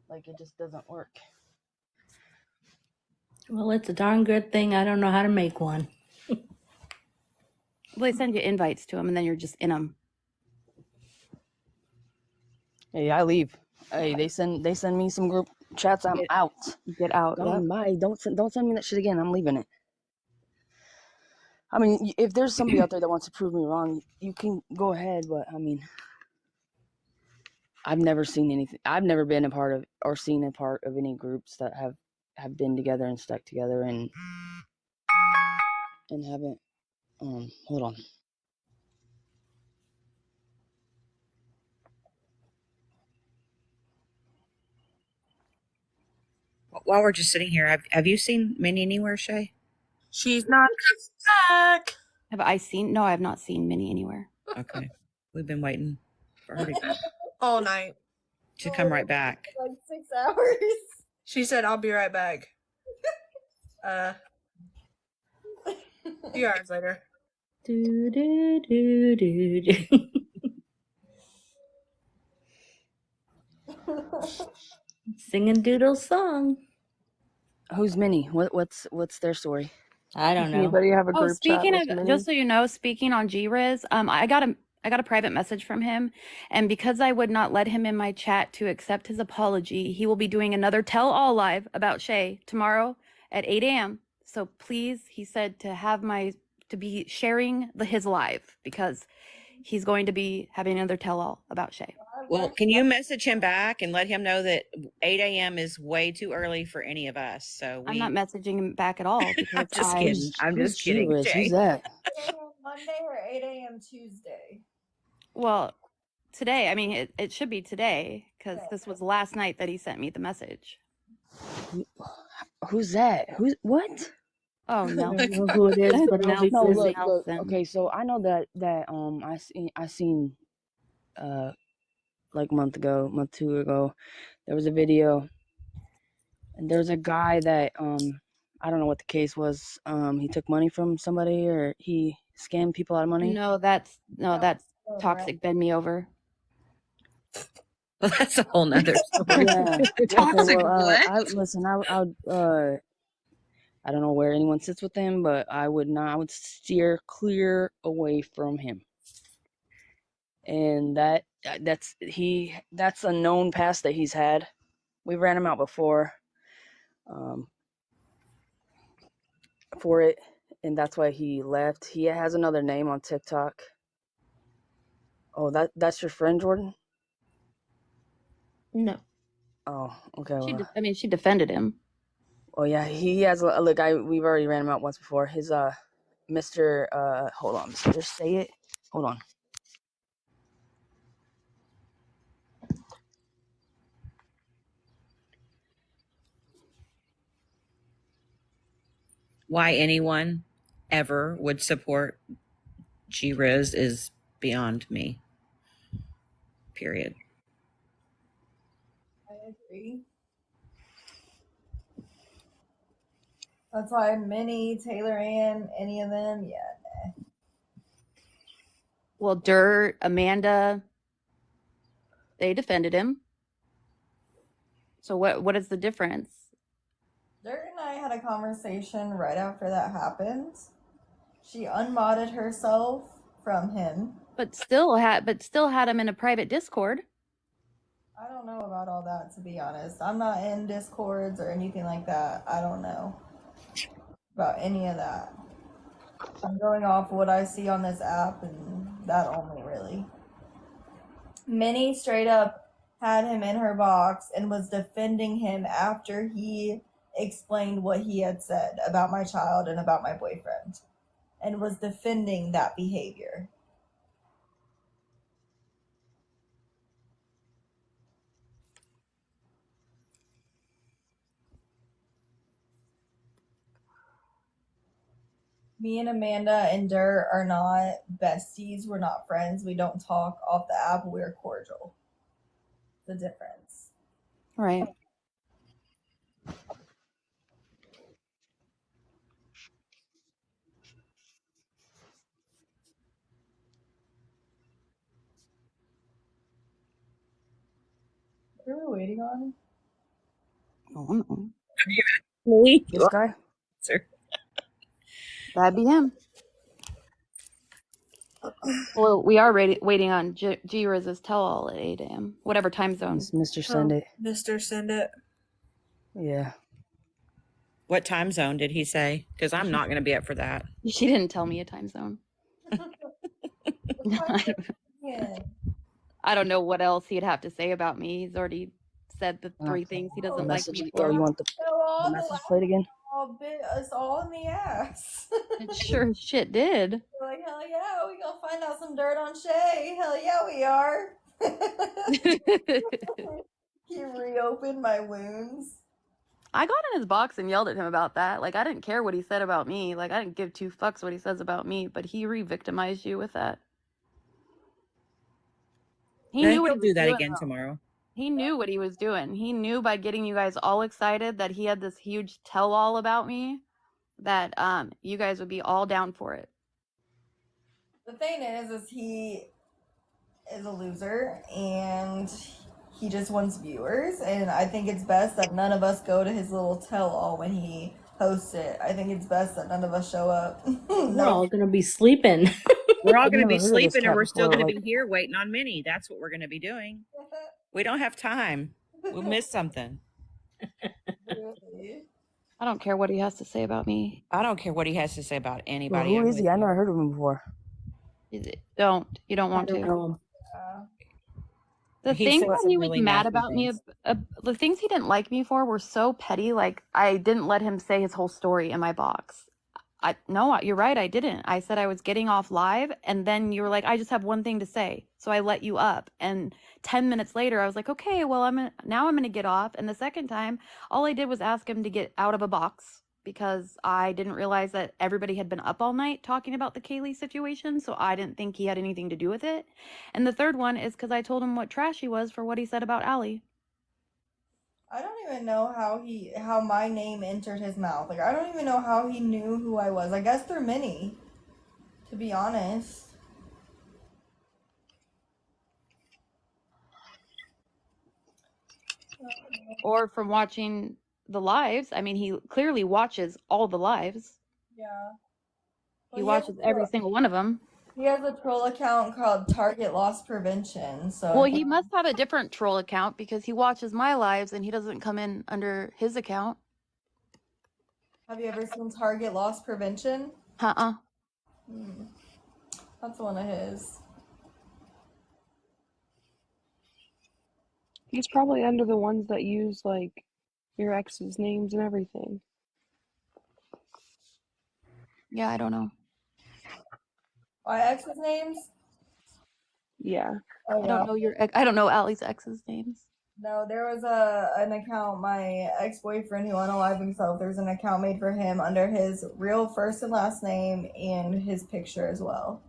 Like, it just doesn't work. Well, it's a darn good thing I don't know how to make one. Well, they send you invites to them, and then you're just in them. Hey, I leave. Hey, they send me some group chats. I'm out. Get out. Gone. Bye. Don't send me that shit again. I'm leaving it. I mean, if there's somebody out there that wants to prove me wrong, you can go ahead. But I mean, I've never seen anything. I've never been a part of or seen a part of any groups that have been together and stuck together and haven't. Hold on. While we're just sitting here, have you seen Minnie anywhere, Shay? She's not back. Have I seen? No, I have not seen Minnie anywhere. Okay. We've been waiting for her to All night. come right back. Like 6 hours. She said, I'll be right back. A few hours later. Do, do, do, do, do. Singing Doodle's song. Who's Minnie? What's their story? I don't know. Anybody have a group chat speaking with of, Minnie? just so you know, speaking on G-Riz, I got a private message from him, and because I would not let him in my chat to accept his apology, he will be doing another tell-all live about Shay tomorrow at 8 a.m. So please, he said to be sharing his live, because he's going to be having another tell-all about Shay. Well, can you message him back and let him know that 8 a.m. is way too early for any of us? So I'm not messaging him back at all because I'm just kidding. I'm just kidding. Who's that? 8 a.m. Monday or 8 a.m. Tuesday? Well, today. I mean, it should be today because this was last night that he sent me the message. Who's that? Who's what? Oh, I no. don't know who it is, but Nelson No, is look. Nelson. Okay, so I know that I seen like month 2 ago, there was a video, and there's a guy that I don't know what the case was. He took money from somebody, or he scammed people out of money. No, that's toxic. Bend me over. Well, that's a whole nother story. Yeah. Toxic Okay, well, what? I don't know where anyone sits with him, but I would steer clear away from him. And that's a known past that he's had. We ran him out before for it, and that's why he left. He has another name on TikTok. Oh, that's your friend, Jordan? No. Oh, okay. Well, She defended him. oh yeah, he has a guy. We've already ran him out once before. His Mr. Hold on, just say it. Hold on. Why anyone ever would support G-Riz is beyond me. Period. I agree. That's why Minnie, Taylor Ann, any of them, yeah. Well, Dirt, Amanda, they defended him. So what is the difference? Dirt and I had a conversation right after that happened. She unmodded herself from him. But still had him in a private Discord. I don't know about all that, to be honest. I'm not in Discords or anything like that. I don't know about any of that. I'm going off what I see on this app and that only, really. Minnie straight up had him in her box and was defending him after he explained what he had said about my child and about my boyfriend, and was defending that behavior. Me and Amanda and Dirt are not besties. We're not friends. We don't talk off the app. We're cordial. The difference. Right. What are we waiting on? Oh, no. This guy? That'd be him. Well, we are waiting on G-Riz's tell-all at 8 a.m. Whatever time zone. It's Mr. Send It. Mr. Send It. Yeah. What time zone did he say? Because I'm not going to be up for that. She didn't tell me a time zone. Yeah. I don't know what else he'd have to say about me. He's already said the 3 things he doesn't like me for. You want the message played again? All bit us all in the ass. It sure as shit did. We're like, hell yeah, we gonna find out some dirt on Shay. Hell yeah, we are. He reopened my wounds. I got in his box and yelled at him about that. Like, I didn't care what he said about me. Like, I didn't give 2 fucks what he says about me, but he re-victimized you with that. He knew what he he'll do was that doing, again though. tomorrow. He knew what he was doing. He knew by getting you guys all excited that he had this huge tell-all about me, that you guys would be all down for it. The thing is he is a loser and he just wants viewers, and I think it's best that none of us go to his little tell-all when he hosts it. I think it's best that none of us show up. We're all gonna be sleeping. We're all I've going to never be heard of this sleeping, and cat we're still before, going to like- be here waiting on Minnie. That's what we're going to be doing. We don't have time. We'll miss something. I don't care what he has to say about me. I don't care what he has to say about Well, anybody. who I'm is he? with I you. never heard of him before. You don't want to. The He things said that some he was really mad nasty about me, things. the things he didn't like me for were so petty. Like, I didn't let him say his whole story in my box. No, you're right, I didn't. I said I was getting off live, and then you were like, I just have one thing to say. So I let you up. And 10 minutes later, I was like, okay, well, now I'm going to get off. And the second time, all I did was ask him to get out of a box because I didn't realize that everybody had been up all night talking about the Kayleigh situation. So I didn't think he had anything to do with it. And the third one is because I told him what trash he was for what he said about Allie. I don't even know how my name entered his mouth. Like, I don't even know how he knew who I was. I guess through Minnie, to be honest. Or from watching the lives. I mean, he clearly watches all the lives. Yeah. He Well, watches every single one of them. he has a troll account called Target Loss Prevention. So Well, he must have a different troll account because he watches my lives and he doesn't come in under his account. have you ever seen Target Loss Prevention? Uh-uh. That's one of his. He's probably under the ones that use like your ex's names and everything. Yeah, I don't know. My ex's names? Yeah. Oh, I don't know I don't know Allie's ex's names. No, there was an account, my ex-boyfriend who unalived himself, there's an account made for him under his real first and last name and his picture as well.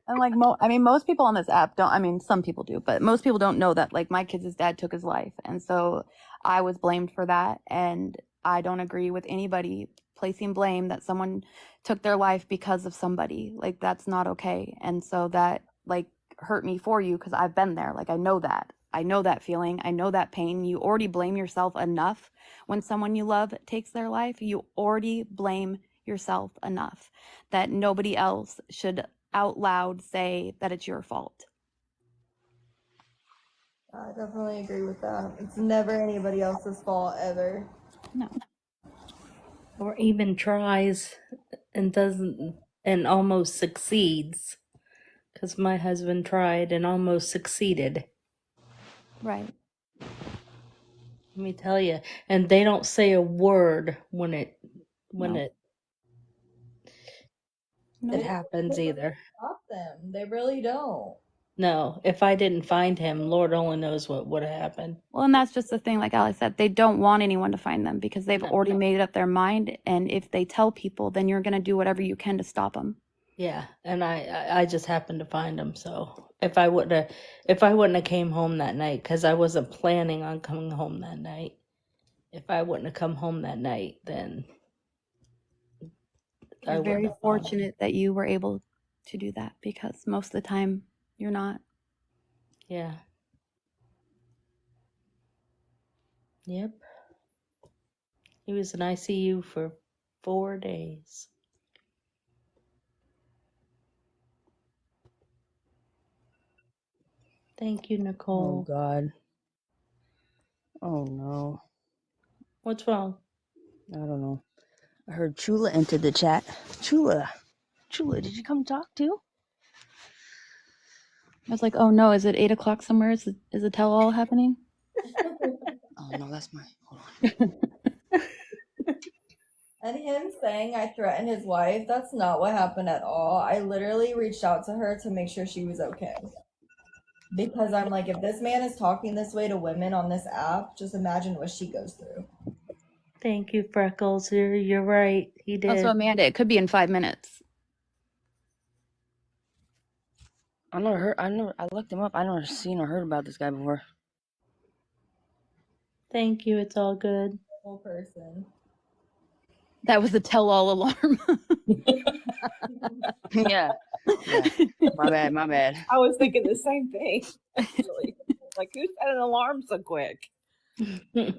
And like most people on this app don't, some people do, but most people don't know that like my kid's dad took his life. And so I was blamed for that. And I don't agree with anybody placing blame that someone took their life because of somebody. Like that's not okay. And so that like hurt me for you because I've been there. Like I know that feeling. I know that pain. You already blame yourself enough when someone you love takes their life. You already blame yourself enough that nobody else should out loud say that it's your fault. I definitely agree with that. It's never anybody else's fault ever. No. Or even tries and doesn't and almost succeeds. Because my husband tried and almost succeeded. Right. Let me tell you. And they don't say a word when it happens either. Stop them. They really don't. No, if I didn't find him, Lord only knows what would have happened. Well, and that's just the thing, like Allie said, they don't want anyone to find them because they've already made up their mind. And if they tell people, then you're going to do whatever you can to stop them. Yeah, and I just happened to find him. So if I wouldn't have came home that night, because I wasn't planning on coming home that night. If I wouldn't have come home that night, then You're very fortunate that you were able to do that because most of the time you're not. Yeah. Yep. He was in ICU for 4 days. Thank you, Oh Nicole. God. Oh no. What's wrong? I don't know. I heard Chula entered the chat. Chula, did you come talk too? I was like, oh no, is it 8 o'clock somewhere? Is a tell-all happening? Oh no, that's my. Hold on. And him saying I threatened his wife, that's not what happened at all. I literally reached out to her to make sure she was okay. Because I'm like, if this man is talking this way to women on this app, just imagine what she goes through. Thank you, Freckles. You're right. He did. Also, Amanda, it could be in 5 minutes. I looked him up. I never seen or heard about this guy before. Thank you. It's all good. Whole person. That was the tell-all alarm. Yeah. My bad. I was thinking the same thing. Actually. Like, who set an alarm so quick?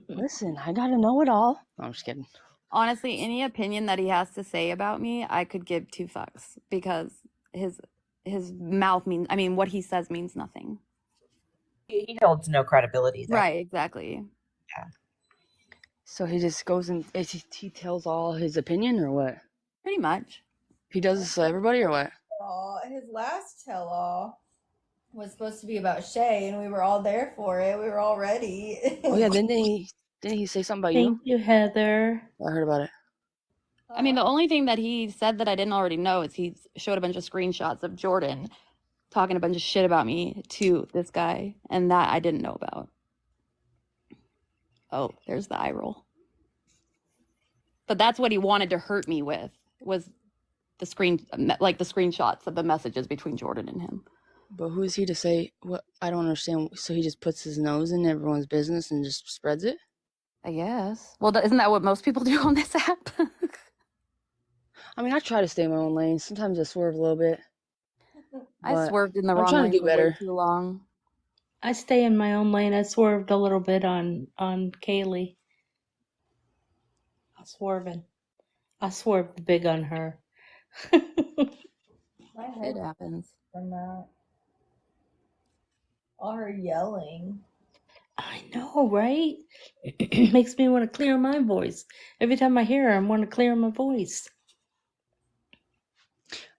Listen, I gotta know it all. No, I'm just kidding. Honestly, any opinion that he has to say about me, I could give 2 fucks because his mouth means, what he says means nothing. He holds no credibility. Right, exactly. Yeah. So he just goes and he tells all his opinion or what? Pretty much. He does this to everybody or what? His last tell-all was supposed to be about Shay, and we were all there for it. We were all ready. Oh yeah, didn't he say something about Thank you, Heather. I heard about it. I mean, the only thing that he said that I didn't already know is he showed a bunch of screenshots of Jordan talking a bunch of shit about me to this guy, and that I didn't know about. Oh, there's the eye roll. But that's what he wanted to hurt me with, was the screenshots of the messages between Jordan and him. But who is he to say what? I don't understand. So he just puts his nose in everyone's business and just spreads it? I guess. Well, isn't that what most people do on this app? I mean, I try to stay in my own lane. Sometimes I swerve a little bit. I swerved in the I'm wrong trying lane to do for way better. too long. I stay in my own lane. I swerved a little bit on Kayleigh. I swerved big on her. My It head happens. from that. All her yelling. I know, right? Makes me want to clear my voice. Every time I hear her, I want to clear my voice.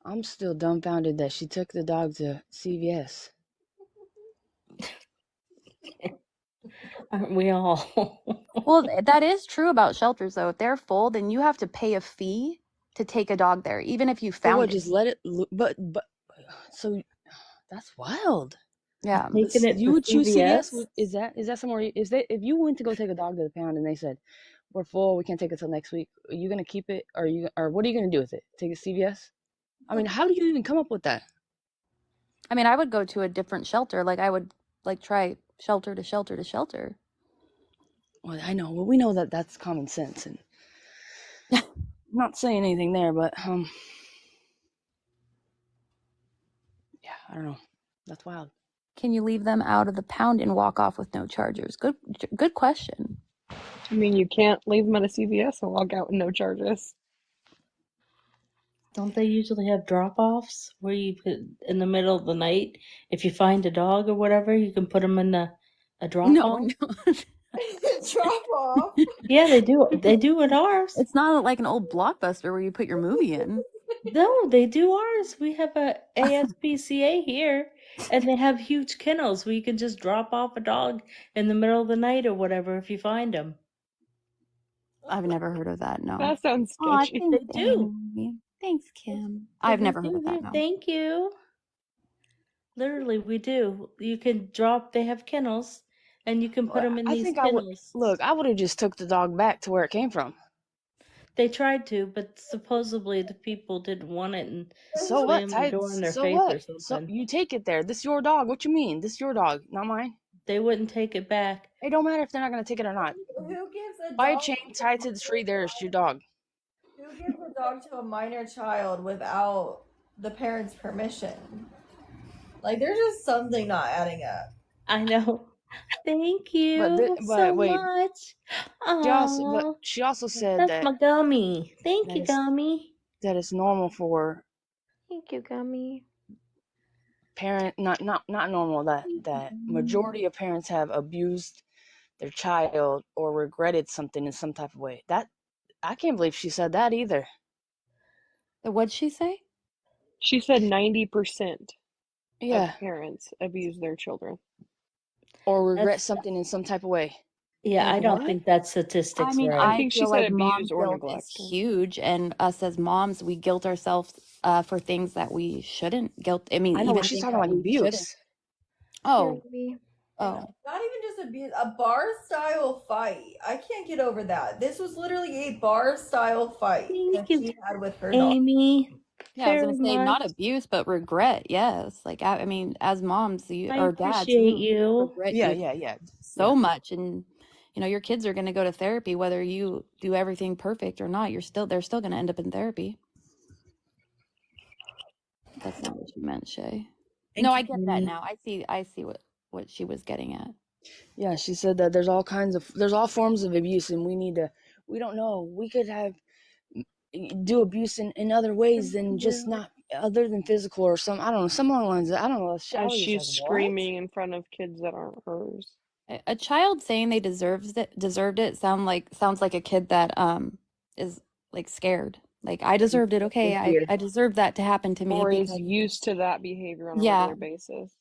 I'm still dumbfounded that she took the dog to CVS. Aren't we all? Well, that is true about shelters, though. If they're full, then you have to pay a fee to take a dog there, even if you But found what? it. Just let it. But so that's wild. Yeah. Taking it You to would choose CVS? CVS? Is that somewhere? If you went to go take a dog to the pound and they said we're full, we can't take it till next week, are you gonna keep it, or what are you gonna do with it? Take it to CVS? I mean, how do you even come up with that? I mean, I would go to a different shelter. Like, I would try shelter to shelter to shelter. Well, I know. Well, we know that that's common sense, and I'm not saying anything there, but yeah, I don't know. That's wild. Can you leave them out of the pound and walk off with no charges? Good question. I mean, you can't leave them at a CVS and walk out with no charges. Don't they usually have drop-offs where you could, in the middle of the night, if you find a dog or whatever, you can put them in a drop-off? No. Drop off. Yeah, they do. They do at ours. It's not like an old Blockbuster where you put your movie in. No, they do ours. We have a ASPCA here, and they have huge kennels where you can just drop off a dog in the middle of the night or whatever if you find them. I've never heard of that. No. That sounds Aw, sketchy. thanks, They do. Amy. Thanks, Kim. I've never heard of that. No. Thank you. Literally, we do. You can drop. They have kennels, and you can put them in I these think I would kennels. look. I would have just took the dog back to where it came from. They tried to, but supposedly the people didn't want it and So what? slammed the door in their So face what? or So something. you take it there. This is your dog. What you mean? This is your dog, not mine. They wouldn't take it back. It don't matter if they're not gonna take it or not. Who gives a Buy a dog? chain, tie it to the tree. There's your dog. Who gives a dog to a minor child without the parent's permission? Like, there's just something not adding up. I know. Thank you so much. She also said that's that my gummy. Thank you, it's- gummy. that it's normal for Thank you, Gummy. not normal that majority of parents have abused their child or regretted something in some type of way. That I can't believe she said that either. What'd she say? She said 90% Yeah. of parents abuse their children. Or regret something in some type of way. Yeah, I don't think that statistic's I mean, right. I think she feel said like mom abuse or guilt neglect. is huge, and us as moms, we guilt ourselves for things that we shouldn't guilt. I mean, I know, even she's things talking that like we shouldn't. abuse. Oh, Not even just abuse, a bar style fight. I can't get over that. This was literally a bar style fight that she had with her dog. Amy. yeah, I was gonna very say not much. abuse, but regret. Yes, like I mean, as moms I or dads, appreciate you. regret Yeah, doing yeah. so much, and you know your kids are gonna go to therapy whether you do everything perfect or not. They're still gonna end up in therapy. That's not what she meant, Shay. No, I get that now. I see what she was getting at. Yeah, she said that there's all forms of abuse, and we don't know. We could do abuse in other ways than just not other than physical or some, I don't know, some along the lines. I don't know. As I was she's just like, screaming in front of kids that aren't hers. A child saying they deserved it sounds like a kid that is like scared. Like I deserved it. Okay, I deserve that to happen to me. Or is because used to that behavior on a Yeah. regular basis.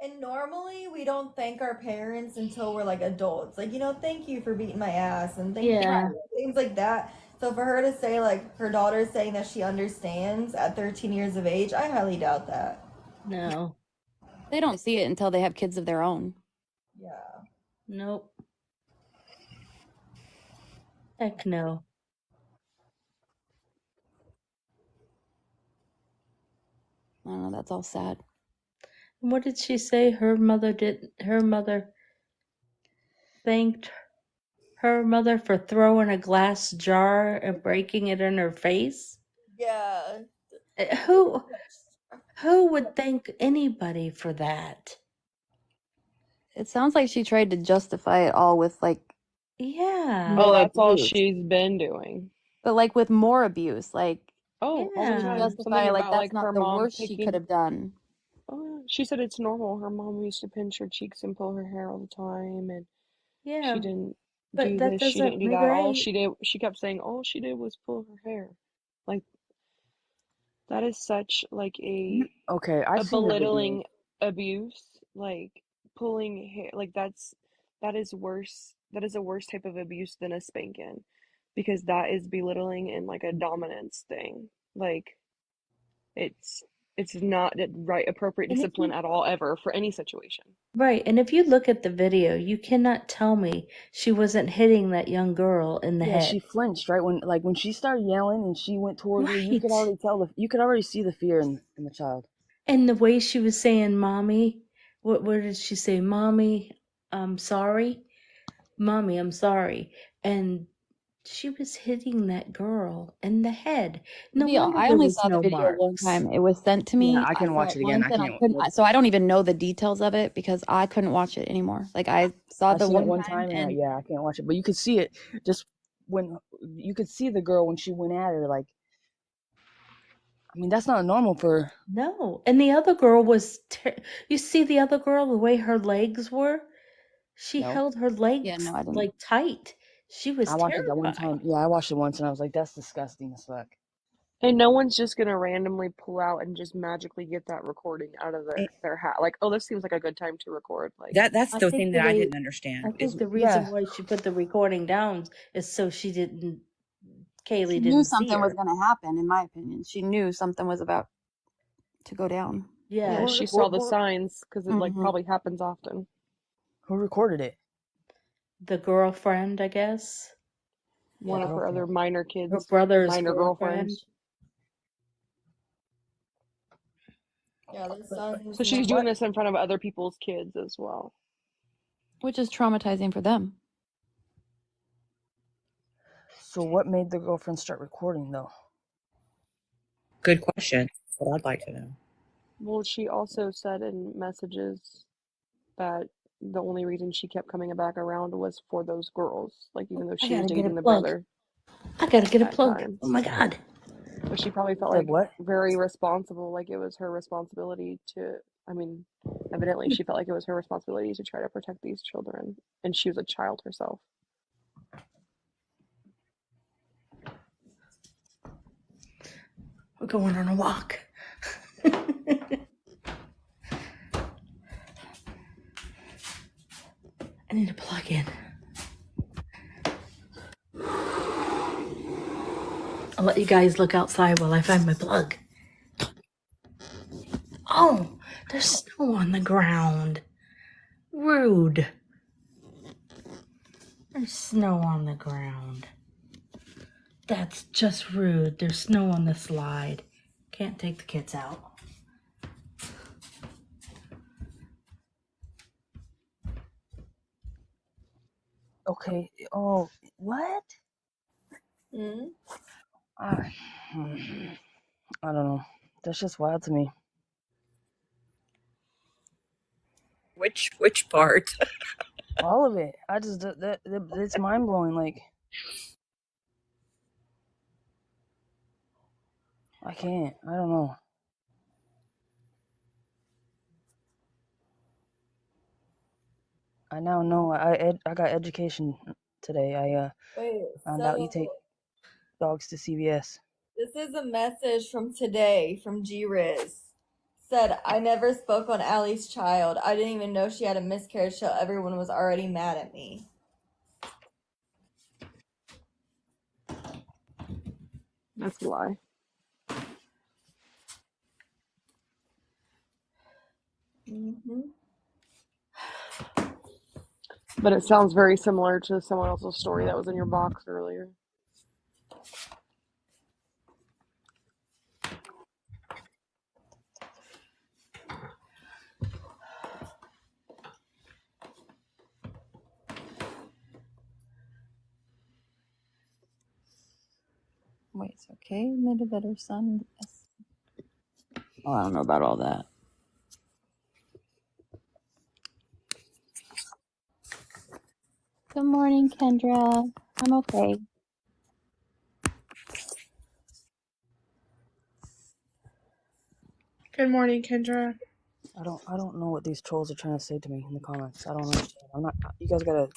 And normally we don't thank our parents until we're like adults. Like, thank you for beating my ass and thank you Yeah. for things like that. So for her to say like her daughter's saying that she understands at 13 years of age, I highly doubt that. No. They don't see it until they have kids of their own. Yeah. Nope. Heck no. I don't know, that's all sad. What did she say? Her mother thanked her mother for throwing a glass jar and breaking it in her face? Yeah. Who would thank anybody for that? It sounds like she tried to justify it all with like Yeah. Oh, more that's all abuse. she's been doing. But like with more abuse, like Oh, all the to time. justify Something like about that's like not her the mom worst she could picking. have done. Oh, she said it's normal. Her mom used to pinch her cheeks and pull her hair all the time, and Yeah. she didn't But do that this. She doesn't didn't do make that. All right. she did, she kept saying, all she did was pull her hair. Like that is such like Okay, I a seen the video. belittling abuse. Like pulling hair. Like that is worse. That is a worse type of abuse than a spanking, because that is belittling and like a dominance thing. Like it's not the right appropriate And if discipline you at all ever for any situation. Right, and if you look at the video, you cannot tell me she wasn't hitting that young girl in the Yeah, head. she flinched right when she started yelling and she went towards her. You could Right. already tell you could already see the fear in the child. And the way she was saying, "Mommy," what did she say? "Mommy, I'm sorry." "Mommy, I'm sorry." And she was hitting that girl in the head. No wonder I there only was saw the no video one marks. time. It was sent to Yeah, me. I I can saw watch it it again. once I and I can't. couldn't. So I don't even know the details of it because I couldn't watch it anymore. Like I saw I the seen it one one time time and and yeah, I can't watch it. But you could see it just when you could see the girl when she went at her. Like, I mean, that's not normal for. No, and the other girl was. You see the other girl, the way her legs were. She No, held her yeah, legs no, I didn't. like tight. She was I watched it that one terrified. time. Yeah, I watched it once and I was like, that's disgusting as fuck. And no one's just gonna randomly pull out and just magically get that recording out of their hat. Like, oh, this seems like a good time to record. Like That's I the think thing the that I way didn't understand I is think the reason Yeah, why she put the recording down is so She Kayleigh knew didn't see something was her. going to happen, in my opinion. She knew something was about to go down. yeah, Yeah, she saw the signs because it like Mm-hmm. probably happens often. who recorded it? the girlfriend, I guess. One The of her other girlfriend. minor Her kids, brother's minor girlfriend. girlfriends. Yeah, the son's So she's mom. doing this in front of other people's kids as well. Which is traumatizing for them. So what made the girlfriend start recording though? good question. That's what I'd like to know. Well, she also said in messages that the only reason she kept coming back around was for those girls. Like even though I she was gotta get a dating the plug. brother I gotta get a at plug. Oh times. my god. But she probably felt Said like what? very responsible, like it was her responsibility to, I mean, evidently she felt like it was her responsibility to try to protect these children. And she was a child herself. We're going on a walk. I need to plug in. I'll let you guys look outside while I find my plug. Oh, there's snow on the ground. Rude. There's snow on the ground. That's just rude. There's snow on the slide. Can't take the kids out. Okay. Oh, what? Hmm? I don't know. That's just wild to me. Which part? All of it. I just that it's mind blowing. Like I can't. I don't know. I now know. I got education today. I Wait, found out you so take dogs to CVS. this is a message from today from G-Riz. Said, I never spoke on Allie's child. I didn't even know she had a miscarriage till everyone was already mad at me. That's a lie. Mm-hmm. But it sounds very similar to someone else's story that was in your box earlier. Wait, it's okay. Made a better son. Yes. Oh, I don't know about all that. Good morning, Kendra. I'm okay. Good morning, Kendra. I don't know what these trolls are trying to say to me in the comments. I don't understand. I'm not. You guys gotta.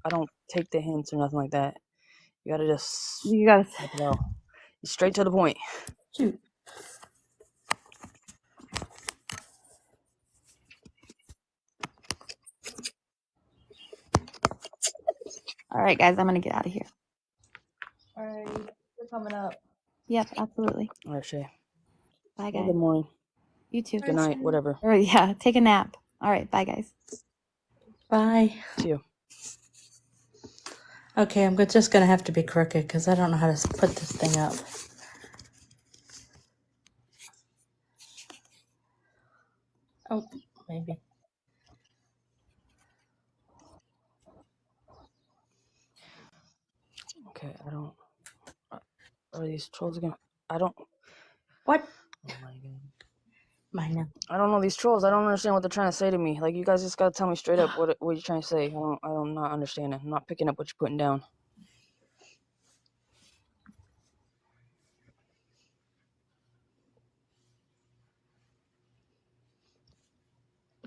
I don't take the hints or nothing like that. You gotta just. You gotta. Type it out. Straight to the point. Shoot. All right, guys. I'm gonna get out of here. All right, we're coming up. Yep, absolutely. All right, Shay. Bye, Well, guys. good morning. You too. Good night. Whatever. Or yeah, take a nap. All right, bye, guys. Bye. See you. Okay, I'm just gonna have to be crooked because I don't know how to put this thing up. Oh, maybe. Okay, I don't. Are these trolls again? I don't. What? Oh my god. Mine. I don't know these trolls. I don't understand what they're trying to say to me. Like, you guys just gotta tell me straight up what you're trying to say. I'm not understanding. I'm not picking up what you're putting down.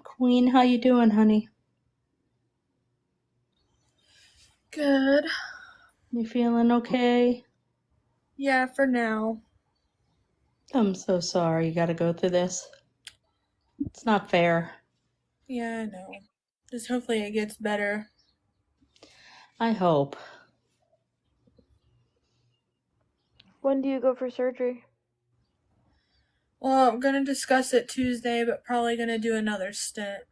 Queen, how you doing, honey? Good. You feeling okay? Yeah, for now. I'm so sorry you gotta go through this. It's not fair. Yeah, I know. Just hopefully it gets better. I hope. When do you go for surgery? Well, I'm gonna discuss it Tuesday, but probably gonna do another stint.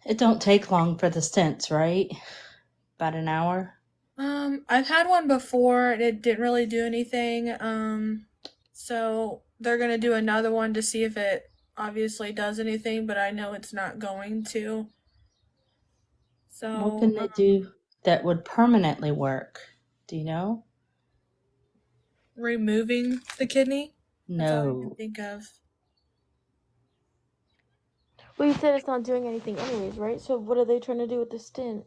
It don't take long for the stents, right? About an hour? I've had one before and it didn't really do anything. So they're gonna do another one to see if it obviously does anything, but I know it's not going to. So What can they do that would permanently work? Do you know? removing the kidney? That's all I can No. think of. Well, you said it's not doing anything anyways, right? So what are they trying to do with the stint?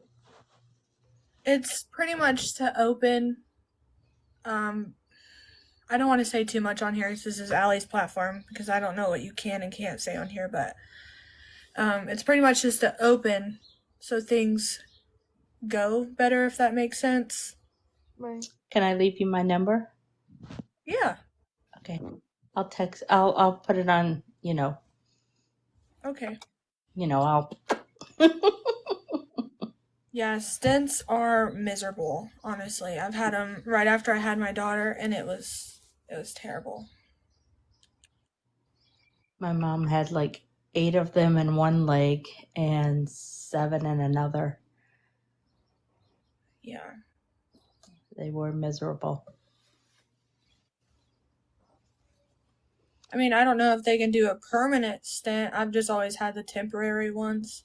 It's pretty much to open. I don't want to say too much on here. This is Allie's platform because I don't know what you can and can't say on here, but it's pretty much just to open so things go better, if that makes sense. Right. Can I leave you my number? Yeah. Okay. I'll put it on, Okay. I'll Yeah, stents are miserable, honestly. I've had them right after I had my daughter and it was terrible. My mom had like 8 of them in one leg and 7 in another. Yeah. They were miserable. I mean, I don't know if they can do a permanent stent. I've just always had the temporary ones.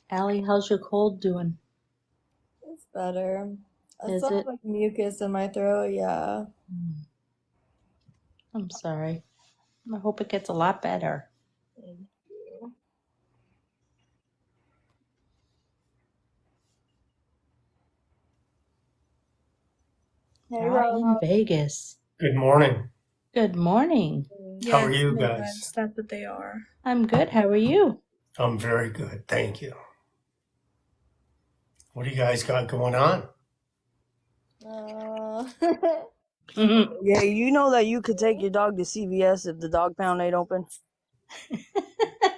Allie, how's your cold doing? It's better. I Is still have it? like mucus in my throat, yeah. I'm sorry. I hope it gets a lot better. Thank you. Hey, Hi in Rob. Vegas. Good morning. Good morning. How are Yes, you Midwest, guys? that's what they are. I'm good. How are you? I'm very good. Thank you. What do you guys got going on? Yeah, you know that you could take your dog to CVS if the dog pound ain't open. Did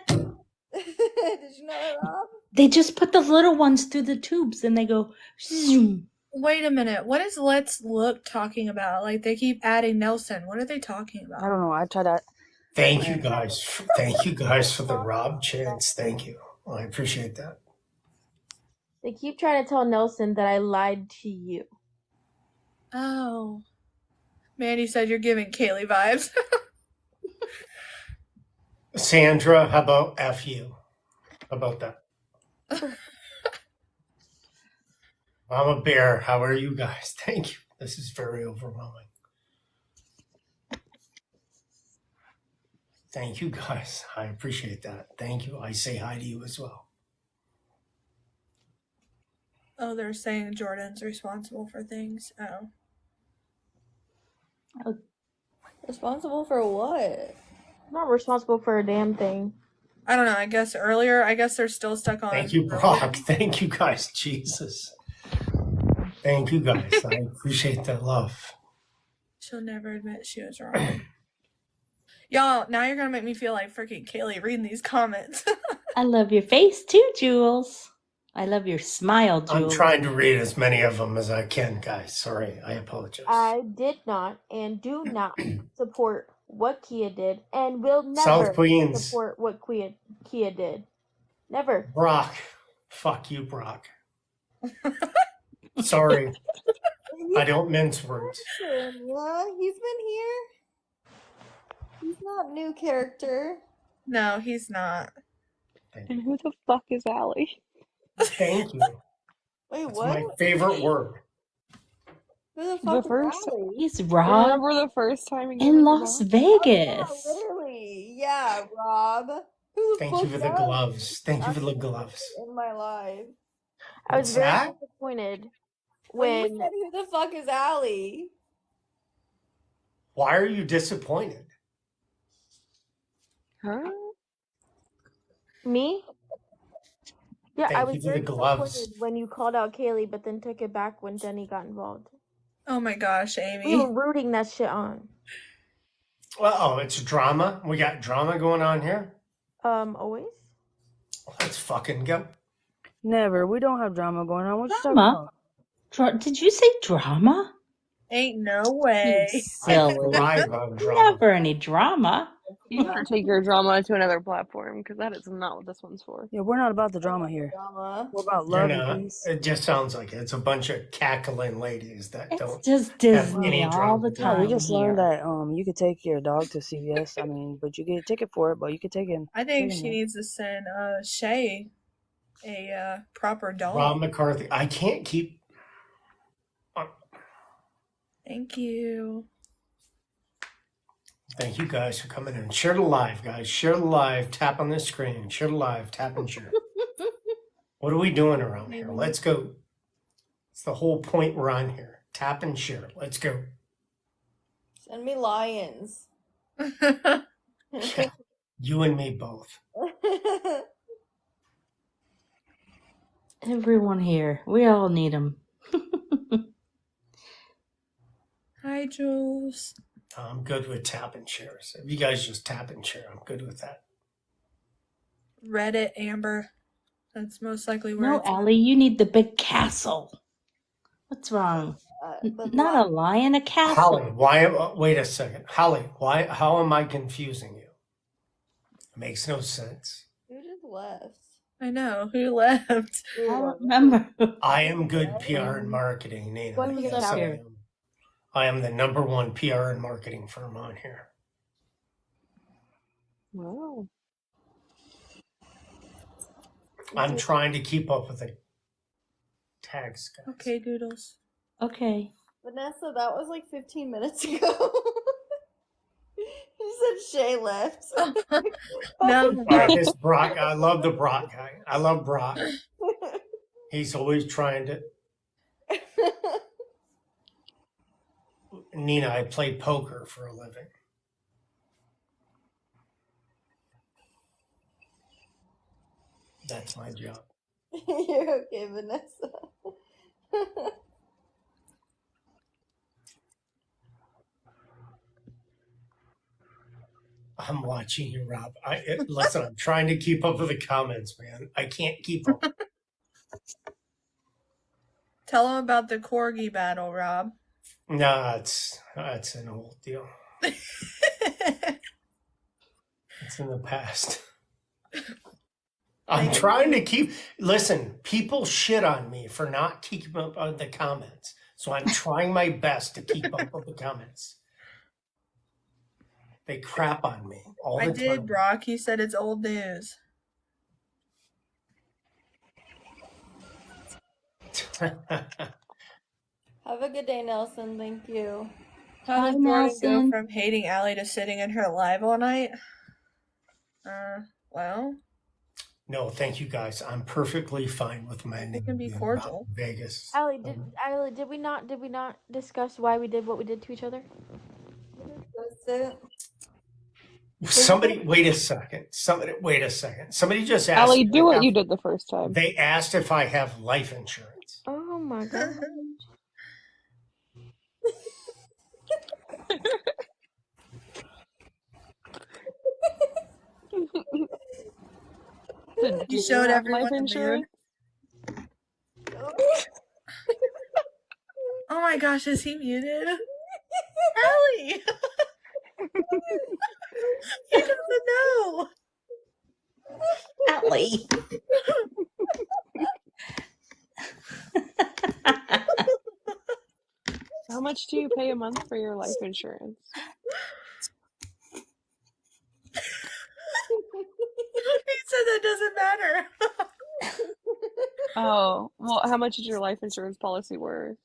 you know that, Rob? They just put the little ones through the tubes and they go zoom. Wait a minute. What is Let's Look talking about? Like, they keep adding Nelson. What are they talking about? I don't know. I tried that. Thank you guys. Thank you guys for the Rob chance. Thank you. I appreciate that. They keep trying to tell Nelson that I lied to you. Oh. Mandy said you're giving Kayleigh vibes. Sandra, how about F you? How about that? I'm a bear. How are you guys? Thank you. This is very overwhelming. Thank you guys. I appreciate that. Thank you. I say hi to you as well. Oh, they're saying Jordan's responsible for things. Oh. Responsible for what? I'm not responsible for a damn thing. I don't know. I guess earlier. I guess they're still stuck on. Thank you, Brock. Thank you guys. Jesus. Thank you guys. I appreciate that love. She'll never admit she was wrong. Y'all, now you're gonna make me feel like freaking Kayleigh reading these comments. I love your face too, Jules. I love your smile, Jules. I'm trying to read as many of them as I can, guys. Sorry. I apologize. I did not and do not support what Kia did and will never South Queens. support what Kia did. Never. Brock. Fuck you, Brock. Sorry. I don't mince words. Yeah, he's been here. He's not new character. No, he's not. And who the fuck is Allie? Thank you. Wait, That's what? my favorite word. Who the fuck The first, is Allie? He's Rob remember the first time he gave in us a Las box? Vegas. Literally, yeah, Rob. Who the Thank fuck you for the is Allie? gloves. Thank you for the gloves. In my life. I was What's very that? disappointed When you when said who the fuck is Allie? Why are you disappointed? Huh? me. Yeah, I Thank was you for the very gloves. disappointed when you called out Kayleigh, but then took it back when Denny got involved. Oh my gosh, We Amy. were rooting that shit on. Uh-oh, it's drama. We got drama going on here. Always. Let's fucking go. Never. We don't have drama going on. What you talking Drama? about? Did you say drama? Ain't no You way. I silly. thrive on drama. Never any drama. You better take your drama to another platform because that is not what this one's for. Yeah, we're not about the drama here. Drama. We're about You're love and not. peace. It just sounds like it. It's a bunch of cackling ladies that It's don't just have Disney any all drama. the No, we time just learned here. that you could take your dog to CVS. I mean, but you get a ticket for it, but you could take him. I think take him she there. needs to send Shay a proper Rob dog. McCarthy. I can't keep. Thank you. Thank you guys for coming in. Share the live, guys. Share the live. Tap on the screen. Share the live. Tap and share. What are we doing around here? Let's go. It's the whole point we're on here. Tap and share. Let's go. Send me lions. Yeah, you and me both. Everyone here. We all need them. Hi, Jules. I'm good with tap and shares. If you guys just tap and share, I'm good with that. Reddit, Amber. That's most likely where No, it's at. Allie, you need the big castle. What's wrong? Not a lion, a castle. Holly, why? Wait a second, Holly. Why? How am I confusing you? It makes no sense. Who just left? I know. Who left? I don't remember. I am good PR and marketing, Nina. What was Yes, up I here? am. I am the #1 PR and marketing firm on here. Wow. I'm trying to keep up with the tags, guys. Okay, Doodles. Okay. Vanessa, that was like 15 minutes ago. You said Shay left. No. All right, this Brock. I love the Brock guy. I love Brock. He's always trying to. Nina, I play poker for a living. That's my job. You're okay, Vanessa. I'm watching you, Rob. Listen, I'm trying to keep up with the comments, man. I can't keep up. Tell them about the corgi battle, Rob. Nah, it's an old deal. It's in the past. I'm trying to keep. Listen, people shit on me for not keeping up on the comments, so I'm trying my best to keep up with the comments. They crap on me all the I time. did, Brock. He said it's old news. Have a good day, Nelson. Thank you. How Hi, did Jordan go Nelson. from hating Allie to sitting in her live all night? Well, No, thank you guys. I'm perfectly fine with my it name can be being cordial. about Vegas. Allie, did we not discuss why we did what we did to each other? Somebody, wait a second. Somebody just asked. Allie, do what you did the first time. They asked if I have life insurance. Oh my god. You showed everyone life the insurance. moon. Oh my gosh, is he muted? Allie! He doesn't know. Allie. How much do you pay a month for your life insurance? He said that doesn't matter. Oh, well, how much is your life insurance policy worth?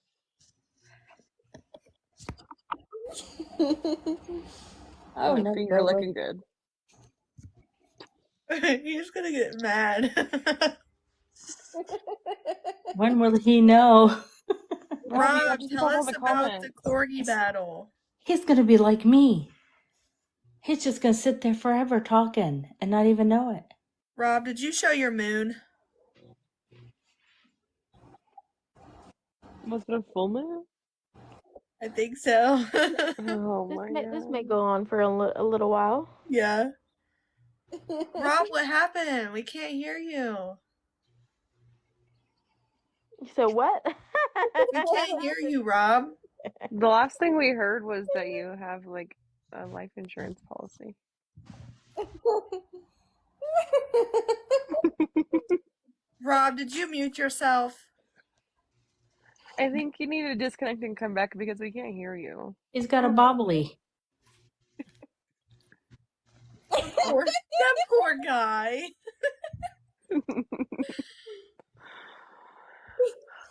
Oh, My no, finger no. looking good. He's gonna get mad. When will he know? Rob, tell us about the corgi battle. He's going to be like me. He's just going to sit there forever talking and not even know it. Rob, did you show your moon? Was it a full moon? I think so. Oh my god. This may go on for a little while. Yeah. Rob, what happened? We can't hear you. So what? We can't hear you, Rob. The last thing we heard was that you have like a life insurance policy. Rob, did you mute yourself? I think you need to disconnect and come back because we can't hear you. He's got a bobbly. That poor guy.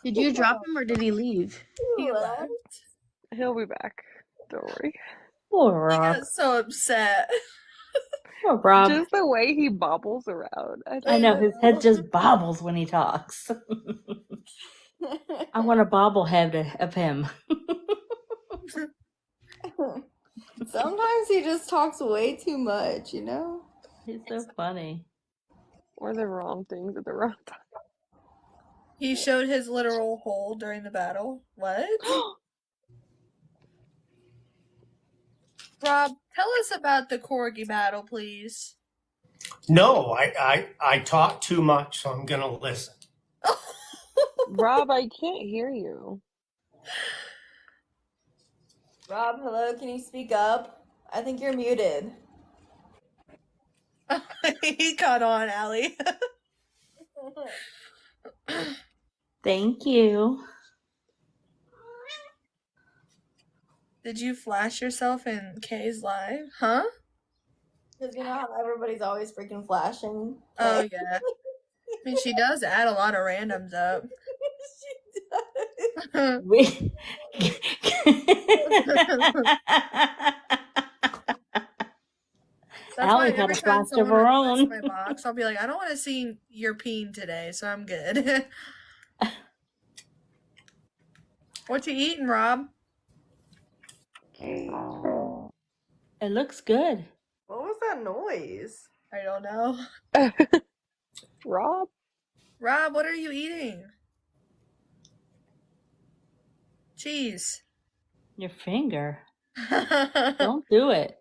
Did you drop him or did he leave? He left. He'll be back. Don't worry. Poor He Rob. got so upset. Poor Rob. Just the way he bobbles around. I know, his head just bobbles when he talks. I want a bobblehead of him. Sometimes he just talks way too much, you know? He's so funny. Or the wrong things at the wrong time. He showed his literal hole during the battle. What? Rob, tell us about the corgi battle, please. No, I talk too much, so I'm gonna listen. Rob, I can't hear you. Rob, hello, can you speak up? I think you're muted. He caught on, Allie. Thank you. Did you flash yourself in Kay's live? Huh? Because you know how everybody's always freaking flashing. Oh, yeah. I mean, she does add a lot of randoms up. That's why Allie had every a time flash of someone her requests own. my box, I'll be like, I don't want to see your peen today, so I'm good. What you eating, Rob? It looks good. What was that noise? I don't know. Rob? Rob, what are you eating? Cheese. Your finger. Don't do it.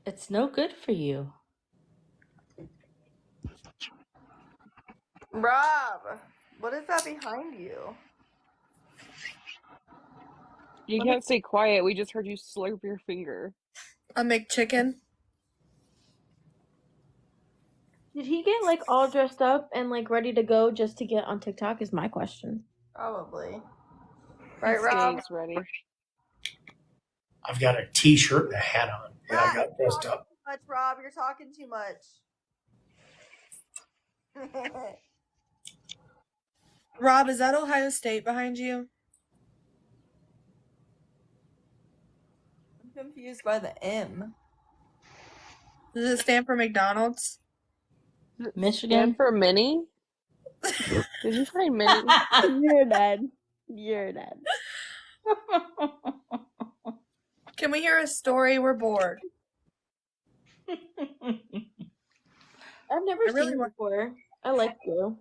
It's no good for you. Rob, what is that behind you? You Let me- can't stay quiet. We just heard you slurp your finger. A McChicken. Did he get like all dressed up and like ready to go just to get on TikTok? Is my question. Probably. He Right, Rob? stays ready. I've got a t-shirt and a hat on. Yeah, I got dressed up. Too much, Rob. You're talking too much. Rob, is that Ohio State behind you? I'm confused by the M. Does it stand for McDonald's? Michigan? And for Minnie? Did you find Minnie? You're dead. You're dead. Can we hear a story? We're bored. I've never seen it before. I like you.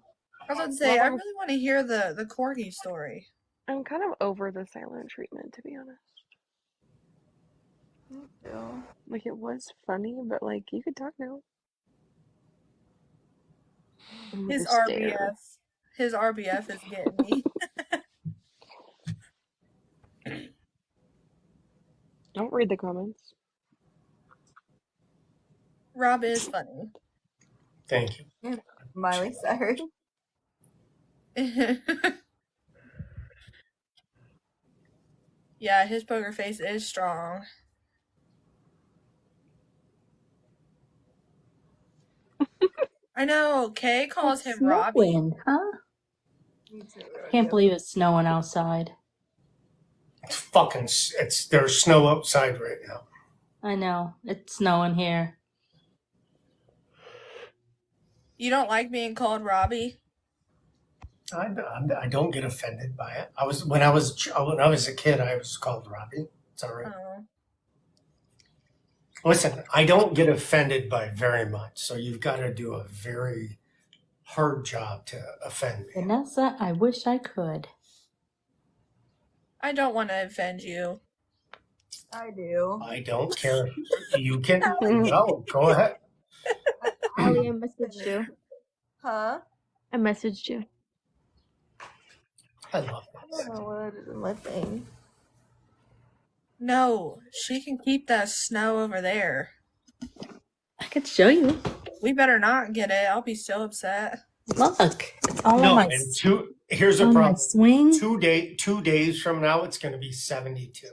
I was about to say, I really want to hear the corgi story. I'm kind of over the silent treatment, to be honest. Like, it was funny, but like, you could talk now. His The stare. His RBF is getting me. Don't read the comments. Rob is funny. Thank you. Miley Cyrus. Yeah, his poker face is strong. I know. Kay calls him Robbie. Snowing, huh? Can't believe it's snowing outside. There's snow outside right now. I know. It's snowing here. You don't like being called Robbie? I don't get offended by it. When I was a kid, I was called Robbie. It's all right. Oh. Listen, I don't get offended by very much, so you've got to do a very hard job to offend me. Vanessa, I wish I could. I don't want to offend you. I do. I don't care. You can go ahead. Allie, I messaged you. Huh? I messaged you. I love I don't know what is in my thing. No, she can keep that snow over there. I could show you. We better not get it. I'll be so upset. Look, it's all No, on my and here's the on my problem. swing. 2 days from now, it's going to be 72.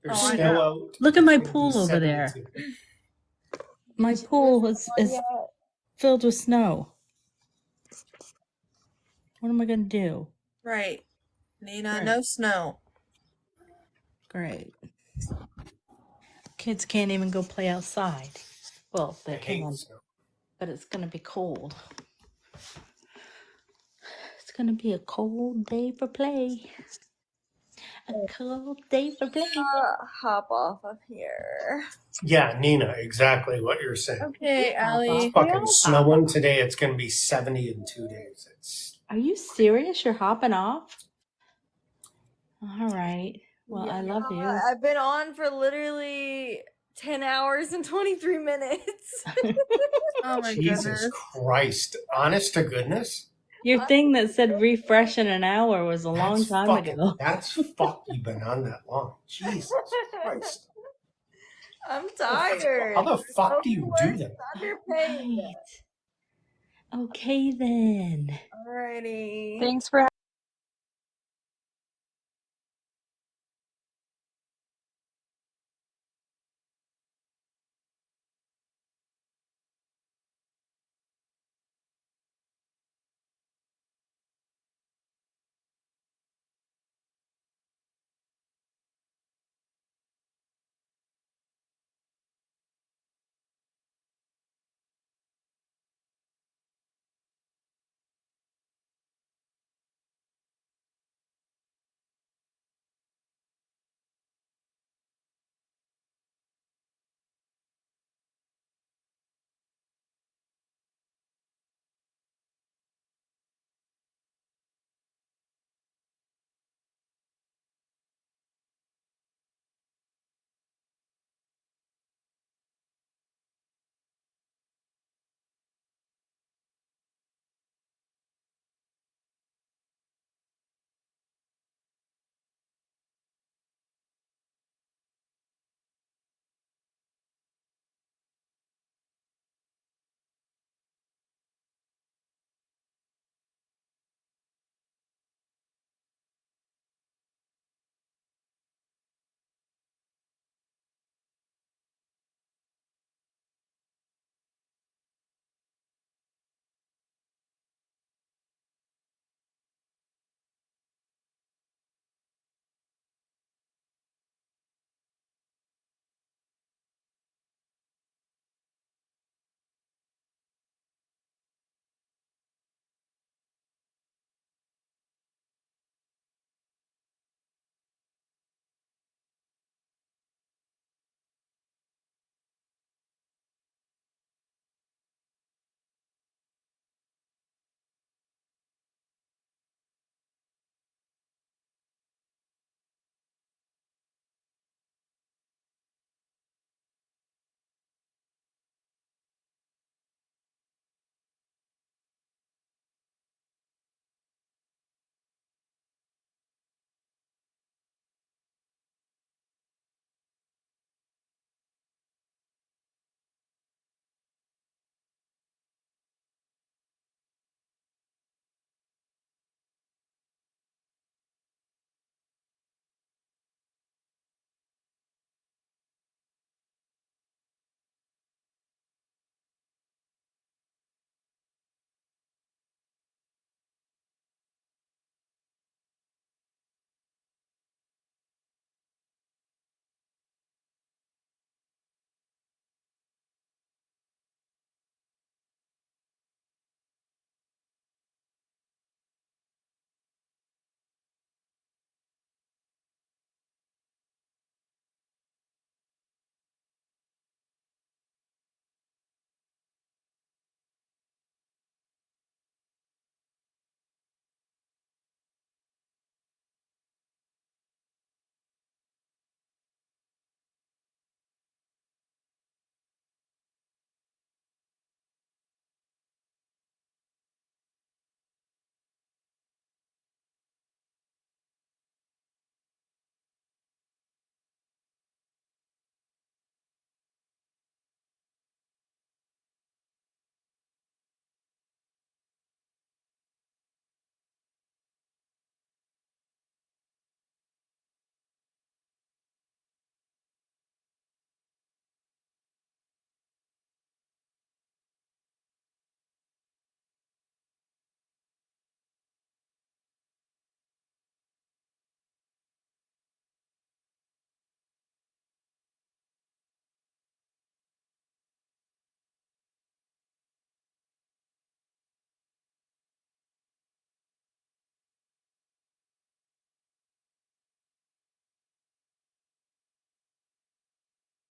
There's Oh, I snow know. out. Look at my It's gonna be pool over there. 72. My pool is filled with snow. What am I gonna do? Right. Nina, Right. no snow. Great. Kids can't even go play outside. Well, they I hate can, snow. but it's gonna be cold. It's gonna be a cold day for play. A cold day for play. Hop off of here. Yeah, Nina, exactly what you're saying. Okay, Allie. It's fucking snowing today. It's going to be 70 in 2 days. Are you serious? You're hopping off? All right. Well, I love you. I've been on for literally 10 hours and 23 minutes. Oh my Jesus goodness. Christ. Honest to goodness? Your thing that said refresh in an hour was a long time ago. That's fuck you've been on that long. Jesus Christ. I'm tired. How the fuck do you do that? Underpaid. Okay then. Alrighty. Thanks for